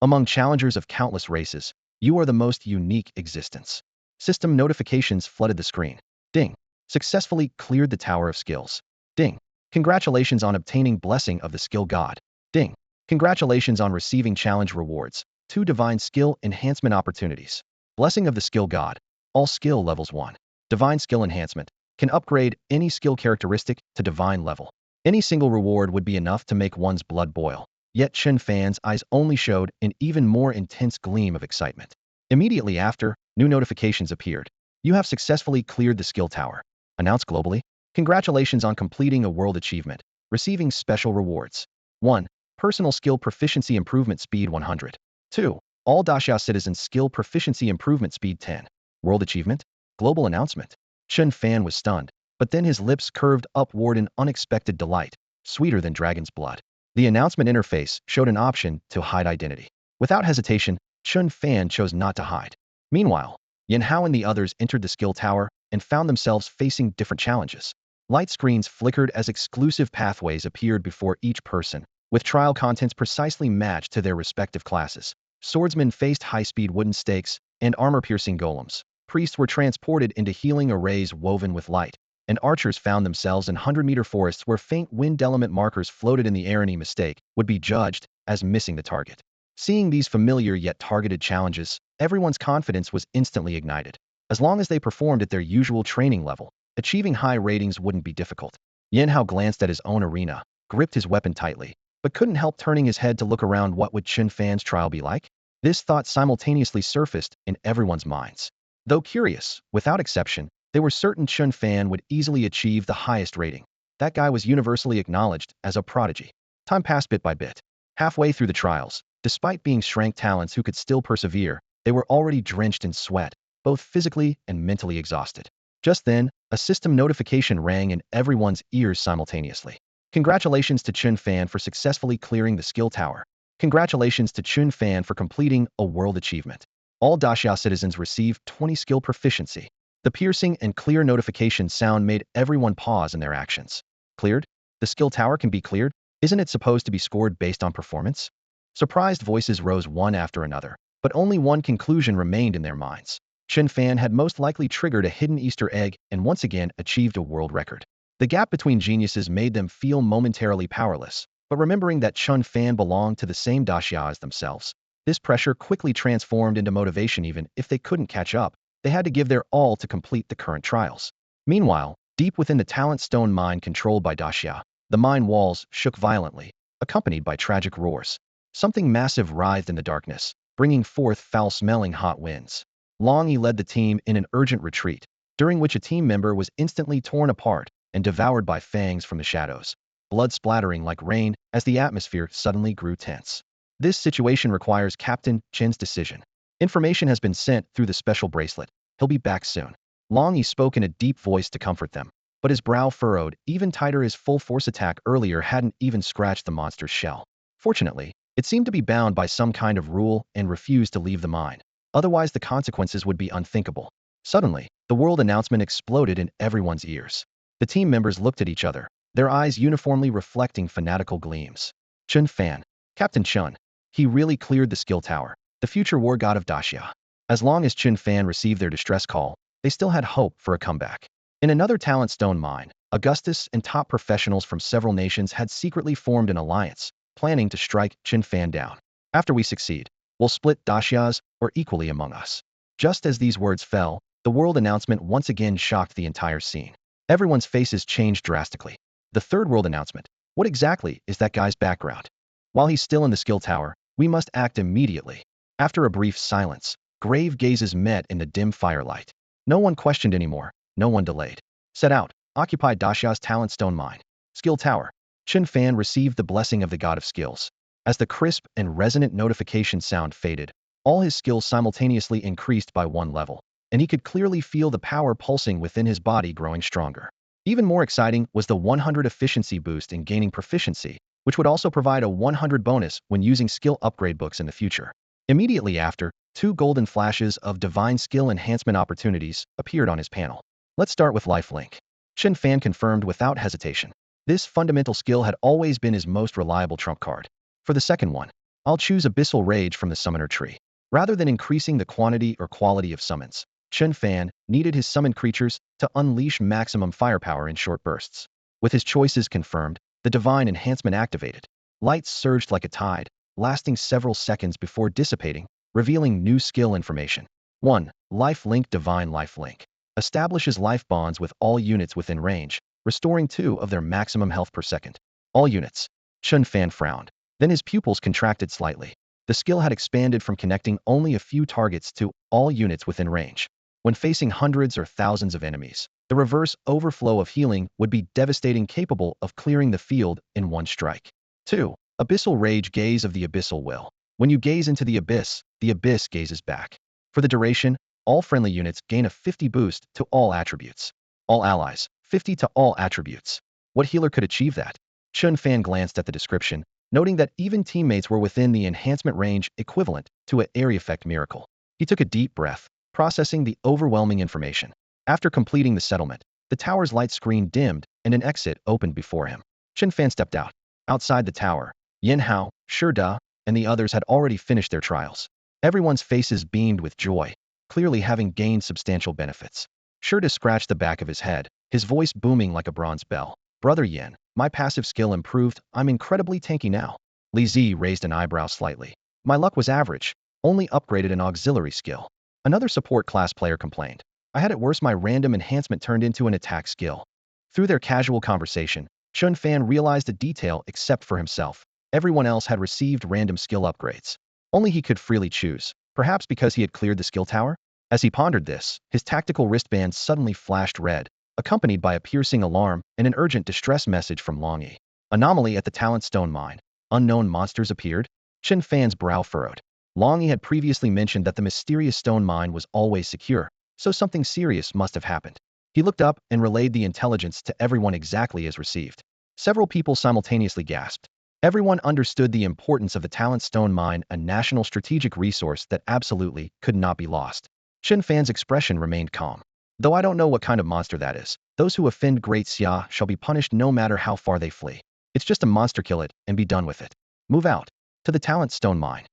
Among challengers of countless races, you are the most unique existence. System notifications flooded the screen. Ding. Successfully cleared the Tower of Skills. Ding. Congratulations on obtaining Blessing of the Skill God. Ding. Congratulations on receiving challenge rewards. 2 divine skill enhancement opportunities. Blessing of the Skill God. All skill levels 1. Divine skill enhancement. Can upgrade any skill characteristic to divine level. Any single reward would be enough to make one's blood boil. Yet Chen Fan's eyes only showed an even more intense gleam of excitement. Immediately after, new notifications appeared. You have successfully cleared the skill tower. Announced globally. Congratulations on completing a world achievement. Receiving special rewards. 1. Personal skill proficiency improvement speed 100. 2. All Daxia citizens skill proficiency improvement speed 10. World achievement? Global announcement. Chen Fan was stunned, but then his lips curved upward in unexpected delight, sweeter than dragon's blood. The announcement interface showed an option to hide identity. Without hesitation, Chen Fan chose not to hide. Meanwhile, Yin Hao and the others entered the skill tower and found themselves facing different challenges. Light screens flickered as exclusive pathways appeared before each person, with trial contents precisely matched to their respective classes. Swordsmen faced high-speed wooden stakes and armor-piercing golems. Priests were transported into healing arrays woven with light, and archers found themselves in 100-meter forests where faint wind element markers floated in the air. Any mistake would be judged as missing the target. Seeing these familiar yet targeted challenges, everyone's confidence was instantly ignited. As long as they performed at their usual training level, achieving high ratings wouldn't be difficult. Yin Hao glanced at his own arena, gripped his weapon tightly, but couldn't help turning his head to look around. What would Chen Fan's trial be like? This thought simultaneously surfaced in everyone's minds. Though curious, without exception, they were certain Chen Fan would easily achieve the highest rating. That guy was universally acknowledged as a prodigy. Time passed bit by bit. Halfway through the trials, despite being strength talents who could still persevere, they were already drenched in sweat, both physically and mentally exhausted. Just then, a system notification rang in everyone's ears simultaneously. Congratulations to Chen Fan for successfully clearing the skill tower. Congratulations to Chen Fan for completing a world achievement. All Daxia citizens received 20 skill proficiency. The piercing and clear notification sound made everyone pause in their actions. Cleared? The skill tower can be cleared? Isn't it supposed to be scored based on performance? Surprised voices rose one after another, but only one conclusion remained in their minds. Chen Fan had most likely triggered a hidden Easter egg and once again achieved a world record. The gap between geniuses made them feel momentarily powerless, but remembering that Chen Fan belonged to the same Daxia as themselves, this pressure quickly transformed into motivation. Even if they couldn't catch up, they had to give their all to complete the current trials. Meanwhile, deep within the talent stone mine controlled by Daxia, the mine walls shook violently, accompanied by tragic roars. Something massive writhed in the darkness, bringing forth foul-smelling hot winds. Long Yi led the team in an urgent retreat, during which a team member was instantly torn apart and devoured by fangs from the shadows. blood splattering like rain as the atmosphere suddenly grew tense. This situation requires Captain Chen's decision. Information has been sent through the special bracelet. He'll be back soon. Long Yi spoke in a deep voice to comfort them, but his brow furrowed even tighter. His full force attack earlier hadn't even scratched the monster's shell. Fortunately, it seemed to be bound by some kind of rule and refused to leave the mine. Otherwise, the consequences would be unthinkable. Suddenly, the world announcement exploded in everyone's ears. The team members looked at each other, their eyes uniformly reflecting fanatical gleams. Chen Fan, Captain Chen. He really cleared the skill tower, the future war god of Daxia. As long as Chen Fan received their distress call, they still had hope for a comeback. In another talent stone mine, Augustus and top professionals from several nations had secretly formed an alliance, planning to strike Chen Fan down. After we succeed, we'll split Daxias or equally among us. Just as these words fell, the world announcement once again shocked the entire scene. Everyone's faces changed drastically. The third world announcement. What exactly is that guy's background? While he's still in the skill tower, we must act immediately. After a brief silence, grave gazes met in the dim firelight. No one questioned anymore, no one delayed. Set out, occupy Daxia's talent stone mine. Skill tower. Chen Fan received the blessing of the god of skills. As the crisp and resonant notification sound faded, all his skills simultaneously increased by one level, and he could clearly feel the power pulsing within his body growing stronger. Even more exciting was the 100 efficiency boost in gaining proficiency, which would also provide a 100 bonus when using skill upgrade books in the future. Immediately after, 2 golden flashes of divine skill enhancement opportunities appeared on his panel. Let's start with Life Link. Chen Fan confirmed without hesitation. This fundamental skill had always been his most reliable trump card. For the second one, I'll choose Abyssal Rage from the Summoner Tree. Rather than increasing the quantity or quality of summons, Chen Fan needed his summoned creatures to unleash maximum firepower in short bursts. With his choices confirmed, the divine enhancement activated. Lights surged like a tide, lasting several seconds before dissipating, revealing new skill information. 1. Life Link. Divine Life Link establishes life bonds with all units within range, restoring 2 of their maximum health per second. All units. Chen Fan frowned. Then his pupils contracted slightly. The skill had expanded from connecting only a few targets to all units within range. When facing hundreds or thousands of enemies, the reverse overflow of healing would be devastating, capable of clearing the field in one strike. 2. Abyssal Rage. Gaze of the Abyssal Will. When you gaze into the abyss gazes back. For the duration, all friendly units gain a 50 boost to all attributes. All allies, 50 to all attributes. What healer could achieve that? Chen Fan glanced at the description, noting that even teammates were within the enhancement range equivalent to an area effect miracle. He took a deep breath, processing the overwhelming information. After completing the settlement, the tower's light screen dimmed and an exit opened before him. Chen Fan stepped out. Outside the tower, Yin Hao, Shi Da, and the others had already finished their trials. Everyone's faces beamed with joy, clearly having gained substantial benefits. Shi Da scratched the back of his head, his voice booming like a bronze bell. Brother Yin, my passive skill improved. I'm incredibly tanky now. Li Zi raised an eyebrow slightly. My luck was average, only upgraded an auxiliary skill. Another support class player complained. I had it worse, my random enhancement turned into an attack skill. Through their casual conversation, Chen Fan realized a detail except for himself. Everyone else had received random skill upgrades. Only he could freely choose, perhaps because he had cleared the skill tower? As he pondered this, his tactical wristband suddenly flashed red, accompanied by a piercing alarm and an urgent distress message from Long Yi. Anomaly at the Talent Stone Mine. Unknown monsters appeared. Chen Fan's brow furrowed. Long Yi had previously mentioned that the mysterious stone mine was always secure, so something serious must have happened. He looked up and relayed the intelligence to everyone exactly as received. Several people simultaneously gasped. Everyone understood the importance of the Talent Stone Mine, a national strategic resource that absolutely could not be lost. Chen Fan's expression remained calm. Though I don't know what kind of monster that is, those who offend Great Xia shall be punished no matter how far they flee. It's just a monster, kill it and be done with it. Move out. To the Talent Stone Mine.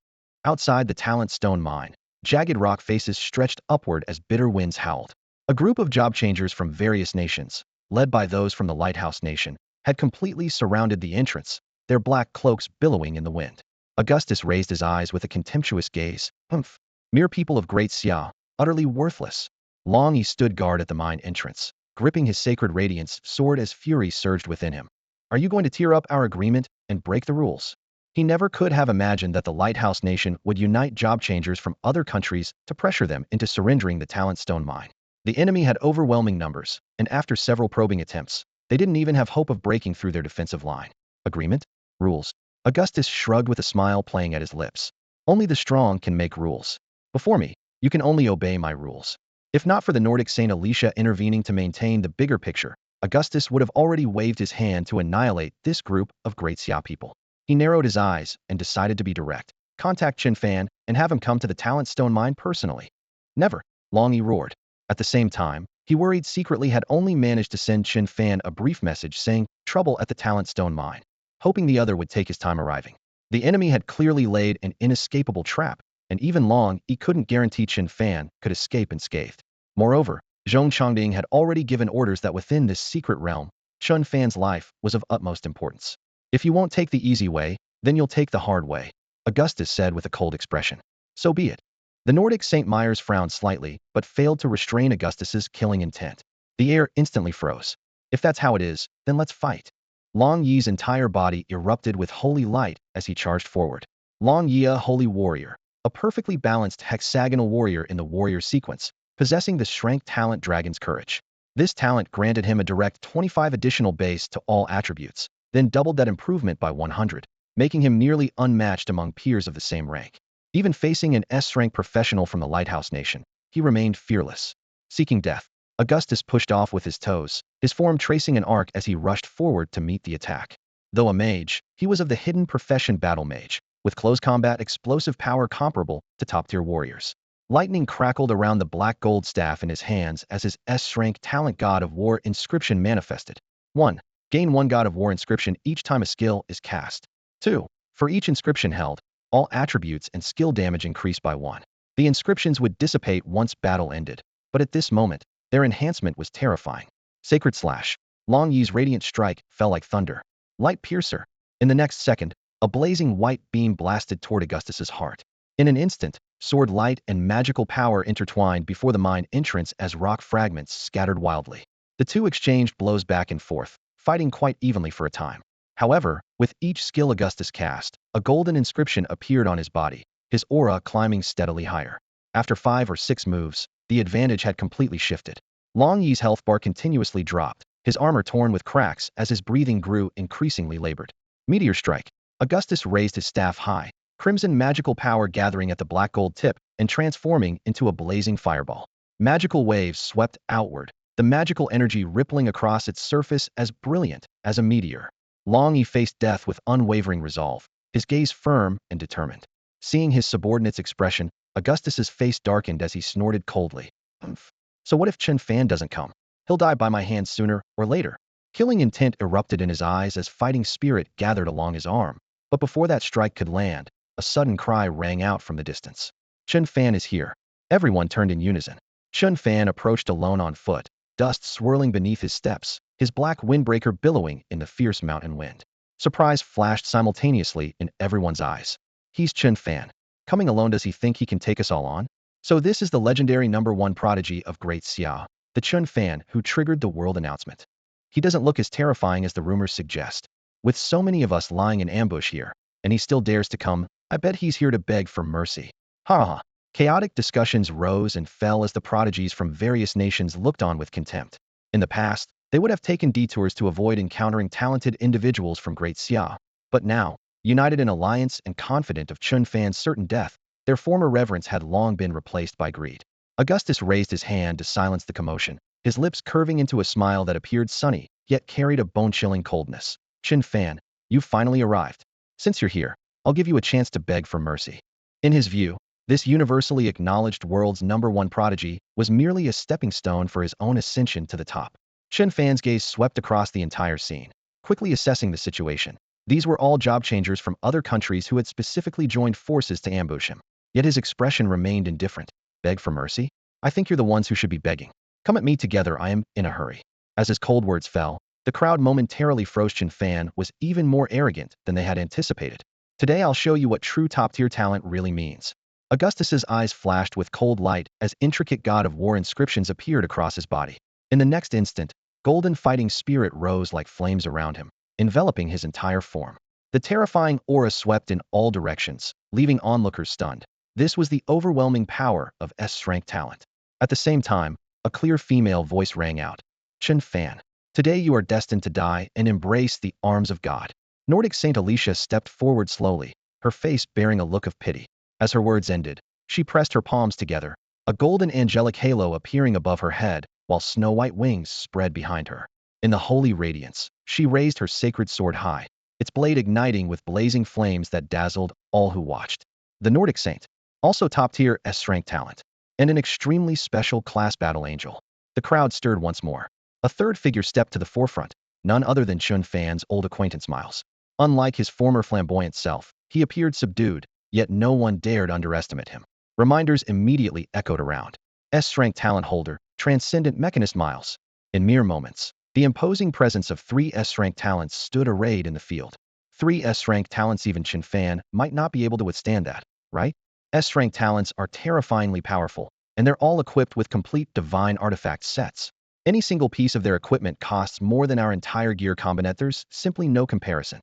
Outside the Talent Stone Mine, jagged rock faces stretched upward as bitter winds howled. A group of job changers from various nations, led by those from the Lighthouse Nation, had completely surrounded the entrance, their black cloaks billowing in the wind. Augustus raised his eyes with a contemptuous gaze. Humph. Mere people of Great Xia, utterly worthless. Long Yi stood guard at the mine entrance, gripping his sacred radiance sword as fury surged within him. Are you going to tear up our agreement and break the rules? He never could have imagined that the Lighthouse Nation would unite job changers from other countries to pressure them into surrendering the Talent Stone Mine. The enemy had overwhelming numbers, and after several probing attempts, They didn't even have hope of breaking through their defensive line. Agreement? Rules. Augustus shrugged with a smile playing at his lips. Only the strong can make rules. Before me, you can only obey my rules. If not for the Nordic Saint Alicia intervening to maintain the bigger picture, Augustus would have already waved his hand to annihilate this group of great Xia people. He narrowed his eyes and decided to be direct. Contact Chen Fan and have him come to the Talent Stone mine personally. Never, Long Yi roared. At the same time, he worried secretly had only managed to send Chen Fan a brief message saying, trouble at the Talent Stone mine, hoping the other would take his time arriving. The enemy had clearly laid an inescapable trap, and even Long Yi couldn't guarantee Chen Fan could escape unscathed. Moreover, Zhong Chongding had already given orders that within this secret realm, Chen Fan's life was of utmost importance. If you won't take the easy way, then you'll take the hard way, Augustus said with a cold expression. So be it. The Nordic St. Myers frowned slightly, but failed to restrain Augustus's killing intent. The air instantly froze. If that's how it is, then let's fight. Long Yi's entire body erupted with holy light as he charged forward. Long Yi, a holy warrior, a perfectly balanced hexagonal warrior in the warrior sequence, possessing the strength talent Dragon's Courage. This talent granted him a direct 25 additional base to all attributes, then doubled that improvement by 100, making him nearly unmatched among peers of the same rank. Even facing an S-rank professional from the Lighthouse Nation, he remained fearless. Seeking death, Augustus pushed off with his toes, his form tracing an arc as he rushed forward to meet the attack. Though a mage, he was of the hidden profession battle mage, with close combat explosive power comparable to top-tier warriors. Lightning crackled around the black gold staff in his hands as his S-rank talent God of War inscription manifested. 1. Gain 1 God of War inscription each time a skill is cast. 2. For each inscription held, all attributes and skill damage increased by 1. The inscriptions would dissipate once battle ended, but at this moment, their enhancement was terrifying. Sacred Slash. Long Yi's radiant strike fell like thunder. Light Piercer. In the next second, a blazing white beam blasted toward Augustus's heart. In an instant, sword light and magical power intertwined before the mine entrance as rock fragments scattered wildly. The two exchanged blows back and forth, fighting quite evenly for a time. However, with each skill Augustus cast, a golden inscription appeared on his body, his aura climbing steadily higher. After 5 or 6 moves, the advantage had completely shifted. Long Yi's health bar continuously dropped, his armor torn with cracks as his breathing grew increasingly labored. Meteor Strike. Augustus raised his staff high, crimson magical power gathering at the black gold tip and transforming into a blazing fireball. Magical waves swept outward, the magical energy rippling across its surface as brilliant as a meteor. Long Yi faced death with unwavering resolve, his gaze firm and determined. Seeing his subordinate's expression, Augustus's face darkened as he snorted coldly. Humph. So what if Chen Fan doesn't come? He'll die by my hand sooner or later. Killing intent erupted in his eyes as fighting spirit gathered along his arm. But before that strike could land, a sudden cry rang out from the distance. Chen Fan is here. Everyone turned in unison. Chen Fan approached alone on foot, dust swirling beneath his steps, his black windbreaker billowing in the fierce mountain wind. Surprise flashed simultaneously in everyone's eyes. He's Chen Fan. Coming alone, does he think he can take us all on? So this is the legendary #1 prodigy of Great Xia, the Chen Fan who triggered the world announcement. He doesn't look as terrifying as the rumors suggest. With so many of us lying in ambush here, and he still dares to come, I bet he's here to beg for mercy. Ha ha. Chaotic discussions rose and fell as the prodigies from various nations looked on with contempt. In the past, they would have taken detours to avoid encountering talented individuals from Great Xia. But now, united in alliance and confident of Chen Fan's certain death, their former reverence had long been replaced by greed. Augustus raised his hand to silence the commotion, his lips curving into a smile that appeared sunny, yet carried a bone-chilling coldness. Chen Fan, you've finally arrived. Since you're here, I'll give you a chance to beg for mercy. In his view, this universally acknowledged world's #1 prodigy was merely a stepping stone for his own ascension to the top. Chen Fan's gaze swept across the entire scene, quickly assessing the situation. These were all job changers from other countries who had specifically joined forces to ambush him. Yet his expression remained indifferent. Beg for mercy? I think you're the ones who should be begging. Come at me together, I am in a hurry. As his cold words fell, the crowd momentarily froze. Chen Fan was even more arrogant than they had anticipated. Today I'll show you what true top-tier talent really means. Augustus's eyes flashed with cold light as intricate God of War inscriptions appeared across his body. In the next instant, golden fighting spirit rose like flames around him, enveloping his entire form. The terrifying aura swept in all directions, leaving onlookers stunned. This was the overwhelming power of S-rank talent. At the same time, a clear female voice rang out. Chen Fan. Today you are destined to die and embrace the arms of God. Nordic Saint Alicia stepped forward slowly, her face bearing a look of pity. As her words ended, she pressed her palms together, a golden angelic halo appearing above her head, while snow-white wings spread behind her. In the holy radiance, she raised her sacred sword high, its blade igniting with blazing flames that dazzled all who watched. The Nordic Saint, also top-tier S-rank talent, and an extremely special class battle angel. The crowd stirred once more. A third figure stepped to the forefront, none other than Chen Fan's old acquaintance Miles. Unlike his former flamboyant self, he appeared subdued, yet no one dared underestimate him. Reminders immediately echoed around. S-rank talent holder, transcendent mechanist Miles. In mere moments, the imposing presence of three S-rank talents stood arrayed in the field. Three S-rank talents, even Chen Fan might not be able to withstand that, right? S-rank talents are terrifyingly powerful, and they're all equipped with complete divine artifact sets. Any single piece of their equipment costs more than our entire gear combinet. There's simply no comparison.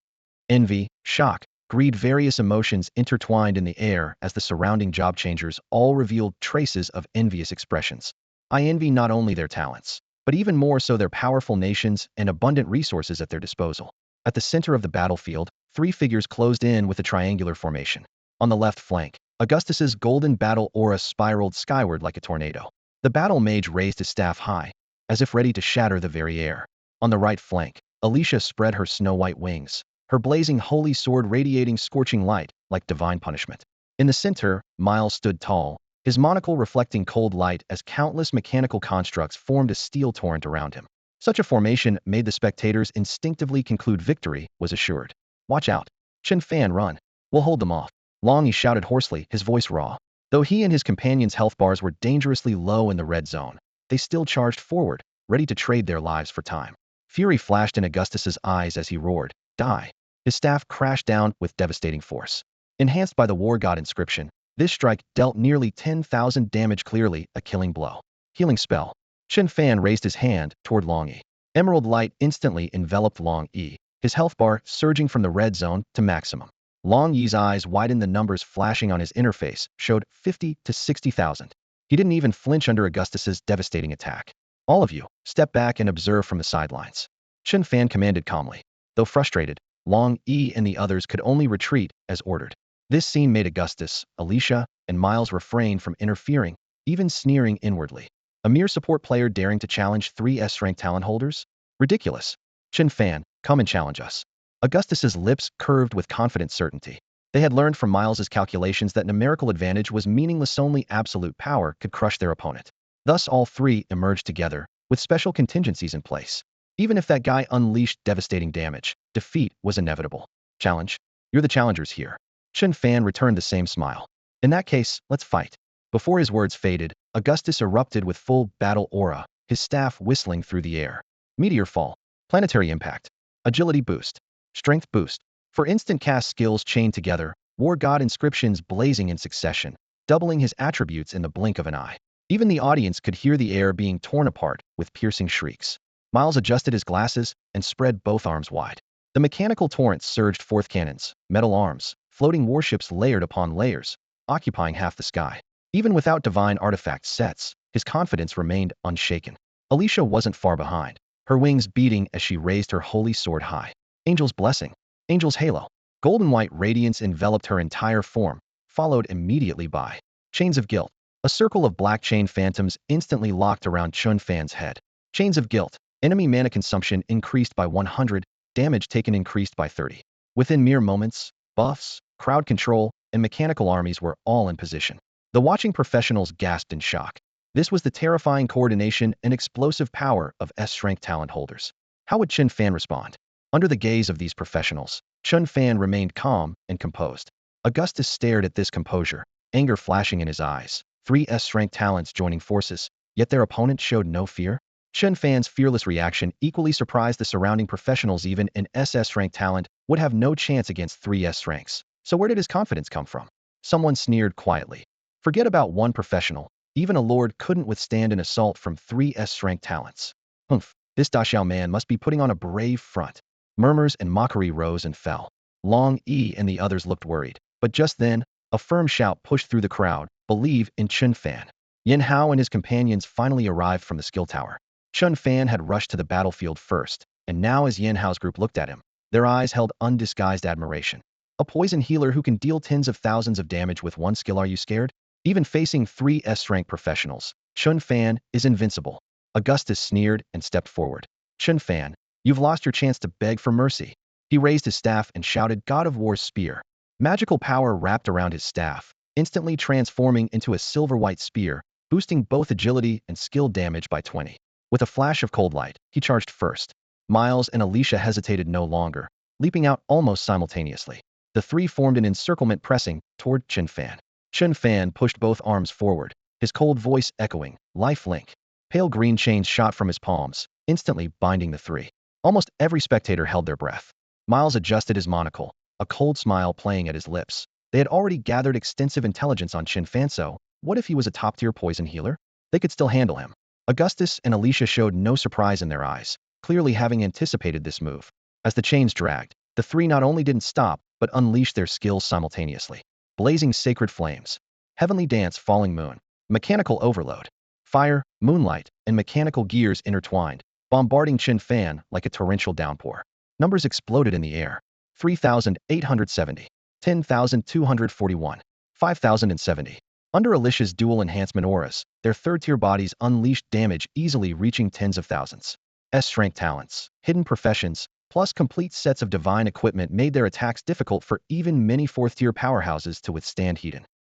Envy, shock, greed, various emotions intertwined in the air as the surrounding job changers all revealed traces of envious expressions. I envy not only their talents, but even more so their powerful nations and abundant resources at their disposal. At the center of the battlefield, three figures closed in with a triangular formation. On the left flank, Augustus's golden battle aura spiraled skyward like a tornado. The battle mage raised his staff high, as if ready to shatter the very air. On the right flank, Alicia spread her snow-white wings, her blazing holy sword radiating scorching light like divine punishment. In the center, Miles stood tall, his monocle reflecting cold light as countless mechanical constructs formed a steel torrent around him. Such a formation made the spectators instinctively conclude victory was assured. Watch out. Chen Fan, run. We'll hold them off. Long, he shouted hoarsely, his voice raw. Though he and his companions' health bars were dangerously low in the red zone, they still charged forward, ready to trade their lives for time. Fury flashed in Augustus's eyes as he roared, "Die!" His staff crashed down with devastating force. Enhanced by the war god inscription, this strike dealt nearly 10,000 damage, clearly a killing blow. Healing spell. Chen Fan raised his hand toward Long Yi. Emerald light instantly enveloped Long Yi, his health bar surging from the red zone to maximum. Long Yi's eyes widened, the numbers flashing on his interface showed 50 to 60,000. He didn't even flinch under Augustus's devastating attack. All of you, step back and observe from the sidelines. Chen Fan commanded calmly. Though frustrated, Long Yi and the others could only retreat as ordered. This scene made Augustus, Alicia, and Miles refrain from interfering, even sneering inwardly. A mere support player daring to challenge three S-rank talent holders? Ridiculous. Chen Fan, come and challenge us. Augustus's lips curved with confident certainty. They had learned from Miles's calculations that numerical advantage was meaningless, only absolute power could crush their opponent. Thus all three emerged together, with special contingencies in place. Even if that guy unleashed devastating damage, defeat was inevitable. Challenge? You're the challengers here. Chen Fan returned the same smile. In that case, let's fight. Before his words faded, Augustus erupted with full battle aura, his staff whistling through the air. Meteor fall. Planetary impact. Agility boost. Strength boost. For instant cast skills chained together, war god inscriptions blazing in succession, doubling his attributes in the blink of an eye. Even the audience could hear the air being torn apart with piercing shrieks. Miles adjusted his glasses and spread both arms wide. The mechanical torrent surged forth, cannons, metal arms, floating warships layered upon layers, occupying half the sky. Even without divine artifact sets, his confidence remained unshaken. Alicia wasn't far behind, her wings beating as she raised her holy sword high. Angel's blessing. Angel's halo. Golden white radiance enveloped her entire form, followed immediately by chains of guilt. A circle of black chain phantoms instantly locked around Chen Fan's head. Chains of guilt. Enemy mana consumption increased by 100, damage taken increased by 30. Within mere moments, buffs, crowd control, and mechanical armies were all in position. The watching professionals gasped in shock. This was the terrifying coordination and explosive power of S-rank talent holders. How would Chen Fan respond? Under the gaze of these professionals, Chen Fan remained calm and composed. Augustus stared at this composure, anger flashing in his eyes. Three S-rank talents joining forces, yet their opponent showed no fear? Chen Fan's fearless reaction equally surprised the surrounding professionals. Even an SS-rank talent would have no chance against three S ranks. So where did his confidence come from? Someone sneered quietly. Forget about one professional. Even a lord couldn't withstand an assault from three S-rank talents. Humph, this Da Xiao man must be putting on a brave front. Murmurs and mockery rose and fell. Long Yi and the others looked worried. But just then, a firm shout pushed through the crowd. Believe in Chen Fan. Yin Hao and his companions finally arrived from the skill tower. Chen Fan had rushed to the battlefield first, and now as Yan Hao's group looked at him, their eyes held undisguised admiration. A poison healer who can deal tens of thousands of damage with one skill, are you scared? Even facing three S-rank professionals, Chen Fan is invincible. Augustus sneered and stepped forward. Chen Fan, you've lost your chance to beg for mercy. He raised his staff and shouted God of War's spear. Magical power wrapped around his staff, instantly transforming into a silver-white spear, boosting both agility and skill damage by 20. With a flash of cold light, he charged first. Miles and Alicia hesitated no longer, leaping out almost simultaneously. The three formed an encirclement pressing toward Chen Fan. Chen Fan pushed both arms forward, his cold voice echoing, "Life link." Pale green chains shot from his palms, instantly binding the three. Almost every spectator held their breath. Miles adjusted his monocle, a cold smile playing at his lips. They had already gathered extensive intelligence on Chen Fan, so what if he was a top-tier poison healer? They could still handle him. Augustus and Alicia showed no surprise in their eyes, clearly having anticipated this move. As the chains dragged, the three not only didn't stop, but unleashed their skills simultaneously. Blazing sacred flames, heavenly dance, falling moon, mechanical overload, fire, moonlight, and mechanical gears intertwined, bombarding Chen Fan like a torrential downpour. Numbers exploded in the air. 3,870, 10,241, 5,070. Under Alicia's dual enhancement auras, their third-tier bodies unleashed damage easily reaching tens of thousands. S-rank talents, hidden professions, plus complete sets of divine equipment made their attacks difficult for even many fourth-tier powerhouses to withstand.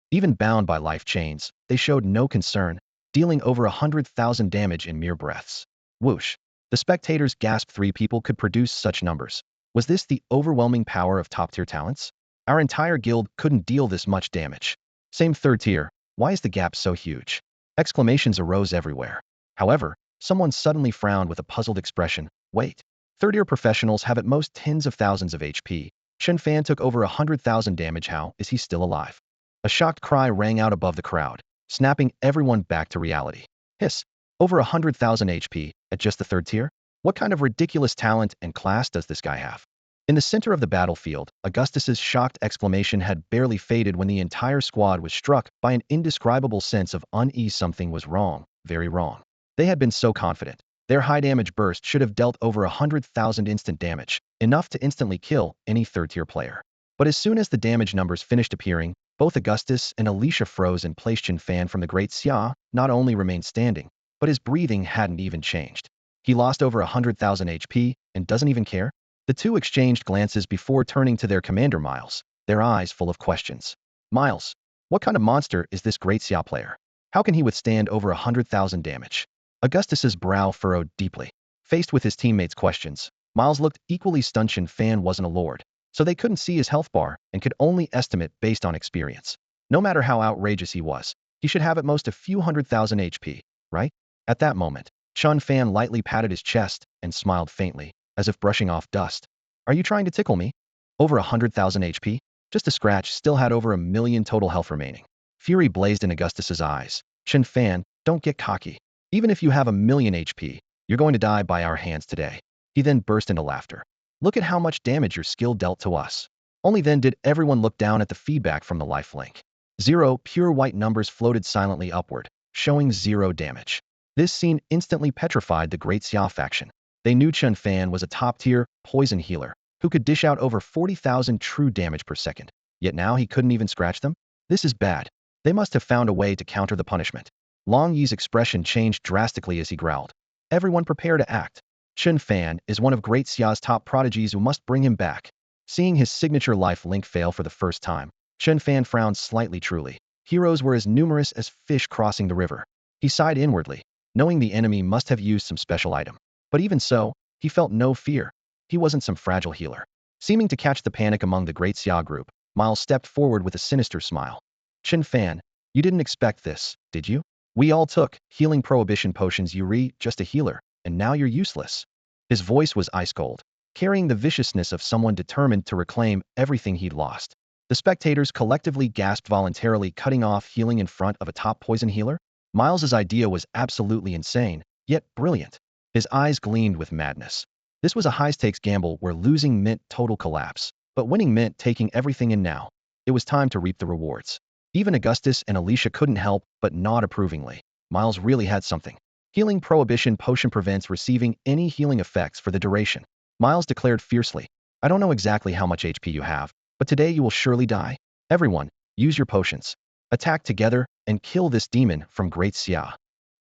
Even bound by life chains, they showed no concern, dealing over 100,000 damage in mere breaths. Whoosh! The spectators gasped. Three people could produce such numbers. Was this the overwhelming power of top-tier talents? Our entire guild couldn't deal this much damage. Same third tier, why is the gap so huge? Exclamations arose everywhere. However, someone suddenly frowned with a puzzled expression. Wait. Third-tier professionals have at most tens of thousands of HP. Chen Fan took over 100,000 damage. How is he still alive? A shocked cry rang out above the crowd, snapping everyone back to reality. Hiss. Over 100,000 HP at just the third tier? What kind of ridiculous talent and class does this guy have? In the center of the battlefield, Augustus's shocked exclamation had barely faded when the entire squad was struck by an indescribable sense of unease. Something was wrong, very wrong. They had been so confident. Their high damage burst should have dealt over 100,000 instant damage, enough to instantly kill any third-tier player. But as soon as the damage numbers finished appearing, both Augustus and Alicia froze in place. Chen Fan from the Great Xia not only remained standing, but his breathing hadn't even changed. He lost over 100,000 HP and doesn't even care? The two exchanged glances before turning to their commander Miles, their eyes full of questions. Miles, what kind of monster is this Great Xia player? How can he withstand over 100,000 damage? Augustus's brow furrowed deeply. Faced with his teammates' questions, Miles looked equally stunned. Chen Fan wasn't a lord, so they couldn't see his health bar and could only estimate based on experience. No matter how outrageous he was, he should have at most a few 100,000 HP, right? At that moment, Chen Fan lightly patted his chest and smiled faintly, as if brushing off dust. Are you trying to tickle me? Over 100,000 HP? Just a scratch. Still had over 1,000,000 total health remaining. Fury blazed in Augustus's eyes. Chen Fan, don't get cocky. Even if you have 1,000,000 HP, you're going to die by our hands today. He then burst into laughter. Look at how much damage your skill dealt to us. Only then did everyone look down at the feedback from the life link. 0 pure white numbers floated silently upward, showing 0 damage. This scene instantly petrified the Great Xia faction. They knew Chen Fan was a top-tier poison healer who could dish out over 40,000 true damage per second. Yet now he couldn't even scratch them? This is bad. They must have found a way to counter the punishment. Long Yi's expression changed drastically as he growled. Everyone prepare to act. Chen Fan is one of Great Xia's top prodigies who must bring him back. Seeing his signature life link fail for the first time, Chen Fan frowned slightly. Truly, heroes were as numerous as fish crossing the river. He sighed inwardly, knowing the enemy must have used some special item. But even so, he felt no fear. He wasn't some fragile healer. Seeming to catch the panic among the Great Xia group, Miles stepped forward with a sinister smile. Chen Fan, you didn't expect this, did you? We all took healing prohibition potions. You just a healer, and now you're useless. His voice was ice cold, carrying the viciousness of someone determined to reclaim everything he'd lost. The spectators collectively gasped, voluntarily cutting off healing in front of a top poison healer. Miles's idea was absolutely insane, yet brilliant. His eyes gleamed with madness. This was a high-stakes gamble where losing meant total collapse, but winning meant taking everything in now. It was time to reap the rewards. Even Augustus and Alicia couldn't help but nod approvingly. Miles really had something. Healing Prohibition Potion prevents receiving any healing effects for the duration. Miles declared fiercely. I don't know exactly how much HP you have, but today you will surely die. Everyone, use your potions. Attack together and kill this demon from Great Xia.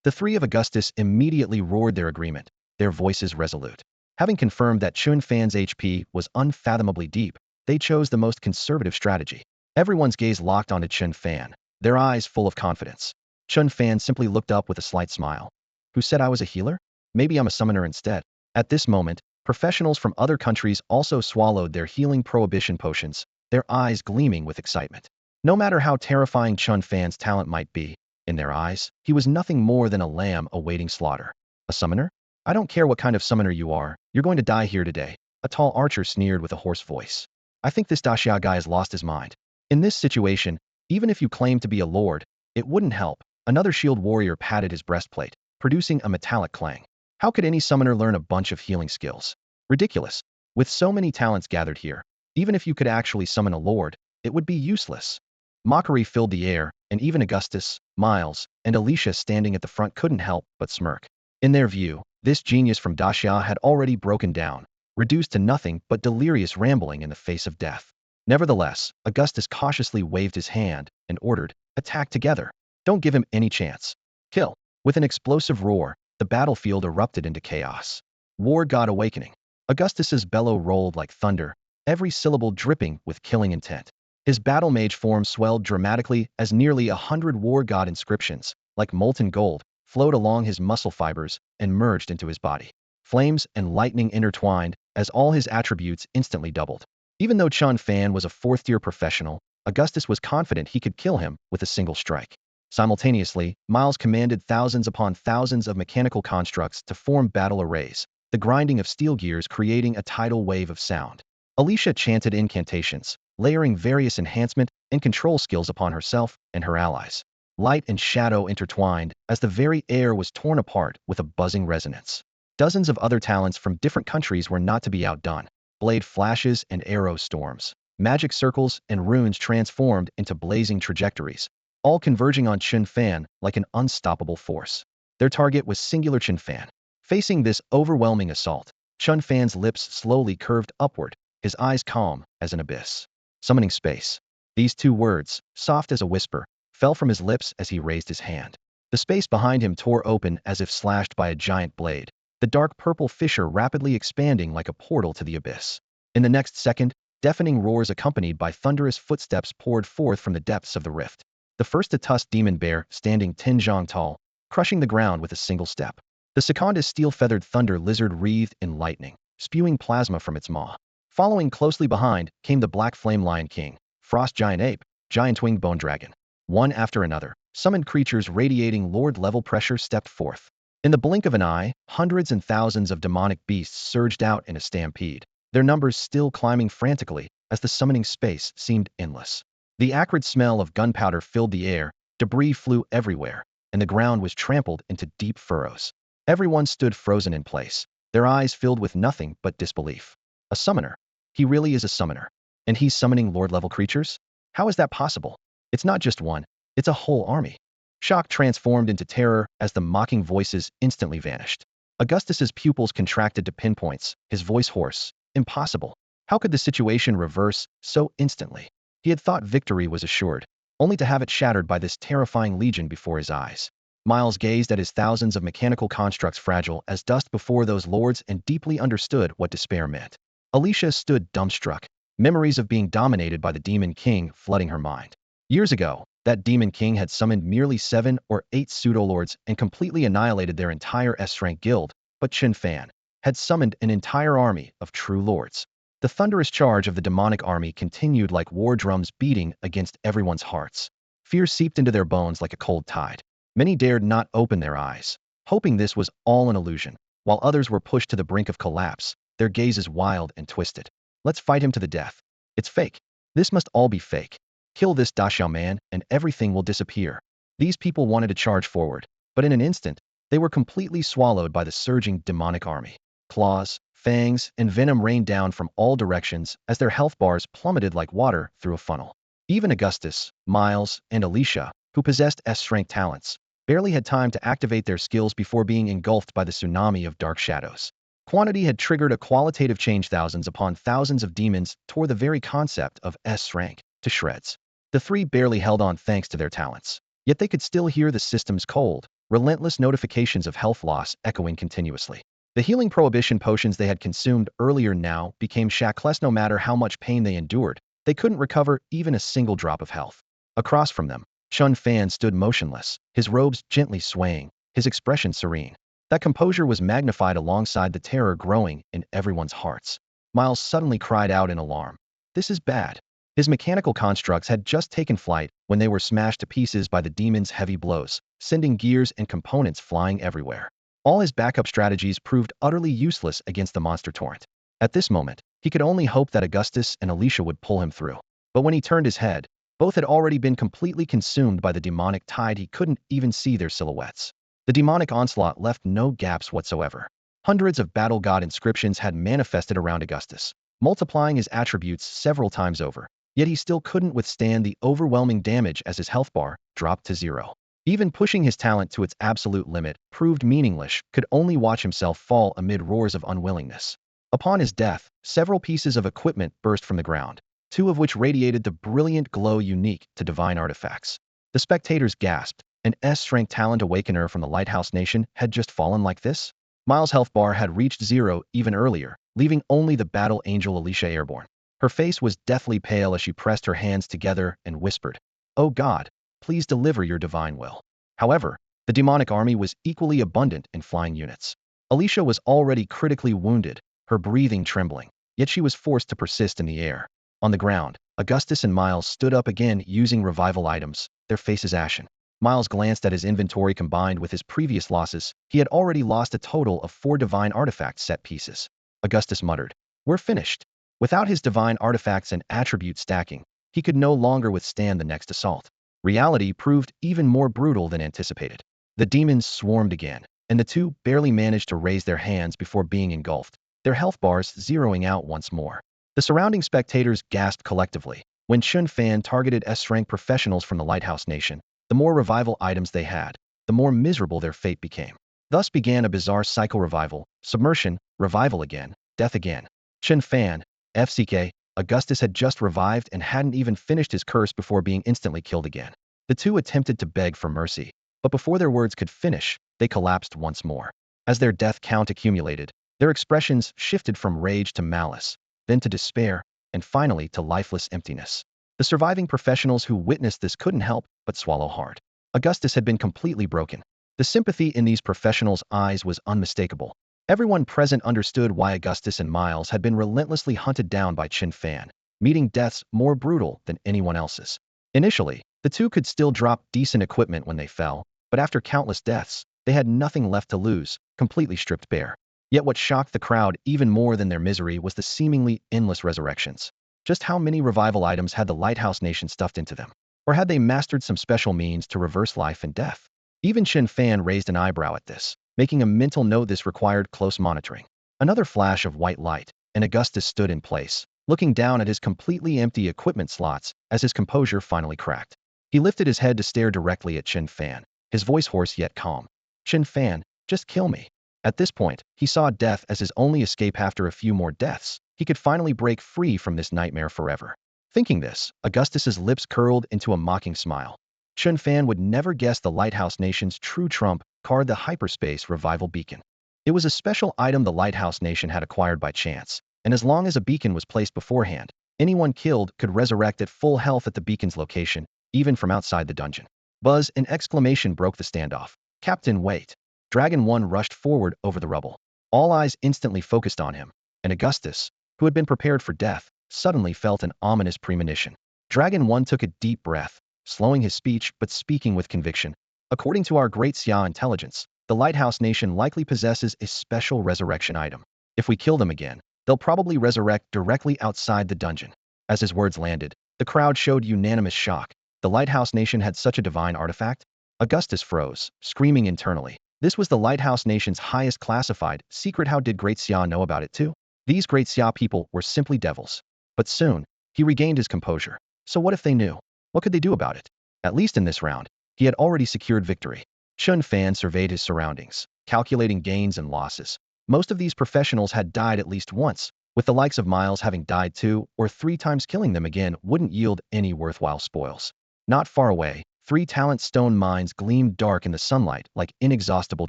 The three of Augustus immediately roared their agreement, their voices resolute. Having confirmed that Chen Fan's HP was unfathomably deep, they chose the most conservative strategy. Everyone's gaze locked onto Chen Fan, their eyes full of confidence. Chen Fan simply looked up with a slight smile. Who said I was a healer? Maybe I'm a summoner instead. At this moment, professionals from other countries also swallowed their healing prohibition potions, their eyes gleaming with excitement. No matter how terrifying Chen Fan's talent might be, in their eyes, he was nothing more than a lamb awaiting slaughter. A summoner? I don't care what kind of summoner you are, you're going to die here today, a tall archer sneered with a hoarse voice. I think this Daxia guy has lost his mind. In this situation, even if you claim to be a lord, it wouldn't help. Another shield warrior patted his breastplate, producing a metallic clang. How could any summoner learn a bunch of healing skills? Ridiculous. With so many talents gathered here, even if you could actually summon a lord, it would be useless. Mockery filled the air, and even Augustus, Miles, and Alicia standing at the front couldn't help but smirk. In their view, this genius from Daxia had already broken down, reduced to nothing but delirious rambling in the face of death. Nevertheless, Augustus cautiously waved his hand and ordered, attack together. Don't give him any chance. Kill. With an explosive roar, the battlefield erupted into chaos. War God Awakening. Augustus's bellow rolled like thunder, every syllable dripping with killing intent. His battle mage form swelled dramatically as nearly 100 war god inscriptions, like molten gold, flowed along his muscle fibers and merged into his body. Flames and lightning intertwined as all his attributes instantly doubled. Even though Chen Fan was a fourth-tier professional, Augustus was confident he could kill him with a single strike. Simultaneously, Miles commanded thousands upon thousands of mechanical constructs to form battle arrays, the grinding of steel gears creating a tidal wave of sound. Alicia chanted incantations, layering various enhancement and control skills upon herself and her allies. Light and shadow intertwined as the very air was torn apart with a buzzing resonance. Dozens of other talents from different countries were not to be outdone. Blade flashes and arrow storms, magic circles and runes transformed into blazing trajectories, all converging on Chen Fan like an unstoppable force. Their target was singular Chen Fan. Facing this overwhelming assault, Chen Fan's lips slowly curved upward, his eyes calm as an abyss. Summoning space. These two words, soft as a whisper, fell from his lips as he raised his hand. The space behind him tore open as if slashed by a giant blade, the dark purple fissure rapidly expanding like a portal to the abyss. In the next second, deafening roars accompanied by thunderous footsteps poured forth from the depths of the rift. The first a tusked demon bear standing 10 zhang tall, crushing the ground with a single step. The second is steel-feathered thunder lizard wreathed in lightning, spewing plasma from its maw. Following closely behind came the black flame lion king, frost giant ape, giant winged bone dragon. One after another, summoned creatures radiating lord-level pressure stepped forth. In the blink of an eye, hundreds and thousands of demonic beasts surged out in a stampede, their numbers still climbing frantically as the summoning space seemed endless. The acrid smell of gunpowder filled the air, debris flew everywhere, and the ground was trampled into deep furrows. Everyone stood frozen in place, their eyes filled with nothing but disbelief. A summoner. He really is a summoner. And he's summoning lord-level creatures? How is that possible? It's not just one, it's a whole army. Shock transformed into terror as the mocking voices instantly vanished. Augustus's pupils contracted to pinpoints, his voice hoarse. Impossible. How could the situation reverse so instantly? He had thought victory was assured, only to have it shattered by this terrifying legion before his eyes. Miles gazed at his thousands of mechanical constructs fragile as dust before those lords and deeply understood what despair meant. Alicia stood dumbstruck, memories of being dominated by the Demon King flooding her mind. Years ago, that Demon King had summoned merely 7 or 8 pseudo-lords and completely annihilated their entire S-rank guild, but Chen Fan had summoned an entire army of true lords. The thunderous charge of the demonic army continued like war drums beating against everyone's hearts. Fear seeped into their bones like a cold tide. Many dared not open their eyes, hoping this was all an illusion, while others were pushed to the brink of collapse, their gazes wild and twisted. Let's fight him to the death. It's fake. This must all be fake. Kill this Daxiao man and everything will disappear. These people wanted to charge forward, but in an instant, they were completely swallowed by the surging demonic army. Claws, fangs, and venom rained down from all directions as their health bars plummeted like water through a funnel. Even Augustus, Miles, and Alicia, who possessed S-rank talents, barely had time to activate their skills before being engulfed by the tsunami of dark shadows. Quantity had triggered a qualitative change. Thousands upon thousands of demons tore the very concept of S rank to shreds. The three barely held on thanks to their talents. Yet they could still hear the system's cold, relentless notifications of health loss echoing continuously. The healing prohibition potions they had consumed earlier now became shackless. No matter how much pain they endured, they couldn't recover even a single drop of health. Across from them, Chen Fan stood motionless, his robes gently swaying, his expression serene. That composure was magnified alongside the terror growing in everyone's hearts. Miles suddenly cried out in alarm. This is bad. His mechanical constructs had just taken flight when they were smashed to pieces by the demon's heavy blows, sending gears and components flying everywhere. All his backup strategies proved utterly useless against the monster torrent. At this moment, he could only hope that Augustus and Alicia would pull him through. But when he turned his head, both had already been completely consumed by the demonic tide. He couldn't even see their silhouettes. The demonic onslaught left no gaps whatsoever. Hundreds of battle god inscriptions had manifested around Augustus, multiplying his attributes several times over. Yet he still couldn't withstand the overwhelming damage as his health bar dropped to zero. Even pushing his talent to its absolute limit proved meaningless, could only watch himself fall amid roars of unwillingness. Upon his death, several pieces of equipment burst from the ground, two of which radiated the brilliant glow unique to divine artifacts. The spectators gasped. An S-rank talent awakener from the Lighthouse Nation had just fallen like this? Miles' health bar had reached zero even earlier, leaving only the battle angel Alicia airborne. Her face was deathly pale as she pressed her hands together and whispered, "Oh God, please deliver your divine will." However, the demonic army was equally abundant in flying units. Alicia was already critically wounded, her breathing trembling, yet she was forced to persist in the air. On the ground, Augustus and Miles stood up again using revival items, their faces ashen. Miles glanced at his inventory. Combined with his previous losses, he had already lost a total of 4 divine artifact set pieces. Augustus muttered, "We're finished." Without his divine artifacts and attribute stacking, he could no longer withstand the next assault. Reality proved even more brutal than anticipated. The demons swarmed again, and the two barely managed to raise their hands before being engulfed, their health bars zeroing out once more. The surrounding spectators gasped collectively. When Chen Fan targeted S-rank professionals from the Lighthouse Nation, the more revival items they had, the more miserable their fate became. Thus began a bizarre cycle: revival, submersion, revival again, death again. Chen Fan, FCK, Augustus had just revived and hadn't even finished his curse before being instantly killed again. The two attempted to beg for mercy, but before their words could finish, they collapsed once more. As their death count accumulated, their expressions shifted from rage to malice, then to despair, and finally to lifeless emptiness. The surviving professionals who witnessed this couldn't help but swallow hard. Augustus had been completely broken. The sympathy in these professionals' eyes was unmistakable. Everyone present understood why Augustus and Miles had been relentlessly hunted down by Chen Fan, meeting deaths more brutal than anyone else's. Initially, the two could still drop decent equipment when they fell, but after countless deaths, they had nothing left to lose, completely stripped bare. Yet what shocked the crowd even more than their misery was the seemingly endless resurrections. Just how many revival items had the Lighthouse Nation stuffed into them? Or had they mastered some special means to reverse life and death? Even Chen Fan raised an eyebrow at this, making a mental note this required close monitoring. Another flash of white light, and Augustus stood in place, looking down at his completely empty equipment slots as his composure finally cracked. He lifted his head to stare directly at Chen Fan, his voice hoarse yet calm. "Chen Fan, just kill me." At this point, he saw death as his only escape. After a few more deaths, he could finally break free from this nightmare forever. Thinking this, Augustus's lips curled into a mocking smile. Chen Fan would never guess the Lighthouse Nation's true trump card: the hyperspace revival beacon. It was a special item the Lighthouse Nation had acquired by chance, and as long as a beacon was placed beforehand, anyone killed could resurrect at full health at the beacon's location, even from outside the dungeon. Buzz, an exclamation broke the standoff. "Captain, wait." Dragon 1 rushed forward over the rubble. All eyes instantly focused on him, and Augustus, who had been prepared for death, suddenly felt an ominous premonition. Dragon 1 took a deep breath, slowing his speech but speaking with conviction. "According to our great Xia intelligence, the Lighthouse Nation likely possesses a special resurrection item. If we kill them again, they'll probably resurrect directly outside the dungeon." As his words landed, the crowd showed unanimous shock. The Lighthouse Nation had such a divine artifact? Augustus froze, screaming internally. This was the Lighthouse Nation's highest classified secret. How did Great Xia know about it too? These Great Xia people were simply devils. But soon, he regained his composure. So what if they knew? What could they do about it? At least in this round, he had already secured victory. Chen Fan surveyed his surroundings, calculating gains and losses. Most of these professionals had died at least once, with the likes of Miles having died 2 or 3 times. Killing them again wouldn't yield any worthwhile spoils. Not far away, 3 talent stone mines gleamed dark in the sunlight like inexhaustible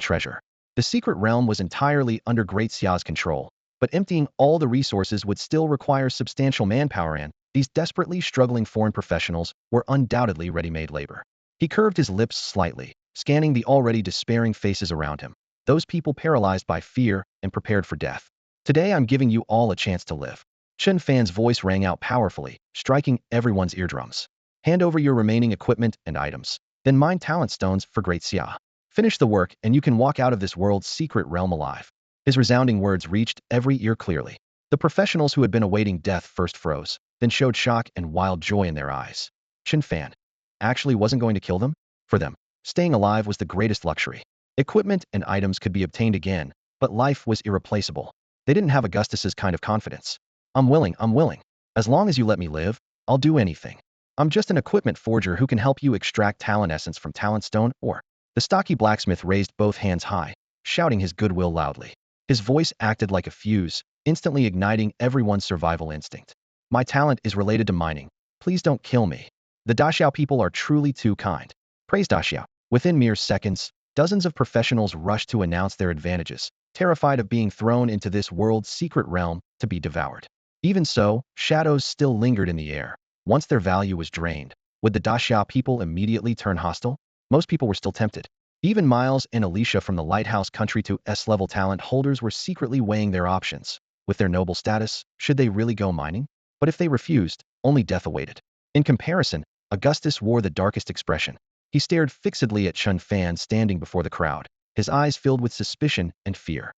treasure. The secret realm was entirely under Great Xia's control, but emptying all the resources would still require substantial manpower, and these desperately struggling foreign professionals were undoubtedly ready-made labor. He curved his lips slightly, scanning the already despairing faces around him, those people paralyzed by fear and prepared for death. Today I'm giving you all a chance to live. Chen Fan's voice rang out powerfully, striking everyone's eardrums. Hand over your remaining equipment and items, then mine talent stones for Great Xia. Finish the work and you can walk out of this world's secret realm alive. His resounding words reached every ear clearly. The professionals who had been awaiting death first froze, then showed shock and wild joy in their eyes. Chen Fan actually wasn't going to kill them? For them, staying alive was the greatest luxury. Equipment and items could be obtained again, but life was irreplaceable. They didn't have Augustus's kind of confidence. I'm willing. As long as you let me live, I'll do anything. I'm just an equipment forger who can help you extract talent essence from talent stone ore. The stocky blacksmith raised both hands high, shouting his goodwill loudly. His voice acted like a fuse, instantly igniting everyone's survival instinct. My talent is related to mining. Please don't kill me. The Daxiao people are truly too kind. Praise Daxiao. Within mere seconds, dozens of professionals rushed to announce their advantages, terrified of being thrown into this world's secret realm to be devoured. Even so, shadows still lingered in the air. Once their value was drained, would the Daxiao people immediately turn hostile? Most people were still tempted. Even Miles and Alicia from the Lighthouse Country to S-level talent holders were secretly weighing their options. With their noble status, should they really go mining? But if they refused, only death awaited. In comparison, Augustus wore the darkest expression. He stared fixedly at Chen Fan standing before the crowd, his eyes filled with suspicion and fear.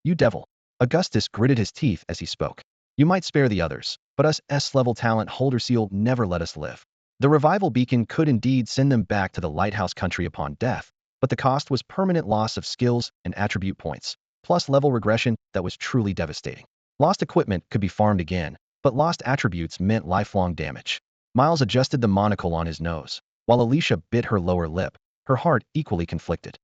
You devil. Augustus gritted his teeth as he spoke. You might spare the others, but us S-level talent holders you'll never let us live. The revival beacon could indeed send them back to the Lighthouse Country upon death, but the cost was permanent loss of skills and attribute points, plus level regression that was truly devastating. Lost equipment could be farmed again, but lost attributes meant lifelong damage. Miles adjusted the monocle on his nose, while Alicia bit her lower lip, her heart equally conflicted.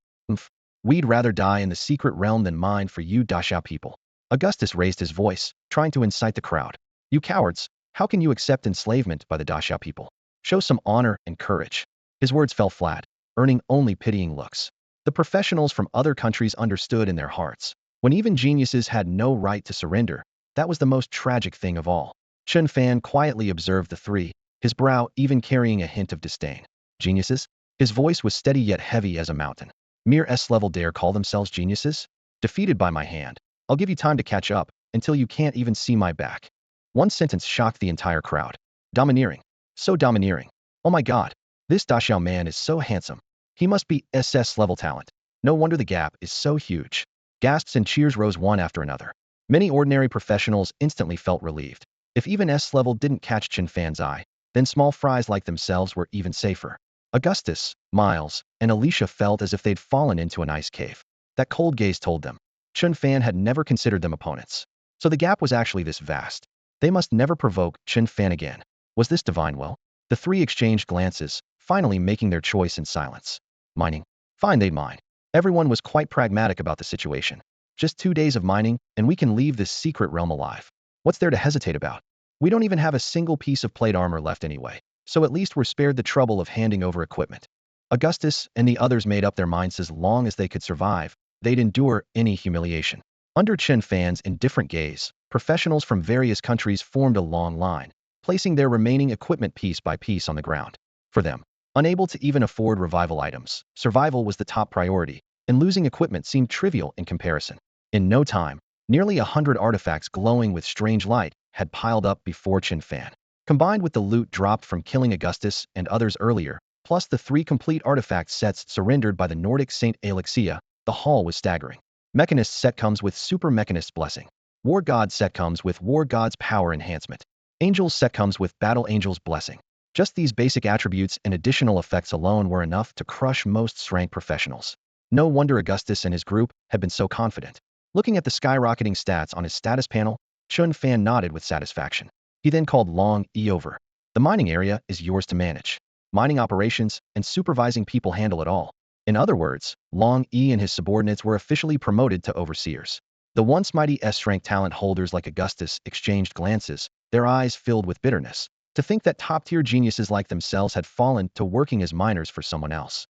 We'd rather die in the secret realm than mine for you Daxiao people. Augustus raised his voice, trying to incite the crowd. You cowards, how can you accept enslavement by the Daxiao people? Show some honor and courage. His words fell flat, earning only pitying looks. The professionals from other countries understood in their hearts. When even geniuses had no right to surrender, that was the most tragic thing of all. Chen Fan quietly observed the three, his brow even carrying a hint of disdain. Geniuses? His voice was steady yet heavy as a mountain. Mere S-level dare call themselves geniuses? Defeated by my hand. I'll give you time to catch up, until you can't even see my back. One sentence shocked the entire crowd. Domineering. So domineering. Oh my god. This Daxiao man is so handsome. He must be SS level talent. No wonder the gap is so huge. Gasps and cheers rose one after another. Many ordinary professionals instantly felt relieved. If even S-level didn't catch Chen Fan's eye, then small fries like themselves were even safer. Augustus, Miles, and Alicia felt as if they'd fallen into an ice cave. That cold gaze told them. Chen Fan had never considered them opponents. So the gap was actually this vast. They must never provoke Chen Fan again. Was this divine will? The three exchanged glances, finally making their choice in silence. Mining? Fine, they'd mine. Everyone was quite pragmatic about the situation. Just 2 days of mining, and we can leave this secret realm alive. What's there to hesitate about? We don't even have a single piece of plate armor left anyway, so at least we're spared the trouble of handing over equipment. Augustus and the others made up their minds as long as they could survive, they'd endure any humiliation. Under Chen Fan's indifferent gaze, professionals from various countries formed a long line, placing their remaining equipment piece by piece on the ground. For them, unable to even afford revival items, survival was the top priority, and losing equipment seemed trivial in comparison. In no time, nearly 100 artifacts glowing with strange light had piled up before Chen Fan. Combined with the loot dropped from killing Augustus and others earlier, plus the 3 complete artifact sets surrendered by the Nordic Saint Alexia, the haul was staggering. Mechanist set comes with Super Mechanist's Blessing. War God set comes with War God's Power Enhancement. Angels set comes with Battle Angel's Blessing. Just these basic attributes and additional effects alone were enough to crush most rank professionals. No wonder Augustus and his group had been so confident. Looking at the skyrocketing stats on his status panel, Chen Fan nodded with satisfaction. He then called Long E over. The mining area is yours to manage. Mining operations and supervising people handle it all. In other words, Long Yi and his subordinates were officially promoted to overseers. The once mighty S-rank talent holders like Augustus exchanged glances, their eyes filled with bitterness. To think that top-tier geniuses like themselves had fallen to working as minors for someone else.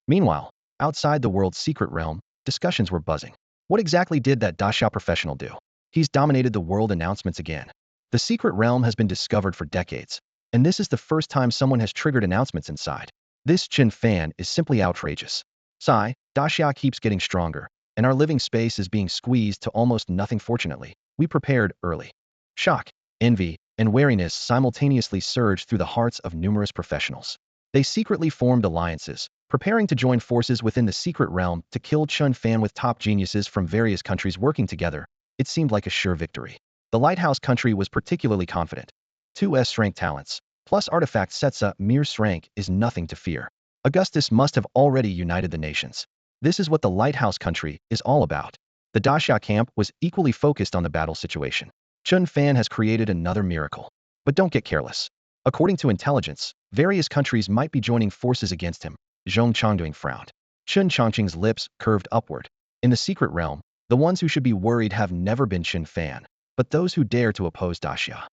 Meanwhile, outside the world's secret realm, discussions were buzzing. What exactly did that Daxia professional do? He's dominated the world announcements again. The secret realm has been discovered for decades, and this is the first time someone has triggered announcements inside. This Chen Fan is simply outrageous. Sigh, Daxia keeps getting stronger, and our living space is being squeezed to almost nothing. Fortunately, we prepared early. Shock, envy, and wariness simultaneously surged through the hearts of numerous professionals. They secretly formed alliances, preparing to join forces within the secret realm to kill Chen Fan. With top geniuses from various countries working together, it seemed like a sure victory. The lighthouse country was particularly confident. 2 S-rank talents, plus artifact sets a mere rank is nothing to fear. Augustus must have already united the nations. This is what the lighthouse country is all about. The Daxia camp was equally focused on the battle situation. Chen Fan has created another miracle. But don't get careless. According to intelligence, various countries might be joining forces against him. Zhong Changduing frowned. Chen Chongqing's lips curved upward. In the secret realm, the ones who should be worried have never been Chen Fan, but those who dare to oppose Daxia.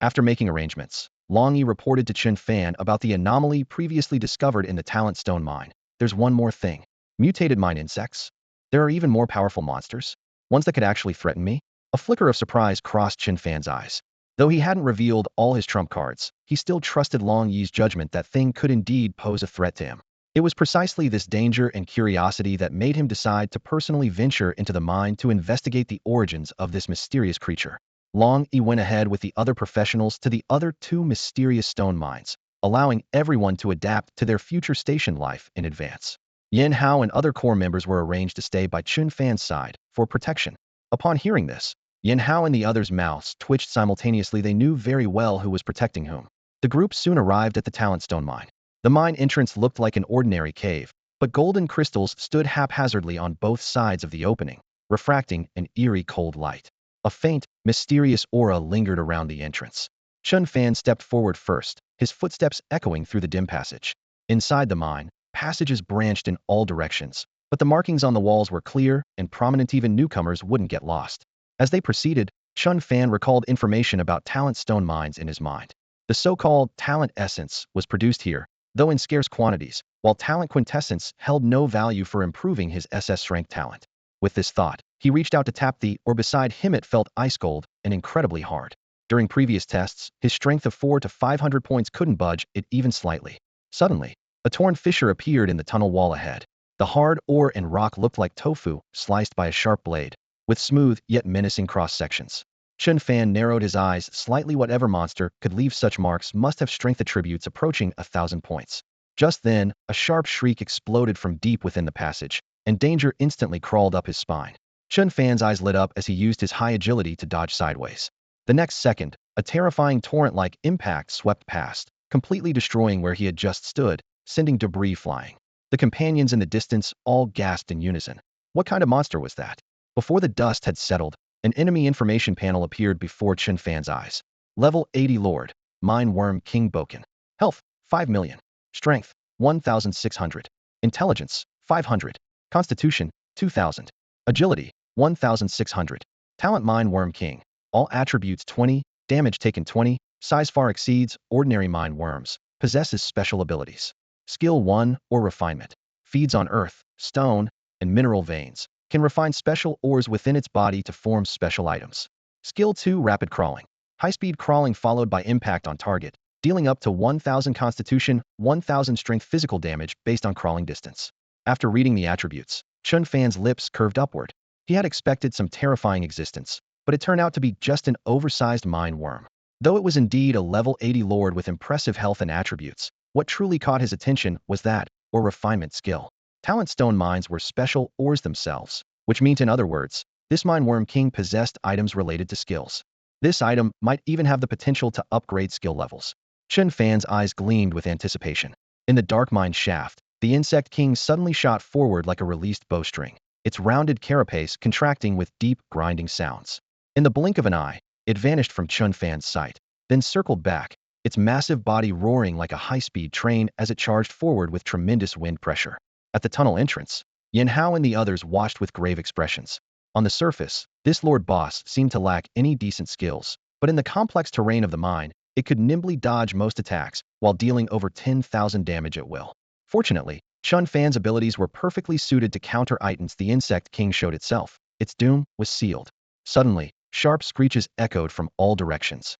After making arrangements, Long Yi reported to Chen Fan about the anomaly previously discovered in the Talent Stone mine. There's one more thing. Mutated mine insects? There are even more powerful monsters? Ones that could actually threaten me? A flicker of surprise crossed Chen Fan's eyes. Though he hadn't revealed all his trump cards, he still trusted Long Yi's judgment that thing could indeed pose a threat to him. It was precisely this danger and curiosity that made him decide to personally venture into the mine to investigate the origins of this mysterious creature. Long Yi went ahead with the other professionals to the other 2 mysterious stone mines, allowing everyone to adapt to their future station life in advance. Yin Hao and other core members were arranged to stay by Chen Fan's side for protection. Upon hearing this, Yin Hao and the others' mouths twitched simultaneously. They knew very well who was protecting whom. The group soon arrived at the Talent Stone mine. The mine entrance looked like an ordinary cave, but golden crystals stood haphazardly on both sides of the opening, refracting an eerie cold light. A faint, mysterious aura lingered around the entrance. Chen Fan stepped forward first, his footsteps echoing through the dim passage. Inside the mine, passages branched in all directions, but the markings on the walls were clear and prominent. Even newcomers wouldn't get lost. As they proceeded, Chen Fan recalled information about talent stone mines in his mind. The so-called talent essence was produced here, though in scarce quantities, while talent quintessence held no value for improving his SS rank talent. With this thought, he reached out to tap the ore beside him. It felt ice cold and incredibly hard. During previous tests, his strength of 400 to 500 points couldn't budge it even slightly. Suddenly, a torn fissure appeared in the tunnel wall ahead. The hard ore and rock looked like tofu, sliced by a sharp blade, with smooth yet menacing cross-sections. Chen Fan narrowed his eyes slightly. Whatever monster could leave such marks must have strength attributes approaching 1,000 points. Just then, a sharp shriek exploded from deep within the passage, and danger instantly crawled up his spine. Chen Fan's eyes lit up as he used his high agility to dodge sideways. The next second, a terrifying torrent-like impact swept past, completely destroying where he had just stood, sending debris flying. The companions in the distance all gasped in unison. What kind of monster was that? Before the dust had settled, an enemy information panel appeared before Chen Fan's eyes. Level 80 Lord, Mine Worm King Boken. Health, 5 million. Strength, 1,600. Intelligence, 500. Constitution, 2,000. Agility, 1,600. Talent Mine Worm King. All attributes 20, damage taken 20, size far exceeds ordinary mine worms, possesses special abilities. Skill 1, or refinement. Feeds on earth, stone, and mineral veins. Can refine special ores within its body to form special items. Skill 2, rapid crawling. High-speed crawling followed by impact on target, dealing up to 1,000 constitution, 1,000 strength physical damage based on crawling distance. After reading the attributes, Chen Fan's lips curved upward. He had expected some terrifying existence, but it turned out to be just an oversized mine worm. Though it was indeed a level 80 lord with impressive health and attributes, what truly caught his attention was that, or refinement skill. Talent stone mines were special ores themselves, which meant in other words, this mine worm king possessed items related to skills. This item might even have the potential to upgrade skill levels. Chen Fan's eyes gleamed with anticipation. In the dark mine shaft, the insect king suddenly shot forward like a released bowstring, its rounded carapace contracting with deep, grinding sounds. In the blink of an eye, it vanished from Chen Fan's sight, then circled back, its massive body roaring like a high-speed train as it charged forward with tremendous wind pressure. At the tunnel entrance, Yin Hao and the others watched with grave expressions. On the surface, this Lord Boss seemed to lack any decent skills, but in the complex terrain of the mine, it could nimbly dodge most attacks while dealing over 10,000 damage at will. Fortunately, Chen Fan's abilities were perfectly suited to counter items. The insect king showed itself. Its doom was sealed. Suddenly, sharp screeches echoed from all directions.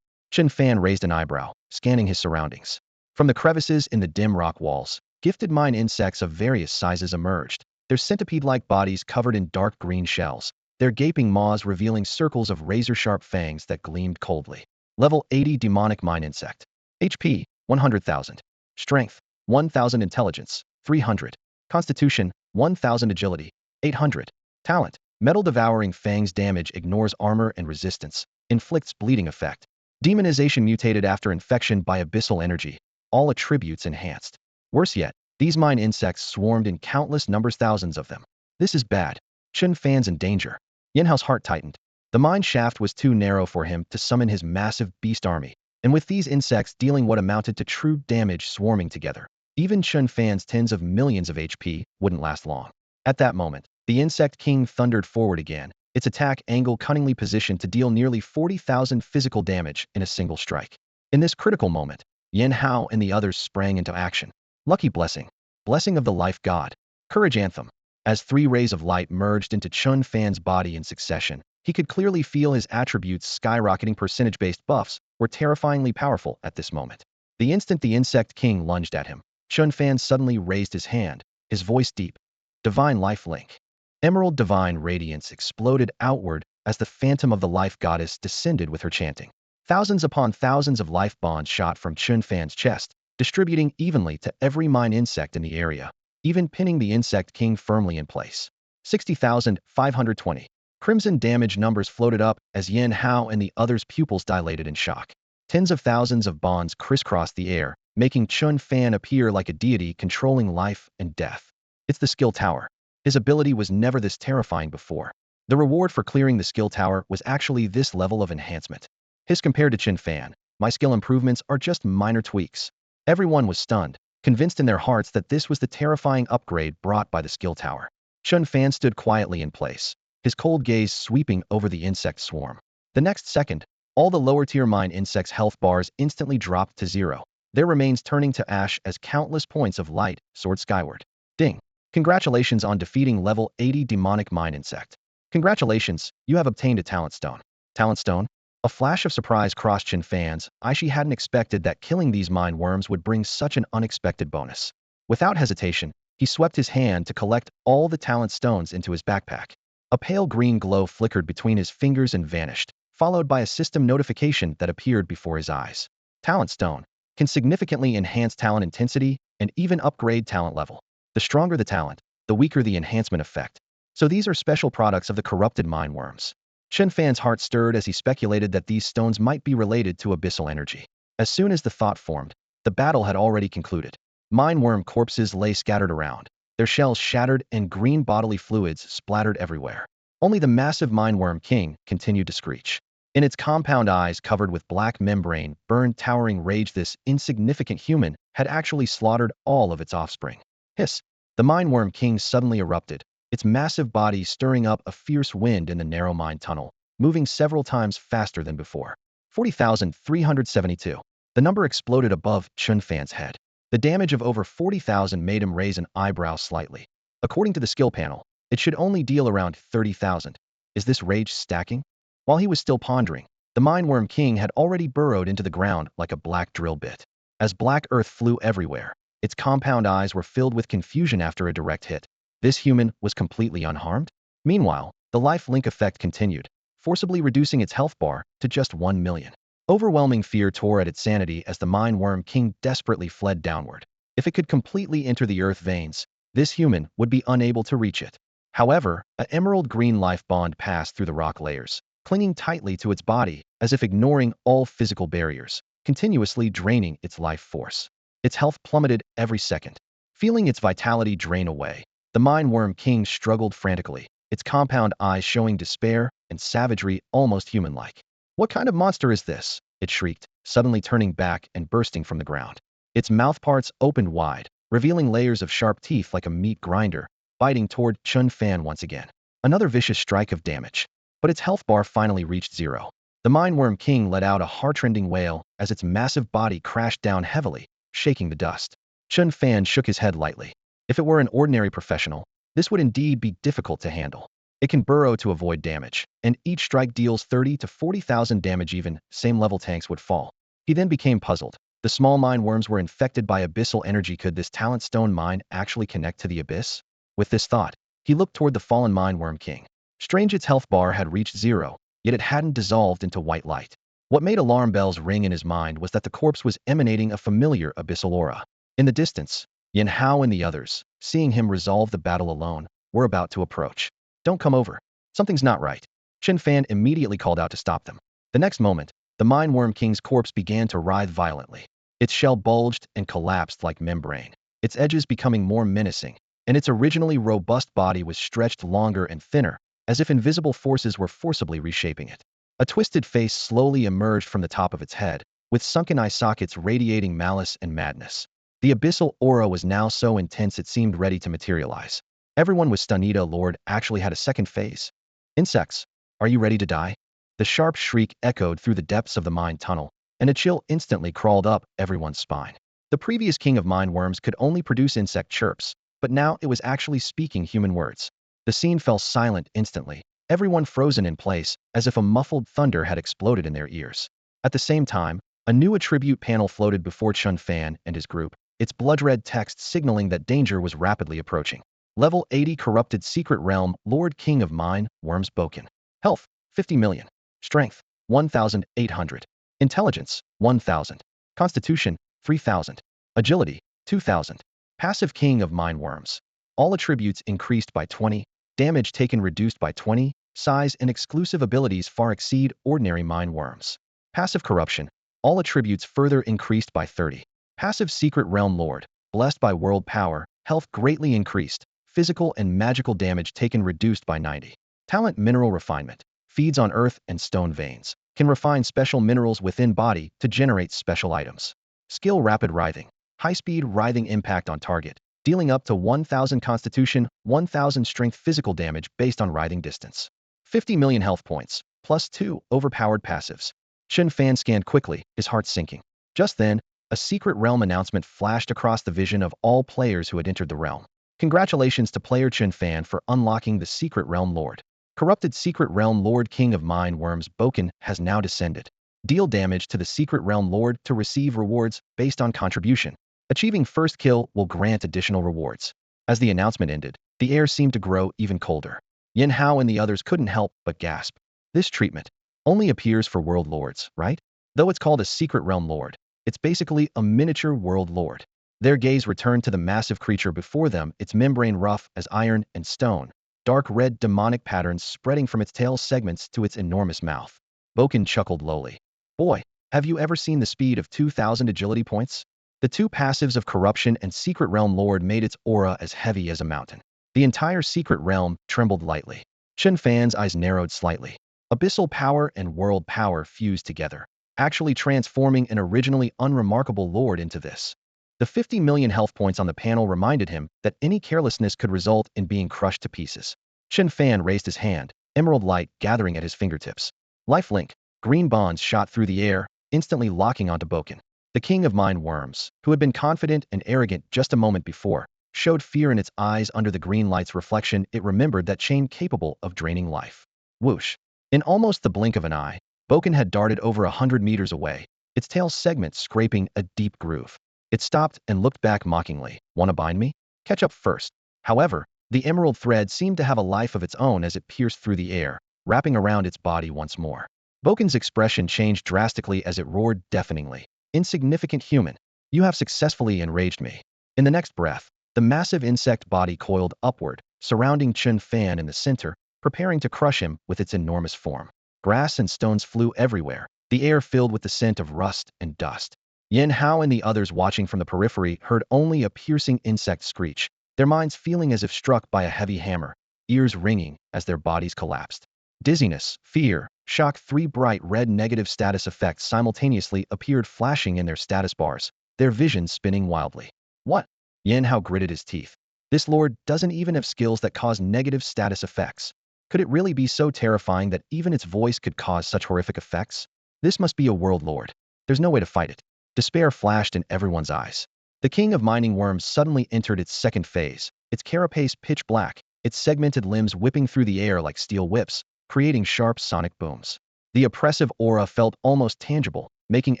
Chen Fan raised an eyebrow, scanning his surroundings. From the crevices in the dim rock walls, gifted mine insects of various sizes emerged, their centipede-like bodies covered in dark green shells, their gaping maws revealing circles of razor-sharp fangs that gleamed coldly. Level 80 Demonic Mine Insect. HP, 100,000. Strength, 1,000. Intelligence, 300. Constitution, 1,000. Agility, 800. Talent, Metal Devouring Fangs. Damage ignores armor and resistance, inflicts bleeding effect. Demonization mutated after infection by abyssal energy. All attributes enhanced. Worse yet, these mine insects swarmed in countless numbers, thousands of them. This is bad. Chen Fan's in danger. Yin Hao's heart tightened. The mine shaft was too narrow for him to summon his massive beast army, and with these insects dealing what amounted to true damage swarming together, even Chen Fan's tens of millions of HP wouldn't last long. At that moment, the insect king thundered forward again, its attack angle cunningly positioned to deal nearly 40,000 physical damage in a single strike. In this critical moment, Yin Hao and the others sprang into action. Lucky Blessing, Blessing of the Life God, Courage Anthem. As 3 rays of light merged into Chen Fan's body in succession, he could clearly feel his attributes skyrocketing. Percentage-based buffs were terrifyingly powerful at this moment. The instant the insect king lunged at him, Chen Fan suddenly raised his hand, his voice deep. Divine Life Link. Emerald divine radiance exploded outward as the phantom of the life goddess descended with her chanting. Thousands upon thousands of life bonds shot from Chen Fan's chest, distributing evenly to every mine insect in the area, even pinning the insect king firmly in place. 60,520. Crimson damage numbers floated up as Yin Hao and the others' pupils dilated in shock. Tens of thousands of bonds crisscrossed the air, making Chen Fan appear like a deity controlling life and death. It's the skill tower. His ability was never this terrifying before. The reward for clearing the skill tower was actually this level of enhancement. His compared to Chen Fan, my skill improvements are just minor tweaks. Everyone was stunned, convinced in their hearts that this was the terrifying upgrade brought by the skill tower. Chen Fan stood quietly in place, his cold gaze sweeping over the insect swarm. The next second, all the lower-tier mine insects' health bars instantly dropped to 0, their remains turning to ash as countless points of light soared skyward. Ding! Congratulations on defeating level 80 demonic mine insect. Congratulations, you have obtained a talent stone. Talent stone? A flash of surprise crossed Chen Fan's eyes. She hadn't expected that killing these mine worms would bring such an unexpected bonus. Without hesitation, he swept his hand to collect all the talent stones into his backpack. A pale green glow flickered between his fingers and vanished, followed by a system notification that appeared before his eyes. Talent stone can significantly enhance talent intensity and even upgrade talent level. The stronger the talent, the weaker the enhancement effect. So these are special products of the corrupted mine worms. Chen Fan's heart stirred as he speculated that these stones might be related to abyssal energy. As soon as the thought formed, the battle had already concluded. Mine worm corpses lay scattered around, their shells shattered and green bodily fluids splattered everywhere. Only the massive mine worm king continued to screech. In its compound eyes covered with black membrane, burned towering rage, this insignificant human had actually slaughtered all of its offspring. Hiss! The mine worm king suddenly erupted, its massive body stirring up a fierce wind in the narrow mine tunnel, moving several times faster than before. 40,372. The number exploded above Chen Fan's head. The damage of over 40,000 made him raise an eyebrow slightly. According to the skill panel, it should only deal around 30,000. Is this rage stacking? While he was still pondering, the mine worm king had already burrowed into the ground like a black drill bit. As black earth flew everywhere, its compound eyes were filled with confusion after a direct hit. This human was completely unharmed? Meanwhile, the life link effect continued, forcibly reducing its health bar to just 1 million. Overwhelming fear tore at its sanity as the mine worm king desperately fled downward. If it could completely enter the earth veins, this human would be unable to reach it. However, an emerald green life bond passed through the rock layers, clinging tightly to its body as if ignoring all physical barriers, continuously draining its life force. Its health plummeted every second. Feeling its vitality drain away, the mine worm king struggled frantically, its compound eyes showing despair and savagery almost human-like. What kind of monster is this? It shrieked, suddenly turning back and bursting from the ground. Its mouth parts opened wide, revealing layers of sharp teeth like a meat grinder, biting toward Chen Fan once again. Another vicious strike of damage. But its health bar finally reached 0. The Mindworm King let out a heart-rending wail as its massive body crashed down heavily, shaking the dust. Chen Fan shook his head lightly. If it were an ordinary professional, this would indeed be difficult to handle. It can burrow to avoid damage, and each strike deals 30 to 40,000 damage. Even same-level tanks would fall. He then became puzzled. The small mine worms were infected by abyssal energy. Could this talent stone mine actually connect to the abyss? With this thought, he looked toward the fallen mine worm king. Strange, its health bar had reached 0, yet it hadn't dissolved into white light. What made alarm bells ring in his mind was that the corpse was emanating a familiar abyssal aura. In the distance, Yin Hao and the others, seeing him resolve the battle alone, were about to approach. Don't come over. Something's not right. Chen Fan immediately called out to stop them. The next moment, the mine worm king's corpse began to writhe violently. Its shell bulged and collapsed like membrane, its edges becoming more menacing, and its originally robust body was stretched longer and thinner, as if invisible forces were forcibly reshaping it. A twisted face slowly emerged from the top of its head, with sunken eye sockets radiating malice and madness. The abyssal aura was now so intense it seemed ready to materialize. Everyone was stunned. Lord actually had a second phase. Insects, are you ready to die? The sharp shriek echoed through the depths of the mine tunnel, and a chill instantly crawled up everyone's spine. The previous king of mine worms could only produce insect chirps, but now it was actually speaking human words. The scene fell silent instantly, everyone frozen in place, as if a muffled thunder had exploded in their ears. At the same time, a new attribute panel floated before Chen Fan and his group, its blood-red text signaling that danger was rapidly approaching. Level 80 Corrupted Secret Realm Lord King of Mine Worms Boken. Health, 50 million. Strength, 1,800. Intelligence, 1,000. Constitution, 3,000. Agility, 2,000. Passive King of Mine Worms. All attributes increased by 20. Damage taken reduced by 20. Size and exclusive abilities far exceed ordinary mine worms. Passive Corruption. All attributes further increased by 30. Passive Secret Realm Lord. Blessed by world power. Health greatly increased. Physical and magical damage taken reduced by 90. Talent Mineral Refinement. Feeds on earth and stone veins. Can refine special minerals within body to generate special items. Skill Rapid Writhing. High-speed writhing impact on target, dealing up to 1,000 constitution, 1,000 strength physical damage based on writhing distance. 50 million health points, plus 2 overpowered passives. Chen Fan scanned quickly, his heart sinking. Just then, a secret realm announcement flashed across the vision of all players who had entered the realm. Congratulations to player Chen Fan for unlocking the Secret Realm Lord. Corrupted Secret Realm Lord King of Mine Worms Boken has now descended. Deal damage to the Secret Realm Lord to receive rewards based on contribution. Achieving first kill will grant additional rewards. As the announcement ended, the air seemed to grow even colder. Yin Hao and the others couldn't help but gasp. This treatment only appears for world lords, right? Though it's called a Secret Realm Lord, it's basically a miniature world lord. Their gaze returned to the massive creature before them, its membrane rough as iron and stone, dark red demonic patterns spreading from its tail segments to its enormous mouth. Boken chuckled lowly. Boy, have you ever seen the speed of 2,000 agility points? The two passives of Corruption and Secret Realm Lord made its aura as heavy as a mountain. The entire secret realm trembled lightly. Chen Fan's eyes narrowed slightly. Abyssal power and world power fused together, actually transforming an originally unremarkable lord into this. The 50 million health points on the panel reminded him that any carelessness could result in being crushed to pieces. Chen Fan raised his hand, emerald light gathering at his fingertips. Lifelink, green bonds shot through the air, instantly locking onto Boken. The king of mine worms, who had been confident and arrogant just a moment before, showed fear in its eyes under the green light's reflection. It remembered that chain capable of draining life. Whoosh! In almost the blink of an eye, Boken had darted over 100 meters away, its tail segment scraping a deep groove. It stopped and looked back mockingly. Wanna bind me? Catch up first. However, the emerald thread seemed to have a life of its own as it pierced through the air, wrapping around its body once more. Boken's expression changed drastically as it roared deafeningly. Insignificant human, you have successfully enraged me. In the next breath, the massive insect body coiled upward, surrounding Chen Fan in the center, preparing to crush him with its enormous form. Grass and stones flew everywhere, the air filled with the scent of rust and dust. Yin Hao and the others watching from the periphery heard only a piercing insect screech, their minds feeling as if struck by a heavy hammer, ears ringing as their bodies collapsed. Dizziness, fear, shock, 3 bright red negative status effects simultaneously appeared flashing in their status bars, their vision spinning wildly. What? Yan Hao gritted his teeth. This lord doesn't even have skills that cause negative status effects. Could it really be so terrifying that even its voice could cause such horrific effects? This must be a world lord. There's no way to fight it. Despair flashed in everyone's eyes. The king of mining worms suddenly entered its second phase, its carapace pitch black, its segmented limbs whipping through the air like steel whips, creating sharp sonic booms. The oppressive aura felt almost tangible, making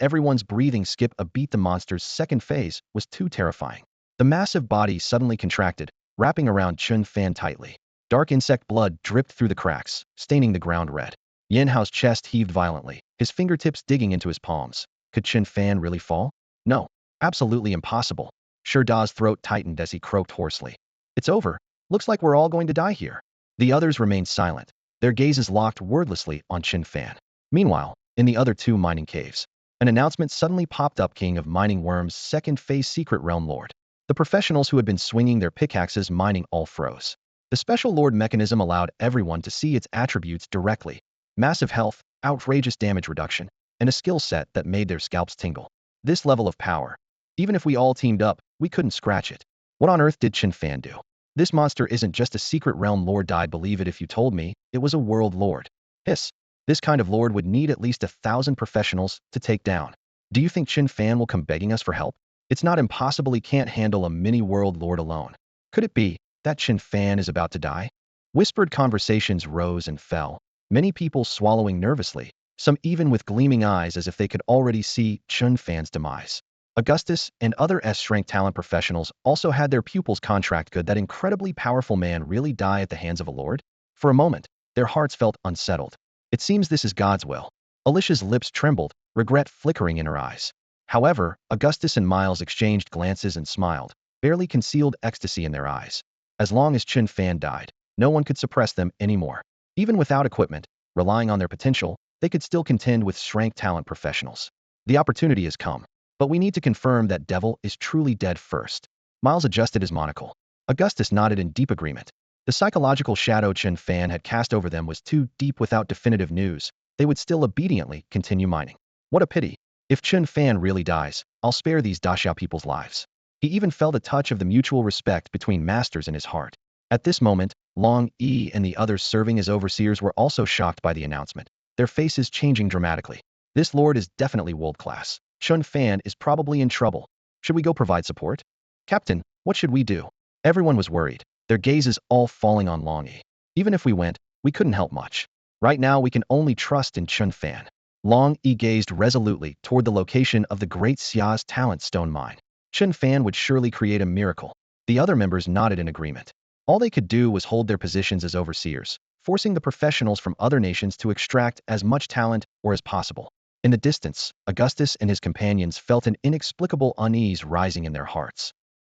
everyone's breathing skip a beat. The monster's second phase was too terrifying. The massive body suddenly contracted, wrapping around Chen Fan tightly. Dark insect blood dripped through the cracks, staining the ground red. Yin Hao's chest heaved violently, his fingertips digging into his palms. Could Chen Fan really fall? No. Absolutely impossible. Da's throat tightened as he croaked hoarsely. It's over. Looks like we're all going to die here. The others remained silent, their gazes locked wordlessly on Chen Fan. Meanwhile, in the other two mining caves, an announcement suddenly popped up. King of Mining Worms' second phase secret realm lord. The professionals who had been swinging their pickaxes mining all froze. The special lord mechanism allowed everyone to see its attributes directly. Massive health, outrageous damage reduction, and a skill set that made their scalps tingle. This level of power. Even if we all teamed up, we couldn't scratch it. What on earth did Chen Fan do? This monster isn't just a secret realm lord. I'd believe it if you told me it was a world lord. Hiss. This kind of lord would need at least 1,000 professionals to take down. Do you think Chen Fan will come begging us for help? It's not impossible. He can't handle a mini-world lord alone. Could it be that Chen Fan is about to die? Whispered conversations rose and fell, many people swallowing nervously, some even with gleaming eyes as if they could already see Chen Fan's demise. Augustus and other S-rank talent professionals also had their pupils contract. Could that incredibly powerful man really die at the hands of a lord? For a moment, their hearts felt unsettled. It seems this is God's will. Alicia's lips trembled, regret flickering in her eyes. However, Augustus and Miles exchanged glances and smiled, barely concealed ecstasy in their eyes. As long as Chen Fan died, no one could suppress them anymore. Even without equipment, relying on their potential, they could still contend with S-rank talent professionals. The opportunity has come. But we need to confirm that Devil is truly dead first. Miles adjusted his monocle. Augustus nodded in deep agreement. The psychological shadow Chen Fan had cast over them was too deep. Without definitive news, they would still obediently continue mining. What a pity. If Chen Fan really dies, I'll spare these Daxiao people's lives. He even felt a touch of the mutual respect between masters in his heart. At this moment, Long Yi and the others serving as overseers were also shocked by the announcement, their faces changing dramatically. This lord is definitely world-class. Chen Fan is probably in trouble. Should we go provide support? Captain, what should we do? Everyone was worried, their gazes all falling on Long Yi. Even if we went, we couldn't help much. Right now we can only trust in Chen Fan. Long Yi gazed resolutely toward the location of the Great Xia's talent stone mine. Chen Fan would surely create a miracle. The other members nodded in agreement. All they could do was hold their positions as overseers, forcing the professionals from other nations to extract as much talent or as possible. In the distance, Augustus and his companions felt an inexplicable unease rising in their hearts.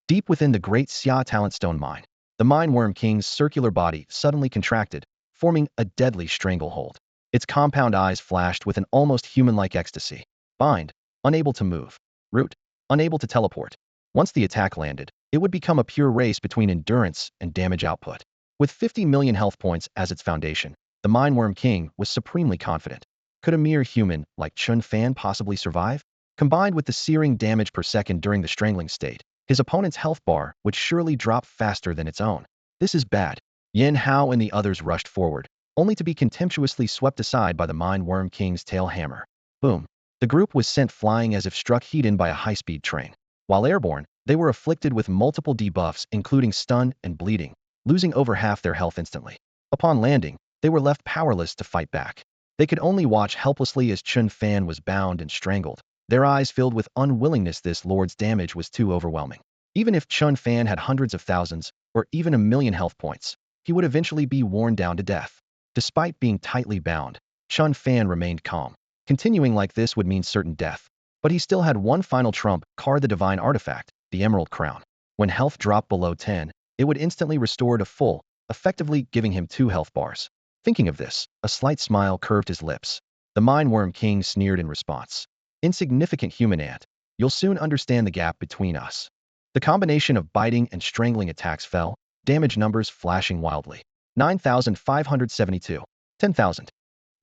Deep within the Great Xia Talent Stone mine, the Mine Worm King's circular body suddenly contracted, forming a deadly stranglehold. Its compound eyes flashed with an almost human-like ecstasy. Bind, unable to move. Root, unable to teleport. Once the attack landed, it would become a pure race between endurance and damage output. With 50 million health points as its foundation, the Mine Worm King was supremely confident. Could a mere human like Chen Fan possibly survive? Combined with the searing damage per second during the strangling state, his opponent's health bar would surely drop faster than its own. This is bad. Yin Hao and the others rushed forward, only to be contemptuously swept aside by the Mine Worm King's tail hammer. Boom. The group was sent flying as if struck heat-in by a high-speed train. While airborne, they were afflicted with multiple debuffs including stun and bleeding, losing over half their health instantly. Upon landing, they were left powerless to fight back. They could only watch helplessly as Chen Fan was bound and strangled, their eyes filled with unwillingness. This lord's damage was too overwhelming. Even if Chen Fan had hundreds of thousands, or even 1,000,000 health points, he would eventually be worn down to death. Despite being tightly bound, Chen Fan remained calm. Continuing like this would mean certain death. But he still had one final trump card: the divine artifact, the Emerald Crown. When health dropped below 10, it would instantly restore to full, effectively giving him 2 health bars. Thinking of this, a slight smile curved his lips. The Mine Worm King sneered in response. Insignificant human ant, you'll soon understand the gap between us. The combination of biting and strangling attacks fell, damage numbers flashing wildly. 9,572. 10,000.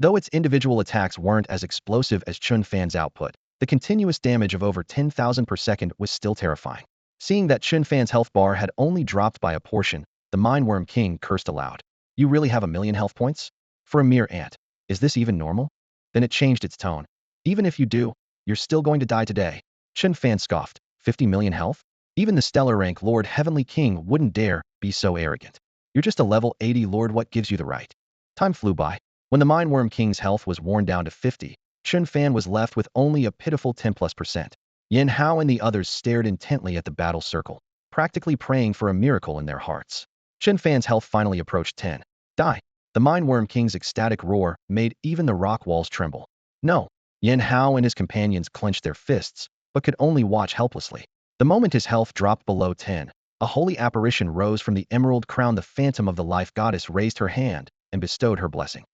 Though its individual attacks weren't as explosive as Chen Fan's output, the continuous damage of over 10,000 per second was still terrifying. Seeing that Chen Fan's health bar had only dropped by a portion, the Mindworm King cursed aloud. You really have 1,000,000 health points? For a mere ant. Is this even normal? Then it changed its tone. Even if you do, you're still going to die today. Chen Fan scoffed. 50 million health? Even the stellar rank Lord Heavenly King wouldn't dare be so arrogant. You're just a level 80 Lord. What gives you the right? Time flew by. When the Mindworm King's health was worn down to 50, Chen Fan was left with only a pitiful 10+%. Yin Hao and the others stared intently at the battle circle, practically praying for a miracle in their hearts. Chen Fan's health finally approached 10. Die. The Mindworm King's ecstatic roar made even the rock walls tremble. No. Yin Hao and his companions clenched their fists, but could only watch helplessly. The moment his health dropped below 10, a holy apparition rose from the emerald crown. The phantom of the life goddess raised her hand and bestowed her blessing.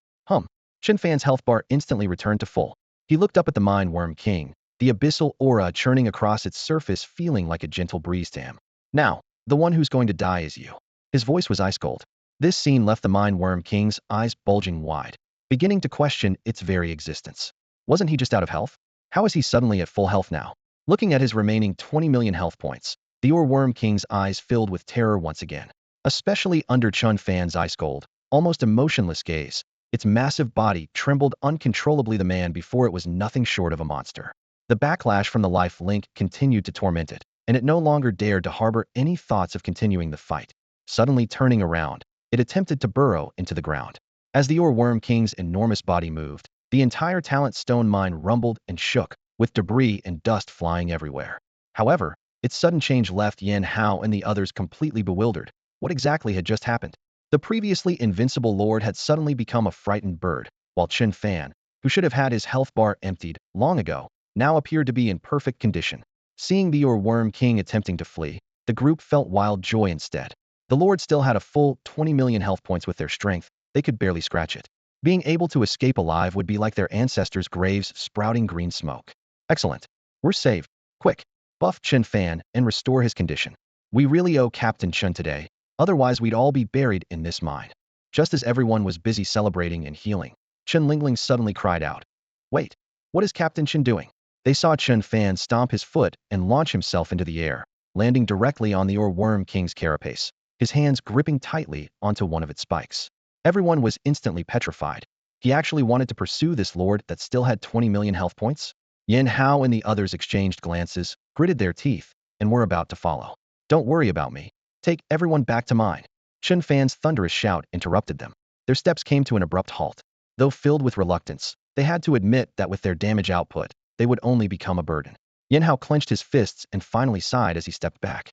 Chen Fan's health bar instantly returned to full. He looked up at the Mindworm King, the abyssal aura churning across its surface feeling like a gentle breeze to him. Now, the one who's going to die is you. His voice was ice cold. This scene left the Mindworm King's eyes bulging wide, beginning to question its very existence. Wasn't he just out of health? How is he suddenly at full health now? Looking at his remaining 20 million health points, the Oorworm King's eyes filled with terror once again, especially under Chen Fan's ice cold, almost emotionless gaze. Its massive body trembled uncontrollably. The man before it was nothing short of a monster. The backlash from the life link continued to torment it, and it no longer dared to harbor any thoughts of continuing the fight. Suddenly turning around, it attempted to burrow into the ground. As the Oorworm King's enormous body moved, the entire talent stone mine rumbled and shook, with debris and dust flying everywhere. However, its sudden change left Yin Hao and the others completely bewildered. What exactly had just happened? The previously invincible lord had suddenly become a frightened bird, while Chen Fan, who should have had his health bar emptied long ago, now appeared to be in perfect condition. Seeing the Oorworm King attempting to flee, the group felt wild joy instead. The lord still had a full 20 million health points. With their strength, they could barely scratch it. Being able to escape alive would be like their ancestors' graves sprouting green smoke. Excellent. We're saved. Quick, buff Chen Fan and restore his condition. We really owe Captain Chen today, otherwise we'd all be buried in this mine. Just as everyone was busy celebrating and healing, Chen Lingling suddenly cried out. Wait, what is Captain Chen doing? They saw Chen Fan stomp his foot and launch himself into the air, landing directly on the Oorworm King's carapace, his hands gripping tightly onto one of its spikes. Everyone was instantly petrified. He actually wanted to pursue this lord that still had 20 million health points? Yin Hao and the others exchanged glances, gritted their teeth, and were about to follow. Don't worry about me. Take everyone back to mine. Chen Fan's thunderous shout interrupted them. Their steps came to an abrupt halt. Though filled with reluctance, they had to admit that with their damage output, they would only become a burden. Yin Hao clenched his fists and finally sighed as he stepped back.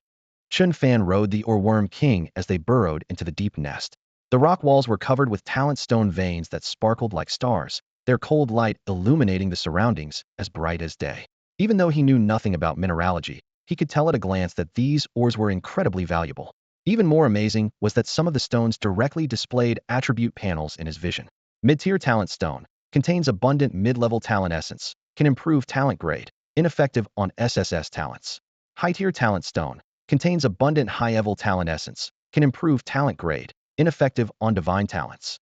Chen Fan rode the Oorworm King as they burrowed into the deep nest. The rock walls were covered with talent stone veins that sparkled like stars, their cold light illuminating the surroundings as bright as day. Even though he knew nothing about mineralogy, he could tell at a glance that these ores were incredibly valuable. Even more amazing was that some of the stones directly displayed attribute panels in his vision. Mid-tier talent stone contains abundant mid-level talent essence, can improve talent grade, ineffective on SSS talents. High-tier talent stone contains abundant high-level talent essence, can improve talent grade, ineffective on divine talents.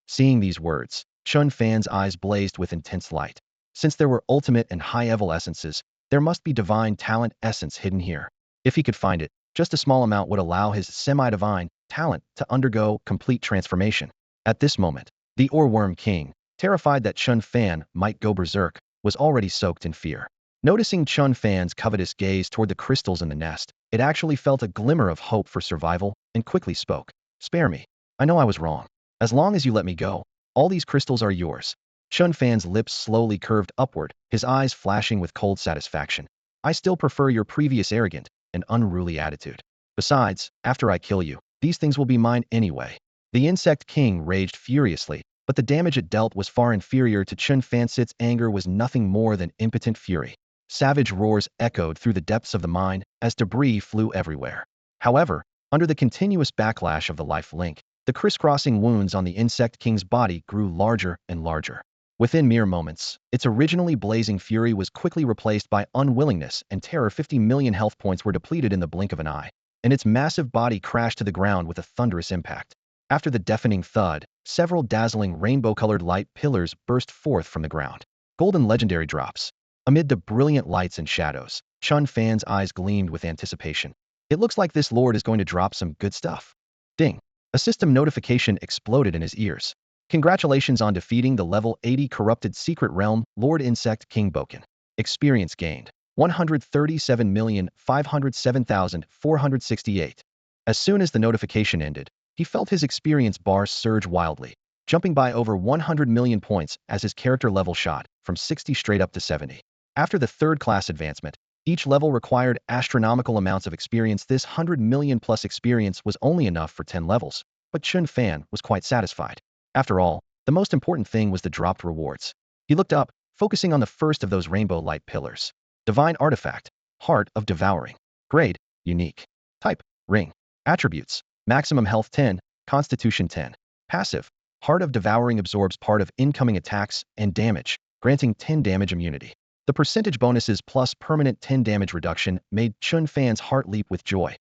Seeing these words, Chen Fan's eyes blazed with intense light. Since there were ultimate and high-level essences, there must be divine talent essence hidden here. If he could find it, just a small amount would allow his semi-divine talent to undergo complete transformation. At this moment, the Oorworm King, terrified that Chen Fan might go berserk, was already soaked in fear. Noticing Chen Fan's covetous gaze toward the crystals in the nest, it actually felt a glimmer of hope for survival and quickly spoke. Spare me. I know I was wrong. As long as you let me go, all these crystals are yours. Chen Fan's lips slowly curved upward, his eyes flashing with cold satisfaction. I still prefer your previous arrogant and unruly attitude. Besides, after I kill you, these things will be mine anyway. The Insect King raged furiously, but the damage it dealt was far inferior to Chen Fan's. Its anger was nothing more than impotent fury. Savage roars echoed through the depths of the mine as debris flew everywhere. However, under the continuous backlash of the life link, the crisscrossing wounds on the Insect King's body grew larger and larger. Within mere moments, its originally blazing fury was quickly replaced by unwillingness and terror. 50 million health points were depleted in the blink of an eye, and its massive body crashed to the ground with a thunderous impact. After the deafening thud, several dazzling rainbow-colored light pillars burst forth from the ground. Golden legendary drops. Amid the brilliant lights and shadows, Chen Fan's eyes gleamed with anticipation. It looks like this lord is going to drop some good stuff. Ding. A system notification exploded in his ears. Congratulations on defeating the level 80 corrupted secret realm Lord Insect King Boken. Experience gained. 137,507,468. As soon as the notification ended, he felt his experience bar surge wildly, jumping by over 100 million points as his character level shot from 60 straight up to 70. After the third class advancement, each level required astronomical amounts of experience. This 100 million plus experience was only enough for 10 levels, but Chen Fan was quite satisfied. After all, the most important thing was the dropped rewards. He looked up, focusing on the first of those rainbow light pillars. Divine Artifact, Heart of Devouring. Grade, Unique. Type, Ring. Attributes, Maximum Health 10, Constitution 10. Passive, Heart of Devouring absorbs part of incoming attacks and damage, granting 10 damage immunity. The percentage bonuses plus permanent 10 damage reduction made Chen Fan's heart leap with joy.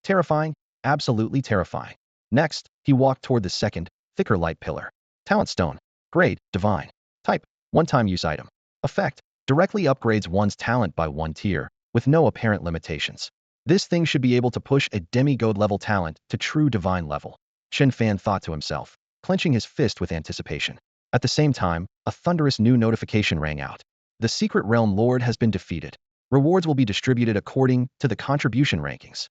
Terrifying, absolutely terrifying. Next, he walked toward the second, thicker light pillar. Talent Stone. Grade, Divine. Type, one-time use item. Effect, directly upgrades one's talent by 1 tier, with no apparent limitations. This thing should be able to push a demigod level talent to true divine level. Chen Fan thought to himself, clenching his fist with anticipation. At the same time, a thunderous new notification rang out. The Secret Realm Lord has been defeated. Rewards will be distributed according to the contribution rankings.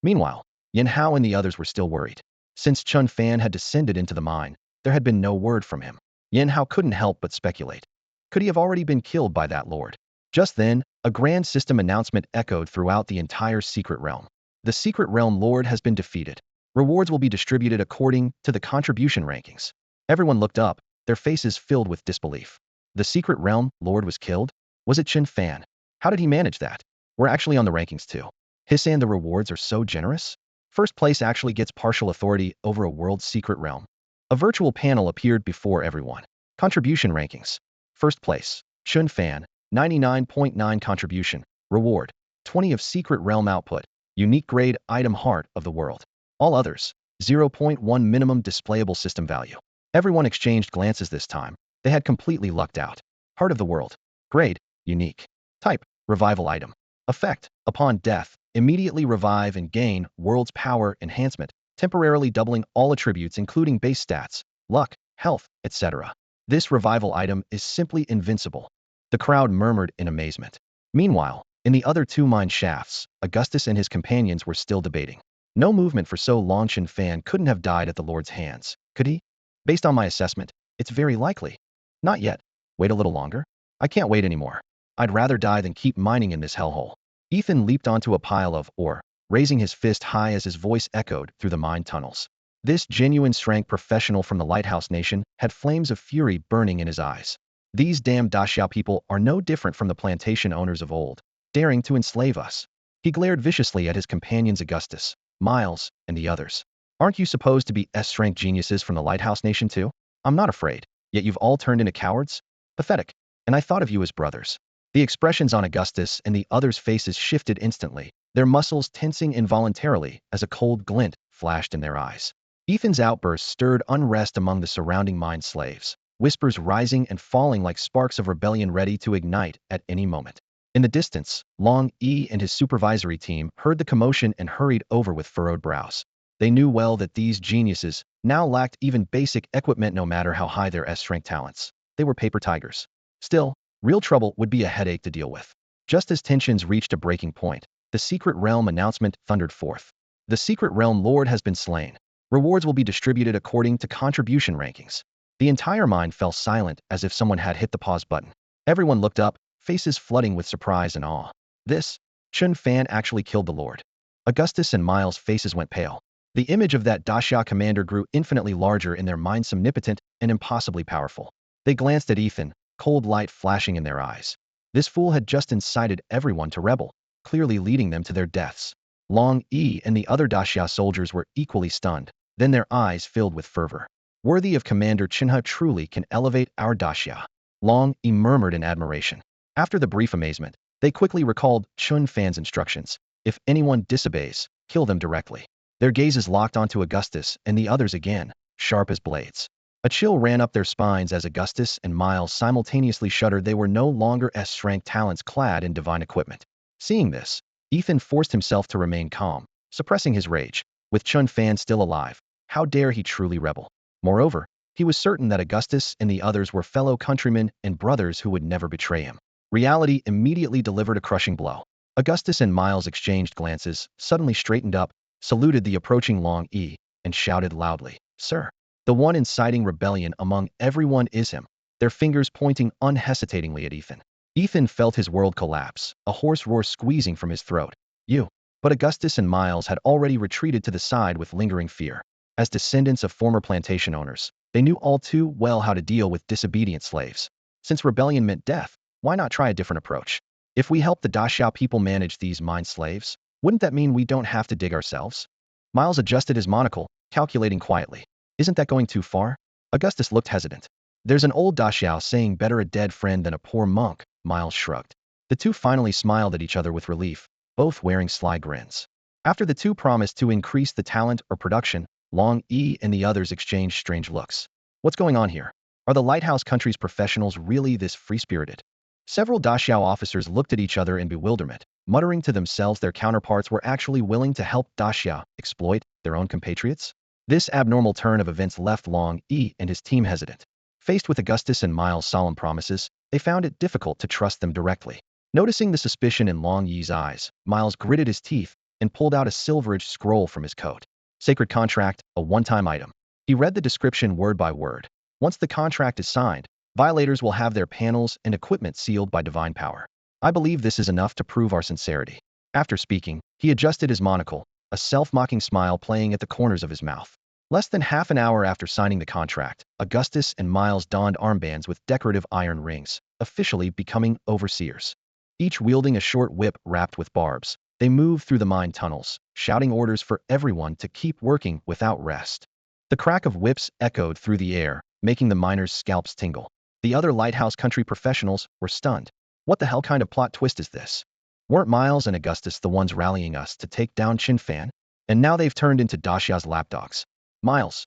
Meanwhile, Yin Hao and the others were still worried. Since Chen Fan had descended into the mine, there had been no word from him. Yin Hao couldn't help but speculate. Could he have already been killed by that lord? Just then, a grand system announcement echoed throughout the entire Secret Realm. The Secret Realm Lord has been defeated. Rewards will be distributed according to the contribution rankings. Everyone looked up, their faces filled with disbelief. The Secret Realm Lord was killed? Was it Chen Fan? How did he manage that? We're actually on the rankings too. And the rewards are so generous? First place actually gets partial authority over a world's secret realm. A virtual panel appeared before everyone. Contribution rankings. First place, Chen Fan, 99.9 contribution. Reward, 20 of secret realm output. Unique grade item Heart of the World. All others, 0.1 minimum displayable system value. Everyone exchanged glances this time. They had completely lucked out. Heart of the World. Grade, Unique. Type, Revival item. Effect, upon death, immediately revive and gain World's Power Enhancement, temporarily doubling all attributes including base stats, luck, health, etc. This revival item is simply invincible. The crowd murmured in amazement. Meanwhile, in the other 2 mine shafts, Augustus and his companions were still debating. No movement for so long. Chen Fan couldn't have died at the Lord's hands, could he? Based on my assessment, it's very likely. Not yet. Wait a little longer? I can't wait anymore. I'd rather die than keep mining in this hellhole. Ethan leaped onto a pile of ore, raising his fist high as his voice echoed through the mine tunnels. This genuine strength professional from the Lighthouse Nation had flames of fury burning in his eyes. These damn Daxiao people are no different from the plantation owners of old, daring to enslave us. He glared viciously at his companions Augustus, Miles, and the others. Aren't you supposed to be S-rank geniuses from the Lighthouse Nation too? I'm not afraid, yet you've all turned into cowards? Pathetic. And I thought of you as brothers. The expressions on Augustus and the others' faces shifted instantly, their muscles tensing involuntarily as a cold glint flashed in their eyes. Ethan's outburst stirred unrest among the surrounding mine slaves, whispers rising and falling like sparks of rebellion ready to ignite at any moment. In the distance, Long E and his supervisory team heard the commotion and hurried over with furrowed brows. They knew well that these geniuses now lacked even basic equipment no matter how high their S-rank talents. They were paper tigers. Still, real trouble would be a headache to deal with. Just as tensions reached a breaking point, the Secret Realm announcement thundered forth. The Secret Realm Lord has been slain. Rewards will be distributed according to contribution rankings. The entire mine fell silent as if someone had hit the pause button. Everyone looked up, faces flooding with surprise and awe. This, Chen Fan actually killed the Lord. Augustus and Miles' faces went pale. The image of that Daxia commander grew infinitely larger in their minds, omnipotent and impossibly powerful. They glanced at Ethan, cold light flashing in their eyes. This fool had just incited everyone to rebel, clearly leading them to their deaths. Long E and the other Daxia soldiers were equally stunned, then their eyes filled with fervor. Worthy of Commander Chinha, truly can elevate our Daxia. Long E murmured in admiration. After the brief amazement, they quickly recalled Chen Fan's instructions. If anyone disobeys, kill them directly. Their gazes locked onto Augustus and the others again, sharp as blades. A chill ran up their spines as Augustus and Miles simultaneously shuddered. They were no longer S-rank talents clad in divine equipment. Seeing this, Ethan forced himself to remain calm, suppressing his rage. With Chen Fan still alive, how dare he truly rebel? Moreover, he was certain that Augustus and the others were fellow countrymen and brothers who would never betray him. Reality immediately delivered a crushing blow. Augustus and Miles exchanged glances, suddenly straightened up, saluted the approaching Long E, and shouted loudly, "Sir, the one inciting rebellion among everyone is him," their fingers pointing unhesitatingly at Ethan. Ethan felt his world collapse, a hoarse roar squeezing from his throat. "You!" But Augustus and Miles had already retreated to the side with lingering fear. As descendants of former plantation owners, they knew all too well how to deal with disobedient slaves. Since rebellion meant death, why not try a different approach? If we help the Daxiao people manage these mind slaves, wouldn't that mean we don't have to dig ourselves? Miles adjusted his monocle, calculating quietly. Isn't that going too far? Augustus looked hesitant. There's an old Daxiao saying better a dead friend than a poor monk, Miles shrugged. The two finally smiled at each other with relief, both wearing sly grins. After the two promised to increase the talent or production, Long E and the others exchanged strange looks. What's going on here? Are the Lighthouse Country's professionals really this free-spirited? Several Daxiao officers looked at each other in bewilderment, muttering to themselves their counterparts were actually willing to help Daxiao exploit their own compatriots? This abnormal turn of events left Long E and his team hesitant. Faced with Augustus and Miles' solemn promises, they found it difficult to trust them directly. Noticing the suspicion in Long Yi's eyes, Miles gritted his teeth and pulled out a silver-edged scroll from his coat. Sacred contract, a one-time item. He read the description word by word. Once the contract is signed, violators will have their panels and equipment sealed by divine power. I believe this is enough to prove our sincerity. After speaking, he adjusted his monocle, a self-mocking smile playing at the corners of his mouth. Less than half an hour after signing the contract, Augustus and Miles donned armbands with decorative iron rings, officially becoming overseers. Each wielding a short whip wrapped with barbs, they moved through the mine tunnels, shouting orders for everyone to keep working without rest. The crack of whips echoed through the air, making the miners' scalps tingle. The other Lighthouse Country professionals were stunned. What the hell kind of plot twist is this? Weren't Miles and Augustus the ones rallying us to take down Chen Fan? And now they've turned into Daxia's lapdogs. Miles.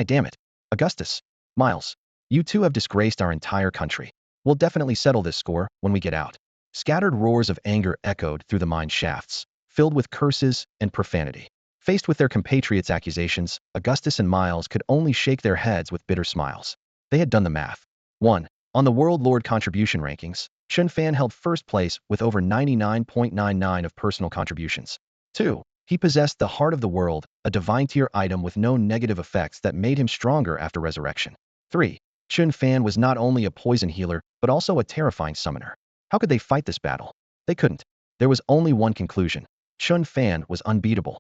Damn it. Augustus. Miles. You two have disgraced our entire country. We'll definitely settle this score when we get out. Scattered roars of anger echoed through the mine shafts, filled with curses and profanity. Faced with their compatriots' accusations, Augustus and Miles could only shake their heads with bitter smiles. They had done the math. 1. On the World Lord contribution rankings, Chen Fan held first place with over 99.99 of personal contributions. 2. He possessed the Heart of the World, a divine tier item with no negative effects that made him stronger after resurrection. 3. Chen Fan was not only a poison healer, but also a terrifying summoner. How could they fight this battle? They couldn't. There was only one conclusion. Chen Fan was unbeatable.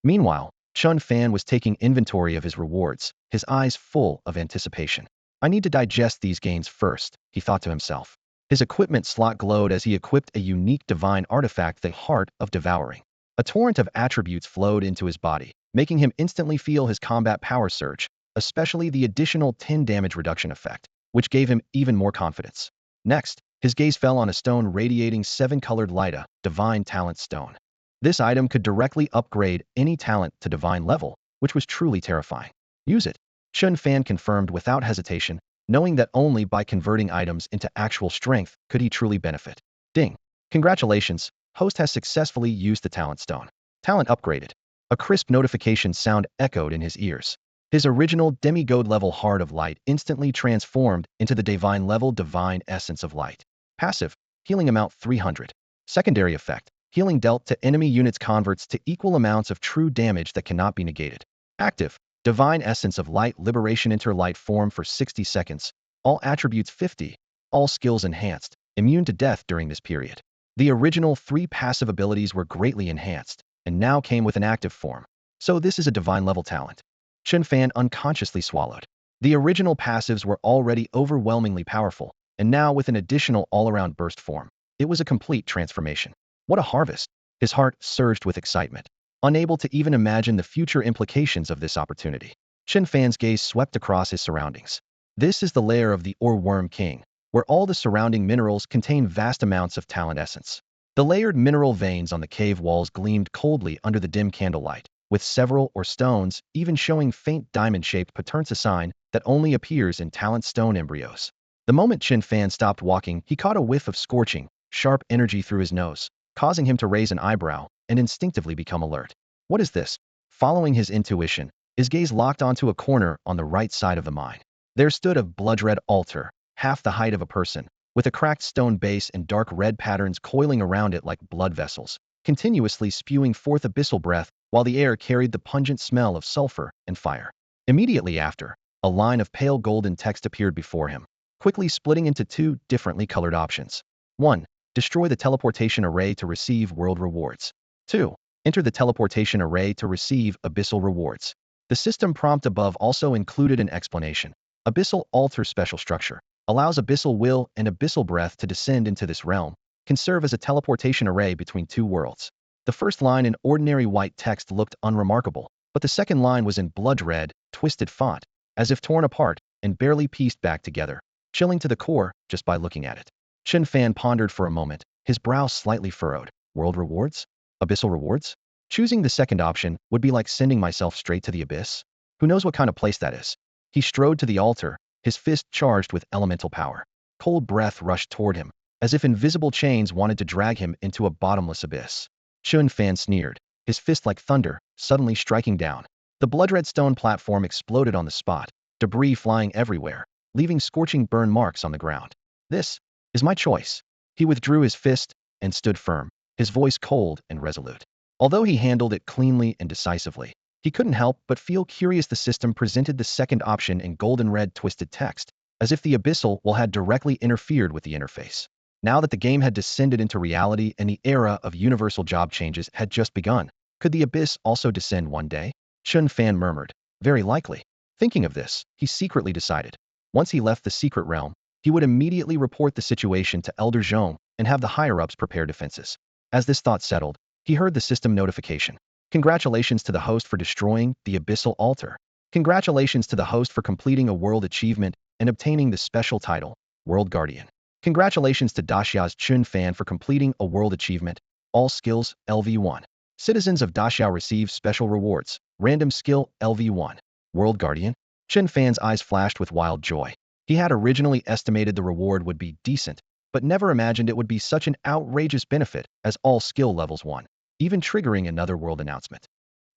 Meanwhile, Chen Fan was taking inventory of his rewards, his eyes full of anticipation. I need to digest these gains first, he thought to himself. His equipment slot glowed as he equipped a unique divine artifact, the Heart of Devouring. A torrent of attributes flowed into his body, making him instantly feel his combat power surge, especially the additional 10 damage reduction effect, which gave him even more confidence. Next, his gaze fell on a stone radiating 7-colored light, a divine talent stone. This item could directly upgrade any talent to divine level, which was truly terrifying. Use it. Chen Fan confirmed without hesitation, knowing that only by converting items into actual strength could he truly benefit. Ding. Congratulations, host has successfully used the talent stone. Talent upgraded. A crisp notification sound echoed in his ears. His original demigod level Heart of Light instantly transformed into the divine level Divine Essence of Light. Passive, healing amount 300. Secondary effect, healing dealt to enemy units converts to equal amounts of true damage that cannot be negated. Active, Divine Essence of Light Liberation enter light form for 60 seconds, all attributes 50, all skills enhanced, immune to death during this period. The original 3 passive abilities were greatly enhanced, and now came with an active form. So this is a divine level talent. Chen Fan unconsciously swallowed. The original passives were already overwhelmingly powerful, and now with an additional all-around burst form. It was a complete transformation. What a harvest! His heart surged with excitement. Unable to even imagine the future implications of this opportunity, Chen Fan's gaze swept across his surroundings. This is the lair of the Ore-Worm King, where all the surrounding minerals contain vast amounts of talent essence. The layered mineral veins on the cave walls gleamed coldly under the dim candlelight, with several ore stones even showing faint diamond-shaped patterns, a sign that only appears in talent stone embryos. The moment Chen Fan stopped walking, he caught a whiff of scorching, sharp energy through his nose, causing him to raise an eyebrow and instinctively become alert. What is this? Following his intuition, his gaze locked onto a corner on the right side of the mine. There stood a blood-red altar, half the height of a person, with a cracked stone base and dark red patterns coiling around it like blood vessels, continuously spewing forth abyssal breath while the air carried the pungent smell of sulfur and fire. Immediately after, a line of pale golden text appeared before him, quickly splitting into two differently colored options. 1. Destroy the teleportation array to receive world rewards. 2. Enter the teleportation array to receive abyssal rewards. The system prompt above also included an explanation. Abyssal altar special structure allows abyssal will and abyssal breath to descend into this realm, can serve as a teleportation array between two worlds. The first line in ordinary white text looked unremarkable, but the second line was in blood red, twisted font, as if torn apart and barely pieced back together, chilling to the core just by looking at it. Chen Fan pondered for a moment, his brow slightly furrowed. World rewards? Abyssal rewards? Choosing the second option would be like sending myself straight to the abyss. Who knows what kind of place that is? He strode to the altar, his fist charged with elemental power. Cold breath rushed toward him, as if invisible chains wanted to drag him into a bottomless abyss. Chen Fan sneered, his fist like thunder, suddenly striking down. The blood-red stone platform exploded on the spot, debris flying everywhere, leaving scorching burn marks on the ground. This is my choice. He withdrew his fist and stood firm, his voice cold and resolute. Although he handled it cleanly and decisively, he couldn't help but feel curious. The system presented the second option in golden red twisted text, as if the abyssal will had directly interfered with the interface. Now that the game had descended into reality and the era of universal job changes had just begun, could the abyss also descend one day? Chen Fan murmured, very likely. Thinking of this, he secretly decided. Once he left the secret realm, he would immediately report the situation to Elder Zhong and have the higher-ups prepare defenses. As this thought settled, he heard the system notification. Congratulations to the host for destroying the abyssal altar. Congratulations to the host for completing a world achievement and obtaining the special title, World Guardian. Congratulations to Daxia's Chen Fan for completing a world achievement, All Skills, LV1. Citizens of Daxia receive special rewards, Random Skill, LV1. World Guardian? Chen Fan's eyes flashed with wild joy. He had originally estimated the reward would be decent, but never imagined it would be such an outrageous benefit as all skill levels 1, even triggering another world announcement.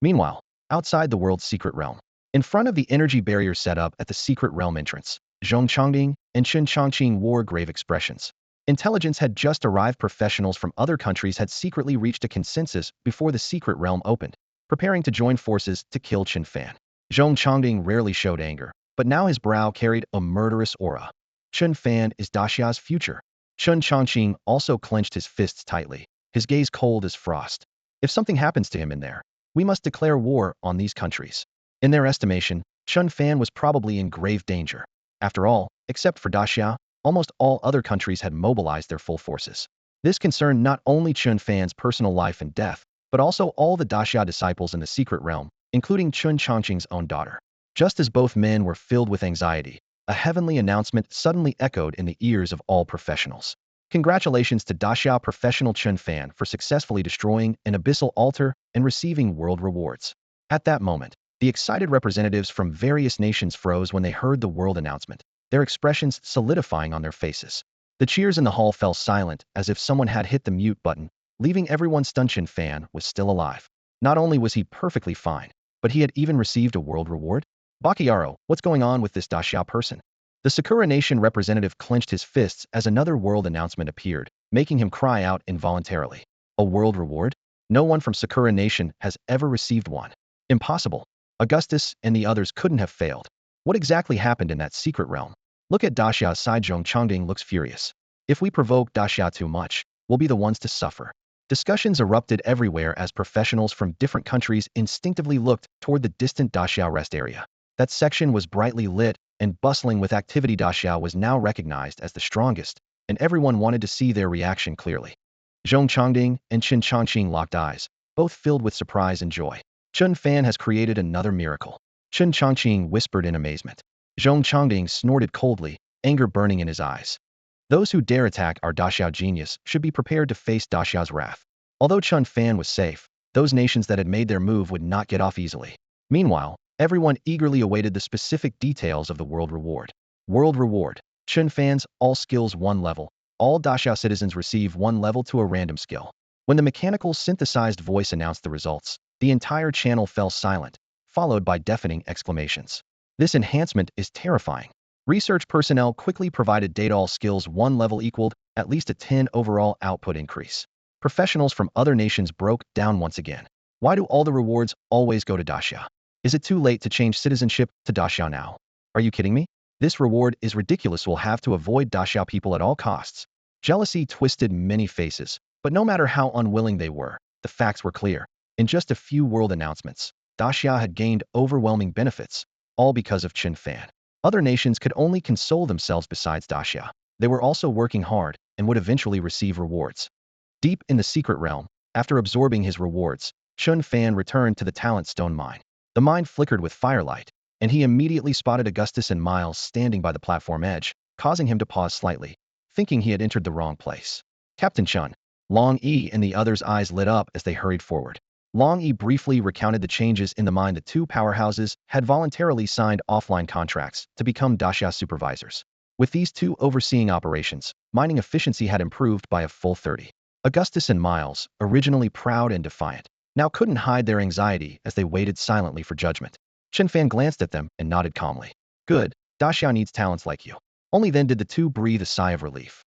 Meanwhile, outside the world's secret realm, in front of the energy barrier set up at the secret realm entrance, Zhong Chongding and Chen Chongqing wore grave expressions. Intelligence had just arrived. Professionals from other countries had secretly reached a consensus before the secret realm opened, preparing to join forces to kill Chen Fan. Zhong Chongding rarely showed anger, but now his brow carried a murderous aura. Chen Fan is Daxia's future. Chen Chongqing also clenched his fists tightly, his gaze cold as frost. If something happens to him in there, we must declare war on these countries. In their estimation, Chen Fan was probably in grave danger. After all, except for Daxia, almost all other countries had mobilized their full forces. This concerned not only Chen Fan's personal life and death, but also all the Daxia disciples in the secret realm, including Chen Chongqing's own daughter. Just as both men were filled with anxiety, a heavenly announcement suddenly echoed in the ears of all professionals. Congratulations to Daxia professional Chen Fan for successfully destroying an abyssal altar and receiving world rewards. At that moment, the excited representatives from various nations froze when they heard the world announcement, their expressions solidifying on their faces. The cheers in the hall fell silent as if someone had hit the mute button, leaving everyone stunned. Chen Fan was still alive. Not only was he perfectly fine, but he had even received a world reward? Bakiaro, what's going on with this Daxia person? The Sakura Nation representative clenched his fists as another world announcement appeared, making him cry out involuntarily. A world reward? No one from Sakura Nation has ever received one. Impossible. Augustus and the others couldn't have failed. What exactly happened in that secret realm? Look at Daxia's side. Zhong Chongding looks furious. If we provoke Daxia too much, we'll be the ones to suffer. Discussions erupted everywhere as professionals from different countries instinctively looked toward the distant Daxia rest area. That section was brightly lit and bustling with activity. Daxia was now recognized as the strongest, and everyone wanted to see their reaction clearly. Zhong Chongding and Chen Chongqing locked eyes, both filled with surprise and joy. Chen Fan has created another miracle. Chen Chongqing whispered in amazement. Zhong Chongding snorted coldly, anger burning in his eyes. Those who dare attack our Daxia genius should be prepared to face Daxia's wrath. Although Chen Fan was safe, those nations that had made their move would not get off easily. Meanwhile, everyone eagerly awaited the specific details of the world reward. World reward. Chen Fan's all skills 1 level. All Daxia citizens receive 1 level to a random skill. When the mechanical synthesized voice announced the results, The entire channel fell silent, followed by deafening exclamations. This enhancement is terrifying. Research personnel quickly provided data. All skills 1 level equaled at least a 10 overall output increase. Professionals from other nations broke down once again. Why do all the rewards always go to Daxia? Is it too late to change citizenship to Daxia now? Are you kidding me? This reward is ridiculous. We'll have to avoid Daxia people at all costs. Jealousy twisted many faces, but no matter how unwilling they were, the facts were clear. In just a few world announcements, Daxia had gained overwhelming benefits, all because of Chen Fan. Other nations could only console themselves. Besides Daxia, they were also working hard and would eventually receive rewards. Deep in the secret realm, after absorbing his rewards, Chen Fan returned to the talent stone mine. The mine flickered with firelight, and he immediately spotted Augustus and Miles standing by the platform edge, causing him to pause slightly, thinking he had entered the wrong place. Captain Chen, Long Yi and the others' eyes lit up as they hurried forward. Long Yi briefly recounted the changes in the mine. The two powerhouses had voluntarily signed offline contracts to become Daxia supervisors. With these two overseeing operations, mining efficiency had improved by a full 30. Augustus and Miles, originally proud and defiant, now couldn't hide their anxiety as they waited silently for judgment. Chen Fan glanced at them and nodded calmly. Good, Daxia needs talents like you. Only then did the two breathe a sigh of relief.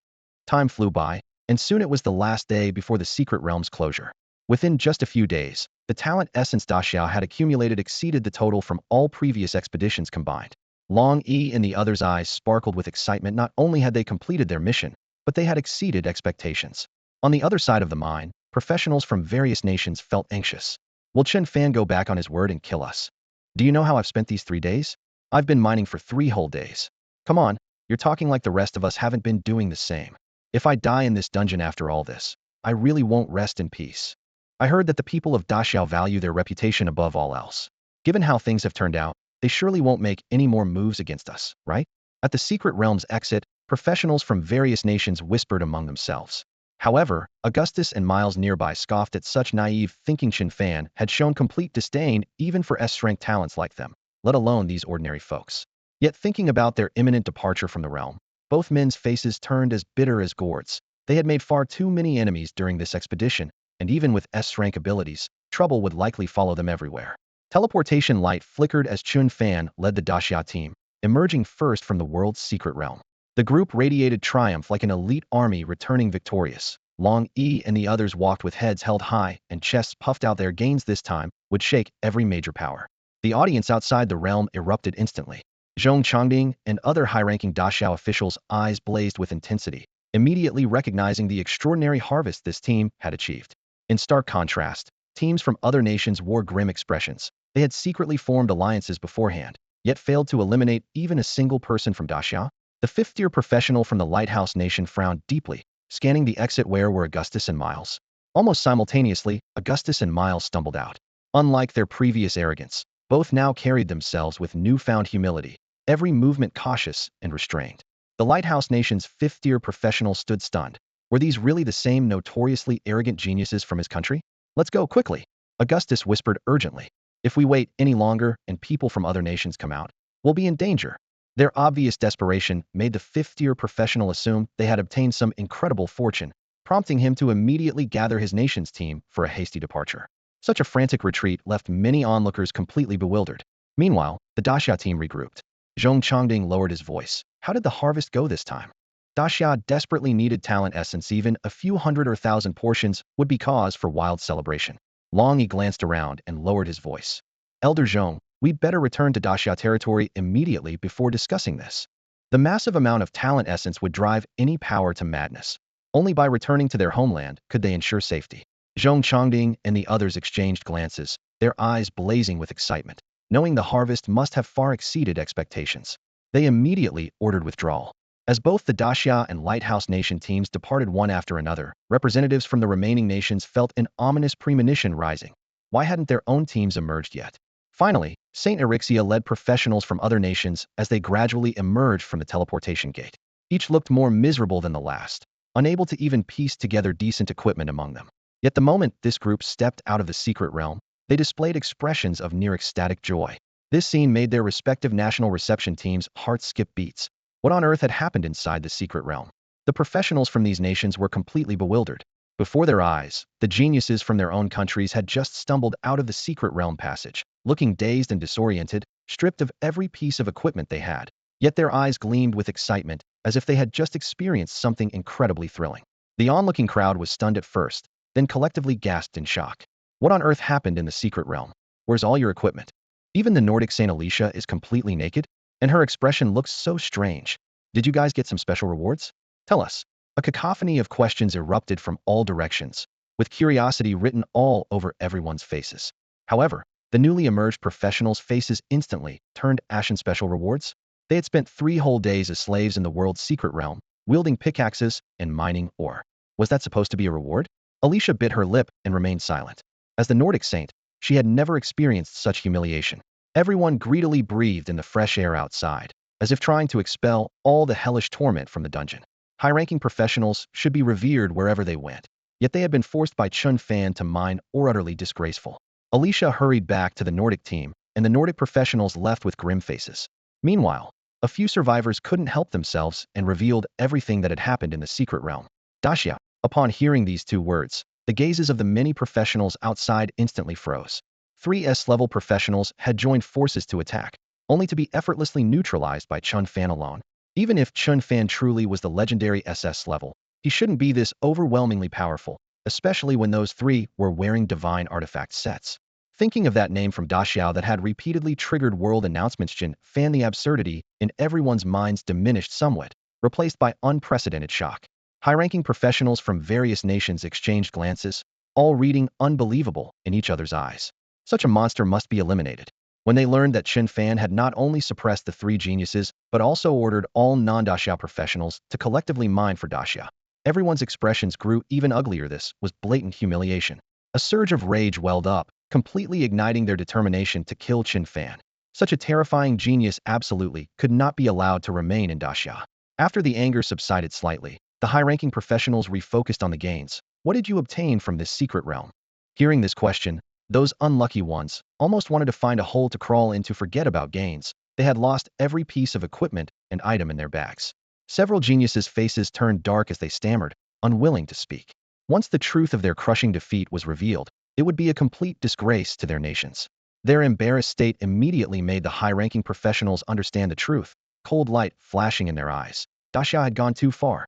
Time flew by, and soon it was the last day before the secret realm's closure. Within just a few days, the talent essence Daxia had accumulated exceeded the total from all previous expeditions combined. Long Yi and the others' eyes sparkled with excitement. Not only had they completed their mission, but they had exceeded expectations. On the other side of the mine, professionals from various nations felt anxious. Will Chen Fan go back on his word and kill us? Do you know how I've spent these 3 days? I've been mining for 3 whole days. Come on, you're talking like the rest of us haven't been doing the same. If I die in this dungeon after all this, I really won't rest in peace. I heard that the people of Daxia value their reputation above all else. Given how things have turned out, they surely won't make any more moves against us, right? At the secret realm's exit, professionals from various nations whispered among themselves. However, Augustus and Miles nearby scoffed at such naive thinking. Chen Fan had shown complete disdain even for S-strength talents like them, let alone these ordinary folks. Yet thinking about their imminent departure from the realm, both men's faces turned as bitter as gourds. They had made far too many enemies during this expedition, and even with S-rank abilities, trouble would likely follow them everywhere. Teleportation light flickered as Chen Fan led the Daxia team, emerging first from the world's secret realm. The group radiated triumph like an elite army returning victorious. Long Yi and the others walked with heads held high and chests puffed out. Their gains this time would shake every major power. The audience outside the realm erupted instantly. Zhong Changding and other high-ranking Daxia officials' eyes blazed with intensity, immediately recognizing the extraordinary harvest this team had achieved. In stark contrast, teams from other nations wore grim expressions. They had secretly formed alliances beforehand, yet failed to eliminate even a single person from Daxia. The fifth-tier professional from the Lighthouse Nation frowned deeply, scanning the exit. Where were Augustus and Miles? Almost simultaneously, Augustus and Miles stumbled out. Unlike their previous arrogance, both now carried themselves with newfound humility, every movement cautious and restrained. The Lighthouse Nation's fifth-tier professional stood stunned. Were these really the same notoriously arrogant geniuses from his country? Let's go quickly, Augustus whispered urgently. If we wait any longer and people from other nations come out, we'll be in danger. Their obvious desperation made the fifth-tier professional assume they had obtained some incredible fortune, prompting him to immediately gather his nation's team for a hasty departure. Such a frantic retreat left many onlookers completely bewildered. Meanwhile, the Daxia team regrouped. Zhong Changding lowered his voice. How did the harvest go this time? Daxia desperately needed talent essence. Even a few hundred or thousand portions would be cause for wild celebration. Long Yi glanced around and lowered his voice. Elder Zhong, we'd better return to Daxia territory immediately before discussing this. The massive amount of talent essence would drive any power to madness. Only by returning to their homeland could they ensure safety. Zhong Changding and the others exchanged glances, their eyes blazing with excitement. Knowing the harvest must have far exceeded expectations, they immediately ordered withdrawal. As both the Daxia and Lighthouse Nation teams departed one after another, representatives from the remaining nations felt an ominous premonition rising. Why hadn't their own teams emerged yet? Finally, Saint Erixia led professionals from other nations as they gradually emerged from the teleportation gate. Each looked more miserable than the last, unable to even piece together decent equipment among them. Yet the moment this group stepped out of the secret realm, they displayed expressions of near ecstatic joy. This scene made their respective national reception teams' hearts skip beats. What on earth had happened inside the secret realm? The professionals from these nations were completely bewildered. Before their eyes, the geniuses from their own countries had just stumbled out of the secret realm passage, looking dazed and disoriented, stripped of every piece of equipment they had. Yet their eyes gleamed with excitement, as if they had just experienced something incredibly thrilling. The onlooking crowd was stunned at first, then collectively gasped in shock. What on earth happened in the secret realm? Where's all your equipment? Even the Nordic Saint Alicia is completely naked, and her expression looks so strange. Did you guys get some special rewards? Tell us. A cacophony of questions erupted from all directions, with curiosity written all over everyone's faces. However, the newly emerged professionals' faces instantly turned ashen. Special rewards? They had spent 3 whole days as slaves in the world's secret realm, wielding pickaxes and mining ore. Was that supposed to be a reward? Alicia bit her lip and remained silent. As the Nordic saint, she had never experienced such humiliation. Everyone greedily breathed in the fresh air outside, as if trying to expel all the hellish torment from the dungeon. High-ranking professionals should be revered wherever they went, yet they had been forced by Chen Fan to mine or utterly disgraceful. Alicia hurried back to the Nordic team, and the Nordic professionals left with grim faces. Meanwhile, a few survivors couldn't help themselves and revealed everything that had happened in the secret realm. Daxia. Upon hearing these 2 words, the gazes of the many professionals outside instantly froze. 3 S-level professionals had joined forces to attack, only to be effortlessly neutralized by Chen Fan alone. Even if Chen Fan truly was the legendary SS level, he shouldn't be this overwhelmingly powerful, especially when those 3 were wearing divine artifact sets. Thinking of that name from Daxiao that had repeatedly triggered world announcements, Chen Fan, the absurdity in everyone's minds diminished somewhat, replaced by unprecedented shock. High-ranking professionals from various nations exchanged glances, all reading unbelievable in each other's eyes. Such a monster must be eliminated. When they learned that Chen Fan had not only suppressed the 3 geniuses, but also ordered all non-Daxia professionals to collectively mine for Daxia, everyone's expressions grew even uglier. This was blatant humiliation. A surge of rage welled up, completely igniting their determination to kill Chen Fan. Such a terrifying genius absolutely could not be allowed to remain in Daxia. After the anger subsided slightly, the high-ranking professionals refocused on the gains. What did you obtain from this secret realm? Hearing this question, those unlucky ones almost wanted to find a hole to crawl in to forget about gains. They had lost every piece of equipment and item in their bags. Several geniuses' faces turned dark as they stammered, unwilling to speak. Once the truth of their crushing defeat was revealed, it would be a complete disgrace to their nations. Their embarrassed state immediately made the high-ranking professionals understand the truth, cold light flashing in their eyes. Daxia had gone too far.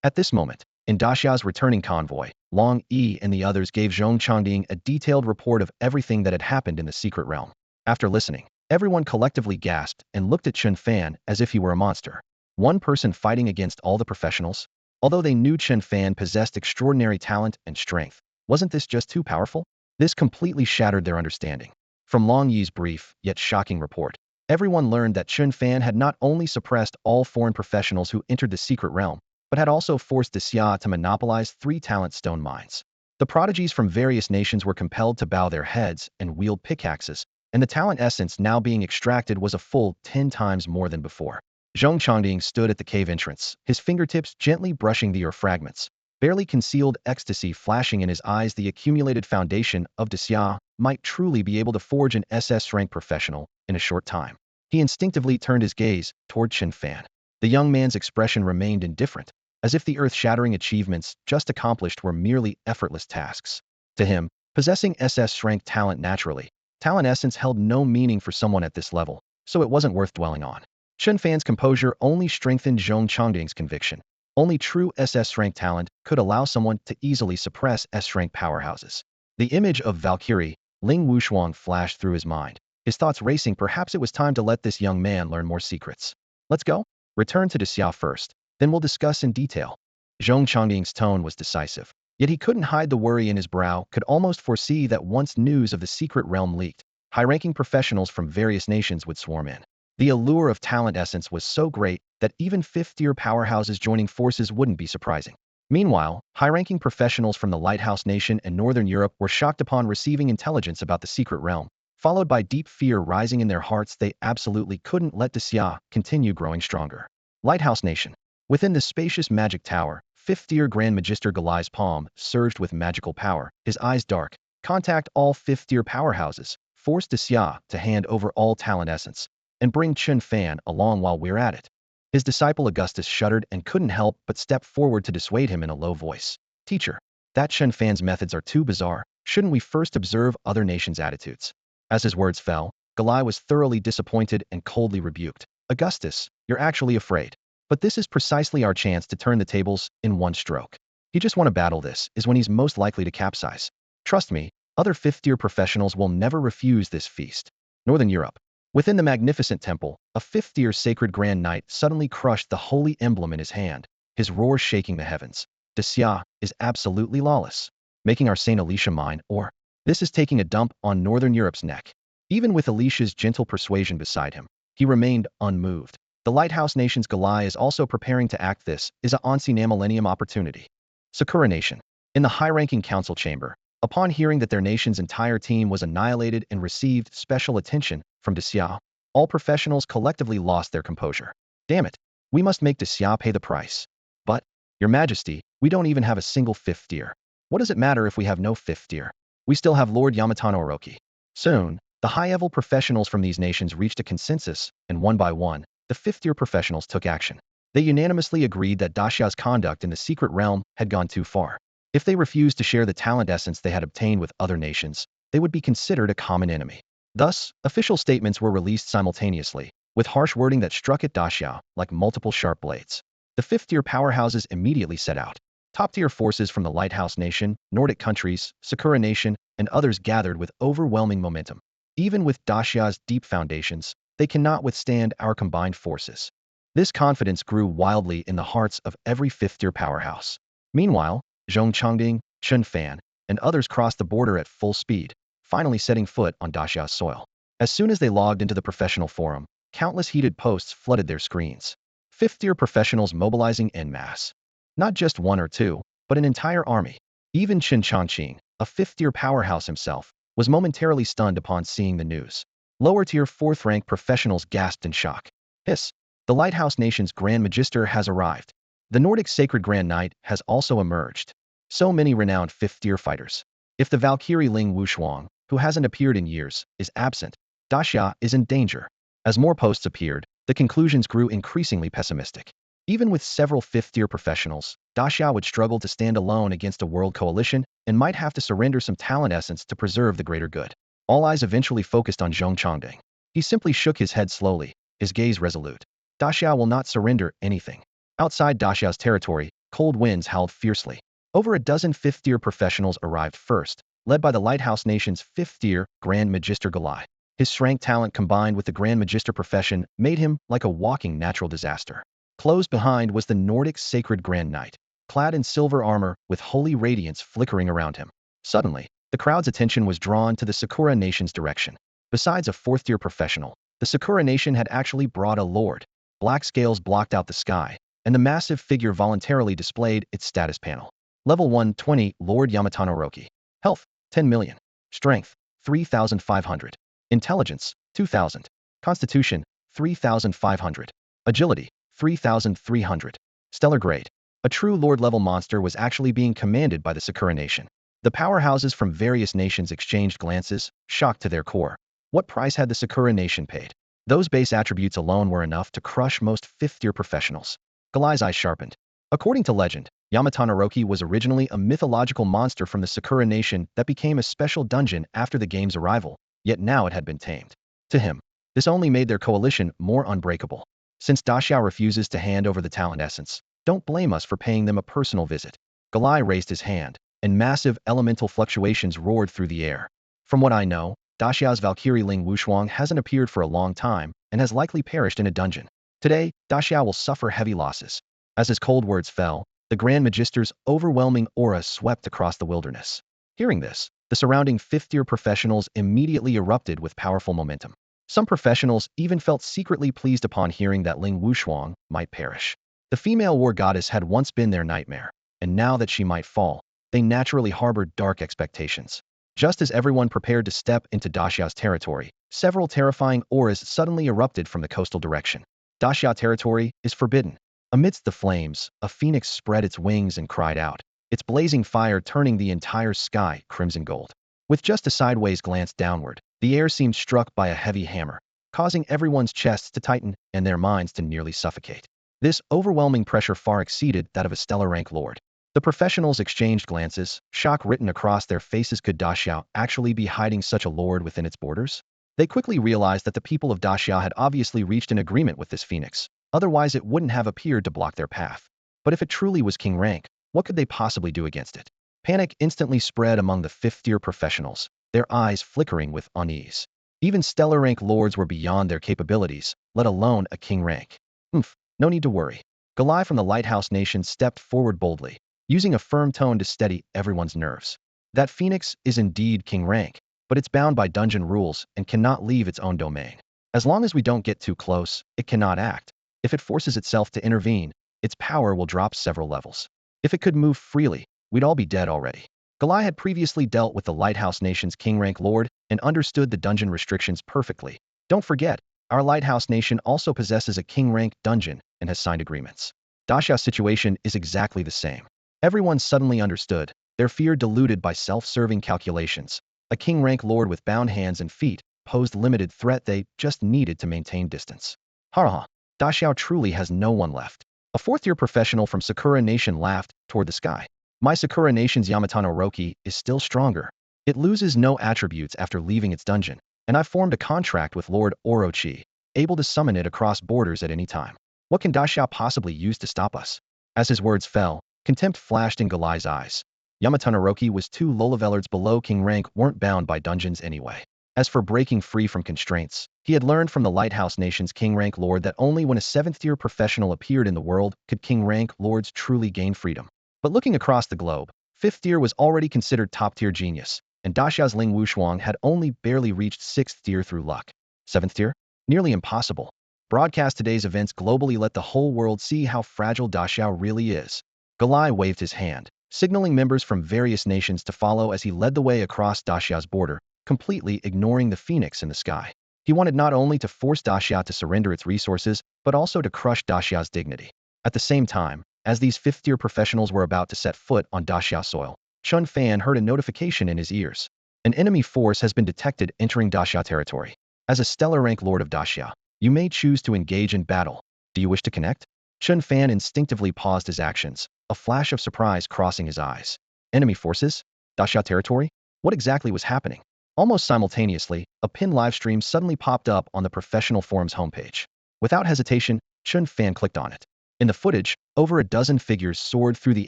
At this moment, in Daxia's returning convoy, Long Yi and the others gave Zhong Changding a detailed report of everything that had happened in the secret realm. After listening, everyone collectively gasped and looked at Chen Fan as if he were a monster. One person fighting against all the professionals? Although they knew Chen Fan possessed extraordinary talent and strength, wasn't this just too powerful? This completely shattered their understanding. From Long Yi's brief, yet shocking report, everyone learned that Chen Fan had not only suppressed all foreign professionals who entered the secret realm, but had also forced Daxia to monopolize 3 talent stone mines. The prodigies from various nations were compelled to bow their heads and wield pickaxes, and the talent essence now being extracted was a full 10 times more than before. Zhong Changding stood at the cave entrance, his fingertips gently brushing the ore fragments. Barely concealed ecstasy flashing in his eyes. The accumulated foundation of Daxia might truly be able to forge an SS-rank professional in a short time. He instinctively turned his gaze toward Chen Fan. The young man's expression remained indifferent, as if the earth-shattering achievements just accomplished were merely effortless tasks. To him, possessing SS-rank talent naturally, talent essence held no meaning for someone at this level, so it wasn't worth dwelling on. Chen Fan's composure only strengthened Zhong Changding's conviction. Only true SS-rank talent could allow someone to easily suppress S-rank powerhouses. The image of Valkyrie, Ling Wushuang flashed through his mind, his thoughts racing. Perhaps it was time to let this young man learn more secrets. Let's go? Return to Daxia first. Then we'll discuss in detail. Zhong Changding's tone was decisive, yet he couldn't hide the worry in his brow. Could almost foresee that once news of the secret realm leaked, high-ranking professionals from various nations would swarm in. The allure of talent essence was so great that even 5th-tier powerhouses joining forces wouldn't be surprising. Meanwhile, high-ranking professionals from the Lighthouse Nation and Northern Europe were shocked upon receiving intelligence about the secret realm, followed by deep fear rising in their hearts. They absolutely couldn't let Daxia continue growing stronger. Lighthouse Nation. Within the spacious magic tower, 5th-tier Grand Magister Galai's palm surged with magical power, his eyes dark. Contact all 5th-tier powerhouses, force Daxia to hand over all talent essence, and bring Chen Fan along while we're at it. His disciple Augustus shuddered and couldn't help but step forward to dissuade him in a low voice. Teacher. That Chen Fan's methods are too bizarre. Shouldn't we first observe other nations' attitudes? As his words fell, Galai was thoroughly disappointed and coldly rebuked. Augustus, you're actually afraid. But this is precisely our chance to turn the tables in one stroke. He just want to battle this is when he's most likely to capsize. Trust me, other fifth-tier professionals will never refuse this feast. Northern Europe. Within the magnificent temple, a fifth-tier sacred Grand Knight suddenly crushed the holy emblem in his hand, his roar shaking the heavens. Xia is absolutely lawless, making our Saint Alicia mine, or this is taking a dump on Northern Europe's neck. Even with Alicia's gentle persuasion beside him, he remained unmoved. The lighthouse nation's Galai is also preparing to act. This is a Onsi millennium opportunity. Sakura Nation. In the high-ranking council chamber, upon hearing that their nation's entire team was annihilated and received special attention from Xia, all professionals collectively lost their composure. Damn it, we must make Xia pay the price. But, Your Majesty, we don't even have a single fifth tier. What does it matter if we have no fifth tier? We still have Lord Yamatano Orochi. Soon, the high-level professionals from these nations reached a consensus, and one by one, the fifth-tier professionals took action. They unanimously agreed that Daxia's conduct in the secret realm had gone too far. If they refused to share the talent essence they had obtained with other nations, they would be considered a common enemy. Thus, official statements were released simultaneously, with harsh wording that struck at Daxia like multiple sharp blades. The fifth-tier powerhouses immediately set out. Top-tier forces from the Lighthouse Nation, Nordic countries, Sakura Nation, and others gathered with overwhelming momentum. Even with Daxia's deep foundations, they cannot withstand our combined forces. This confidence grew wildly in the hearts of every fifth-tier powerhouse. Meanwhile, Zhong Chongding, Chen Fan, and others crossed the border at full speed, finally setting foot on Daxia's soil. As soon as they logged into the professional forum, countless heated posts flooded their screens. Fifth-tier professionals mobilizing en masse. Not just one or two, but an entire army. Even Chen Chongqing, a fifth-tier powerhouse himself, was momentarily stunned upon seeing the news. Lower-tier fourth-rank professionals gasped in shock. Hiss! The Lighthouse Nation's Grand Magister has arrived. The Nordic Sacred Grand Knight has also emerged. So many renowned fifth-tier fighters. If the Valkyrie Ling Wushuang, who hasn't appeared in years, is absent, Daxia is in danger. As more posts appeared, the conclusions grew increasingly pessimistic. Even with several fifth-tier professionals, Daxia would struggle to stand alone against a world coalition and might have to surrender some talent essence to preserve the greater good. All eyes eventually focused on Zhong Chongding. He simply shook his head slowly, his gaze resolute. Daxia will not surrender anything. Outside Daxia's territory, cold winds howled fiercely. Over a dozen fifth-tier professionals arrived first, led by the Lighthouse Nation's fifth-tier Grand Magister Galai. His strength talent combined with the Grand Magister profession made him like a walking natural disaster. Close behind was the Nordic Sacred Grand Knight, clad in silver armor with holy radiance flickering around him. Suddenly, the crowd's attention was drawn to the Sakura Nation's direction. Besides a fourth-tier professional, the Sakura Nation had actually brought a lord. Black scales blocked out the sky, and the massive figure voluntarily displayed its status panel. Level 120, Lord Yamatano Orochi. Health, 10 million. Strength, 3,500. Intelligence, 2,000. Constitution, 3,500. Agility, 3,300. Stellar grade. A true Lord-level monster was actually being commanded by the Sakura Nation. The powerhouses from various nations exchanged glances, shocked to their core. What price had the Sakura Nation paid? Those base attributes alone were enough to crush most fifth-tier professionals. Galai's eyes sharpened. According to legend, Yamatano Orochi was originally a mythological monster from the Sakura Nation that became a special dungeon after the game's arrival, yet now it had been tamed. To him, this only made their coalition more unbreakable. Since Daxia refuses to hand over the talent essence, don't blame us for paying them a personal visit. Galai raised his hand, and massive elemental fluctuations roared through the air. From what I know, Daxia's Valkyrie Ling Wushuang hasn't appeared for a long time and has likely perished in a dungeon. Today, Daxia will suffer heavy losses. As his cold words fell, the Grand Magister's overwhelming aura swept across the wilderness. Hearing this, the surrounding fifth-tier professionals immediately erupted with powerful momentum. Some professionals even felt secretly pleased upon hearing that Ling Wushuang might perish. The female war goddess had once been their nightmare, and now that she might fall, they naturally harbored dark expectations. Just as everyone prepared to step into Daxia's territory, several terrifying auras suddenly erupted from the coastal direction. Daxia territory is forbidden. Amidst the flames, a phoenix spread its wings and cried out, its blazing fire turning the entire sky crimson gold. With just a sideways glance downward, the air seemed struck by a heavy hammer, causing everyone's chests to tighten and their minds to nearly suffocate. This overwhelming pressure far exceeded that of a stellar rank lord. The professionals exchanged glances, shock written across their faces. Could Daxiao actually be hiding such a lord within its borders? They quickly realized that the people of Daxiao had obviously reached an agreement with this phoenix, otherwise it wouldn't have appeared to block their path. But if it truly was king rank, what could they possibly do against it? Panic instantly spread among the fifth-tier professionals, their eyes flickering with unease. Even stellar rank lords were beyond their capabilities, let alone a king rank. No need to worry. Galai from the Lighthouse Nation stepped forward boldly, using a firm tone to steady everyone's nerves. That phoenix is indeed king rank, but it's bound by dungeon rules and cannot leave its own domain. As long as we don't get too close, it cannot act. If it forces itself to intervene, its power will drop several levels. If it could move freely, we'd all be dead already. Galai had previously dealt with the Lighthouse Nation's king rank lord and understood the dungeon restrictions perfectly. Don't forget, our Lighthouse Nation also possesses a king rank dungeon and has signed agreements. Daxia's situation is exactly the same. Everyone suddenly understood, their fear diluted by self-serving calculations. A king-rank lord with bound hands and feet posed limited threat. They just needed to maintain distance. Ha! Daxiao truly has no one left. A fourth-year professional from Sakura Nation laughed toward the sky. My Sakura Nation's Yamato no Roki is still stronger. It loses no attributes after leaving its dungeon, and I formed a contract with Lord Orochi, able to summon it across borders at any time. What can Daxiao possibly use to stop us? As his words fell, contempt flashed in Galai's eyes. Yamato no Roki was two low-levelers below king rank weren't bound by dungeons anyway. As for breaking free from constraints, he had learned from the Lighthouse Nation's king rank lord that only when a seventh-tier professional appeared in the world could king rank lords truly gain freedom. But looking across the globe, fifth tier was already considered top-tier genius, and Daxiao's Ling Wushuang had only barely reached sixth tier through luck. Seventh tier? Nearly impossible. Broadcast today's events globally. Let the whole world see how fragile Daxiao really is. Galai waved his hand, signaling members from various nations to follow as he led the way across Daxiao's border, completely ignoring the phoenix in the sky. He wanted not only to force Daxiao to surrender its resources, but also to crush Daxiao's dignity. At the same time, as these fifth-tier professionals were about to set foot on Daxiao soil, Chen Fan heard a notification in his ears. An enemy force has been detected entering Daxiao territory. As a stellar rank lord of Daxiao, you may choose to engage in battle. Do you wish to connect? Chen Fan instinctively paused his actions, a flash of surprise crossing his eyes. Enemy forces? Daxiao territory? What exactly was happening? Almost simultaneously, a pin livestream suddenly popped up on the professional forum's homepage. Without hesitation, Chen Fan clicked on it. In the footage, over a dozen figures soared through the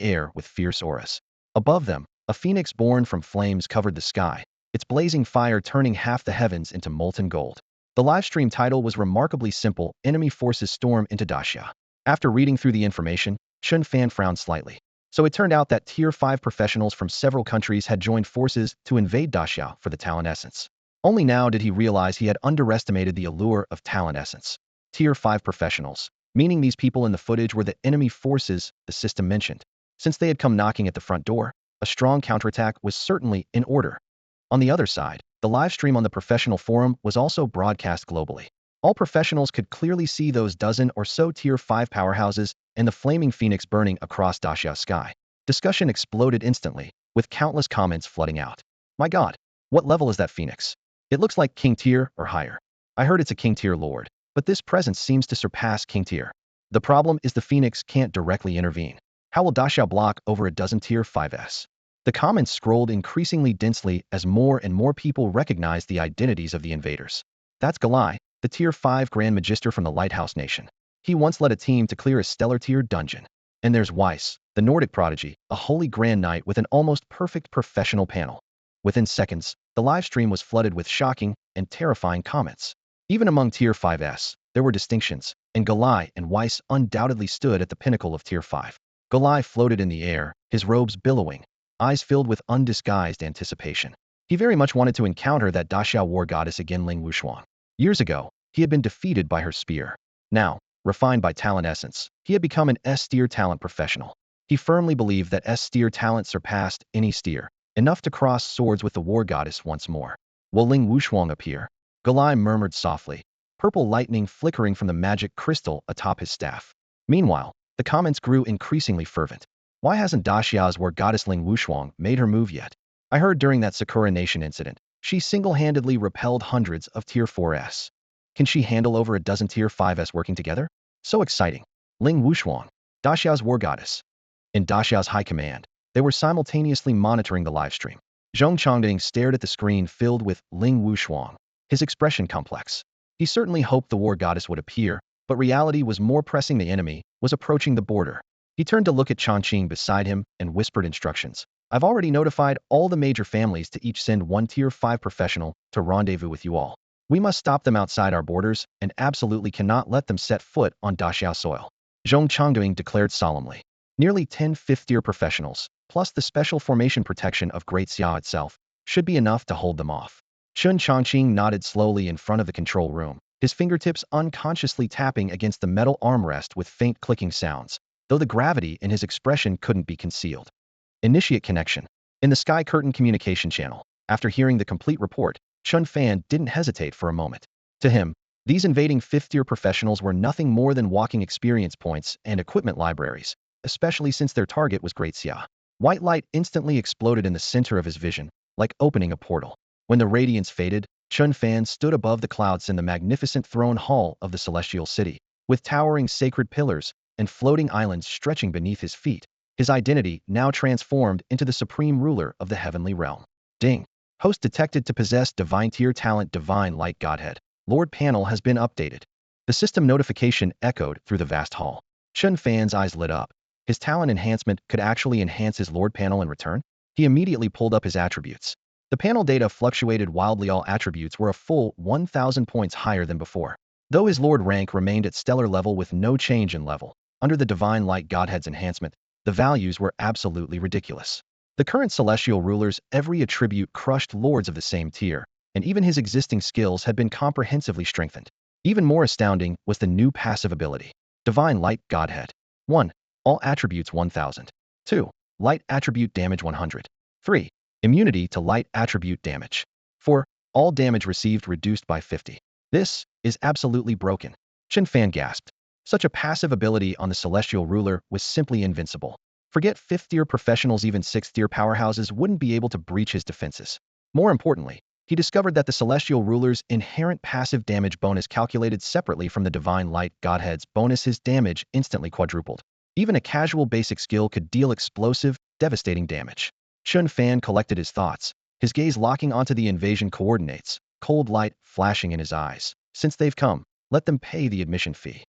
air with fierce auras. Above them, a phoenix born from flames covered the sky, its blazing fire turning half the heavens into molten gold. The livestream title was remarkably simple: Enemy Forces Storm into Daxiao. After reading through the information, Chen Fan frowned slightly. So it turned out that Tier 5 professionals from several countries had joined forces to invade Daxiao for the talent essence. Only now did he realize he had underestimated the allure of talent essence. Tier 5 professionals, meaning these people in the footage were the enemy forces the system mentioned. Since they had come knocking at the front door, a strong counterattack was certainly in order. On the other side, the live stream on the professional forum was also broadcast globally. All professionals could clearly see those dozen or so Tier 5 powerhouses and the flaming phoenix burning across Daxiao's sky. Discussion exploded instantly, with countless comments flooding out. My god, what level is that phoenix? It looks like king tier or higher. I heard it's a king tier lord, but this presence seems to surpass king tier. The problem is the phoenix can't directly intervene. How will Daxiao block over a dozen Tier 5s? The comments scrolled increasingly densely as more and more people recognized the identities of the invaders. That's Galai, the Tier 5 Grand Magister from the Lighthouse Nation. He once led a team to clear a stellar tier dungeon. And there's Weiss, the Nordic prodigy, a holy grand knight with an almost perfect professional panel. Within seconds, the live stream was flooded with shocking and terrifying comments. Even among Tier 5s, there were distinctions, and Galai and Weiss undoubtedly stood at the pinnacle of Tier 5. Galai floated in the air, his robes billowing, eyes filled with undisguised anticipation. He very much wanted to encounter that Daxiao war goddess again, Ling Wushuang. Years ago, he had been defeated by her spear. Now, refined by talent essence, he had become an S-tier talent professional. He firmly believed that S-tier talent surpassed any tier, enough to cross swords with the war goddess once more. Will Ling Wushuang appear? Galai murmured softly, purple lightning flickering from the magic crystal atop his staff. Meanwhile, the comments grew increasingly fervent. Why hasn't Daxiao's war goddess Ling Wushuang made her move yet? I heard during that Sakura Nation incident, she single-handedly repelled hundreds of Tier 4s. Can she handle over a dozen Tier 5s working together? So exciting. Ling Wushuang, Daxiao's war goddess. In Daxia's high command, they were simultaneously monitoring the livestream. Zhong Chongding stared at the screen filled with Ling Wushuang, his expression complex. He certainly hoped the war goddess would appear, but reality was more pressing. The enemy was approaching the border. He turned to look at Chongqing beside him and whispered instructions. I've already notified all the major families to each send one Tier 5 professional to rendezvous with you all. We must stop them outside our borders and absolutely cannot let them set foot on Daxia soil. Zhong Chongding declared solemnly. Nearly 10 fifth-tier professionals, plus the special formation protection of Great Xia itself, should be enough to hold them off. Chen Chongqing nodded slowly in front of the control room, his fingertips unconsciously tapping against the metal armrest with faint clicking sounds, though the gravity in his expression couldn't be concealed. Initiate connection. In the Sky Curtain communication channel, after hearing the complete report, Chen Fan didn't hesitate for a moment. To him, these invading fifth-tier professionals were nothing more than walking experience points and equipment libraries, especially since their target was Great Xia. White light instantly exploded in the center of his vision, like opening a portal. When the radiance faded, Chen Fan stood above the clouds in the magnificent throne hall of the celestial city, with towering sacred pillars and floating islands stretching beneath his feet, his identity now transformed into the supreme ruler of the heavenly realm. Ding. Host detected to possess divine tier talent divine light godhead. Lord panel has been updated. The system notification echoed through the vast hall. Chen Fan's eyes lit up. His talent enhancement could actually enhance his Lord panel in return? He immediately pulled up his attributes. The panel data fluctuated wildly. All attributes were a full 1,000 points higher than before. Though his Lord rank remained at stellar level with no change in level, under the divine light godhead's enhancement, the values were absolutely ridiculous. The current celestial ruler's every attribute crushed lords of the same tier, and even his existing skills had been comprehensively strengthened. Even more astounding was the new passive ability. Divine Light Godhead. 1. All attributes 1000. 2. Light attribute damage 100. 3. Immunity to light attribute damage. 4. All damage received reduced by 50. This is absolutely broken. Chen Fan gasped. Such a passive ability on the celestial ruler was simply invincible. Forget 5th-tier professionals, even 6th-tier powerhouses wouldn't be able to breach his defenses. More importantly, he discovered that the celestial ruler's inherent passive damage bonus calculated separately from the divine light godhead's bonus, his damage instantly quadrupled. Even a casual basic skill could deal explosive, devastating damage. Chen Fan collected his thoughts, his gaze locking onto the invasion coordinates, cold light flashing in his eyes. Since they've come, let them pay the admission fee.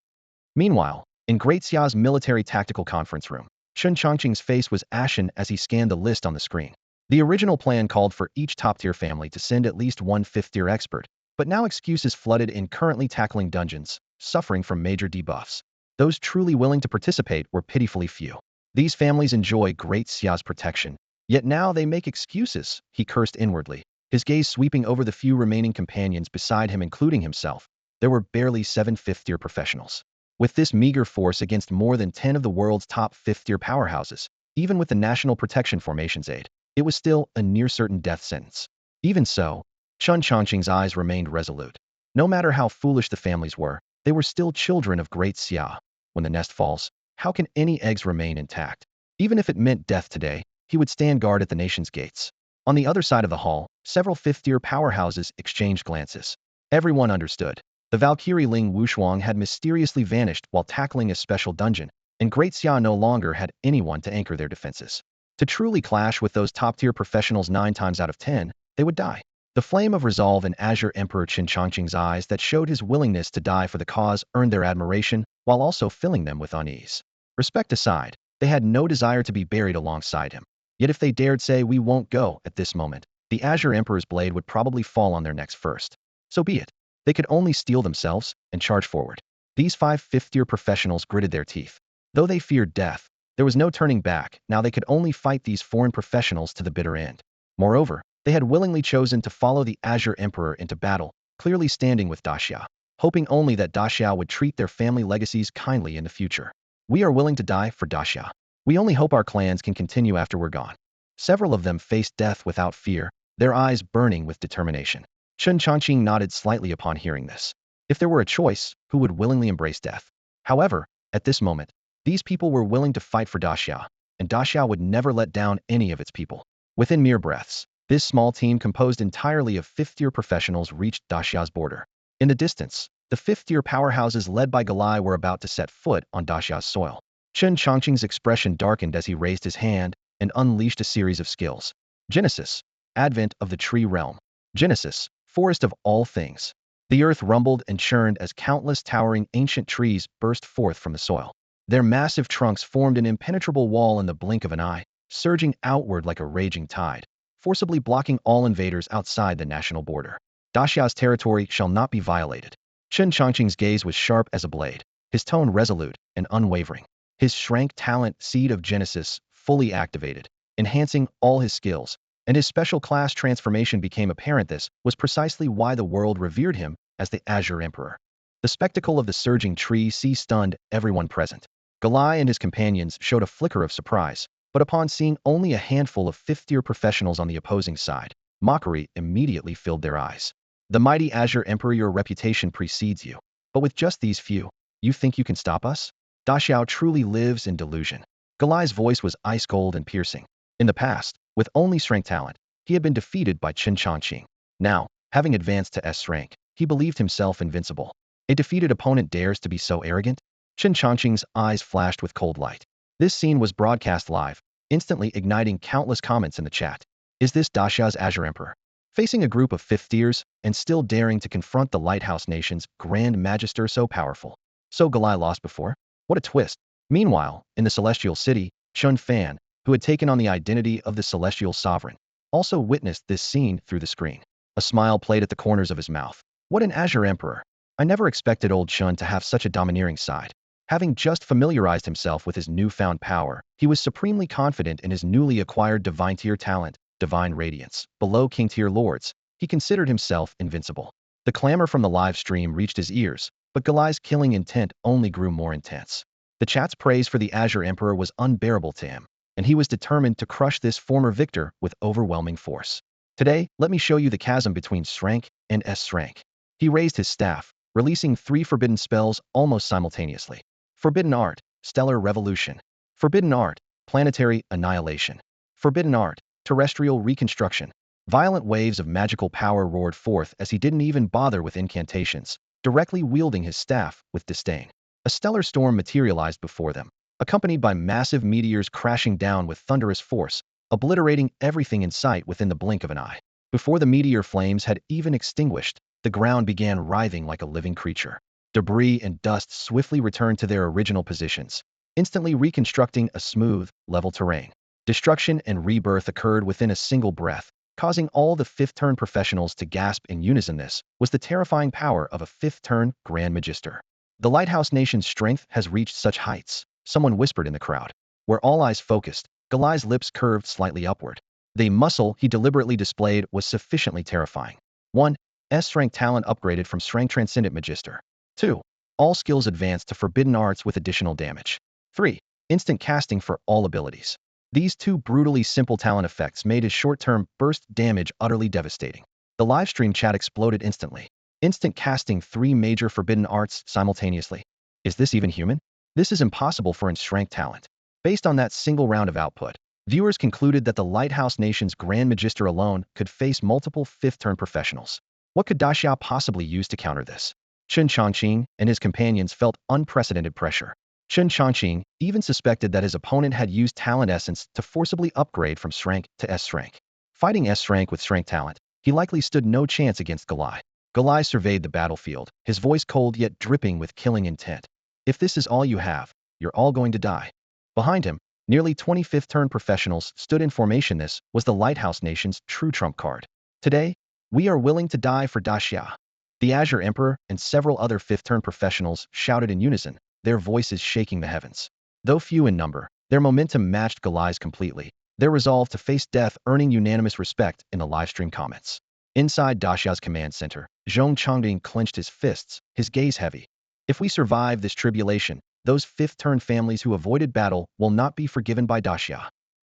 Meanwhile, in Great Xia's military tactical conference room, Chen Chongqing's face was ashen as he scanned the list on the screen. The original plan called for each top-tier family to send at least one 5th-tier expert, but now excuses flooded in currently tackling dungeons, suffering from major debuffs. Those truly willing to participate were pitifully few. These families enjoy Great Xia's protection, yet now they make excuses, he cursed inwardly, his gaze sweeping over the few remaining companions beside him including himself. There were barely 7 5th-tier professionals. With this meager force against more than 10 of the world's top 5th-tier powerhouses, even with the National Protection Formation's aid, it was still a near-certain death sentence. Even so, Chen Chongqing's eyes remained resolute. No matter how foolish the families were, they were still children of Great Xia. When the nest falls, how can any eggs remain intact? Even if it meant death today, he would stand guard at the nation's gates. On the other side of the hall, several 5th-tier powerhouses exchanged glances. Everyone understood. The Valkyrie Ling Wushuang had mysteriously vanished while tackling a special dungeon, and Great Xia no longer had anyone to anchor their defenses. To truly clash with those top-tier professionals 9 times out of 10, they would die. The flame of resolve in Azure Emperor Chen Chongqing's eyes that showed his willingness to die for the cause earned their admiration, while also filling them with unease. Respect aside, they had no desire to be buried alongside him. Yet if they dared say we won't go at this moment, the Azure Emperor's blade would probably fall on their necks first. So be it. They could only steel themselves and charge forward. These 5 5th-tier professionals gritted their teeth. Though they feared death, there was no turning back. Now they could only fight these foreign professionals to the bitter end. Moreover, they had willingly chosen to follow the Azure Emperor into battle, clearly standing with Daxia, hoping only that Daxia would treat their family legacies kindly in the future. We are willing to die for Daxia. We only hope our clans can continue after we're gone. Several of them faced death without fear, their eyes burning with determination. Chen Chongqing nodded slightly upon hearing this. If there were a choice, who would willingly embrace death? However, at this moment, these people were willing to fight for Daxia, and Daxia would never let down any of its people. Within mere breaths, this small team composed entirely of 5th-tier professionals reached Daxia's border. In the distance, the 5th-tier powerhouses led by Galai were about to set foot on Daxia's soil. Chen Chongqing's expression darkened as he raised his hand and unleashed a series of skills. Genesis, advent of the tree realm. Genesis, forest of all things. The earth rumbled and churned as countless towering ancient trees burst forth from the soil. Their massive trunks formed an impenetrable wall in the blink of an eye, surging outward like a raging tide, forcibly blocking all invaders outside the national border. Daxia's territory shall not be violated. Chen Chongqing's gaze was sharp as a blade, his tone resolute and unwavering. His shrank talent seed of Genesis fully activated, enhancing all his skills, and his special class transformation became apparent. This was precisely why the world revered him as the Azure Emperor. The spectacle of the surging tree stunned everyone present. Galai and his companions showed a flicker of surprise, but upon seeing only a handful of fifth-tier professionals on the opposing side, mockery immediately filled their eyes. The mighty Azure Emperor, your reputation precedes you. But with just these few, you think you can stop us? Da Xiao truly lives in delusion. Galai's voice was ice-cold and piercing. In the past, with only strength talent, he had been defeated by Chen Chongqing. Now, having advanced to S rank, he believed himself invincible. A defeated opponent dares to be so arrogant? Chen Chongqing's eyes flashed with cold light. This scene was broadcast live, instantly igniting countless comments in the chat. Is this Da Xiao's Azure Emperor? Facing a group of fifth tiers and still daring to confront the Lighthouse Nation's Grand Magister so powerful. So Galai lost before? What a twist. Meanwhile, in the Celestial City, Chen Fan, who had taken on the identity of the Celestial Sovereign, also witnessed this scene through the screen. A smile played at the corners of his mouth. What an Azure Emperor. I never expected old Chen to have such a domineering side. Having just familiarized himself with his newfound power, he was supremely confident in his newly acquired divine tier talent, divine radiance. Below king tier lords, he considered himself invincible. The clamor from the live stream reached his ears, but Galai's killing intent only grew more intense. The chat's praise for the Azure Emperor was unbearable to him, and he was determined to crush this former victor with overwhelming force. Today, let me show you the chasm between Shrank and S-Shrank. He raised his staff, releasing 3 forbidden spells almost simultaneously. Forbidden Art, Stellar Revolution. Forbidden Art, Planetary Annihilation. Forbidden Art, Terrestrial Reconstruction. Violent waves of magical power roared forth as he didn't even bother with incantations, directly wielding his staff with disdain. A stellar storm materialized before them, accompanied by massive meteors crashing down with thunderous force, obliterating everything in sight within the blink of an eye. Before the meteor flames had even extinguished, the ground began writhing like a living creature. Debris and dust swiftly returned to their original positions, instantly reconstructing a smooth, level terrain. Destruction and rebirth occurred within a single breath, causing all the fifth-turn professionals to gasp in unison. This was the terrifying power of a fifth-turn Grand Magister. The Lighthouse Nation's strength has reached such heights, someone whispered in the crowd. Where all eyes focused, Galai's lips curved slightly upward. The muscle he deliberately displayed was sufficiently terrifying. 1. S-Rank talent upgraded from Strength Transcendent Magister. 2. All skills advanced to Forbidden Arts with additional damage. 3. Instant casting for all abilities. These 2 brutally simple talent effects made his short-term burst damage utterly devastating. The livestream chat exploded instantly. Instant casting 3 major Forbidden Arts simultaneously. Is this even human? This is impossible for strength talent. Based on that single round of output, viewers concluded that the Lighthouse Nation's Grand Magister alone could face multiple fifth-turn professionals. What could Da Xiao possibly use to counter this? Chen Chongqing and his companions felt unprecedented pressure. Chen Chongqing even suspected that his opponent had used talent essence to forcibly upgrade from Shrank to S-Shrank. Fighting S-Shrank with Shrank talent, he likely stood no chance against Galai. Galai surveyed the battlefield, his voice cold yet dripping with killing intent. If this is all you have, you're all going to die. Behind him, nearly 20 fifth-turn professionals stood in formation. This was the Lighthouse Nation's true trump card. Today, we are willing to die for Da Xia. The Azure Emperor and several other fifth-turn professionals shouted in unison, their voices shaking the heavens. Though few in number, their momentum matched Galai's completely, their resolve to face death earning unanimous respect in the livestream comments. Inside Da Xiao's command center, Zhong Chongding clenched his fists, his gaze heavy. If we survive this tribulation, those fifth-turn families who avoided battle will not be forgiven by Da Xia.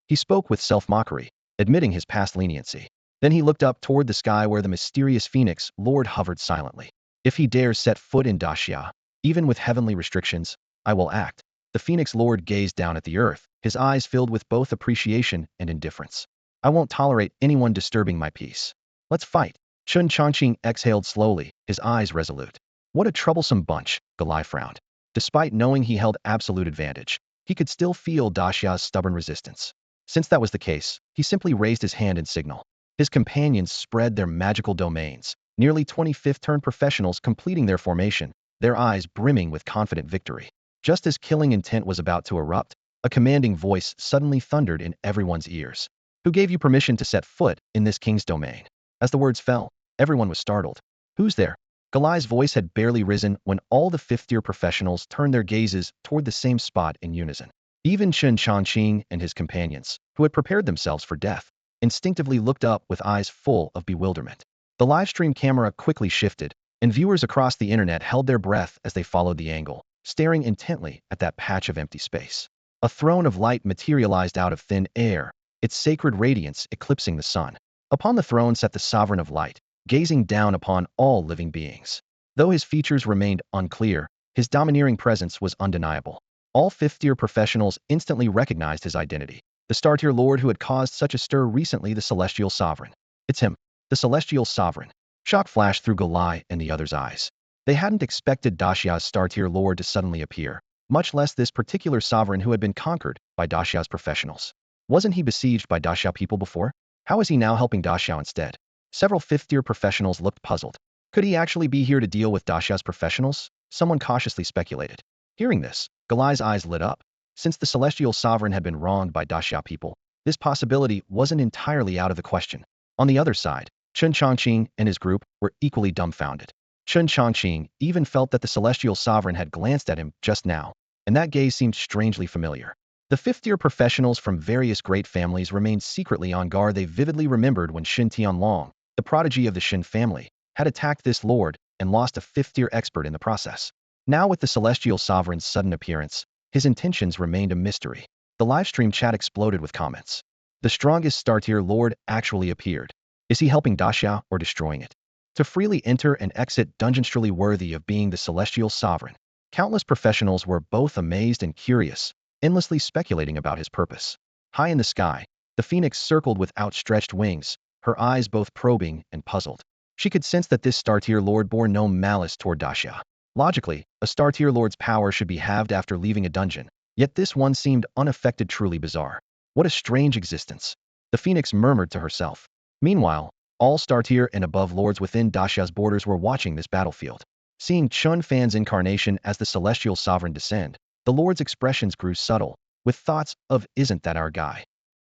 He spoke with self-mockery, admitting his past leniency. Then he looked up toward the sky where the mysterious Phoenix Lord hovered silently. If he dares set foot in Da Xia, even with heavenly restrictions, I will act. The Phoenix Lord gazed down at the earth, his eyes filled with both appreciation and indifference. I won't tolerate anyone disturbing my peace. Let's fight. Chen Chongqing exhaled slowly, his eyes resolute. What a troublesome bunch, Galai frowned. Despite knowing he held absolute advantage, he could still feel Daxia's stubborn resistance. Since that was the case, he simply raised his hand in signal. His companions spread their magical domains, nearly 25th turn professionals completing their formation, their eyes brimming with confident victory. Just as killing intent was about to erupt, a commanding voice suddenly thundered in everyone's ears. Who gave you permission to set foot in this king's domain? As the words fell, everyone was startled. Who's there? Galai's voice had barely risen when all the fifth-tier professionals turned their gazes toward the same spot in unison. Even Chen Fan and his companions, who had prepared themselves for death, instinctively looked up with eyes full of bewilderment. The livestream camera quickly shifted, and viewers across the internet held their breath as they followed the angle, staring intently at that patch of empty space. A throne of light materialized out of thin air, its sacred radiance eclipsing the sun. Upon the throne sat the Sovereign of Light, gazing down upon all living beings. Though his features remained unclear, his domineering presence was undeniable. All fifth-tier professionals instantly recognized his identity. The star-tier lord who had caused such a stir recently, the Celestial Sovereign. It's him, the Celestial Sovereign. Shock flashed through Galai and the others' eyes. They hadn't expected Daxia's star-tier lord to suddenly appear, much less this particular sovereign who had been conquered by Daxia's professionals. Wasn't he besieged by Daxia people before? How is he now helping Daxia instead? Several fifth-tier professionals looked puzzled. Could he actually be here to deal with Daxia's professionals? Someone cautiously speculated. Hearing this, Galai's eyes lit up. Since the Celestial Sovereign had been wronged by Daxia people, this possibility wasn't entirely out of the question. On the other side, Chen Chongqing and his group were equally dumbfounded. Chen Chongqing even felt that the Celestial Sovereign had glanced at him just now, and that gaze seemed strangely familiar. The fifth-tier professionals from various great families remained secretly on guard. They vividly remembered when Xin Tianlong, the prodigy of the Shin family, had attacked this lord and lost a fifth-tier expert in the process. Now with the Celestial Sovereign's sudden appearance, his intentions remained a mystery. The livestream chat exploded with comments. The strongest star-tier lord actually appeared. Is he helping Daxia or destroying it? To freely enter and exit dungeons truly worthy of being the Celestial Sovereign. Countless professionals were both amazed and curious, endlessly speculating about his purpose. High in the sky, the phoenix circled with outstretched wings, her eyes both probing and puzzled. She could sense that this star-tier lord bore no malice toward Daxia. Logically, a star-tier lord's power should be halved after leaving a dungeon, yet this one seemed unaffected, truly bizarre. What a strange existence, the phoenix murmured to herself. Meanwhile, all star-tier and above lords within Daxia's borders were watching this battlefield. Seeing Chen Fan's incarnation as the Celestial Sovereign descend, the lords' expressions grew subtle, with thoughts of "isn't that our guy?"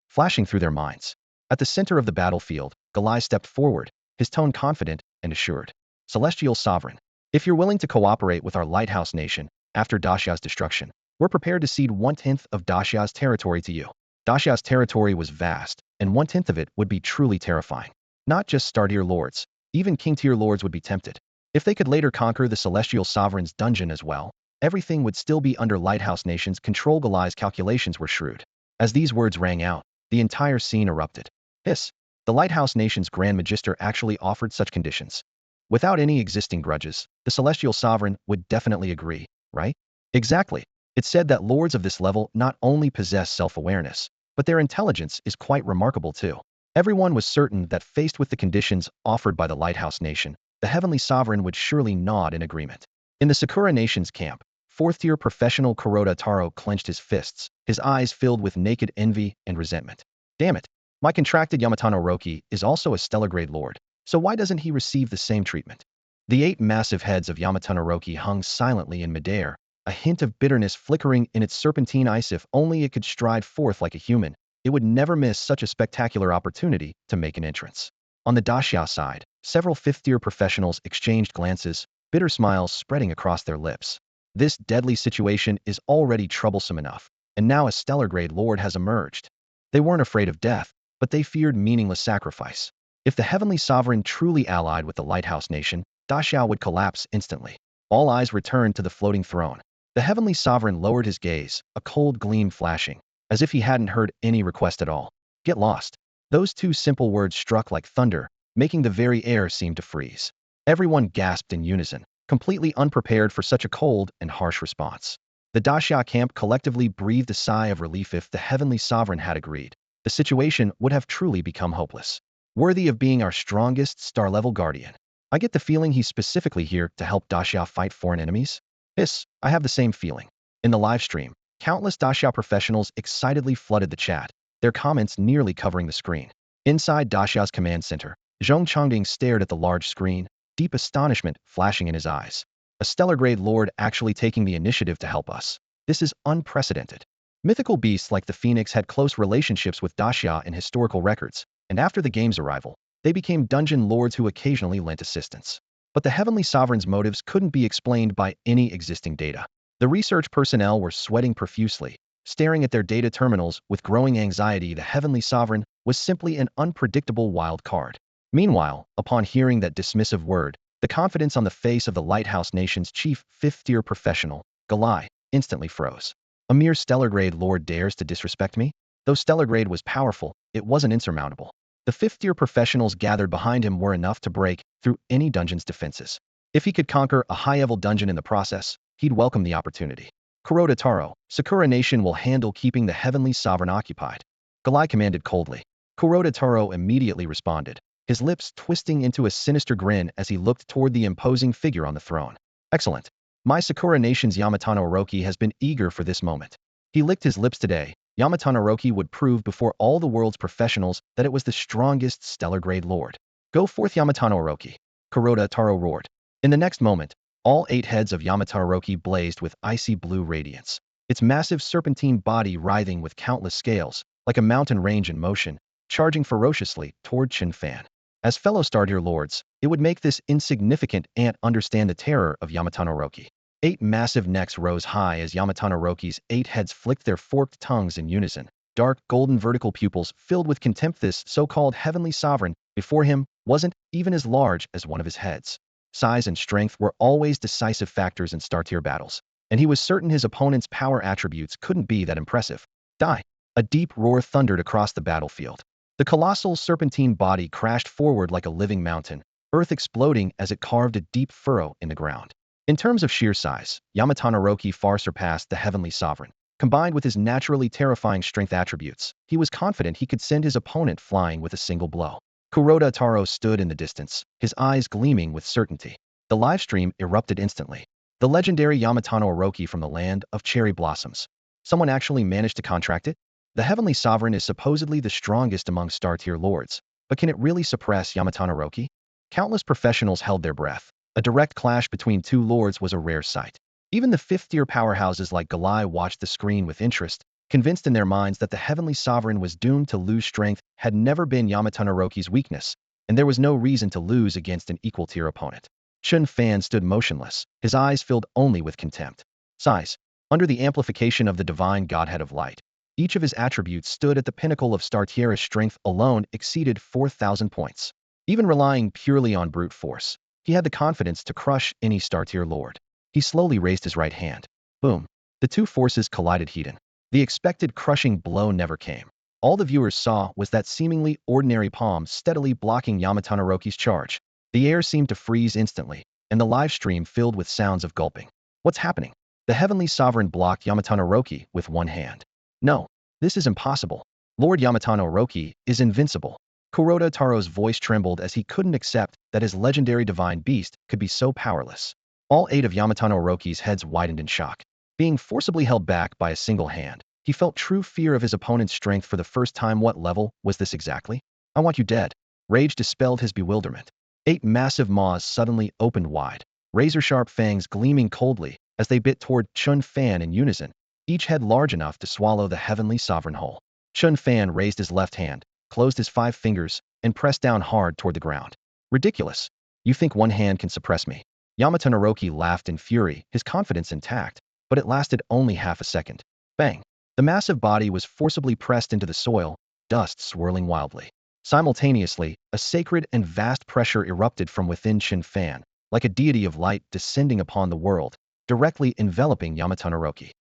flashing through their minds. At the center of the battlefield, Galai stepped forward, his tone confident and assured. Celestial Sovereign, if you're willing to cooperate with our lighthouse nation, after Daxia's destruction, we're prepared to cede 1/10 of Daxia's territory to you. Daxia's territory was vast, and 1/10 of it would be truly terrifying. Not just star-tier lords, even king-tier lords would be tempted. If they could later conquer the Celestial Sovereign's dungeon as well, everything would still be under Lighthouse Nation's control. Galai's calculations were shrewd. As these words rang out, the entire scene erupted. Hiss! The Lighthouse Nation's Grand Magister actually offered such conditions. Without any existing grudges, the Celestial Sovereign would definitely agree, right? Exactly. It said that lords of this level not only possess self-awareness, but their intelligence is quite remarkable too. Everyone was certain that faced with the conditions offered by the Lighthouse Nation, the Heavenly Sovereign would surely nod in agreement. In the Sakura Nation's camp, fourth-tier professional Kuroda Taro clenched his fists, his eyes filled with naked envy and resentment. Damn it! My contracted Yamatano Roki is also a stellar-grade lord, so why doesn't he receive the same treatment? The 8 massive heads of Yamatano Roki hung silently in midair, a hint of bitterness flickering in its serpentine eyes. If only it could stride forth like a human, it would never miss such a spectacular opportunity to make an entrance. On the Daxia side, several fifth-tier professionals exchanged glances, bitter smiles spreading across their lips. This deadly situation is already troublesome enough, and now a stellar-grade lord has emerged. They weren't afraid of death, but they feared meaningless sacrifice. If the Heavenly Sovereign truly allied with the Lighthouse Nation, Daxia would collapse instantly. All eyes returned to the floating throne. The Heavenly Sovereign lowered his gaze, a cold gleam flashing, as if he hadn't heard any request at all. Get lost. Those 2 simple words struck like thunder, making the very air seem to freeze. Everyone gasped in unison, completely unprepared for such a cold and harsh response. The Daxia camp collectively breathed a sigh of relief. If the Heavenly Sovereign had agreed, the situation would have truly become hopeless. Worthy of being our strongest star-level guardian. I get the feeling he's specifically here to help Daxia fight foreign enemies? Yes, I have the same feeling. In the livestream, Countless Daxia professionals excitedly flooded the chat, their comments nearly covering the screen. Inside Daxia's command center, Zhong Changding stared at the large screen, deep astonishment flashing in his eyes. A stellar-grade lord actually taking the initiative to help us. This is unprecedented. Mythical beasts like the Phoenix had close relationships with Daxia in historical records, and after the game's arrival, they became dungeon lords who occasionally lent assistance. But the Heavenly Sovereign's motives couldn't be explained by any existing data. The research personnel were sweating profusely, staring at their data terminals with growing anxiety. The Heavenly Sovereign was simply an unpredictable wild card. Meanwhile, upon hearing that dismissive word, the confidence on the face of the Lighthouse Nation's chief fifth-tier professional, Galai, instantly froze. A mere stellar-grade lord dares to disrespect me? Though stellar-grade was powerful, it wasn't insurmountable. The fifth-tier professionals gathered behind him were enough to break through any dungeon's defenses. If he could conquer a high-level dungeon in the process, he'd welcome the opportunity. Kuroda Taro, Sakura Nation will handle keeping the Heavenly Sovereign occupied. Galai commanded coldly. Kuroda Taro immediately responded, his lips twisting into a sinister grin as he looked toward the imposing figure on the throne. Excellent. My Sakura Nation's Yamatano Orochi has been eager for this moment. He licked his lips today. Yamatano Orochi would prove before all the world's professionals that it was the strongest stellar-grade lord. Go forth, Yamatano Orochi. Kuroda Taro roared. In the next moment, all 8 heads of Yamatano Orochi blazed with icy blue radiance, its massive serpentine body writhing with countless scales, like a mountain range in motion, charging ferociously toward Chen Fan. As fellow Star-tier lords, it would make this insignificant ant understand the terror of Yamatano Orochi. 8 massive necks rose high as Yamatano Orochi's 8 heads flicked their forked tongues in unison. Dark, golden vertical pupils filled with contempt. This so-called Heavenly Sovereign before him wasn't even as large as one of his heads. Size and strength were always decisive factors in Star-tier battles, and he was certain his opponent's power attributes couldn't be that impressive. Die! A deep roar thundered across the battlefield. The colossal serpentine body crashed forward like a living mountain, earth exploding as it carved a deep furrow in the ground. In terms of sheer size, Yamatano Orochi far surpassed the Heavenly Sovereign. Combined with his naturally terrifying strength attributes, he was confident he could send his opponent flying with a single blow. Kuroda Taro stood in the distance, his eyes gleaming with certainty. The livestream erupted instantly. The legendary Yamatano Orochi from the land of cherry blossoms. Someone actually managed to contract it? The Heavenly Sovereign is supposedly the strongest among Star-tier lords, but can it really suppress Yamatano Orochi? Countless professionals held their breath. A direct clash between 2 lords was a rare sight. Even the 5th-tier powerhouses like Galai watched the screen with interest, convinced in their minds that the Heavenly Sovereign was doomed to lose. Strength had never been Yamatano Orochi's weakness, and there was no reason to lose against an equal-tier opponent. Chen Fan stood motionless, his eyes filled only with contempt. Size. Under the amplification of the divine godhead of light, each of his attributes stood at the pinnacle of Star-tier's strength alone exceeded 4,000 points. Even relying purely on brute force, he had the confidence to crush any Star-tier lord. He slowly raised his right hand. Boom. The 2 forces collided head-on. The expected crushing blow never came. All the viewers saw was that seemingly ordinary palm steadily blocking Yamatano Orochi's charge. The air seemed to freeze instantly, and the live stream filled with sounds of gulping. What's happening? The Heavenly Sovereign blocked Yamatano Orochi with one hand. No, this is impossible. Lord Yamatano Orochi is invincible. Kuroda Taro's voice trembled as he couldn't accept that his legendary divine beast could be so powerless. All 8 of Yamatano Orochi's heads widened in shock. Being forcibly held back by a single hand, he felt true fear of his opponent's strength for the first time. What level was this exactly? I want you dead. Rage dispelled his bewilderment. 8 massive maws suddenly opened wide, razor-sharp fangs gleaming coldly as they bit toward Chen Fan in unison, each head large enough to swallow the Heavenly Sovereign whole. Chen Fan raised his left hand, closed his 5 fingers, and pressed down hard toward the ground. Ridiculous. You think one hand can suppress me? Yamatano Orochi laughed in fury, his confidence intact, but it lasted only half a second. Bang! The massive body was forcibly pressed into the soil, dust swirling wildly. Simultaneously, a sacred and vast pressure erupted from within Chen Fan, like a deity of light descending upon the world, directly enveloping Yamatano Orochi.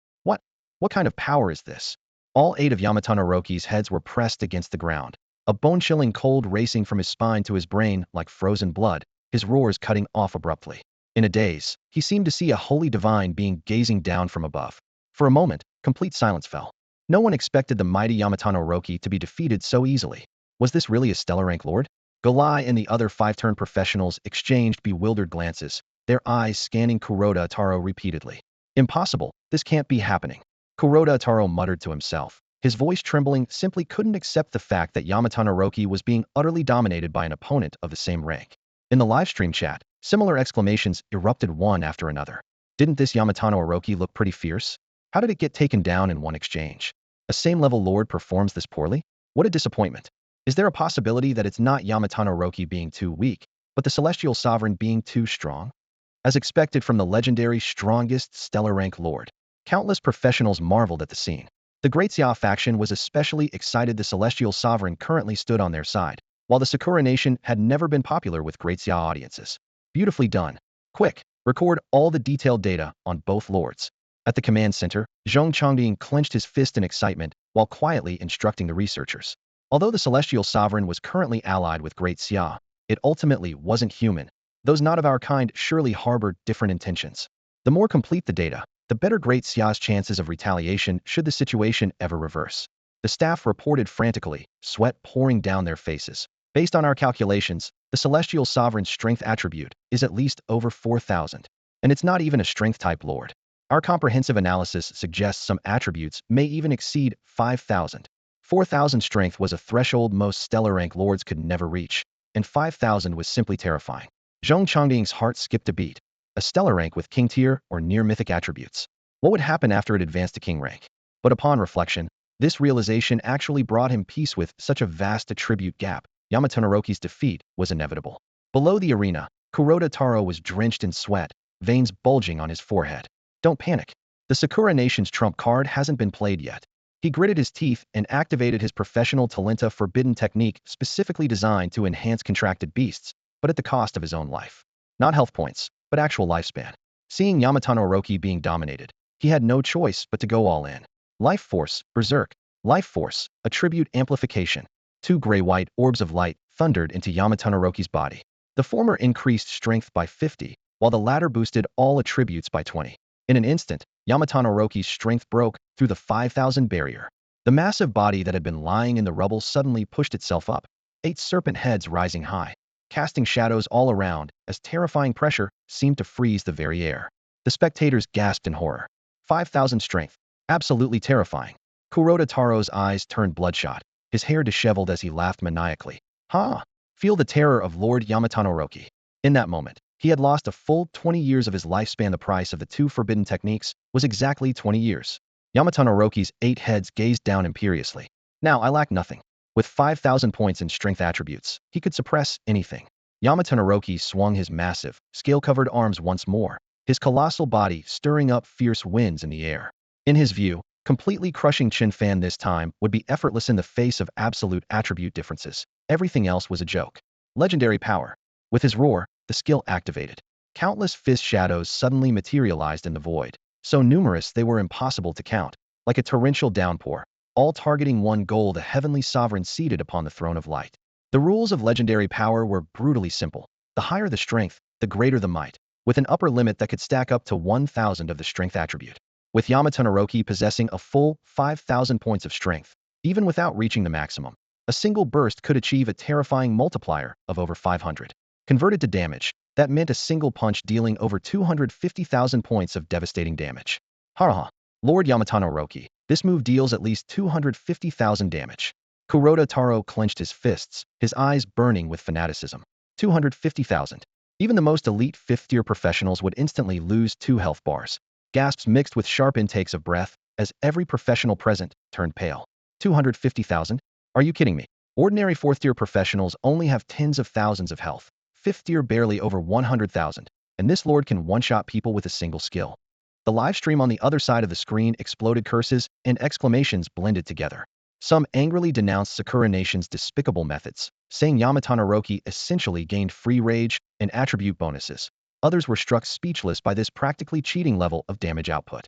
What kind of power is this? All 8 of Yamatano Orochi's heads were pressed against the ground, a bone-chilling cold racing from his spine to his brain like frozen blood, his roars cutting off abruptly. In a daze, he seemed to see a holy divine being gazing down from above. For a moment, complete silence fell. No one expected the mighty Yamatano Orochi to be defeated so easily. Was this really a stellar rank lord? Galai and the other 5-turn professionals exchanged bewildered glances, their eyes scanning Kuroda Taro repeatedly. Impossible, this can't be happening. Kuroda Taro muttered to himself. His voice trembling, simply couldn't accept the fact that Yamato Naroki was being utterly dominated by an opponent of the same rank. In the livestream chat, similar exclamations erupted one after another. Didn't this Yamato Naroki look pretty fierce? How did it get taken down in one exchange? A same-level lord performs this poorly? What a disappointment. Is there a possibility that it's not Yamato Naroki being too weak, but the celestial sovereign being too strong? As expected from the legendary strongest stellar rank lord, countless professionals marveled at the scene. The Great Xia faction was especially excited. The celestial sovereign currently stood on their side, while the Sakura nation had never been popular with Great Xia audiences. Beautifully done. Quick, record all the detailed data on both lords. At the command center, Zhong Chongding clenched his fist in excitement while quietly instructing the researchers. Although the celestial sovereign was currently allied with Great Xia, it ultimately wasn't human. Those not of our kind surely harbored different intentions. The more complete the data, the better Great Xia's chances of retaliation should the situation ever reverse. The staff reported frantically, sweat pouring down their faces. Based on our calculations, the celestial sovereign's strength attribute is at least over 4,000. And it's not even a strength-type lord. Our comprehensive analysis suggests some attributes may even exceed 5,000. 4,000 strength was a threshold most stellar rank lords could never reach, and 5,000 was simply terrifying. Zhong Chongding's heart skipped a beat. A stellar rank with king tier or near mythic attributes. What would happen after it advanced to king rank? But upon reflection, this realization actually brought him peace. With such a vast attribute gap, Yamato Naroki's defeat was inevitable. Below the arena, Kuroda Taro was drenched in sweat, veins bulging on his forehead. Don't panic. The Sakura Nation's trump card hasn't been played yet. He gritted his teeth and activated his professional Talenta forbidden technique specifically designed to enhance contracted beasts, but at the cost of his own life. Not health points, but actual lifespan. Seeing Yamato Naroki being dominated, he had no choice but to go all in. Life Force, Berserk. Life Force, Attribute Amplification. Two gray-white orbs of light thundered into Yamato Naroki's body. The former increased strength by 50, while the latter boosted all attributes by 20. In an instant, Yamato Naroki's strength broke through the 5,000 barrier. The massive body that had been lying in the rubble suddenly pushed itself up, 8 serpent heads rising high, casting shadows all around as terrifying pressure seemed to freeze the very air. The spectators gasped in horror. 5,000 strength. Absolutely terrifying. Kuroda Taro's eyes turned bloodshot, his hair disheveled as he laughed maniacally. Ha! Feel the terror of Lord Yamato Naroki. In that moment, he had lost a full 20 years of his lifespan. The price of the 2 forbidden techniques was exactly 20 years. Yamato Naroki's 8 heads gazed down imperiously. Now I lack nothing. With 5,000 points in strength attributes, he could suppress anything. Yamato Naroki swung his massive, scale-covered arms once more, his colossal body stirring up fierce winds in the air. In his view, completely crushing Chen Fan this time would be effortless in the face of absolute attribute differences. Everything else was a joke. Legendary power. With his roar, the skill activated. Countless fist shadows suddenly materialized in the void, so numerous they were impossible to count, like a torrential downpour, all targeting one goal: the heavenly sovereign seated upon the throne of light. The rules of legendary power were brutally simple. The higher the strength, the greater the might, with an upper limit that could stack up to 1,000 of the strength attribute. With Yamato Naroki possessing a full 5,000 points of strength, even without reaching the maximum, a single burst could achieve a terrifying multiplier of over 500. Converted to damage, that meant a single punch dealing over 250,000 points of devastating damage. Haha! Lord Yamato Naroki, this move deals at least 250,000 damage. Kuroda Taro clenched his fists, his eyes burning with fanaticism. 250,000. Even the most elite 5th-tier professionals would instantly lose 2 health bars. Gasps mixed with sharp intakes of breath as every professional present turned pale. 250,000? Are you kidding me? Ordinary 4th-tier professionals only have tens of thousands of health. 5th tier barely over 100,000, and this lord can one-shot people with a single skill. The live stream on the other side of the screen exploded. Curses and exclamations blended together. Some angrily denounced Sakura Nation's despicable methods, saying Yamato Naroki essentially gained free rage and attribute bonuses. Others were struck speechless by this practically cheating level of damage output.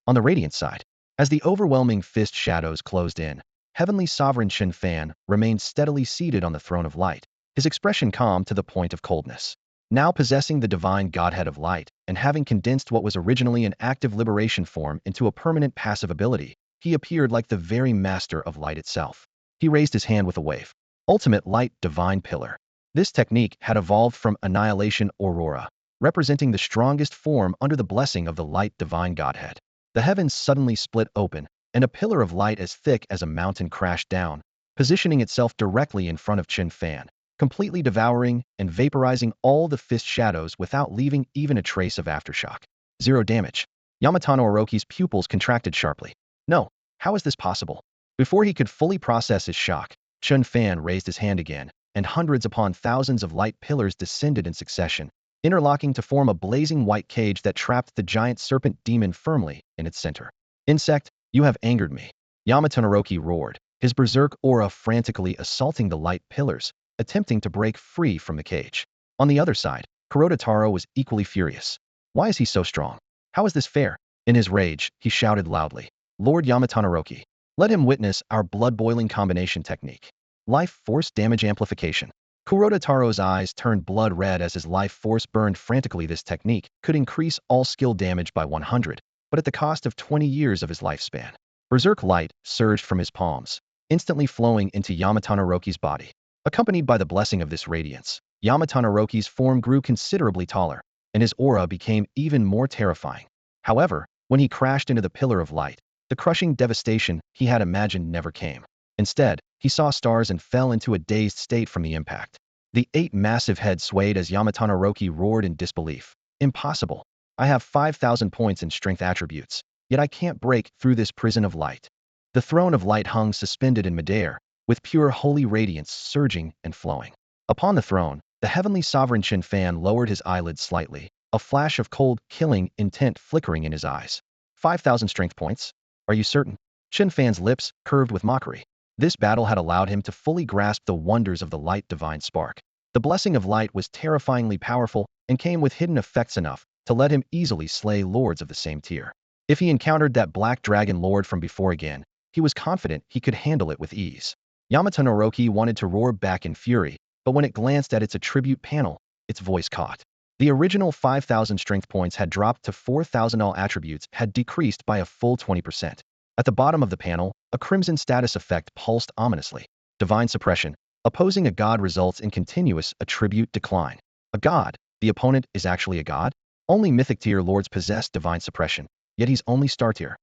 On the Radiant side, as the overwhelming fist shadows closed in, Heavenly Sovereign Chen Fan remained steadily seated on the throne of light, his expression calm to the point of coldness. Now possessing the divine godhead of light, and having condensed what was originally an active liberation form into a permanent passive ability, he appeared like the very master of light itself. He raised his hand with a wave. Ultimate Light Divine Pillar. This technique had evolved from Annihilation Aurora, representing the strongest form under the blessing of the light divine godhead. The heavens suddenly split open, and a pillar of light as thick as a mountain crashed down, positioning itself directly in front of Chen Fan, completely devouring and vaporizing all the fist shadows without leaving even a trace of aftershock. Zero damage. Yamatano Orochi's pupils contracted sharply. No, how is this possible? Before he could fully process his shock, Chen Fan raised his hand again, and hundreds upon thousands of light pillars descended in succession, interlocking to form a blazing white cage that trapped the giant serpent demon firmly in its center. Insect, you have angered me. Yamato Orochi roared, his berserk aura frantically assaulting the light pillars, attempting to break free from the cage. On the other side, Kuroda Taro was equally furious. Why is he so strong? How is this fair? In his rage, he shouted loudly, Lord Yamato Orochi, let him witness our blood-boiling combination technique. Life force damage amplification. Kuroda Taro's eyes turned blood red as his life force burned frantically. This technique could increase all skill damage by 100, but at the cost of 20 years of his lifespan. Berserk light surged from his palms, instantly flowing into Yamato Orochi's body. Accompanied by the blessing of this radiance, Yamato Orochi's form grew considerably taller, and his aura became even more terrifying. However, when he crashed into the pillar of light, the crushing devastation he had imagined never came. Instead, he saw stars and fell into a dazed state from the impact. The 8 massive heads swayed as Yamato Orochi roared in disbelief. Impossible. I have 5,000 points in strength attributes, yet I can't break through this prison of light. The throne of light hung suspended in midair, with pure holy radiance surging and flowing. Upon the throne, the heavenly sovereign Chen Fan lowered his eyelids slightly, a flash of cold, killing intent flickering in his eyes. 5,000 strength points? Are you certain? Chen Fan's lips curved with mockery. This battle had allowed him to fully grasp the wonders of the light divine spark. The blessing of light was terrifyingly powerful and came with hidden effects enough to let him easily slay lords of the same tier. If he encountered that black dragon lord from before again, he was confident he could handle it with ease. Yamato Orochi wanted to roar back in fury, but when it glanced at its attribute panel, its voice caught. The original 5,000 strength points had dropped to 4,000. All attributes had decreased by a full 20%. At the bottom of the panel, a crimson status effect pulsed ominously. Divine suppression. Opposing a god results in continuous attribute decline. A god? The opponent is actually a god? Only mythic tier lords possess divine suppression, yet he's only star tier.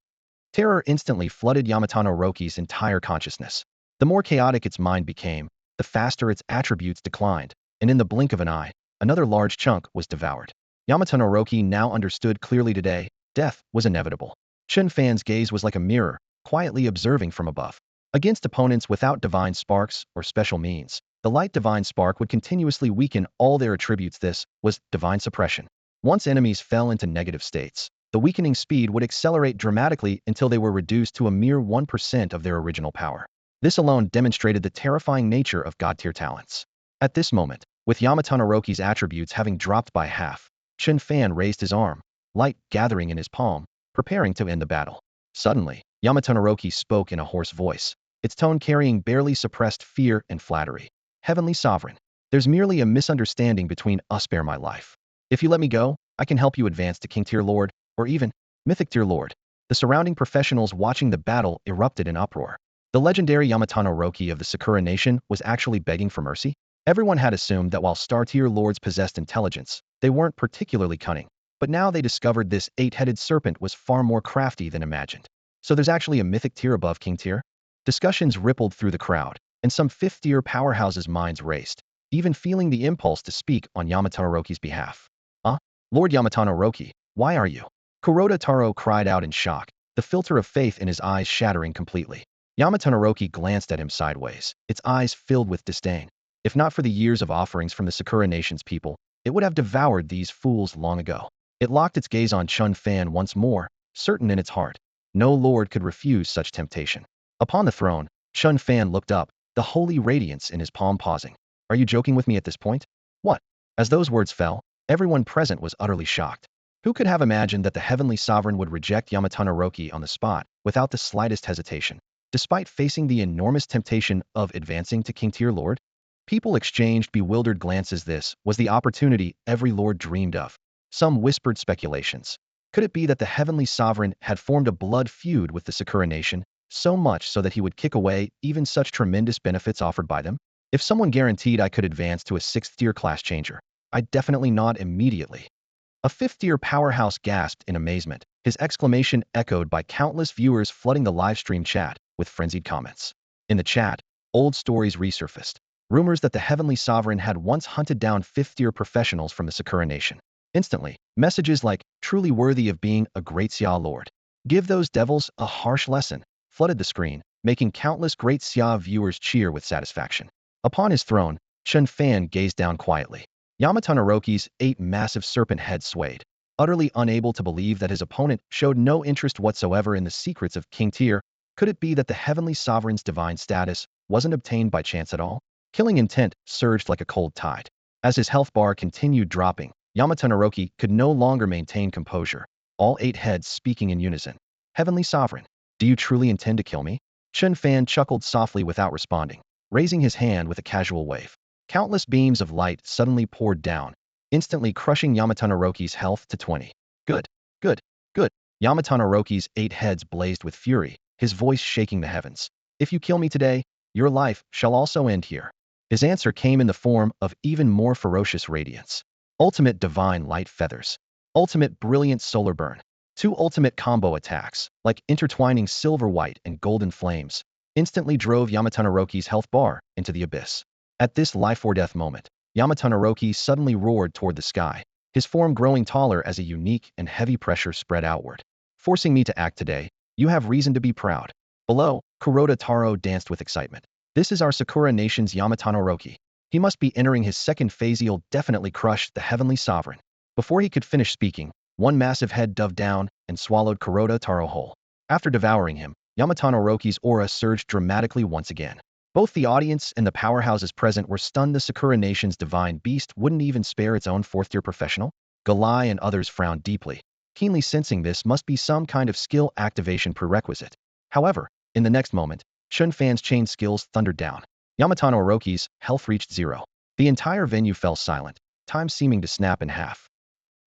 Terror instantly flooded Yamato Orochi's entire consciousness. The more chaotic its mind became, the faster its attributes declined, and in the blink of an eye, another large chunk was devoured. Yamato Orochi now understood clearly today, death was inevitable. Chen Fan's gaze was like a mirror, quietly observing from above. Against opponents without divine sparks or special means, the light divine spark would continuously weaken all their attributes. This was divine suppression. Once enemies fell into negative states, the weakening speed would accelerate dramatically until they were reduced to a mere 1% of their original power. This alone demonstrated the terrifying nature of god-tier talents. At this moment, with Yamato Orochi's attributes having dropped by half, Chen Fan raised his arm, light gathering in his palm, preparing to end the battle. Suddenly, Yamato Orochi spoke in a hoarse voice, its tone carrying barely suppressed fear and flattery. Heavenly Sovereign, there's merely a misunderstanding between us. Spare my life. If you let me go, I can help you advance to King Tier Lord, or even Mythic Tier Lord. The surrounding professionals watching the battle erupted in uproar. The legendary Yamato Orochi of the Sakura Nation was actually begging for mercy? Everyone had assumed that while star-tier lords possessed intelligence, they weren't particularly cunning. But now they discovered this 8-headed serpent was far more crafty than imagined. So there's actually a mythic tier above King Tier? Discussions rippled through the crowd, and some 5th-tier powerhouses' minds raced, even feeling the impulse to speak on Yamato Orochi's behalf. Lord Yamato Orochi, why are you? Kuroda Taro cried out in shock, the filter of faith in his eyes shattering completely. Yamato Orochi glanced at him sideways, its eyes filled with disdain. If not for the years of offerings from the Sakura Nation's people, it would have devoured these fools long ago. It locked its gaze on Chen Fan once more, certain in its heart. No lord could refuse such temptation. Upon the throne, Chen Fan looked up, the holy radiance in his palm pausing. Are you joking with me at this point? What? As those words fell, everyone present was utterly shocked. Who could have imagined that the heavenly sovereign would reject Yamato Orochi on the spot, without the slightest hesitation, despite facing the enormous temptation of advancing to King Tier Lord? People exchanged bewildered glances. This was the opportunity every lord dreamed of. Some whispered speculations. Could it be that the heavenly sovereign had formed a blood feud with the Sakura Nation, so much so that he would kick away even such tremendous benefits offered by them? If someone guaranteed I could advance to a 6th tier class changer, I'd definitely nod immediately. A fifth-tier powerhouse gasped in amazement, his exclamation echoed by countless viewers flooding the livestream chat with frenzied comments. In the chat, old stories resurfaced. Rumors that the Heavenly Sovereign had once hunted down fifth-tier professionals from the Sakura Nation. Instantly, messages like, truly worthy of being a great Xia Lord. Give those devils a harsh lesson, flooded the screen, making countless great Xia viewers cheer with satisfaction. Upon his throne, Chen Fan gazed down quietly. Yamato Naroki's 8 massive serpent heads swayed. Utterly unable to believe that his opponent showed no interest whatsoever in the secrets of King Tier, could it be that the Heavenly Sovereign's divine status wasn't obtained by chance at all? Killing intent surged like a cold tide. As his health bar continued dropping, Yamato Naroki could no longer maintain composure, all 8 heads speaking in unison. Heavenly Sovereign, do you truly intend to kill me? Chen Fan chuckled softly without responding, raising his hand with a casual wave. Countless beams of light suddenly poured down, instantly crushing Yamato Naroki's health to 20. Good, good, good. Yamato Naroki's 8 heads blazed with fury, his voice shaking the heavens. If you kill me today, your life shall also end here. His answer came in the form of even more ferocious radiance. Ultimate divine light feathers. Ultimate brilliant solar burn. 2 ultimate combo attacks, like intertwining silver white and golden flames, instantly drove Yamato Naroki's health bar into the abyss. At this life or death moment, Yamato Naroki suddenly roared toward the sky, his form growing taller as a unique and heavy pressure spread outward. Forcing me to act today, you have reason to be proud. Below, Kuroda Taro danced with excitement. This is our Sakura Nation's Yamato Naroki. He must be entering his second phase. He'll definitely crush the Heavenly Sovereign. Before he could finish speaking, one massive head dove down and swallowed Kuroda Taro whole. After devouring him, Yamato Naroki's aura surged dramatically once again. Both the audience and the powerhouses present were stunned. The Sakura Nation's divine beast wouldn't even spare its own 4th-tier professional? Galai and others frowned deeply, keenly sensing this must be some kind of skill activation prerequisite. However, in the next moment, Chen Fan's chain skills thundered down. Yamato Naroki's health reached 0. The entire venue fell silent, time seeming to snap in half.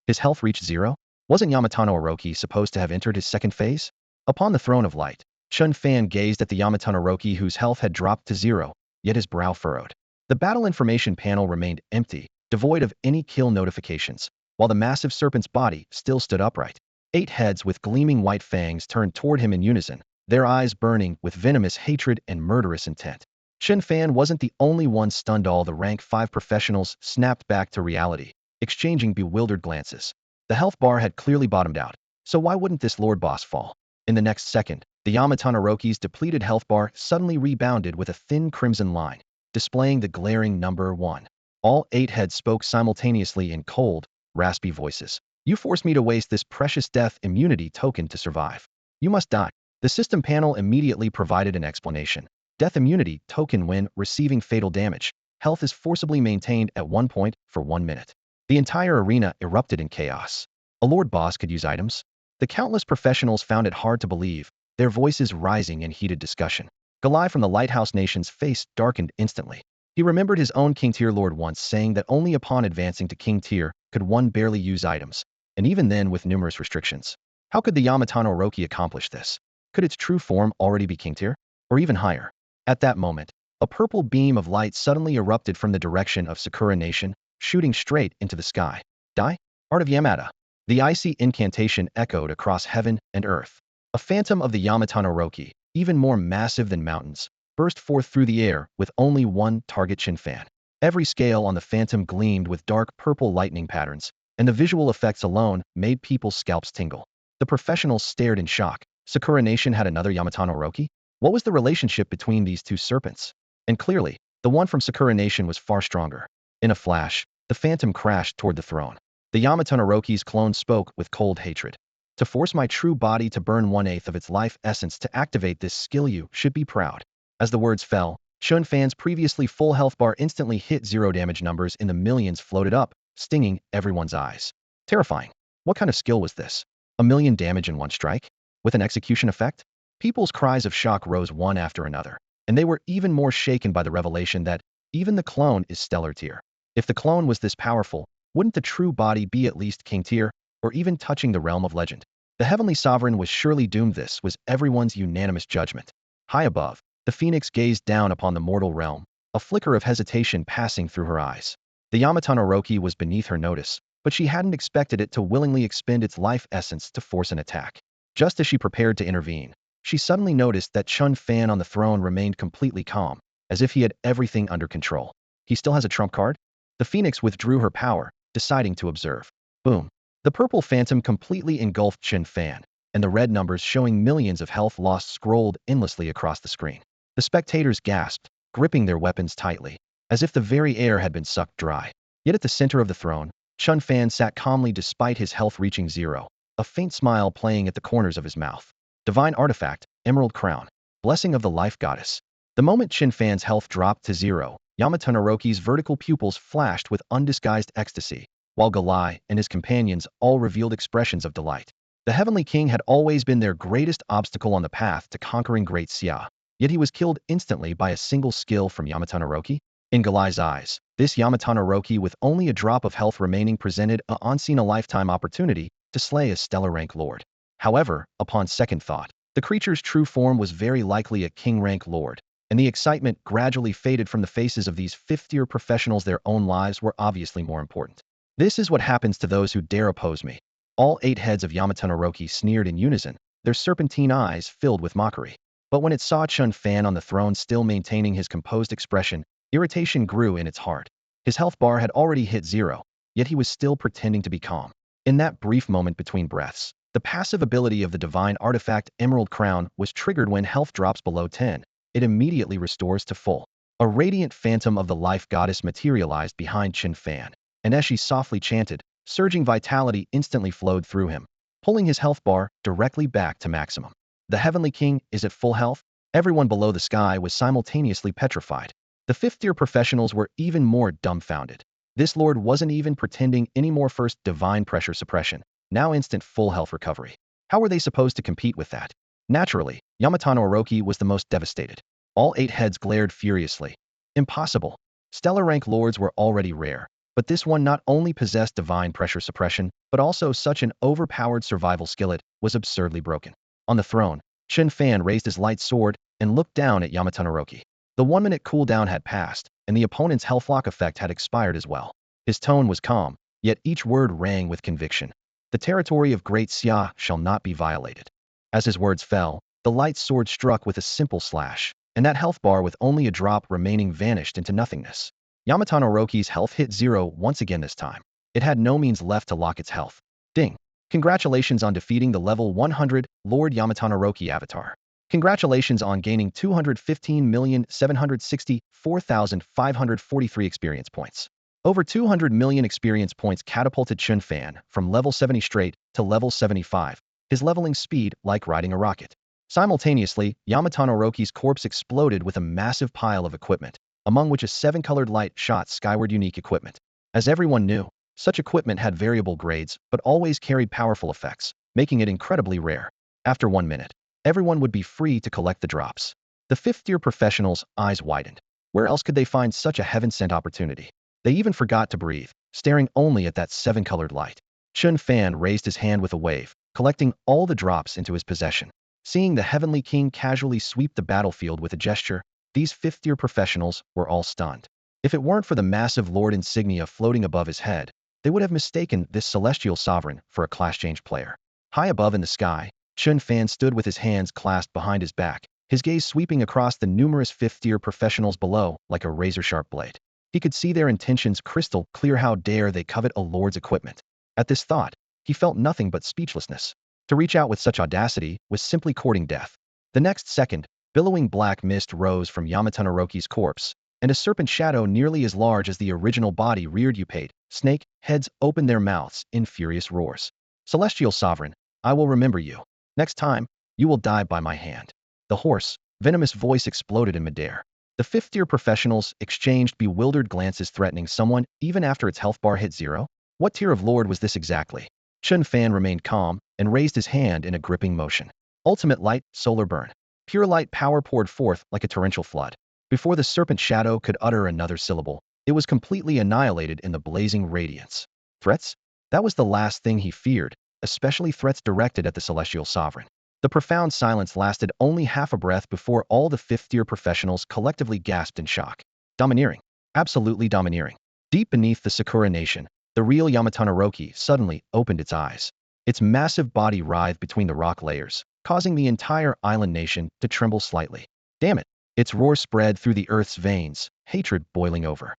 His health reached 0? Wasn't Yamato Naroki supposed to have entered his second phase? Upon the throne of light, Chen Fan gazed at the Yamato Naroki whose health had dropped to 0, yet his brow furrowed. The battle information panel remained empty, devoid of any kill notifications, while the massive serpent's body still stood upright. 8 heads with gleaming white fangs turned toward him in unison, their eyes burning with venomous hatred and murderous intent. Chen Fan wasn't the only one stunned. All the rank 5 professionals snapped back to reality, exchanging bewildered glances. The health bar had clearly bottomed out, so why wouldn't this Lord Boss fall? In the next second, the Yamato Naroki's depleted health bar suddenly rebounded with a thin crimson line, displaying the glaring number 1. All 8 heads spoke simultaneously in cold, raspy voices. You forced me to waste this precious death immunity token to survive. You must die. The system panel immediately provided an explanation. Death immunity token when receiving fatal damage. Health is forcibly maintained at 1 point for 1 minute. The entire arena erupted in chaos. A Lord Boss could use items? The countless professionals found it hard to believe, their voices rising in heated discussion. Galai from the Lighthouse Nation's face darkened instantly. He remembered his own King Tier Lord once saying that only upon advancing to King Tier could one barely use items, and even then with numerous restrictions. How could the Yamato Naroki accomplish this? Could its true form already be King Tier? Or even higher? At that moment, a purple beam of light suddenly erupted from the direction of Sakura Nation, shooting straight into the sky. Die? Art of Yamada. The icy incantation echoed across heaven and earth. A phantom of the Yamato Naroki, even more massive than mountains, burst forth through the air with only one target: Chen Fan. Every scale on the phantom gleamed with dark purple lightning patterns, and the visual effects alone made people's scalps tingle. The professionals stared in shock. Sakura Nation had another Yamato Naroki? What was the relationship between these 2 serpents? And clearly, the one from Sakura Nation was far stronger. In a flash, the phantom crashed toward the throne. The Yamato Naroki's clone spoke with cold hatred. To force my true body to burn 1/8 of its life essence to activate this skill, you should be proud. As the words fell, Chen Fan's previously full health bar instantly hit 0. Damage numbers in the millions floated up, stinging everyone's eyes. Terrifying. What kind of skill was this? 1,000,000 damage in one strike? With an execution effect? People's cries of shock rose one after another, and they were even more shaken by the revelation that even the clone is stellar tier. If the clone was this powerful, wouldn't the true body be at least King Tier, or even touching the realm of legend? The Heavenly Sovereign was surely doomed. This was everyone's unanimous judgment. High above, the Phoenix gazed down upon the mortal realm, a flicker of hesitation passing through her eyes. The Yamato Naroki was beneath her notice, but she hadn't expected it to willingly expend its life essence to force an attack. Just as she prepared to intervene, she suddenly noticed that Chen Fan on the throne remained completely calm, as if he had everything under control. He still has a trump card? The phoenix withdrew her power, deciding to observe. Boom. The purple phantom completely engulfed Chen Fan, and the red numbers showing millions of health lost scrolled endlessly across the screen. The spectators gasped, gripping their weapons tightly, as if the very air had been sucked dry. Yet at the center of the throne, Chen Fan sat calmly despite his health reaching zero, a faint smile playing at the corners of his mouth. Divine artifact, emerald crown, blessing of the life goddess. The moment Chen Fan's health dropped to zero, Yamato Naroki's vertical pupils flashed with undisguised ecstasy, while Galai and his companions all revealed expressions of delight. The Heavenly King had always been their greatest obstacle on the path to conquering Great Xia, yet he was killed instantly by a single skill from Yamato Naroki. In Galai's eyes, this Yamato Naroki with only a drop of health remaining presented a once-in-a-lifetime opportunity to slay a stellar rank lord. However, upon second thought, the creature's true form was very likely a king-rank lord, and the excitement gradually faded from the faces of these fifth-tier professionals. Their own lives were obviously more important. This is what happens to those who dare oppose me. All 8 heads of Yamato Naroki sneered in unison, their serpentine eyes filled with mockery. But when it saw Chen Fan on the throne still maintaining his composed expression, irritation grew in its heart. His health bar had already hit zero, yet he was still pretending to be calm. In that brief moment between breaths, the passive ability of the divine artifact Emerald Crown was triggered. When health drops below 10, it immediately restores to full. A radiant phantom of the life goddess materialized behind Chen Fan, and as she softly chanted, surging vitality instantly flowed through him, pulling his health bar directly back to maximum. The Heavenly King is at full health? Everyone below the sky was simultaneously petrified. The fifth-tier professionals were even more dumbfounded. This lord wasn't even pretending anymore. First divine pressure suppression, now instant full health recovery. How were they supposed to compete with that? Naturally, Yamato Naroki was the most devastated. All 8 heads glared furiously. Impossible. Stellar rank lords were already rare, but this one not only possessed divine pressure suppression, but also such an overpowered survival skillet was absurdly broken. On the throne, Chen Fan raised his light sword and looked down at Yamato Naroki. The 1-minute cooldown had passed, and the opponent's health lock effect had expired as well. His tone was calm, yet each word rang with conviction. The territory of Great Xia shall not be violated. As his words fell, the light sword struck with a simple slash, and that health bar with only a drop remaining vanished into nothingness. Yamato Naroki's health hit zero once again this time. It had no means left to lock its health. Ding! Congratulations on defeating the level 100 Lord Yamato Naroki avatar. Congratulations on gaining 215,764,543 experience points. Over 200 million experience points catapulted Chen Fan from level 70 straight to level 75, his leveling speed like riding a rocket. Simultaneously, Yamato Naroki's corpse exploded with a massive pile of equipment, among which a 7-colored light shot skyward. Unique equipment. As everyone knew, such equipment had variable grades but always carried powerful effects, making it incredibly rare. After 1 minute, everyone would be free to collect the drops. The fifth-tier professionals' eyes widened. Where else could they find such a heaven-sent opportunity? They even forgot to breathe, staring only at that 7-colored light. Chen Fan raised his hand with a wave, collecting all the drops into his possession. Seeing the Heavenly King casually sweep the battlefield with a gesture, these fifth-tier professionals were all stunned. If it weren't for the massive Lord insignia floating above his head, they would have mistaken this celestial sovereign for a class change player. High above in the sky, Chen Fan stood with his hands clasped behind his back, his gaze sweeping across the numerous fifth-tier professionals below like a razor-sharp blade. He could see their intentions crystal clear. How dare they covet a lord's equipment? At this thought, he felt nothing but speechlessness. To reach out with such audacity was simply courting death. The next second, billowing black mist rose from Yamato Naroki's corpse, and a serpent shadow nearly as large as the original body reared. Upate, snake, heads opened their mouths in furious roars. Celestial Sovereign, I will remember you. Next time, you will die by my hand. The hoarse, venomous voice exploded in midair. The fifth-tier professionals exchanged bewildered glances, threatening someone even after its health bar hit zero. What tier of lord was this exactly? Chen Fan remained calm and raised his hand in a gripping motion. Ultimate light, solar burn. Pure light power poured forth like a torrential flood. Before the serpent shadow could utter another syllable, it was completely annihilated in the blazing radiance. Threats? That was the last thing he feared, especially threats directed at the Celestial Sovereign. The profound silence lasted only half a breath before all the fifth-tier professionals collectively gasped in shock. Domineering. Absolutely domineering. Deep beneath the Sakura Nation, The real Yamato suddenly opened its eyes. Its massive body writhed between the rock layers, causing the entire island nation to tremble slightly. Damn it! Its roar spread through the Earth's veins, hatred boiling over.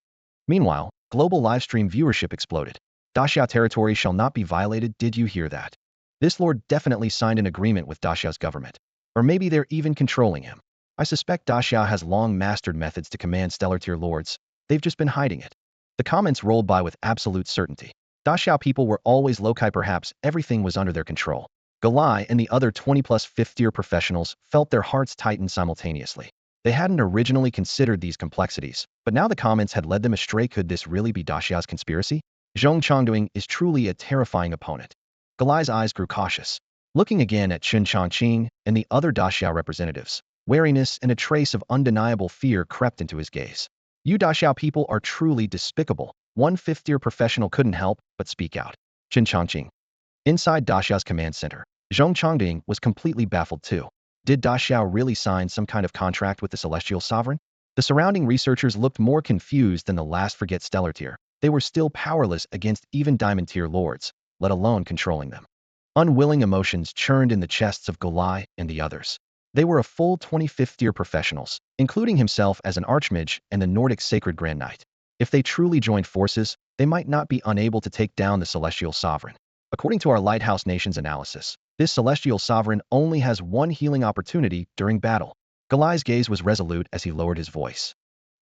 Meanwhile, global livestream viewership exploded. Daxia territory shall not be violated, did you hear that? This lord definitely signed an agreement with Daxia's government. Or maybe they're even controlling him. I suspect Daxia has long mastered methods to command stellar tier lords. They've just been hiding it. The comments rolled by with absolute certainty. Daxia people were always loci, perhaps everything was under their control. Galai and the other 20-plus fifth-tier professionals felt their hearts tighten simultaneously. They hadn't originally considered these complexities, but now the comments had led them astray. Could this really be Daxia's conspiracy? Zhong Chongduing is truly a terrifying opponent. Galai's eyes grew cautious. Looking again at Chen Chongqing and the other Daxia representatives, wariness and a trace of undeniable fear crept into his gaze. You Daxia people are truly despicable. One fifth-tier professional couldn't help but speak out. Chen Chongqing. Inside Daxia's command center, Zhong Chongding was completely baffled too. Did Daxia really sign some kind of contract with the Celestial Sovereign? The surrounding researchers looked more confused than the last forget stellar tier. They were still powerless against even diamond tier lords, let alone controlling them. Unwilling emotions churned in the chests of Golai and the others. They were a full 25th tier professionals, including himself as an archmage and the Nordic Sacred Grand Knight. If they truly joined forces, they might not be unable to take down the Celestial Sovereign. According to our Lighthouse Nation's analysis, this Celestial Sovereign only has one healing opportunity during battle. Galai's gaze was resolute as he lowered his voice.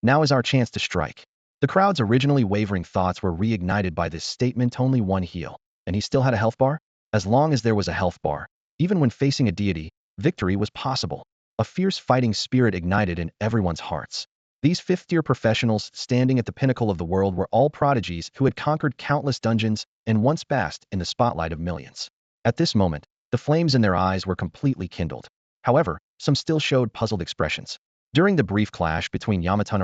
Now is our chance to strike. The crowd's originally wavering thoughts were reignited by this statement: only one heal. And he still had a health bar? As long as there was a health bar, even when facing a deity, victory was possible. A fierce fighting spirit ignited in everyone's hearts. These fifth-tier professionals standing at the pinnacle of the world were all prodigies who had conquered countless dungeons and once basked in the spotlight of millions. At this moment, the flames in their eyes were completely kindled. However, some still showed puzzled expressions. During the brief clash between Yamato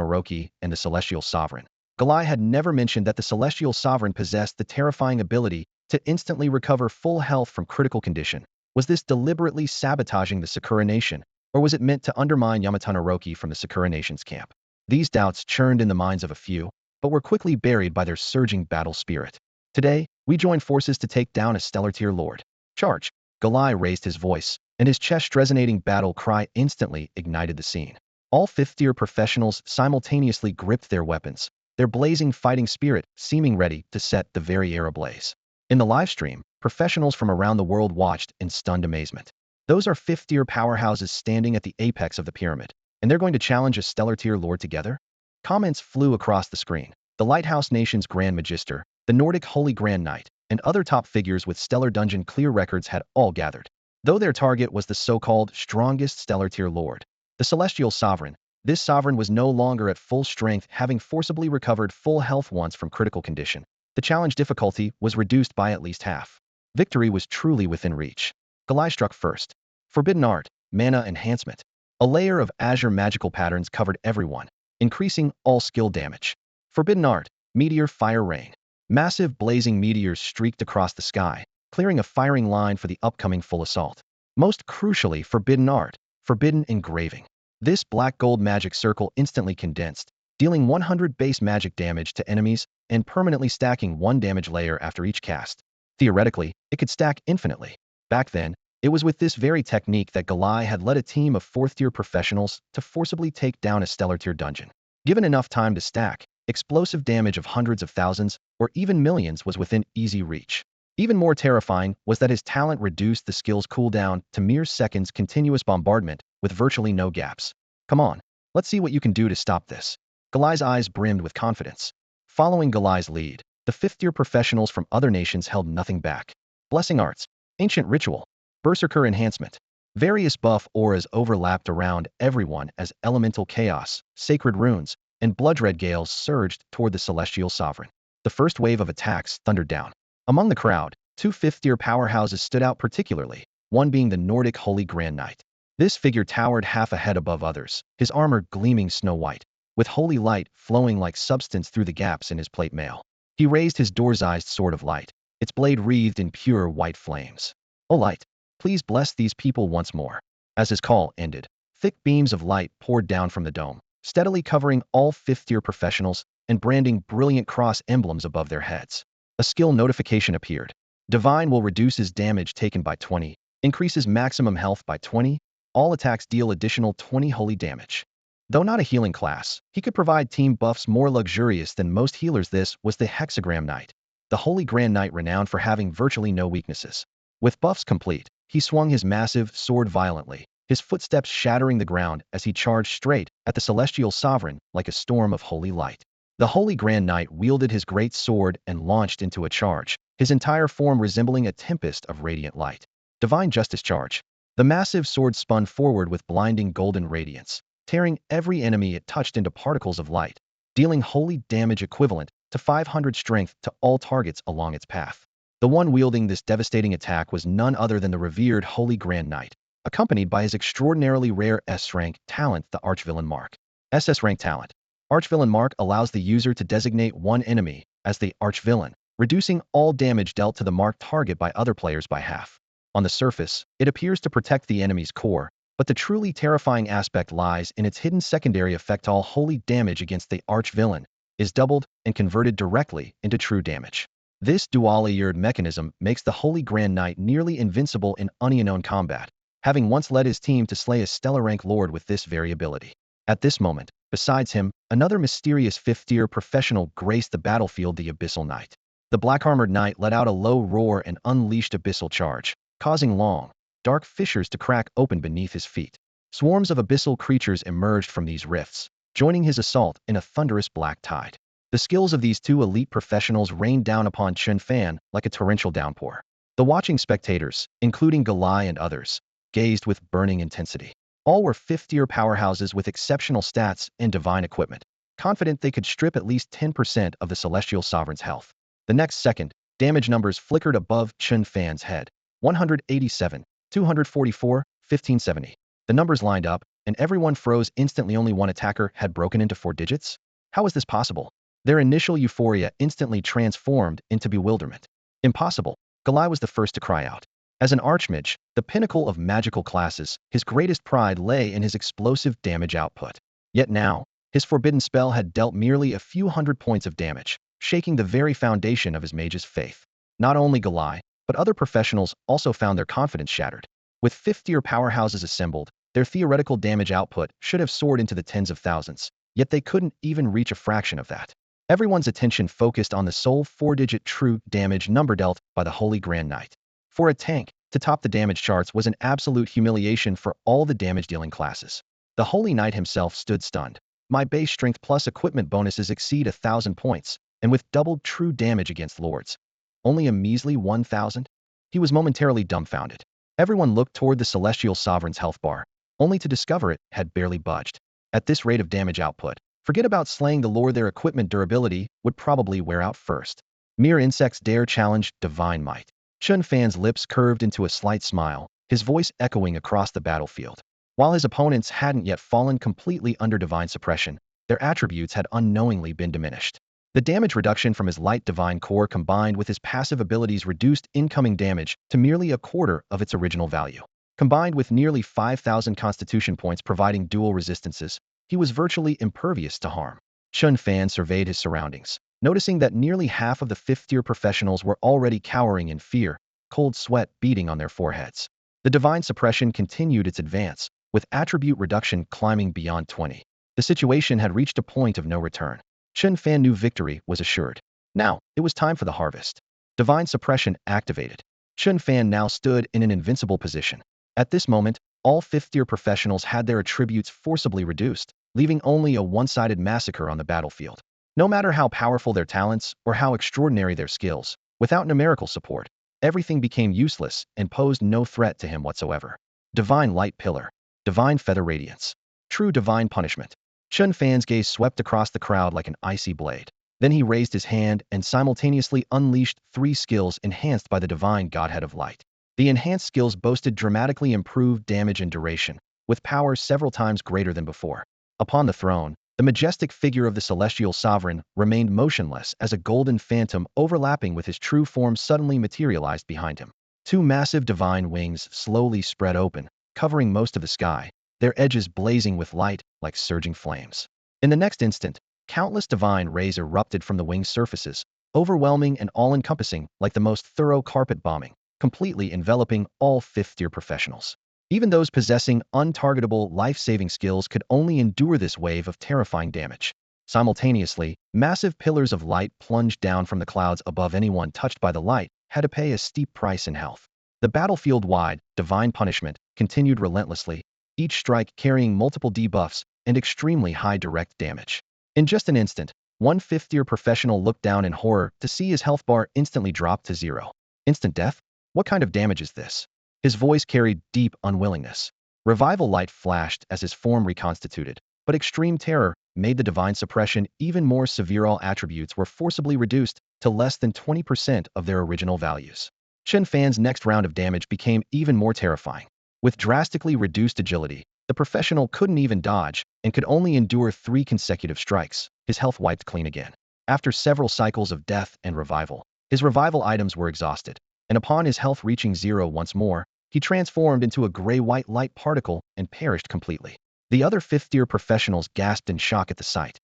and the Celestial Sovereign, Galai had never mentioned that the Celestial Sovereign possessed the terrifying ability to instantly recover full health from critical condition. Was this deliberately sabotaging the Sakura Nation, or was it meant to undermine Yamato from the Sakura Nation's camp? These doubts churned in the minds of a few, but were quickly buried by their surging battle spirit. Today, we join forces to take down a stellar tier lord. Charge! Galai raised his voice, and his chest-resonating battle cry instantly ignited the scene. All fifth-tier professionals simultaneously gripped their weapons, their blazing fighting spirit seeming ready to set the very air ablaze. In the livestream, professionals from around the world watched in stunned amazement. Those are fifth-tier powerhouses standing at the apex of the pyramid, and they're going to challenge a stellar tier lord together? Comments flew across the screen. The Lighthouse Nation's Grand Magister, the Nordic Holy Grand Knight, and other top figures with stellar dungeon clear records had all gathered. Though their target was the so-called strongest stellar tier lord, the Celestial Sovereign, this sovereign was no longer at full strength, having forcibly recovered full health once from critical condition. The challenge difficulty was reduced by at least half. Victory was truly within reach. Galai struck first. Forbidden Art, Mana Enhancement. A layer of azure magical patterns covered everyone, increasing all skill damage. Forbidden Art, Meteor Fire Rain. Massive blazing meteors streaked across the sky, clearing a firing line for the upcoming full assault. Most crucially, Forbidden Art, Forbidden Engraving. This black gold magic circle instantly condensed, dealing 100 base magic damage to enemies and permanently stacking one damage layer after each cast. Theoretically, it could stack infinitely. Back then, it was with this very technique that Galai had led a team of fourth-tier professionals to forcibly take down a stellar-tier dungeon. Given enough time to stack, explosive damage of hundreds of thousands or even millions was within easy reach. Even more terrifying was that his talent reduced the skill's cooldown to mere seconds, continuous bombardment with virtually no gaps. Come on, let's see what you can do to stop this. Galai's eyes brimmed with confidence. Following Galai's lead, the fifth-tier professionals from other nations held nothing back. Blessing Arts, Ancient Ritual, Berserker Enhancement. Various buff auras overlapped around everyone as elemental chaos, sacred runes, and blood-red gales surged toward the Celestial Sovereign. The first wave of attacks thundered down. Among the crowd, two fifth-tier powerhouses stood out particularly, one being the Nordic Holy Grand Knight. This figure towered half a head above others, his armor gleaming snow-white, with holy light flowing like substance through the gaps in his plate mail. He raised his door-sized sword of light, its blade wreathed in pure white flames. "O light, please bless these people once more." As his call ended, thick beams of light poured down from the dome, steadily covering all fifth-tier professionals and branding brilliant cross emblems above their heads. A skill notification appeared. Divine will reduce his damage taken by 20, increases maximum health by 20, all attacks deal additional 20 holy damage. Though not a healing class, he could provide team buffs more luxurious than most healers. This was the Hexagram Knight, the Holy Grand Knight renowned for having virtually no weaknesses. With buffs complete, he swung his massive sword violently, his footsteps shattering the ground as he charged straight at the celestial sovereign like a storm of holy light. The Holy Grand Knight wielded his great sword and launched into a charge, his entire form resembling a tempest of radiant light. Divine Justice Charge. The massive sword spun forward with blinding golden radiance, tearing every enemy it touched into particles of light, dealing holy damage equivalent to 500 strength to all targets along its path. The one wielding this devastating attack was none other than the revered Holy Grand Knight, accompanied by his extraordinarily rare S-rank talent, the Archvillain Mark. SS-rank talent. Archvillain Mark allows the user to designate one enemy as the Archvillain, reducing all damage dealt to the marked target by other players by half. On the surface, it appears to protect the enemy's core, but the truly terrifying aspect lies in its hidden secondary effect. All holy damage against the Archvillain is doubled and converted directly into true damage. This dual-layered mechanism makes the Holy Grand Knight nearly invincible in unknown combat, having once led his team to slay a stellar rank lord with this very ability. At this moment, besides him, another mysterious fifth-tier professional graced the battlefield, the Abyssal Knight. The black-armored knight let out a low roar and unleashed abyssal charge, causing long, dark fissures to crack open beneath his feet. Swarms of abyssal creatures emerged from these rifts, joining his assault in a thunderous black tide. The skills of these two elite professionals rained down upon Chen Fan like a torrential downpour. The watching spectators, including Galai and others, gazed with burning intensity. All were fifth-tier powerhouses with exceptional stats and divine equipment, confident they could strip at least 10% of the Celestial Sovereign's health. The next second, damage numbers flickered above Chen Fan's head. 187, 244, 1570. The numbers lined up, and everyone froze instantly. Only one attacker had broken into 4 digits? How was this possible? Their initial euphoria instantly transformed into bewilderment. Impossible. Galai was the first to cry out. As an archmage, the pinnacle of magical classes, his greatest pride lay in his explosive damage output. Yet now, his forbidden spell had dealt merely a few hundred points of damage, shaking the very foundation of his mage's faith. Not only Galai, but other professionals also found their confidence shattered. With fifth-tier powerhouses assembled, their theoretical damage output should have soared into the tens of thousands, yet they couldn't even reach a fraction of that. Everyone's attention focused on the sole 4-digit true damage number dealt by the Holy Grand Knight. For a tank, to top the damage charts was an absolute humiliation for all the damage-dealing classes. The Holy Knight himself stood stunned. My base strength plus equipment bonuses exceed 1,000 points, and with doubled true damage against lords. Only a measly 1,000? He was momentarily dumbfounded. Everyone looked toward the Celestial Sovereign's health bar, only to discover it had barely budged. At this rate of damage output, forget about slaying the lord, their equipment durability would probably wear out first. Mere insects dare challenge divine might. Chen Fan's lips curved into a slight smile, his voice echoing across the battlefield. While his opponents hadn't yet fallen completely under divine suppression, their attributes had unknowingly been diminished. The damage reduction from his light divine core combined with his passive abilities reduced incoming damage to merely a quarter of its original value. Combined with nearly 5,000 constitution points providing dual resistances, he was virtually impervious to harm. Chen Fan surveyed his surroundings, noticing that nearly half of the fifth-tier professionals were already cowering in fear, cold sweat beading on their foreheads. The divine suppression continued its advance, with attribute reduction climbing beyond 20. The situation had reached a point of no return. Chen Fan knew victory was assured. Now, it was time for the harvest. Divine suppression activated. Chen Fan now stood in an invincible position. At this moment, all fifth-tier professionals had their attributes forcibly reduced, leaving only a one-sided massacre on the battlefield. No matter how powerful their talents or how extraordinary their skills, without numerical support, everything became useless and posed no threat to him whatsoever. Divine Light Pillar. Divine Feather Radiance. True divine punishment. Chen Fan's gaze swept across the crowd like an icy blade. Then he raised his hand and simultaneously unleashed 3 skills enhanced by the divine godhead of light. The enhanced skills boasted dramatically improved damage and duration, with power several times greater than before. Upon the throne, the majestic figure of the Celestial Sovereign remained motionless as a golden phantom overlapping with his true form suddenly materialized behind him. 2 massive divine wings slowly spread open, covering most of the sky, their edges blazing with light like surging flames. In the next instant, countless divine rays erupted from the wing's surfaces, overwhelming and all-encompassing, like the most thorough carpet bombing, completely enveloping all fifth-tier professionals. Even those possessing untargetable, life-saving skills could only endure this wave of terrifying damage. Simultaneously, massive pillars of light plunged down from the clouds above. Anyone touched by the light had to pay a steep price in health. The battlefield-wide, divine punishment continued relentlessly, each strike carrying multiple debuffs and extremely high direct damage. In just an instant, one fifth-tier professional looked down in horror to see his health bar instantly drop to 0. Instant death? What kind of damage is this? His voice carried deep unwillingness. Revival light flashed as his form reconstituted, but extreme terror made the divine suppression even more severe. All attributes were forcibly reduced to less than 20% of their original values. Chen Fan's next round of damage became even more terrifying. With drastically reduced agility, the professional couldn't even dodge and could only endure 3 consecutive strikes. His health wiped clean again. After several cycles of death and revival, his revival items were exhausted, and upon his health reaching 0 once more, he transformed into a gray-white light particle and perished completely. The other fifth-tier professionals gasped in shock at the sight.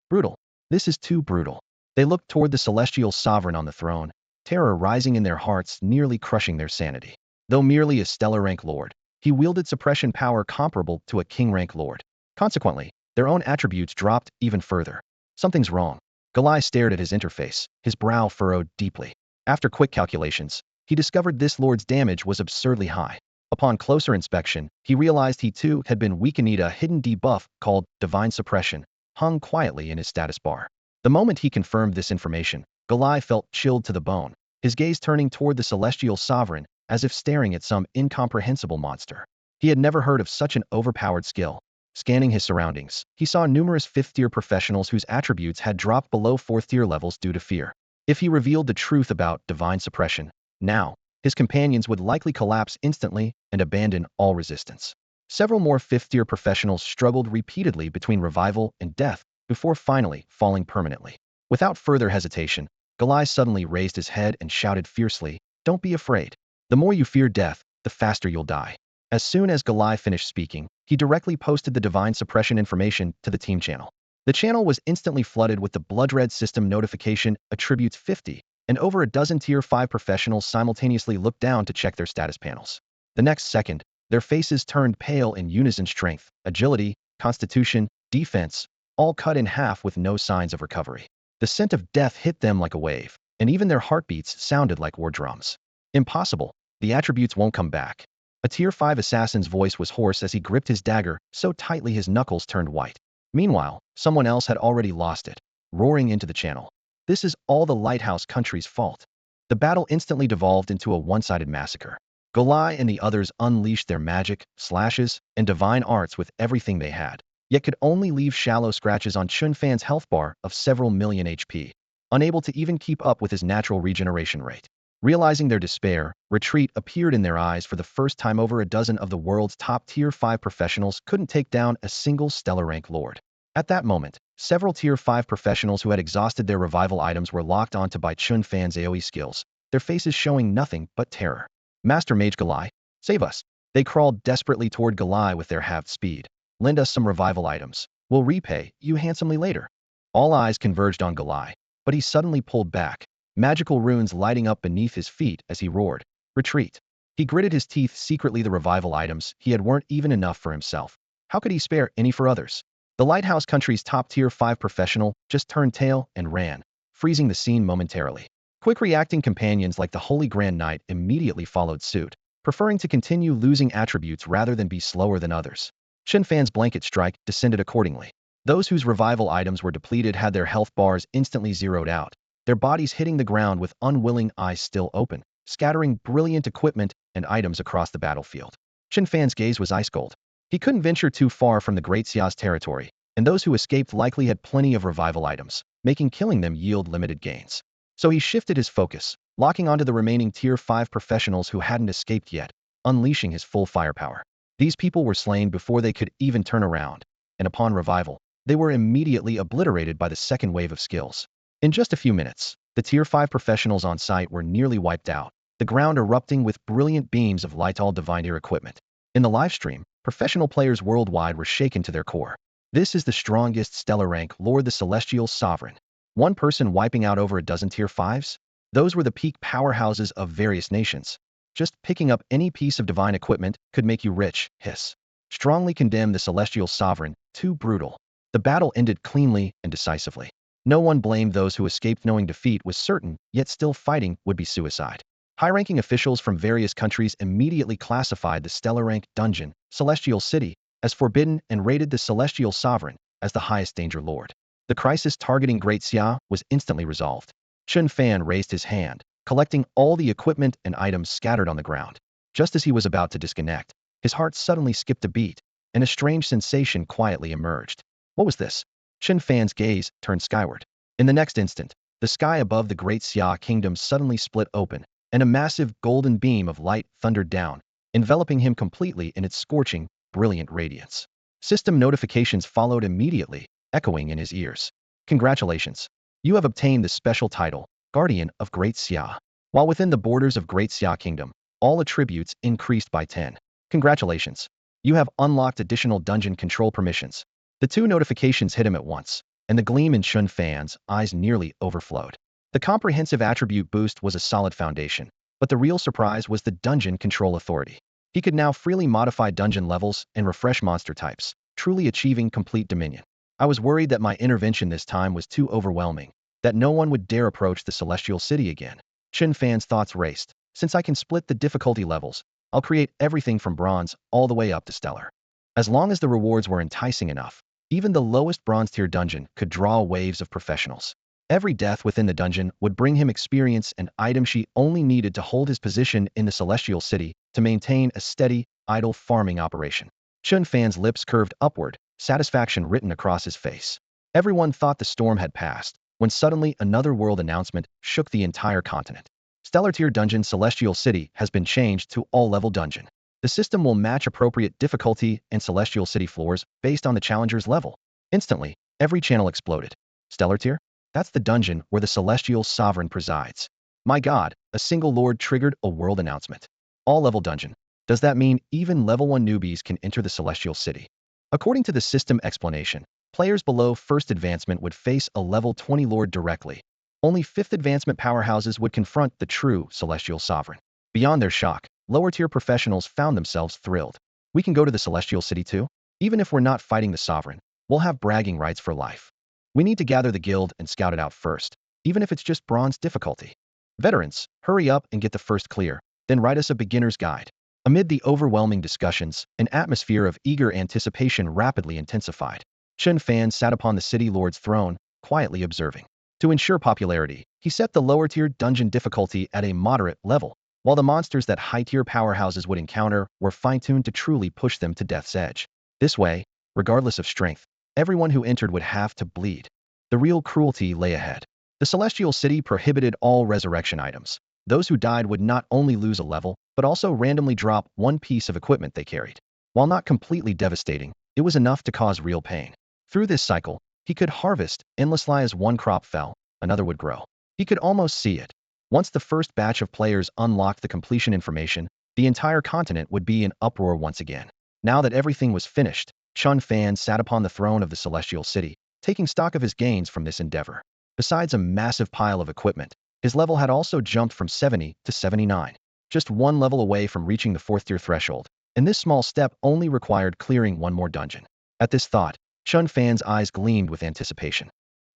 Brutal. This is too brutal. They looked toward the celestial sovereign on the throne, terror rising in their hearts, nearly crushing their sanity. Though merely a stellar rank lord, he wielded suppression power comparable to a king rank lord. Consequently, their own attributes dropped even further. Something's wrong. Galai stared at his interface, his brow furrowed deeply. After quick calculations, he discovered this lord's damage was absurdly high. Upon closer inspection, he realized he too had been weakened. A hidden debuff called Divine Suppression hung quietly in his status bar. The moment he confirmed this information, Galai felt chilled to the bone, his gaze turning toward the celestial sovereign as if staring at some incomprehensible monster. He had never heard of such an overpowered skill. Scanning his surroundings, he saw numerous fifth-tier professionals whose attributes had dropped below fourth-tier levels due to fear. If he revealed the truth about divine suppression, now, his companions would likely collapse instantly and abandon all resistance. Several more fifth-tier professionals struggled repeatedly between revival and death before finally falling permanently. Without further hesitation, Galai suddenly raised his head and shouted fiercely, "Don't be afraid. The more you fear death, the faster you'll die." As soon as Galai finished speaking, he directly posted the divine suppression information to the team channel. The channel was instantly flooded with the blood-red system notification attributes 50, and over a dozen Tier 5 professionals simultaneously looked down to check their status panels. The next second, their faces turned pale in unison. Strength, agility, constitution, defense, all cut in half with no signs of recovery. The scent of death hit them like a wave, and even their heartbeats sounded like war drums. Impossible. The attributes won't come back. A Tier 5 assassin's voice was hoarse as he gripped his dagger so tightly his knuckles turned white. Meanwhile, someone else had already lost it, roaring into the channel. This is all the Lighthouse country's fault. The battle instantly devolved into a one-sided massacre. Galai and the others unleashed their magic, slashes, and divine arts with everything they had, yet could only leave shallow scratches on Chen Fan's health bar of several million HP, unable to even keep up with his natural regeneration rate. Realizing their despair, retreat appeared in their eyes. For the first time, over a dozen of the world's top Tier 5 professionals couldn't take down a single stellar rank lord. At that moment, several Tier 5 professionals who had exhausted their revival items were locked onto by Chen Fan's AoE skills, their faces showing nothing but terror. "Master Mage Galai, save us." They crawled desperately toward Galai with their halved speed. "Lend us some revival items. We'll repay you handsomely later." All eyes converged on Galai, but he suddenly pulled back, magical runes lighting up beneath his feet as he roared, "Retreat." He gritted his teeth. Secretly, the revival items he had weren't even enough for himself. How could he spare any for others? The Lighthouse country's top Tier 5 professional just turned tail and ran, freezing the scene momentarily. Quick reacting companions like the Holy Grand Knight immediately followed suit, preferring to continue losing attributes rather than be slower than others. Chen Fan's blanket strike descended accordingly. Those whose revival items were depleted had their health bars instantly zeroed out, their bodies hitting the ground with unwilling eyes still open, scattering brilliant equipment and items across the battlefield. Chen Fan's gaze was ice cold. He couldn't venture too far from the Great Xia's territory, and those who escaped likely had plenty of revival items, making killing them yield limited gains. So he shifted his focus, locking onto the remaining Tier 5 professionals who hadn't escaped yet, unleashing his full firepower. These people were slain before they could even turn around, and upon revival, they were immediately obliterated by the second wave of skills. In just a few minutes, the Tier 5 professionals on site were nearly wiped out, the ground erupting with brilliant beams of light. All divine ear equipment. In the livestream, professional players worldwide were shaken to their core. "This is the strongest stellar rank lord, the celestial sovereign. One person wiping out over a dozen tier 5s? Those were the peak powerhouses of various nations. Just picking up any piece of divine equipment could make you rich, hiss. Strongly condemn the celestial sovereign, too brutal. The battle ended cleanly and decisively. No one blamed those who escaped knowing defeat was certain, yet still fighting would be suicide. High-ranking officials from various countries immediately classified the stellar-rank dungeon, Celestial City, as forbidden and rated the celestial sovereign as the highest danger lord. The crisis targeting Great Xia was instantly resolved. Chen Fan raised his hand, collecting all the equipment and items scattered on the ground. Just as he was about to disconnect, his heart suddenly skipped a beat, and a strange sensation quietly emerged. What was this? Chen Fan's gaze turned skyward. In the next instant, the sky above the Great Xia Kingdom suddenly split open, and a massive golden beam of light thundered down, enveloping him completely in its scorching, brilliant radiance. System notifications followed immediately, echoing in his ears. Congratulations! You have obtained the special title, Guardian of Great Xia. While within the borders of Great Xia Kingdom, all attributes increased by 10. Congratulations! You have unlocked additional dungeon control permissions. The two notifications hit him at once, and the gleam in Chen Fan's eyes nearly overflowed. The comprehensive attribute boost was a solid foundation, but the real surprise was the dungeon control authority. He could now freely modify dungeon levels and refresh monster types, truly achieving complete dominion. I was worried that my intervention this time was too overwhelming, that no one would dare approach the Celestial City again. Chen Fan's thoughts raced. Since I can split the difficulty levels, I'll create everything from bronze all the way up to stellar. As long as the rewards were enticing enough, even the lowest bronze tier dungeon could draw waves of professionals. Every death within the dungeon would bring him experience and items she only needed to hold his position in the Celestial City to maintain a steady, idle farming operation. Chen Fan's lips curved upward, satisfaction written across his face. Everyone thought the storm had passed, when suddenly another world announcement shook the entire continent. Stellar Tier Dungeon Celestial City has been changed to all-level dungeon. The system will match appropriate difficulty and Celestial City floors based on the challenger's level. Instantly, every channel exploded. Stellar Tier? That's the dungeon where the Celestial Sovereign presides. My god, a single lord triggered a world announcement. All-level dungeon. Does that mean even level 1 newbies can enter the Celestial City? According to the system explanation, players below first advancement would face a level 20 lord directly. Only 5th advancement powerhouses would confront the true Celestial Sovereign. Beyond their shock, lower-tier professionals found themselves thrilled. We can go to the Celestial City too? Even if we're not fighting the Sovereign, we'll have bragging rights for life. We need to gather the guild and scout it out first, even if it's just bronze difficulty. Veterans, hurry up and get the first clear, then write us a beginner's guide. Amid the overwhelming discussions, an atmosphere of eager anticipation rapidly intensified. Chen Fan sat upon the city lord's throne, quietly observing. To ensure popularity, he set the lower-tier dungeon difficulty at a moderate level, while the monsters that high-tier powerhouses would encounter were fine-tuned to truly push them to death's edge. This way, regardless of strength, everyone who entered would have to bleed. The real cruelty lay ahead. The Celestial City prohibited all resurrection items. Those who died would not only lose a level, but also randomly drop one piece of equipment they carried. While not completely devastating, it was enough to cause real pain. Through this cycle, he could harvest endlessly as one crop fell, another would grow. He could almost see it. Once the first batch of players unlocked the completion information, the entire continent would be in uproar once again. Now that everything was finished, Chen Fan sat upon the throne of the Celestial City, taking stock of his gains from this endeavor. Besides a massive pile of equipment, his level had also jumped from 70 to 79. Just one level away from reaching the 4th tier threshold, and this small step only required clearing one more dungeon. At this thought, Chen Fan's eyes gleamed with anticipation.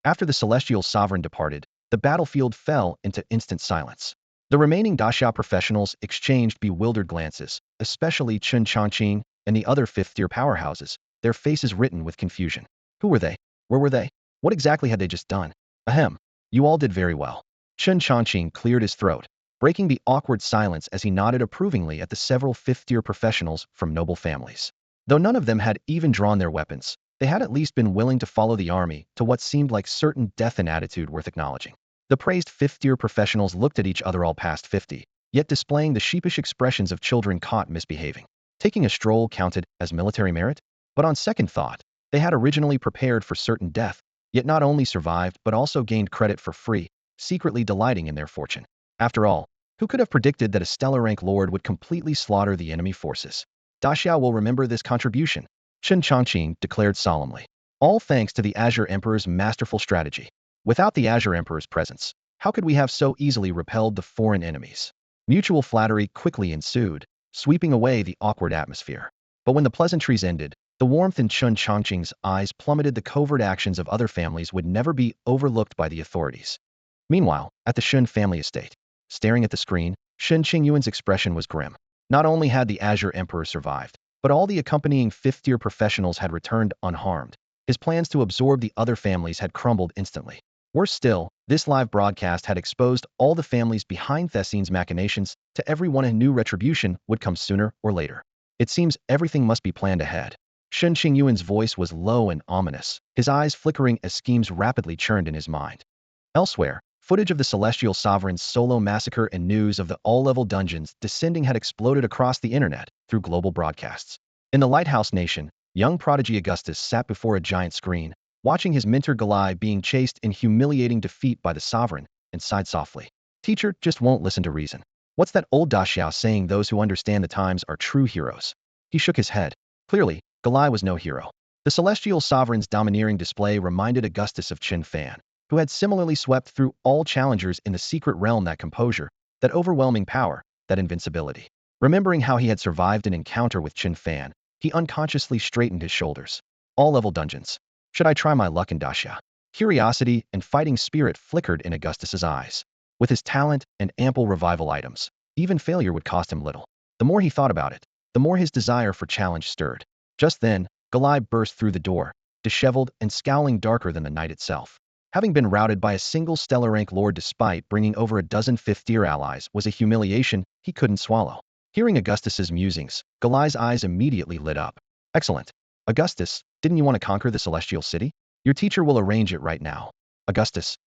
After the Celestial Sovereign departed, the battlefield fell into instant silence. The remaining Daxia professionals exchanged bewildered glances, especially Chen Changqing and the other 5th tier powerhouses, their faces written with confusion. Who were they? Where were they? What exactly had they just done? Ahem. You all did very well. Chen Changqing cleared his throat, breaking the awkward silence as he nodded approvingly at the several 5th tier professionals from noble families. Though none of them had even drawn their weapons, they had at least been willing to follow the army to what seemed like certain death and attitude worth acknowledging. The praised 5th tier professionals looked at each other all past 50, yet displaying the sheepish expressions of children caught misbehaving. Taking a stroll counted as military merit? But on second thought, they had originally prepared for certain death, yet not only survived but also gained credit for free, secretly delighting in their fortune. After all, who could have predicted that a stellar rank lord would completely slaughter the enemy forces? Daxia will remember this contribution, Chen Changqing declared solemnly. All thanks to the Azure Emperor's masterful strategy. Without the Azure Emperor's presence, how could we have so easily repelled the foreign enemies? Mutual flattery quickly ensued, sweeping away the awkward atmosphere. But when the pleasantries ended, the warmth in Chen Chongqing's eyes plummeted. The covert actions of other families would never be overlooked by the authorities. Meanwhile, at the Chen family estate, staring at the screen, Shen Qingyuan's expression was grim. Not only had the Azure Emperor survived, but all the accompanying fifth-tier professionals had returned unharmed. His plans to absorb the other families had crumbled instantly. Worse still, this live broadcast had exposed all the families behind Thessine's machinations. To everyone who knew retribution would come sooner or later. It seems everything must be planned ahead. Shen Qingyuan's voice was low and ominous, his eyes flickering as schemes rapidly churned in his mind. Elsewhere, footage of the Celestial Sovereign's solo massacre and news of the all-level dungeons descending had exploded across the internet through global broadcasts. In the Lighthouse Nation, young prodigy Augustus sat before a giant screen, watching his mentor Galai being chased in humiliating defeat by the Sovereign, and sighed softly. Teacher just won't listen to reason. What's that old Daxiao saying? Those who understand the times are true heroes. He shook his head. Clearly, Galai was no hero. The Celestial Sovereign's domineering display reminded Augustus of Chen Fan, who had similarly swept through all challengers in the secret realm. That composure, that overwhelming power, that invincibility. Remembering how he had survived an encounter with Chen Fan, he unconsciously straightened his shoulders. All-level dungeons. Should I try my luck in Daxia? Curiosity and fighting spirit flickered in Augustus's eyes. With his talent and ample revival items, even failure would cost him little. The more he thought about it, the more his desire for challenge stirred. Just then, Galai burst through the door, disheveled and scowling darker than the night itself. Having been routed by a single stellar rank lord despite bringing over a dozen fifth-tier allies was a humiliation he couldn't swallow. Hearing Augustus's musings, Galai's eyes immediately lit up. Excellent. Augustus, didn't you want to conquer the Celestial City? Your teacher will arrange it right now. Augustus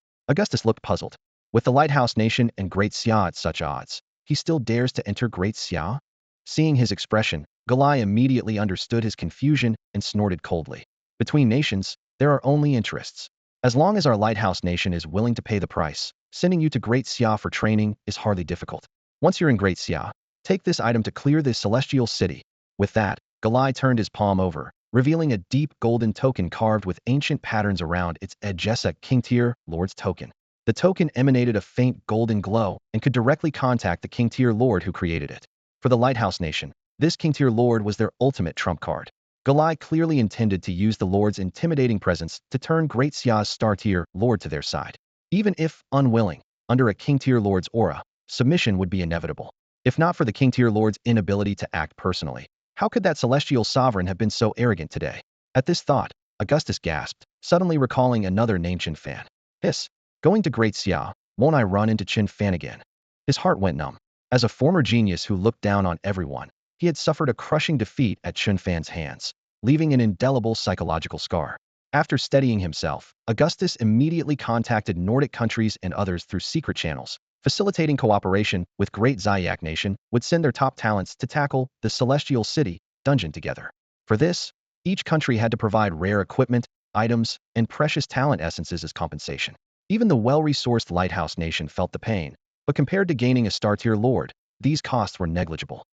looked puzzled. With the Lighthouse Nation and Great Xia at such odds, he still dares to enter Great Xia? Seeing his expression, Galai immediately understood his confusion and snorted coldly. Between nations, there are only interests. As long as our Lighthouse Nation is willing to pay the price, sending you to Great Xia for training is hardly difficult. Once you're in Great Xia, take this item to clear the Celestial City. With that, Galai turned his palm over, revealing a deep golden token carved with ancient patterns around its edges. A King-tier Lord's token. The token emanated a faint golden glow and could directly contact the King-tier Lord who created it. For the Lighthouse Nation, this King-tier Lord was their ultimate trump card. Galai clearly intended to use the Lord's intimidating presence to turn Great Xia's star-tier Lord to their side. Even if unwilling, under a King-tier Lord's aura, submission would be inevitable. If not for the King-tier Lord's inability to act personally, how could that Celestial Sovereign have been so arrogant today? At this thought, Augustus gasped, suddenly recalling another name, Chen Fan. Hiss. Going to Great Xia, won't I run into Chen Fan again? His heart went numb. As a former genius who looked down on everyone, he had suffered a crushing defeat at Chen Fan's hands, leaving an indelible psychological scar. After steadying himself, Augustus immediately contacted Nordic countries and others through secret channels, facilitating cooperation with Great Zodiac Nation would send their top talents to tackle the Celestial City dungeon together. For this, each country had to provide rare equipment, items, and precious talent essences as compensation. Even the well-resourced Lighthouse Nation felt the pain, but compared to gaining a star-tier lord, these costs were negligible.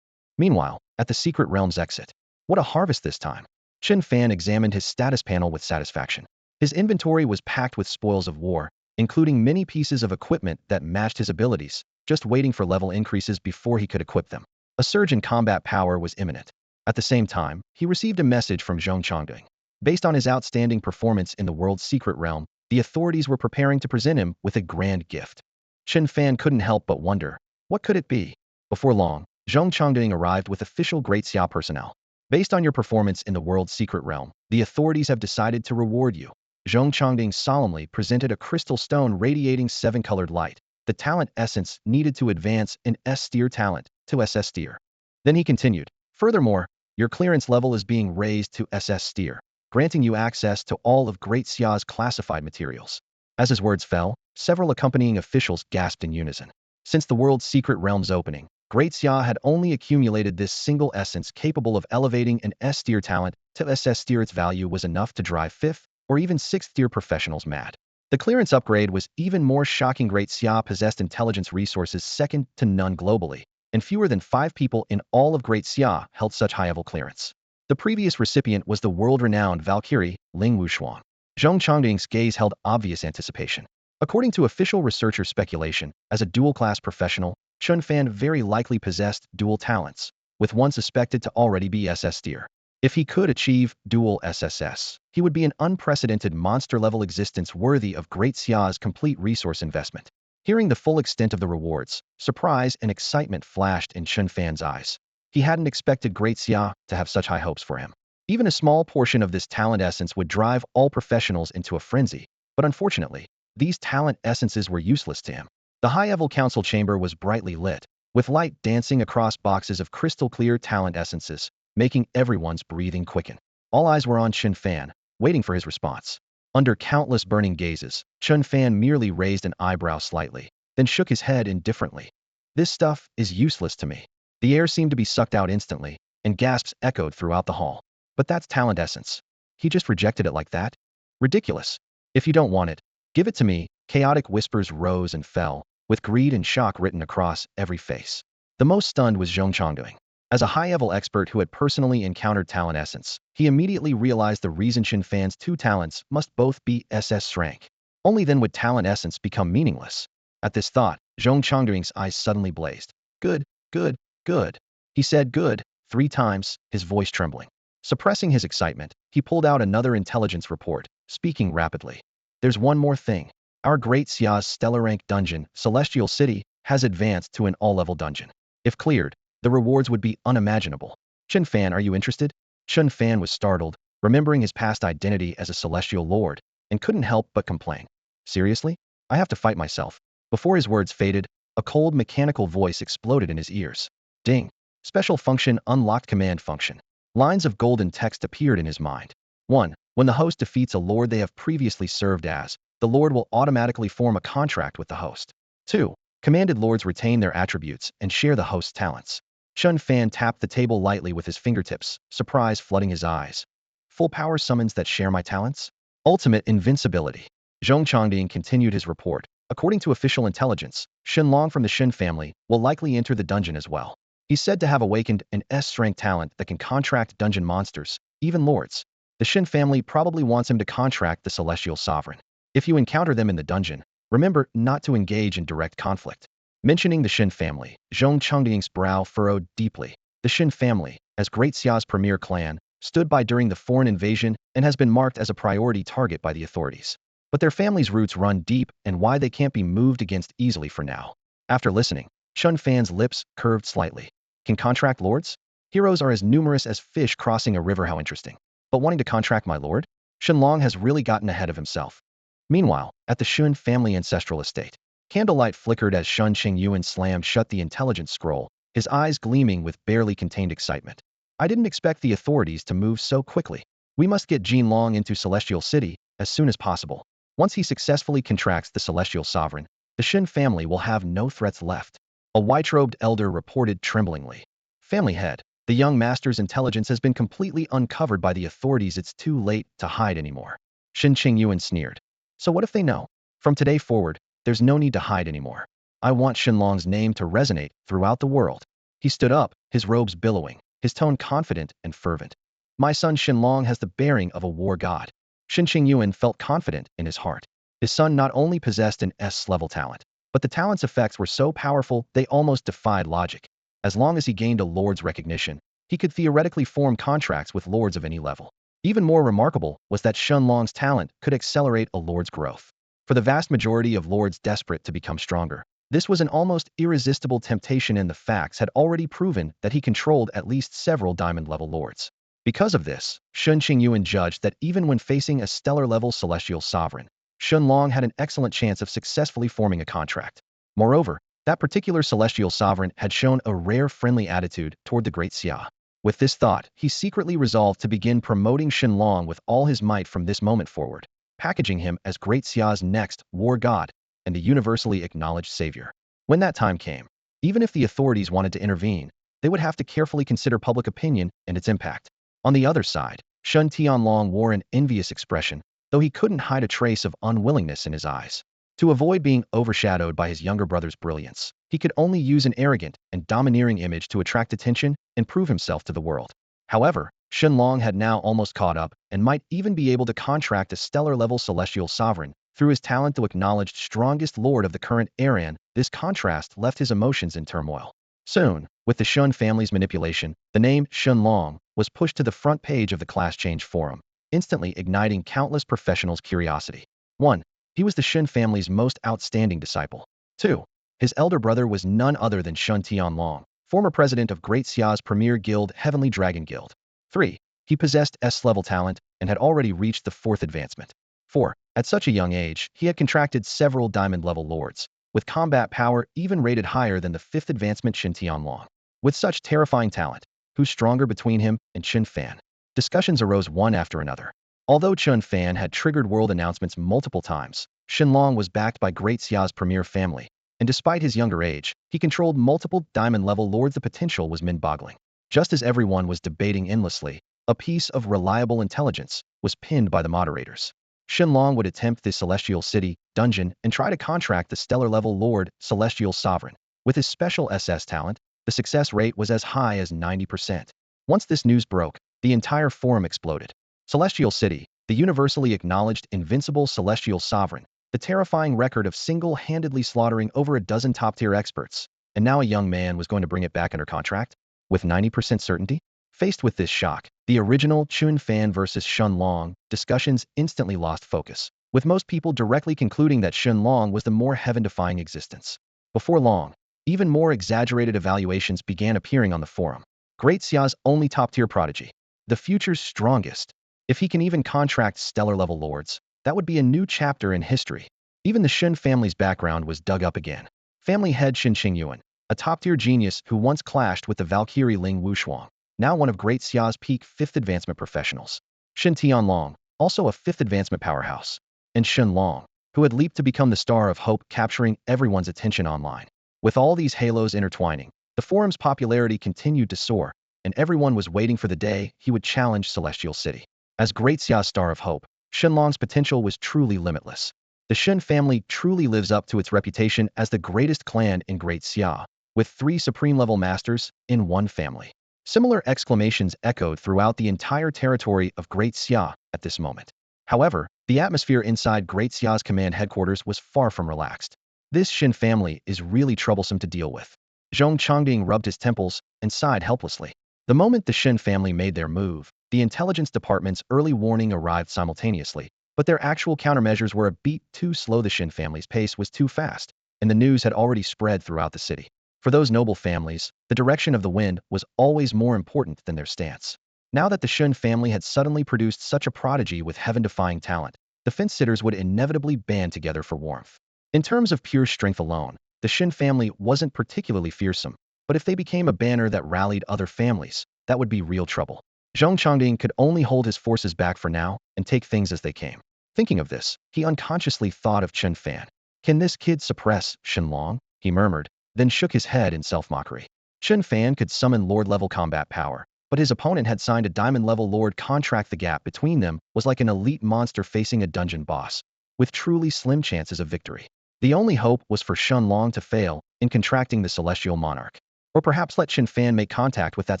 Meanwhile, at the Secret Realm's exit, what a harvest this time! Chen Fan examined his status panel with satisfaction. His inventory was packed with spoils of war, including many pieces of equipment that matched his abilities, just waiting for level increases before he could equip them. A surge in combat power was imminent. At the same time, he received a message from Zhong Chongding. Based on his outstanding performance in the world's secret realm, the authorities were preparing to present him with a grand gift. Chen Fan couldn't help but wonder, what could it be? Before long, Zhong Chongding arrived with official Great Xia personnel. Based on your performance in the world's secret realm, the authorities have decided to reward you. Zhong Chongding solemnly presented a crystal stone radiating 7-colored light, the talent essence needed to advance an S-tier talent to SS tier. Then he continued, furthermore, your clearance level is being raised to SS tier, granting you access to all of Great Xia's classified materials. As his words fell, several accompanying officials gasped in unison. Since the world's secret realm's opening, Great Xia had only accumulated this single essence capable of elevating an S-tier talent to SS tier. Its value was enough to drive 5th or even 6th-tier professionals mad. The clearance upgrade was even more shocking. Great Xia possessed intelligence resources second to none globally, and fewer than 5 people in all of Great Xia held such high-level clearance. The previous recipient was the world-renowned Valkyrie, Ling Wuxuan. Zhong Changding's gaze held obvious anticipation. According to official researcher speculation, as a dual-class professional, Chen Fan very likely possessed dual talents, with one suspected to already be SS tier. If he could achieve dual SSS, he would be an unprecedented monster-level existence worthy of Great Xia's complete resource investment. Hearing the full extent of the rewards, surprise and excitement flashed in Chen Fan's eyes. He hadn't expected Great Xia to have such high hopes for him. Even a small portion of this talent essence would drive all professionals into a frenzy, but unfortunately, these talent essences were useless to him. The high-level council chamber was brightly lit, with light dancing across boxes of crystal-clear talent essences, making everyone's breathing quicken. All eyes were on Chen Fan, waiting for his response. Under countless burning gazes, Chen Fan merely raised an eyebrow slightly, then shook his head indifferently. This stuff is useless to me. The air seemed to be sucked out instantly, and gasps echoed throughout the hall. But that's talent essence. He just rejected it like that? Ridiculous. If you don't want it, give it to me. Chaotic whispers rose and fell, with greed and shock written across every face. The most stunned was Zhong Changding. As a high-level expert who had personally encountered talent essence, he immediately realized the reason Chen Fan's two talents must both be SS rank. Only then would talent essence become meaningless. At this thought, Zhong Changding's eyes suddenly blazed. Good, good, good. He said good 3 times, his voice trembling. Suppressing his excitement, he pulled out another intelligence report, speaking rapidly. There's one more thing. Our Great Xia's stellar rank dungeon, Celestial City, has advanced to an all-level dungeon. If cleared, the rewards would be unimaginable. Chen Fan, are you interested? Chen Fan was startled, remembering his past identity as a celestial lord, and couldn't help but complain. Seriously? I have to fight myself. Before his words faded, a cold mechanical voice exploded in his ears. Ding. Special function unlocked command function. Lines of golden text appeared in his mind. 1. When the host defeats a lord they have previously served as, the lord will automatically form a contract with the host. 2. Commanded lords retain their attributes and share the host's talents. Chen Fan tapped the table lightly with his fingertips, surprise flooding his eyes. Full power summons that share my talents? Ultimate invincibility. Zhong Changding continued his report. According to official intelligence, Shenlong from the Shen family will likely enter the dungeon as well. He's said to have awakened an S-rank talent that can contract dungeon monsters, even lords. The Shen family probably wants him to contract the Celestial Sovereign. If you encounter them in the dungeon, remember not to engage in direct conflict. Mentioning the Shen family, Zhong Changding's brow furrowed deeply. The Shen family, as Great Xia's premier clan, stood by during the foreign invasion and has been marked as a priority target by the authorities. But their family's roots run deep and why they can't be moved against easily for now. After listening, Chen Fan's lips curved slightly. Can contract lords? Heroes are as numerous as fish crossing a river. How interesting. But wanting to contract my lord? Shenlong has really gotten ahead of himself. Meanwhile, at the Shun family ancestral estate, candlelight flickered as Shun Qingyuan slammed shut the intelligence scroll, his eyes gleaming with barely contained excitement. I didn't expect the authorities to move so quickly. We must get Jinlong into Celestial City as soon as possible. Once he successfully contracts the Celestial Sovereign, the Shen family will have no threats left. A white-robed elder reported tremblingly. Family head, the young master's intelligence has been completely uncovered by the authorities. It's too late to hide anymore. Shen Qingyuan sneered. So what if they know? From today forward, there's no need to hide anymore. I want Shenlong's name to resonate throughout the world. He stood up, his robes billowing, his tone confident and fervent. My son Shenlong has the bearing of a war god. Shen Qingyuan felt confident in his heart. His son not only possessed an S-level talent, but the talent's effects were so powerful they almost defied logic. As long as he gained a lord's recognition, he could theoretically form contracts with lords of any level. Even more remarkable was that Shenlong's talent could accelerate a lord's growth. For the vast majority of lords desperate to become stronger, this was an almost irresistible temptation, and the facts had already proven that he controlled at least several diamond-level lords. Because of this, Shen Qingyuan judged that even when facing a stellar-level celestial sovereign, Shenlong had an excellent chance of successfully forming a contract. Moreover, that particular celestial sovereign had shown a rare friendly attitude toward the Great Xia. With this thought, he secretly resolved to begin promoting Shenlong with all his might from this moment forward, packaging him as Great Xia's next war god and a universally acknowledged savior. When that time came, even if the authorities wanted to intervene, they would have to carefully consider public opinion and its impact. On the other side, Shen Tianlong wore an envious expression, though he couldn't hide a trace of unwillingness in his eyes. To avoid being overshadowed by his younger brother's brilliance, he could only use an arrogant and domineering image to attract attention and prove himself to the world. However, Shenlong had now almost caught up and might even be able to contract a stellar-level celestial sovereign through his talent to acknowledged strongest lord of the current Aran. This contrast left his emotions in turmoil. Soon, with the Shun family's manipulation, the name Shenlong was pushed to the front page of the class change forum, instantly igniting countless professionals' curiosity. 1. He was the Shun family's most outstanding disciple. 2. His elder brother was none other than Shun Tianlong, former president of Great Xia's premier guild, Heavenly Dragon Guild. 3. He possessed S-level talent and had already reached the 4th advancement. 4. At such a young age, he had contracted several diamond-level lords, with combat power even rated higher than the 5th advancement Chen Tianlong. With such terrifying talent, who's stronger between him and Chen Fan? Discussions arose one after another. Although Chen Fan had triggered world announcements multiple times, Shenlong was backed by Great Xia's premier family, and despite his younger age, he controlled multiple diamond-level lords. The potential was mind-boggling. Just as everyone was debating endlessly, a piece of reliable intelligence was pinned by the moderators. Shenlong would attempt the Celestial City dungeon and try to contract the stellar-level Lord Celestial Sovereign. With his special SS talent, the success rate was as high as 90%. Once this news broke, the entire forum exploded. Celestial City, the universally acknowledged invincible Celestial Sovereign, the terrifying record of single-handedly slaughtering over a dozen top-tier experts, and now a young man was going to bring it back under contract? With 90% certainty? Faced with this shock, the original Chen Fan versus Shenlong discussions instantly lost focus, with most people directly concluding that Shenlong was the more heaven-defying existence. Before long, even more exaggerated evaluations began appearing on the forum. Great Xia's only top-tier prodigy, the future's strongest. If he can even contract stellar-level lords, that would be a new chapter in history. Even the Shen family's background was dug up again. Family head Shen Qingyuan, a top-tier genius who once clashed with the Valkyrie Ling Wushuang, now one of Great Xia's peak 5th advancement professionals. Shen Tianlong, also a 5th advancement powerhouse. And Shenlong, who had leaped to become the star of hope, capturing everyone's attention online. With all these halos intertwining, the forum's popularity continued to soar, and everyone was waiting for the day he would challenge Celestial City. As Great Xia's star of hope, Shenlong's potential was truly limitless. The Shen family truly lives up to its reputation as the greatest clan in Great Xia, with 3 supreme-level masters in one family. Similar exclamations echoed throughout the entire territory of Great Xia at this moment. However, the atmosphere inside Great Xia's command headquarters was far from relaxed. This Shen family is really troublesome to deal with. Zhong Chongding rubbed his temples and sighed helplessly. The moment the Shen family made their move, the intelligence department's early warning arrived simultaneously, but their actual countermeasures were a beat too slow. The Shen family's pace was too fast, and the news had already spread throughout the city. For those noble families, the direction of the wind was always more important than their stance. Now that the Shen family had suddenly produced such a prodigy with heaven-defying talent, the fence-sitters would inevitably band together for warmth. In terms of pure strength alone, the Shen family wasn't particularly fearsome, but if they became a banner that rallied other families, that would be real trouble. Zhong Chongding could only hold his forces back for now and take things as they came. Thinking of this, he unconsciously thought of Chen Fan. Can this kid suppress Shenlong? He murmured, then shook his head in self-mockery. Chen Fan could summon Lord-level combat power, but his opponent had signed a Diamond-level Lord contract. The gap between them was like an elite monster facing a dungeon boss, with truly slim chances of victory. The only hope was for Shenlong to fail in contracting the Celestial Monarch, or perhaps let Chen Fan make contact with that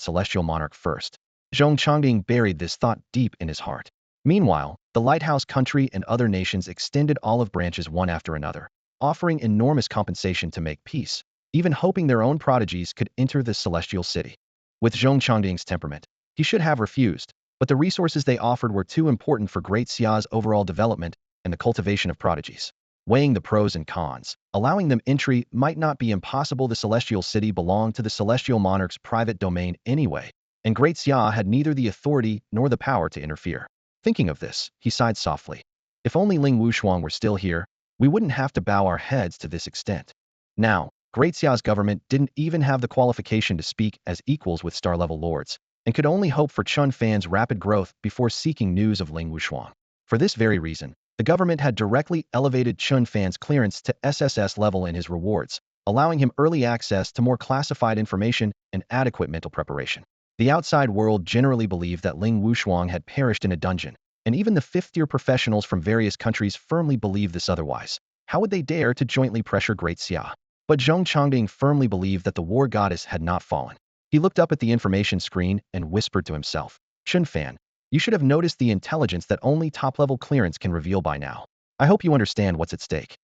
Celestial Monarch first. Zhong Chongding buried this thought deep in his heart. Meanwhile, the Lighthouse country and other nations extended olive branches one after another, offering enormous compensation to make peace, even hoping their own prodigies could enter the Celestial City. With Zhong Chongding's temperament, he should have refused, but the resources they offered were too important for Great Xia's overall development and the cultivation of prodigies. Weighing the pros and cons, allowing them entry might not be impossible. The Celestial City belonged to the Celestial Monarch's private domain anyway, and Great Xia had neither the authority nor the power to interfere. Thinking of this, he sighed softly. If only Ling Wushuang were still here, we wouldn't have to bow our heads to this extent. Now, Great Xia's government didn't even have the qualification to speak as equals with star-level lords, and could only hope for Chen Fan's rapid growth before seeking news of Ling Wushuang. For this very reason, the government had directly elevated Chen Fan's clearance to SSS level in his rewards, allowing him early access to more classified information and adequate mental preparation. The outside world generally believed that Ling Wushuang had perished in a dungeon, and even the 5th-tier professionals from various countries firmly believed this otherwise. How would they dare to jointly pressure Great Xia? But Zhong Chongding firmly believed that the war goddess had not fallen. He looked up at the information screen and whispered to himself, Chen Fan, you should have noticed the intelligence that only top-level clearance can reveal by now. I hope you understand what's at stake.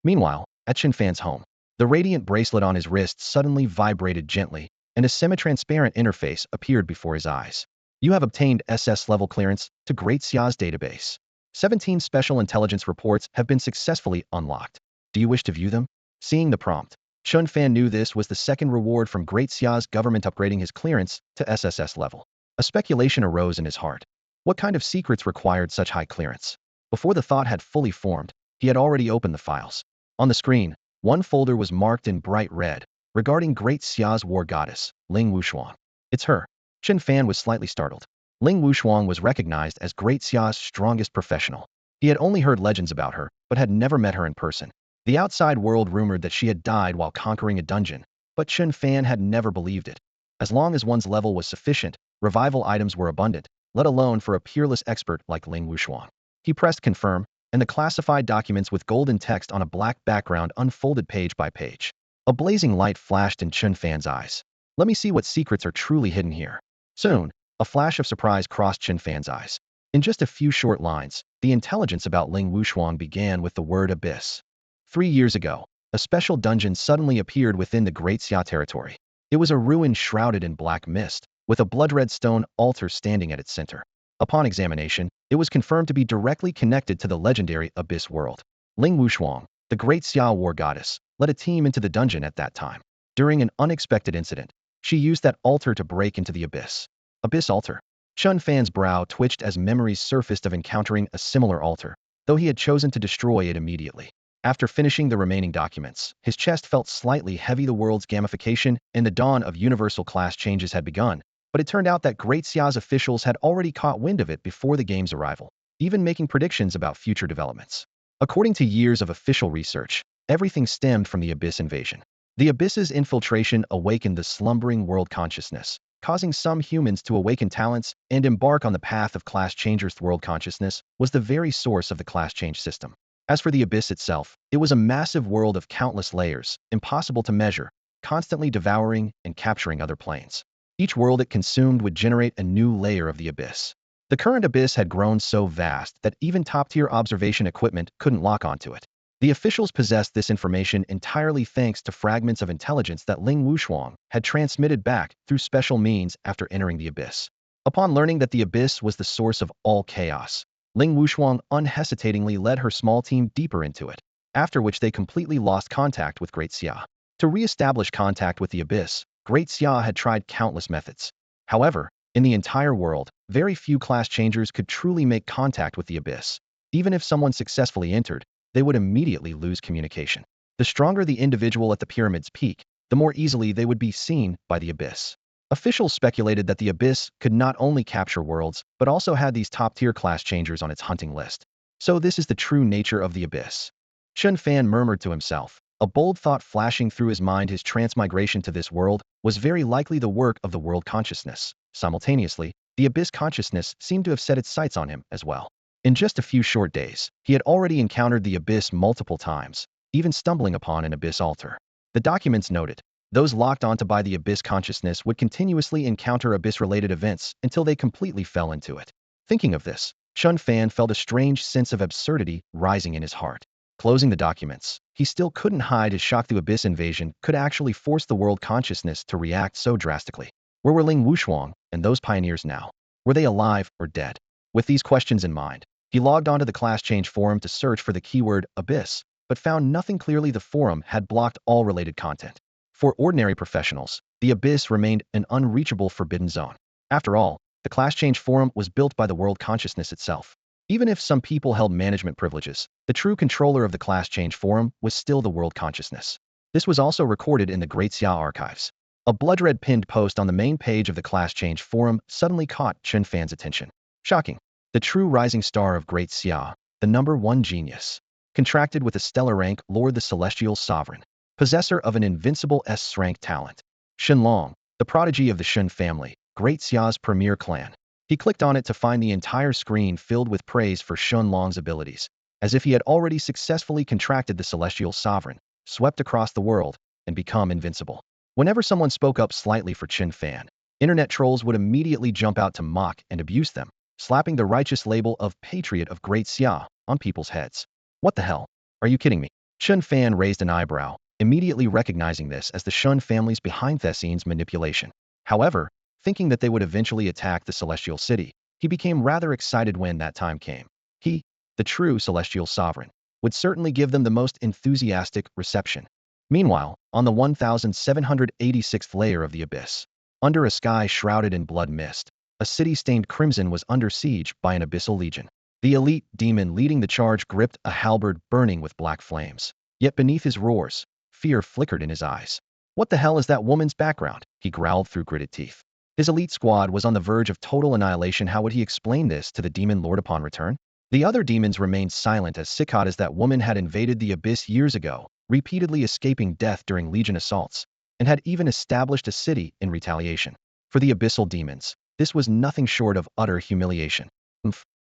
Meanwhile, at Chen Fan's home, the radiant bracelet on his wrist suddenly vibrated gently, and a semi-transparent interface appeared before his eyes. You have obtained SS-level clearance to Great Xia's database. 17 special intelligence reports have been successfully unlocked. Do you wish to view them? Seeing the prompt, Chen Fan knew this was the second reward from Great Xia's government upgrading his clearance to SSS level. A speculation arose in his heart. What kind of secrets required such high clearance? Before the thought had fully formed, he had already opened the files. On the screen, one folder was marked in bright red, regarding Great Xia's war goddess, Ling Wushuang. It's her. Chen Fan was slightly startled. Ling Wushuang was recognized as Great Xia's strongest professional. He had only heard legends about her, but had never met her in person. The outside world rumored that she had died while conquering a dungeon, but Chen Fan had never believed it. As long as one's level was sufficient, revival items were abundant, let alone for a peerless expert like Ling Wushuang. He pressed confirm, and the classified documents with golden text on a black background unfolded page by page. A blazing light flashed in Chen Fan's eyes. Let me see what secrets are truly hidden here. Soon, a flash of surprise crossed Chen Fan's eyes. In just a few short lines, the intelligence about Ling Wushuang began with the word abyss. 3 years ago, a special dungeon suddenly appeared within the Great Xia territory. It was a ruin shrouded in black mist, with a blood-red stone altar standing at its center. Upon examination, it was confirmed to be directly connected to the legendary Abyss world. Ling Wushuang, the Great Xia war goddess, led a team into the dungeon at that time. During an unexpected incident, she used that altar to break into the Abyss. Abyss altar. Chen Fan's brow twitched as memories surfaced of encountering a similar altar, though he had chosen to destroy it immediately. After finishing the remaining documents, his chest felt slightly heavy. The world's gamification and the dawn of universal class changes had begun, but it turned out that Great Xia's officials had already caught wind of it before the game's arrival, even making predictions about future developments. According to years of official research, everything stemmed from the Abyss invasion. The Abyss's infiltration awakened the slumbering world consciousness, causing some humans to awaken talents and embark on the path of class changers. World consciousness was the very source of the class change system. As for the Abyss itself, it was a massive world of countless layers, impossible to measure, constantly devouring and capturing other planes. Each world it consumed would generate a new layer of the Abyss. The current Abyss had grown so vast that even top-tier observation equipment couldn't lock onto it. The officials possessed this information entirely thanks to fragments of intelligence that Ling Wushuang had transmitted back through special means after entering the Abyss. Upon learning that the Abyss was the source of all chaos, Ling Wushuang unhesitatingly led her small team deeper into it, after which they completely lost contact with Great Xia. To re-establish contact with the Abyss, Great Xia had tried countless methods. However, in the entire world, very few class changers could truly make contact with the Abyss. Even if someone successfully entered, they would immediately lose communication. The stronger the individual at the pyramid's peak, the more easily they would be seen by the Abyss. Officials speculated that the Abyss could not only capture worlds, but also had these top-tier class changers on its hunting list. So this is the true nature of the Abyss. Chen Fan murmured to himself, a bold thought flashing through his mind. His transmigration to this world was very likely the work of the world consciousness. Simultaneously, the Abyss consciousness seemed to have set its sights on him as well. In just a few short days, he had already encountered the Abyss multiple times, even stumbling upon an Abyss altar. The documents noted, those locked onto by the Abyss consciousness would continuously encounter Abyss-related events until they completely fell into it. Thinking of this, Chen Fan felt a strange sense of absurdity rising in his heart. Closing the documents, he still couldn't hide his shock. The Abyss invasion could actually force the world consciousness to react so drastically. Where were Ling Wushuang and those pioneers now? Were they alive or dead? With these questions in mind, he logged onto the Class Change forum to search for the keyword Abyss, but found nothing. Clearly, the forum had blocked all related content. For ordinary professionals, the Abyss remained an unreachable forbidden zone. After all, the Class Change forum was built by the world consciousness itself. Even if some people held management privileges, the true controller of the Class Change forum was still the world consciousness. This was also recorded in the Great Xia archives. A blood-red pinned post on the main page of the Class Change forum suddenly caught Chen Fan's attention. Shocking. The true rising star of Great Xia, the #1 genius. Contracted with a stellar rank, Lord the Celestial Sovereign. Possessor of an invincible S-rank talent. Shenlong, the prodigy of the Shen family, Great Xia's premier clan. He clicked on it to find the entire screen filled with praise for Shenlong's abilities, as if he had already successfully contracted the Celestial Sovereign, swept across the world, and become invincible. Whenever someone spoke up slightly for Chen Fan, Internet trolls would immediately jump out to mock and abuse them, slapping the righteous label of Patriot of Great Xia on people's heads. What the hell? Are you kidding me? Chen Fan raised an eyebrow, immediately recognizing this as the Shun family's behind-the-scenes manipulation. However, thinking that they would eventually attack the Celestial City, he became rather excited when that time came. He, the true Celestial Sovereign, would certainly give them the most enthusiastic reception. Meanwhile, on the 1786th layer of the abyss, under a sky shrouded in blood mist, a city stained crimson was under siege by an abyssal legion. The elite demon leading the charge gripped a halberd burning with black flames. Yet beneath his roars, fear flickered in his eyes. What the hell is that woman's background? He growled through gritted teeth. His elite squad was on the verge of total annihilation. How would he explain this to the demon lord upon return? The other demons remained silent as sick as that woman had invaded the abyss years ago, repeatedly escaping death during legion assaults, and had even established a city in retaliation. For the abyssal demons, this was nothing short of utter humiliation.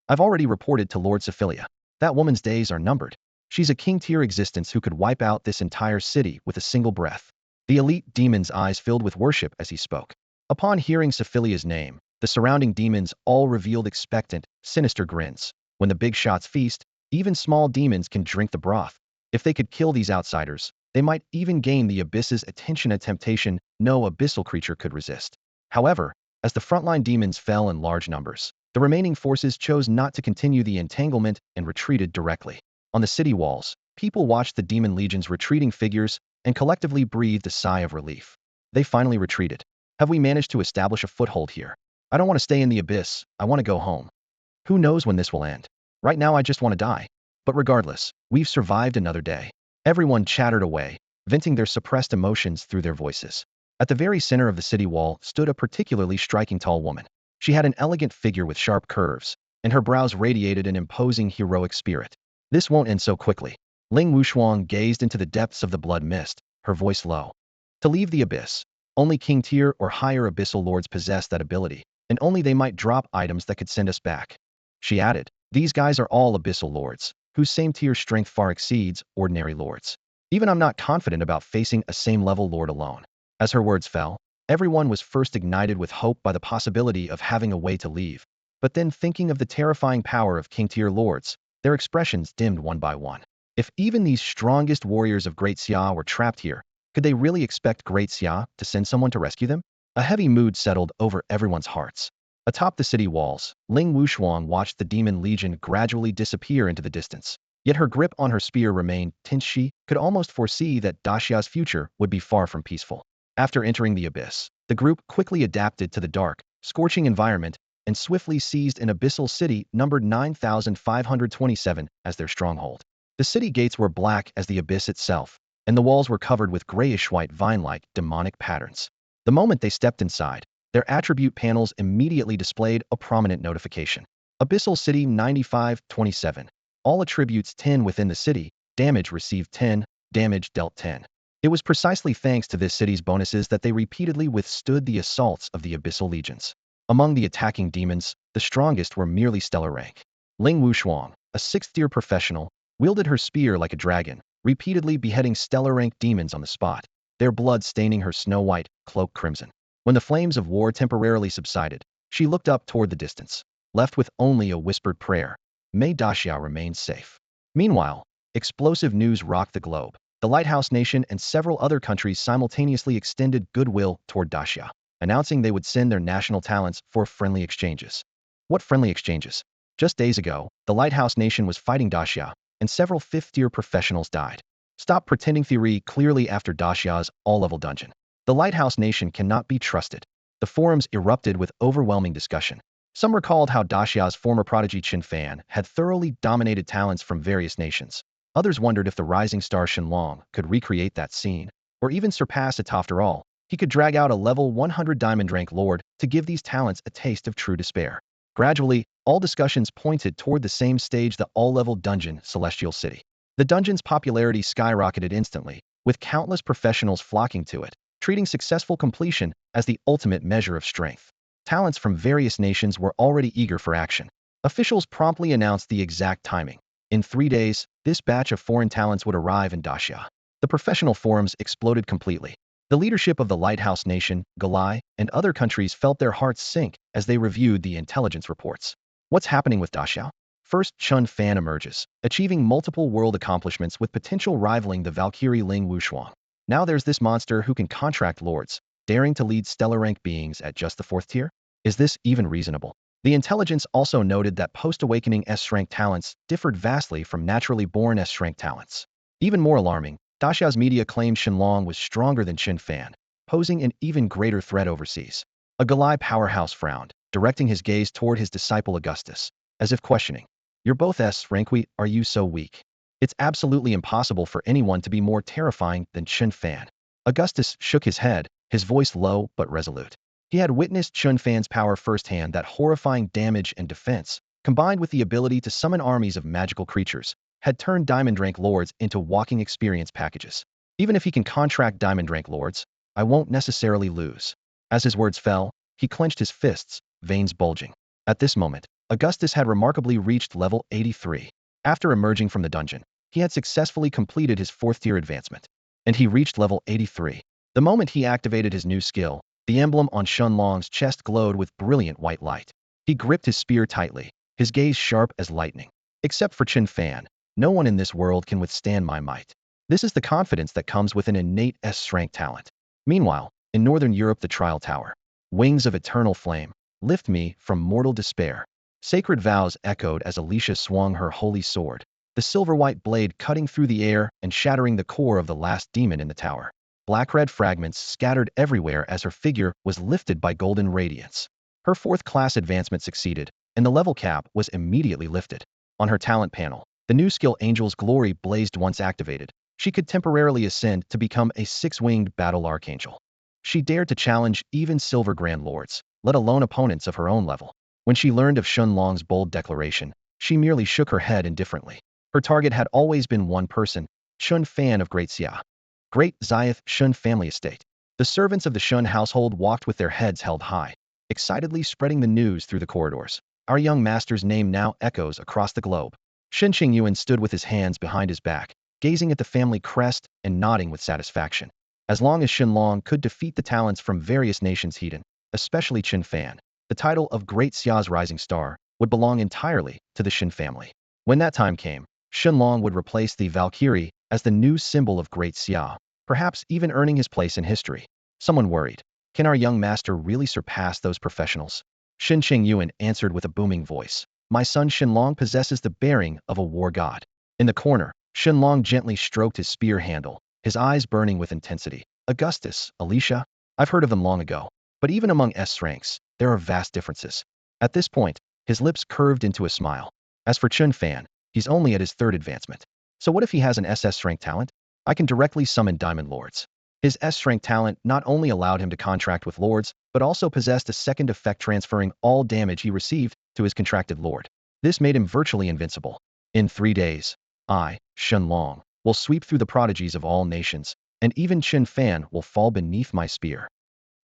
I've already reported to Lord Sophilia. That woman's days are numbered. She's a king-tier existence who could wipe out this entire city with a single breath. The elite demon's eyes filled with worship as he spoke. Upon hearing Sophilia's name, the surrounding demons all revealed expectant, sinister grins. When the big shots feast, even small demons can drink the broth. If they could kill these outsiders, they might even gain the abyss's attention, a temptation no abyssal creature could resist. However, as the frontline demons fell in large numbers, the remaining forces chose not to continue the entanglement and retreated directly. On the city walls, people watched the demon legion's retreating figures and collectively breathed a sigh of relief. They finally retreated. Have we managed to establish a foothold here? I don't want to stay in the abyss, I want to go home. Who knows when this will end? Right now I just want to die. But regardless, we've survived another day. Everyone chattered away, venting their suppressed emotions through their voices. At the very center of the city wall stood a particularly striking tall woman. She had an elegant figure with sharp curves, and her brows radiated an imposing heroic spirit. This won't end so quickly. Ling Wushuang gazed into the depths of the blood mist, her voice low. To leave the abyss, only king-tier or higher abyssal lords possess that ability, and only they might drop items that could send us back. She added, these guys are all abyssal lords, whose same-tier strength far exceeds ordinary lords. Even I'm not confident about facing a same-level lord alone. As her words fell, everyone was first ignited with hope by the possibility of having a way to leave, but then thinking of the terrifying power of king-tier lords, their expressions dimmed one by one. If even these strongest warriors of Great Xia were trapped here, could they really expect Great Xia to send someone to rescue them? A heavy mood settled over everyone's hearts. Atop the city walls, Ling Wushuang watched the demon legion gradually disappear into the distance. Yet her grip on her spear remained tense. She could almost foresee that Daxia's future would be far from peaceful. After entering the abyss, the group quickly adapted to the dark, scorching environment and swiftly seized an abyssal city numbered 9,527 as their stronghold. The city gates were black as the abyss itself, and the walls were covered with grayish-white vine-like demonic patterns. The moment they stepped inside, their attribute panels immediately displayed a prominent notification. Abyssal City 9527. All attributes 10 within the city, damage received 10, damage dealt 10. It was precisely thanks to this city's bonuses that they repeatedly withstood the assaults of the abyssal legions. Among the attacking demons, the strongest were merely stellar rank. Ling Wushuang, a 6th-tier professional, wielded her spear like a dragon, repeatedly beheading stellar rank demons on the spot, their blood staining her snow-white cloak crimson. When the flames of war temporarily subsided, she looked up toward the distance, left with only a whispered prayer. May Daxia remain safe. Meanwhile, explosive news rocked the globe. The Lighthouse Nation and several other countries simultaneously extended goodwill toward Daxia, announcing they would send their national talents for friendly exchanges. What friendly exchanges? Just days ago, the Lighthouse Nation was fighting Daxia, and several 5th-tier professionals died. Stop pretending theory clearly after Daxia's all-level dungeon. The Lighthouse Nation cannot be trusted. The forums erupted with overwhelming discussion. Some recalled how Daxia's former prodigy Chen Fan had thoroughly dominated talents from various nations. Others wondered if the rising star Shenlong could recreate that scene, or even surpass it. After all, he could drag out a level 100 diamond rank lord to give these talents a taste of true despair. Gradually, all discussions pointed toward the same stage, the all-level dungeon, Celestial City. The dungeon's popularity skyrocketed instantly, with countless professionals flocking to it, treating successful completion as the ultimate measure of strength. Talents from various nations were already eager for action. Officials promptly announced the exact timing. In 3 days, this batch of foreign talents would arrive in Daxia. The professional forums exploded completely. The leadership of the lighthouse nation, Galai, and other countries felt their hearts sink as they reviewed the intelligence reports. What's happening with Daxiao? First, Chen Fan emerges, achieving multiple world accomplishments with potential rivaling the Valkyrie Ling Wushuang. Now there's this monster who can contract lords, daring to lead stellar rank beings at just the 4th tier? Is this even reasonable? The intelligence also noted that post-awakening S-rank talents differed vastly from naturally born S-rank talents. Even more alarming, Daxiao's media claimed Shenlong was stronger than Chen Fan, posing an even greater threat overseas. A Galai powerhouse frowned, directing his gaze toward his disciple Augustus, as if questioning, "You're both S-rank, are you so weak? It's absolutely impossible for anyone to be more terrifying than Chen Fan." Augustus shook his head, his voice low but resolute. He had witnessed Chen Fan's power firsthand, that horrifying damage and defense, combined with the ability to summon armies of magical creatures, had turned diamond rank lords into walking experience packages. Even if he can contract diamond rank lords, I won't necessarily lose. As his words fell, he clenched his fists, veins bulging. At this moment, Augustus had remarkably reached level 83. After emerging from the dungeon, he had successfully completed his 4th tier advancement, and he reached level 83. The moment he activated his new skill, the emblem on Shenlong's chest glowed with brilliant white light. He gripped his spear tightly, his gaze sharp as lightning. Except for Chen Fan, no one in this world can withstand my might. This is the confidence that comes with an innate S-rank talent. Meanwhile, in Northern Europe, the trial tower. Wings of eternal flame, lift me from mortal despair. Sacred vows echoed as Alicia swung her holy sword, the silver-white blade cutting through the air and shattering the core of the last demon in the tower. Black-red fragments scattered everywhere as her figure was lifted by golden radiance. Her 4th class advancement succeeded, and the level cap was immediately lifted. On her talent panel, the new skill Angel's Glory blazed. Once activated, she could temporarily ascend to become a 6-winged battle archangel. She dared to challenge even silver grand lords, let alone opponents of her own level. When she learned of Shenlong's bold declaration, she merely shook her head indifferently. Her target had always been one person, Chen Fan of Great Xia. Great Xiath Shun family estate. The servants of the Shun household walked with their heads held high, excitedly spreading the news through the corridors. Our young master's name now echoes across the globe. Shen Qingyuan stood with his hands behind his back, gazing at the family crest and nodding with satisfaction. As long as Shenlong could defeat the talents from various nations hidden, especially Chen Fan, the title of Great Xia's rising star would belong entirely to the Shen family. When that time came, Shenlong would replace the Valkyrie as the new symbol of Great Xia, perhaps even earning his place in history. Someone worried, can our young master really surpass those professionals? Shen Qingyuan answered with a booming voice, my son Shenlong possesses the bearing of a war god. In the corner, Shenlong gently stroked his spear handle, his eyes burning with intensity. Augustus, Alicia, I've heard of them long ago, but even among S ranks, there are vast differences. At this point, his lips curved into a smile. As for Chen Fan, he's only at his 3rd advancement. So what if he has an SS rank talent? I can directly summon Diamond Lords. His S-rank talent not only allowed him to contract with lords, but also possessed a second effect transferring all damage he received to his contracted lord. This made him virtually invincible. In 3 days, I, Shenlong, will sweep through the prodigies of all nations, and even Chen Fan will fall beneath my spear.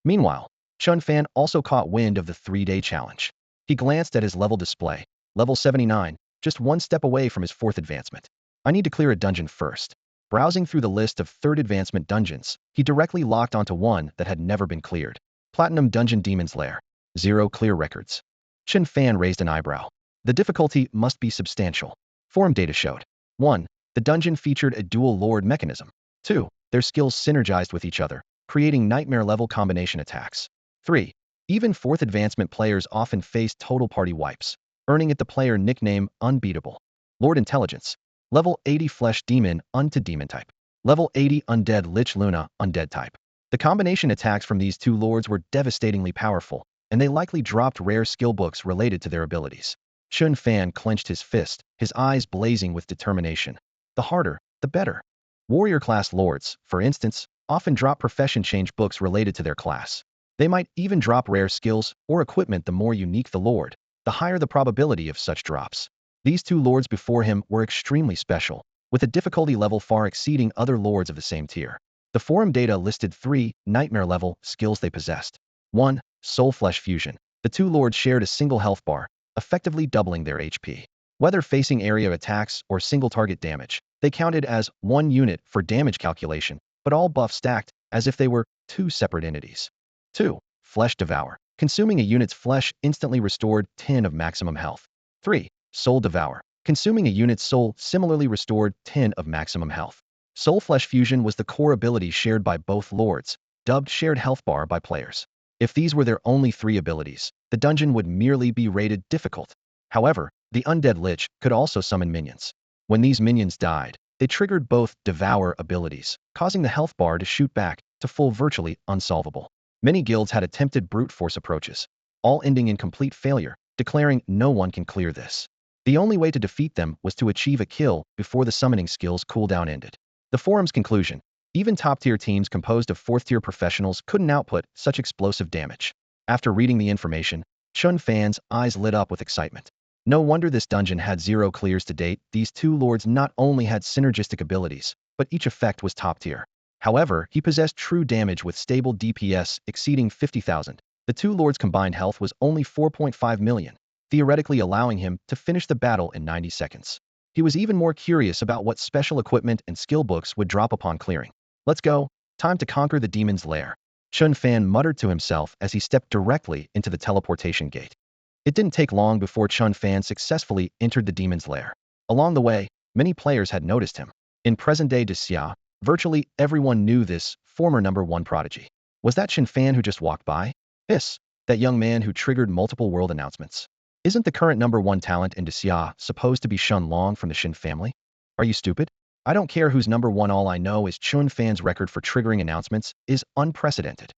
Meanwhile, Chen Fan also caught wind of the 3-day challenge. He glanced at his level display, level 79, just 1 step away from his 4th advancement. I need to clear a dungeon first. Browsing through the list of 3rd advancement dungeons, he directly locked onto one that had never been cleared. Platinum Dungeon Demon's Lair. 0 clear records. Chen Fan raised an eyebrow. The difficulty must be substantial. Forum data showed. 1. The dungeon featured a dual lord mechanism. 2. Their skills synergized with each other, creating nightmare-level combination attacks. 3. Even 4th advancement players often faced total party wipes, earning it the player nickname Unbeatable. Lord Intelligence. Level 80 Flesh Demon, Unto Demon type. Level 80 Undead Lich Luna, Undead type. The combination attacks from these 2 lords were devastatingly powerful, and they likely dropped rare skill books related to their abilities. Chen Fan clenched his fist, his eyes blazing with determination. The harder, the better. Warrior class lords, for instance, often drop profession change books related to their class. They might even drop rare skills or equipment. The more unique the lord, the higher the probability of such drops. These 2 lords before him were extremely special, with a difficulty level far exceeding other lords of the same tier. The forum data listed 3 nightmare-level skills they possessed. 1. Soul Flesh Fusion. The 2 lords shared a single health bar, effectively doubling their HP. Whether facing area attacks or single target damage, they counted as 1 unit for damage calculation, but all buffs stacked, as if they were two separate entities. 2. Flesh Devour. Consuming a unit's flesh instantly restored 10 of maximum health. 3. Soul Devour. Consuming a unit's soul similarly restored 10 of maximum health. Soul Flesh Fusion was the core ability shared by both lords, dubbed Shared Health Bar by players. If these were their only 3 abilities, the dungeon would merely be rated difficult. However, the Undead Lich could also summon minions. When these minions died, they triggered both Devour abilities, causing the health bar to shoot back to full virtually unsolvable. Many guilds had attempted brute force approaches, all ending in complete failure, declaring no one can clear this. The only way to defeat them was to achieve a kill before the summoning skill's cooldown ended. The forum's conclusion: even top-tier teams composed of 4th-tier professionals couldn't output such explosive damage. After reading the information, Chen Fan's eyes lit up with excitement. No wonder this dungeon had 0 clears to date. These 2 lords not only had synergistic abilities, but each effect was top-tier. However, he possessed true damage with stable DPS exceeding 50,000. The 2 lords' combined health was only 4.5 million, theoretically allowing him to finish the battle in 90 seconds. He was even more curious about what special equipment and skill books would drop upon clearing. Let's go. Time to conquer the demon's lair. Chen Fan muttered to himself as he stepped directly into the teleportation gate. It didn't take long before Chen Fan successfully entered the demon's lair. Along the way, many players had noticed him. In present-day Xia, virtually everyone knew this former number 1 prodigy. Was that Chen Fan who just walked by? That young man who triggered multiple world announcements. Isn't the current number 1 talent in Xia supposed to be Shen Long from the Shen family? Are you stupid? I don't care who's number 1, all I know is Chen Fan's record for triggering announcements is unprecedented.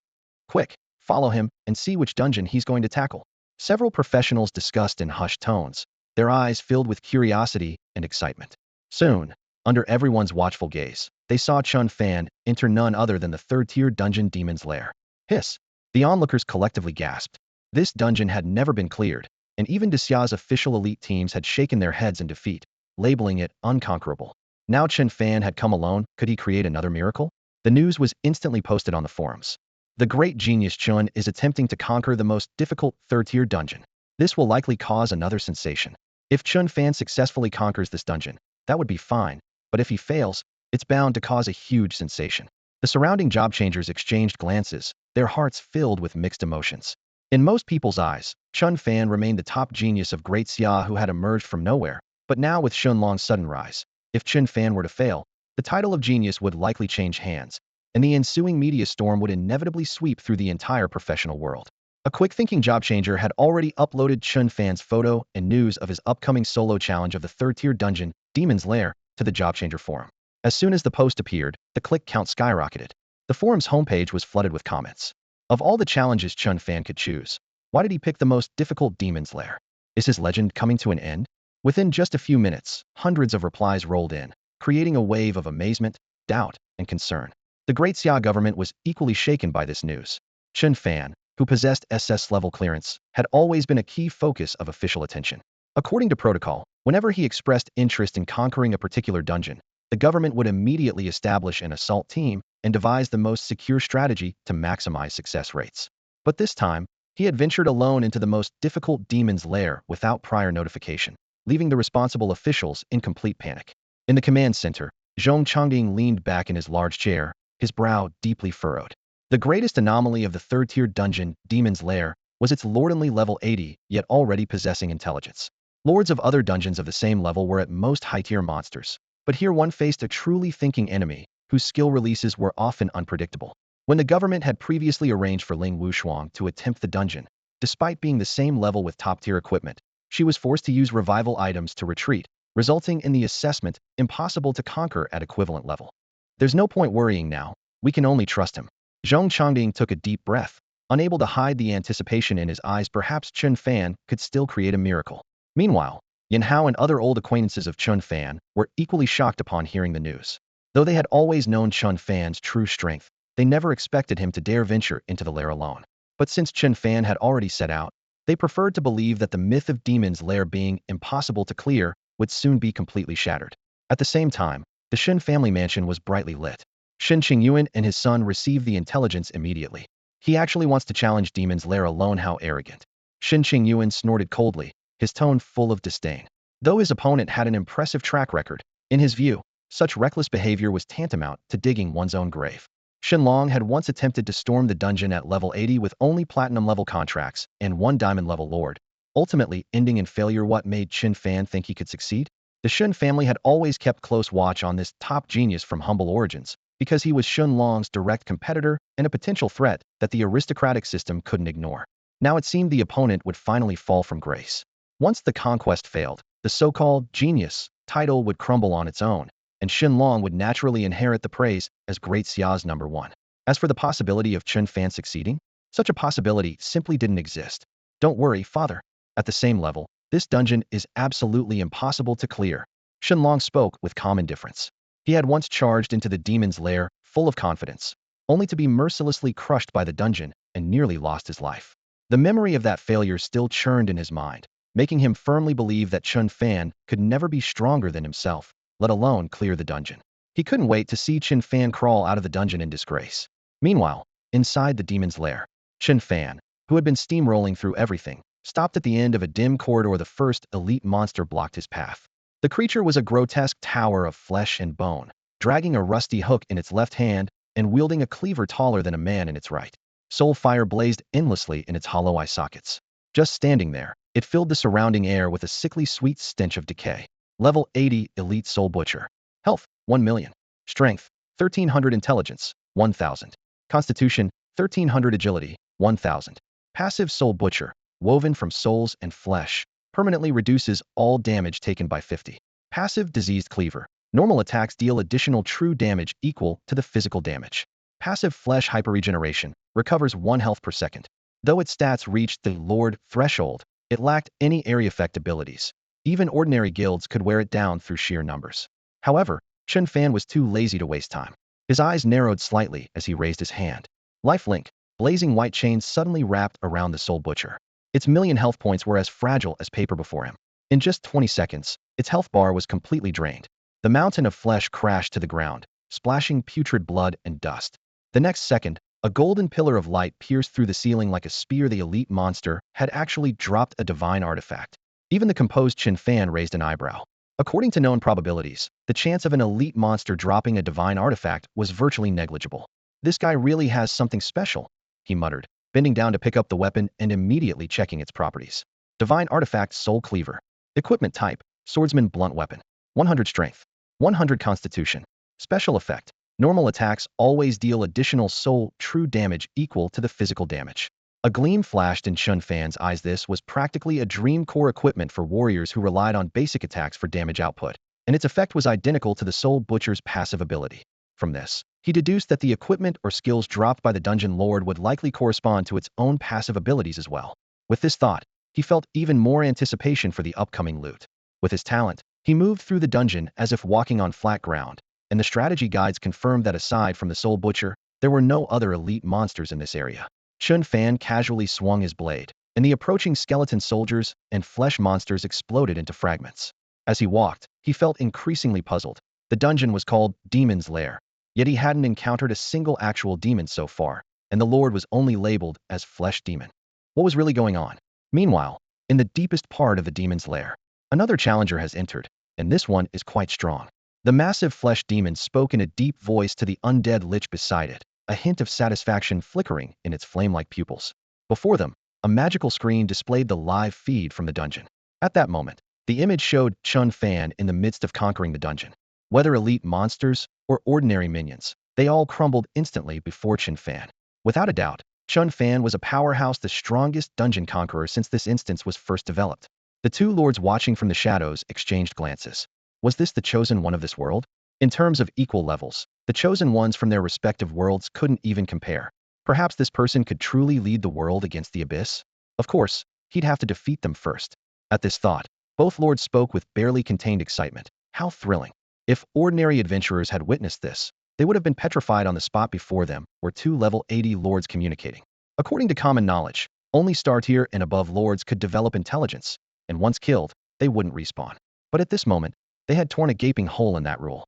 Quick, follow him and see which dungeon he's going to tackle. Several professionals discussed in hushed tones, their eyes filled with curiosity and excitement. Soon, under everyone's watchful gaze, they saw Chen Fan enter none other than the 3rd-tier dungeon Demon's Lair. The onlookers collectively gasped. This dungeon had never been cleared, and even Xia's official elite teams had shaken their heads in defeat, labeling it unconquerable. Now Chen Fan had come alone. Could he create another miracle? The news was instantly posted on the forums. The great genius Chen is attempting to conquer the most difficult 3rd-tier dungeon. This will likely cause another sensation. If Chen Fan successfully conquers this dungeon, that would be fine, but if he fails, it's bound to cause a huge sensation. The surrounding job changers exchanged glances, their hearts filled with mixed emotions. In most people's eyes, Chen Fan remained the top genius of Great Xia who had emerged from nowhere, but now with Shen Long's sudden rise, if Chen Fan were to fail, the title of genius would likely change hands, and the ensuing media storm would inevitably sweep through the entire professional world. A quick-thinking job changer had already uploaded Chen Fan's photo and news of his upcoming solo challenge of the 3rd-tier dungeon, Demon's Lair, to the job changer forum. As soon as the post appeared, the click count skyrocketed. The forum's homepage was flooded with comments. Of all the challenges Chen Fan could choose, why did he pick the most difficult Demon's Lair? Is his legend coming to an end? Within just a few minutes, hundreds of replies rolled in, creating a wave of amazement, doubt, and concern. The Great Xia government was equally shaken by this news. Chen Fan, who possessed SS-level clearance, had always been a key focus of official attention. According to protocol, whenever he expressed interest in conquering a particular dungeon, the government would immediately establish an assault team and devise the most secure strategy to maximize success rates. But this time, he had ventured alone into the most difficult Demon's Lair without prior notification, leaving the responsible officials in complete panic. In the command center, Zhong Changding leaned back in his large chair, his brow deeply furrowed. The greatest anomaly of the 3rd-tier dungeon, Demon's Lair, was its lordly level 80, yet already possessing intelligence. Lords of other dungeons of the same level were at most high-tier monsters, but here one faced a truly thinking enemy, whose skill releases were often unpredictable. When the government had previously arranged for Ling Wushuang to attempt the dungeon, despite being the same level with top-tier equipment, she was forced to use revival items to retreat, resulting in the assessment impossible to conquer at equivalent level. There's no point worrying now, we can only trust him. Zhong Changding took a deep breath, unable to hide the anticipation in his eyes. Perhaps Chen Fan could still create a miracle. Meanwhile, Yin Hao and other old acquaintances of Chen Fan were equally shocked upon hearing the news. Though they had always known Chen Fan's true strength, they never expected him to dare venture into the lair alone. But since Chen Fan had already set out, they preferred to believe that the myth of Demon's Lair being impossible to clear would soon be completely shattered. At the same time, the Shen family mansion was brightly lit. Shen Qingyuan and his son received the intelligence immediately. He actually wants to challenge Demon's Lair alone. How arrogant. Shen Qingyuan snorted coldly, his tone full of disdain. Though his opponent had an impressive track record, in his view, such reckless behavior was tantamount to digging one's own grave. Shenlong had once attempted to storm the dungeon at level 80 with only platinum-level contracts and one diamond-level lord, ultimately ending in failure. What made Chen Fan think he could succeed? The Shen family had always kept close watch on this top genius from humble origins, because he was Shenlong's direct competitor and a potential threat that the aristocratic system couldn't ignore. Now it seemed the opponent would finally fall from grace. Once the conquest failed, the so-called genius title would crumble on its own, and Shenlong would naturally inherit the praise as Great Xia's #1. As for the possibility of Chen Fan succeeding, such a possibility simply didn't exist. Don't worry, father. At the same level, this dungeon is absolutely impossible to clear. Shenlong spoke with calm indifference. He had once charged into the demon's lair, full of confidence, only to be mercilessly crushed by the dungeon and nearly lost his life. The memory of that failure still churned in his mind, making him firmly believe that Chen Fan could never be stronger than himself, let alone clear the dungeon. He couldn't wait to see Chen Fan crawl out of the dungeon in disgrace. Meanwhile, inside the demon's lair, Chen Fan, who had been steamrolling through everything, stopped at the end of a dim corridor. The first elite monster blocked his path. The creature was a grotesque tower of flesh and bone, dragging a rusty hook in its left hand and wielding a cleaver taller than a man in its right. Soul fire blazed endlessly in its hollow eye sockets. Just standing there, it filled the surrounding air with a sickly sweet stench of decay. Level 80 Elite Soul Butcher. Health, 1 million. Strength, 1300. Intelligence, 1000. Constitution, 1300. Agility, 1000. Passive Soul Butcher, woven from souls and flesh, permanently reduces all damage taken by 50. Passive Diseased Cleaver. Normal attacks deal additional true damage equal to the physical damage. Passive Flesh Hyperregeneration, recovers 1 health per second. Though its stats reached the Lord threshold, it lacked any area effect abilities. Even ordinary guilds could wear it down through sheer numbers. However, Chen Fan was too lazy to waste time. His eyes narrowed slightly as he raised his hand. Lifelink, blazing white chains suddenly wrapped around the Soul Butcher. Its million health points were as fragile as paper before him. In just 20 seconds, its health bar was completely drained. The mountain of flesh crashed to the ground, splashing putrid blood and dust. The next second, a golden pillar of light pierced through the ceiling like a spear. The elite monster had actually dropped a divine artifact. Even the composed Chen Fan raised an eyebrow. According to known probabilities, the chance of an elite monster dropping a divine artifact was virtually negligible. This guy really has something special, he muttered, bending down to pick up the weapon and immediately checking its properties. Divine Artifact Soul Cleaver. Equipment Type, Swordsman Blunt Weapon. 100 Strength. 100 Constitution. Special Effect. Normal attacks always deal additional soul true damage equal to the physical damage. A gleam flashed in Chen Fan's eyes. This was practically a dream core equipment for warriors who relied on basic attacks for damage output, and its effect was identical to the Soul Butcher's passive ability. From this, he deduced that the equipment or skills dropped by the Dungeon Lord would likely correspond to its own passive abilities as well. With this thought, he felt even more anticipation for the upcoming loot. With his talent, he moved through the dungeon as if walking on flat ground, and the strategy guides confirmed that aside from the Soul Butcher, there were no other elite monsters in this area. Chen Fan casually swung his blade, and the approaching skeleton soldiers and flesh monsters exploded into fragments. As he walked, he felt increasingly puzzled. The dungeon was called Demon's Lair, yet he hadn't encountered a single actual demon so far, and the Lord was only labeled as Flesh Demon. What was really going on? Meanwhile, in the deepest part of the demon's lair, another challenger has entered, and this one is quite strong. The massive flesh demon spoke in a deep voice to the undead lich beside it, a hint of satisfaction flickering in its flame-like pupils. Before them, a magical screen displayed the live feed from the dungeon. At that moment, the image showed Chen Fan in the midst of conquering the dungeon. Whether elite monsters or ordinary minions, they all crumbled instantly before Chen Fan. Without a doubt, Chen Fan was a powerhouse, the strongest dungeon conqueror since this instance was first developed. The two lords watching from the shadows exchanged glances. Was this the chosen one of this world? In terms of equal levels, the chosen ones from their respective worlds couldn't even compare. Perhaps this person could truly lead the world against the abyss? Of course, he'd have to defeat them first. At this thought, both lords spoke with barely contained excitement. How thrilling. If ordinary adventurers had witnessed this, they would have been petrified. On the spot before them were two level 80 lords communicating. According to common knowledge, only star tier and above lords could develop intelligence, and once killed, they wouldn't respawn. But at this moment, they had torn a gaping hole in that rule.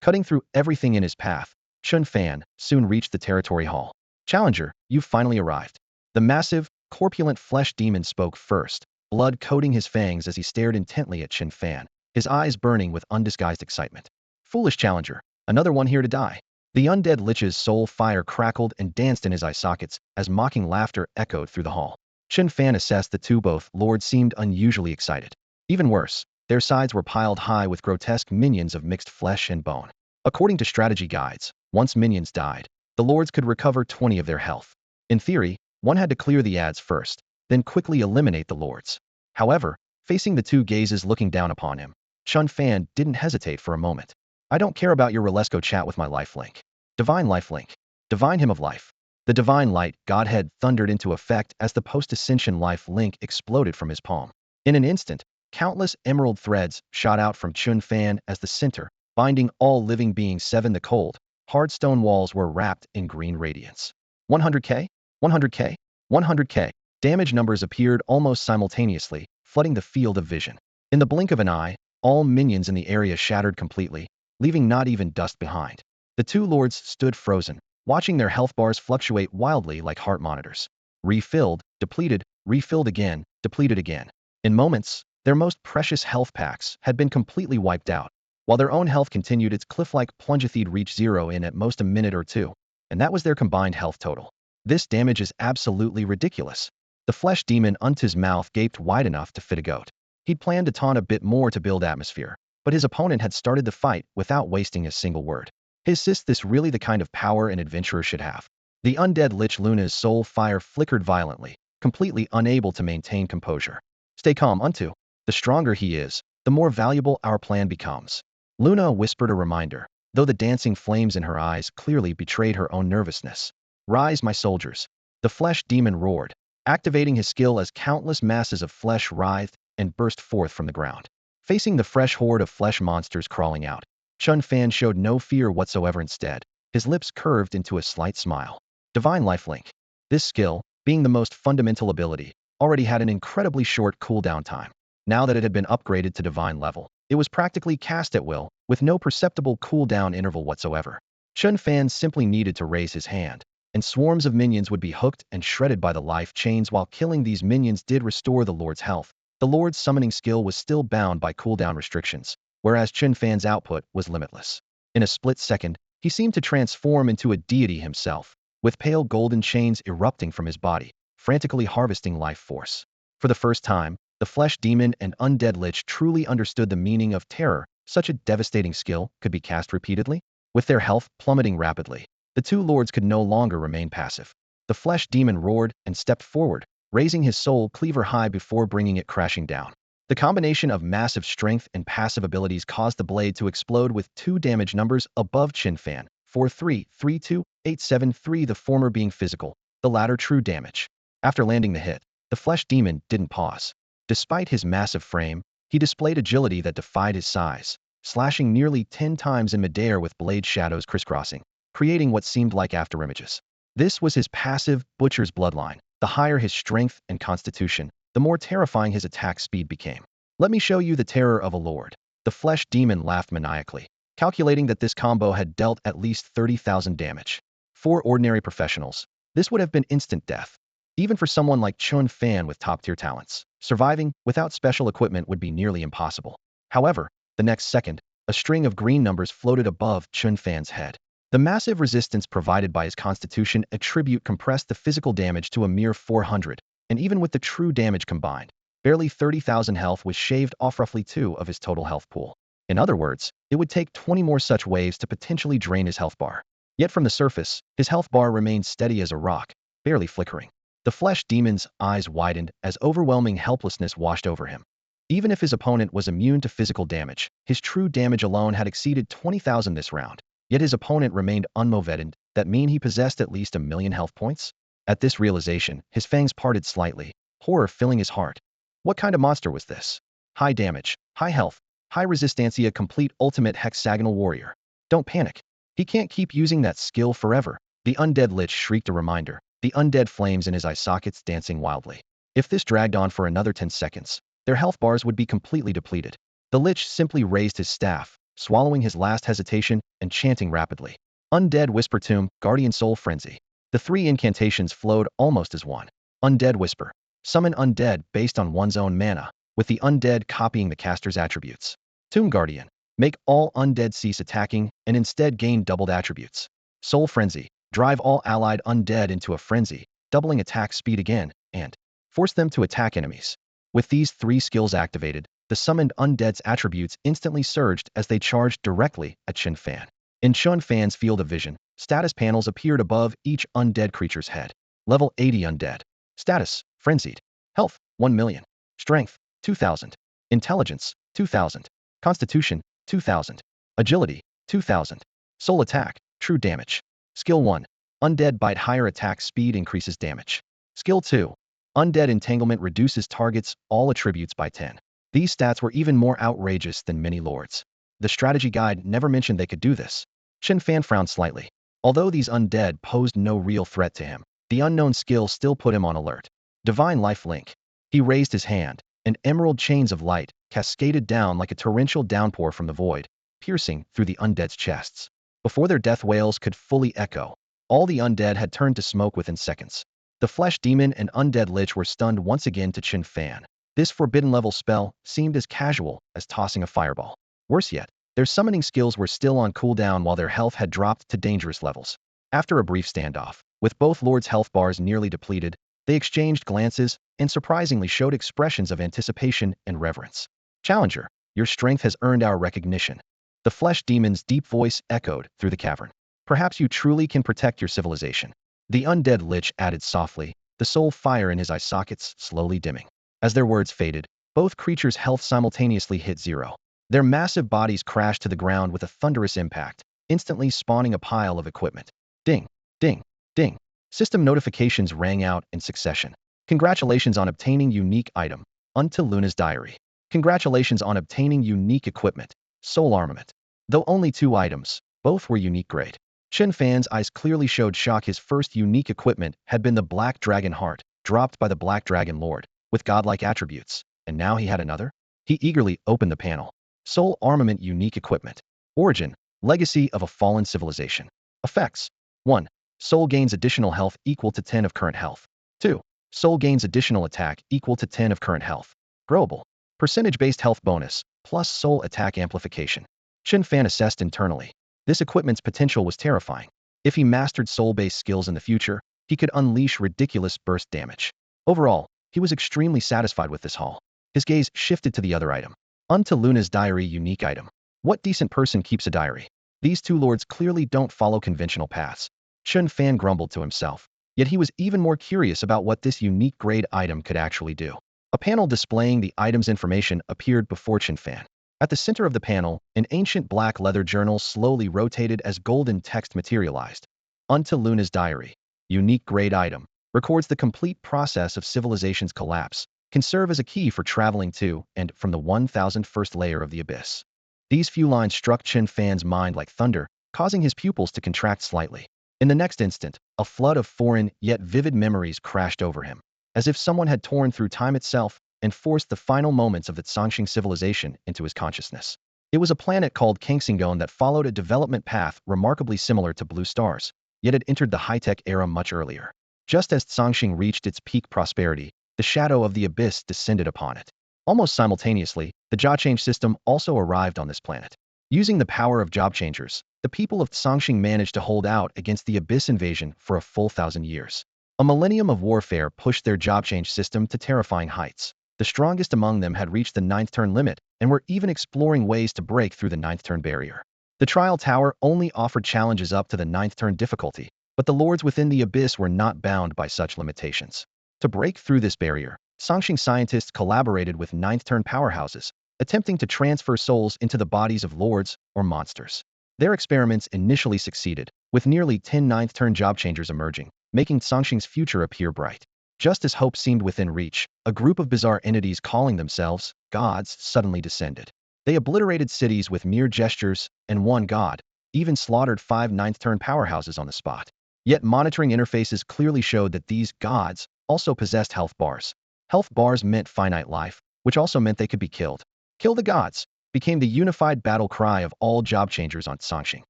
Cutting through everything in his path, Chen Fan soon reached the territory hall. Challenger, you've finally arrived. The massive, corpulent flesh demon spoke first, blood coating his fangs as he stared intently at Chen Fan, his eyes burning with undisguised excitement. Foolish challenger, another one here to die. The undead lich's soul fire crackled and danced in his eye sockets as mocking laughter echoed through the hall. Chen Fan assessed the two both lords seemed unusually excited. Even worse, their sides were piled high with grotesque minions of mixed flesh and bone. According to strategy guides, once minions died, the lords could recover 20 of their health. In theory, one had to clear the ads first, then quickly eliminate the lords. However, facing the two gazes looking down upon him, Chen Fan didn't hesitate for a moment. I don't care about your Relesco chat with my lifelink. Divine lifelink. Divine hymn of life. The divine light godhead thundered into effect as the post-ascension life link exploded from his palm. In an instant, countless emerald threads shot out from Chen Fan as the center, binding all living beings. 7 The cold, hard stone walls were wrapped in green radiance. 100k? 100k? 100k. Damage numbers appeared almost simultaneously, flooding the field of vision. In the blink of an eye, all minions in the area shattered completely, leaving not even dust behind. The two lords stood frozen, watching their health bars fluctuate wildly like heart monitors. Refilled, depleted, refilled again, depleted again. In moments, their most precious health packs had been completely wiped out, while their own health continued its cliff-like plunge. They'd reach zero in at most a minute or two, and that was their combined health total. This damage is absolutely ridiculous. The flesh demon Unta's mouth gaped wide enough to fit a goat. He'd planned to taunt a bit more to build atmosphere, but his opponent had started the fight without wasting a single word. Is this really the kind of power an adventurer should have? The undead lich Luna's soul fire flickered violently, completely unable to maintain composure. Stay calm, Untu. The stronger he is, the more valuable our plan becomes. Luna whispered a reminder, though the dancing flames in her eyes clearly betrayed her own nervousness. Rise, my soldiers. The flesh demon roared, activating his skill as countless masses of flesh writhed and burst forth from the ground. Facing the fresh horde of flesh monsters crawling out, Chen Fan showed no fear whatsoever. Instead, his lips curved into a slight smile. Divine lifelink. This skill, being the most fundamental ability, already had an incredibly short cooldown time. Now that it had been upgraded to divine level, it was practically cast at will, with no perceptible cooldown interval whatsoever. Chen Fan simply needed to raise his hand, and swarms of minions would be hooked and shredded by the life chains. While killing these minions did restore the Lord's health, the Lord's summoning skill was still bound by cooldown restrictions, whereas Chen Fan's output was limitless. In a split second, he seemed to transform into a deity himself, with pale golden chains erupting from his body, frantically harvesting life force. For the first time, the flesh demon and undead lich truly understood the meaning of terror. Such a devastating skill could be cast repeatedly. With their health plummeting rapidly, the two lords could no longer remain passive. The flesh demon roared and stepped forward, raising his soul cleaver high before bringing it crashing down. The combination of massive strength and passive abilities caused the blade to explode with 2 damage numbers above Chen Fan, 4-3-3-2-8-7-3, the former being physical, the latter true damage. After landing the hit, the flesh demon didn't pause. Despite his massive frame, he displayed agility that defied his size, slashing nearly 10 times in midair with blade shadows crisscrossing, creating what seemed like afterimages. This was his passive, Butcher's bloodline. The higher his strength and constitution, the more terrifying his attack speed became. Let me show you the terror of a lord. The flesh demon laughed maniacally, calculating that this combo had dealt at least 30,000 damage. For ordinary professionals, this would have been instant death. Even for someone like Chen Fan with top-tier talents, surviving without special equipment would be nearly impossible. However, the next second, a string of green numbers floated above Chen Fan's head. The massive resistance provided by his constitution attribute compressed the physical damage to a mere 400, and even with the true damage combined, barely 30,000 health was shaved off roughly 2 of his total health pool. In other words, it would take 20 more such waves to potentially drain his health bar. Yet from the surface, his health bar remained steady as a rock, barely flickering. The flesh demon's eyes widened as overwhelming helplessness washed over him. Even if his opponent was immune to physical damage, his true damage alone had exceeded 20,000 this round. Yet his opponent remained unmoveted. That mean he possessed at least 1,000,000 health points? At this realization, his fangs parted slightly, horror filling his heart. What kind of monster was this? High damage, high health, high resistancia, complete ultimate hexagonal warrior. Don't panic. He can't keep using that skill forever. The undead lich shrieked a reminder, the undead flames in his eye sockets dancing wildly. If this dragged on for another 10 seconds, their health bars would be completely depleted. The lich simply raised his staff, swallowing his last hesitation and chanting rapidly. Undead Whisper Tomb, Guardian Soul Frenzy. The 3 incantations flowed almost as one. Undead Whisper. Summon undead based on one's own mana, with the undead copying the caster's attributes. Tomb Guardian. Make all undead cease attacking and instead gain doubled attributes. Soul Frenzy. Drive all allied undead into a frenzy, doubling attack speed again, and force them to attack enemies. With these 3 skills activated, the summoned undead's attributes instantly surged as they charged directly at Chen Fan. In Chen Fan's field of vision, status panels appeared above each undead creature's head. Level 80 undead. Status: Frenzied. Health: 1 million. Strength: 2,000. Intelligence: 2,000. Constitution: 2,000. Agility: 2,000. Soul Attack: True Damage. Skill 1. Undead Bite. Higher attack speed increases damage. Skill 2. Undead Entanglement reduces targets' all attributes by 10. These stats were even more outrageous than many lords. The strategy guide never mentioned they could do this. Chen Fan frowned slightly. Although these undead posed no real threat to him, the unknown skill still put him on alert. Divine Life Link. He raised his hand, and emerald chains of light cascaded down like a torrential downpour from the void, piercing through the undead's chests. Before their death wails could fully echo, all the undead had turned to smoke within seconds. The Flesh Demon and Undead Lich were stunned once again to Chen Fan. This forbidden level spell seemed as casual as tossing a fireball. Worse yet, their summoning skills were still on cooldown while their health had dropped to dangerous levels. After a brief standoff, with both lords' health bars nearly depleted, they exchanged glances and surprisingly showed expressions of anticipation and reverence. Challenger, your strength has earned our recognition. The Flesh Demon's deep voice echoed through the cavern. Perhaps you truly can protect your civilization. The Undead Lich added softly, the soul fire in his eye sockets slowly dimming. As their words faded, both creatures' health simultaneously hit 0. Their massive bodies crashed to the ground with a thunderous impact, instantly spawning a pile of equipment. Ding, ding, ding. System notifications rang out in succession. Congratulations on obtaining unique item. Until Luna's Diary. Congratulations on obtaining unique equipment. Soul Armament. Though only 2 items, both were unique grade. Chen Fan's eyes clearly showed shock. His first unique equipment had been the Black Dragon Heart, dropped by the Black Dragon Lord, with godlike attributes, and now he had another? He eagerly opened the panel. Soul Armament Unique Equipment. Origin: Legacy of a Fallen Civilization. Effects: 1. Soul gains additional health equal to 10 of current health. 2. Soul gains additional attack equal to 10 of current health. Growable. Percentage-based health bonus, plus soul attack amplification. Chen Fan assessed internally. This equipment's potential was terrifying. If he mastered soul-based skills in the future, he could unleash ridiculous burst damage. Overall, he was extremely satisfied with this haul. His gaze shifted to the other item. Until Luna's Diary Unique Item. What decent person keeps a diary? These 2 lords clearly don't follow conventional paths. Chen Fan grumbled to himself. Yet he was even more curious about what this unique grade item could actually do. A panel displaying the item's information appeared before Chen Fan. At the center of the panel, an ancient black leather journal slowly rotated as golden text materialized. Until Luna's Diary. Unique grade item. Records the complete process of civilization's collapse. Can serve as a key for traveling to and from the 1001st layer of the abyss. These few lines struck Chen Fan's mind like thunder, causing his pupils to contract slightly. In the next instant, a flood of foreign yet vivid memories crashed over him, as if someone had torn through time itself and forced the final moments of the Zhangxing civilization into his consciousness. It was a planet called Kangxingdong that followed a development path remarkably similar to Blue Star's, yet it entered the high-tech era much earlier. Just as Zhangxing reached its peak prosperity, the shadow of the abyss descended upon it. Almost simultaneously, the job change system also arrived on this planet. Using the power of job changers, the people of Zhangxing managed to hold out against the abyss invasion for a full 1,000 years. A millennium of warfare pushed their job change system to terrifying heights. The strongest among them had reached the 9th turn limit and were even exploring ways to break through the 9th turn barrier. The Trial Tower only offered challenges up to the 9th turn difficulty, but the lords within the abyss were not bound by such limitations. To break through this barrier, Zhangxing scientists collaborated with 9th turn powerhouses, attempting to transfer souls into the bodies of lords or monsters. Their experiments initially succeeded, with nearly 10 9th turn job changers emerging, making Zhangxing's future appear bright. Just as hope seemed within reach, a group of bizarre entities calling themselves gods suddenly descended. They obliterated cities with mere gestures, and one god even slaughtered 5 9th turn powerhouses on the spot. Yet monitoring interfaces clearly showed that these gods also possessed health bars. Health bars meant finite life, which also meant they could be killed. Kill the gods became the unified battle cry of all job changers on Zhangxing.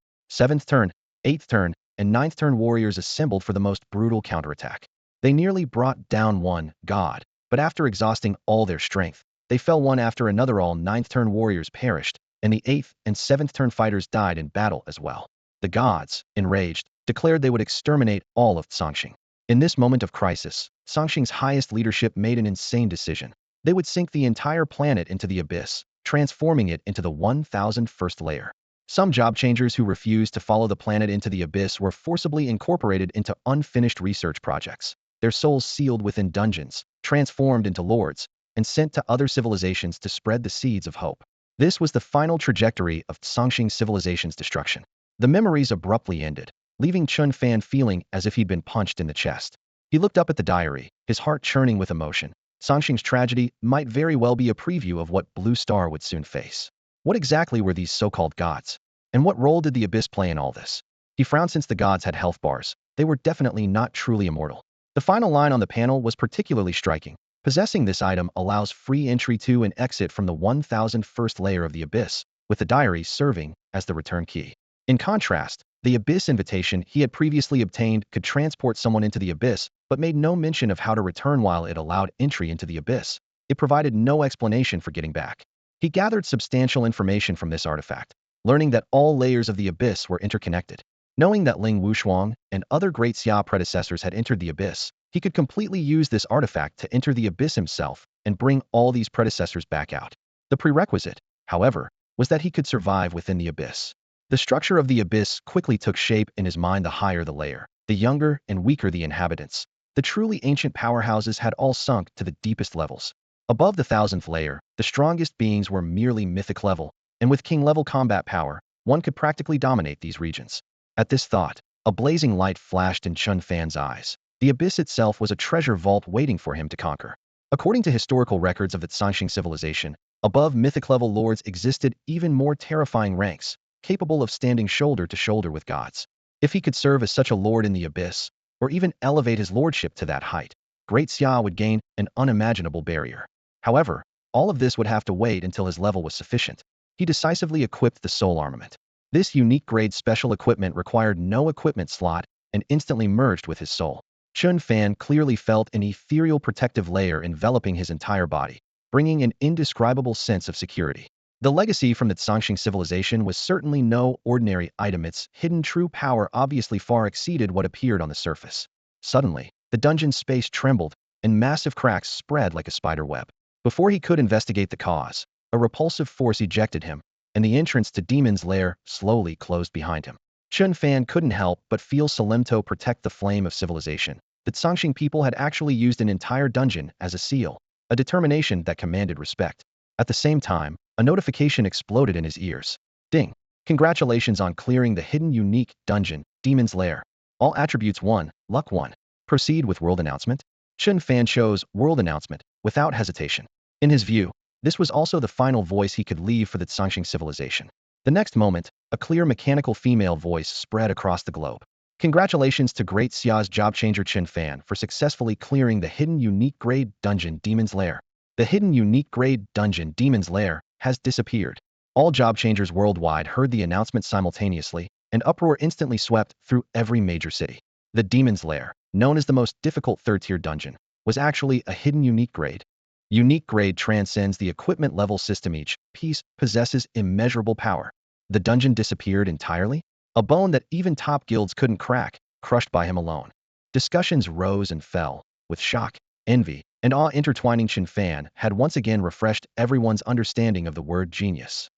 7th turn, 8th turn, and 9th turn warriors assembled for the most brutal counterattack. They nearly brought down one god, but after exhausting all their strength, they fell one after another. All 9th turn warriors perished, and the 8th and 7th turn fighters died in battle as well. The gods, enraged, declared they would exterminate all of Songqing. In this moment of crisis, Songqing's highest leadership made an insane decision. They would sink the entire planet into the abyss, transforming it into the 1001st layer. Some job changers who refused to follow the planet into the abyss were forcibly incorporated into unfinished research projects, their souls sealed within dungeons, transformed into lords, and sent to other civilizations to spread the seeds of hope. This was the final trajectory of Songqing civilization's destruction. The memories abruptly ended, leaving Chen Fan feeling as if he'd been punched in the chest. He looked up at the diary, his heart churning with emotion. Songqing's tragedy might very well be a preview of what Blue Star would soon face. What exactly were these so-called gods? And what role did the abyss play in all this? He frowned. Since the gods had health bars, they were definitely not truly immortal. The final line on the panel was particularly striking. Possessing this item allows free entry to and exit from the 1001st layer of the abyss, with the diary serving as the return key. In contrast, the abyss invitation he had previously obtained could transport someone into the abyss, but made no mention of how to return. While it allowed entry into the abyss, it provided no explanation for getting back. He gathered substantial information from this artifact, learning that all layers of the abyss were interconnected. Knowing that Ling Wushuang and other great Xia predecessors had entered the abyss, he could completely use this artifact to enter the abyss himself and bring all these predecessors back out. The prerequisite, however, was that he could survive within the abyss. The structure of the abyss quickly took shape in his mind. The higher the layer, the younger and weaker the inhabitants. The truly ancient powerhouses had all sunk to the deepest levels. Above the 1000th layer, the strongest beings were merely mythic level, and with king-level combat power, one could practically dominate these regions. At this thought, a blazing light flashed in Chen Fan's eyes. The abyss itself was a treasure vault waiting for him to conquer. According to historical records of the Songqing civilization, above mythic-level lords existed even more terrifying ranks, capable of standing shoulder to shoulder with gods. If he could serve as such a lord in the abyss, or even elevate his lordship to that height, Great Xia would gain an unimaginable barrier. However, all of this would have to wait until his level was sufficient. He decisively equipped the soul armament. This unique grade special equipment required no equipment slot and instantly merged with his soul. Chen Fan clearly felt an ethereal protective layer enveloping his entire body, bringing an indescribable sense of security. The legacy from the Songqing civilization was certainly no ordinary item. Its hidden true power obviously far exceeded what appeared on the surface. Suddenly, the dungeon's space trembled, and massive cracks spread like a spider web. Before he could investigate the cause, a repulsive force ejected him, and the entrance to Demon's Lair slowly closed behind him. Chen Fan couldn't help but feel Salemto protect the flame of civilization. The Songqing people had actually used an entire dungeon as a seal, a determination that commanded respect. At the same time, a notification exploded in his ears. Ding! Congratulations on clearing the hidden unique dungeon, Demon's Lair. All attributes 1, luck 1. Proceed with world announcement. Chen Fan chose world announcement without hesitation. In his view, this was also the final voice he could leave for the Songqing civilization. The next moment, a clear mechanical female voice spread across the globe. Congratulations to Great Xia's job changer Chen Fan for successfully clearing the hidden unique grade dungeon Demon's Lair. The hidden unique grade dungeon Demon's Lair has disappeared. All job changers worldwide heard the announcement simultaneously, and uproar instantly swept through every major city. The Demon's Lair, known as the most difficult third-tier dungeon, was actually a hidden unique grade. Unique grade transcends the equipment level system. Each piece possesses immeasurable power. The dungeon disappeared entirely? A bone that even top guilds couldn't crack, crushed by him alone. Discussions rose and fell, with shock, envy, and awe intertwining. Chen Fan had once again refreshed everyone's understanding of the word genius.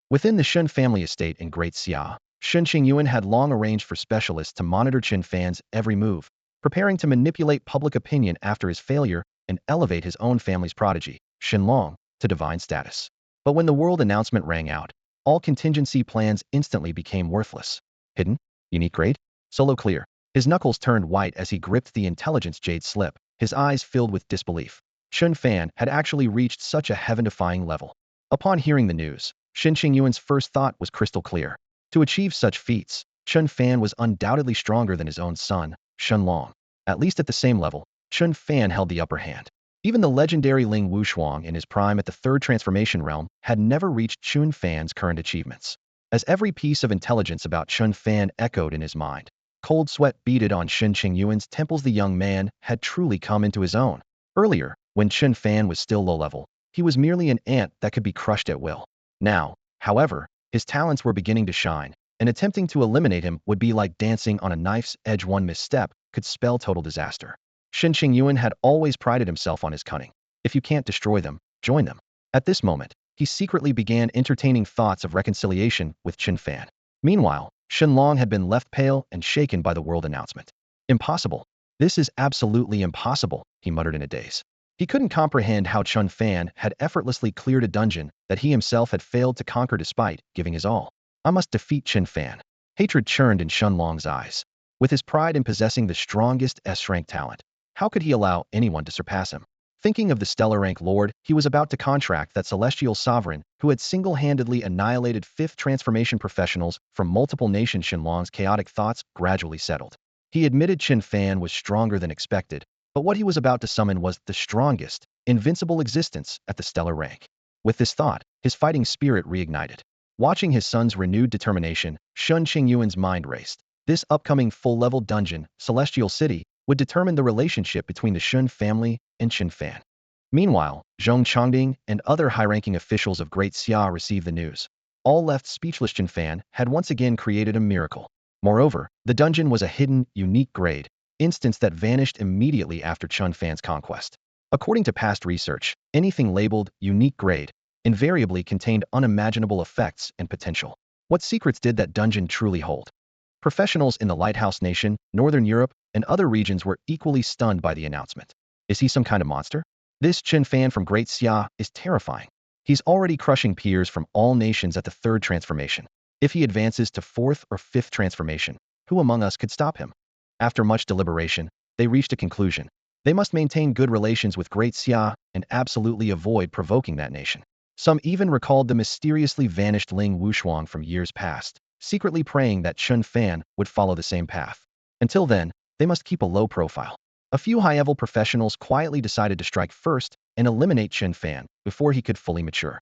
Within the Shen family estate in Great Xia, Shen Qingyuan had long arranged for specialists to monitor Chen Fan's every move, preparing to manipulate public opinion after his failure and elevate his own family's prodigy, Shenlong, to divine status. But when the world announcement rang out, all contingency plans instantly became worthless. Hidden? Unique grade? Solo clear. His knuckles turned white as he gripped the intelligence jade slip, his eyes filled with disbelief. Chen Fan had actually reached such a heaven-defying level. Upon hearing the news, Shen Qingyuan's first thought was crystal clear. To achieve such feats, Chen Fan was undoubtedly stronger than his own son, Shenlong. At least at the same level, Chen Fan held the upper hand. Even the legendary Ling Wushuang in his prime at the third transformation realm had never reached Chen Fan's current achievements. As every piece of intelligence about Chen Fan echoed in his mind, cold sweat beaded on Shen Qingyuan's temples. The young man had truly come into his own. Earlier, when Chen Fan was still low level, he was merely an ant that could be crushed at will. Now, however, his talents were beginning to shine. and attempting to eliminate him would be like dancing on a knife's edge. One misstep could spell total disaster. Shen Qingyuan had always prided himself on his cunning. If you can't destroy them, join them. At this moment, he secretly began entertaining thoughts of reconciliation with Chen Fan. Meanwhile, Shen Long had been left pale and shaken by the world announcement. Impossible. This is absolutely impossible, he muttered in a daze. He couldn't comprehend how Chen Fan had effortlessly cleared a dungeon that he himself had failed to conquer despite giving his all. I must defeat Chen Fan. Hatred churned in Shen Long's eyes. With his pride in possessing the strongest S-rank talent, how could he allow anyone to surpass him? Thinking of the stellar rank lord, he was about to contract that celestial sovereign who had single-handedly annihilated fifth transformation professionals from multiple nations. Shen Long's chaotic thoughts gradually settled. He admitted Chen Fan was stronger than expected, but what he was about to summon was the strongest, invincible existence at the stellar rank. With this thought, his fighting spirit reignited. Watching his son's renewed determination, Shen Qingyuan's mind raced. This upcoming full-level dungeon, Celestial City, would determine the relationship between the Shen family and Chen Fan. Meanwhile, Zhong Chongding and other high-ranking officials of Great Xia received the news. All left speechless. Chen Fan had once again created a miracle. Moreover, the dungeon was a hidden, unique grade, instance that vanished immediately after Chen Fan's conquest. According to past research, anything labeled unique grade invariably contained unimaginable effects and potential. What secrets did that dungeon truly hold? Professionals in the Lighthouse Nation, Northern Europe, and other regions were equally stunned by the announcement. Is he some kind of monster? This Chen Fan from Great Xia is terrifying. He's already crushing peers from all nations at the third transformation. If he advances to fourth or fifth transformation, who among us could stop him? After much deliberation, they reached a conclusion. They must maintain good relations with Great Xia and absolutely avoid provoking that nation. Some even recalled the mysteriously vanished Ling Wushuang from years past, secretly praying that Chen Fan would follow the same path. Until then, they must keep a low profile. A few high-level professionals quietly decided to strike first and eliminate Chen Fan before he could fully mature.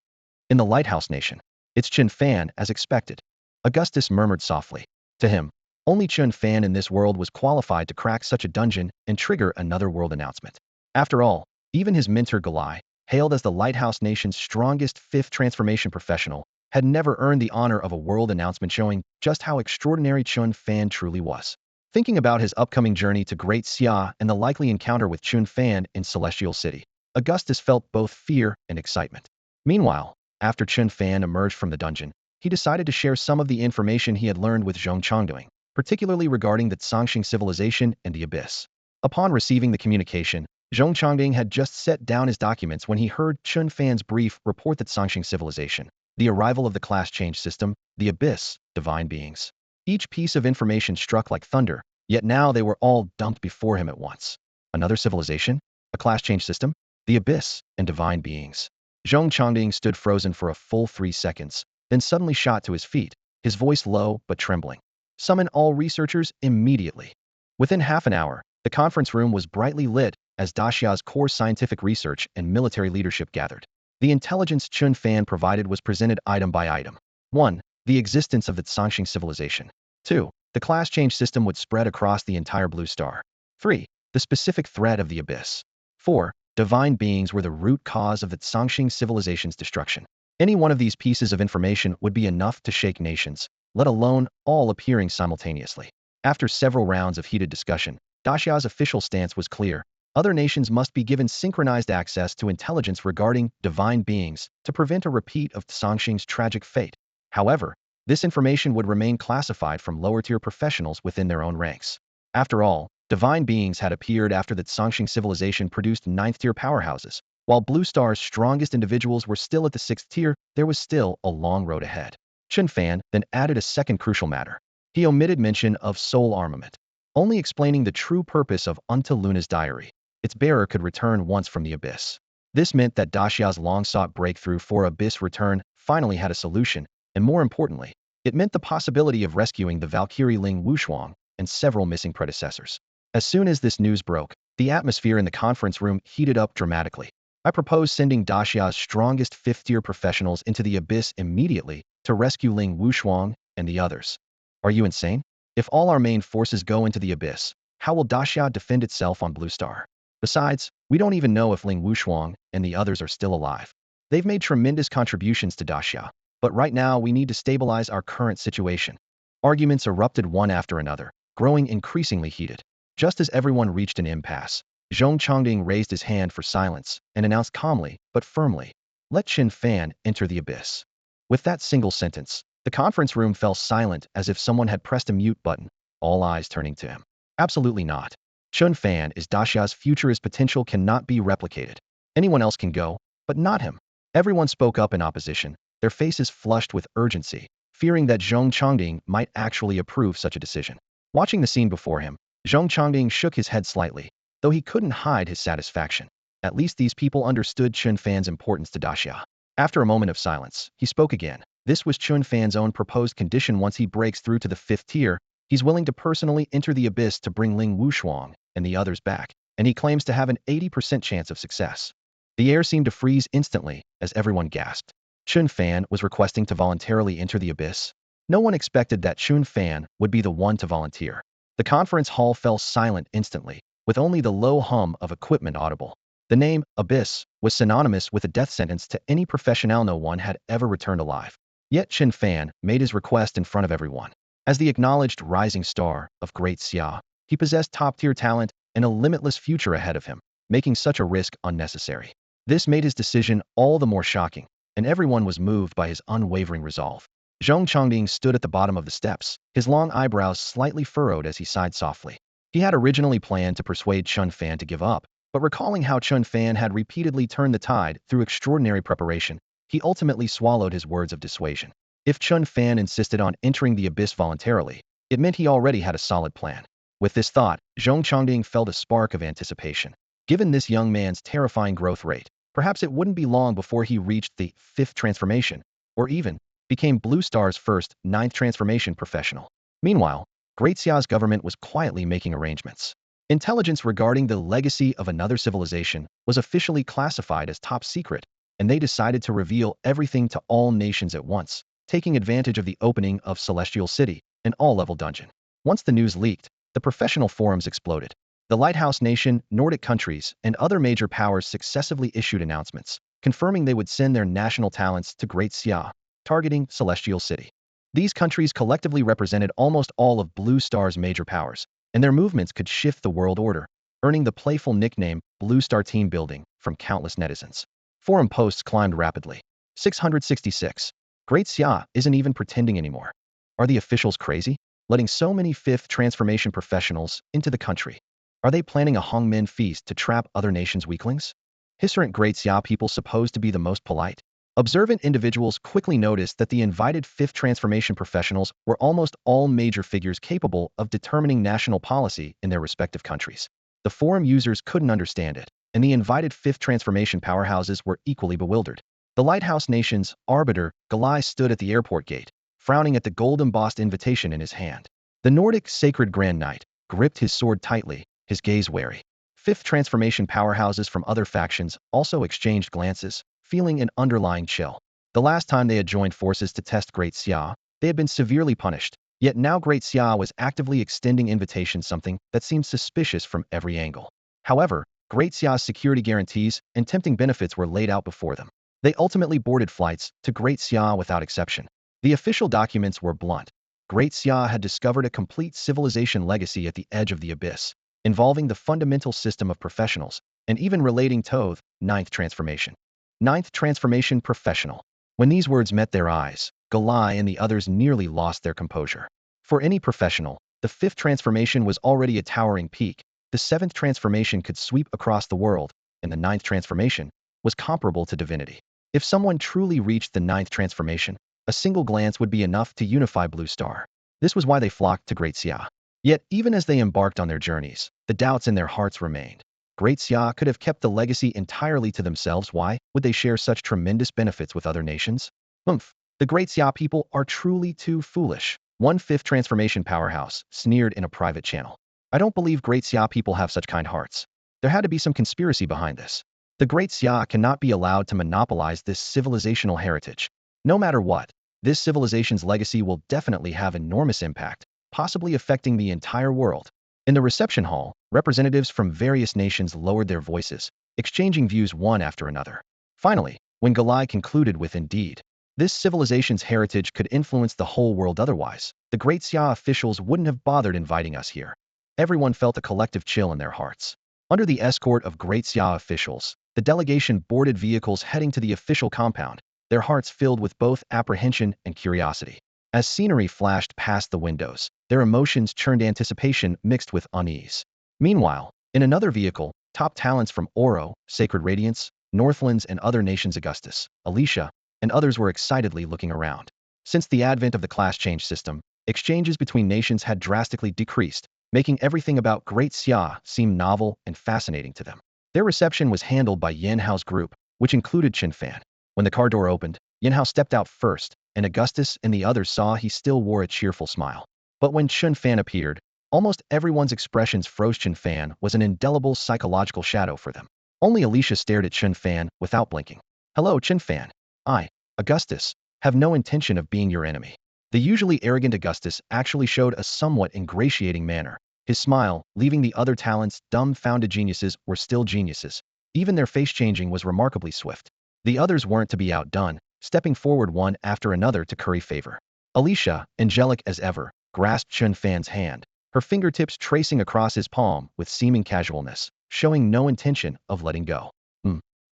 In the Lighthouse Nation, it's Chen Fan as expected. Augustus murmured softly. To him, only Chen Fan in this world was qualified to crack such a dungeon and trigger another world announcement. After all, even his mentor Galai, hailed as the Lighthouse Nation's strongest fifth transformation professional, had never earned the honor of a world announcement showing just how extraordinary Chen Fan truly was. Thinking about his upcoming journey to Great Xia and the likely encounter with Chen Fan in Celestial City, Augustus felt both fear and excitement. Meanwhile, after Chen Fan emerged from the dungeon, he decided to share some of the information he had learned with Zhong Chongding, particularly regarding the Zhangxing civilization and the Abyss. Upon receiving the communication, Zhong Chongding had just set down his documents when he heard Chen Fan's brief report that Zhangxing civilization, the arrival of the class change system, the Abyss, divine beings. Each piece of information struck like thunder, yet now they were all dumped before him at once. Another civilization? A class change system? The Abyss and divine beings. Zhong Chongding stood frozen for a full 3 seconds, then suddenly shot to his feet, his voice low but trembling. Summon all researchers immediately. Within half an hour, the conference room was brightly lit as Daxia's core scientific research and military leadership gathered. The intelligence Chen Fan provided was presented item by item. 1. The existence of the Zhangxing civilization. 2. The class change system would spread across the entire blue star. 3. The specific threat of the Abyss. 4. Divine beings were the root cause of the Zhangxing civilization's destruction. Any one of these pieces of information would be enough to shake nations, let alone all appearing simultaneously. After several rounds of heated discussion, Daxia's official stance was clear. Other nations must be given synchronized access to intelligence regarding divine beings to prevent a repeat of Zhangxing's tragic fate. However, this information would remain classified from lower-tier professionals within their own ranks. After all, divine beings had appeared after the Zhangxing civilization produced 9th-tier powerhouses. While Blue Star's strongest individuals were still at the 6th tier, there was still a long road ahead. Chen Fan then added a second crucial matter. He omitted mention of soul armament, only explaining the true purpose of Unta Luna's diary. Its bearer could return once from the Abyss. This meant that Daxia's long-sought breakthrough for Abyss return finally had a solution, and more importantly, it meant the possibility of rescuing the Valkyrie Ling Wushuang and several missing predecessors. As soon as this news broke, the atmosphere in the conference room heated up dramatically. I propose sending Daxia's strongest 5th-tier professionals into the Abyss immediately to rescue Ling Wushuang and the others. Are you insane? If all our main forces go into the Abyss, how will Daxia defend itself on Blue Star? Besides, we don't even know if Ling Wushuang and the others are still alive. They've made tremendous contributions to Daxia, but right now we need to stabilize our current situation. Arguments erupted one after another, growing increasingly heated. Just as everyone reached an impasse, Zhong Chongding raised his hand for silence and announced calmly but firmly, "Let Chen Fan enter the abyss." With that single sentence, the conference room fell silent as if someone had pressed a mute button, all eyes turning to him. Absolutely not. Chen Fan is Daxia's future. His potential cannot be replicated. Anyone else can go, but not him. Everyone spoke up in opposition, their faces flushed with urgency, fearing that Zhong Chongding might actually approve such a decision. Watching the scene before him, Zhong Chongding shook his head slightly, though he couldn't hide his satisfaction. At least these people understood Chen Fan's importance to Daxia. After a moment of silence, he spoke again. This was Chen Fan's own proposed condition. Once he breaks through to the 5th tier, he's willing to personally enter the abyss to bring Ling Wushuang and the others back, and he claims to have an 80% chance of success. The air seemed to freeze instantly as everyone gasped. Chen Fan was requesting to voluntarily enter the abyss. No one expected that Chen Fan would be the one to volunteer. The conference hall fell silent instantly, with only the low hum of equipment audible. The name, Abyss, was synonymous with a death sentence to any professional. No one had ever returned alive. Yet Chen Fan made his request in front of everyone. As the acknowledged rising star of Great Xia, he possessed top-tier talent and a limitless future ahead of him, making such a risk unnecessary. This made his decision all the more shocking, and everyone was moved by his unwavering resolve. Zhong Chongding stood at the bottom of the steps, his long eyebrows slightly furrowed as he sighed softly. He had originally planned to persuade Chen Fan to give up, but recalling how Chen Fan had repeatedly turned the tide through extraordinary preparation, he ultimately swallowed his words of dissuasion. If Chen Fan insisted on entering the abyss voluntarily, it meant he already had a solid plan. With this thought, Zhong Chongding felt a spark of anticipation. Given this young man's terrifying growth rate, perhaps it wouldn't be long before he reached the 5th transformation, or even became Blue Star's first 9th transformation professional. Meanwhile, Great Xia's government was quietly making arrangements. Intelligence regarding the legacy of another civilization was officially classified as top secret, and they decided to reveal everything to all nations at once, taking advantage of the opening of Celestial City, an all-level dungeon. Once the news leaked, the professional forums exploded. The Lighthouse Nation, Nordic countries, and other major powers successively issued announcements, confirming they would send their national talents to Great Xia, targeting Celestial City. These countries collectively represented almost all of Blue Star's major powers, and their movements could shift the world order, earning the playful nickname Blue Star Team Building from countless netizens. Forum posts climbed rapidly. 666. Great Xia isn't even pretending anymore. Are the officials crazy? Letting so many 5th transformation professionals into the country. Are they planning a Hongmen feast to trap other nations' weaklings? Hisarant Great Xia people supposed to be the most polite. Observant individuals quickly noticed that the invited 5th transformation professionals were almost all major figures capable of determining national policy in their respective countries. The forum users couldn't understand it, and the invited 5th transformation powerhouses were equally bewildered. The Lighthouse Nation's arbiter, Galai, stood at the airport gate, frowning at the gold-embossed invitation in his hand. The Nordic Sacred Grand Knight gripped his sword tightly, his gaze wary. 5th transformation powerhouses from other factions also exchanged glances, feeling an underlying chill. The last time they had joined forces to test Great Xia, they had been severely punished, yet now Great Xia was actively extending invitations, something that seemed suspicious from every angle. However, Great Xia's security guarantees and tempting benefits were laid out before them. They ultimately boarded flights to Great Xia without exception. The official documents were blunt. Great Xia had discovered a complete civilization legacy at the edge of the abyss, involving the fundamental system of professionals, and even relating to the 9th transformation. 9th transformation professional. When these words met their eyes, Galai and the others nearly lost their composure. For any professional, the 5th transformation was already a towering peak, the 7th transformation could sweep across the world, and the 9th transformation was comparable to divinity. If someone truly reached the 9th transformation, a single glance would be enough to unify Blue Star. This was why they flocked to Great Xia. Yet, even as they embarked on their journeys, the doubts in their hearts remained. Great Xia could have kept the legacy entirely to themselves. Why would they share such tremendous benefits with other nations? The Great Xia people are truly too foolish. One 5th transformation powerhouse sneered in a private channel. I don't believe Great Xia people have such kind hearts. There had to be some conspiracy behind this. The Great Xia cannot be allowed to monopolize this civilizational heritage. No matter what, this civilization's legacy will definitely have enormous impact, possibly affecting the entire world. In the reception hall, representatives from various nations lowered their voices, exchanging views one after another. Finally, when Galai concluded with "Indeed, This civilization's heritage could influence the whole world otherwise. The Great Xia officials wouldn't have bothered inviting us here. Everyone felt a collective chill in their hearts. Under the escort of Great Xia officials, the delegation boarded vehicles heading to the official compound, their hearts filled with both apprehension and curiosity. As scenery flashed past the windows, their emotions churned anticipation mixed with unease. Meanwhile, in another vehicle, top talents from Oro, Sacred Radiance, Northlands and other nations Augustus, Alicia, and others were excitedly looking around. Since the advent of the class change system, exchanges between nations had drastically decreased, making everything about Great Xia seem novel and fascinating to them. Their reception was handled by Yen Hao's group, which included Chen Fan. When the car door opened, Yen Hao stepped out first, and Augustus and the others saw he still wore a cheerful smile. But when Chen Fan appeared, almost everyone's expressions froze. Chen Fan was an indelible psychological shadow for them. Only Alicia stared at Chen Fan without blinking. Hello, Chen Fan. I, Augustus, have no intention of being your enemy. The usually arrogant Augustus actually showed a somewhat ingratiating manner. His smile, leaving the other talents dumbfounded. Geniuses were still geniuses. Even their face changing was remarkably swift. The others weren't to be outdone, stepping forward one after another to curry favor. Alicia, angelic as ever, grasped Chen Fan's hand, her fingertips tracing across his palm with seeming casualness, showing no intention of letting go.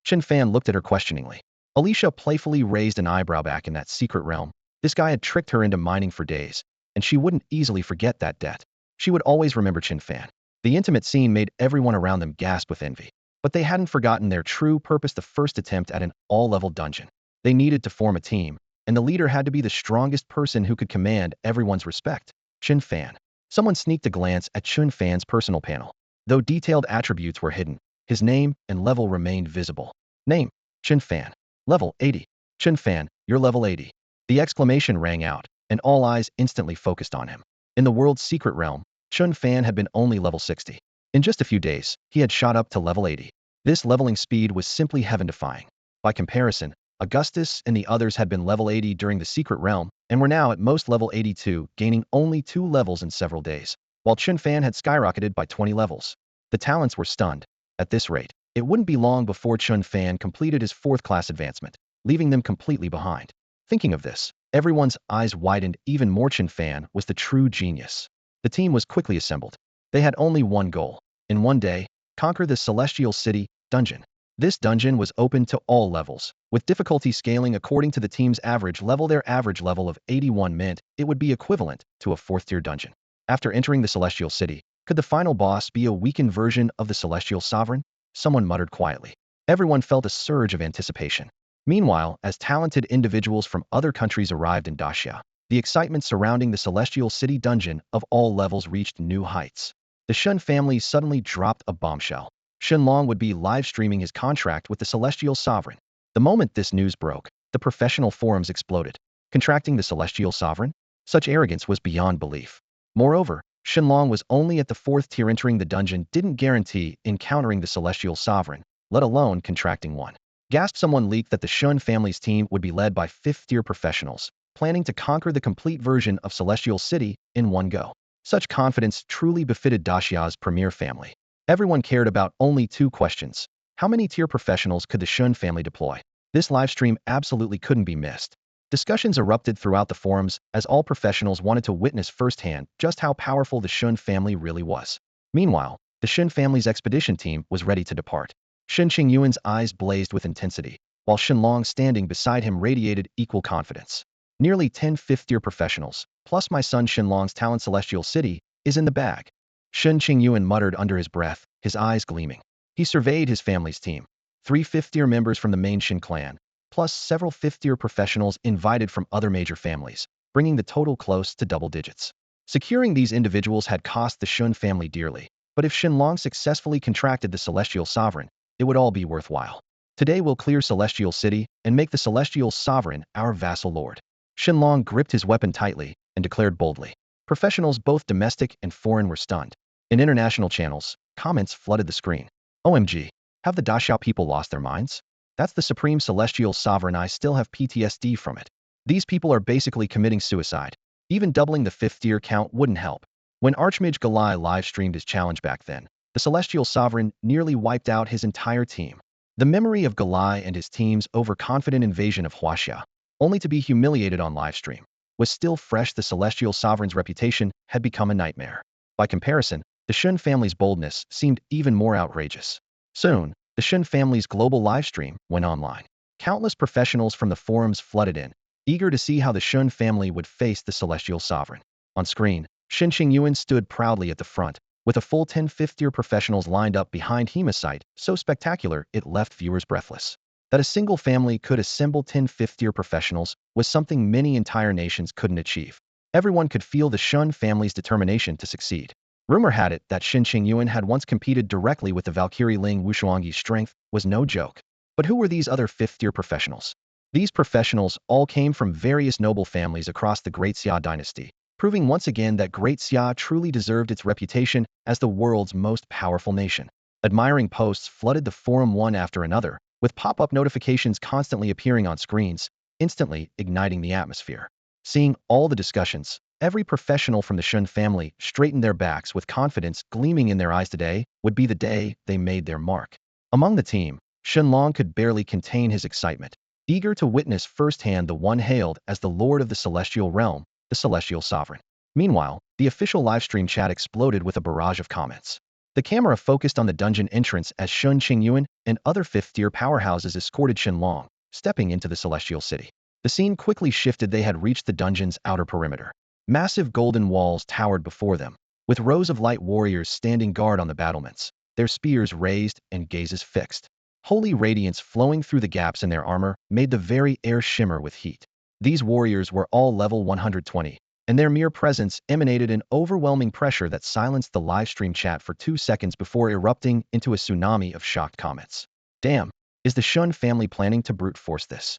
Chen Fan looked at her questioningly. Alicia playfully raised an eyebrow. Back in that secret realm, this guy had tricked her into mining for days, and she wouldn't easily forget that debt. She would always remember Chen Fan. The intimate scene made everyone around them gasp with envy. But they hadn't forgotten their true purpose. The first attempt at an all-level dungeon. They needed to form a team, and the leader had to be the strongest person who could command everyone's respect. Chen Fan. Someone sneaked a glance at Chen Fan's personal panel. Though detailed attributes were hidden, his name and level remained visible. Name: Chen Fan. Level 80. Chen Fan, you're level 80. The exclamation rang out, and all eyes instantly focused on him. In the world's secret realm, Chen Fan had been only level 60. In just a few days, he had shot up to level 80. This leveling speed was simply heaven-defying. By comparison, Augustus and the others had been level 80 during the secret realm, and were now at most level 82, gaining only 2 levels in several days, while Chen Fan had skyrocketed by 20 levels. The talents were stunned. At this rate, it wouldn't be long before Chen Fan completed his 4th class advancement, leaving them completely behind. Thinking of this, everyone's eyes widened even more. Chen Fan was the true genius. The team was quickly assembled. They had only one goal. In one day, conquer the Celestial City dungeon. This dungeon was open to all levels, with difficulty scaling according to the team's average level. Their average level of 81 meant it would be equivalent to a 4th-tier dungeon. After entering the Celestial City, could the final boss be a weakened version of the Celestial Sovereign? Someone muttered quietly. Everyone felt a surge of anticipation. Meanwhile, as talented individuals from other countries arrived in Daxia, the excitement surrounding the Celestial City dungeon of all levels reached new heights. The Shen family suddenly dropped a bombshell. Shenlong would be live-streaming his contract with the Celestial Sovereign. The moment this news broke, the professional forums exploded. Contracting the Celestial Sovereign? Such arrogance was beyond belief. Moreover, Shenlong was only at the 4th tier. Entering the dungeon didn't guarantee encountering the Celestial Sovereign, let alone contracting one. Gasped. Someone leaked that the Shen family's team would be led by 5th-tier professionals, planning to conquer the complete version of Celestial City in one go. Such confidence truly befitted Daxia's premier family. Everyone cared about only 2 questions. How many tier professionals could the Shen family deploy? This livestream absolutely couldn't be missed. Discussions erupted throughout the forums as all professionals wanted to witness firsthand just how powerful the Shen family really was. Meanwhile, the Shen family's expedition team was ready to depart. Shen Qingyuan's eyes blazed with intensity, while Shenlong standing beside him radiated equal confidence. Nearly 10 5th-tier professionals, plus my son Shenlong's talent. Celestial City is in the bag. Shen Qingyuan muttered under his breath, his eyes gleaming. He surveyed his family's team. 3 5th-tier members from the main Shen clan, plus several 5th-tier professionals invited from other major families, bringing the total close to double digits. Securing these individuals had cost the Shen family dearly, but if Shenlong successfully contracted the Celestial Sovereign, it would all be worthwhile. Today we'll clear Celestial City and make the Celestial Sovereign our vassal lord. Shenlong gripped his weapon tightly and declared boldly. Professionals both domestic and foreign were stunned. In international channels, comments flooded the screen. OMG, have the Daxiao people lost their minds? That's the Supreme Celestial Sovereign. I still have PTSD from it. These people are basically committing suicide. Even doubling the 5th-tier count wouldn't help. When Archmage Galai live-streamed his challenge back then, the Celestial Sovereign nearly wiped out his entire team. The memory of Galai and his team's overconfident invasion of Huaxia only to be humiliated on livestream. Was still fresh, the celestial sovereign's reputation had become a nightmare. By comparison, the Chen family's boldness seemed even more outrageous. Soon, the Chen family's global livestream went online. Countless professionals from the forums flooded in, eager to see how the Chen family would face the celestial sovereign. On screen, Shen Qingyuan stood proudly at the front, with a full 10 fifth-tier professionals lined up behind him, a sight so spectacular it left viewers breathless. That a single family could assemble 10 fifth-tier professionals was something many entire nations couldn't achieve. Everyone could feel the Shun family's determination to succeed. Rumor had it that Shen Qingyuan had once competed directly with the Valkyrie Ling Wushuangyi's strength was no joke. But who were these other fifth-tier professionals? These professionals all came from various noble families across the Great Xia dynasty, proving once again that Great Xia truly deserved its reputation as the world's most powerful nation. Admiring posts flooded the forum one after another, with pop-up notifications constantly appearing on screens, instantly igniting the atmosphere. Seeing all the discussions, every professional from the Shun family straightened their backs with confidence gleaming in their eyes. Today would be the day they made their mark. Among the team, Shenlong could barely contain his excitement, eager to witness firsthand the one hailed as the Lord of the Celestial Realm, the Celestial Sovereign. Meanwhile, the official livestream chat exploded with a barrage of comments. The camera focused on the dungeon entrance as Shun Qingyuan and other fifth-tier powerhouses escorted Shenlong, stepping into the Celestial City. The scene quickly shifted. They had reached the dungeon's outer perimeter. Massive golden walls towered before them, with rows of light warriors standing guard on the battlements, their spears raised and gazes fixed. Holy radiance flowing through the gaps in their armor made the very air shimmer with heat. These warriors were all level 120, and their mere presence emanated an overwhelming pressure that silenced the livestream chat for 2 seconds before erupting into a tsunami of shocked comments. Damn, is the Shun family planning to brute force this?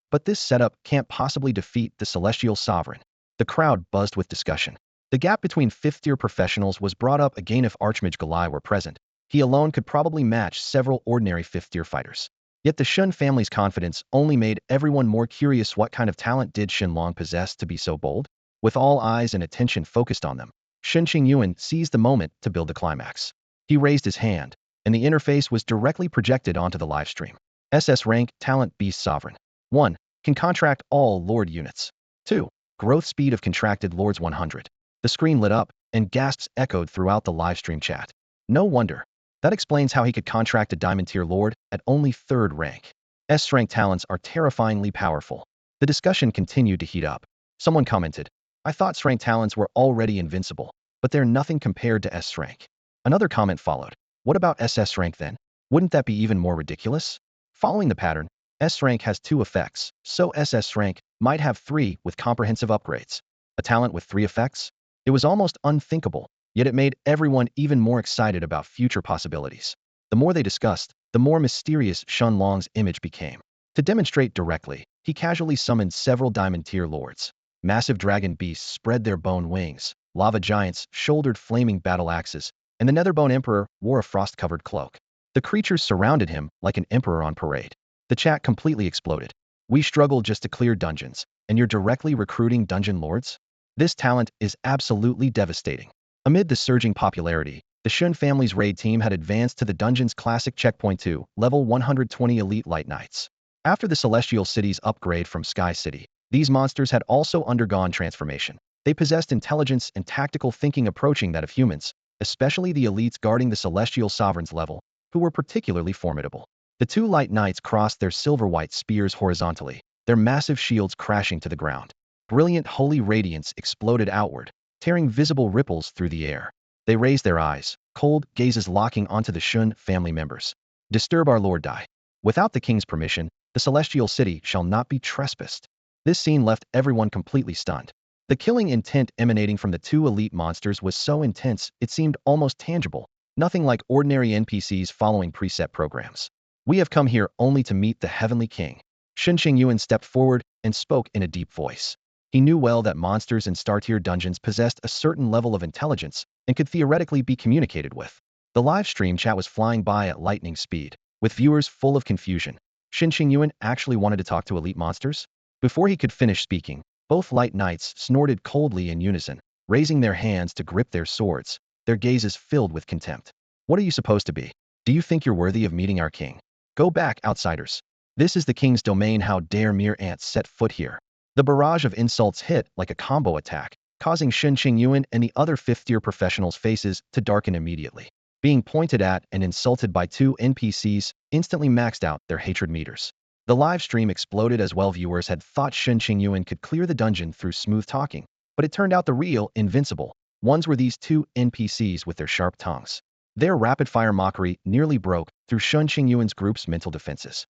But this setup can't possibly defeat the Celestial Sovereign. The crowd buzzed with discussion. The gap between fifth-tier professionals was brought up again. If Archmage Galai were present, he alone could probably match several ordinary fifth-tier fighters. Yet the Shun family's confidence only made everyone more curious. What kind of talent did Shenlong possess to be so bold? With all eyes and attention focused on them, Shen Qingyuan seized the moment to build the climax. He raised his hand, and the interface was directly projected onto the livestream. SS rank, talent beast sovereign. 1. Can contract all lord units. 2. Growth speed of contracted lords 100. The screen lit up, and gasps echoed throughout the livestream chat. No wonder. That explains how he could contract a diamond tier lord at only 3rd rank. S rank talents are terrifyingly powerful. The discussion continued to heat up. Someone commented, I thought S-rank talents were already invincible, but they're nothing compared to S-rank. Another comment followed. What about SS rank then? Wouldn't that be even more ridiculous? Following the pattern, S-rank has 2 effects, so SS rank might have 3 with comprehensive upgrades. A talent with 3 effects? It was almost unthinkable, yet it made everyone even more excited about future possibilities. The more they discussed, the more mysterious Shenlong's image became. To demonstrate directly, he casually summoned several diamond tier lords. Massive dragon beasts spread their bone wings, lava giants shouldered flaming battle axes, and the Netherbone Emperor wore a frost-covered cloak. The creatures surrounded him like an emperor on parade. The chat completely exploded. We struggle just to clear dungeons, and you're directly recruiting dungeon lords? This talent is absolutely devastating. Amid the surging popularity, the Shun family's raid team had advanced to the dungeon's classic checkpoint 2, level 120 elite light knights. After the Celestial City's upgrade from Sky City, these monsters had also undergone transformation. They possessed intelligence and tactical thinking approaching that of humans, especially the elites guarding the Celestial Sovereign's level, who were particularly formidable. The 2 light knights crossed their silver-white spears horizontally, their massive shields crashing to the ground. Brilliant holy radiance exploded outward, tearing visible ripples through the air. They raised their eyes, cold gazes locking onto the Shun family members. Disturb our Lord die. Without the king's permission, the Celestial City shall not be trespassed. This scene left everyone completely stunned. The killing intent emanating from the 2 elite monsters was so intense it seemed almost tangible, nothing like ordinary NPCs following preset programs. We have come here only to meet the Heavenly King. Shen Qingyuan stepped forward and spoke in a deep voice. He knew well that monsters in star-tier dungeons possessed a certain level of intelligence and could theoretically be communicated with. The live stream chat was flying by at lightning speed, with viewers full of confusion. Shen Qingyuan actually wanted to talk to elite monsters? Before he could finish speaking, both light knights snorted coldly in unison, raising their hands to grip their swords, their gazes filled with contempt. What are you supposed to be? Do you think you're worthy of meeting our king? Go back, outsiders. This is the king's domain. How dare mere ants set foot here? The barrage of insults hit like a combo attack, causing Shen Qingyuan and the other fifth-tier professionals' faces to darken immediately. Being pointed at and insulted by two NPCs instantly maxed out their hatred meters. The live stream exploded as well. Viewers had thought Shen Qingyuan could clear the dungeon through smooth talking, but it turned out the real, invincible ones were these two NPCs with their sharp tongues. Their rapid-fire mockery nearly broke through Shen Qingyuan's group's mental defenses.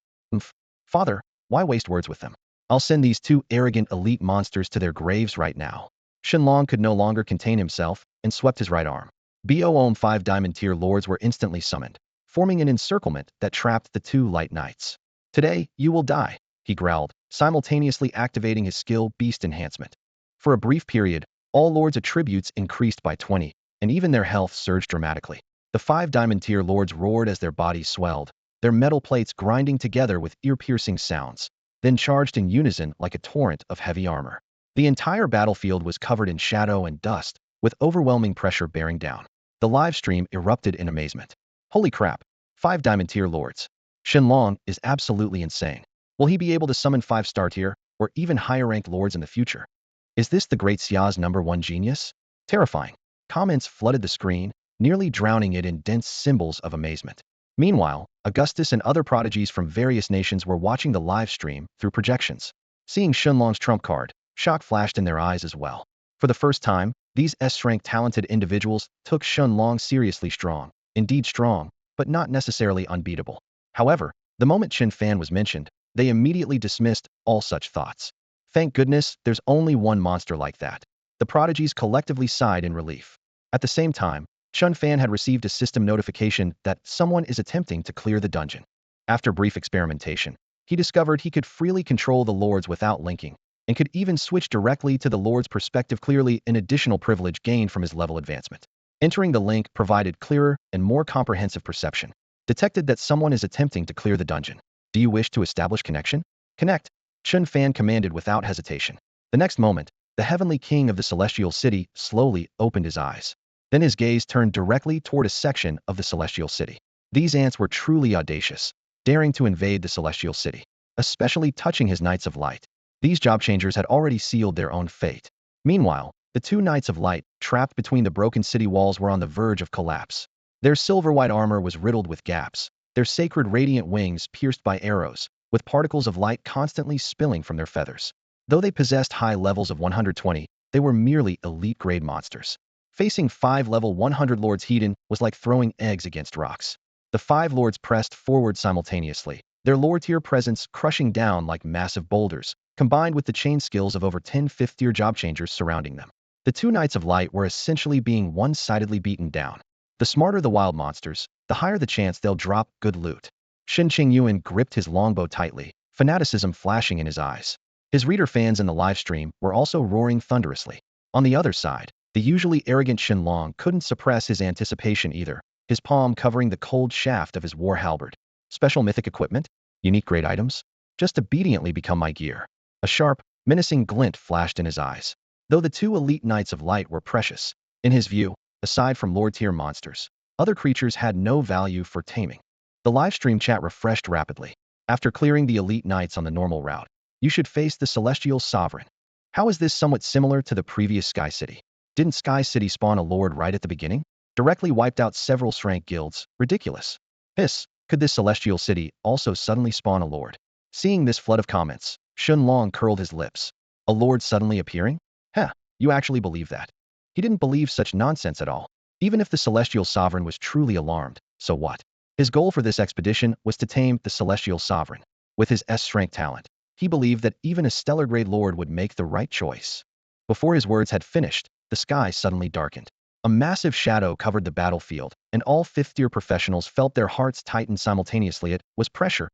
Father, why waste words with them? I'll send these two arrogant elite monsters to their graves right now. Shenlong could no longer contain himself and swept his right arm. Boom! 5 diamond-tier lords were instantly summoned, forming an encirclement that trapped the two light knights. Today, you will die, he growled, simultaneously activating his skill Beast Enhancement. For a brief period, all lords' attributes increased by 20, and even their health surged dramatically. The 5 diamond-tier lords roared as their bodies swelled, their metal plates grinding together with ear-piercing sounds, then charged in unison like a torrent of heavy armor. The entire battlefield was covered in shadow and dust, with overwhelming pressure bearing down. The live stream erupted in amazement. Holy crap! 5 diamond-tier lords. Shenlong is absolutely insane. Will he be able to summon 5-star tier, or even higher-ranked lords in the future? Is this the Great Xia's #1 genius? Terrifying. Comments flooded the screen, nearly drowning it in dense symbols of amazement. Meanwhile, Augustus and other prodigies from various nations were watching the live stream through projections. Seeing Shenlong's trump card, shock flashed in their eyes as well. For the first time, these S-rank talented individuals took Shenlong seriously. Strong, indeed strong, but not necessarily unbeatable. However, the moment Chen Fan was mentioned, they immediately dismissed all such thoughts. Thank goodness, there's only one monster like that. The prodigies collectively sighed in relief. At the same time, Chen Fan had received a system notification that someone is attempting to clear the dungeon. After brief experimentation, he discovered he could freely control the lords without linking, and could even switch directly to the lord's perspective, clearly an additional privilege gained from his level advancement. Entering the link provided clearer and more comprehensive perception. Detected that someone is attempting to clear the dungeon. Do you wish to establish connection? Connect, Chen Fan commanded without hesitation. The next moment, the heavenly king of the celestial city slowly opened his eyes. Then his gaze turned directly toward a section of the celestial city. These ants were truly audacious, daring to invade the celestial city, especially touching his Knights of Light. These job changers had already sealed their own fate. Meanwhile, the two Knights of Light, trapped between the broken city walls, were on the verge of collapse. Their silver-white armor was riddled with gaps, their sacred radiant wings pierced by arrows, with particles of light constantly spilling from their feathers. Though they possessed high levels of 120, they were merely elite-grade monsters. Facing 5 level 100 lords Hedon was like throwing eggs against rocks. The 5 lords pressed forward simultaneously, their lord-tier presence crushing down like massive boulders, combined with the chain skills of over 10 fifth-tier job changers surrounding them. The two Knights of Light were essentially being one-sidedly beaten down. The smarter the wild monsters, the higher the chance they'll drop good loot. Shen Qingyuan gripped his longbow tightly, fanaticism flashing in his eyes. His reader fans in the live stream were also roaring thunderously. On the other side, the usually arrogant Shenlong couldn't suppress his anticipation either, his palm covering the cold shaft of his war halberd. Special mythic equipment? Unique grade items? Just obediently become my gear. A sharp, menacing glint flashed in his eyes. Though the two elite Knights of Light were precious, in his view, aside from lord-tier monsters, other creatures had no value for taming. The livestream chat refreshed rapidly. After clearing the elite knights on the normal route, you should face the Celestial Sovereign. How is this somewhat similar to the previous Sky City? Didn't Sky City spawn a lord right at the beginning? Directly wiped out several rank guilds. Ridiculous. Could this Celestial City also suddenly spawn a lord? Seeing this flood of comments, Shenlong curled his lips. A lord suddenly appearing? You actually believe that? He didn't believe such nonsense at all. Even if the Celestial Sovereign was truly alarmed, so what? His goal for this expedition was to tame the Celestial Sovereign. With his S-rank talent, he believed that even a stellar-grade lord would make the right choice. Before his words had finished, the sky suddenly darkened. A massive shadow covered the battlefield, and all fifth-tier professionals felt their hearts tighten simultaneously. It was pressure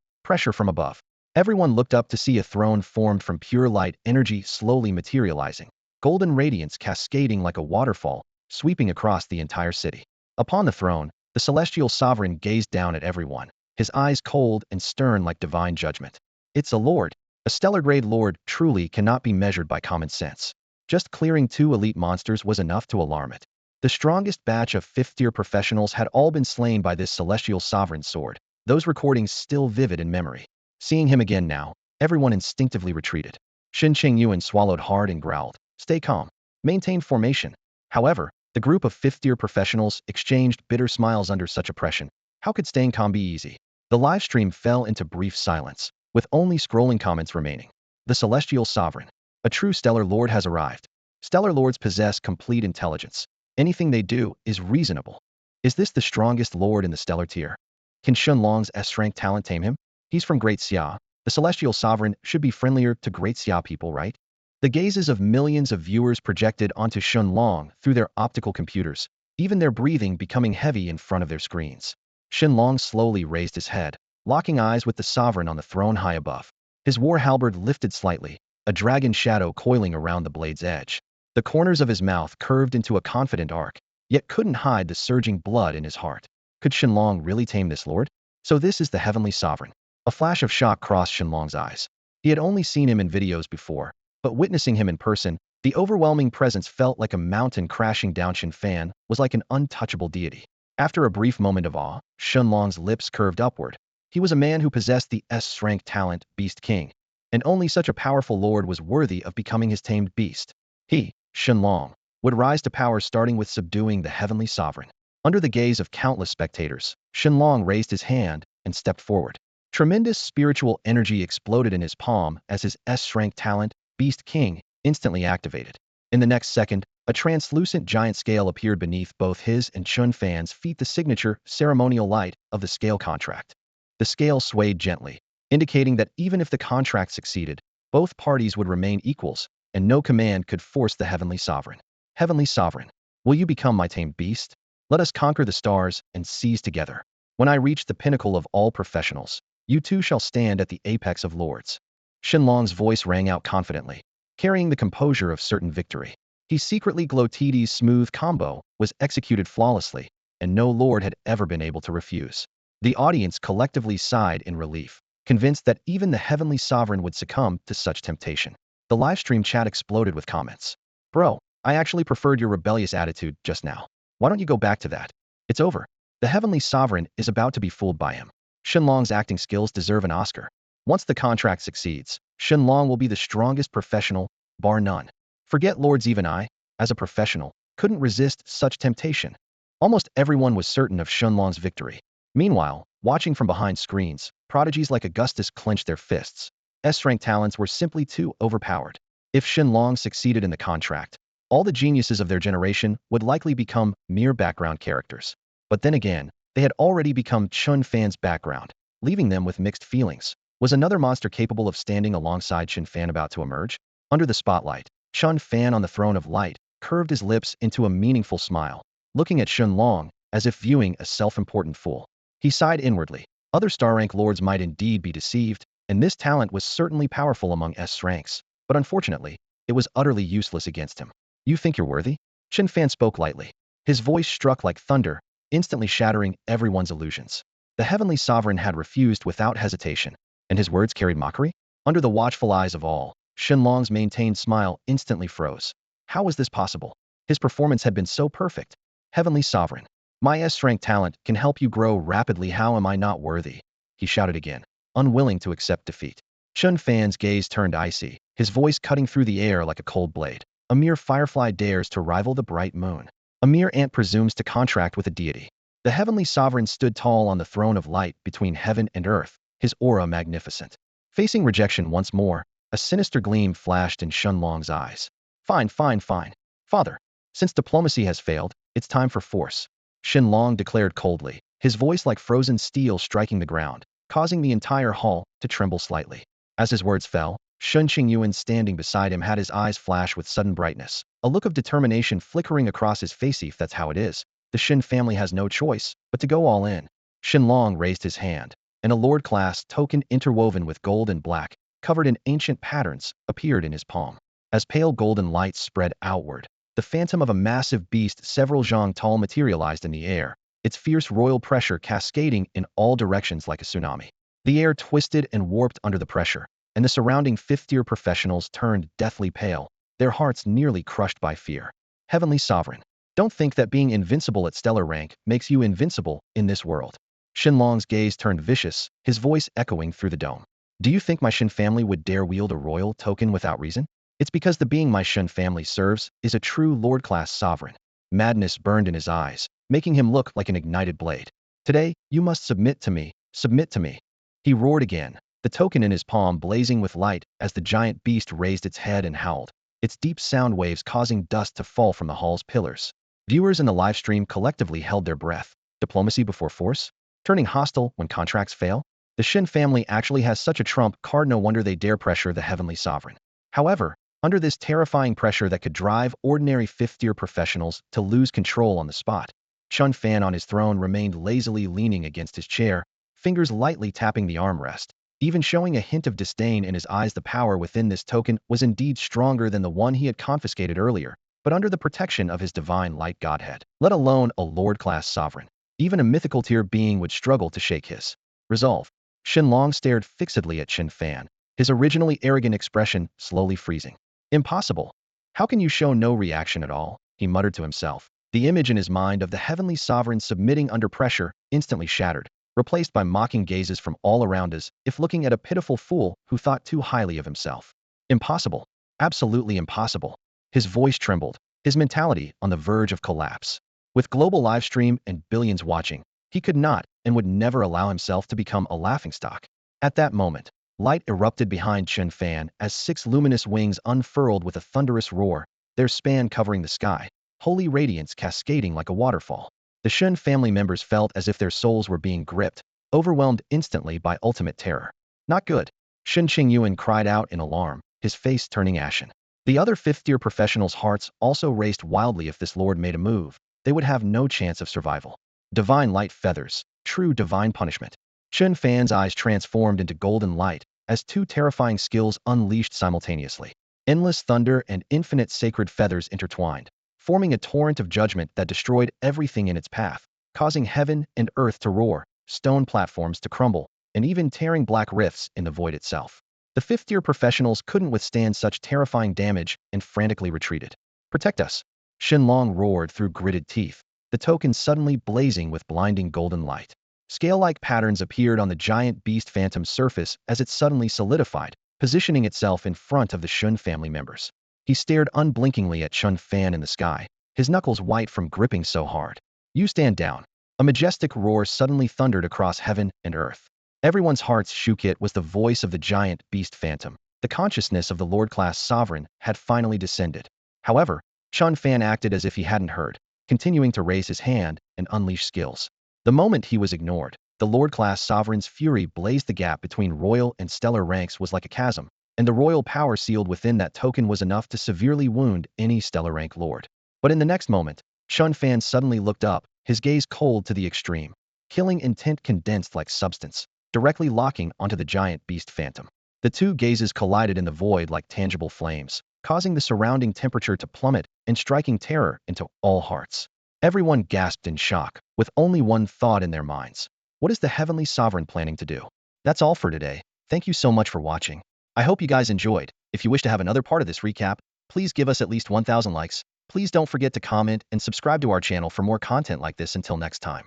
from above. Everyone looked up to see a throne formed from pure light energy slowly materializing, golden radiance cascading like a waterfall, sweeping across the entire city. Upon the throne, the Celestial Sovereign gazed down at everyone, his eyes cold and stern like divine judgment. It's a lord. A stellar-grade lord truly cannot be measured by common sense. Just clearing 2 elite monsters was enough to alarm it. The strongest batch of fifth-tier professionals had all been slain by this Celestial Sovereign sword, those recordings still vivid in memory. Seeing him again now, everyone instinctively retreated. Shen Qingyuan swallowed hard and growled, "Stay calm. Maintain formation." However, the group of fifth-tier professionals exchanged bitter smiles under such oppression. How could staying calm be easy? The live stream fell into brief silence, with only scrolling comments remaining. The Celestial Sovereign. A true Stellar Lord has arrived. Stellar Lords possess complete intelligence. Anything they do is reasonable. Is this the strongest Lord in the Stellar tier? Can Shenlong's S-rank talent tame him? He's from Great Xia. The Celestial Sovereign should be friendlier to Great Xia people, right? The gazes of millions of viewers projected onto Shenlong through their optical computers, even their breathing becoming heavy in front of their screens. Shenlong slowly raised his head, locking eyes with the Sovereign on the throne high above. His war halberd lifted slightly, a dragon shadow coiling around the blade's edge. The corners of his mouth curved into a confident arc, yet couldn't hide the surging blood in his heart. Could Shenlong really tame this lord? So this is the Heavenly Sovereign. A flash of shock crossed Shenlong's eyes. He had only seen him in videos before, but witnessing him in person, the overwhelming presence felt like a mountain crashing down. Chen Fan was like an untouchable deity. After a brief moment of awe, Shenlong's lips curved upward. He was a man who possessed the S-rank talent, Beast King, and only such a powerful lord was worthy of becoming his tamed beast. He, Shenlong, would rise to power starting with subduing the Heavenly Sovereign. Under the gaze of countless spectators, Shenlong raised his hand and stepped forward. Tremendous spiritual energy exploded in his palm as his S-rank talent, Beast King, instantly activated. In the next second, a translucent giant scale appeared beneath both his and Chen Fan's feet, the signature, ceremonial light of the scale contract. The scale swayed gently, indicating that even if the contract succeeded, both parties would remain equals, and no command could force the Heavenly Sovereign. Heavenly Sovereign, will you become my tamed beast? Let us conquer the stars and seize together. When I reach the pinnacle of all professionals, you too shall stand at the apex of lords. Shenlong's voice rang out confidently, carrying the composure of certain victory. He secretly Glotides' smooth combo was executed flawlessly, and no lord had ever been able to refuse. The audience collectively sighed in relief, convinced that even the Heavenly Sovereign would succumb to such temptation. The livestream chat exploded with comments. Bro, I actually preferred your rebellious attitude just now. Why don't you go back to that? It's over. The Heavenly Sovereign is about to be fooled by him. Shenlong's acting skills deserve an Oscar. Once the contract succeeds, Shenlong will be the strongest professional, bar none. Forget lords, even I, as a professional, couldn't resist such temptation. Almost everyone was certain of Shenlong's victory. Meanwhile, watching from behind screens, prodigies like Augustus clenched their fists. S-rank talents were simply too overpowered. If Shenlong succeeded in the contract, all the geniuses of their generation would likely become mere background characters. But then again, they had already become Chen Fan's background, leaving them with mixed feelings. Was another monster capable of standing alongside Chen Fan about to emerge? Under the spotlight, Chen Fan on the throne of light curved his lips into a meaningful smile, looking at Shenlong as if viewing a self-important fool. He sighed inwardly. Other star-rank lords might indeed be deceived, and this talent was certainly powerful among S-ranks, but unfortunately, it was utterly useless against him. You think you're worthy? Chen Fan spoke lightly. His voice struck like thunder, instantly shattering everyone's illusions. The Heavenly Sovereign had refused without hesitation, and his words carried mockery? Under the watchful eyes of all, Shenlong's maintained smile instantly froze. How was this possible? His performance had been so perfect. Heavenly Sovereign, my S-rank talent can help you grow rapidly. How am I not worthy? He shouted again, unwilling to accept defeat. Chen Fan's gaze turned icy, his voice cutting through the air like a cold blade. A mere firefly dares to rival the bright moon. A mere ant presumes to contract with a deity. The Heavenly Sovereign stood tall on the throne of light between heaven and earth, his aura magnificent. Facing rejection once more, a sinister gleam flashed in Shenlong's eyes. Fine, fine, fine. Father, since diplomacy has failed, it's time for force. Shenlong declared coldly, his voice like frozen steel striking the ground, causing the entire hall to tremble slightly. As his words fell, Shen Qingyuan standing beside him had his eyes flash with sudden brightness, a look of determination flickering across his face. If that's how it is, the Shen family has no choice but to go all in. Shenlong raised his hand, and a lord-class token interwoven with gold and black, covered in ancient patterns, appeared in his palm. As pale golden light spread outward, the phantom of a massive beast several zhang tall materialized in the air, its fierce royal pressure cascading in all directions like a tsunami. The air twisted and warped under the pressure, and the surrounding fifth-tier professionals turned deathly pale, their hearts nearly crushed by fear. Heavenly Sovereign, don't think that being invincible at stellar rank makes you invincible in this world. Shenlong's gaze turned vicious, his voice echoing through the dome. Do you think my Shen family would dare wield a royal token without reason? It's because the being my Shen family serves is a true lord-class sovereign. Madness burned in his eyes, making him look like an ignited blade. Today, you must submit to me, submit to me. He roared again, the token in his palm blazing with light as the giant beast raised its head and howled, its deep sound waves causing dust to fall from the hall's pillars. Viewers in the live stream collectively held their breath. Diplomacy before force? Turning hostile when contracts fail? The Shen family actually has such a trump card, no wonder they dare pressure the heavenly sovereign. However, under this terrifying pressure that could drive ordinary fifth-tier professionals to lose control on the spot, Chen Fan on his throne remained lazily leaning against his chair, fingers lightly tapping the armrest, even showing a hint of disdain in his eyes. The power within this token was indeed stronger than the one he had confiscated earlier, but under the protection of his divine light godhead, let alone a lord-class sovereign. Even a mythical tier being would struggle to shake his resolve. Shen Long stared fixedly at Chen Fan, his originally arrogant expression slowly freezing. Impossible. How can you show no reaction at all? He muttered to himself. The image in his mind of the heavenly sovereign submitting under pressure instantly shattered, replaced by mocking gazes from all around as if looking at a pitiful fool who thought too highly of himself. Impossible. Absolutely impossible. His voice trembled, his mentality on the verge of collapse. With global livestream and billions watching, he could not and would never allow himself to become a laughingstock. At that moment, light erupted behind Chen Fan as 6 luminous wings unfurled with a thunderous roar, their span covering the sky, holy radiance cascading like a waterfall. The Shen family members felt as if their souls were being gripped, overwhelmed instantly by ultimate terror. Not good. Shen Qingyuan cried out in alarm, his face turning ashen. The other fifth-tier professionals' hearts also raced wildly. If this lord made a move, they would have no chance of survival. Divine light feathers, true divine punishment. Chen Fan's eyes transformed into golden light as 2 terrifying skills unleashed simultaneously. Endless thunder and infinite sacred feathers intertwined, forming a torrent of judgment that destroyed everything in its path, causing heaven and earth to roar, stone platforms to crumble, and even tearing black rifts in the void itself. The fifth-tier professionals couldn't withstand such terrifying damage and frantically retreated. Protect us! Shen Long roared through gritted teeth, the token suddenly blazing with blinding golden light. Scale-like patterns appeared on the giant beast phantom's surface as it suddenly solidified, positioning itself in front of the Shen family members. He stared unblinkingly at Chen Fan in the sky, his knuckles white from gripping so hard. You stand down. A majestic roar suddenly thundered across heaven and earth. Everyone's hearts shook. It was the voice of the giant beast phantom. The consciousness of the lord-class sovereign had finally descended. However, Chen Fan acted as if he hadn't heard, continuing to raise his hand and unleash skills. The moment he was ignored, the lord-class sovereign's fury blazed. The gap between royal and stellar ranks was like a chasm, and the royal power sealed within that token was enough to severely wound any stellar rank lord. But in the next moment, Chen Fan suddenly looked up, his gaze cold to the extreme, killing intent condensed like substance, directly locking onto the giant beast phantom. The 2 gazes collided in the void like tangible flames, causing the surrounding temperature to plummet and striking terror into all hearts. Everyone gasped in shock, with only one thought in their minds. What is the heavenly sovereign planning to do? That's all for today. Thank you so much for watching. I hope you guys enjoyed. If you wish to have another part of this recap, please give us at least 1,000 likes. Please don't forget to comment and subscribe to our channel for more content like this. Until next time.